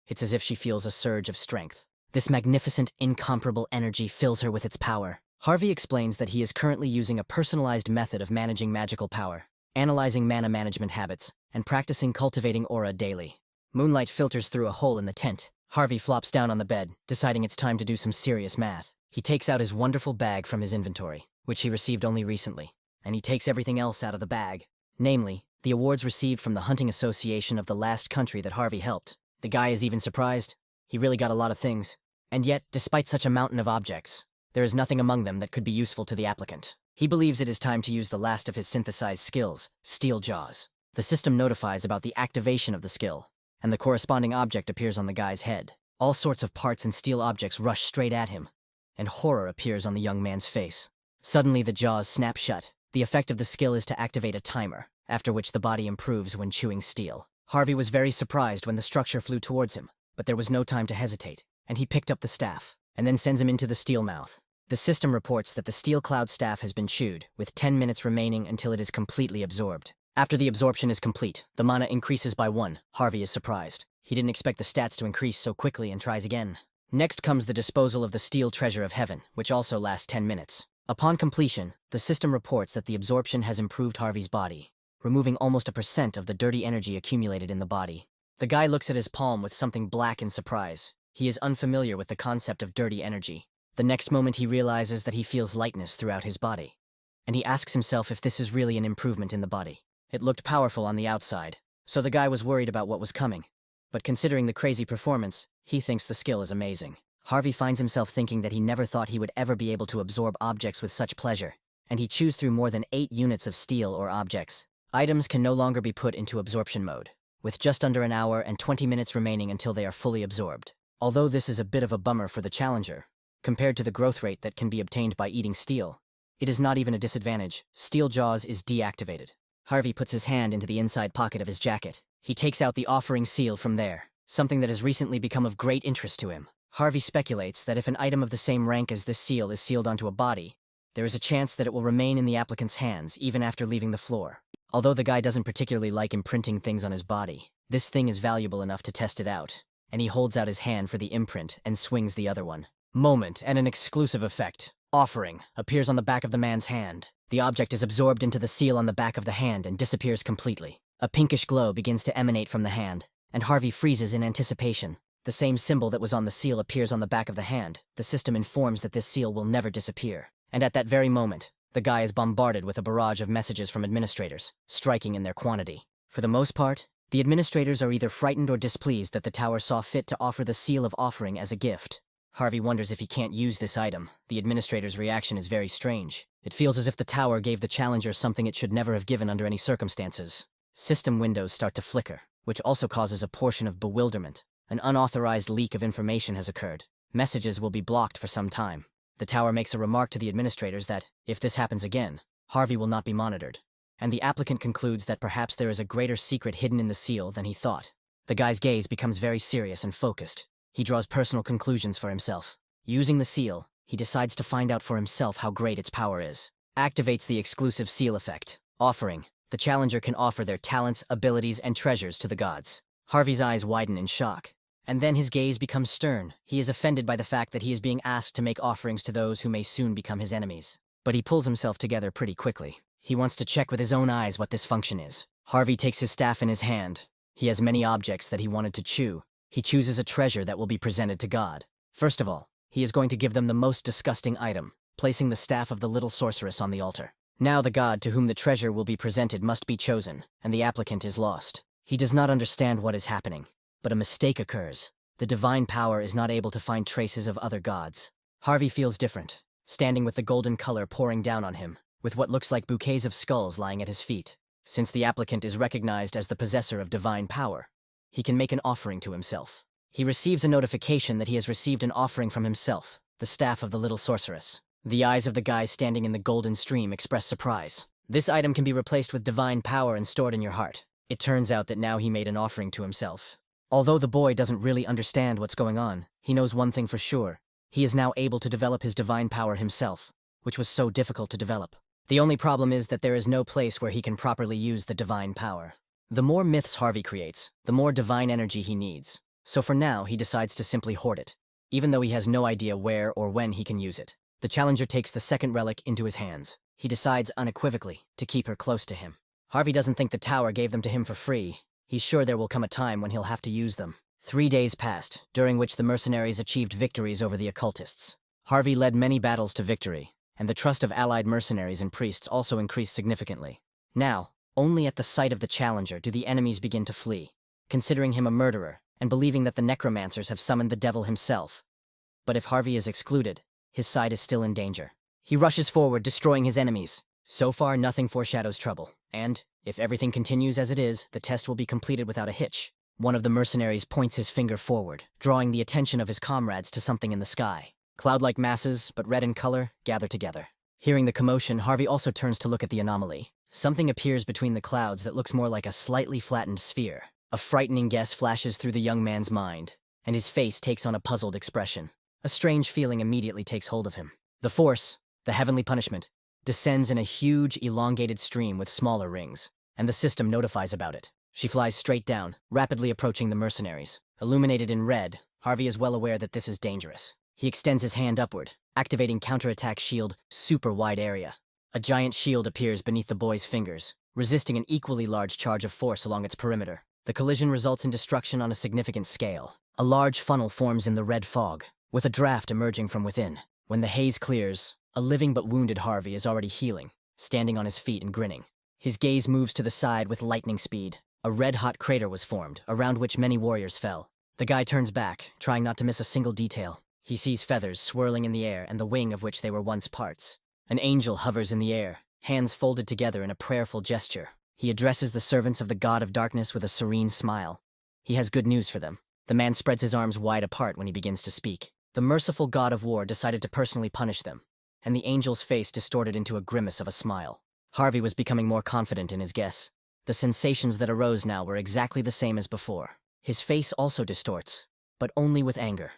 It's as if she feels a surge of strength. This magnificent, incomparable energy fills her with its power. Harvey explains that he is currently using a personalized method of managing magical power, analyzing mana management habits, and practicing cultivating aura daily. Moonlight filters through a hole in the tent. Harvey flops down on the bed, deciding it's time to do some serious math. He takes out his wonderful bag from his inventory, which he received only recently, and he takes everything else out of the bag, namely, the awards received from the hunting association of the last country that Harvey helped. The guy is even surprised. He really got a lot of things. And yet, despite such a mountain of objects, There is nothing among them that could be useful to the applicant. He believes it is time to use the last of his synthesized skills, Steel Jaws. The system notifies about the activation of the skill, and the corresponding object appears on the guy's head. All sorts of parts and steel objects rush straight at him, and horror appears on the young man's face. Suddenly the jaws snap shut. The effect of the skill is to activate a timer, after which the body improves when chewing steel. Harvey was very surprised when the structure flew towards him, but there was no time to hesitate, and he picked up the staff, and then sends him into the steel mouth. The system reports that the steel cloud staff has been chewed, with 10 minutes remaining until it is completely absorbed. After the absorption is complete, the mana increases by 1. Harvey is surprised. He didn't expect the stats to increase so quickly and tries again. Next comes the disposal of the steel treasure of heaven, which also lasts 10 minutes. Upon completion, the system reports that the absorption has improved Harvey's body, removing almost 1% of the dirty energy accumulated in the body. The guy looks at his palm with something black in surprise. He is unfamiliar with the concept of dirty energy. The next moment he realizes that he feels lightness throughout his body, and he asks himself if this is really an improvement in the body. It looked powerful on the outside, so the guy was worried about what was coming. But considering the crazy performance, he thinks the skill is amazing. Harvey finds himself thinking that he never thought he would ever be able to absorb objects with such pleasure, and he chews through more than 8 units of steel or objects. Items can no longer be put into absorption mode, with just under an hour and 20 minutes remaining until they are fully absorbed. Although this is a bit of a bummer for the challenger, compared to the growth rate that can be obtained by eating steel, it is not even a disadvantage. Steel Jaws is deactivated. Harvey puts his hand into the inside pocket of his jacket. He takes out the offering seal from there, something that has recently become of great interest to him. Harvey speculates that if an item of the same rank as this seal is sealed onto a body, there is a chance that it will remain in the applicant's hands even after leaving the floor. Although the guy doesn't particularly like imprinting things on his body, this thing is valuable enough to test it out, and he holds out his hand for the imprint and swings the other one. Moment and an exclusive effect. Offering appears on the back of the man's hand. The object is absorbed into the seal on the back of the hand and disappears completely. A pinkish glow begins to emanate from the hand, and Harvey freezes in anticipation. The same symbol that was on the seal appears on the back of the hand. The system informs that this seal will never disappear. And at that very moment, the guy is bombarded with a barrage of messages from administrators, striking in their quantity. For the most part, the administrators are either frightened or displeased that the tower saw fit to offer the seal of offering as a gift. Harvey wonders if he can't use this item. The administrator's reaction is very strange. It feels as if the tower gave the challenger something it should never have given under any circumstances. System windows start to flicker, which also causes a portion of bewilderment. An unauthorized leak of information has occurred. Messages will be blocked for some time. The tower makes a remark to the administrators that, if this happens again, Harvey will not be monitored. And the applicant concludes that perhaps there is a greater secret hidden in the seal than he thought. The guy's gaze becomes very serious and focused. He draws personal conclusions for himself. Using the seal, he decides to find out for himself how great its power is. Activates the exclusive seal effect. Offering. The challenger can offer their talents, abilities, and treasures to the gods. Harvey's eyes widen in shock, and then his gaze becomes stern. He is offended by the fact that he is being asked to make offerings to those who may soon become his enemies. But he pulls himself together pretty quickly. He wants to check with his own eyes what this function is. Harvey takes his staff in his hand. He has many objects that he wanted to chew. He chooses a treasure that will be presented to God. First of all, he is going to give them the most disgusting item, placing the staff of the little sorceress on the altar. Now the god to whom the treasure will be presented must be chosen, and the applicant is lost. He does not understand what is happening, but a mistake occurs. The divine power is not able to find traces of other gods. Harvey feels different, standing with the golden color pouring down on him, with what looks like bouquets of skulls lying at his feet. Since the applicant is recognized as the possessor of divine power, he can make an offering to himself. He receives a notification that he has received an offering from himself, the staff of the little sorceress. The eyes of the guy standing in the golden stream express surprise. This item can be replaced with divine power and stored in your heart. It turns out that now he made an offering to himself. Although the boy doesn't really understand what's going on, he knows one thing for sure. He is now able to develop his divine power himself, which was so difficult to develop. The only problem is that there is no place where he can properly use the divine power. The more myths Harvey creates, the more divine energy he needs. So for now, he decides to simply hoard it, even though he has no idea where or when he can use it. The challenger takes the second relic into his hands. He decides unequivocally to keep her close to him. Harvey doesn't think the tower gave them to him for free. He's sure there will come a time when he'll have to use them. 3 days passed, during which the mercenaries achieved victories over the occultists. Harvey led many battles to victory, and the trust of allied mercenaries and priests also increased significantly. Now, only at the sight of the challenger do the enemies begin to flee, considering him a murderer and believing that the necromancers have summoned the devil himself. But if Harvey is excluded, His side is still in danger. He rushes forward, destroying his enemies. So far, nothing foreshadows trouble. And, if everything continues as it is, the test will be completed without a hitch. One of the mercenaries points his finger forward, drawing the attention of his comrades to something in the sky. Cloud-like masses, but red in color, gather together. Hearing the commotion, Harvey also turns to look at the anomaly. Something appears between the clouds that looks more like a slightly flattened sphere. A frightening guess flashes through the young man's mind, and his face takes on a puzzled expression. A strange feeling immediately takes hold of him. The force, the heavenly punishment, descends in a huge, elongated stream with smaller rings, and the system notifies about it. She flies straight down, rapidly approaching the mercenaries. Illuminated in red, Harvey is well aware that this is dangerous. He extends his hand upward, activating counterattack shield, super wide area. A giant shield appears beneath the boy's fingers, resisting an equally large charge of force along its perimeter. The collision results in destruction on a significant scale. A large funnel forms in the red fog, with a draft emerging from within. When the haze clears, a living but wounded Harvey is already healing, standing on his feet and grinning. His gaze moves to the side with lightning speed. A red-hot crater was formed, around which many warriors fell. The guy turns back, trying not to miss a single detail. He sees feathers swirling in the air and the wing of which they were once parts. An angel hovers in the air, hands folded together in a prayerful gesture. He addresses the servants of the god of darkness with a serene smile. He has good news for them. The man spreads his arms wide apart when he begins to speak. The merciful god of war decided to personally punish them, and the angel's face distorted into a grimace of a smile. Harvey was becoming more confident in his guess. The sensations that arose now were exactly the same as before. His face also distorts, but only with anger.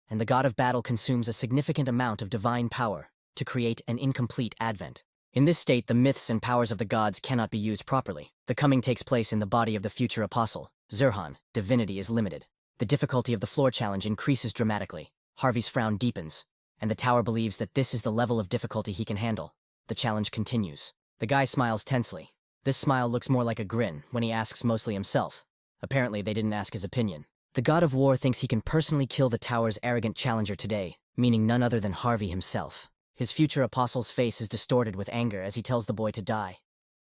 And the god of battle consumes a significant amount of divine power to create an incomplete advent. In this state, the myths and powers of the gods cannot be used properly. The coming takes place in the body of the future apostle. Zurhan, divinity is limited. The difficulty of the floor challenge increases dramatically. Harvey's frown deepens, and the tower believes that this is the level of difficulty he can handle. The challenge continues. The guy smiles tensely. This smile looks more like a grin when he asks mostly himself. Apparently, they didn't ask his opinion. The god of war thinks he can personally kill the tower's arrogant challenger today, meaning none other than Harvey himself. His future apostle's face is distorted with anger as he tells the boy to die.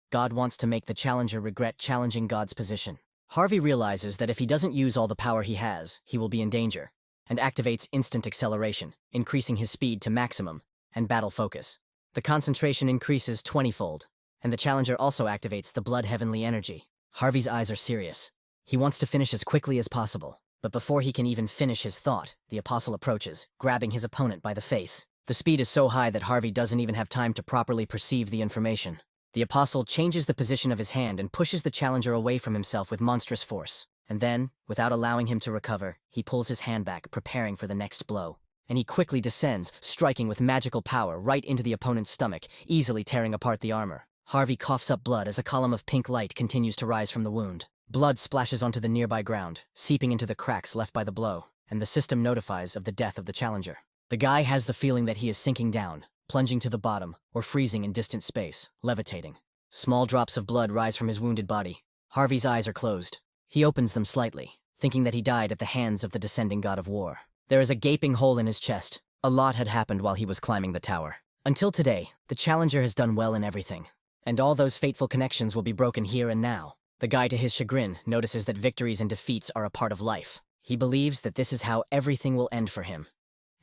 God wants to make the challenger regret challenging God's position. Harvey realizes that if he doesn't use all the power he has, he will be in danger, and activates instant acceleration, increasing his speed to maximum, and battle focus. The concentration increases 20-fold, and the challenger also activates the blood heavenly energy. Harvey's eyes are serious. He wants to finish as quickly as possible, but before he can even finish his thought, the apostle approaches, grabbing his opponent by the face. The speed is so high that Harvey doesn't even have time to properly perceive the information. The apostle changes the position of his hand and pushes the challenger away from himself with monstrous force. And then, without allowing him to recover, he pulls his hand back, preparing for the next blow. And he quickly descends, striking with magical power right into the opponent's stomach, easily tearing apart the armor. Harvey coughs up blood as a column of pink light continues to rise from the wound. Blood splashes onto the nearby ground, seeping into the cracks left by the blow, and the system notifies of the death of the challenger. The guy has the feeling that he is sinking down, plunging to the bottom, or freezing in distant space, levitating. Small drops of blood rise from his wounded body. Harvey's eyes are closed. He opens them slightly, thinking that he died at the hands of the descending god of war. There is a gaping hole in his chest. A lot had happened while he was climbing the tower. Until today, the challenger has done well in everything, and all those fateful connections will be broken here and now. The guy, to his chagrin, notices that victories and defeats are a part of life. He believes that this is how everything will end for him,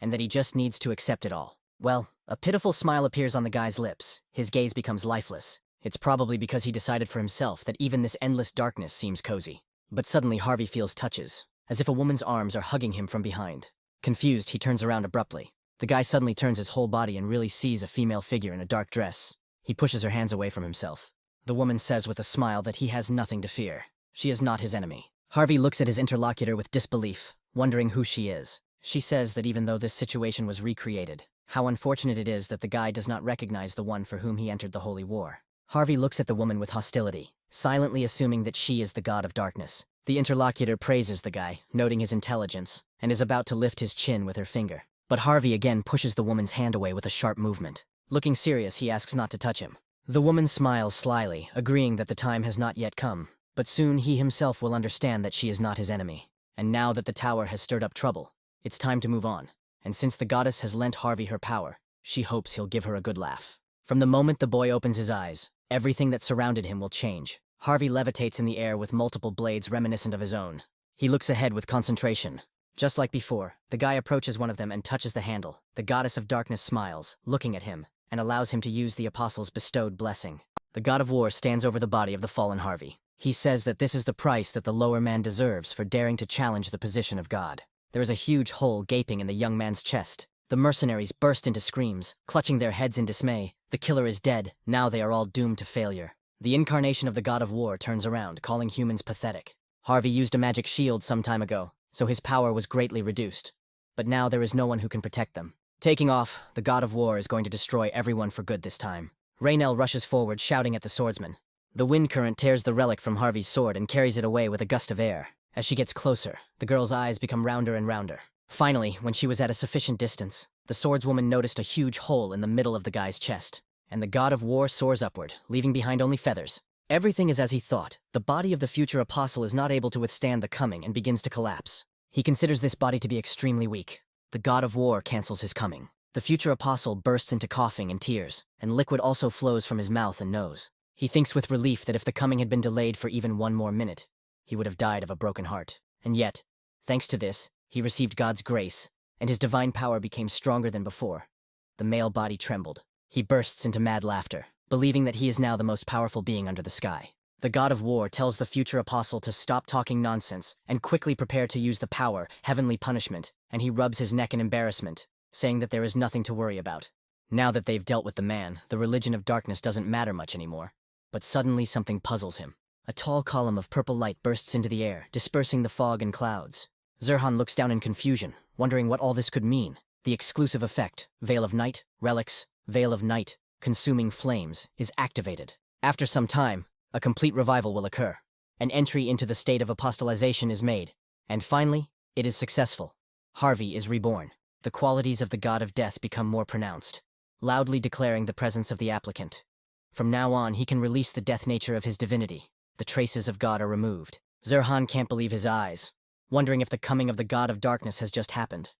and that he just needs to accept it all. Well, a pitiful smile appears on the guy's lips. His gaze becomes lifeless. It's probably because he decided for himself that even this endless darkness seems cozy. But suddenly Harvey feels touches, as if a woman's arms are hugging him from behind. Confused, he turns around abruptly. The guy suddenly turns his whole body and really sees a female figure in a dark dress. He pushes her hands away from himself. The woman says with a smile that he has nothing to fear. She is not his enemy. Harvey looks at his interlocutor with disbelief, wondering who she is. She says that even though this situation was recreated, how unfortunate it is that the guy does not recognize the one for whom he entered the holy war. Harvey looks at the woman with hostility, silently assuming that she is the god of darkness. The interlocutor praises the guy, noting his intelligence, and is about to lift his chin with her finger. But Harvey again pushes the woman's hand away with a sharp movement. Looking serious, he asks not to touch him. The woman smiles slyly, agreeing that the time has not yet come, but soon he himself will understand that she is not his enemy. And now that the tower has stirred up trouble, it's time to move on. And since the goddess has lent Harvey her power, she hopes he'll give her a good laugh. From the moment the boy opens his eyes, everything that surrounded him will change. Harvey levitates in the air with multiple blades reminiscent of his own. He looks ahead with concentration. Just like before, the guy approaches one of them and touches the handle. The goddess of darkness smiles, looking at him, and allows him to use the apostle's bestowed blessing. The god of war stands over the body of the fallen Harvey. He says that this is the price that the lower man deserves for daring to challenge the position of God. There is a huge hole gaping in the young man's chest. The mercenaries burst into screams, clutching their heads in dismay. The killer is dead. Now they are all doomed to failure. The incarnation of the god of war turns around, calling humans pathetic. Harvey used a magic shield some time ago, so his power was greatly reduced. But now there is no one who can protect them. Taking off, the god of war is going to destroy everyone for good this time. Raynell rushes forward, shouting at the swordsman. The wind current tears the relic from Harvey's sword and carries it away with a gust of air. As she gets closer, the girl's eyes become rounder and rounder. Finally, when she was at a sufficient distance, the swordswoman noticed a huge hole in the middle of the guy's chest, and the god of war soars upward, leaving behind only feathers. Everything is as he thought. The body of the future apostle is not able to withstand the coming and begins to collapse. He considers this body to be extremely weak. The god of war cancels his coming. The future apostle bursts into coughing and tears, and liquid also flows from his mouth and nose. He thinks with relief that if the coming had been delayed for even one more minute, he would have died of a broken heart. And yet, thanks to this, he received God's grace, and his divine power became stronger than before. The male body trembled. He bursts into mad laughter, believing that he is now the most powerful being under the sky. The god of war tells the future apostle to stop talking nonsense and quickly prepare to use the power, heavenly punishment, and he rubs his neck in embarrassment, saying that there is nothing to worry about. Now that they've dealt with the man, the religion of darkness doesn't matter much anymore. But suddenly something puzzles him. A tall column of purple light bursts into the air, dispersing the fog and clouds. Zerhan looks down in confusion, wondering what all this could mean. The exclusive effect, Veil of Night, Relics, Veil of Night, Consuming Flames, is activated. After some time, a complete revival will occur. An entry into the state of apostolization is made, and finally, it is successful. Harvey is reborn. The qualities of the god of death become more pronounced, loudly declaring the presence of the applicant. From now on, he can release the death nature of his divinity. The traces of God are removed. Zerhan can't believe his eyes, wondering if the coming of the god of darkness has just happened.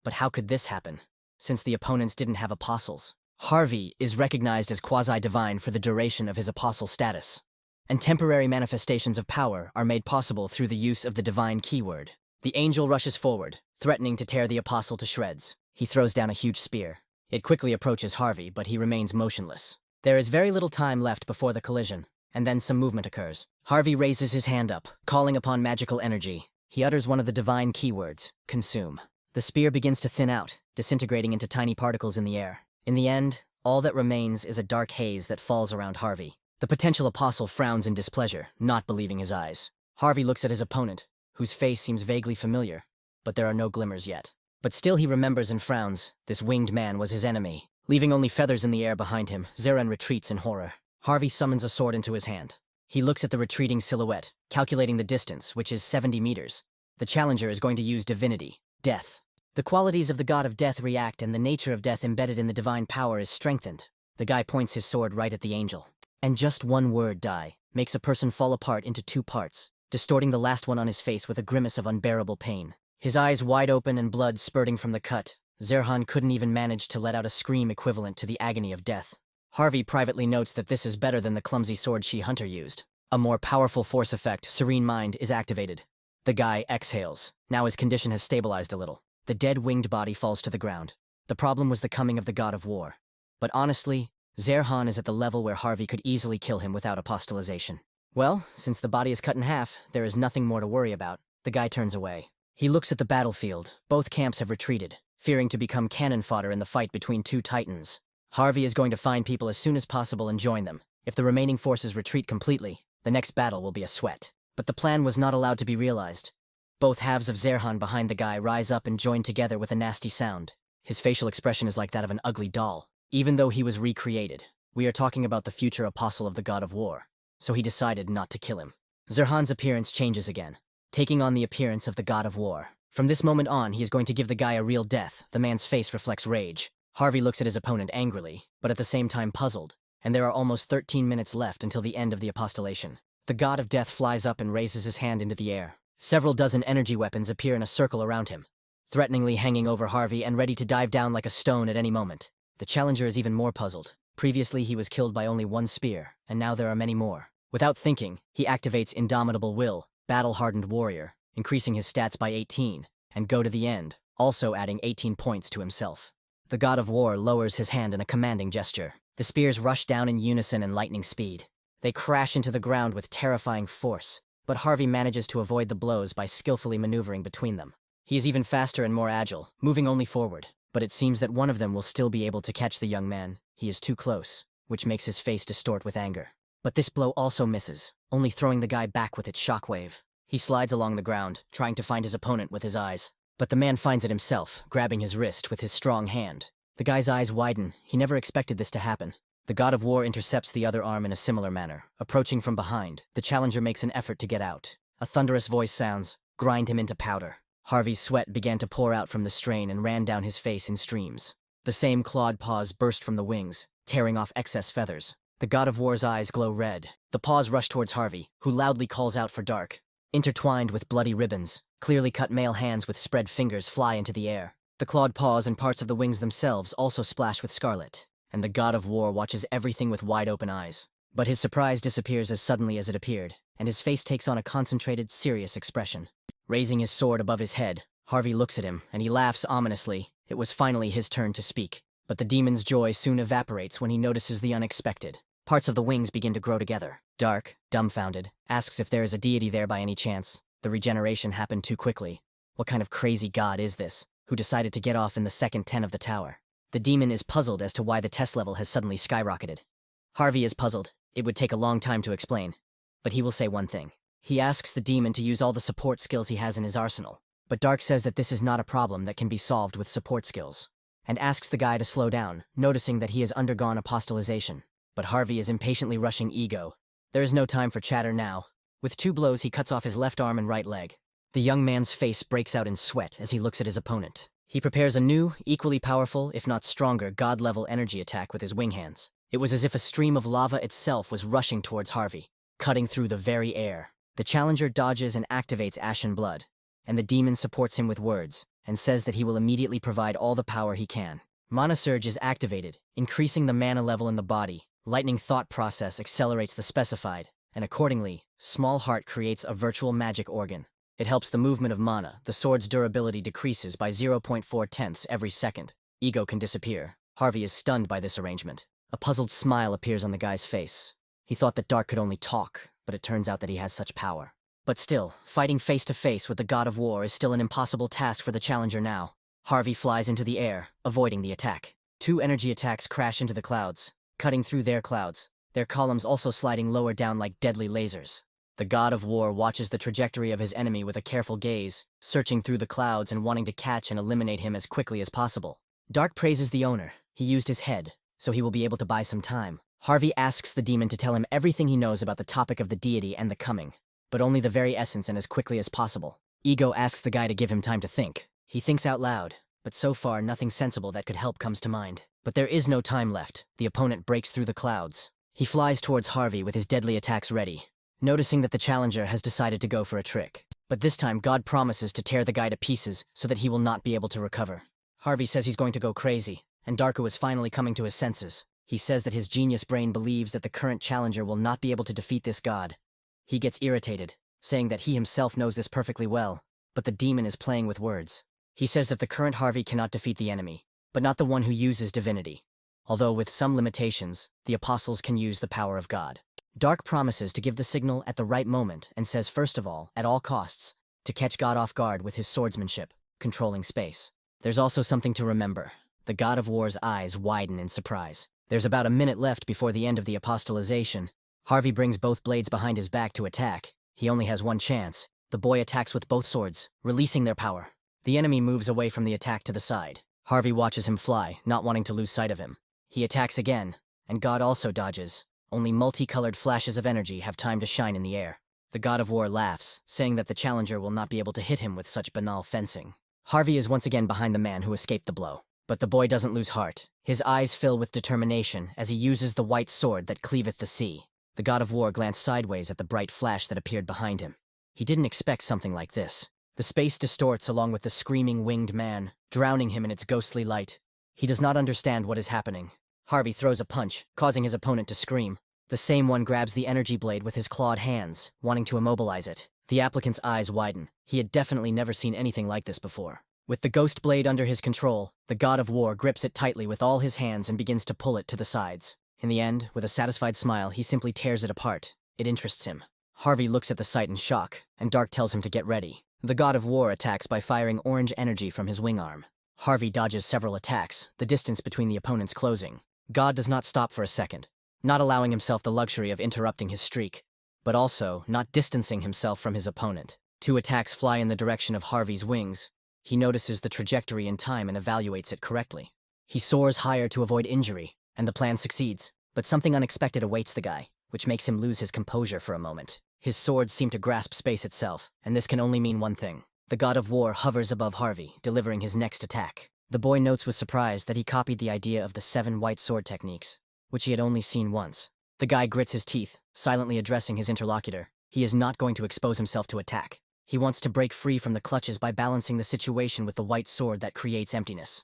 But how could this happen, since the opponents didn't have apostles? Harvey is recognized as quasi-divine for the duration of his apostle status, and temporary manifestations of power are made possible through the use of the divine keyword. The angel rushes forward, threatening to tear the apostle to shreds. He throws down a huge spear. It quickly approaches Harvey, but he remains motionless. There is very little time left before the collision, and then some movement occurs. Harvey raises his hand up, calling upon magical energy. He utters one of the divine keywords, consume. The spear begins to thin out, disintegrating into tiny particles in the air. In the end, all that remains is a dark haze that falls around Harvey. The potential apostle frowns in displeasure, not believing his eyes. Harvey looks at his opponent, whose face seems vaguely familiar, but there are no glimmers yet. But still he remembers and frowns. This winged man was his enemy. Leaving only feathers in the air behind him, Zeren retreats in horror. Harvey summons a sword into his hand. He looks at the retreating silhouette, calculating the distance, which is 70 meters. The challenger is going to use divinity, death. The qualities of the god of death react, and the nature of death embedded in the divine power is strengthened. The guy points his sword right at the angel. And just one word, die, makes a person fall apart into two parts, distorting the last one on his face with a grimace of unbearable pain. His eyes wide open and blood spurting from the cut, Zerhan couldn't even manage to let out a scream equivalent to the agony of death. Harvey privately notes that this is better than the clumsy sword Hunter used. A more powerful force effect, Serene Mind, is activated. The guy exhales. Now his condition has stabilized a little. The dead winged body falls to the ground. The problem was the coming of the god of war. But honestly, Zerhan is at the level where Harvey could easily kill him without apostolization. Well, since the body is cut in half, there is nothing more to worry about. The guy turns away. He looks at the battlefield. Both camps have retreated, fearing to become cannon fodder in the fight between two titans. Harvey is going to find people as soon as possible and join them. If the remaining forces retreat completely, the next battle will be a sweat. But the plan was not allowed to be realized. Both halves of Zerhan behind the guy rise up and join together with a nasty sound. His facial expression is like that of an ugly doll. Even though he was recreated, we are talking about the future apostle of the god of war, so he decided not to kill him. Zerhan's appearance changes again, taking on the appearance of the god of war. From this moment on, he is going to give the guy a real death. The man's face reflects rage. Harvey looks at his opponent angrily, but at the same time puzzled, and there are almost 13 minutes left until the end of the apostolation. The god of death flies up and raises his hand into the air. Several dozen energy weapons appear in a circle around him, threateningly hanging over Harvey and ready to dive down like a stone at any moment. The challenger is even more puzzled. Previously, he was killed by only one spear, and now there are many more. Without thinking, he activates Indomitable Will, Battle-Hardened Warrior, increasing his stats by 18, and go to the end, also adding 18 points to himself. The god of war lowers his hand in a commanding gesture. The spears rush down in unison in lightning speed. They crash into the ground with terrifying force, but Harvey manages to avoid the blows by skillfully maneuvering between them. He is even faster and more agile, moving only forward, but it seems that one of them will still be able to catch the young man. He is too close, which makes his face distort with anger. But this blow also misses, only throwing the guy back with its shockwave. He slides along the ground, trying to find his opponent with his eyes. But the man finds it himself, grabbing his wrist with his strong hand. The guy's eyes widen. He never expected this to happen. The god of war intercepts the other arm in a similar manner. Approaching from behind, the challenger makes an effort to get out. A thunderous voice sounds, "Grind him into powder." Harvey's sweat began to pour out from the strain and ran down his face in streams. The same clawed paws burst from the wings, tearing off excess feathers. The god of war's eyes glow red. The paws rush towards Harvey, who loudly calls out for Dark. Intertwined with bloody ribbons, clearly cut male hands with spread fingers fly into the air. The clawed paws and parts of the wings themselves also splash with scarlet, and the god of war watches everything with wide open eyes. But his surprise disappears as suddenly as it appeared, and his face takes on a concentrated, serious expression. Raising his sword above his head, Harvey looks at him, and he laughs ominously. It was finally his turn to speak. But the demon's joy soon evaporates when he notices the unexpected. Parts of the wings begin to grow together. Dark, dumbfounded, asks if there is a deity there by any chance. The regeneration happened too quickly. What kind of crazy god is this, who decided to get off in the second 10 of the tower? The demon is puzzled as to why the test level has suddenly skyrocketed. Harvey is puzzled. It would take a long time to explain. But he will say one thing. He asks the demon to use all the support skills he has in his arsenal. But Dark says that this is not a problem that can be solved with support skills, and asks the guy to slow down, noticing that he has undergone apostolization. But Harvey is impatiently rushing ego. There is no time for chatter now. With 2 blows, he cuts off his left arm and right leg. The young man's face breaks out in sweat as he looks at his opponent. He prepares a new, equally powerful, if not stronger, god-level energy attack with his wing hands. It was as if a stream of lava itself was rushing towards Harvey, cutting through the very air. The challenger dodges and activates Ashen Blood, and the demon supports him with words, and says that he will immediately provide all the power he can. Mana Surge is activated, increasing the mana level in the body. Lightning Thought Process accelerates the specified, and accordingly, Small Heart creates a virtual magic organ. It helps the movement of mana. The sword's durability decreases by 0.4 every second. Ego can disappear. Harvey is stunned by this arrangement. A puzzled smile appears on the guy's face. He thought that Dark could only talk, but it turns out that he has such power. But still, fighting face to face with the god of war is still an impossible task for the challenger now. Harvey flies into the air, avoiding the attack. 2 energy attacks crash into the clouds, cutting through their clouds, their columns also sliding lower down like deadly lasers. The god of war watches the trajectory of his enemy with a careful gaze, searching through the clouds and wanting to catch and eliminate him as quickly as possible. Dark praises the owner. He used his head, so he will be able to buy some time. Harvey asks the demon to tell him everything he knows about the topic of the deity and the coming, but only the very essence and as quickly as possible. Ego asks the guy to give him time to think. He thinks out loud, but so far nothing sensible that could help comes to mind. But there is no time left. The opponent breaks through the clouds. He flies towards Harvey with his deadly attacks ready, noticing that the challenger has decided to go for a trick. But this time, God promises to tear the guy to pieces so that he will not be able to recover. Harvey says he's going to go crazy, and Darko is finally coming to his senses. He says that his genius brain believes that the current challenger will not be able to defeat this god. He gets irritated, saying that he himself knows this perfectly well, but the demon is playing with words. He says that the current Harvey cannot defeat the enemy, but not the one who uses divinity. Although with some limitations, the apostles can use the power of God. Dark promises to give the signal at the right moment and says first of all, at all costs, to catch God off guard with his swordsmanship, controlling space. There's also something to remember. The god of war's eyes widen in surprise. There's about a minute left before the end of the apostolization. Harvey brings both blades behind his back to attack. He only has one chance. The boy attacks with both swords, releasing their power. The enemy moves away from the attack to the side. Harvey watches him fly, not wanting to lose sight of him. He attacks again, and God also dodges. Only multicolored flashes of energy have time to shine in the air. The god of war laughs, saying that the challenger will not be able to hit him with such banal fencing. Harvey is once again behind the man who escaped the blow. But the boy doesn't lose heart. His eyes fill with determination as he uses the white sword that cleaveth the sea. The god of war glanced sideways at the bright flash that appeared behind him. He didn't expect something like this. The space distorts along with the screaming winged man, drowning him in its ghostly light. He does not understand what is happening. Harvey throws a punch, causing his opponent to scream. The same one grabs the energy blade with his clawed hands, wanting to immobilize it. The applicant's eyes widen. He had definitely never seen anything like this before. With the ghost blade under his control, the god of war grips it tightly with all his hands and begins to pull it to the sides. In the end, with a satisfied smile, he simply tears it apart. It interests him. Harvey looks at the sight in shock, and Dark tells him to get ready. The god of war attacks by firing orange energy from his wing arm. Harvey dodges several attacks, the distance between the opponents closing. God does not stop for a second, not allowing himself the luxury of interrupting his streak, but also not distancing himself from his opponent. 2 attacks fly in the direction of Harvey's wings. He notices the trajectory in time and evaluates it correctly. He soars higher to avoid injury, and the plan succeeds. But something unexpected awaits the guy, which makes him lose his composure for a moment. His swords seem to grasp space itself, and this can only mean one thing. The god of war hovers above Harvey, delivering his next attack. The boy notes with surprise that he copied the idea of the 7 white sword techniques, which he had only seen once. The guy grits his teeth, silently addressing his interlocutor. He is not going to expose himself to attack. He wants to break free from the clutches by balancing the situation with the white sword that creates emptiness.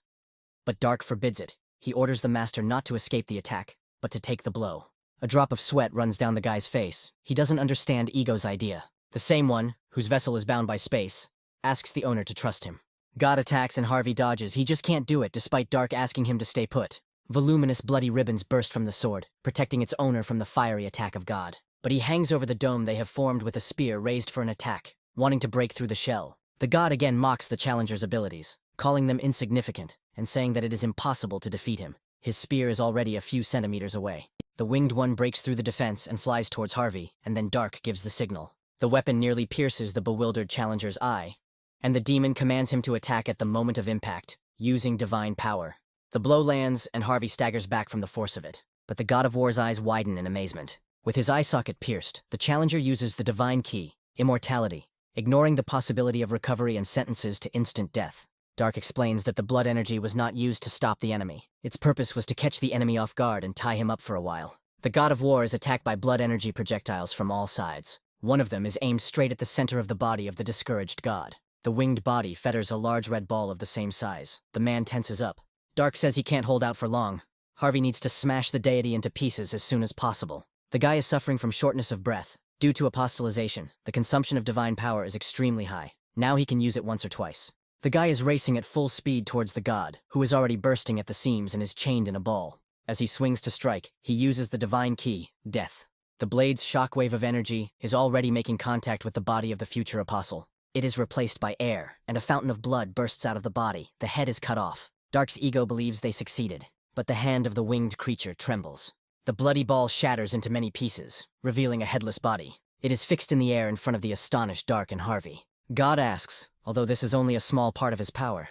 But Dark forbids it. He orders the master not to escape the attack, but to take the blow. A drop of sweat runs down the guy's face. He doesn't understand Ego's idea. The same one, whose vessel is bound by space, asks the owner to trust him. God attacks and Harvey dodges. He just can't do it, despite Dark asking him to stay put. Voluminous bloody ribbons burst from the sword, protecting its owner from the fiery attack of God. But he hangs over the dome they have formed with a spear raised for an attack, wanting to break through the shell. The god again mocks the challenger's abilities, calling them insignificant, and saying that it is impossible to defeat him. His spear is already a few centimeters away. The winged one breaks through the defense and flies towards Harvey, and then Dark gives the signal. The weapon nearly pierces the bewildered challenger's eye, and the demon commands him to attack at the moment of impact, using divine power. The blow lands, and Harvey staggers back from the force of it. But the god of war's eyes widen in amazement. With his eye socket pierced, the challenger uses the divine key, immortality, ignoring the possibility of recovery and sentences to instant death. Dark explains that the blood energy was not used to stop the enemy. Its purpose was to catch the enemy off guard and tie him up for a while. The god of war is attacked by blood energy projectiles from all sides. One of them is aimed straight at the center of the body of the discouraged god. The winged body fetters a large red ball of the same size. The man tenses up. Dark says he can't hold out for long. Harvey needs to smash the deity into pieces as soon as possible. The guy is suffering from shortness of breath. Due to apostolization, the consumption of divine power is extremely high. Now he can use it once or twice. The guy is racing at full speed towards the god, who is already bursting at the seams and is chained in a ball. As he swings to strike, he uses the divine key, death. The blade's shockwave of energy is already making contact with the body of the future apostle. It is replaced by air, and a fountain of blood bursts out of the body. The head is cut off. Dark's ego believes they succeeded, but the hand of the winged creature trembles. The bloody ball shatters into many pieces, revealing a headless body. It is fixed in the air in front of the astonished Dark and Harvey. God asks, although this is only a small part of his power,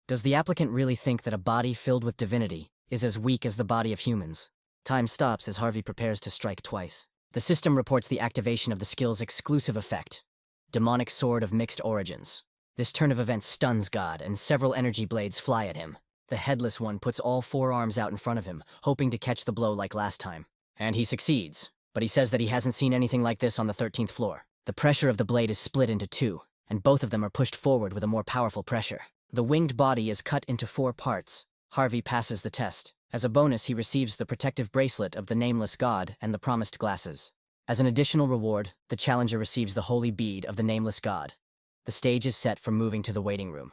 does the applicant really think that a body filled with divinity is as weak as the body of humans? Time stops as Harvey prepares to strike twice. The system reports the activation of the skill's exclusive effect, Demonic Sword of Mixed Origins. This turn of events stuns God, and several energy blades fly at him. The headless one puts all 4 arms out in front of him, hoping to catch the blow like last time. And he succeeds, but he says that he hasn't seen anything like this on the 13th floor. The pressure of the blade is split into 2, and both of them are pushed forward with a more powerful pressure. The winged body is cut into 4 parts. Harvey passes the test. As a bonus, he receives the protective bracelet of the nameless god and the promised glasses. As an additional reward, the challenger receives the holy bead of the nameless god. The stage is set for moving to the waiting room.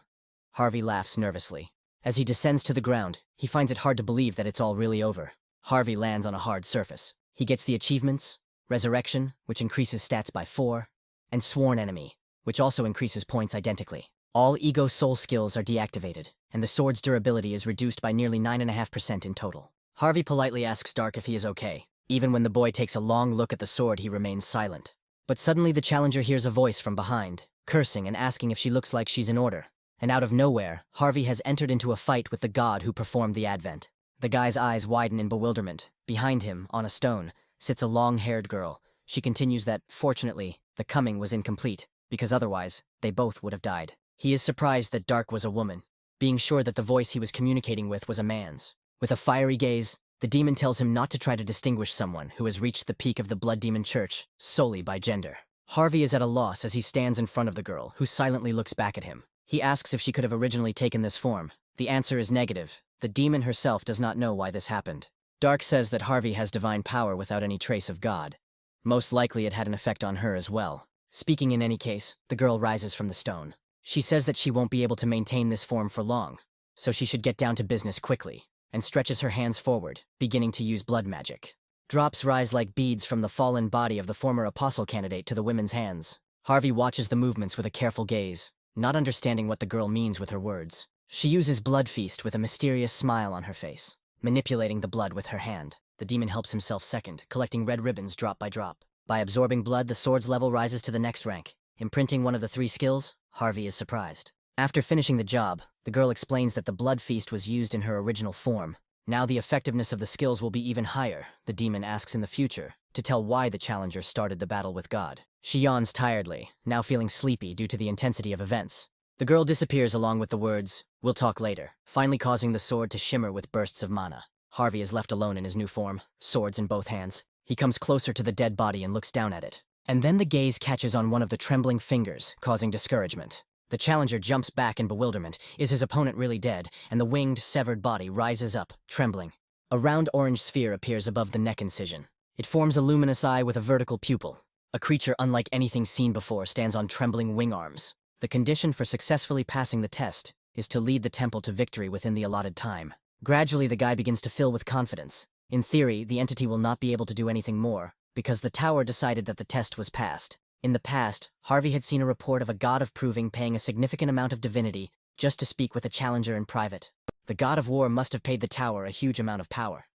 Harvey laughs nervously. As he descends to the ground, he finds it hard to believe that it's all really over. Harvey lands on a hard surface. He gets the achievements, Resurrection, which increases stats by 4, and Sworn Enemy, which also increases points identically. All Ego Soul skills are deactivated, and the sword's durability is reduced by nearly 9.5% in total. Harvey politely asks Dark if he is okay. Even when the boy takes a long look at the sword, he remains silent. But suddenly the challenger hears a voice from behind, cursing and asking if she looks like she's in order. And out of nowhere, Harvey has entered into a fight with the god who performed the advent. The guy's eyes widen in bewilderment. Behind him, on a stone, sits a long-haired girl. She continues that, fortunately, the coming was incomplete, because otherwise, they both would have died. He is surprised that Dark was a woman, being sure that the voice he was communicating with was a man's. With a fiery gaze, the demon tells him not to try to distinguish someone who has reached the peak of the Blood Demon Church solely by gender. Harvey is at a loss as he stands in front of the girl, who silently looks back at him. He asks if she could have originally taken this form. The answer is negative. The demon herself does not know why this happened. Dark says that Harvey has divine power without any trace of God. Most likely it had an effect on her as well. Speaking in any case, the girl rises from the stone. She says that she won't be able to maintain this form for long, so she should get down to business quickly, and stretches her hands forward, beginning to use blood magic. Drops rise like beads from the fallen body of the former apostle candidate to the women's hands. Harvey watches the movements with a careful gaze, not understanding what the girl means with her words. She uses blood feast with a mysterious smile on her face, manipulating the blood with her hand. The demon helps himself second, collecting red ribbons drop by drop. By absorbing blood, the sword's level rises to the next rank. Imprinting one of the 3 skills, Harvey is surprised. After finishing the job, the girl explains that the blood feast was used in her original form. Now the effectiveness of the skills will be even higher, the demon asks in the future, to tell why the challenger started the battle with God. She yawns tiredly, now feeling sleepy due to the intensity of events. The girl disappears along with the words, "We'll talk later," finally causing the sword to shimmer with bursts of mana. Harvey is left alone in his new form, swords in both hands. He comes closer to the dead body and looks down at it. And then the gaze catches on one of the trembling fingers, causing discouragement. The challenger jumps back in bewilderment. Is his opponent really dead? And the winged, severed body rises up, trembling. A round orange sphere appears above the neck incision. It forms a luminous eye with a vertical pupil. A creature unlike anything seen before stands on trembling wing arms. The condition for successfully passing the test is to lead the temple to victory within the allotted time. Gradually, the guy begins to fill with confidence. In theory, the entity will not be able to do anything more, because the tower decided that the test was passed. In the past, Harvey had seen a report of a god of proving paying a significant amount of divinity just to speak with a challenger in private. The god of war must have paid the tower a huge amount of power.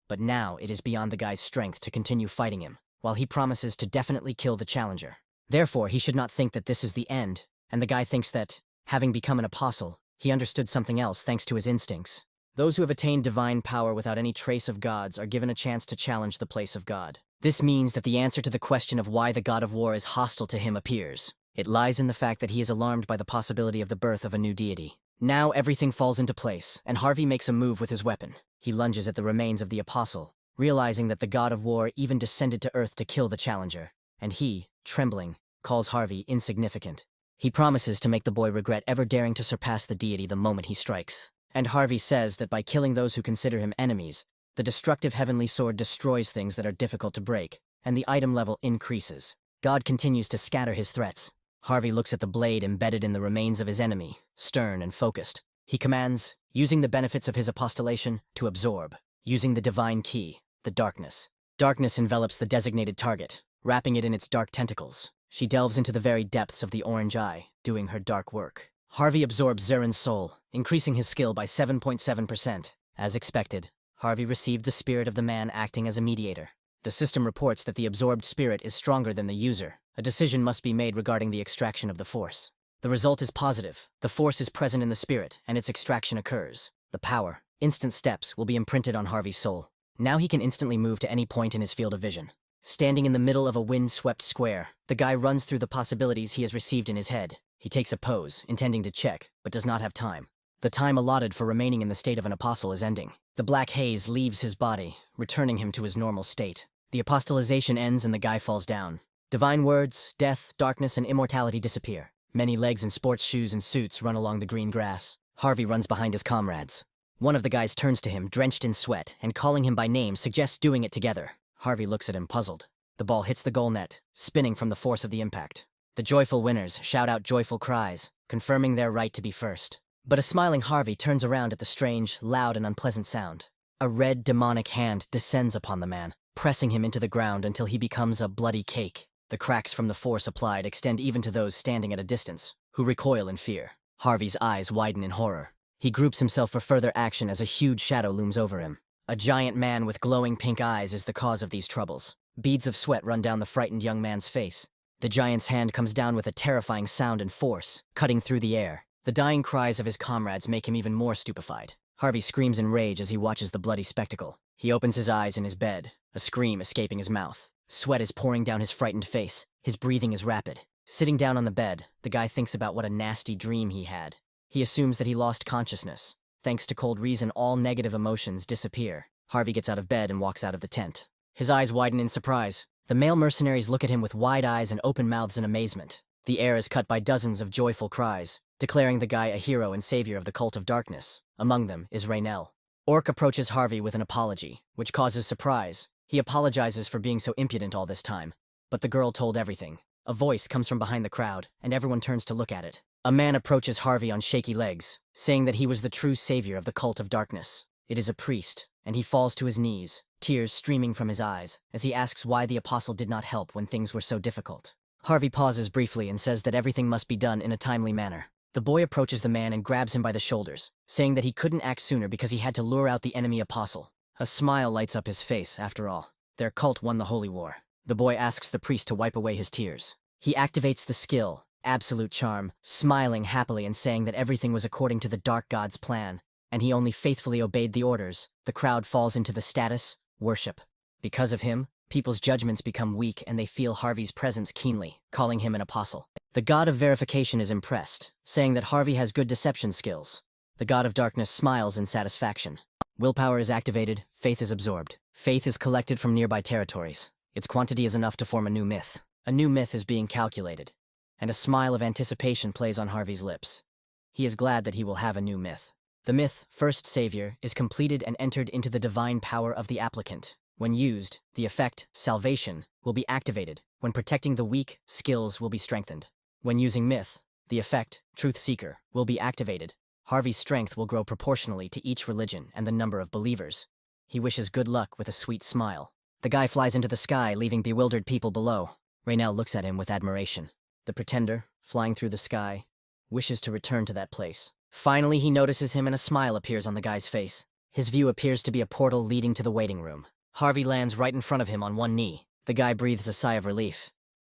But now it is beyond the guy's strength to continue fighting him, while he promises to definitely kill the challenger. Therefore, he should not think that this is the end, and the guy thinks that, having become an apostle, he understood something else thanks to his instincts. Those who have attained divine power without any trace of gods are given a chance to challenge the place of God. This means that the answer to the question of why the god of war is hostile to him appears. It lies in the fact that he is alarmed by the possibility of the birth of a new deity. Now everything falls into place, and Harvey makes a move with his weapon. He lunges at the remains of the apostle, realizing that the god of war even descended to earth to kill the challenger, and he, trembling, calls Harvey insignificant. He promises to make the boy regret ever daring to surpass the deity the moment he strikes. And Harvey says that by killing those who consider him enemies, the destructive heavenly sword destroys things that are difficult to break, and the item level increases. God continues to scatter his threats. Harvey looks at the blade embedded in the remains of his enemy, stern and focused. He commands, using the benefits of his apostolation, to absorb, using the divine key, the darkness. Darkness envelops the designated target, wrapping it in its dark tentacles. She delves into the very depths of the orange eye, doing her dark work. Harvey absorbs Zurin's soul, increasing his skill by 7.7%. As expected, Harvey received the spirit of the man acting as a mediator. The system reports that the absorbed spirit is stronger than the user. A decision must be made regarding the extraction of the force. The result is positive. The force is present in the spirit, and its extraction occurs. The power, instant steps, will be imprinted on Harvey's soul. Now he can instantly move to any point in his field of vision. Standing in the middle of a wind-swept square, the guy runs through the possibilities he has received in his head. He takes a pose, intending to check, but does not have time. The time allotted for remaining in the state of an apostle is ending. The black haze leaves his body, returning him to his normal state. The apostolization ends and the guy falls down. Divine words, death, darkness, and immortality disappear. Many legs in sports shoes and suits run along the green grass. Harvey runs behind his comrades. One of the guys turns to him, drenched in sweat, and calling him by name suggests doing it together. Harvey looks at him, puzzled. The ball hits the goal net, spinning from the force of the impact. The joyful winners shout out joyful cries, confirming their right to be first. But a smiling Harvey turns around at the strange, loud, and unpleasant sound. A red, demonic hand descends upon the man, pressing him into the ground until he becomes a bloody cake. The cracks from the force applied extend even to those standing at a distance, who recoil in fear. Harvey's eyes widen in horror. He groups himself for further action as a huge shadow looms over him. A giant man with glowing pink eyes is the cause of these troubles. Beads of sweat run down the frightened young man's face. The giant's hand comes down with a terrifying sound and force, cutting through the air. The dying cries of his comrades make him even more stupefied. Harvey screams in rage as he watches the bloody spectacle. He opens his eyes in his bed, a scream escaping his mouth. Sweat is pouring down his frightened face. His breathing is rapid. Sitting down on the bed, the guy thinks about what a nasty dream he had. He assumes that he lost consciousness. Thanks to cold reason, all negative emotions disappear. Harvey gets out of bed and walks out of the tent. His eyes widen in surprise. The male mercenaries look at him with wide eyes and open mouths in amazement. The air is cut by dozens of joyful cries, declaring the guy a hero and savior of the cult of darkness. Among them is Raynell. Orc approaches Harvey with an apology, which causes surprise. He apologizes for being so impudent all this time. But the girl told everything. A voice comes from behind the crowd, and everyone turns to look at it. A man approaches Harvey on shaky legs, saying that he was the true savior of the cult of darkness. It is a priest, and he falls to his knees, tears streaming from his eyes, as he asks why the apostle did not help when things were so difficult. Harvey pauses briefly and says that everything must be done in a timely manner. The boy approaches the man and grabs him by the shoulders, saying that he couldn't act sooner because he had to lure out the enemy apostle. A smile lights up his face, after all. Their cult won the holy war. The boy asks the priest to wipe away his tears. He activates the skill, absolute charm, smiling happily and saying that everything was according to the dark god's plan, and he only faithfully obeyed the orders. The crowd falls into the status, worship. Because of him, people's judgments become weak and they feel Harvey's presence keenly, calling him an apostle. The god of verification is impressed, saying that Harvey has good deception skills. The god of darkness smiles in satisfaction. Willpower is activated, faith is absorbed. Faith is collected from nearby territories. Its quantity is enough to form a new myth. A new myth is being calculated, and a smile of anticipation plays on Harvey's lips. He is glad that he will have a new myth. The myth, First Savior, is completed and entered into the divine power of the applicant. When used, the effect, Salvation, will be activated. When protecting the weak, skills will be strengthened. When using myth, the effect, Truth Seeker, will be activated. Harvey's strength will grow proportionally to each religion and the number of believers. He wishes good luck with a sweet smile. The guy flies into the sky, leaving bewildered people below. Raynell looks at him with admiration. The pretender, flying through the sky, wishes to return to that place. Finally, he notices him and a smile appears on the guy's face. His view appears to be a portal leading to the waiting room. Harvey lands right in front of him on one knee. The guy breathes a sigh of relief.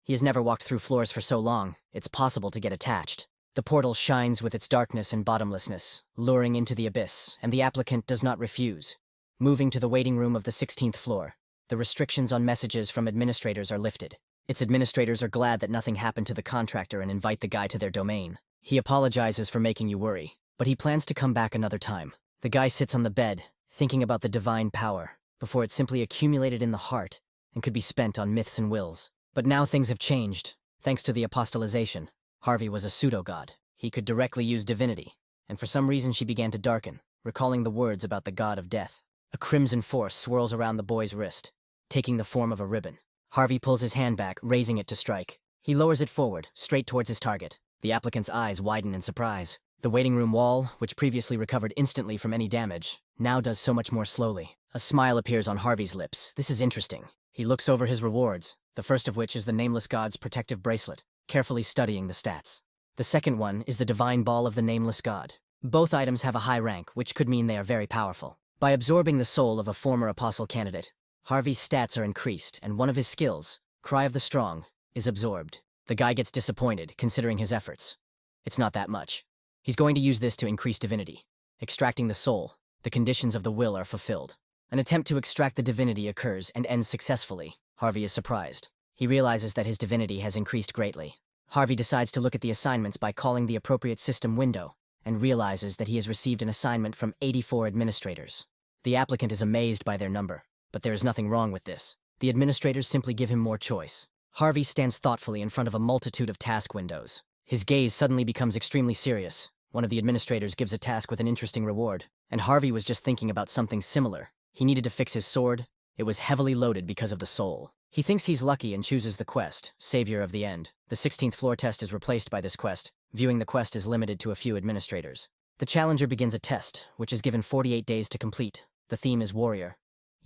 He has never walked through floors for so long, it's possible to get attached. The portal shines with its darkness and bottomlessness, luring into the abyss, and the applicant does not refuse. Moving to the waiting room of the 16th floor, the restrictions on messages from administrators are lifted. Its administrators are glad that nothing happened to the contractor and invite the guy to their domain. He apologizes for making you worry, but he plans to come back another time. The guy sits on the bed, thinking about the divine power, before it simply accumulated in the heart and could be spent on myths and wills. But now things have changed, thanks to the apostolization. Harvey was a pseudo-god. He could directly use divinity, and for some reason she began to darken, recalling the words about the god of death. A crimson force swirls around the boy's wrist, taking the form of a ribbon. Harvey pulls his hand back, raising it to strike. He lowers it forward, straight towards his target. The applicant's eyes widen in surprise. The waiting room wall, which previously recovered instantly from any damage, now does so much more slowly. A smile appears on Harvey's lips. This is interesting. He looks over his rewards, the first of which is the Nameless God's protective bracelet, carefully studying the stats. The second one is the Divine Ball of the Nameless God. Both items have a high rank, which could mean they are very powerful. By absorbing the soul of a former apostle candidate, Harvey's stats are increased, and one of his skills, Cry of the Strong, is absorbed. The guy gets disappointed, considering his efforts. It's not that much. He's going to use this to increase divinity. Extracting the soul, the conditions of the will are fulfilled. An attempt to extract the divinity occurs and ends successfully. Harvey is surprised. He realizes that his divinity has increased greatly. Harvey decides to look at the assignments by calling the appropriate system window, and realizes that he has received an assignment from 84 administrators. The applicant is amazed by their number. But there is nothing wrong with this. The administrators simply give him more choice. Harvey stands thoughtfully in front of a multitude of task windows. His gaze suddenly becomes extremely serious. One of the administrators gives a task with an interesting reward, and Harvey was just thinking about something similar. He needed to fix his sword. It was heavily loaded because of the soul. He thinks he's lucky and chooses the quest, Savior of the End. The 16th floor test is replaced by this quest, viewing the quest is limited to a few administrators. The challenger begins a test, which is given 48 days to complete. The theme is warrior.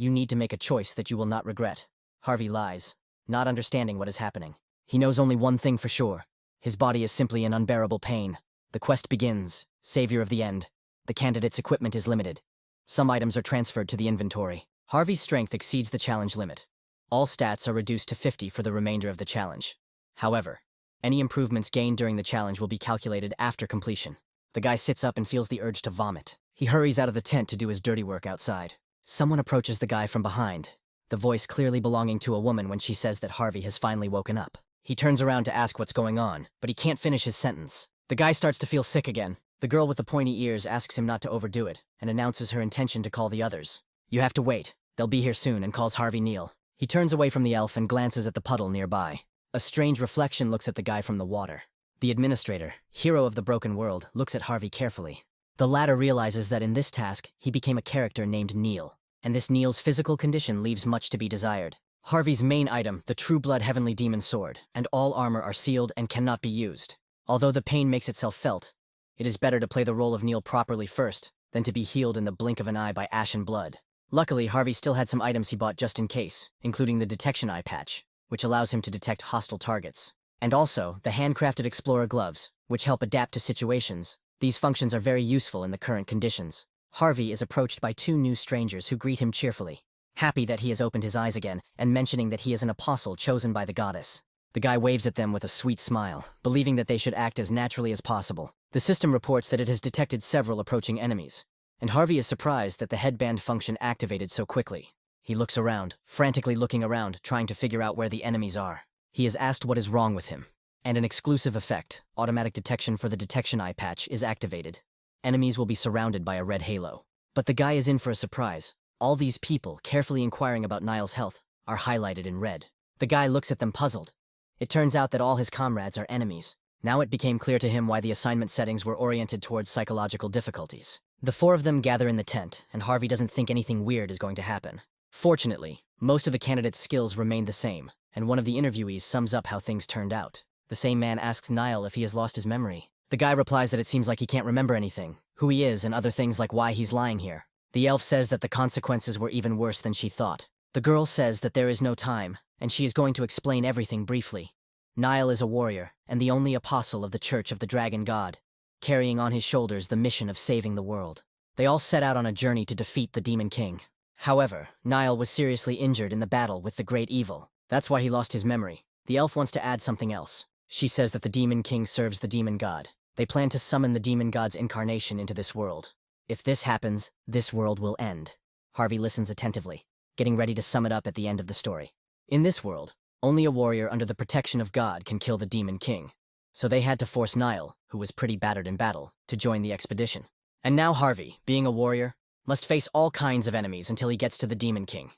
You need to make a choice that you will not regret. Harvey lies, not understanding what is happening. He knows only one thing for sure. His body is simply in unbearable pain. The quest begins, Savior of the End. The candidate's equipment is limited. Some items are transferred to the inventory. Harvey's strength exceeds the challenge limit. All stats are reduced to 50 for the remainder of the challenge. However, any improvements gained during the challenge will be calculated after completion. The guy sits up and feels the urge to vomit. He hurries out of the tent to do his dirty work outside. Someone approaches the guy from behind, the voice clearly belonging to a woman when she says that Harvey has finally woken up. He turns around to ask what's going on, but he can't finish his sentence. The guy starts to feel sick again. The girl with the pointy ears asks him not to overdo it, and announces her intention to call the others. You have to wait. They'll be here soon, and calls Harvey kneel. He turns away from the elf and glances at the puddle nearby. A strange reflection looks at the guy from the water. The administrator, hero of the broken world, looks at Harvey carefully. The latter realizes that in this task, he became a character named Neil, and this Neil's physical condition leaves much to be desired. Harvey's main item, the True Blood Heavenly Demon Sword, and all armor are sealed and cannot be used. Although the pain makes itself felt, it is better to play the role of Neil properly first than to be healed in the blink of an eye by ashen blood. Luckily, Harvey still had some items he bought just in case, including the detection eye patch, which allows him to detect hostile targets. And also, the handcrafted Explorer gloves, which help adapt to situations. These functions are very useful in the current conditions. Harvey is approached by two new strangers who greet him cheerfully, happy that he has opened his eyes again and mentioning that he is an apostle chosen by the goddess. The guy waves at them with a sweet smile, believing that they should act as naturally as possible. The system reports that it has detected several approaching enemies, and Harvey is surprised that the headband function activated so quickly. He looks around, frantically looking around, trying to figure out where the enemies are. He is asked what is wrong with him, and an exclusive effect, automatic detection for the detection eye patch, is activated. Enemies will be surrounded by a red halo. But the guy is in for a surprise. All these people, carefully inquiring about Niall's health, are highlighted in red. The guy looks at them puzzled. It turns out that all his comrades are enemies. Now it became clear to him why the assignment settings were oriented towards psychological difficulties. The four of them gather in the tent, and Harvey doesn't think anything weird is going to happen. Fortunately, most of the candidates' skills remain the same, and one of the interviewees sums up how things turned out. The same man asks Niall if he has lost his memory. The guy replies that it seems like he can't remember anything, who he is, and other things like why he's lying here. The elf says that the consequences were even worse than she thought. The girl says that there is no time, and she is going to explain everything briefly. Niall is a warrior, and the only apostle of the Church of the Dragon God, carrying on his shoulders the mission of saving the world. They all set out on a journey to defeat the Demon King. However, Niall was seriously injured in the battle with the Great Evil. That's why he lost his memory. The elf wants to add something else. She says that the Demon King serves the Demon God. They plan to summon the Demon God's incarnation into this world. If this happens, this world will end. Harvey listens attentively, getting ready to sum it up at the end of the story. In this world, only a warrior under the protection of God can kill the Demon King. So they had to force Niall, who was pretty battered in battle, to join the expedition. And now Harvey, being a warrior, must face all kinds of enemies until he gets to the Demon King.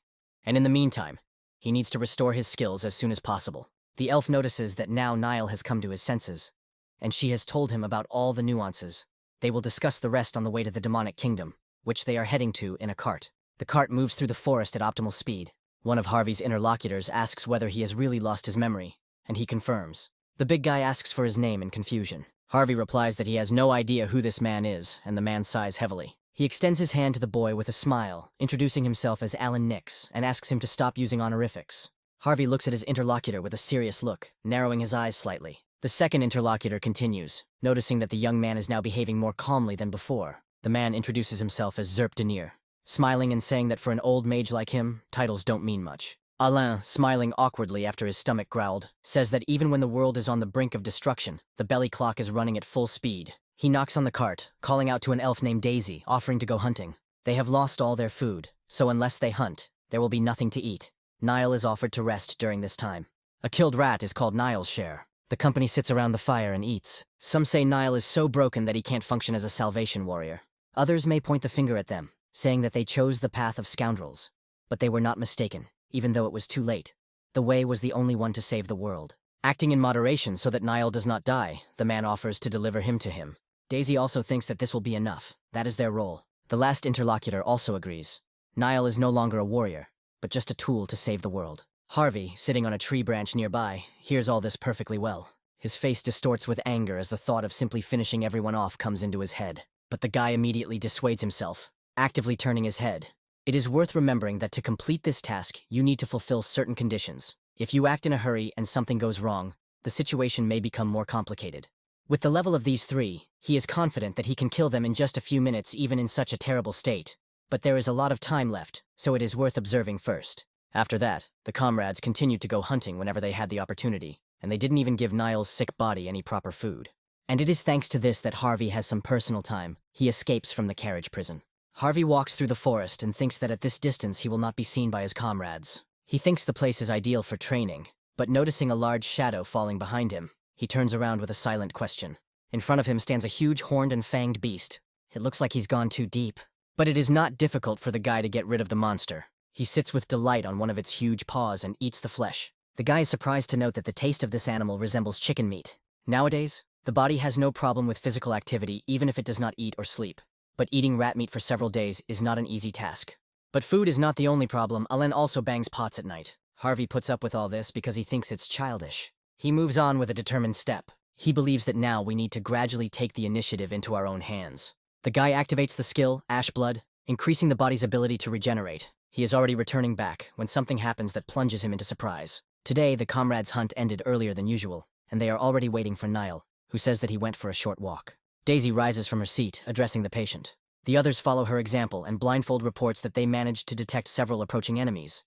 And in the meantime, he needs to restore his skills as soon as possible. The elf notices that now Niall has come to his senses, and she has told him about all the nuances. They will discuss the rest on the way to the demonic kingdom, which they are heading to in a cart. The cart moves through the forest at optimal speed. One of Harvey's interlocutors asks whether he has really lost his memory, and he confirms. The big guy asks for his name in confusion. Harvey replies that he has no idea who this man is, and the man sighs heavily. He extends his hand to the boy with a smile, introducing himself as Alan Nix, and asks him to stop using honorifics. Harvey looks at his interlocutor with a serious look, narrowing his eyes slightly. The second interlocutor continues, noticing that the young man is now behaving more calmly than before. The man introduces himself as Zerp Denier, smiling and saying that for an old mage like him, titles don't mean much. Alain, smiling awkwardly after his stomach growled, says that even when the world is on the brink of destruction, the belly clock is running at full speed. He knocks on the cart, calling out to an elf named Daisy, offering to go hunting. They have lost all their food, so unless they hunt, there will be nothing to eat. Niall is offered to rest during this time. A killed rat is called Niall's share. The company sits around the fire and eats. Some say Niall is so broken that he can't function as a salvation warrior. Others may point the finger at them, saying that they chose the path of scoundrels. But they were not mistaken, even though it was too late. The way was the only one to save the world. Acting in moderation so that Niall does not die, the man offers to deliver him to him. Daisy also thinks that this will be enough. That is their role. The last interlocutor also agrees. Niall is no longer a warrior, but just a tool to save the world. Harvey, sitting on a tree branch nearby, hears all this perfectly well. His face distorts with anger as the thought of simply finishing everyone off comes into his head. But the guy immediately dissuades himself, actively turning his head. It is worth remembering that to complete this task, you need to fulfill certain conditions. If you act in a hurry and something goes wrong, the situation may become more complicated. With the level of these three, he is confident that he can kill them in just a few minutes even in such a terrible state. But there is a lot of time left, so it is worth observing first. After that, the comrades continued to go hunting whenever they had the opportunity, and they didn't even give Niall's sick body any proper food. And it is thanks to this that Harvey has some personal time. He escapes from the carriage prison. Harvey walks through the forest and thinks that at this distance he will not be seen by his comrades. He thinks the place is ideal for training, but noticing a large shadow falling behind him, he turns around with a silent question. In front of him stands a huge horned and fanged beast. It looks like he's gone too deep. But it is not difficult for the guy to get rid of the monster. He sits with delight on one of its huge paws and eats the flesh. The guy is surprised to note that the taste of this animal resembles chicken meat. Nowadays, the body has no problem with physical activity even if it does not eat or sleep. But eating rat meat for several days is not an easy task. But food is not the only problem. Alain also bangs pots at night. Harvey puts up with all this because he thinks it's childish. He moves on with a determined step. He believes that now we need to gradually take the initiative into our own hands. The guy activates the skill, Ash Blood, increasing the body's ability to regenerate. He is already returning back when something happens that plunges him into surprise. Today, the comrades' hunt ended earlier than usual, and they are already waiting for Niall, who says that he went for a short walk. Daisy rises from her seat, addressing the patient. The others follow her example, and Blindfold reports that they managed to detect several approaching enemies.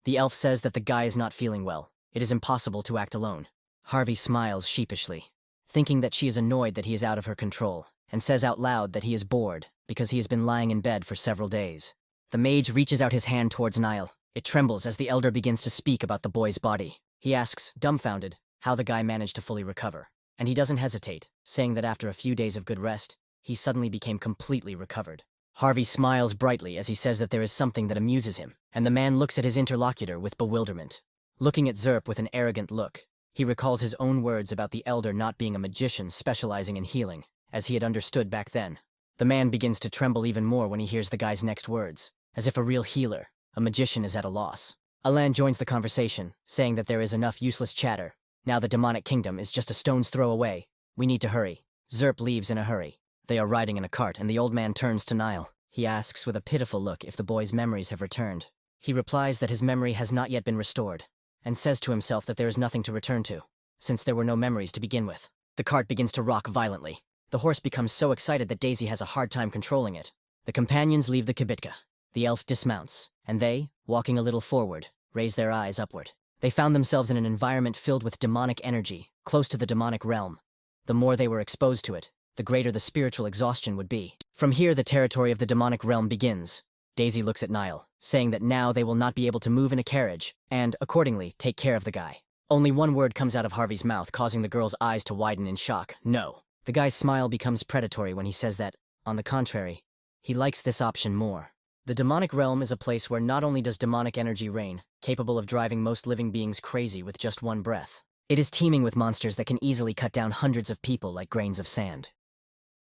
The elf says that the guy is not feeling well. It is impossible to act alone. Harvey smiles sheepishly, thinking that she is annoyed that he is out of her control, and says out loud that he is bored because he has been lying in bed for several days. The mage reaches out his hand towards Niall. It trembles as the elder begins to speak about the boy's body. He asks, dumbfounded, how the guy managed to fully recover. And he doesn't hesitate, saying that after a few days of good rest, he suddenly became completely recovered. Harvey smiles brightly as he says that there is something that amuses him, and the man looks at his interlocutor with bewilderment. Looking at Zerp with an arrogant look, he recalls his own words about the elder not being a magician specializing in healing, as he had understood back then. The man begins to tremble even more when he hears the guy's next words, as if a real healer, a magician, is at a loss. Alan joins the conversation, saying that there is enough useless chatter. Now the demonic kingdom is just a stone's throw away. We need to hurry. Zerp leaves in a hurry. They are riding in a cart, and the old man turns to Niall. He asks with a pitiful look if the boy's memories have returned. He replies that his memory has not yet been restored, and says to himself that there is nothing to return to, since there were no memories to begin with. The cart begins to rock violently. The horse becomes so excited that Daisy has a hard time controlling it. The companions leave the kibitka. The elf dismounts, and they, walking a little forward, raise their eyes upward. They found themselves in an environment filled with demonic energy, close to the demonic realm. The more they were exposed to it, the greater the spiritual exhaustion would be. From here, the territory of the demonic realm begins. Daisy looks at Niall, saying that now they will not be able to move in a carriage, and, accordingly, take care of the guy. Only one word comes out of Harvey's mouth, causing the girl's eyes to widen in shock. No. The guy's smile becomes predatory when he says that, on the contrary, he likes this option more. The demonic realm is a place where not only does demonic energy reign, capable of driving most living beings crazy with just one breath. It is teeming with monsters that can easily cut down hundreds of people like grains of sand.